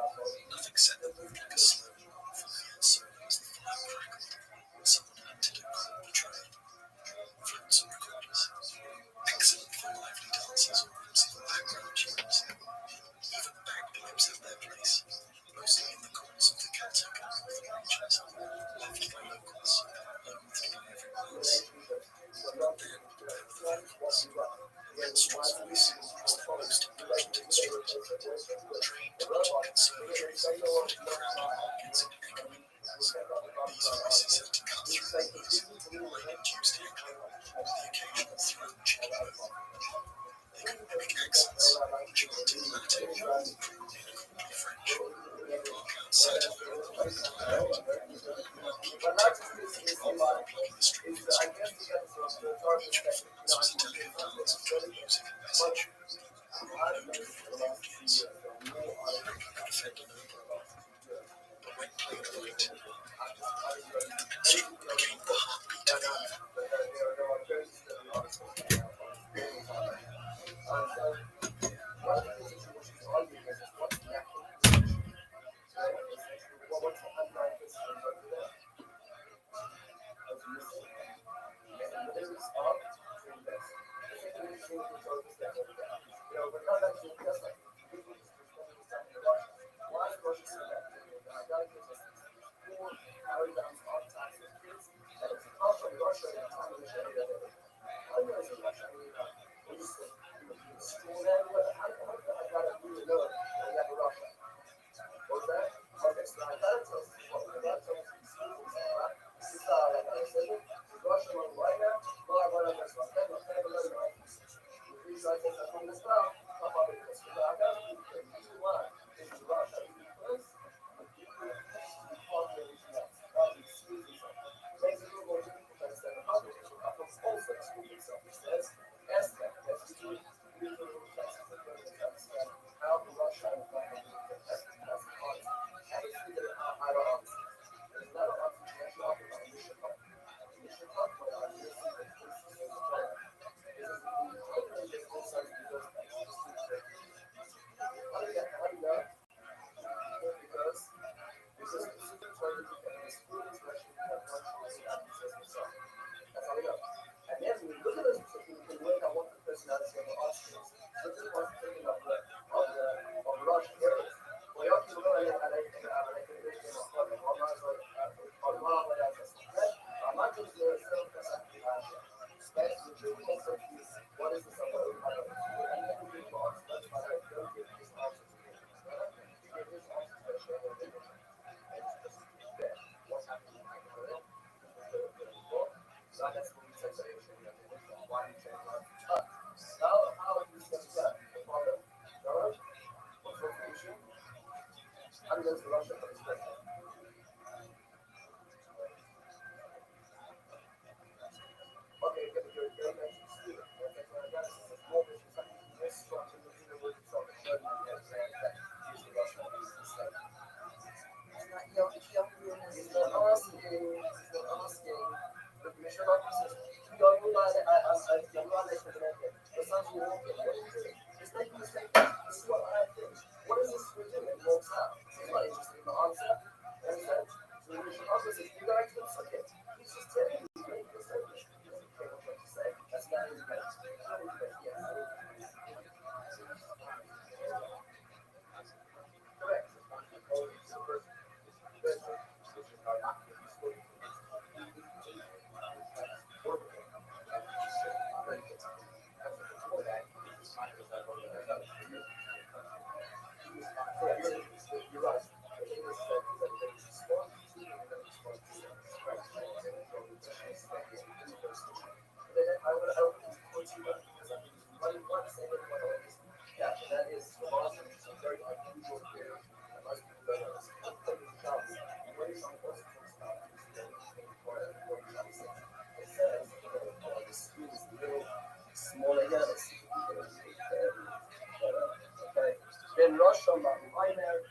Nothing set the mood like a slow, non-familiar solo as the fire crackled, and someone hunted a cool betrayal. Flutes and recorders, excellent for lively dances or whimsical background tunes. Even bagpipes have their place, mostly in the chords of the Celtic and northern regions, loved by locals, loathed by everyone else. Then there were the vocals. The minstrel's voice was their most important instrument, trained to conservatories and not in crowded markets and echoing halls. These voices had to cut through the noise, line-induced echo, or the occasional thrown chicken bone. They could mimic accents, chant in Latin, croon in courtly French, bark out satire in the local dialect, while keeping tempo with the drum or playing the string instrument. Each performance was a delicate balance of the music and message. One note before the audience, one lyric could offend a noble. But when played right, the minstrel became the heartbeat of the evening. Then Rosh Hashanah,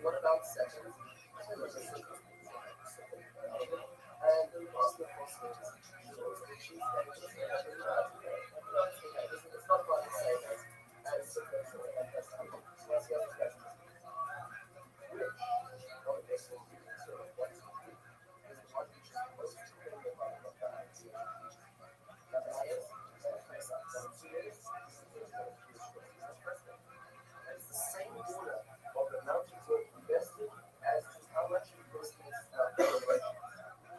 what about sections? It's not quite the same as it's the same order of the amount you invested as to how much you invested in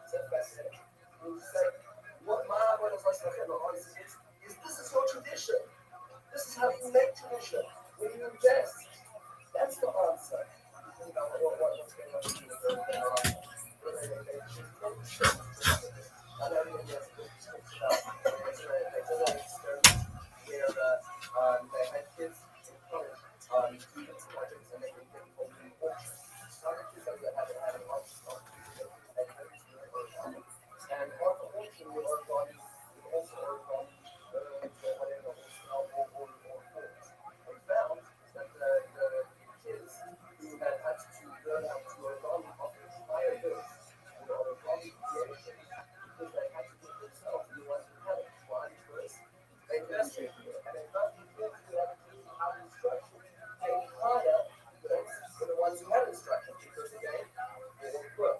so fascinating. You say, what my what is this is your tradition. This is how you make tradition. When you invest, that's the answer. You know, what's going on I know you invest where they had kids in college students projects and they would bring home the auction. Some of the kids that haven't had a lot of and on the auction you earn money, you also earn money for whatever or forms. We found that the kids who had to learn how to earn money off of higher bills or money creation because they had to give themselves the ones who had it. Why? Because they invested and they thought the kids who had how instruction came higher than the ones who had instruction because again, they were poor.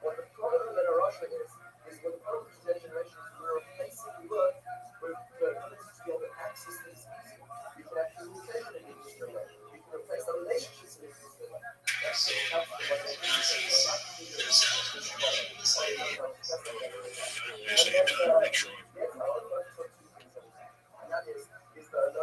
What the problem with Russia is when the older generations were replacing work with the ability to be able to access things easy. You can have communication in an easier way. You can replace the relationships in an easier way. That's the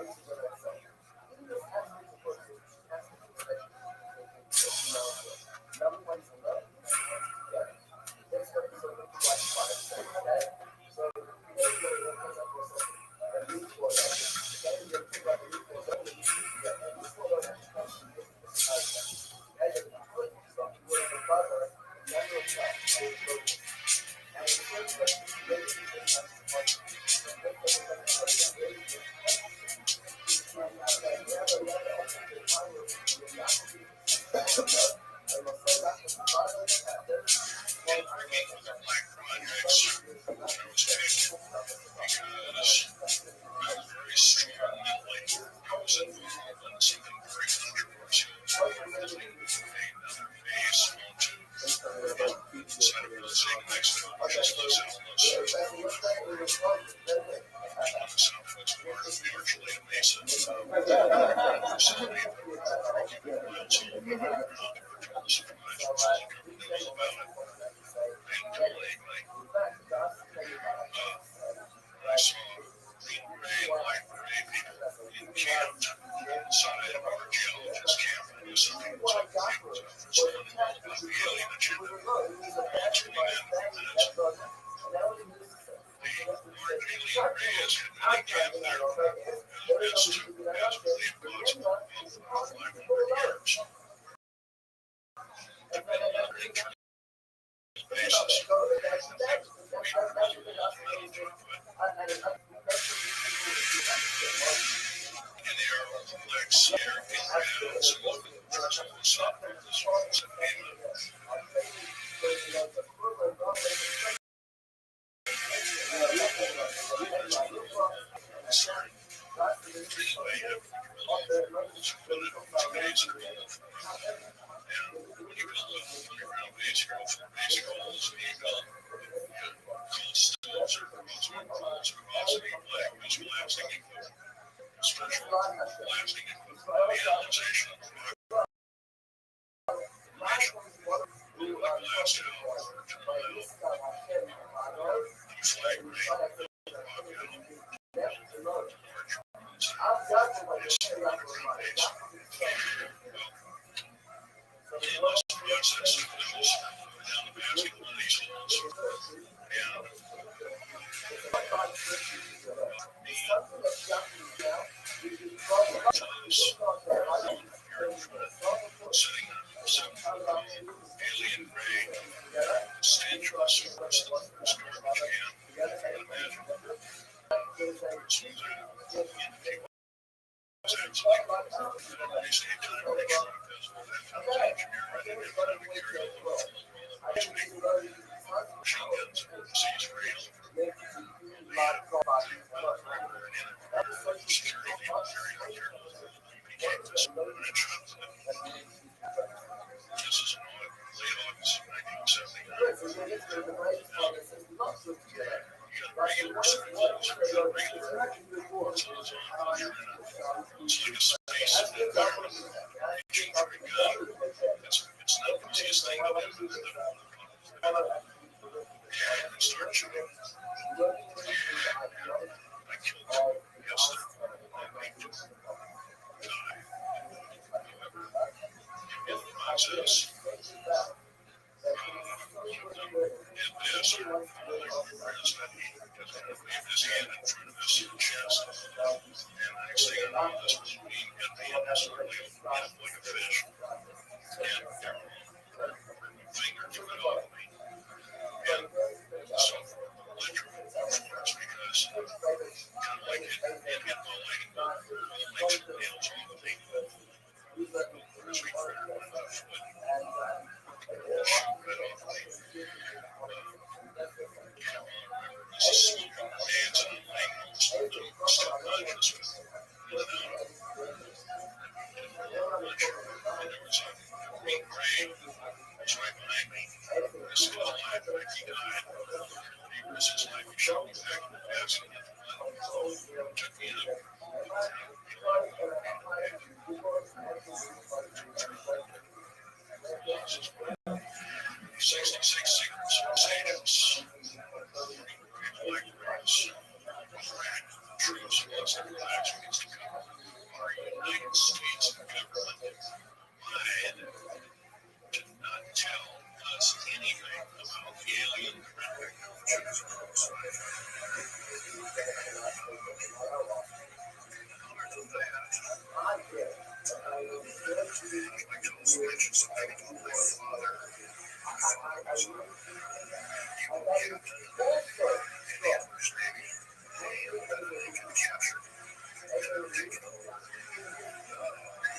In the Arrow, Black Sierra, and some local subdivisions of England. Sorry. Anyway, basic goals. And when you build underground basic goals, you build cold stoves or velocity, black visual lasting equipment, special lasting equipment, the analyzation of blast out, flag rate, alien ray, stench of garbage This is late August 1979. Regular schools, it's like a space environment. It's not the easiest thing to do. And start shooting. I killed two yesterday. In the process, his hand in front of his chest. And the next thing I know, this was being hit me and this like a fish. And my finger took it off me. And so literally, because kind of like it hit my leg and makes the nails off of me. Sweet friend went up foot. Shoot right off me. This is smoking hands and leg still conscious with in and out. And there was a green grave was right behind me. This is alive, like he died. He risked his life. He shot me back in the past and took me up. 66 secrets, sages, blackberries, crack, truths, lots of relax against the cover. Our United States government lied, did not tell us anything about the alien threat. I can also mention something about my father. My father was a evil captain in the English Navy. He got captured and taken over. I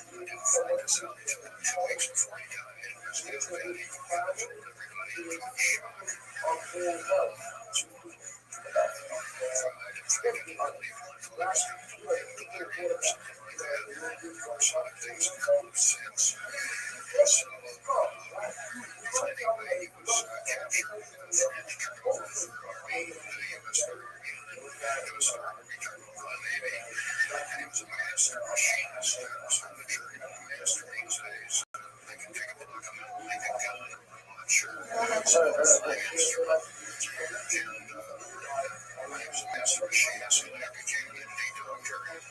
didn't find this out until 2 weeks before he died. As he was dead, he told everybody it was a shock. I tried to figure out leave my father's delirium or something like that. Of course, things have come since. So, anyway, he was captured and turned over for Army, the U.S. Army, and the U.S. Army turned over the Navy. And he was a master machinist. I'm not sure you know what a master means. They can take a book and make a gun. I'm not sure. So, and he was a master machinist, and I became an MD doctor in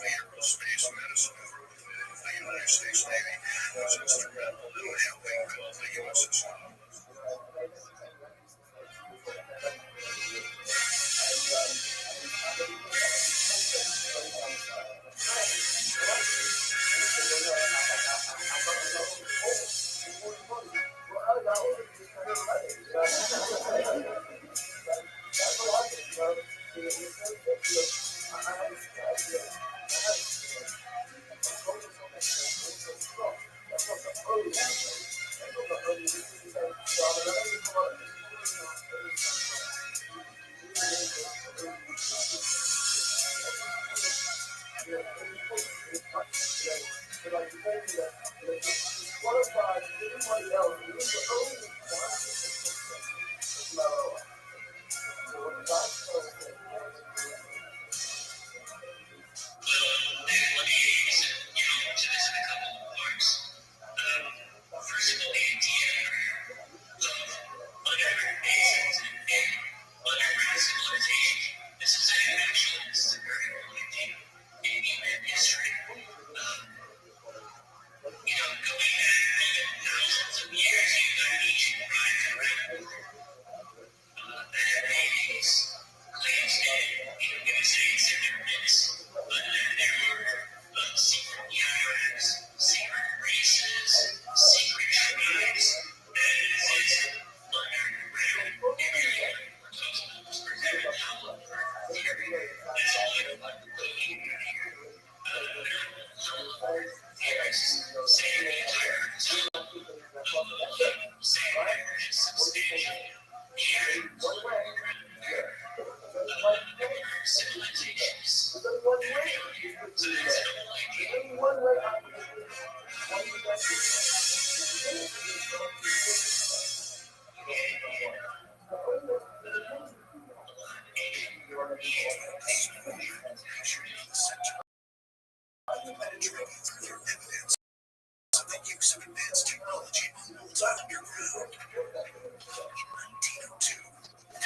aerospace medicine. The United States Navy was instrumental in helping build the USS.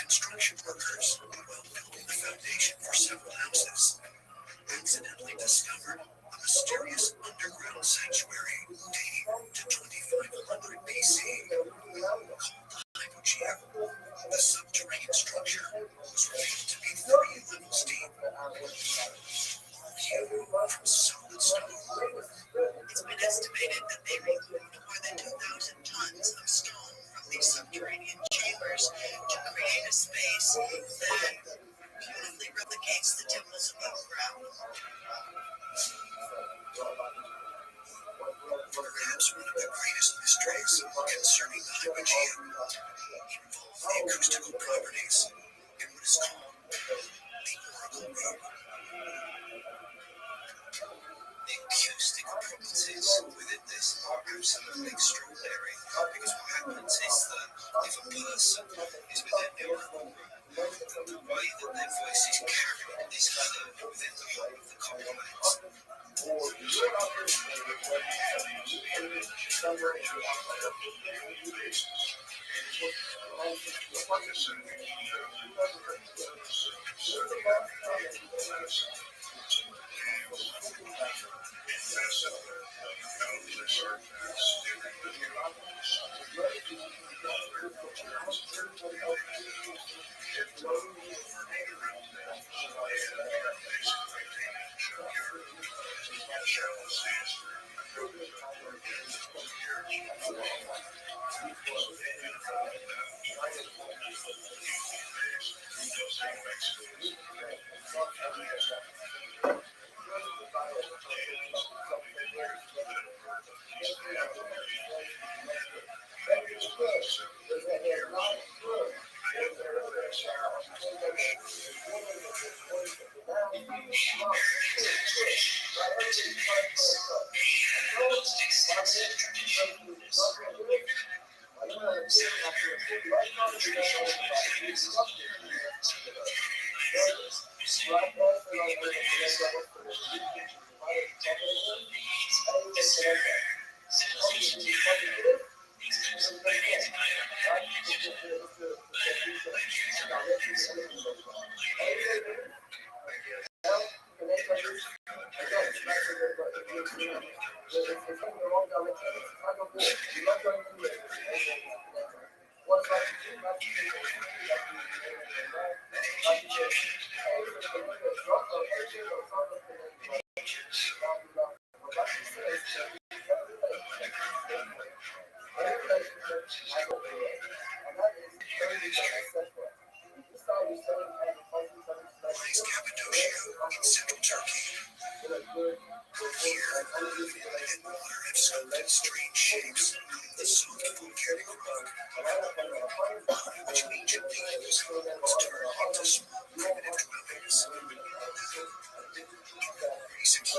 Construction workers, while building the foundation for several houses, accidentally discovered a mysterious underground sanctuary dating to 2500 BC called the Hypogeum. The subterranean structure was revealed to be 3 levels deep, hewn from solid stone. It's been estimated that they removed more than 2,000 tons of stone from these subterranean chambers to create a space that beautifully replicates the temples above ground. Perhaps one of the greatest mysteries concerning the Hypogeum involves the acoustical properties in what is called the Oracle Room. The acoustic properties within this are absolutely extraordinary, because what happens is that if a person is within the Oracle Room, the way that their voice is carried is heard within the whole of the complex.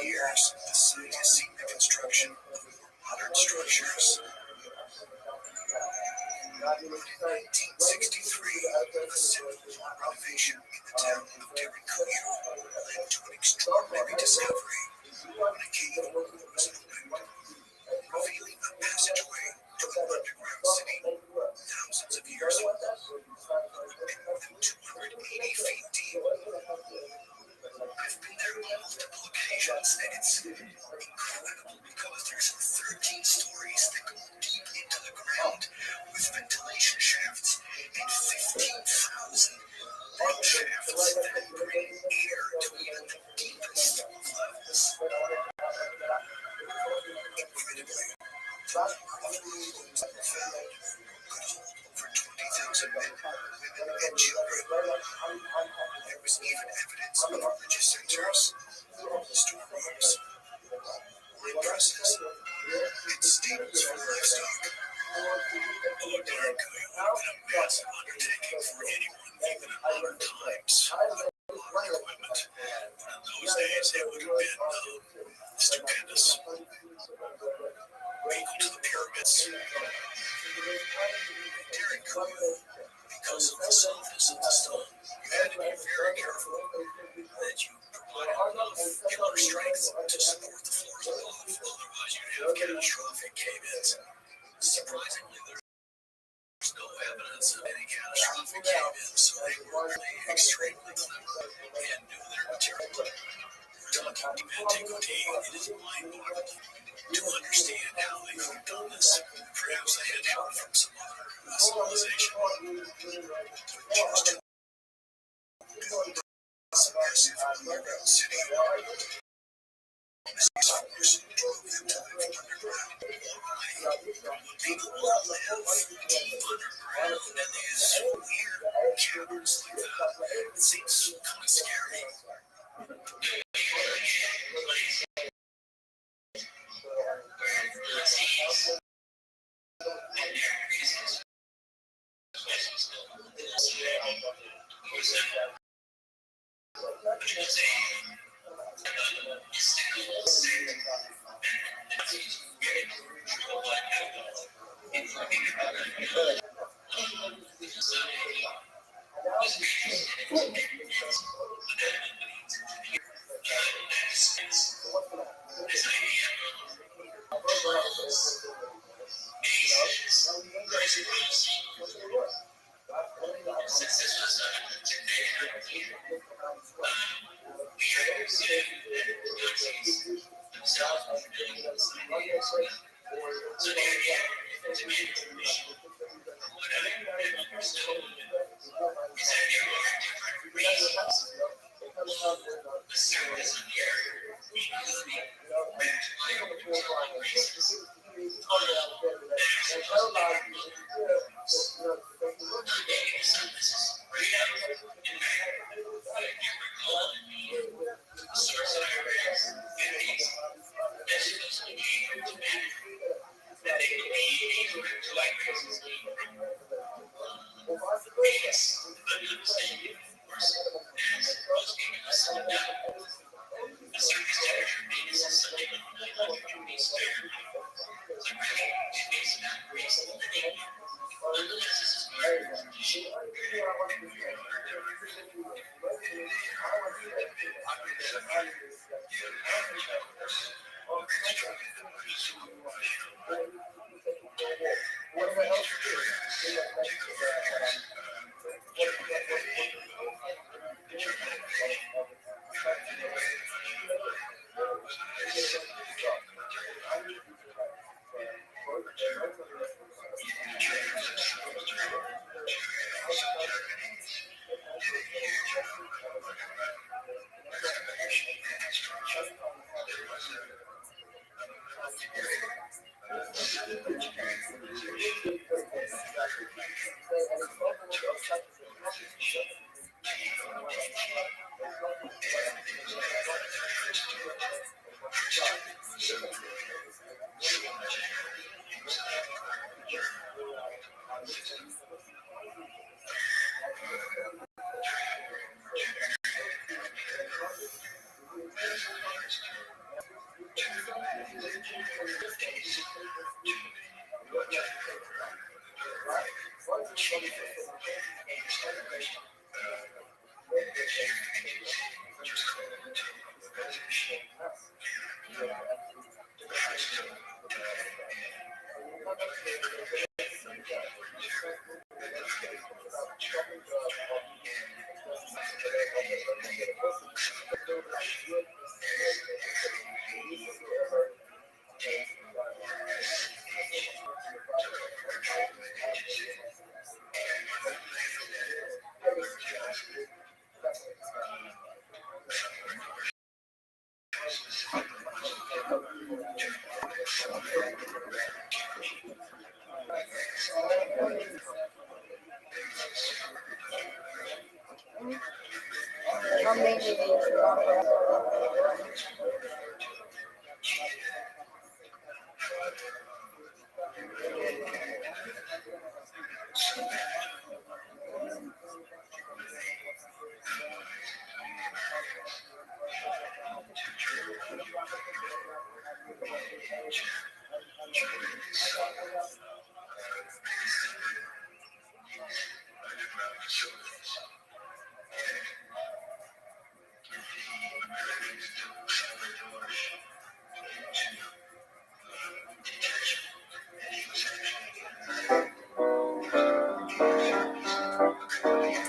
years, the site has seen the construction of more modern structures. In 1963, a simple home renovation in the town of Terricoyo led to an extraordinary discovery when a cave was opened, revealing a passageway to an underground city thousands of years old and more than 280 feet deep. I've been there on multiple occasions, and it's incredible because there's 13 stories that go deep into the ground with ventilation shafts and 15,000 little shafts that bring air to even the deepest of levels. Critically, the number of rooms found could hold over 20,000 men, women, and children. There was even evidence of religious centers, storerooms, wine presses, and stables for livestock. Odarkoyo would have been a massive undertaking for anyone, even in modern times. A lot of equipment, but in those days it would have been stupendous. Equal to the pyramids. Terricoyo, because of the softness of the stone, you had to be very careful that you provided enough killer strength to support the floors above, otherwise you'd have catastrophic cave-ins. Surprisingly, there's no evidence of any catastrophic cave-ins, so they were really extremely clever and knew their material. Talking deep antiquity, it is mind-boggling to understand how they could have done this. Perhaps they had help from some other civilization. Just to build this massive underground city, this force drove them to live underground. Why would people want to live deep underground in these weird caverns like that? It seems kind of scary.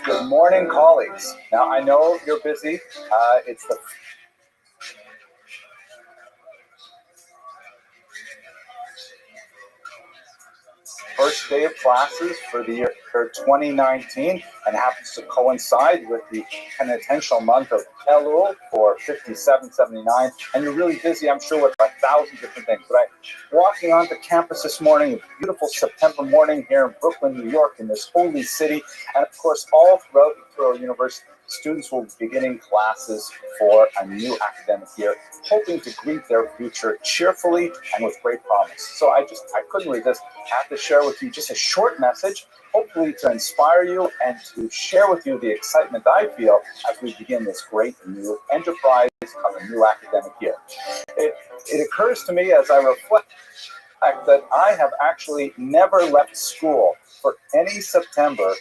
Good morning, colleagues. Now, I know you're busy. It's the first day of classes for the year 2019 and happens to coincide with the penitential month of Elul for 5779. And you're really busy, I'm sure, with 1,000 different things. But walking onto campus this morning, a beautiful September morning here in Brooklyn, New York, in this holy city. And of course, all throughout Victoria University, students will be beginning classes for a new academic year, hoping to greet their future cheerfully and with great promise. So I couldn't resist. I have to share with you just a short message, hopefully to inspire you and to share with you the excitement I feel as we begin this great new enterprise of a new academic year. It occurs to me as I reflect that I have actually never left school for any September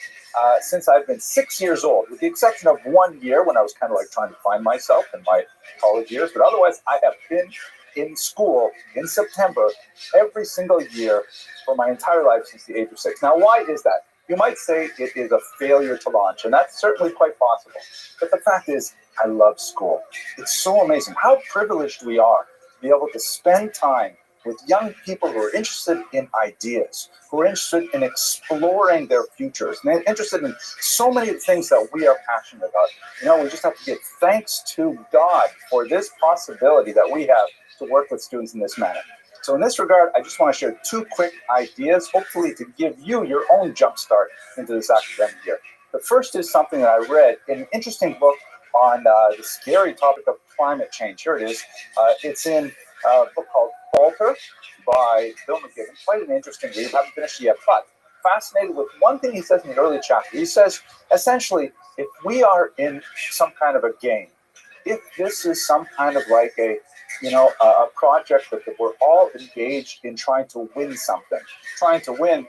since I've been 6 years old, with the exception of 1 year when I was kind of like trying to find myself in my college years. But otherwise, I have been in school in September every single year for my entire life since the age of 6. Now, why is that? You might say it is a failure to launch, and that's certainly quite possible. But the fact is, I love school. It's so amazing how privileged we are to be able to spend time with young people who are interested in ideas, who are interested in exploring their futures, and interested in so many things that we are passionate about. You know, we just have to give thanks to God for this possibility that we have to work with students in this manner. So in this regard, I just want to share 2 quick ideas, hopefully to give you your own jumpstart into this academic year. The first is something that I read in an interesting book on the scary topic of climate change. Here it is. It's in a book called Falter by Bill McGibbon. Quite an interesting read. I haven't finished it yet, but fascinated with one thing he says in the early chapter. He says, essentially, if we are in some kind of a game, if this is some kind of like a project that we're all engaged in trying to win something, trying to win,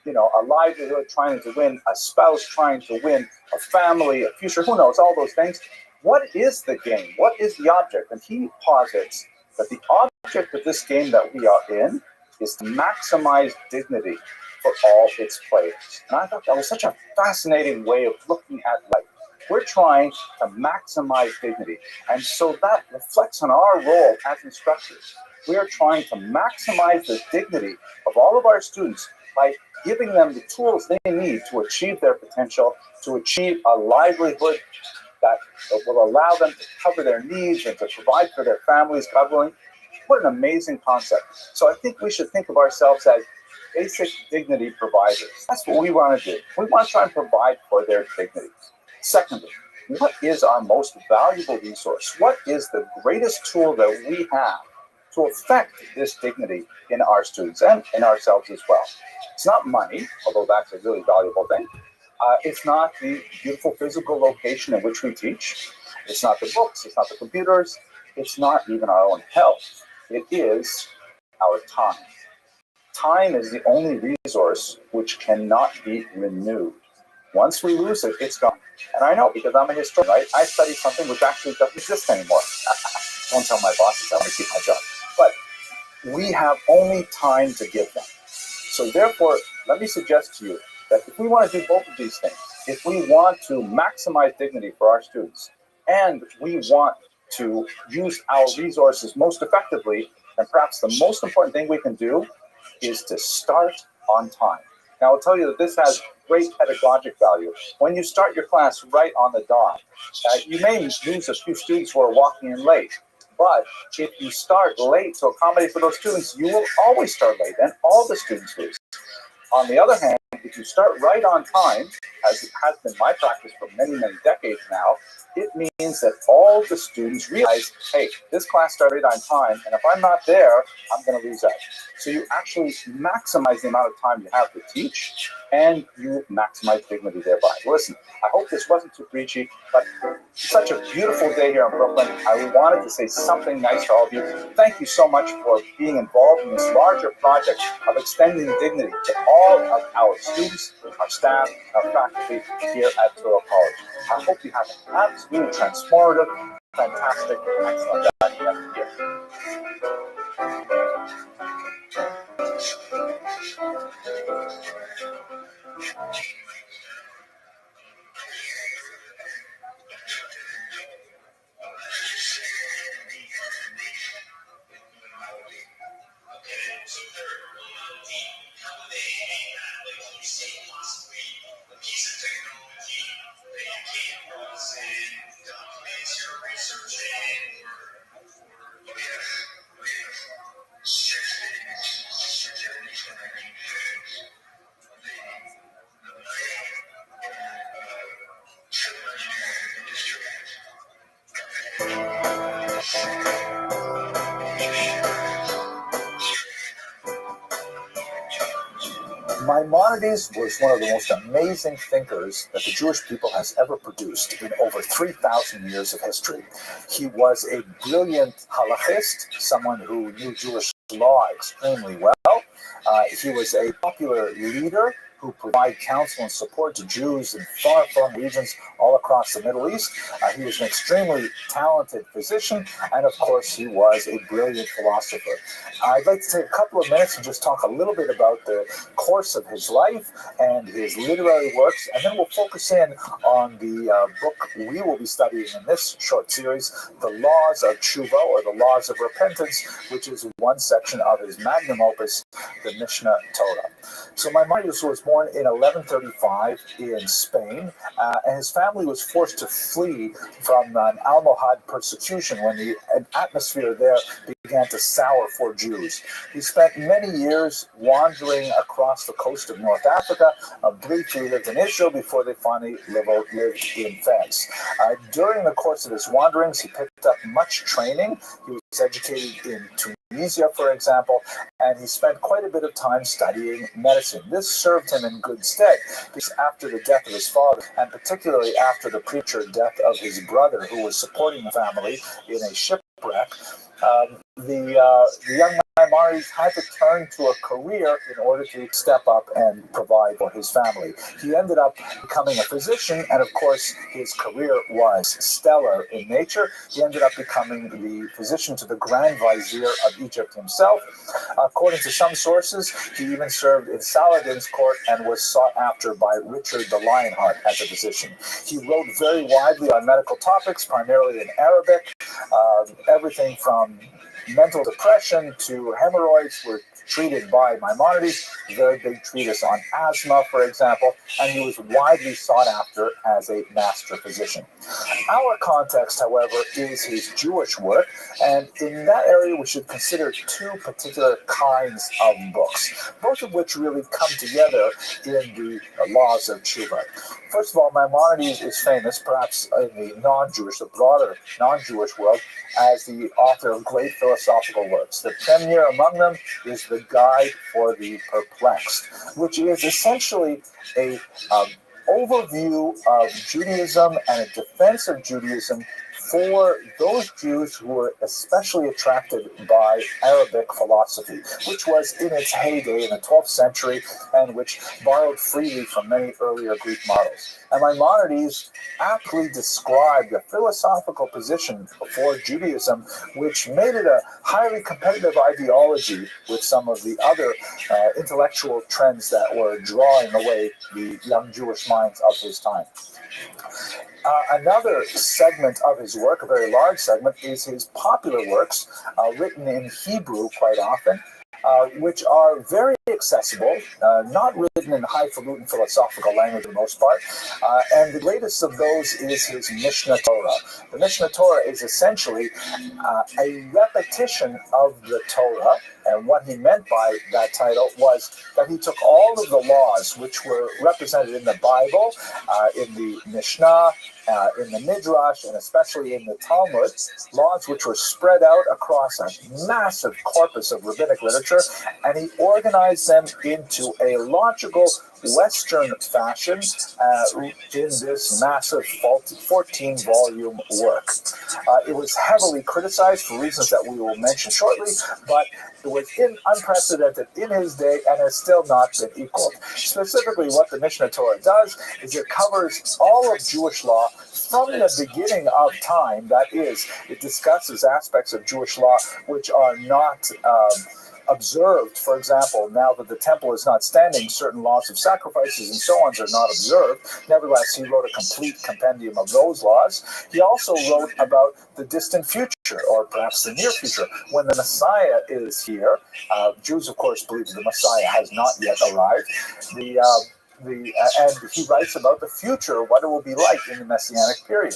a livelihood, trying to win a spouse, trying to win a family, a future, who knows, all those things. What is the game? What is the object? And he posits that the object of this game that we are in is to maximize dignity for all its players. And I thought that was such a fascinating way of looking at life. We're trying to maximize dignity. And so that reflects on our role as instructors. We are trying to maximize the dignity of all of our students by giving them the tools they need to achieve their potential, to achieve a livelihood that will allow them to cover their needs and to provide for their families, God willing. What an amazing concept. So I think we should think of ourselves as basic dignity providers. That's what we want to do. We want to try and provide for their dignity. Secondly, what is our most valuable resource? What is the greatest tool that we have to affect this dignity in our students and in ourselves as well? It's not money, although that's a really valuable thing. It's not the beautiful physical location in which we teach. It's not the books. It's not the computers. It's not even our own health. It is our time. Time is the only resource which cannot be renewed. Once we lose it, it's gone. And I know because I'm a historian, right? I study something which actually doesn't exist anymore. Don't tell my bosses I want to keep my job. But we have only time to give them. So therefore, let me suggest to you that if we want to do both of these things, if we want to maximize dignity for our students, and we want to use our resources most effectively, then perhaps the most important thing we can do is to start on time. Now, I'll tell you that this has great pedagogic value. When you start your class right on the dot, you may lose a few students who are walking in late. But if you start late to accommodate for those students, you will always start late, and all the students lose. On the other hand, if you start right on time, as it has been my practice for many, many decades now, it means that all the students realize, hey, this class started on time, and if I'm not there, I'm going to lose out. So you actually maximize the amount of time you have to teach, and you maximize dignity thereby. Listen, I hope this wasn't too preachy, but it's such a beautiful day here in Brooklyn. I wanted to say something nice to all of you. Thank you so much for being involved in this larger project of extending dignity to all of our students, our staff, our faculty here at Touro College. I hope you have an absolutely transformative, fantastic, excellent academic year. Maimonides was one of the most amazing thinkers that the Jewish people has ever produced in over 3,000 years of history. He was a brilliant halachist, someone who knew Jewish law extremely well. He was a popular leader who provided counsel and support to Jews in far-flung regions all across the Middle East. He was an extremely talented physician, and of course, he was a brilliant philosopher. I'd like to take a couple of minutes and just talk a little bit about the course of his life and his literary works, and then we'll focus in on the book we will be studying in this short series, The Laws of Tshuva, or The Laws of Repentance, which is one section of his magnum opus, the Mishnah Torah. So Maimonides was born in 1135 in Spain, and his family was forced to flee from an Almohad persecution when the atmosphere there began to sour for Jews. He spent many years wandering across the coast of North Africa. Briefly lived in Israel before they finally lived in France. During the course of his wanderings, he picked up much training. He was educated in Tunisia, for example, and he spent quite a bit of time studying medicine. This served him in good stead because after the death of his father, and particularly after the premature death of his brother, who was supporting the family in a shipwreck, the young Maimonides had to turn to a career in order to step up and provide for his family. He ended up becoming a physician, and of course, his career was stellar in nature. He ended up becoming the physician to the Grand Vizier of Egypt himself. According to some sources, he even served in Saladin's court and was sought after by Richard the Lionheart as a physician. He wrote very widely on medical topics, primarily in Arabic. Everything from mental depression to hemorrhoids were treated by Maimonides. Very big treatise on asthma, for example, and he was widely sought after as a master physician. Our context, however, is his Jewish work, and in that area we should consider two particular kinds of books, both of which really come together in the Laws of Tshuva. First of all, Maimonides is famous, perhaps in the non-Jewish, the broader non-Jewish world, as the author of great philosophical works. The premier among them is The Guide for the Perplexed, which is essentially a overview of Judaism and a defense of Judaism for those Jews who were especially attracted by Arabic philosophy, which was in its heyday in the 12th century and which borrowed freely from many earlier Greek models. And Maimonides aptly described a philosophical position for Judaism which made it a highly competitive ideology with some of the other intellectual trends that were drawing away the young Jewish minds of his time. Another segment of his work, a very large segment, is his popular works, written in Hebrew quite often, which are very accessible, not written in highfalutin philosophical language for the most part. And the latest of those is his Mishnah Torah. The Mishnah Torah is essentially a repetition of the Torah. And what he meant by that title was that he took all of the laws which were represented in the Bible, in the Mishnah, in the Midrash, and especially in the Talmud, laws which were spread out across a massive corpus of rabbinic literature, and he organized them into a logical Western fashion in this massive 14-volume work. It was heavily criticized for reasons that we will mention shortly, but it was unprecedented in his day and has still not been equaled. Specifically, what the Mishnah Torah does is it covers all of Jewish law from the beginning of time. That is, it discusses aspects of Jewish law which are not observed. For example, now that the temple is not standing, certain laws of sacrifices and so on are not observed. Nevertheless, he wrote a complete compendium of those laws. He also wrote about the distant future, or perhaps the near future, when the Messiah is here. Jews, of course, believe the Messiah has not yet arrived. And he writes about the future, what it will be like in the Messianic period.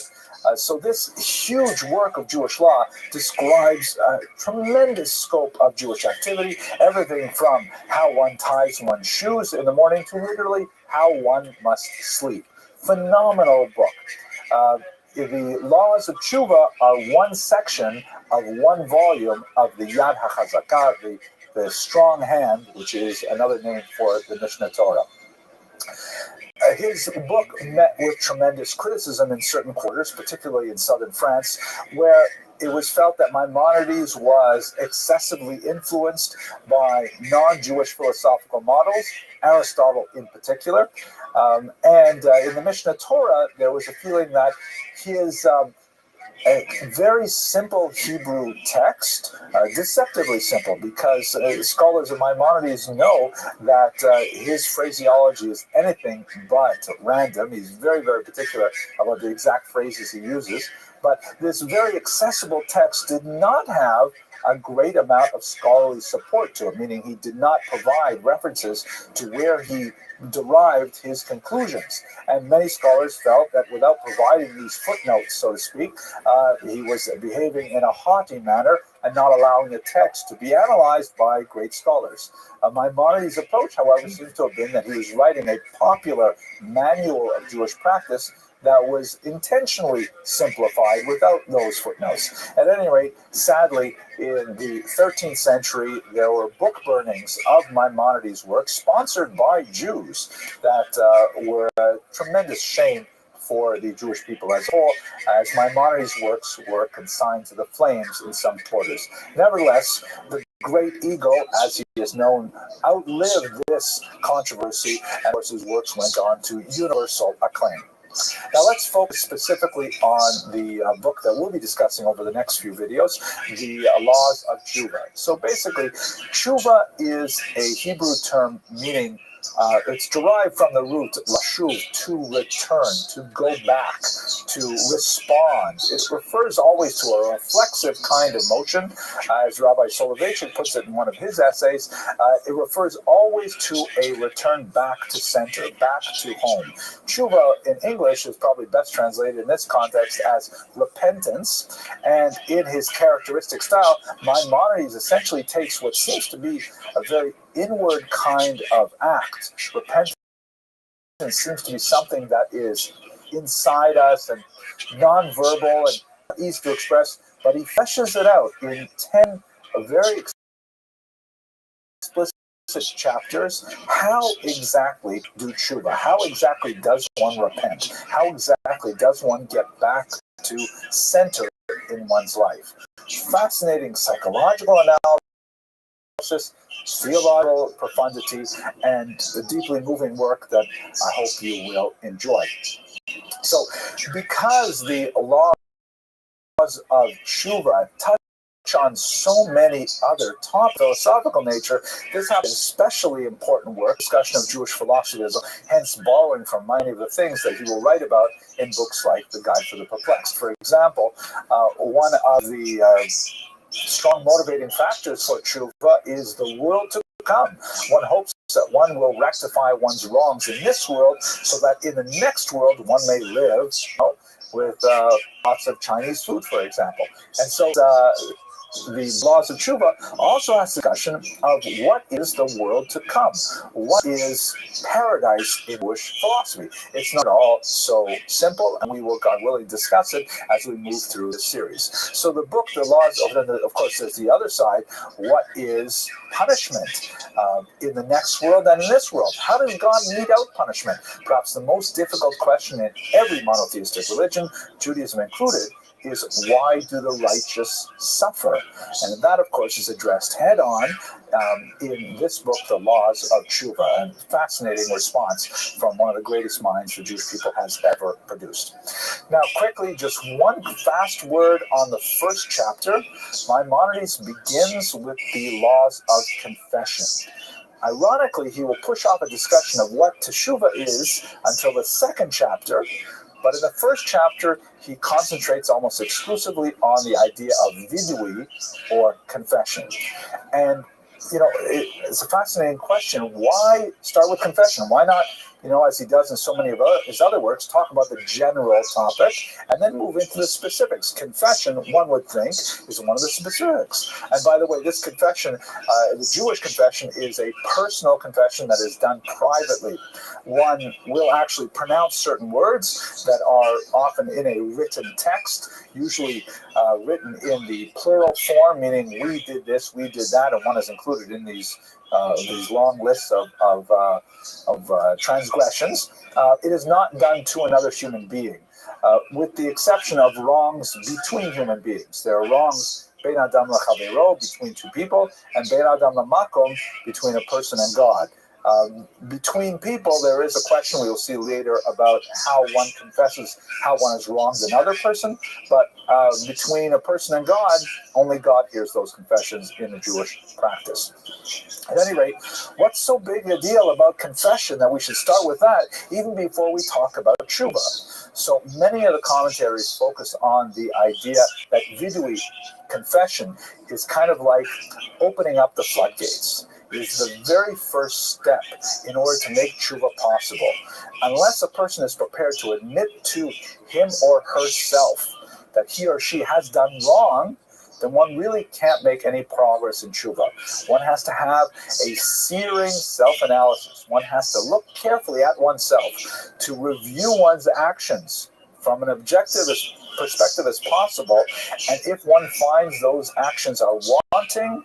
So this huge work of Jewish law describes a tremendous scope of Jewish activity, everything from how one ties one's shoes in the morning to literally how one must sleep. Phenomenal book. The laws of tshuva are one section of one volume of the Yad HaChazakah, the strong hand, which is another name for the Mishnah Torah. His book met with tremendous criticism in certain quarters, particularly in southern France, where it was felt that Maimonides was excessively influenced by non-Jewish philosophical models, Aristotle in particular. And in the Mishnah Torah, there was a feeling that his a very simple Hebrew text, deceptively simple, because scholars of Maimonides know that his phraseology is anything but random. He's very, very particular about the exact phrases he uses. But this very accessible text did not have a great amount of scholarly support to it, meaning he did not provide references to where he derived his conclusions. And many scholars felt that without providing these footnotes, so to speak, he was behaving in a haughty manner and not allowing the text to be analyzed by great scholars. Maimonides' approach, however, seems to have been that he was writing a popular manual of Jewish practice that was intentionally simplified without those footnotes. At any rate, sadly, in the 13th century, there were book burnings of Maimonides' work sponsored by Jews that were a tremendous shame for the Jewish people as a whole, as Maimonides' works were consigned to the flames in some quarters. Nevertheless, the great ego, as he is known, outlived this controversy, and of course his works went on to universal acclaim. Now let's focus specifically on the book that we'll be discussing over the next few videos, the laws of tshuva. So basically, tshuva is a Hebrew term meaning it's derived from the root lashuv, to return, to go back, to respond. It refers always to a reflexive kind of motion. As Rabbi Soloveitchik puts it in one of his essays, it refers always to a return back to center, back to home. Tshuva in English is probably best translated in this context as repentance, and in his characteristic style, Maimonides essentially takes what seems to be a very inward kind of act. Repentance seems to be something that is inside us and nonverbal and easy to express, but he fleshes it out in 10 very explicit chapters. How exactly do tshuva? How exactly does one repent? How exactly does one get back to center in one's life. Fascinating psychological analysis, theological profundity, and the deeply moving work that I hope you will enjoy. So, because the laws of Tshuva touch on so many other topics, philosophical nature, this has especially important work, discussion of Jewish philosophy, hence borrowing from many of the things that he will write about in books like The Guide for the Perplexed. For example, one of the strong motivating factors for Tshuva is the world to come. One hopes that one will rectify one's wrongs in this world so that in the next world one may live with lots of Chinese food, for example. And so the laws of Tshuva also has discussion of what is the world to come. What is paradise in Jewish philosophy? It's not all so simple, and we will, God willing, discuss it as we move through the series. So the book, The Laws of course, there's the other side. What is punishment in the next world and in this world? How does God mete out punishment? Perhaps the most difficult question in every monotheistic religion, Judaism included, is why do the righteous suffer? And that, of course, is addressed head-on in this book, The Laws of Tshuva, a fascinating response from one of the greatest minds the Jewish people has ever produced. Now, quickly, just one fast word on the first chapter. Maimonides begins with the laws of confession. Ironically, he will push off a discussion of what teshuva is until the second chapter, but in the first chapter, he concentrates almost exclusively on the idea of vidui, or confession. And, it's a fascinating question. Why start with confession? Why not, as he does in so many of his other works, talk about the general topic and then move into the specifics? Confession, one would think, is one of the specifics. And by the way, this confession, the Jewish confession, is a personal confession that is done privately. One will actually pronounce certain words that are often in a written text, usually written in the plural form, meaning we did this, we did that, and one is included in these long lists of transgressions. It is not done to another human being, with the exception of wrongs between human beings. There are wrongs bein adam l'chavero, between two people, and bein adam l'makom, between a person and God. Between people, there is a question we will see later about how one confesses how one has wronged another person, but between a person and God, only God hears those confessions in the Jewish practice. At any rate, what's so big a deal about confession that we should start with that even before we talk about tshuva? So many of the commentaries focus on the idea that vidui, confession, is kind of like opening up the floodgates. It is the very first step in order to make tshuva possible. Unless a person is prepared to admit to him or herself that he or she has done wrong, then one really can't make any progress in tshuva. One has to have a searing self-analysis. One has to look carefully at oneself to review one's actions from an objective perspective as possible, and if one finds those actions are wanting,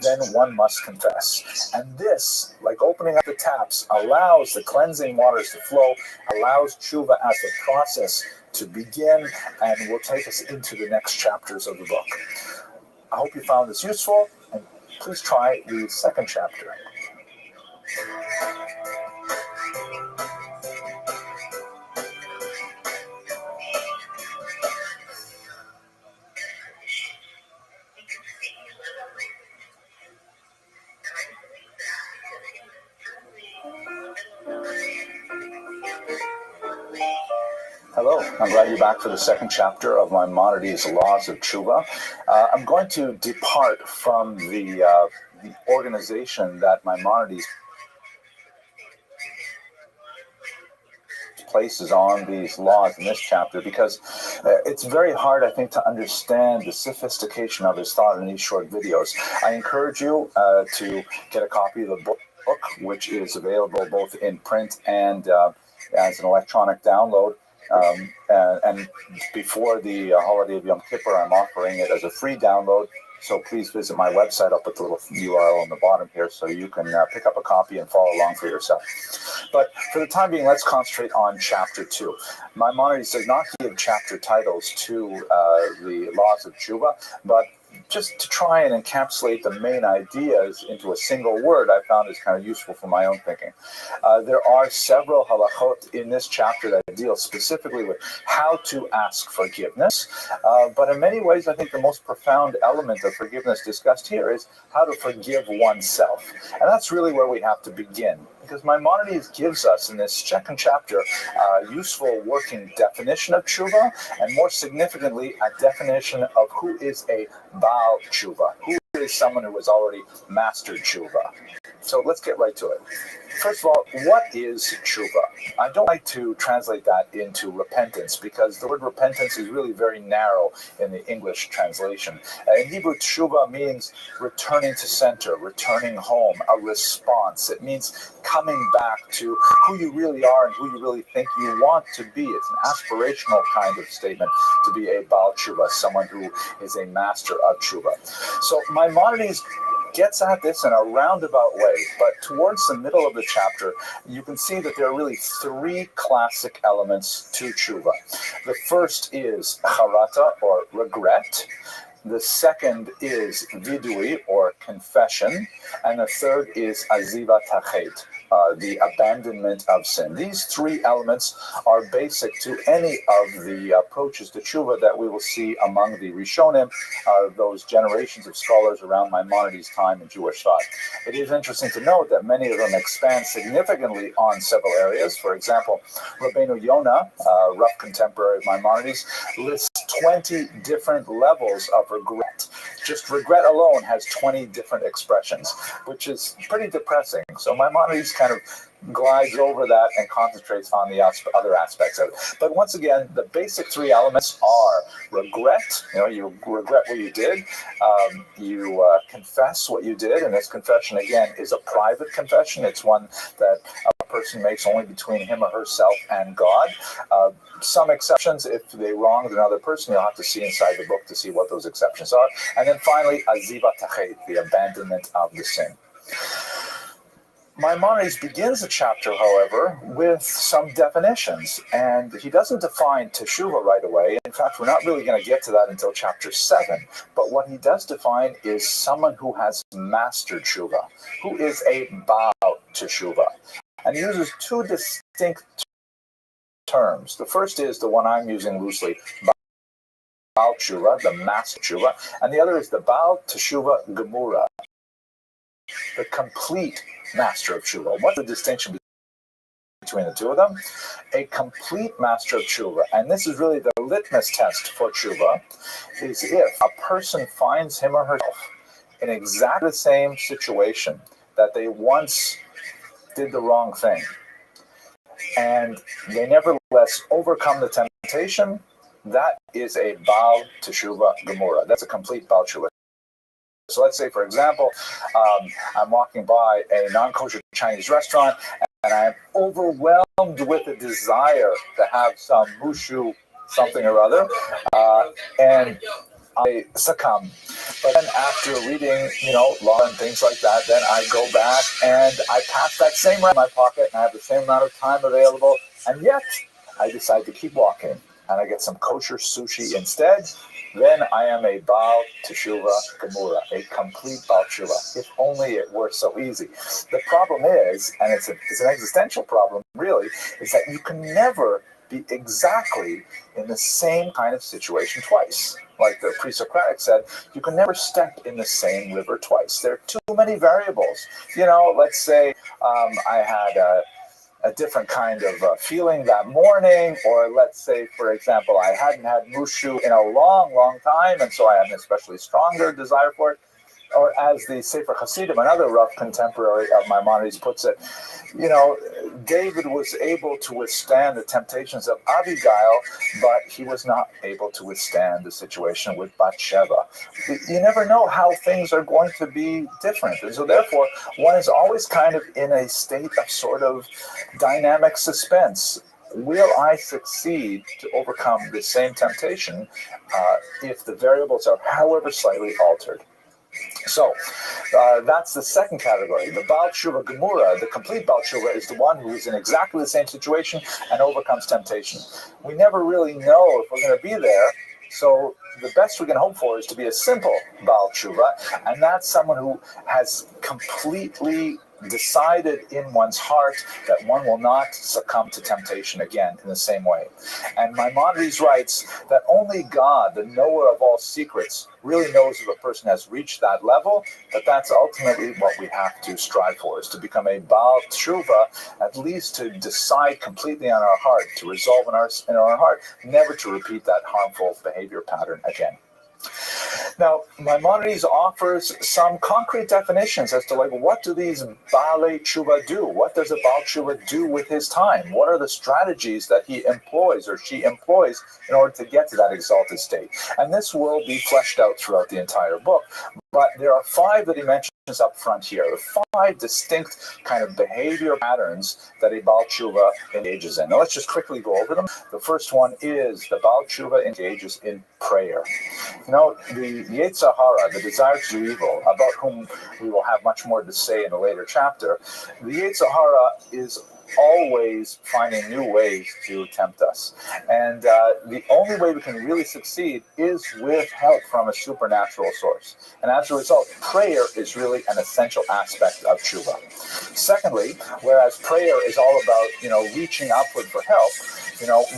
then one must confess. And this, like opening up the taps, allows the cleansing waters to flow, allows tshuva as the process to begin, and will take us into the next chapters of the book. I hope you found this useful, and please try the second chapter. Hello, I'm glad you're back for the second chapter of Maimonides' Laws of Tshuva. I'm going to depart from the organization that Maimonides places on these laws in this chapter, because it's very hard, I think, to understand the sophistication of his thought in these short videos. I encourage you to get a copy of the book, which is available both in print and as an electronic download. And before the holiday of Yom Kippur, I'm offering it as a free download So please visit my website. I'll put the little URL on the bottom here so you can pick up a copy and follow along for yourself. But for the time being, let's concentrate on Chapter 2. Maimonides does not give chapter titles to the laws of tshuva, but just to try and encapsulate the main ideas into a single word, I found is kind of useful for my own thinking. There are several halachot in this chapter that deal specifically with how to ask forgiveness. But in many ways, I think the most profound element of forgiveness discussed here is how to forgive oneself. And that's really where we have to begin. Because Maimonides gives us in this second chapter a useful working definition of tshuva, and more significantly, a definition of who is a Baal tshuva, who is someone who has already mastered tshuva. So let's get right to it. First of all, what is tshuva? I don't like to translate that into repentance because the word repentance is really very narrow in the English translation. In Hebrew, tshuva means returning to center, returning home, a response. It means coming back to who you really are and who you really think you want to be. It's an aspirational kind of statement to be a Baal tshuva, someone who is a master of tshuva. So Maimonides gets at this in a roundabout way, but towards the middle of the chapter, you can see that there are really three classic elements to tshuva. The first is charata, or regret. The second is vidui, or confession. And the third is azivat hachet, the abandonment of sin. These three elements are basic to any of the approaches to tshuva that we will see among the Rishonim, those generations of scholars around Maimonides' time in Jewish thought. It is interesting to note that many of them expand significantly on several areas. For example, Rabbeinu Yonah, rough contemporary of Maimonides, lists 20 different levels of regret. Just regret alone has 20 different expressions, which is pretty depressing. So Maimonides kind of glides over that and concentrates on the other aspects of it. But once again, the basic three elements are regret. You regret what you did. You confess what you did, and this confession, again, is a private confession. It's one that a person makes only between him or herself and God. Some exceptions, if they wronged another person, you'll have to see inside the book to see what those exceptions are. And then finally, azivat hachet, the abandonment of the sin. Maimonides begins the chapter, however, with some definitions, and he doesn't define teshuva right away. In fact, we're not really going to get to that until chapter 7. But what he does define is someone who has mastered teshuva, who is a Baal teshuva. And he uses two distinct terms. The first is the one I'm using loosely, Baal teshuva, the master teshuva, and the other is the Baal teshuva gemura, the complete master of tshuva. What's the distinction between the two of them? A complete master of tshuva, and this is really the litmus test for tshuva, is if a person finds him or herself in exactly the same situation that they once did the wrong thing, and they nevertheless overcome the temptation, that is a Baal teshuva gemura. That's a complete Baal teshuva. So let's say, for example, I'm walking by a non-kosher Chinese restaurant, and I'm overwhelmed with a desire to have some mushu something or other, and I succumb. But then after reading, law and things like that, then I go back and I pass that same round in my pocket, and I have the same amount of time available, and yet I decide to keep walking, and I get some kosher sushi instead. Then I am a Baal teshuva gemura, a complete Baal teshuva. If only it were so easy. The problem is, and it's an existential problem really, is that you can never be exactly in the same kind of situation twice. Like the pre-Socratic said, you can never step in the same river twice. There are too many variables. Let's say I had a different kind of feeling that morning, or let's say, for example, I hadn't had mushu in a long, long time, and so I had an especially stronger desire for it. Or as the Sefer Hasidim, another rough contemporary of Maimonides, puts it, David was able to withstand the temptations of Abigail, but he was not able to withstand the situation with Bathsheba. You never know how things are going to be different. And so therefore, one is always kind of in a state of sort of dynamic suspense. will I succeed to overcome the same temptation if the variables are however slightly altered? So that's the second category. The Baal Tshuva Gemura, the complete Baal Tshuva, is the one who is in exactly the same situation and overcomes temptation. We never really know if we're going to be there, so the best we can hope for is to be a simple Baal Tshuva, and that's someone who has completely decided in one's heart that one will not succumb to temptation again in the same way. And Maimonides writes that only God, the knower of all secrets, really knows if a person has reached that level, but that's ultimately what we have to strive for, is to become a Baal Tshuva, at least to decide completely on our heart, to resolve in our heart, never to repeat that harmful behavior pattern again. Now, Maimonides offers some concrete definitions as to what do these Baalei Tshuva do? What does a Baal Tshuva do with his time? What are the strategies that he employs or she employs in order to get to that exalted state? And this will be fleshed out throughout the entire book. But there are 5 that he mentions up front here, the 5 distinct kind of behavior patterns that a Baal Tshuva engages in. Now let's just quickly go over them. The first one is the Baal Tshuva engages in prayer. You know, the Yetzer Hara, the desire to do evil, about whom we will have much more to say in a later chapter, the Yetzer Hara is always finding new ways to tempt us. And the only way we can really succeed is with help from a supernatural source. And as a result, prayer is really an essential aspect of tshuva. Secondly, whereas prayer is all about, reaching upward for help,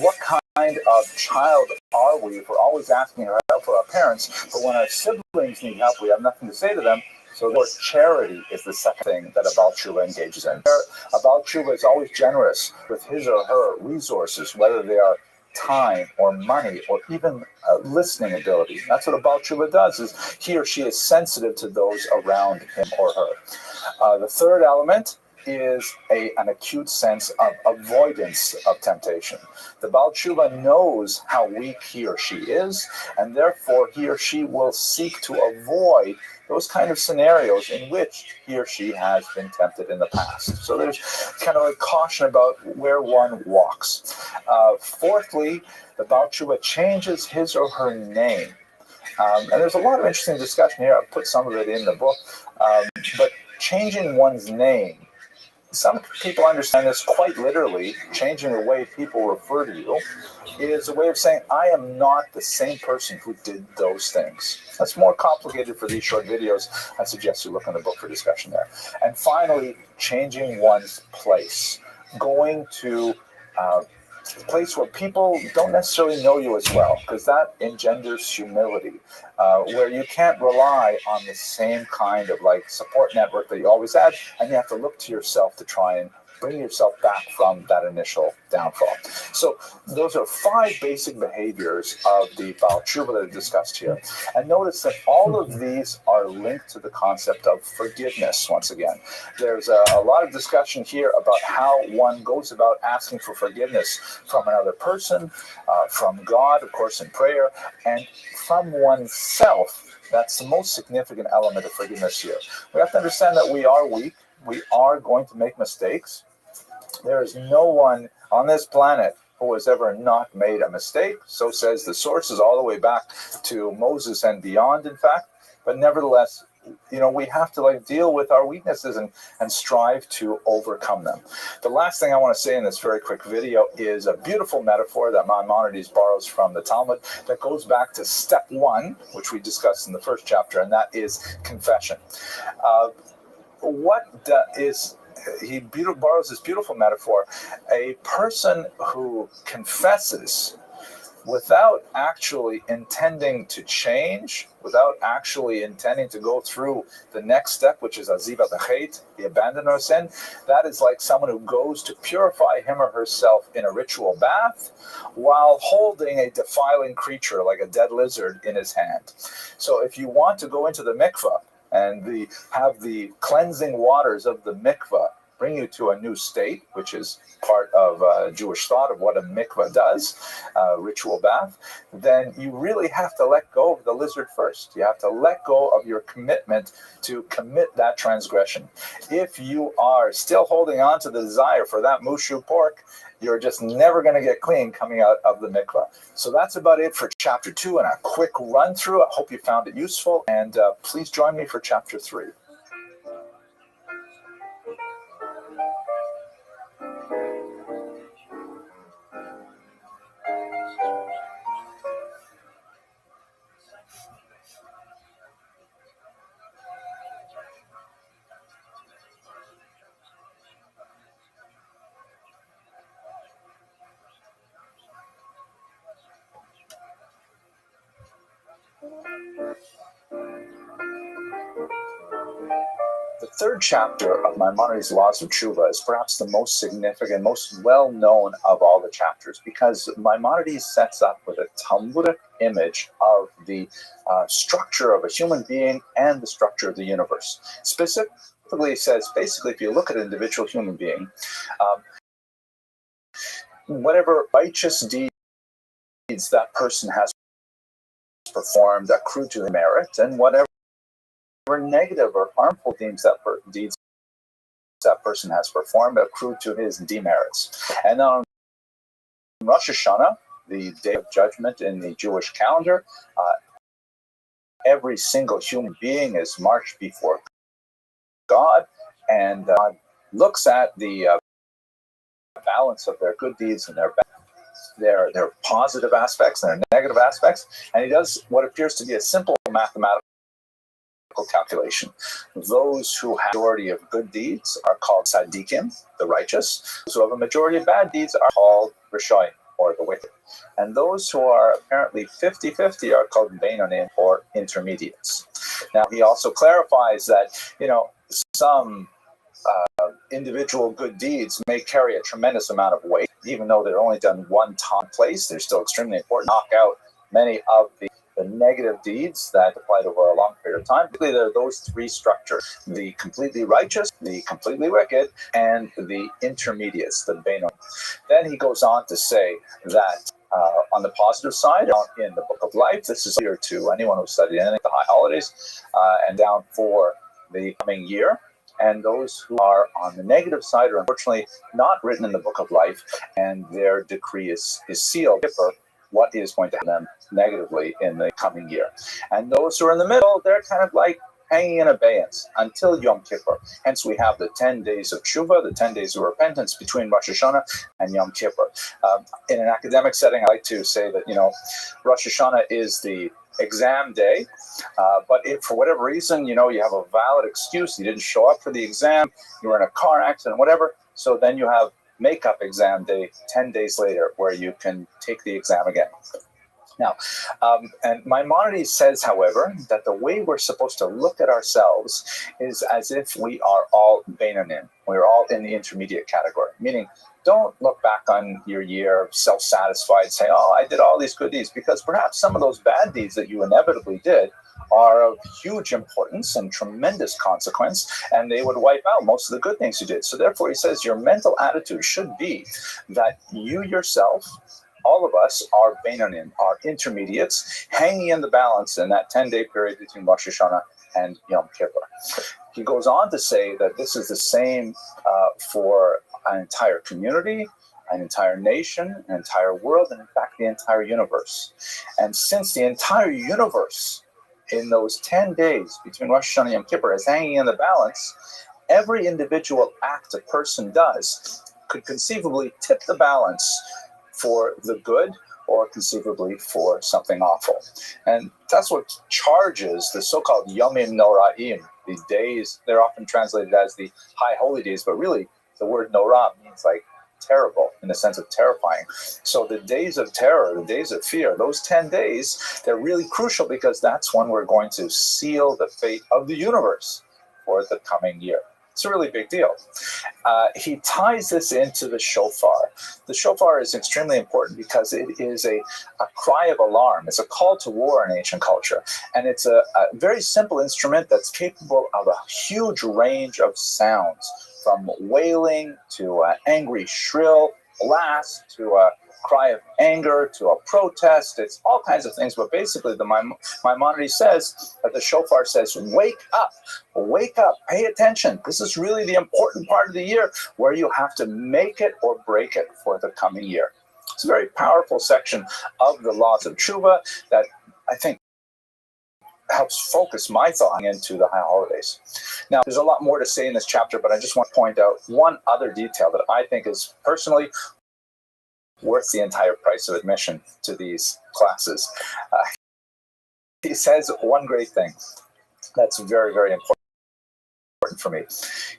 what kind of child are we if we're always asking for help for our parents, but when our siblings need help, we have nothing to say to them? So charity is the second thing that a Baal Tshuva engages in. A Baal Tshuva is always generous with his or her resources, whether they are time or money or even listening ability. That's what a Baal Tshuva does, is he or she is sensitive to those around him or her. The third element is an acute sense of avoidance of temptation. The Baal Tshuva knows how weak he or she is, and therefore he or she will seek to avoid those kind of scenarios in which he or she has been tempted in the past. So there's kind of a caution about where one walks. Fourthly, the Baal Tshuva changes his or her name. And there's a lot of interesting discussion here. I've put some of it in the book. But changing one's name, some people understand this quite literally. Changing the way people refer to you is a way of saying, I am not the same person who did those things. That's more complicated for these short videos. I suggest you look in the book for discussion there. And finally, changing one's place. Going to a place where people don't necessarily know you as well, because that engenders humility, where you can't rely on the same kind of support network that you always had, and you have to look to yourself to try and bring yourself back from that initial downfall. So those are 5 basic behaviors of the Baal Tshuva that are discussed here. And notice that all of these are linked to the concept of forgiveness once again. There's a lot of discussion here about how one goes about asking for forgiveness from another person, from God, of course, in prayer, and from oneself. That's the most significant element of forgiveness here. We have to understand that we are weak. We are going to make mistakes. There is no one on this planet who has ever not made a mistake. So says the sources all the way back to Moses and beyond, in fact. But nevertheless, we have to deal with our weaknesses and strive to overcome them. The last thing I want to say in this very quick video is a beautiful metaphor that Maimonides borrows from the Talmud that goes back to step 1, which we discussed in the first chapter, and that is confession. He borrows this beautiful metaphor. A person who confesses without actually intending to change, without actually intending to go through the next step, which is azivat hachet, the abandon of sin, that is like someone who goes to purify him or herself in a ritual bath while holding a defiling creature like a dead lizard in his hand. So if you want to go into the mikveh and have the cleansing waters of the mikveh bring you to a new state, which is part of Jewish thought of what a mikvah does, ritual bath, then you really have to let go of the lizard first. You have to let go of your commitment to commit that transgression. If you are still holding on to the desire for that mushu pork, you're just never going to get clean coming out of the mikvah. So that's about it for chapter 2 and a quick run through. I hope you found it useful, and please join me for chapter 3. The third chapter of Maimonides' Laws of Tshuva is perhaps the most significant, most well-known of all the chapters, because Maimonides sets up with a Talmudic image of the structure of a human being and the structure of the universe. Specifically, it says, basically, if you look at an individual human being, whatever righteous deeds that person has performed accrue to the merit, and whatever negative or harmful deeds that person has performed accrue to his demerits. And on Rosh Hashanah, the day of judgment in the Jewish calendar, every single human being is marched before God, and God looks at the balance of their good deeds and their positive aspects and their negative aspects, and he does what appears to be a simple mathematical calculation. Those who have a majority of good deeds are called tzaddikim, the righteous. Those who have a majority of bad deeds are called rishoyim, or the wicked. And those who are apparently 50-50 are called beinonim, or intermediates. Now, he also clarifies that, some individual good deeds may carry a tremendous amount of weight, even though they're only done one time place. They're still extremely important. Knock out many of the negative deeds that applied over a long period of time. Basically, there are those three structures: the completely righteous, the completely wicked, and the intermediates, the beinonim. Then he goes on to say that on the positive side, in the Book of Life, this is clear to anyone who studied anything, the high holidays, and down for the coming year. And those who are on the negative side are unfortunately not written in the Book of Life, and their decree is sealed for what is going to happen them negatively in the coming year. And those who are in the middle, they're kind of like hanging in abeyance until Yom Kippur. Hence, we have the 10 days of Tshuva, the 10 days of repentance between Rosh Hashanah and Yom Kippur. In an academic setting, I like to say that, Rosh Hashanah is the exam day, but if for whatever reason, you have a valid excuse, you didn't show up for the exam, you were in a car accident, whatever, so then you have makeup exam day 10 days later, where you can take the exam again. Now, and Maimonides says, however, that the way we're supposed to look at ourselves is as if we are all beinonim. We're all in the intermediate category, meaning don't look back on your year self-satisfied, saying, oh, I did all these good deeds, because perhaps some of those bad deeds that you inevitably did are of huge importance and tremendous consequence, and they would wipe out most of the good things you did. So therefore, he says your mental attitude should be that you yourself, all of us, are beinonim, are intermediates, hanging in the balance in that 10-day period between Rosh Hashanah and Yom Kippur. He goes on to say that this is the same for an entire community, an entire nation, an entire world, and in fact, the entire universe. And since the entire universe in those 10 days between Rosh Hashanah and Yom Kippur is hanging in the balance, every individual act a person does could conceivably tip the balance for the good or conceivably for something awful. And that's what charges the so-called Yomim Noraim, the days. They're often translated as the high holy days, but really the word Norah means like terrible, in the sense of terrifying. So the days of terror, the days of fear, those 10 days, they're really crucial, because that's when we're going to seal the fate of the universe for the coming year. It's a really big deal. He ties this into the shofar. The shofar is extremely important because it is a cry of alarm. It's a call to war in ancient culture. And it's a very simple instrument that's capable of a huge range of sounds, from wailing to angry shrill blast to a cry of anger to a protest. It's all kinds of things, but basically the Maimonides says that the shofar says, wake up, pay attention. This is really the important part of the year where you have to make it or break it for the coming year. It's a very powerful section of the laws of tshuva that I think helps focus my thought into the high holidays. Now, there's a lot more to say in this chapter, but I just want to point out one other detail that I think is personally worth the entire price of admission to these classes. He says one great thing that's very, very important for me.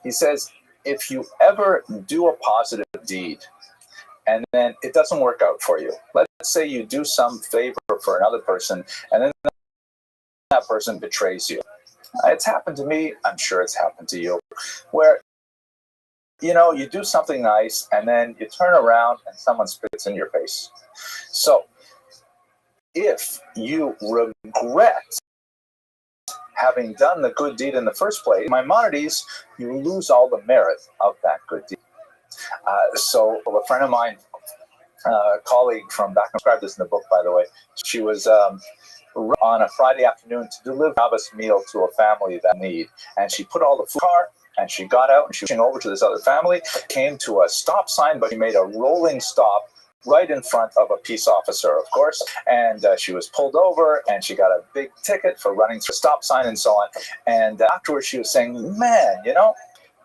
He says, if you ever do a positive deed and then it doesn't work out for you, let's say you do some favor for another person and then that person betrays you. It's happened to me. I'm sure it's happened to you, where you do something nice and then you turn around and someone spits in your face. So if you regret having done the good deed in the first place, Maimonides, you lose all the merit of that good deed. So a friend of mine, a colleague from back, I described this in the book, by the way, she was on a Friday afternoon to deliver a Shabbos meal to a family that need. And she put all the food in the car, and she got out and she was over to this other family, came to a stop sign, but she made a rolling stop right in front of a peace officer, of course. And she was pulled over and she got a big ticket for running through a stop sign and so on. And afterwards she was saying, man,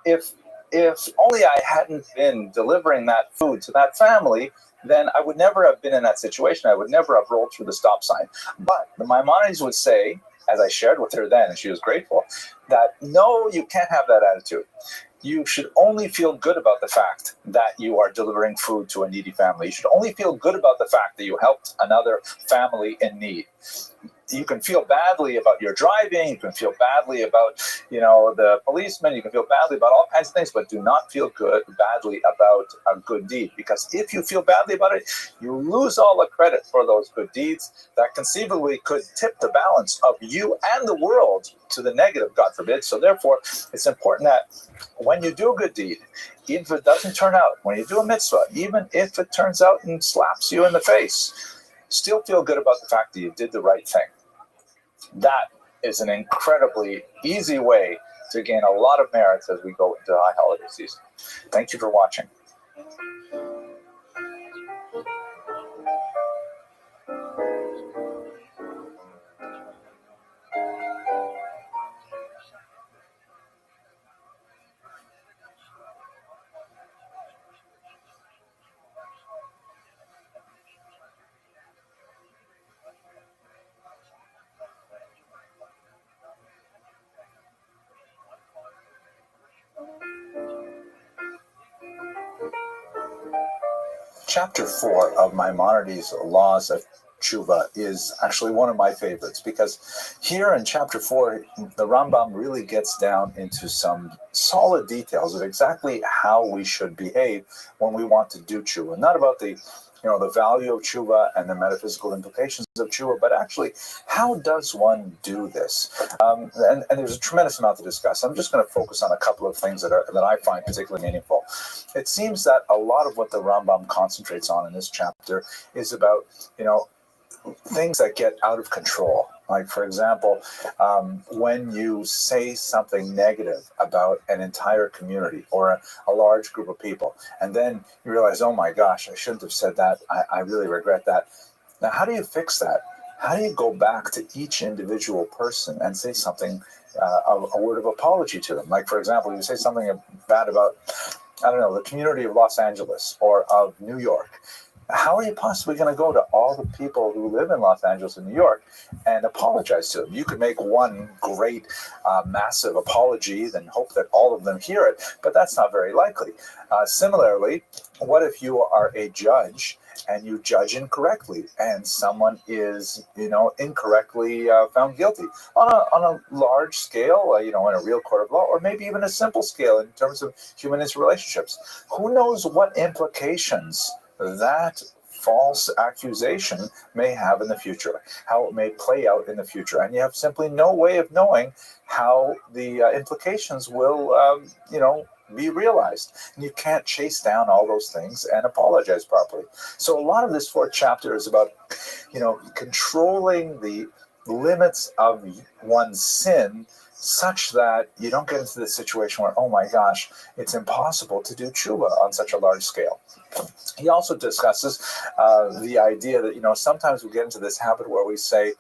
if only I hadn't been delivering that food to that family, then I would never have been in that situation. I would never have rolled through the stop sign. But the Maimonides would say, as I shared with her then, and she was grateful, that no, you can't have that attitude. You should only feel good about the fact that you are delivering food to a needy family. You should only feel good about the fact that you helped another family in need. You can feel badly about your driving. You can feel badly about, the policeman. You can feel badly about all kinds of things, but do not feel badly about a good deed. Because if you feel badly about it, you lose all the credit for those good deeds that conceivably could tip the balance of you and the world to the negative, God forbid. So therefore, it's important that when you do a good deed, even if it doesn't turn out, when you do a mitzvah, even if it turns out and slaps you in the face, still feel good about the fact that you did the right thing. That is an incredibly easy way to gain a lot of merits as we go into the high holiday season. Thank you for watching. Chapter 4 of Maimonides' Laws of Tshuva is actually one of my favorites because here in Chapter 4, the Rambam really gets down into some solid details of exactly how we should behave when we want to do Tshuva. Not about the value of Tshuva and the metaphysical implications of Tshuva, but actually, how does one do this? And there's a tremendous amount to discuss. I'm just going to focus on a couple of things that I find particularly meaningful. It seems that a lot of what the Rambam concentrates on in this chapter is about, things that get out of control. Like, for example, when you say something negative about an entire community or a large group of people, and then you realize, oh my gosh, I shouldn't have said that. I really regret that. Now, how do you fix that? How do you go back to each individual person and say something, a word of apology to them? Like, for example, you say something bad about, the community of Los Angeles or of New York. How are you possibly going to go to all the people who live in Los Angeles and New York and apologize to them? You could make one great, massive apology, then hope that all of them hear it, but that's not very likely. Similarly, what if you are a judge and you judge incorrectly and someone is, incorrectly found guilty on a large scale, in a real court of law, or maybe even a simple scale in terms of human interrelationships? Who knows what implications that false accusation may have in the future, how it may play out in the future. And you have simply no way of knowing how the implications will, be realized. And you can't chase down all those things and apologize properly. So a lot of this fourth chapter is about, controlling the limits of one's sin such that you don't get into this situation where, oh my gosh, it's impossible to do tshuva on such a large scale. He also discusses the idea that, sometimes we get into this habit where we say,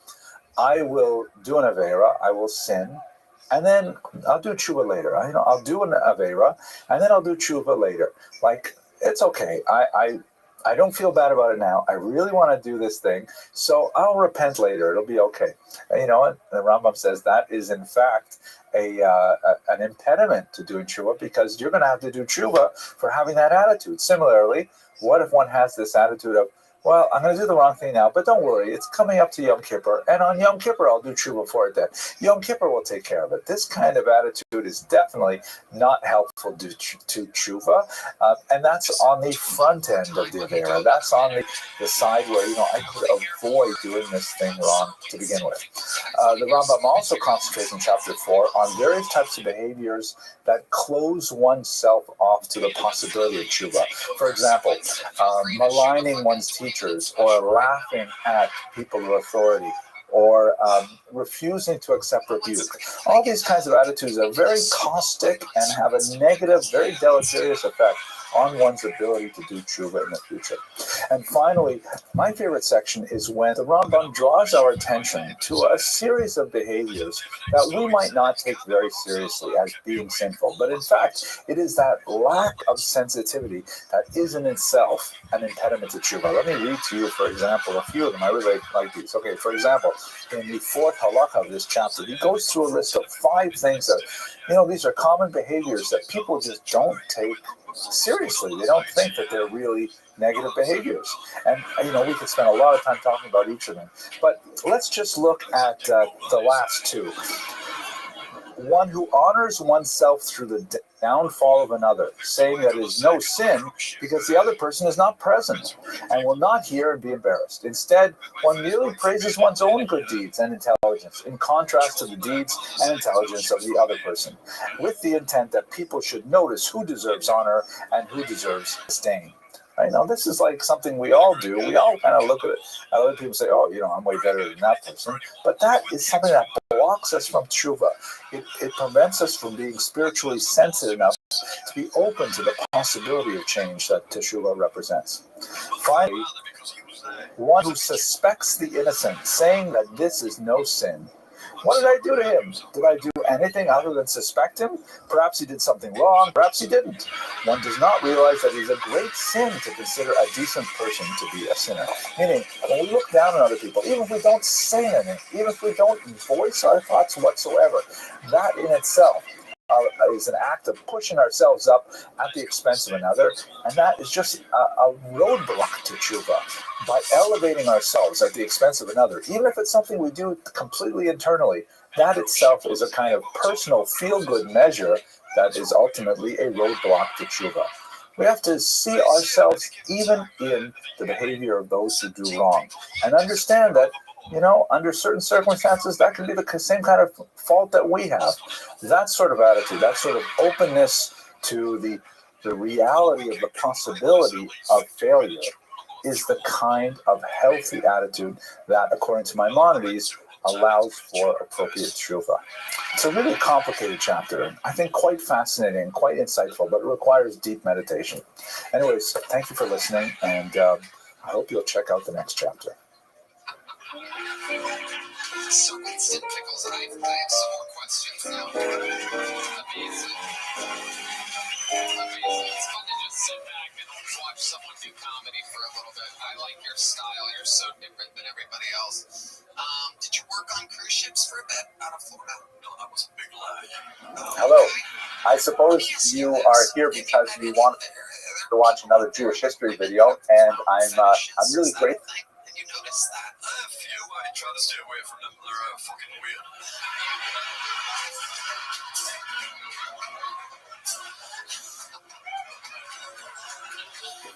I will do an Avera, I will sin, and then I'll do tshuva later. I'll do an Avera, and then I'll do tshuva later. Like, it's okay. I don't feel bad about it now. I really want to do this thing, so I'll repent later. It'll be okay. And the Rambam says that is, in fact, an impediment to doing tshuva, because you're going to have to do tshuva for having that attitude. Similarly, what if one has this attitude of, well, I'm going to do the wrong thing now, but don't worry, it's coming up to Yom Kippur, and on Yom Kippur I'll do tshuva for it then. Yom Kippur will take care of it. This kind of attitude is definitely not helpful to tshuva, and that's on the front end of the Avera. That's on the side where, I could avoid doing this thing wrong to begin with. The Rambam also concentrates in chapter 4 on various types of behaviors that close oneself off to the possibility of tshuva. For example, maligning one's teachers, or laughing at people of authority, or refusing to accept rebuke. All these kinds of attitudes are very caustic and have a negative, very deleterious effect on one's ability to do tshuva in the future. And finally, my favorite section is when the Rambam draws our attention to a series of behaviors that we might not take very seriously as being sinful. But in fact, it is that lack of sensitivity that is in itself an impediment to tshuva. Let me read to you, for example, a few of them. I really like these. Okay, for example, in the fourth halakha of this chapter, he goes through a list of 5 things that, these are common behaviors that people just don't take seriously. They don't think that they're really negative behaviors. And, we could spend a lot of time talking about each of them. But let's just look at the last 2. One who honors oneself through the downfall of another, saying that it is no sin because the other person is not present and will not hear and be embarrassed. Instead, one merely praises one's own good deeds and intelligence in contrast to the deeds and intelligence of the other person, with the intent that people should notice who deserves honor and who deserves disdain. Right now, this is like something we all do. We all kind of look at it. Other people say, oh, I'm way better than that person. But that is something that blocks us from tshuva. It prevents us from being spiritually sensitive enough to be open to the possibility of change that teshuva represents. Finally, one who suspects the innocent, saying that this is no sin. What did I do to him? Did I do anything other than suspect him? Perhaps he did something wrong. Perhaps he didn't. One does not realize that it is a great sin to consider a decent person to be a sinner. Meaning, when we look down on other people, even if we don't say anything, even if we don't voice our thoughts whatsoever, that in itself is an act of pushing ourselves up at the expense of another, and that is just a roadblock to tshuva. By elevating ourselves at the expense of another, even if it's something we do completely internally, that itself is a kind of personal feel-good measure that is ultimately a roadblock to tshuva. We have to see ourselves even in the behavior of those who do wrong, and understand that, under certain circumstances, that can be the same kind of fault that we have. That sort of attitude, that sort of openness to the reality of the possibility of failure is the kind of healthy attitude that, according to Maimonides, allows for appropriate tshuva. It's a really complicated chapter, I think quite fascinating, quite insightful, but it requires deep meditation. Anyways, thank you for listening, and I hope you'll check out the next chapter. So instant pickles, I have some more questions now. Amazing. It's fun to just sit back and watch someone do comedy for a little bit. I like your style. You're so different than everybody else. Did you work on cruise ships for a bit out of Florida? No, that was a big lie. Hello. I suppose you are here because you want to watch another Jewish history video, and I'm really grateful. Did you notice that? A few. I try to stay away from them. They're fucking weird.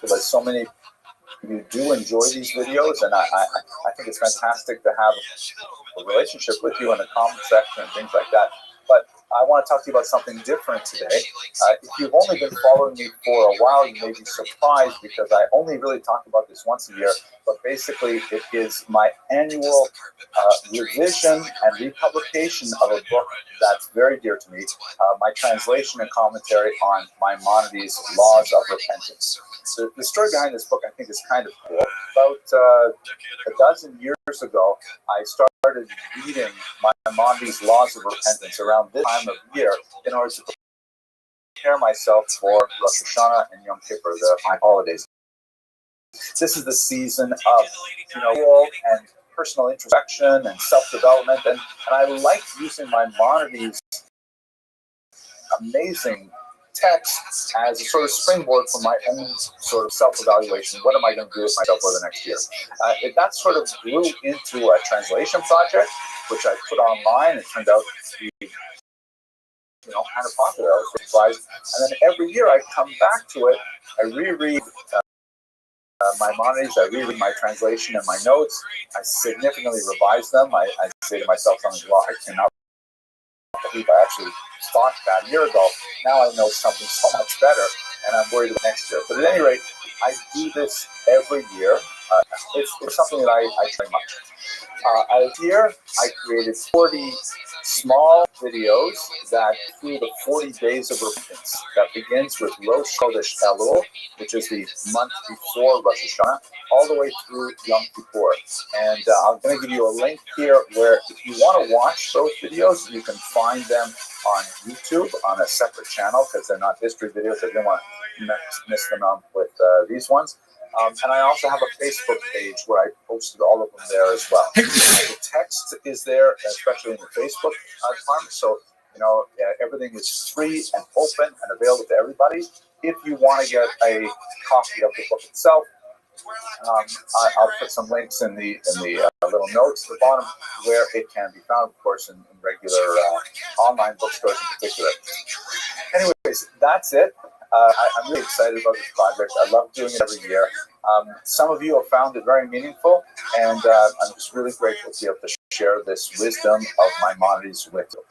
Like so many of you do enjoy these videos, and I think it's fantastic to have a relationship with you in the comment section and things like that. But I want to talk to you about something different today. If you've only been following me for a while, you may be surprised because I only really talk about this once a year. But basically, it is my annual revision and republication of a book that's very dear to me, my translation and commentary on Maimonides' Laws of Repentance. So the story behind this book, I think, is kind of cool. About a dozen years ago, I started reading Maimonides' Laws of Repentance around this time of year in order to prepare myself for Rosh Hashanah and Yom Kippur, my holidays. This is the season of, world and personal introspection and self-development, and I like using Maimonides' amazing text as a sort of springboard for my own sort of self-evaluation. What am I going to do with myself for the next year? That sort of grew into a translation project, which I put online. It turned out to be, kind of popular. I was surprised. And then every year I come back to it. I reread Maimonides. I reread my translation and my notes. I significantly revise them. I say to myself something, well, I cannot believe I actually thought that a year ago. Now I know something so much better, and I'm worried about next year. But at any rate, I do this every year. It's something that I very much. Here, I created 40 small videos that through the 40 days of repentance that begins with Rosh Chodesh Elul, which is the month before Rosh Hashanah, all the way through Yom Kippur. And I'm going to give you a link here where if you want to watch those videos, you can find them on YouTube on a separate channel because they're not history videos. I didn't want to miss them out with these ones. And I also have a Facebook page where I posted all of them there as well. The text is there, especially in the Facebook department. So, everything is free and open and available to everybody. If you want to get a copy of the book itself, I'll put some links in the little notes at the bottom where it can be found, of course, in regular online bookstores in particular. Anyways, that's it. I'm really excited about this project. I love doing it every year. Some of you have found it very meaningful, and I'm just really grateful to be able to share this wisdom of Maimonides with you.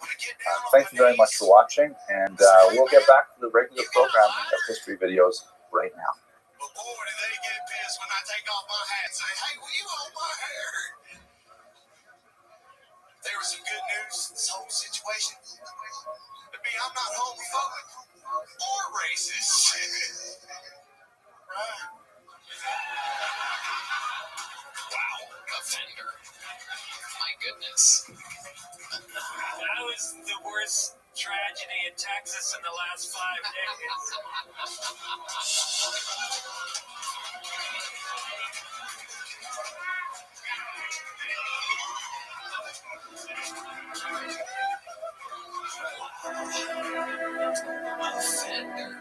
Thank you very much for watching, and we'll get back to the regular programming of history videos right now. But boy, do they get pissed when I take off my hat and say, hey, will you hold my hair? There was some good news in this whole situation. But me, I'm not homophobic or racist. Right? Wow, offender. My goodness. That was the worst tragedy in Texas in the last 5 decades. Offender.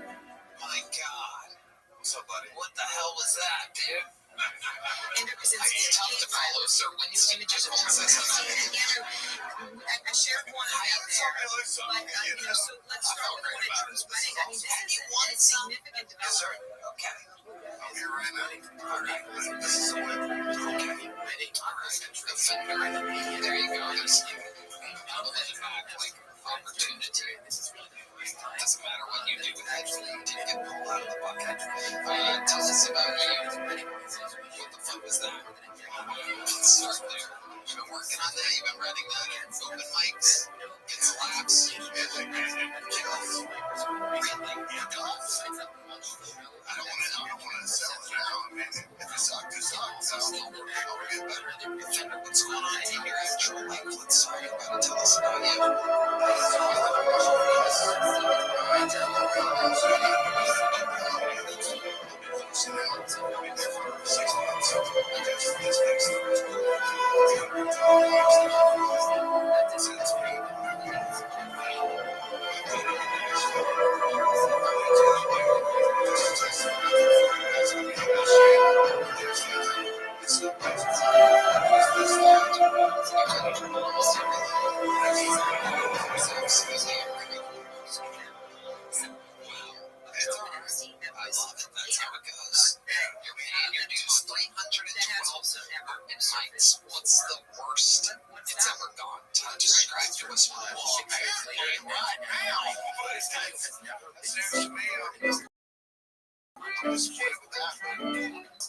My God. What's up, buddy? What the hell was that, dude? It's tough to follow certain images of homosexuality. I shared one of them there. So let's start with the Trump's wedding. I mean, this is a significant development. Okay. I'm here right now. All right. This is a win. Okay. Ready? All right. Offender. There you go. There's opportunity. Doesn't matter what you do, actually, you did get pulled out of the bucket. Tell us about you. What the fuck was that? Let's start there. You've been working on that? You've been writing open mics? Get slaps? Really? I don't want to sell it now. I mean, if it sucks, it sucks. I'll get better. Offender, what's going on in your actual life? Let's talk about it. Tell us about you.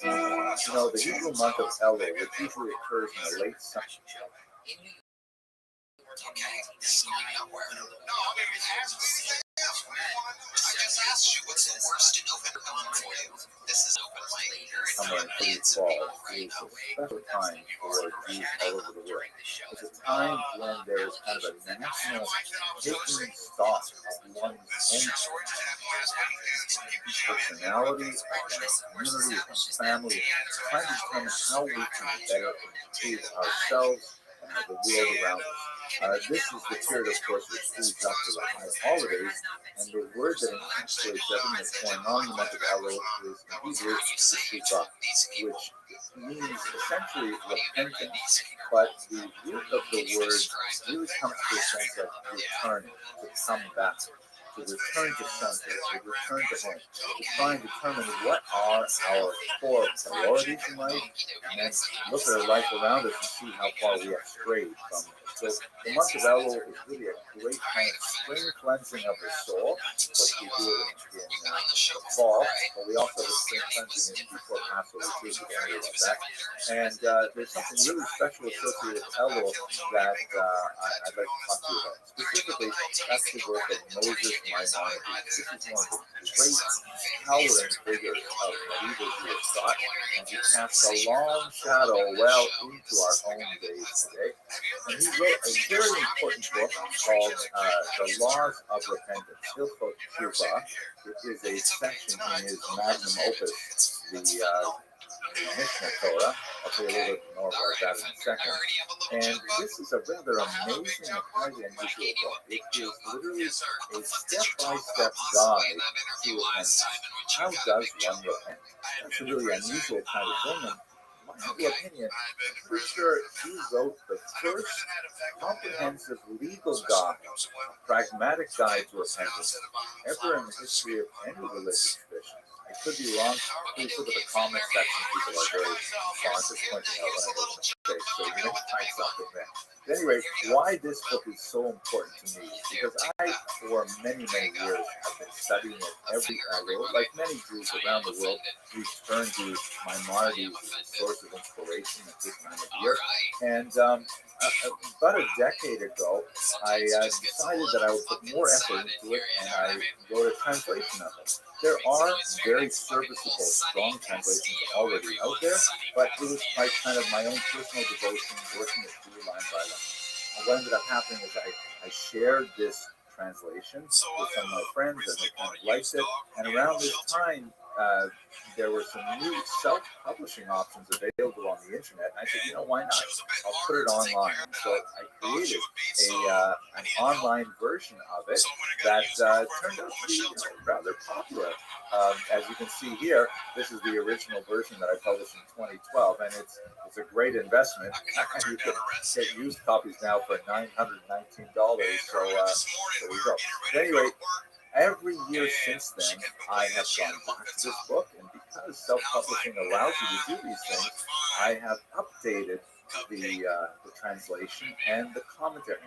You know, the Hebrew month of Elul, which usually occurs in the late summer. Okay, this is going nowhere. No, I mean, I just asked you what's the worst in November gone for you. This is open mic. Summer and early fall is a special time for Jews all over the world. It's a time when there is kind of a national taking stock of one's own personality, community, family, trying to determine how we can better improve ourselves and the world around us. This is the period, of course, which leads up to the high holidays, and the word that encapsulates everything that's going on in the month of Elul is in Hebrew, teshuvah, which means essentially repentance, but the root of the word really comes to a sense of returning, to come back, to return to center, to return to home, to try and determine what are our core priorities in life, and then look at our life around us and see how far we have strayed from it. So the month of Elul is really a great kind of spring cleansing of the soul. Of course, we do it in fall, but we also have a spring cleansing before Passover, too, so don't worry about that. And there's something really special associated with Elul that I'd like to talk to you about. Specifically, that's the work of Moses Maimonides. This is one of the great towering figures of medieval Jewish thought, and he casts a long shadow well into our own days today. And he wrote a very important book called The Laws of Repentance, Hilchot Teshuvah. It is a section in his magnum opus, the Mishnah Torah. I'll tell you a little bit more about that in a second. And this is a rather amazing and highly unusual book. It is literally a step-by-step guide to repentance. How does one repent? That's a really unusual kind of thing. And my humble opinion, I'm pretty sure he wrote the first comprehensive legal guide, a pragmatic guide to repentance ever in the history of any religious tradition. I could be wrong. Please look at the comment section. People are very fond of pointing out when I make a mistake, so you may find something there. At any rate, why this book is so important to me is because I, for many, many years, have been studying it every Elul. Like many Jews around the world, we turn to Maimonides as a source of inspiration at this time of year. And about a decade ago, I decided that I would put more effort into it, and I wrote a translation of it. There are very serviceable, strong translations already out there, but it was my own personal devotion, working it through line by line. And what ended up happening is I shared this translation with some of my friends, and they kind of liked it. And around this time, there were some new self-publishing options available on the internet. And I said, why not? I'll put it online. So I created an online version of it that turned out to be rather popular. As you can see here, this is the original version that I published in 2012, and it's a great investment. You can get used copies now for $919. So there we go. But anyway, every year since then, I have gone back to this book, and because self-publishing allows you to do these things, I have updated the translation and the commentary.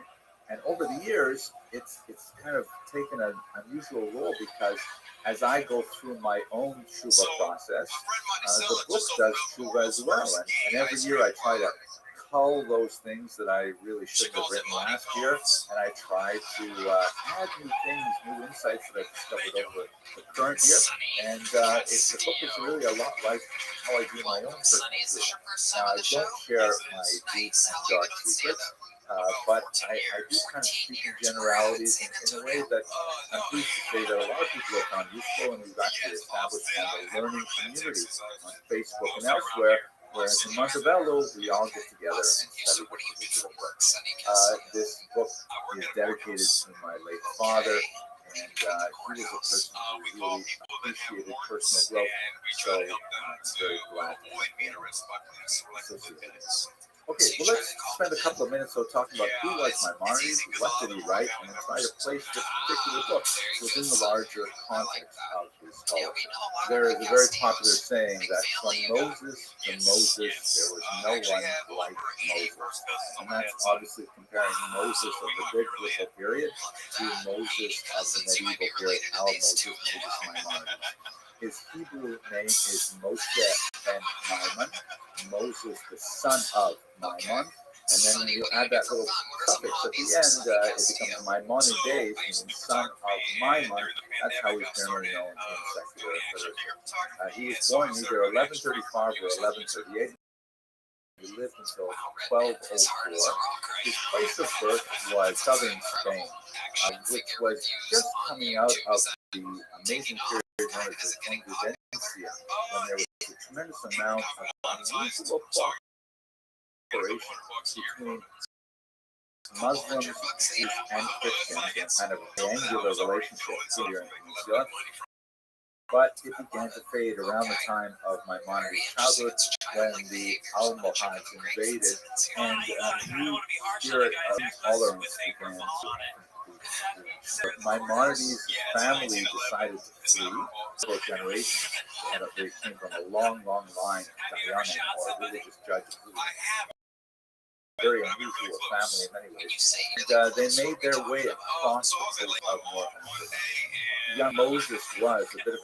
And over the years, it's kind of taken an unusual role because as I go through my own tshuva process, the book does tshuva as well. And every year I try to cull those things that I really shouldn't have written last year, and I try to add new things, new insights that I've discovered over the current year. And the book is really a lot like how I do my own personal tshuva. Now, I don't share my deep and dark secrets, but I do kind of speak in generalities in a way that I'm pleased to say that a lot of people have found useful, and we've actually established kind of a learning community on Facebook and elsewhere, where in the month of Elul, we all get together and study this particular book. This book is dedicated to my late father, and he was a person who really appreciated personal growth, so I'm very glad to be associated with this. Okay, well, let's spend a couple of minutes talking about who was Maimonides, what did he write, and then try to place this particular book within the larger context of his scholarship. There is a very popular saying that from Moses to Moses, there was no one like Moses. And that's obviously comparing Moses of the biblical period to Moses of the medieval period, our Moses Maimonides. His Hebrew name is Moshe ben Maimon, Moses the son of Maimon, and then when you add that little suffix at the end, it becomes Maimonides, meaning son of Maimon. That's how he's generally known in secular literature. He was born either 1135 or 1138. He lived until 1204. His place of birth was southern Spain, which was just coming out of the amazing period known as the Convivencia, when there was a tremendous amount of unusual cooperation between Muslims, Jews, and Christians in kind of a triangular relationship here in Peninsula. But it began to fade around the time of Maimonides' childhood when the Almohads invaded and a new spirit of intolerance began to Maimonides' family decided to flee for generations. They came from a long, long line of Dayanim, or religious judges. Very unusual family in many ways. And they made their way across the coast of North Africa. Young Moses was a bit of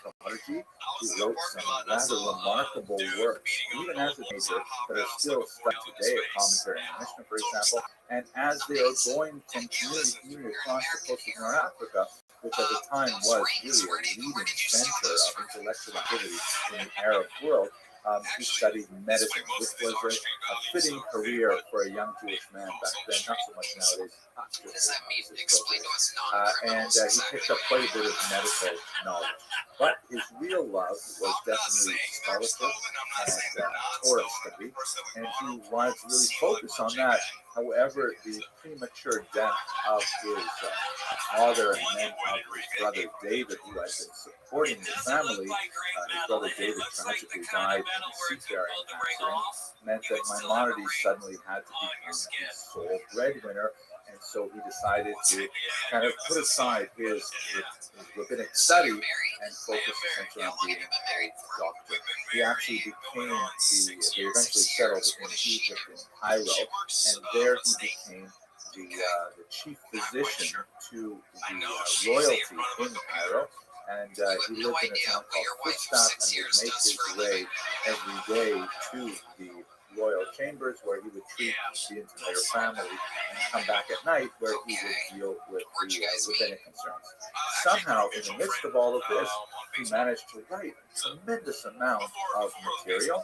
a prodigy. He wrote some rather remarkable works, even as a teenager, that are still studied today, a commentary on Mishnah, for example. And as they are going from community to community across the coast of North Africa, which at the time was really a leading center of intellectual activity in the Arab world, he studied medicine, which was a fitting career for a young Jewish man back then, not so much nowadays. And he picked up quite a bit of medical knowledge. But his real love was definitely scholarship and Torah study, and he was really focused on that. However, the premature death of his father and then of his brother David, who had been supporting the family, his brother David tragically died in a seafaring accident, meant that Maimonides suddenly had to become his sole breadwinner. And so he decided to kind of put aside his rabbinic study and focus essentially on being a doctor. He actually became they eventually settled in Egypt, in Cairo, and there he became the chief physician to the royalty in Cairo. And he lived in a town called Fustat, and would make his way every day to the royal chambers, where he would treat the entire family, and come back at night, where he would deal with the rabbinic concerns. Somehow, in the midst of all of this, he managed to write a tremendous amount of material.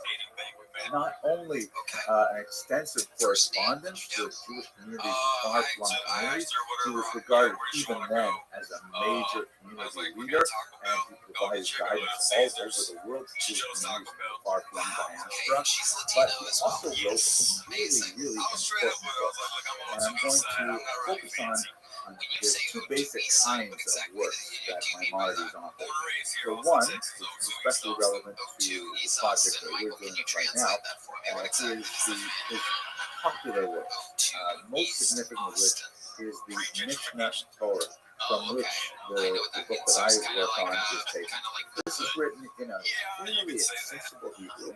Not only an extensive correspondence with Jewish communities and far-flung communities, he was regarded even then as a major community leader, and he provided guidance all over the world to Jewish communities in the far-flung diaspora. But he also wrote some really, really important books, and I'm going to focus on there's two basic kinds of work that Maimonides authored. For one, which is especially relevant to the project that we're doing right now, is his popular work. Most significant of which is the Mishnah Torah, from which the book that I work on is taken. This is written in a fairly accessible Hebrew.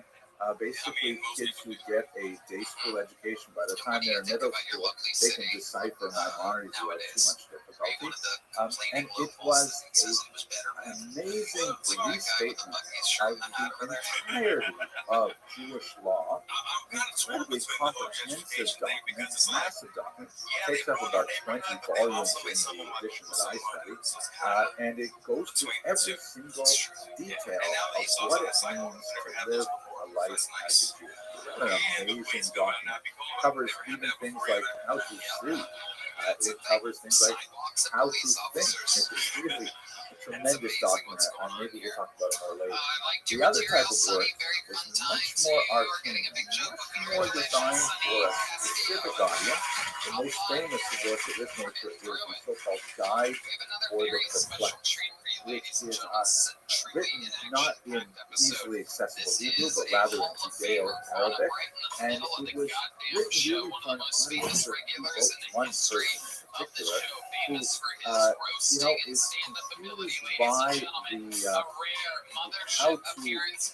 Basically, kids who get a day school education, by the time they're in middle school, they can decipher Maimonides without too much difficulty. And it was an amazing restatement of the entirety of Jewish law, an incredibly comprehensive document, massive document. It takes up about 20 volumes in the edition that I study, and it goes through every single detail of what it means to live a life as a Jew. What an amazing document. It covers even things like how to sleep. It covers things like how to think. It's really a tremendous document, and maybe we'll talk about it more later. The other type of work is much more arcane, much more designed for a specific audience. The most famous work of this nature is the so-called Guide for the Perplexed. which is written not in easily accessible Hebrew, but rather in Judeo-Arabic, and it was written really for an audience of people, one person in particular, who, is confused by how to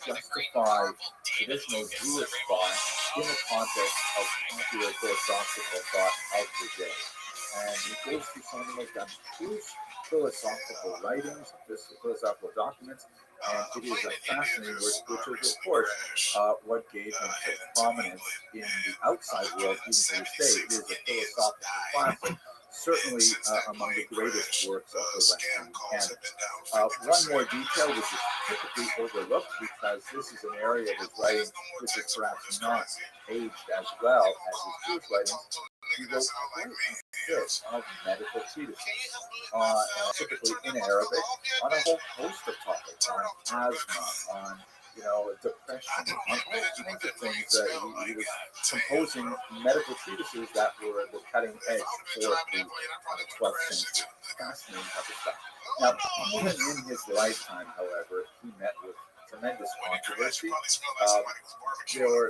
justify traditional Jewish thought in the context of popular philosophical thought of the day. And it goes through something like that, philosophical writings, philosophical documents, and it is a fascinating work, which is, of course, what gave him such prominence in the outside world, even to this day. It is a philosophical classic, certainly among the greatest works of the Western canon. One more detail, which is typically overlooked, because this is an area of his writing which is perhaps not aged as well as his Jewish writings. He wrote quite a bit of medical treatises, typically in Arabic, on a whole host of topics, on asthma, on depression, on all kinds of things that he was composing medical treatises that were the cutting edge for the 12th century. Fascinating type of stuff. Now, even in his lifetime, however, he met with tremendous controversy.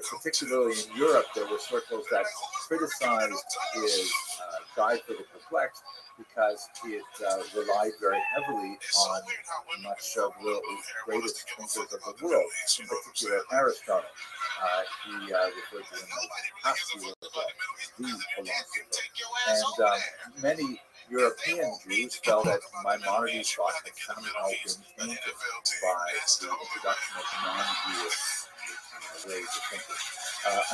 Particularly in Europe, there were circles that criticized his Guide for the Perplexed because it relied very heavily on much of the greatest thinkers of the world, in particular Aristotle. He referred to him as the philosopher. And many European Jews felt that Maimonides' thought had somehow been tainted by the introduction of non-Jewish ways of thinking.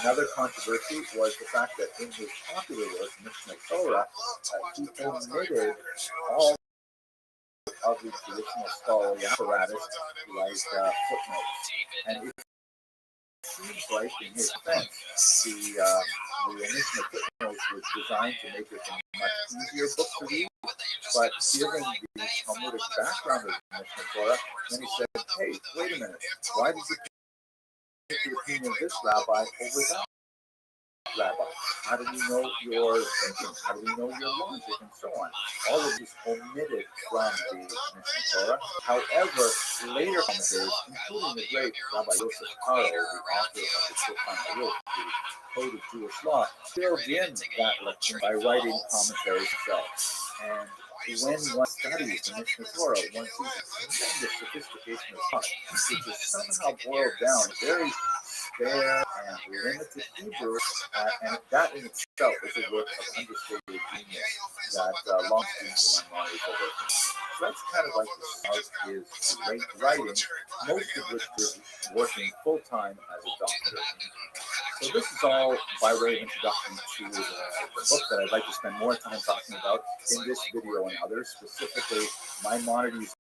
Another controversy was the fact that in his popular work, Mishnah Torah, he omitted all of the traditional scholarly apparatus like footnotes. And it seems like, in his defense, the Mishnah footnotes was designed to make it a much easier book to read. But given the Talmudic background of Mishnah Torah, then he said, hey, wait a minute, why did you pick the opinion of this rabbi over that rabbi? How do we know your thinking? How do we know your logic? And so on. All of these omitted from the Mishnah Torah. However, later commentators, including the great Rabbi Yosef Karo, the author of the Shulchan Aruch, the Code of Jewish Law, filled in that lecture by writing commentaries themselves. And when one studies the Mishnah Torah, one sees a tremendous sophistication of thought, which is somehow boiled down very spare and limited Hebrew, and that in itself is a work of understated genius that long students of Maimonides have written. So that's kind of like the start of his great writing, most of which is working full-time as a doctor. So this is all by way of introduction to the book that I'd like to spend more time talking about in this video and others, specifically Maimonides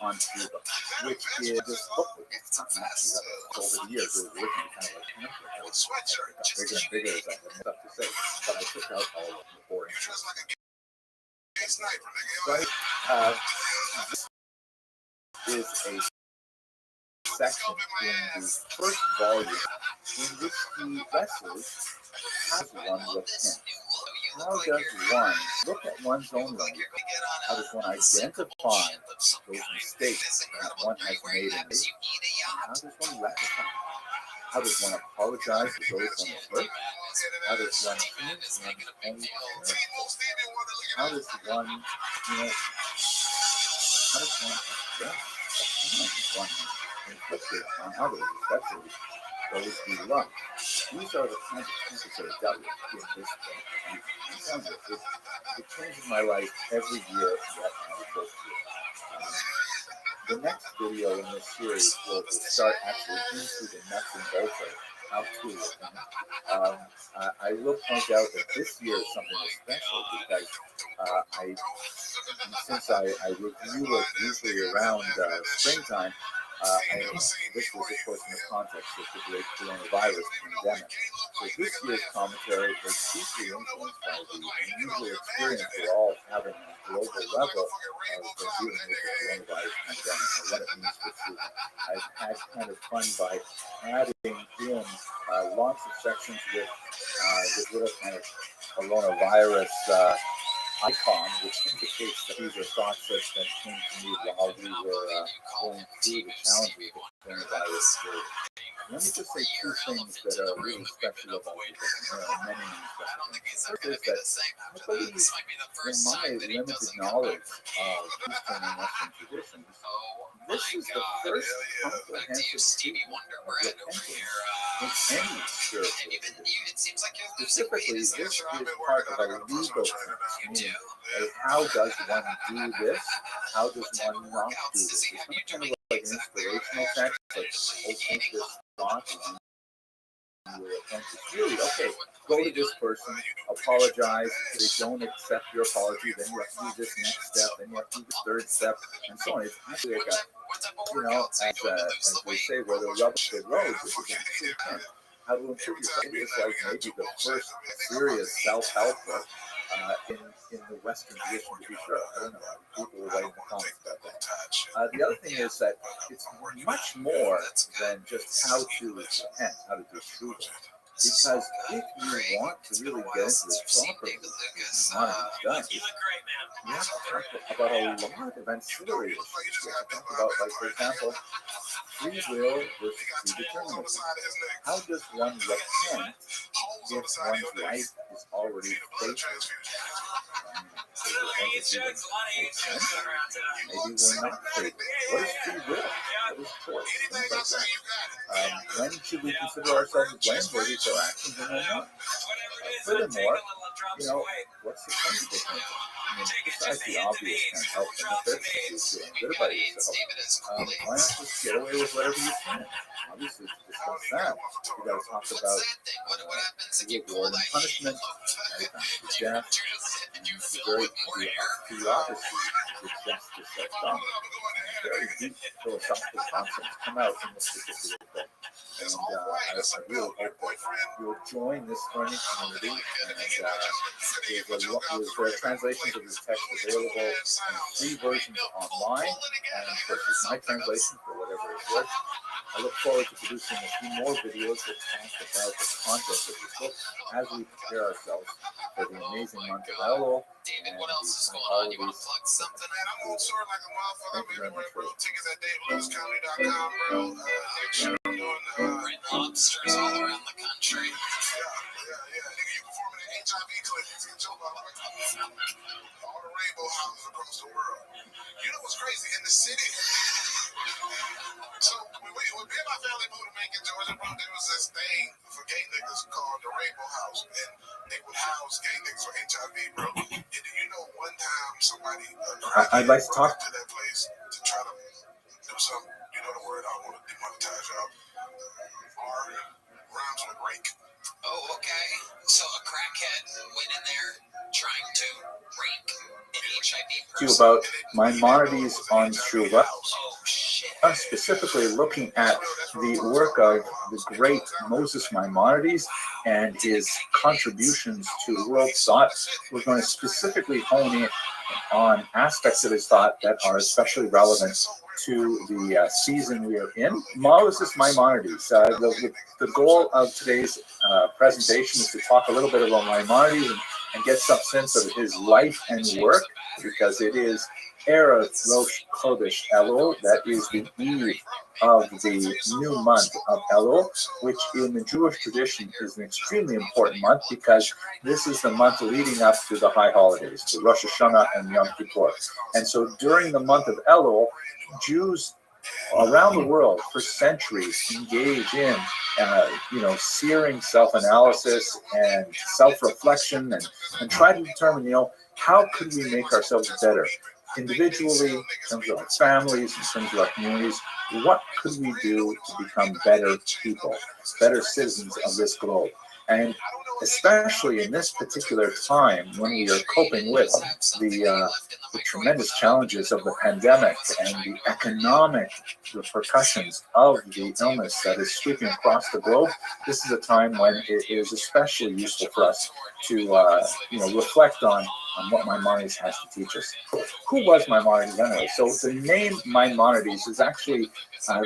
on Cuba, which is this book over the years. It was written kind of like bigger and bigger as I had stuff to say, but I took out all of the boring stuff. This is a section in the first volume in which he wrestles how does one look in? How does one look at one's own life? How does one identify those mistakes that one has made in life? How does one rectify? How does one apologize to those one has hurt? How does one change one's own character? How does one, how does one express the harm one inflicted on others, especially those we love? These are the kinds of things that are dealt with in this book. It changes my life every year that I go through. The next video in this series will start actually into the nuts and bolts of how to look. I will point out that this year is something special because since I review it usually around springtime, this was, of course, in the context of the great coronavirus pandemic. So this year's commentary was deeply influenced by the unusual experience we're all having on a global level of dealing with the coronavirus pandemic and what it means for children. I've had kind of fun by adding in lots of sections with this little kind of coronavirus icon, which indicates that these are thoughts that came to me while we were going through the challenges of coronavirus. Let me just say two things that are really special about the book. There are many, many special things. First is that I believe, in my limited knowledge of Eastern and Western traditions, this is the first comprehensive treatment of repentance in any spiritual tradition. Specifically, this is part of a legal sense, meaning how does one do this? How does one not do this? It's not kind of like an inspirational text, like, oh, think this thought and you repent. It's really, okay, go to this person, apologize, they don't accept your apology, then you have to do this next step, then you have to do this third step, and so on. It's actually like a, as they say, where the rubber hit road, this is actually how to improve yourself. It is like maybe the first serious self-help book in the Western tradition, to be sure. I don't know. People will write in the comments about that. The other thing is that it's much more than just how to repent, how to do truth. Because if you want to really get into this properly, done, you have to talk about a lot of ancillary issues. You have to talk about, like, for example, free will versus predeterminism. How does one repent if one's life is already fated? Maybe we're not fated. What is free will? What is choice? When should we consider ourselves blameworthy for our actions and when not? Furthermore, what's the consequence? I mean, besides the obvious kind of health benefits, feeling good about yourself, why not just get away with whatever you can? Obviously, to discuss that, we got to talk about reward and punishment, death, and the very theocracy, the justice of God. Very deep philosophical concepts come out in this particular book. And I really hope that you'll join this learning community. And there's translations of this text available in free versions online. And of course, it's my translation for whatever it's worth. I look forward to producing a few more videos that talk about the content of this book as we prepare ourselves for the amazing month of Elul and the holidays. Thank you very much for Red lobsters all around the country. All the rainbow houses across the world. You know what's crazy? In the city. So when me and my family moved to Macon, Georgia, bro, there was this thing for gay niggas called the Rainbow House, and they would house gay niggas for HIV, bro. And do you know one time somebody I'd like to talk to that place to try to do something? You know the word I want to demonetize y'all. R rhymes with rake. Oh, okay. So a crackhead went in there trying to rape an HIV person. About Maimonides on Shuvah, specifically looking at the work of the great Moses Maimonides and his contributions to world thought. We're going to specifically hone in on aspects of his thought that are especially relevant to the season we are in. Moses Maimonides. The goal of today's presentation is to talk a little bit about Maimonides and get some sense of his life and work, because it is Erev Rosh Chodesh Elul, that is the eve of the new month of Elul, which in the Jewish tradition is an extremely important month because this is the month leading up to the high holidays, to Rosh Hashanah and Yom Kippur. And so during the month of Elul, Jews around the world for centuries engage in searing self-analysis and self-reflection and try to determine, how could we make ourselves better individually, in terms of our families, in terms of our communities. What could we do to become better people, better citizens of this globe? And especially in this particular time when we are coping with the tremendous challenges of the pandemic and the economic repercussions of the illness that is sweeping across the globe, this is a time when it is especially useful for us to reflect on what Maimonides has to teach us. Who was Maimonides anyway? So the name Maimonides is actually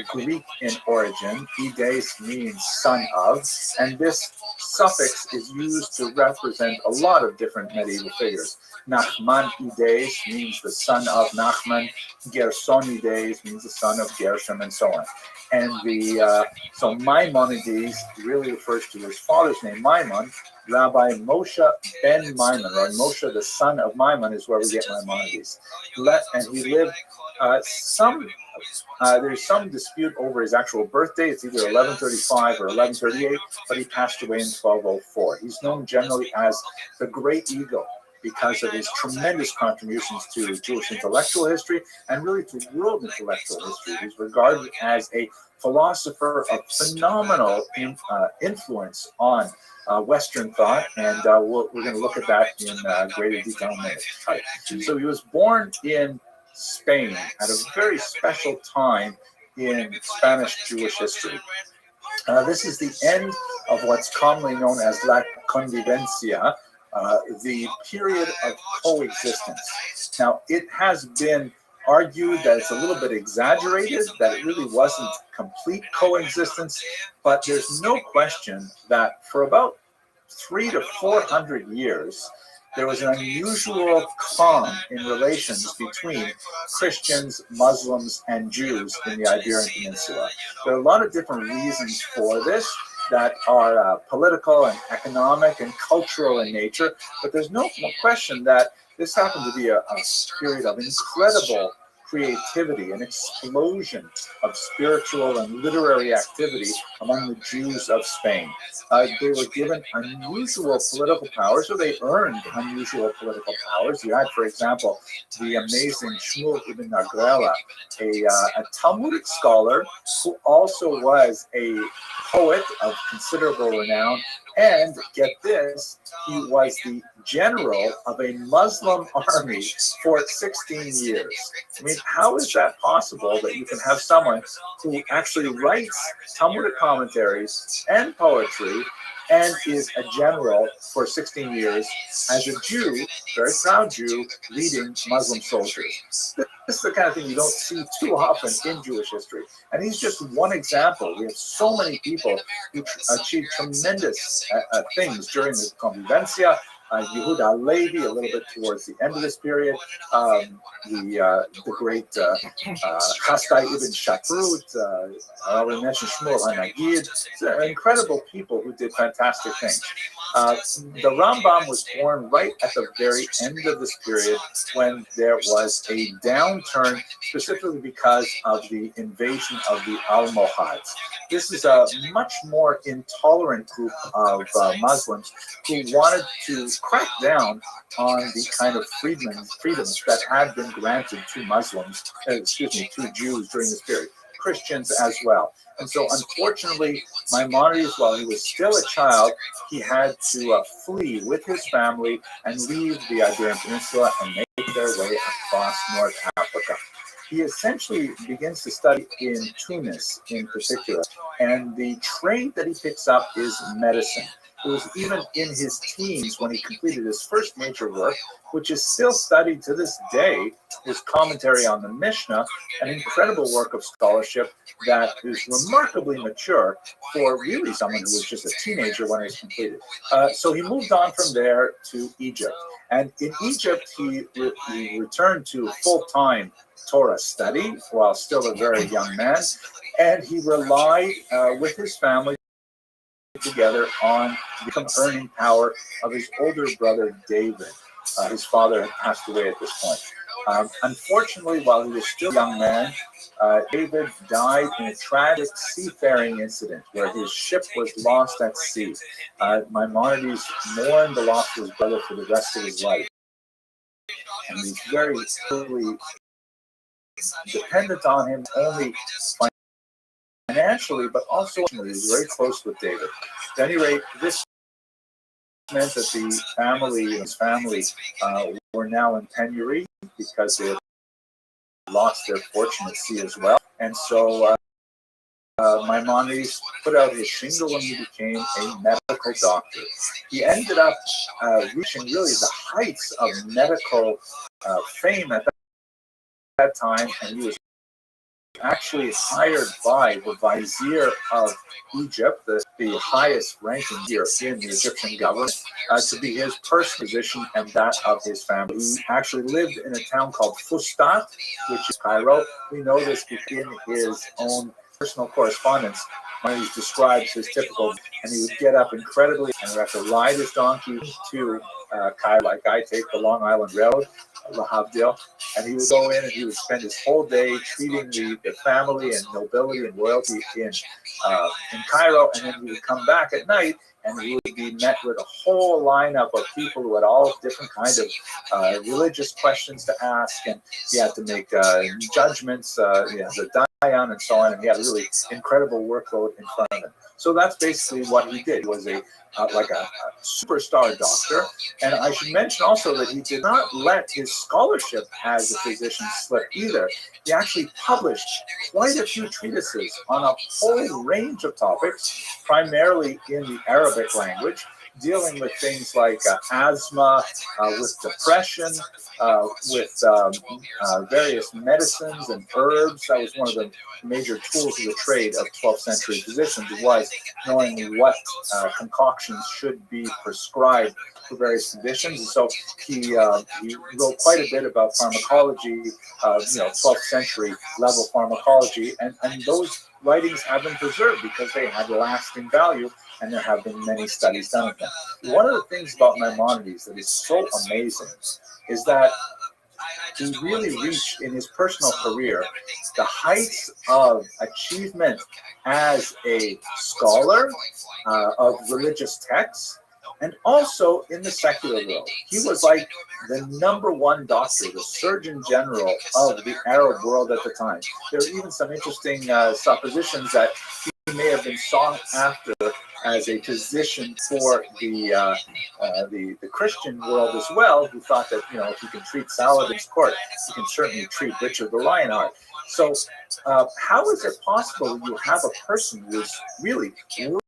Greek in origin. Ides means son of, and this suffix is is used to represent a lot of different medieval figures. Nachmanides means the son of Nachman. Gersonides means the son of Gershom, and so on. And so Maimonides really refers to his father's name, Maimon. Rabbi Moshe ben Maimon, or Moshe the son of Maimon, is where we get Maimonides. And he lived there's some dispute over his actual birthday. It's either 1135 or 1138, but he passed away in 1204. He's known generally as the Great Eagle because of his tremendous contributions to Jewish intellectual history and really to world intellectual history. He's regarded as a philosopher of phenomenal influence on Western thought, and we're going to look at that in greater detail in a minute. Right. So he was born in Spain at a very special time in Spanish Jewish history. This is the end of what's commonly known as La Convivencia, the period of coexistence. Now, it has been argued that it's a little bit exaggerated, that it really wasn't complete coexistence, but there's no question that for about 300 to 400 years, there was an unusual calm in relations between Christians, Muslims, and Jews in the Iberian Peninsula. There are a lot of different reasons for this that are political and economic and cultural in nature, but there's no question that this happened to be a period of incredible creativity, an explosion of spiritual and literary activity among the Jews of Spain. They were given unusual political powers, or they earned unusual political powers. You had, for example, the amazing Shmuel ibn Nagrela, a Talmudic scholar who also was a poet of considerable renown, and get this, he was the general of a Muslim army for 16 years. I mean, how is that possible that you can have someone who actually writes Talmudic commentaries and poetry and is a general for 16 years as a Jew, very proud Jew, leading Muslim soldiers? This is the kind of thing you don't see too often in Jewish history. And he's just one example. We have so many people who achieved tremendous things during the Convivencia. Yehuda Levi, a little bit towards the end of this period, the great Chastai ibn Shaprut, I already mentioned Shmuel HaNagid. Incredible people who did fantastic things. The Rambam was born right at the very end of this period when there was a downturn, specifically because of the invasion of the Almohads. This is a much more intolerant group of Muslims who wanted to crack down on the kind of freedoms that had been granted to Muslims, to Jews during this period, Christians as well. And so, unfortunately, Maimonides, while he was still a child, he had to flee with his family and leave the Iberian Peninsula and make their way across North Africa. He essentially begins to study in Tunis in particular, and the trade that he picks up is medicine. It was even in his teens when he completed his first major work, which is still studied to this day, his commentary on the Mishnah, an incredible work of scholarship that is remarkably mature for really someone who was just a teenager when it was completed. So he moved on from there to Egypt. And in Egypt, he returned to full-time Torah study while still a very young man. And he relied with his family together on the earning power of his older brother David. His father had passed away at this point. Unfortunately, while he was still a young man, David died in a tragic seafaring incident where his ship was lost at sea. Maimonides mourned the loss of his brother for the rest of his life. And he's very truly dependent on him only financially, but also he was very close with David. At any rate, this meant that the family and his family were now in penury because they had lost their fortune at sea as well. And so Maimonides put out his shingle and he became a medical doctor. He ended up reaching really the heights of medical fame at that time, and he was actually hired by the vizier of Egypt, the the highest ranking here in the Egyptian government, to be his personal position and that of his family. He actually lived in a town called Fustat, which is Cairo. We know this in his own personal correspondence. When he describes his typical, and he would get up incredibly and would have to ride his donkey to Cairo, like I take the Long Island Railroad, Lahabdil, and he would go in and he would spend his whole day treating the family and nobility and royalty in Cairo, and then he would come back at night and he would be met with a whole lineup of people who had all different kinds of religious questions to ask, and he had to make judgments, he had to dayan and so on, and he had a really incredible workload in front of him. So that's basically what he did. He was like a superstar doctor, and I should mention also that he did not let his scholarship as a physician slip either. He actually published quite a few treatises on a whole range of topics, primarily in the Arabic language, dealing with things like asthma, with depression, with various medicines and herbs. That was one of the major tools of the trade of 12th century physicians, was knowing what concoctions should be prescribed for various conditions. And so he wrote quite a bit about pharmacology, 12th century level pharmacology, and those writings have been preserved because they had lasting value, and there have been many studies done of them. One of the things about Maimonides that is so amazing is that he really reached in his personal career the heights of achievement as a scholar of religious texts, and also in the secular world. He was like the #1 doctor, the Surgeon General of the Arab world at the time. There are even some interesting suppositions that he may have been sought after as a physician for the Christian world as well, who thought that, if you can treat Saladin's court, you can certainly treat Richard the Lionheart. So how is it possible you have a person who is really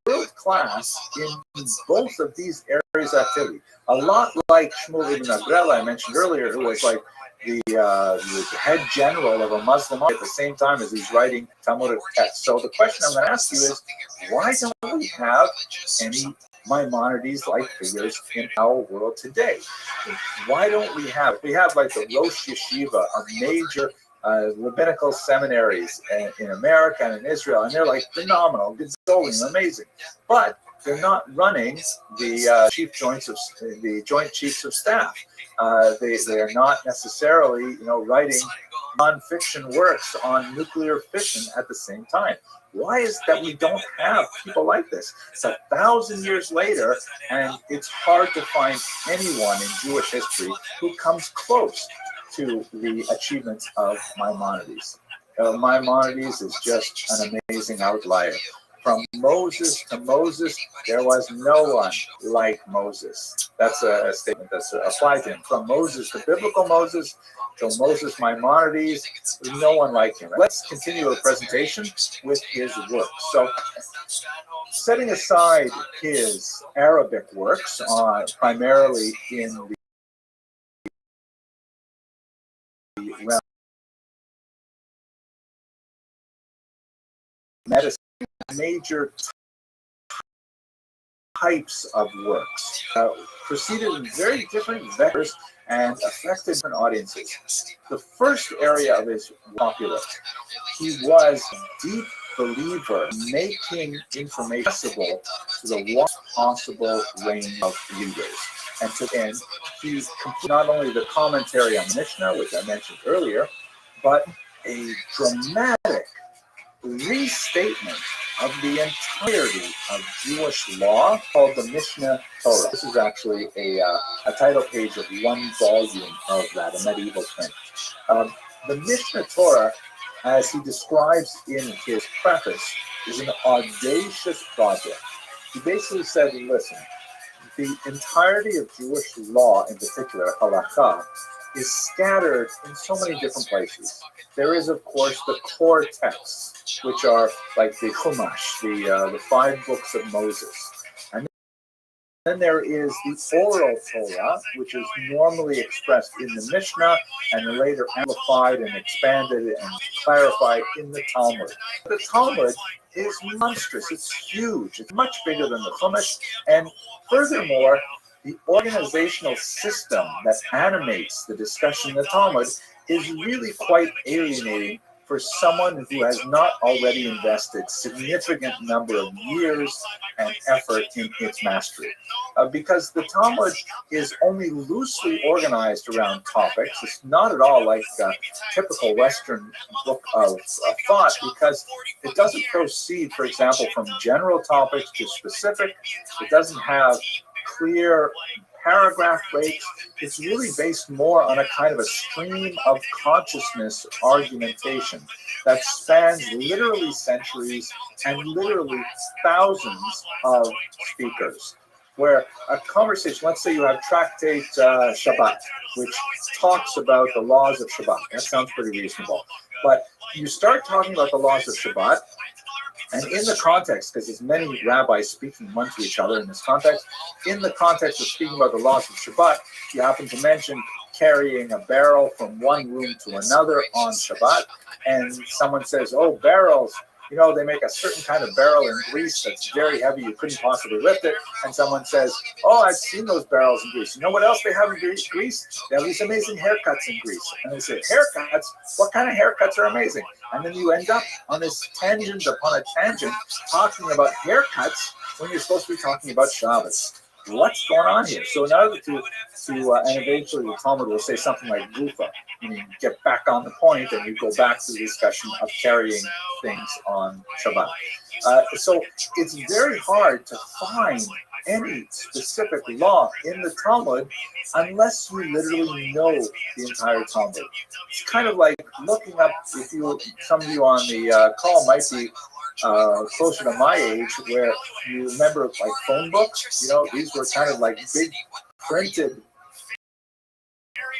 world class in both of these areas of activity? A lot like Shmuel ibn Agrela I mentioned earlier, who was like the head general of a Muslim army at the same time as he's writing Talmudic texts. So the question I'm going to ask you is, why don't we have any Maimonides-like figures in our world today? Why don't we have like the Rosh Yeshiva, a major rabbinical seminaries in America and in Israel, and they're like phenomenal, gedolim, amazing, but they're not running the Joint Chiefs of Staff. They are not necessarily, writing non-fiction works on nuclear fission at the same time. Why is it that we don't have people like this? It's 1,000 years later, and it's hard to find anyone in Jewish history who comes close to the achievements of Maimonides. Maimonides is just an amazing outlier. From Moses to Moses, there was no one like Moses. That's a statement that's applied to him. From Moses to biblical Moses, to Moses Maimonides, there's no one like him. Let's continue the presentation with his work. So, setting aside his Arabic works, primarily in the realm of medicine, major types of works proceeded in very different vectors and affected different audiences. The first area of his popular, he was a deep believer in making information accessible to the widest possible range of readers. And to the end, he completed not only the commentary on Mishnah, which I mentioned earlier, but a dramatic restatement of the entirety of Jewish law called the Mishnah Torah. This is actually a title page of one volume of that, a medieval print. The Mishnah Torah, as he describes in his preface, is an audacious project. He basically said, listen, the entirety of Jewish law, in particular, halakha, is scattered in so many different places. There is, of course, the core texts, which are like the Chumash, the 5 books of Moses. And Then there is the oral Torah, which is normally expressed in the Mishnah and later amplified and expanded and clarified in the Talmud. The Talmud is monstrous. It's huge. It's much bigger than the Chumash. And furthermore, the organizational system that animates the discussion in the Talmud is really quite alienating for someone who has not already invested significant number of years and effort in its mastery. Because the Talmud is only loosely organized around topics. It's not at all like a typical Western book of thought, because it doesn't proceed, for example, from general topics to specific. It doesn't have clear paragraph breaks. It's really based more on a kind of a stream of consciousness argumentation that spans literally centuries and literally thousands of speakers. Where a conversation, let's say you have Tractate Shabbat, which talks about the laws of Shabbat. That sounds pretty reasonable. But you start talking about the laws of Shabbat, and in the context, because there's many rabbis speaking one to each other in this context, in the context of speaking about the laws of Shabbat, you happen to mention carrying a barrel from one room to another on Shabbat, and someone says, oh, barrels, you know, they make a certain kind of barrel in Greece that's very heavy, you couldn't possibly lift it, and someone says, oh, I've seen those barrels in Greece. You know what else they have in Greece? They have these amazing haircuts in Greece. And they say, haircuts? What kind of haircuts are amazing? And then you end up on this tangent upon a tangent talking about haircuts when you're supposed to be talking about Shabbos. What's going on here? So in order to and eventually the Talmud will say something like Gufa, and you get back on the point and you go back to the discussion of carrying things on Shabbat. So it's very hard to find any specific law in the Talmud unless you literally know the entire Talmud. It's kind of like looking up, if you, some of you on the call might be closer to my age, where you remember like phone books, you know, these were kind of like big printed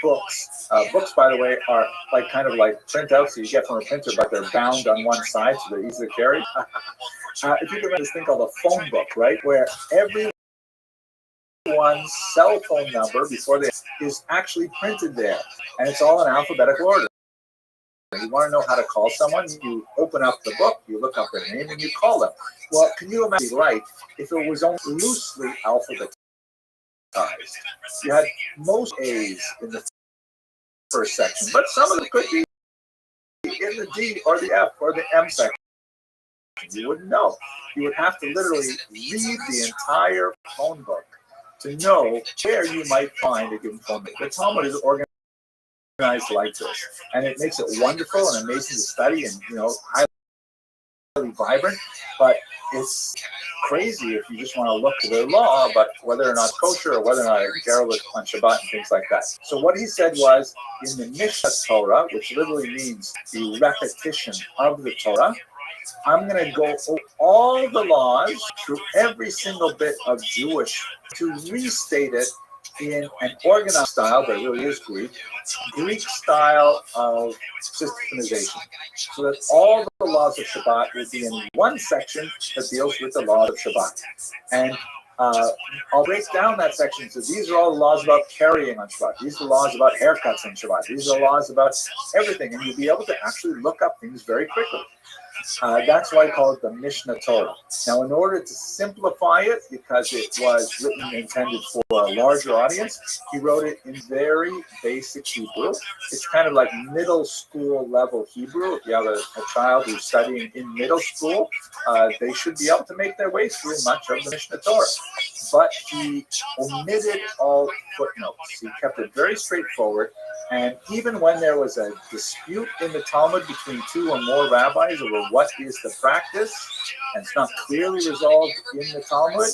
books. Books, by the way, are like kind of like printouts that you get from a printer, but they're bound on one side, so they're easy to carry. If you can remember this thing called a phone book, right, where everyone's cell phone number before they is actually printed there, and it's all in alphabetical order. You want to know how to call someone, you open up the book, you look up their name, and you call them. Well, can you imagine, right, if it was only loosely alphabetized? You had most A's in the first section, but some of them could be in the D or the F or the M section. You wouldn't know. You would have to literally read the entire phone book to know where you might find a given phone book. The Talmud is organized like this, and it makes it wonderful and amazing to study, and you know, highly vibrant. But it's crazy if you just want to look to the law, but whether or not kosher or whether or not it's derelict on Shabbat and things like that. So what he said was, in the Mishnah Torah, which literally means the repetition of the Torah, I'm going to go over all the laws through every single bit of Jewish to restate it in an organized style, but it really is Greek style of systemization. So that all the laws of Shabbat will be in one section that deals with the law of Shabbat. And I'll break down that section. So these are all the laws about carrying on Shabbat. These are the laws about haircuts on Shabbat. These are the laws about everything. And you'll be able to actually look up things very quickly. That's why I call it the Mishnah Torah. Now, in order to simplify it, because it was written intended for a larger audience, he wrote it in very basic Hebrew. It's kind of like middle school level Hebrew. If you have a child who's studying in middle school, they should be able to make their way through much of the Mishnah Torah. But he omitted all footnotes. He kept it very straightforward. And even when there was a dispute in the Talmud between two or more rabbis over what is the practice, and it's not clearly resolved in the Talmud,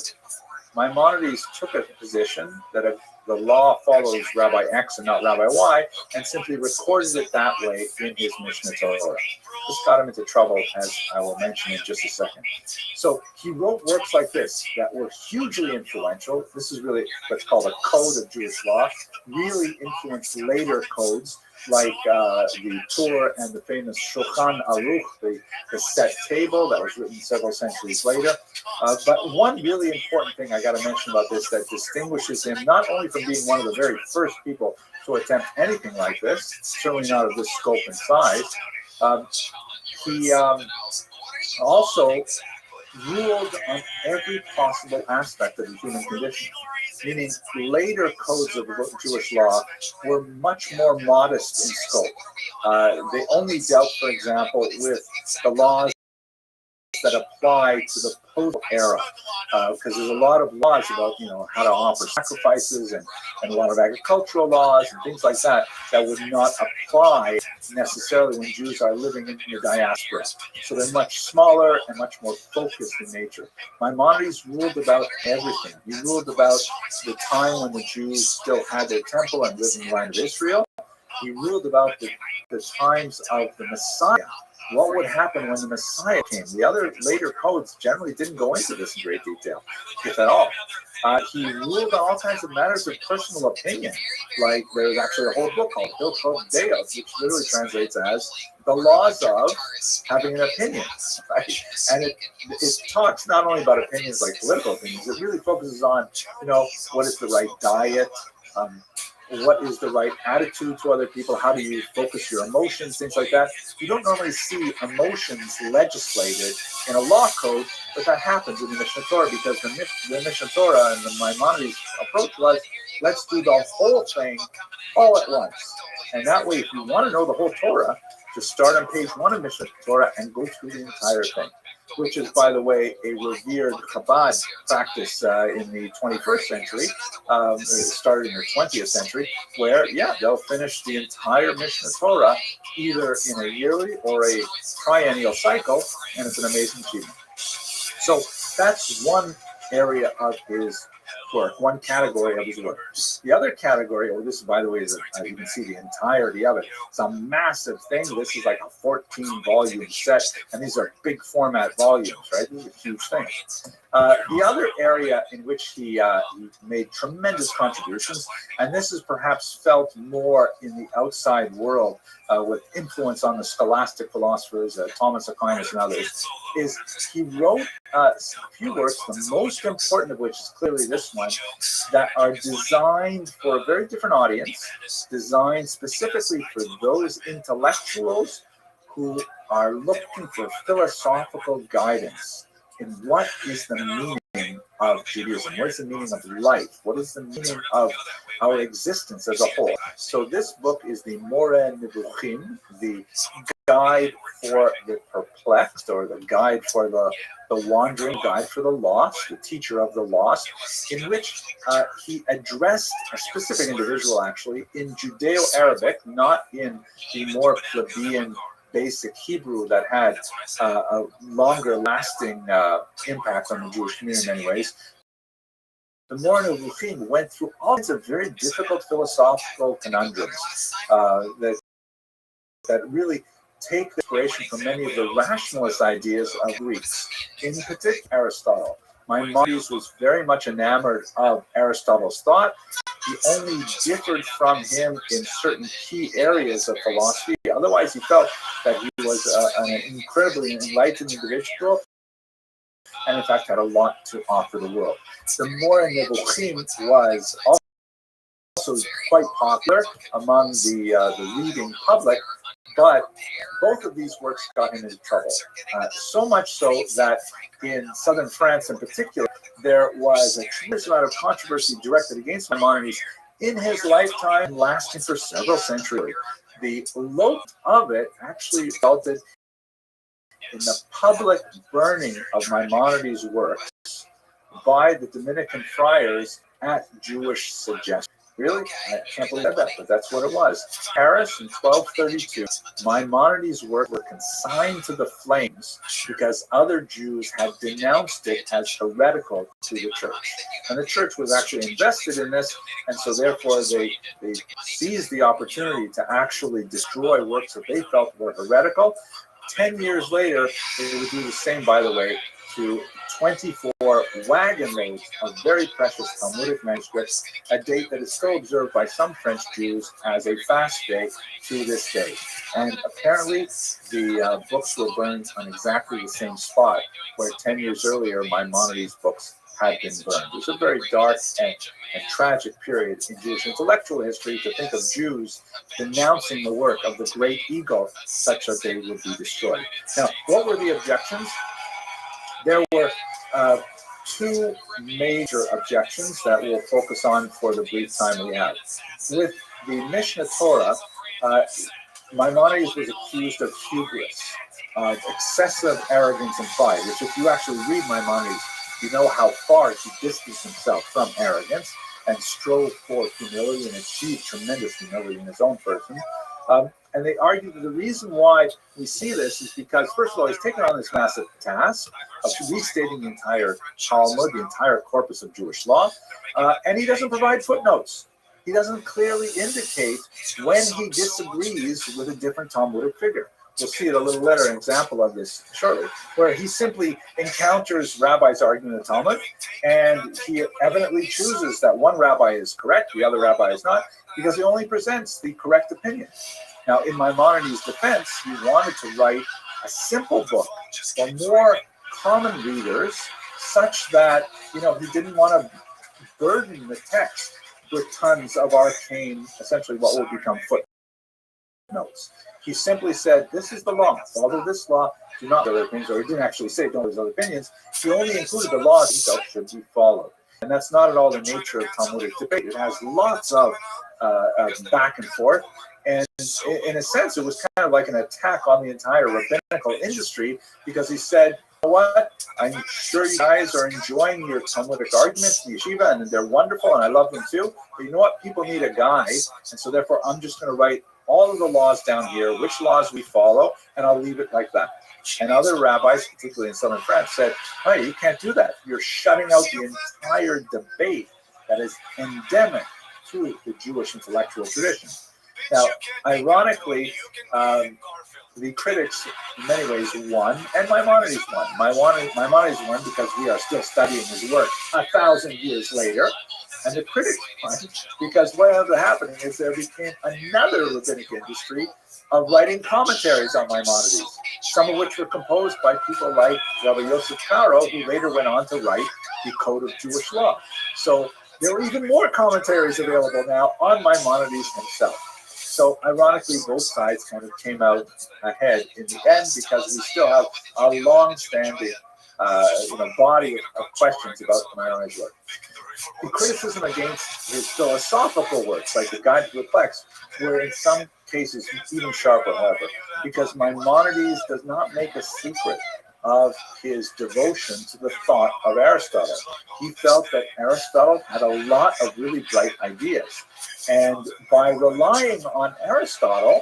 Maimonides took a position that if the law follows Rabbi X and not Rabbi Y, and simply recorded it that way in his Mishnah Torah. This got him into trouble, as I will mention in just a second. So he wrote works like this that were hugely influential. This is really what's called a code of Jewish law, really influenced later codes. like the Torah and the famous Shulchan Aruch, the set table that was written several centuries later. But one really important thing I got to mention about this that distinguishes him not only from being one of the very first people to attempt anything like this, certainly not of this scope and size, he also ruled on every possible aspect of the human condition, meaning later codes of Jewish law were much more modest in scope. They only dealt, for example, with the laws that apply to the post-era, because there's a lot of laws about, how to offer sacrifices and a lot of agricultural laws and things like that that would not apply necessarily when Jews are living in the diaspora. So they're much smaller and much more focused in nature. Maimonides ruled about everything. He ruled about the time when the Jews still had their temple and lived in the land of Israel. He ruled about the times of the Messiah. What would happen when the Messiah came? The other later codes generally didn't go into this in great detail, if at all. He ruled on all kinds of matters of personal opinion. Like there's actually a whole book called Hilchot Deos, which literally translates as the laws of having an opinion. Right? And it talks not only about opinions like political opinions, it really focuses on, what is the right diet, what is the right attitude to other people, how do you focus your emotions, things like that. You don't normally see emotions legislated in a law code, but that happens in the Mishnah Torah because the Mishnah Torah and the Maimonides approach was, let's do the whole thing all at once. And that way, if you want to know the whole Torah, just start on page 1 of Mishnah Torah and go through the entire thing, which is, by the way, a revered Chabad practice in the 21st century. It started in the 20th century, where, they'll finish the entire Mishnah Torah either in a yearly or a triennial cycle, and it's an amazing achievement. So that's one area of his work, one category of his work. The other category, this, by the way, is you can see the entirety of it. It's a massive thing. This is like a 14-volume set, and these are big format volumes, right? These are huge things. The other area in which he made tremendous contributions, and this is perhaps felt more in the outside world with influence on the scholastic philosophers, Thomas Aquinas and others, is he wrote a few works, the most important of which is clearly this one, that are designed for a very different audience, designed specifically for those intellectuals who are looking for philosophical guidance in what is the meaning of Judaism, what is the meaning of life, what is the meaning of our existence as a whole. So this book is the Moreh Nevuchim, the guide for the perplexed, or the guide for the wandering, guide for the lost, the teacher of the lost, in which he addressed a specific individual, actually, in Judeo-Arabic, not in the more plebeian basic Hebrew that had a longer lasting impact on the Jewish community in many ways. The Moreh Nevuchim went through all kinds of very difficult philosophical conundrums that really take the inspiration from many of the rationalist ideas of Greeks, in particular Aristotle. Maimonides was very much enamored of Aristotle's thought. He only differed from him in certain key areas of philosophy. Otherwise, he felt that he was an incredibly enlightened individual, and in fact had a lot to offer the world. The Moreh Nevuchim was also quite popular among the reading public, but both of these works got him into trouble. So much so that in southern France in particular, there was a tremendous amount of controversy directed against Maimonides in his lifetime, lasting for several centuries. The lope of it actually resulted in the public burning of Maimonides' works by the Dominican friars at Jewish suggestion. Really? I can't believe that, but that's what it was. Paris in 1232, Maimonides' works were consigned to the flames because other Jews had denounced it as heretical to the church. And the church was actually invested in this, and so therefore they seized the opportunity to actually destroy works that they felt were heretical. 10 years later, they would do the same, by the way, to 24 wagon loads of very precious Talmudic manuscripts, a date that is still observed by some French Jews as a fast day to this day. And apparently the books were burned on exactly the same spot where 10 years earlier Maimonides' books had been burned. It was a very dark and tragic period in Jewish intellectual history to think of Jews denouncing the work of the great ego such that they would be destroyed. Now, what were the objections? There were two major objections that we'll focus on for the brief time we have. With the Mishnah Torah, Maimonides was accused of hubris, of excessive arrogance and pride, which if you actually read Maimonides, you know how far he distanced himself from arrogance and strove for humility and achieved tremendous humility in his own person. And they argue that the reason why we see this is because, first of all, he's taken on this massive task of restating the entire Talmud, the entire corpus of Jewish law, and he doesn't provide footnotes. He doesn't clearly indicate when he disagrees with a different Talmudic figure. We'll see a little later an example of this shortly, where he simply encounters rabbis arguing the Talmud, and he evidently chooses that one rabbi is correct, the other rabbi is not, because he only presents the correct opinion. Now, in Maimonides' defense, he wanted to write a simple book for more common readers, such that, he didn't want to burden the text with tons of arcane, essentially what will become footnotes. He simply said, this is the law, follow this law, do not other opinions, or he didn't actually say don't have other opinions. He only included the laws he felt should be followed. And that's not at all the nature of Talmudic debate. It has lots of back and forth. And in a sense, it was kind of like an attack on the entire rabbinical industry, because he said, you know what, I'm sure you guys are enjoying your Talmudic arguments in the yeshiva, and they're wonderful, and I love them too. But you know what? People need a guide, and so therefore I'm just going to write all of the laws down here, which laws we follow, and I'll leave it like that. And other rabbis, particularly in southern France, said, hey, you can't do that. You're shutting out the entire debate that is endemic to the Jewish intellectual tradition. Now, ironically, the critics, in many ways, won, and Maimonides won. Maimonides won because we are still studying his work 1,000 years later, and the critics won because what ended up happening is there became another rabbinic industry of writing commentaries on Maimonides, some of which were composed by people like Rabbi Yosef Karo, who later went on to write the Code of Jewish Law. So there were even more commentaries available now on Maimonides himself. So ironically, both sides kind of came out ahead in the end, because we still have a long-standing body of questions about Maimonides' work. The criticism against his philosophical works, like the Guide to the Plex, were in some cases even sharper, however, because Maimonides does not make a secret of his devotion to the thought of Aristotle. He felt that Aristotle had a lot of really bright ideas. And by relying on Aristotle,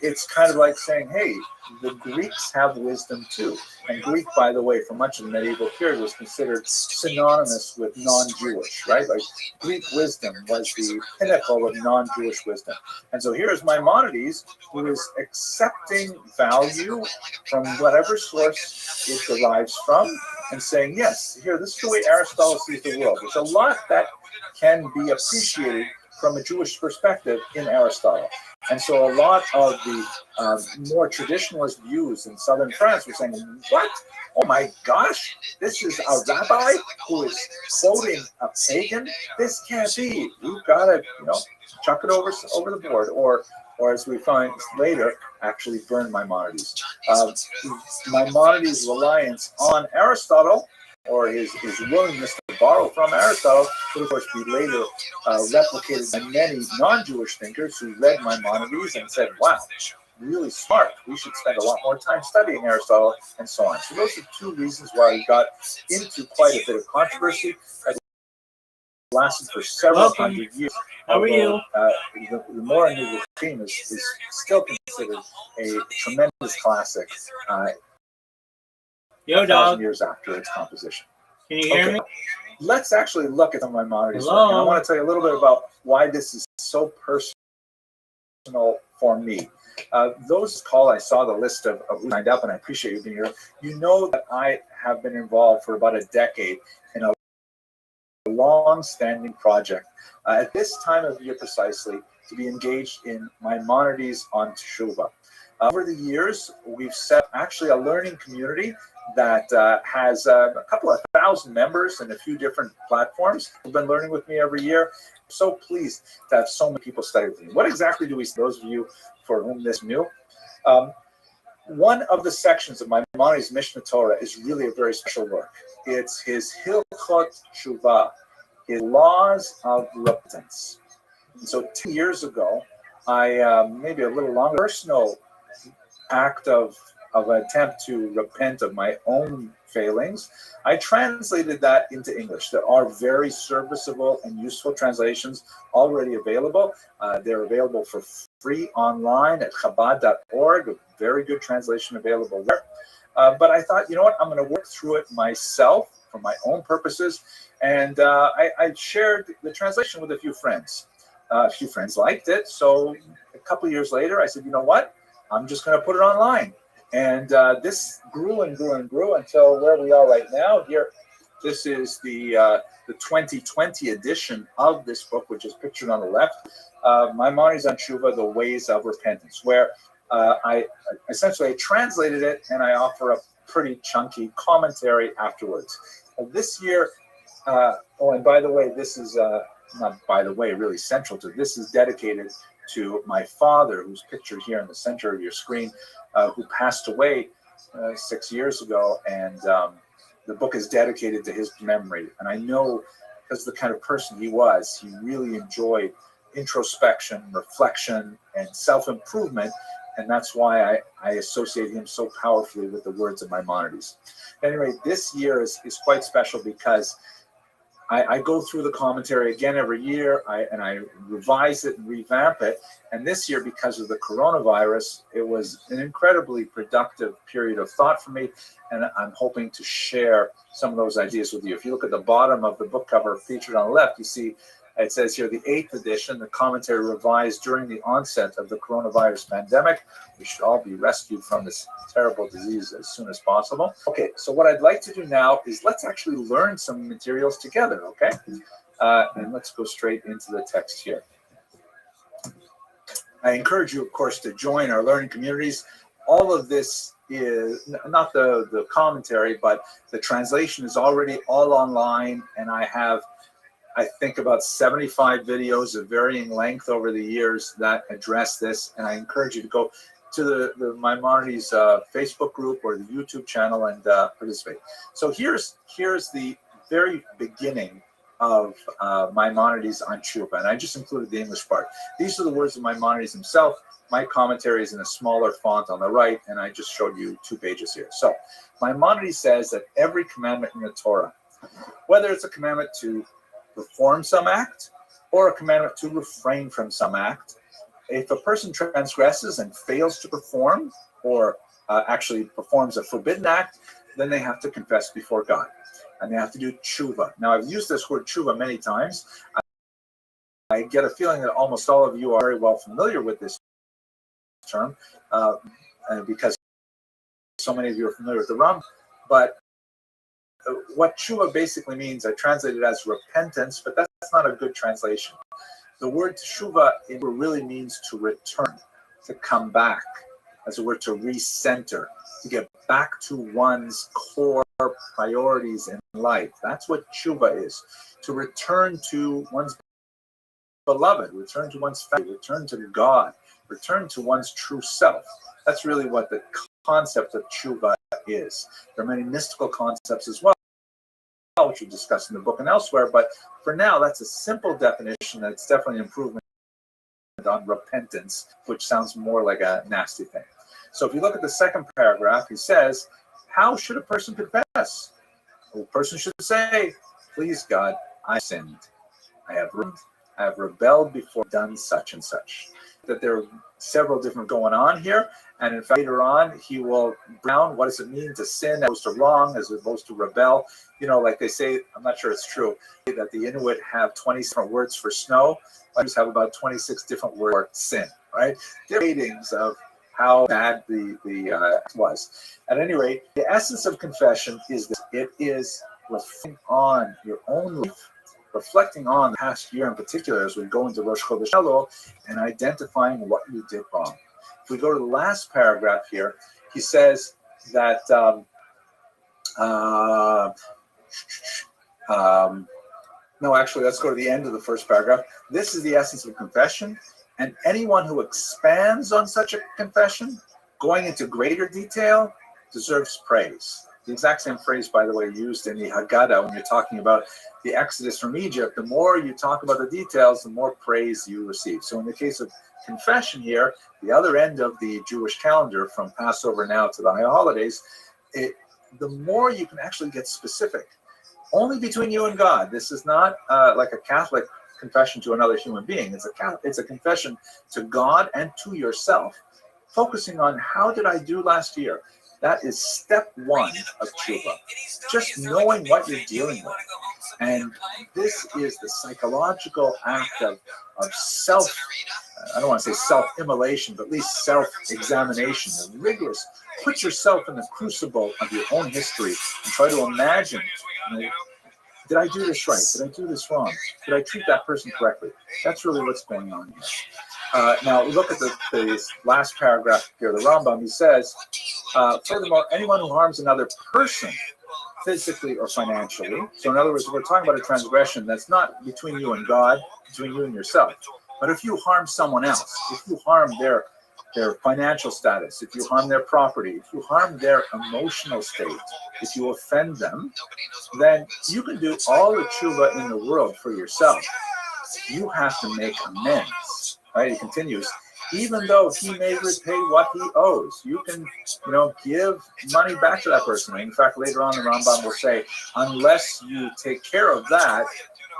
it's kind of like saying, hey, the Greeks have wisdom too. And Greek, by the way, for much of the medieval period was considered synonymous with non-Jewish, right? Like Greek wisdom was the pinnacle of non-Jewish wisdom. And so here's Maimonides, who is accepting value from whatever source it derives from, and saying, yes, here, this is the way Aristotle sees the world. There's a lot that can be appreciated from a Jewish perspective in Aristotle. And so a lot of the more traditionalist views in southern France were saying, what? Oh my gosh, this is a rabbi who is quoting a pagan? This can't be. We've got to, chuck it over the board, or as we find later, actually burn Maimonides. Maimonides' reliance on Aristotle, or his willingness to borrow from Aristotle, would of course be later replicated by many non-Jewish thinkers who read Maimonides and said, wow, really smart. We should spend a lot more time studying Aristotle, and so on. So those are two reasons why he got into quite a bit of controversy. It lasted for several hundred years. How are you? The Morin Regime is still considered a tremendous classic. Yo, 1,000 years after its composition. Can you hear me? Let's actually look at some of Maimonides' work. Hello? And I want to tell you a little bit about why this is so personal for me. Those call, I saw the list of who signed up, and I appreciate you being here. You know that I have been involved for about a decade in a long-standing project at this time of year precisely to be engaged in Maimonides on Teshuvah. Over the years, we've set actually a learning community that has a couple of thousand members in a few different platforms who've been learning with me every year. So pleased to have so many people study with me. What exactly do we, those of you for whom this is new? One of the sections of Maimonides' Mishnah Torah is really a very special work. It's his Hilchot Teshuvah, his laws of repentance. And so 2 years ago, I, maybe a little longer, personal act of an attempt to repent of my own failings, I translated that into English. There are very serviceable and useful translations already available. They're available for free online at Chabad.org, a very good translation available there. But I thought, you know what, I'm going to work through it myself for my own purposes. And I shared the translation with a few friends. A few friends liked it. So a couple of years later, I said, you know what, I'm just going to put it online. And this grew and grew and grew until where we are right now. Here, this is the 2020 edition of this book, which is pictured on the left. Maimonides on Teshuvah, The Ways of Repentance, where I essentially translated it and I offer a pretty chunky commentary afterwards. This year, oh, and by the way, this is not by the way, really central to this is dedicated to my father, who's pictured here in the center of your screen, who passed away 6 years ago, and the book is dedicated to his memory. And I know, because the kind of person he was, he really enjoyed introspection, reflection, and self-improvement, and that's why I associate him so powerfully with the words of Maimonides. Anyway, this year is quite special because I go through the commentary again every year, and I revise it and revamp it. And this year, because of the coronavirus, it was an incredibly productive period of thought for me, and I'm hoping to share some of those ideas with you. If you look at the bottom of the book cover featured on the left, you see it says here, the 8th edition, the commentary revised during the onset of the coronavirus pandemic. We should all be rescued from this terrible disease as soon as possible. Okay, so what I'd like to do now is let's actually learn some materials together, okay? And let's go straight into the text here. I encourage you, of course, to join our learning communities. All of this is not the commentary, but the translation is already all online, and I have, I think, about 75 videos of varying length over the years that address this, and I encourage you to go to the Maimonides Facebook group or the YouTube channel and participate. So here's the very beginning of Maimonides on Teshuvah, and I just included the English part. These are the words of Maimonides himself. My commentary is in a smaller font on the right, and I just showed you 2 pages here. So Maimonides says that every commandment in the Torah, whether it's a commandment to perform some act or a commandment to refrain from some act, if a person transgresses and fails to perform or actually performs a forbidden act, then they have to confess before God and they have to do teshuvah. Now, I've used this word teshuvah many times. I get a feeling that almost all of you are very well familiar with this term because so many of you are familiar with the Ram, but what teshuvah basically means, I translate it as repentance, but that's not a good translation. The word teshuvah really means to return, to come back, as a word to recenter, to get back to one's core priorities in life. That's what teshuvah is, to return to one's beloved, return to one's family, return to God, return to one's true self. That's really what the concept of teshuvah is. There are many mystical concepts as well, which we discuss in the book and elsewhere, but for now, that's a simple definition. That's definitely an improvement on repentance, which sounds more like a nasty thing. So if you look at the second paragraph, he says, how should a person confess? Well, a person should say, please God, I sinned. I have rebelled before, done such and such. That there are several different going on here, and in fact, later on, he will brown what does it mean to sin as opposed to wrong, as opposed to rebel. You know, like they say, I'm not sure it's true, that the Inuit have 20 different words for snow. Others have about 26 different words for sin. right? Different ratings of how bad the was. At any rate, the essence of confession is that it is reflecting on your own life, reflecting on the past year in particular as we go into Rosh Chodesh Elul and identifying what you did wrong. If we go to the last paragraph here, he says that no, actually, let's go to the end of the first paragraph. This is the essence of confession, and anyone who expands on such a confession, going into greater detail, deserves praise. The exact same phrase, by the way, used in the Haggadah when you're talking about the Exodus from Egypt. The more you talk about the details, the more praise you receive. So in the case of confession here, the other end of the Jewish calendar, from Passover now to the high holidays, the more you can actually get specific. Only between you and God. This is not like a Catholic confession to another human being. It's a confession to God and to yourself, focusing on how did I do last year. That is step one of tshuva, just knowing what you're dealing with. And this is the psychological act of self, I don't want to say self-immolation, but at least self-examination, and rigorous. Put yourself in the crucible of your own history and try to imagine, did I do this right? Did I do this wrong? Did I treat that person correctly? That's really what's going on here. Now, look at the last paragraph here. The Rambam, he says, furthermore, anyone who harms another person, physically or financially, so in other words, we're talking about a transgression that's not between you and God, between you and yourself. But if you harm someone else, if you harm their financial status, if you harm their property, if you harm their emotional state, if you offend them, then you can do all the tshuva in the world for yourself. You have to make amends. Right? He continues, even though he may repay what he owes, you can, give money back to that person. In fact, later on, the Rambam will say, unless you take care of that,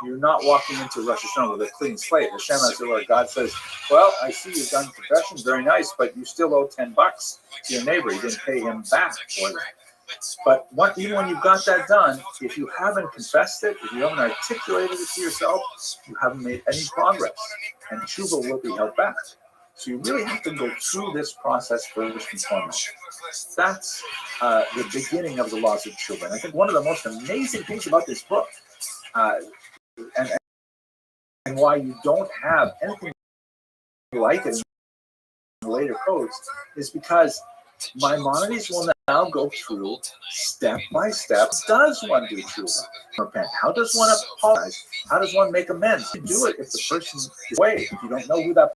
you're not walking into Rosh Hashanah with a clean slate. Hashem, as the Lord God says, well, I see you've done confession, very nice, but you still owe $10 to your neighbor. You didn't pay him back for that. But even when you've got that done, if you haven't confessed it, if you haven't articulated it to yourself, you haven't made any progress, and tshuva will be held back. So you really have to go through this process first and foremost. That's the beginning of the laws of tshuva. And I think one of the most amazing things about this book, and why you don't have anything like it in the later codes, is because Maimonides will now go through step by step. Does one do tshuva? Repent? How does one apologize? How does one make amends? You do it if the person is away, if you don't know who that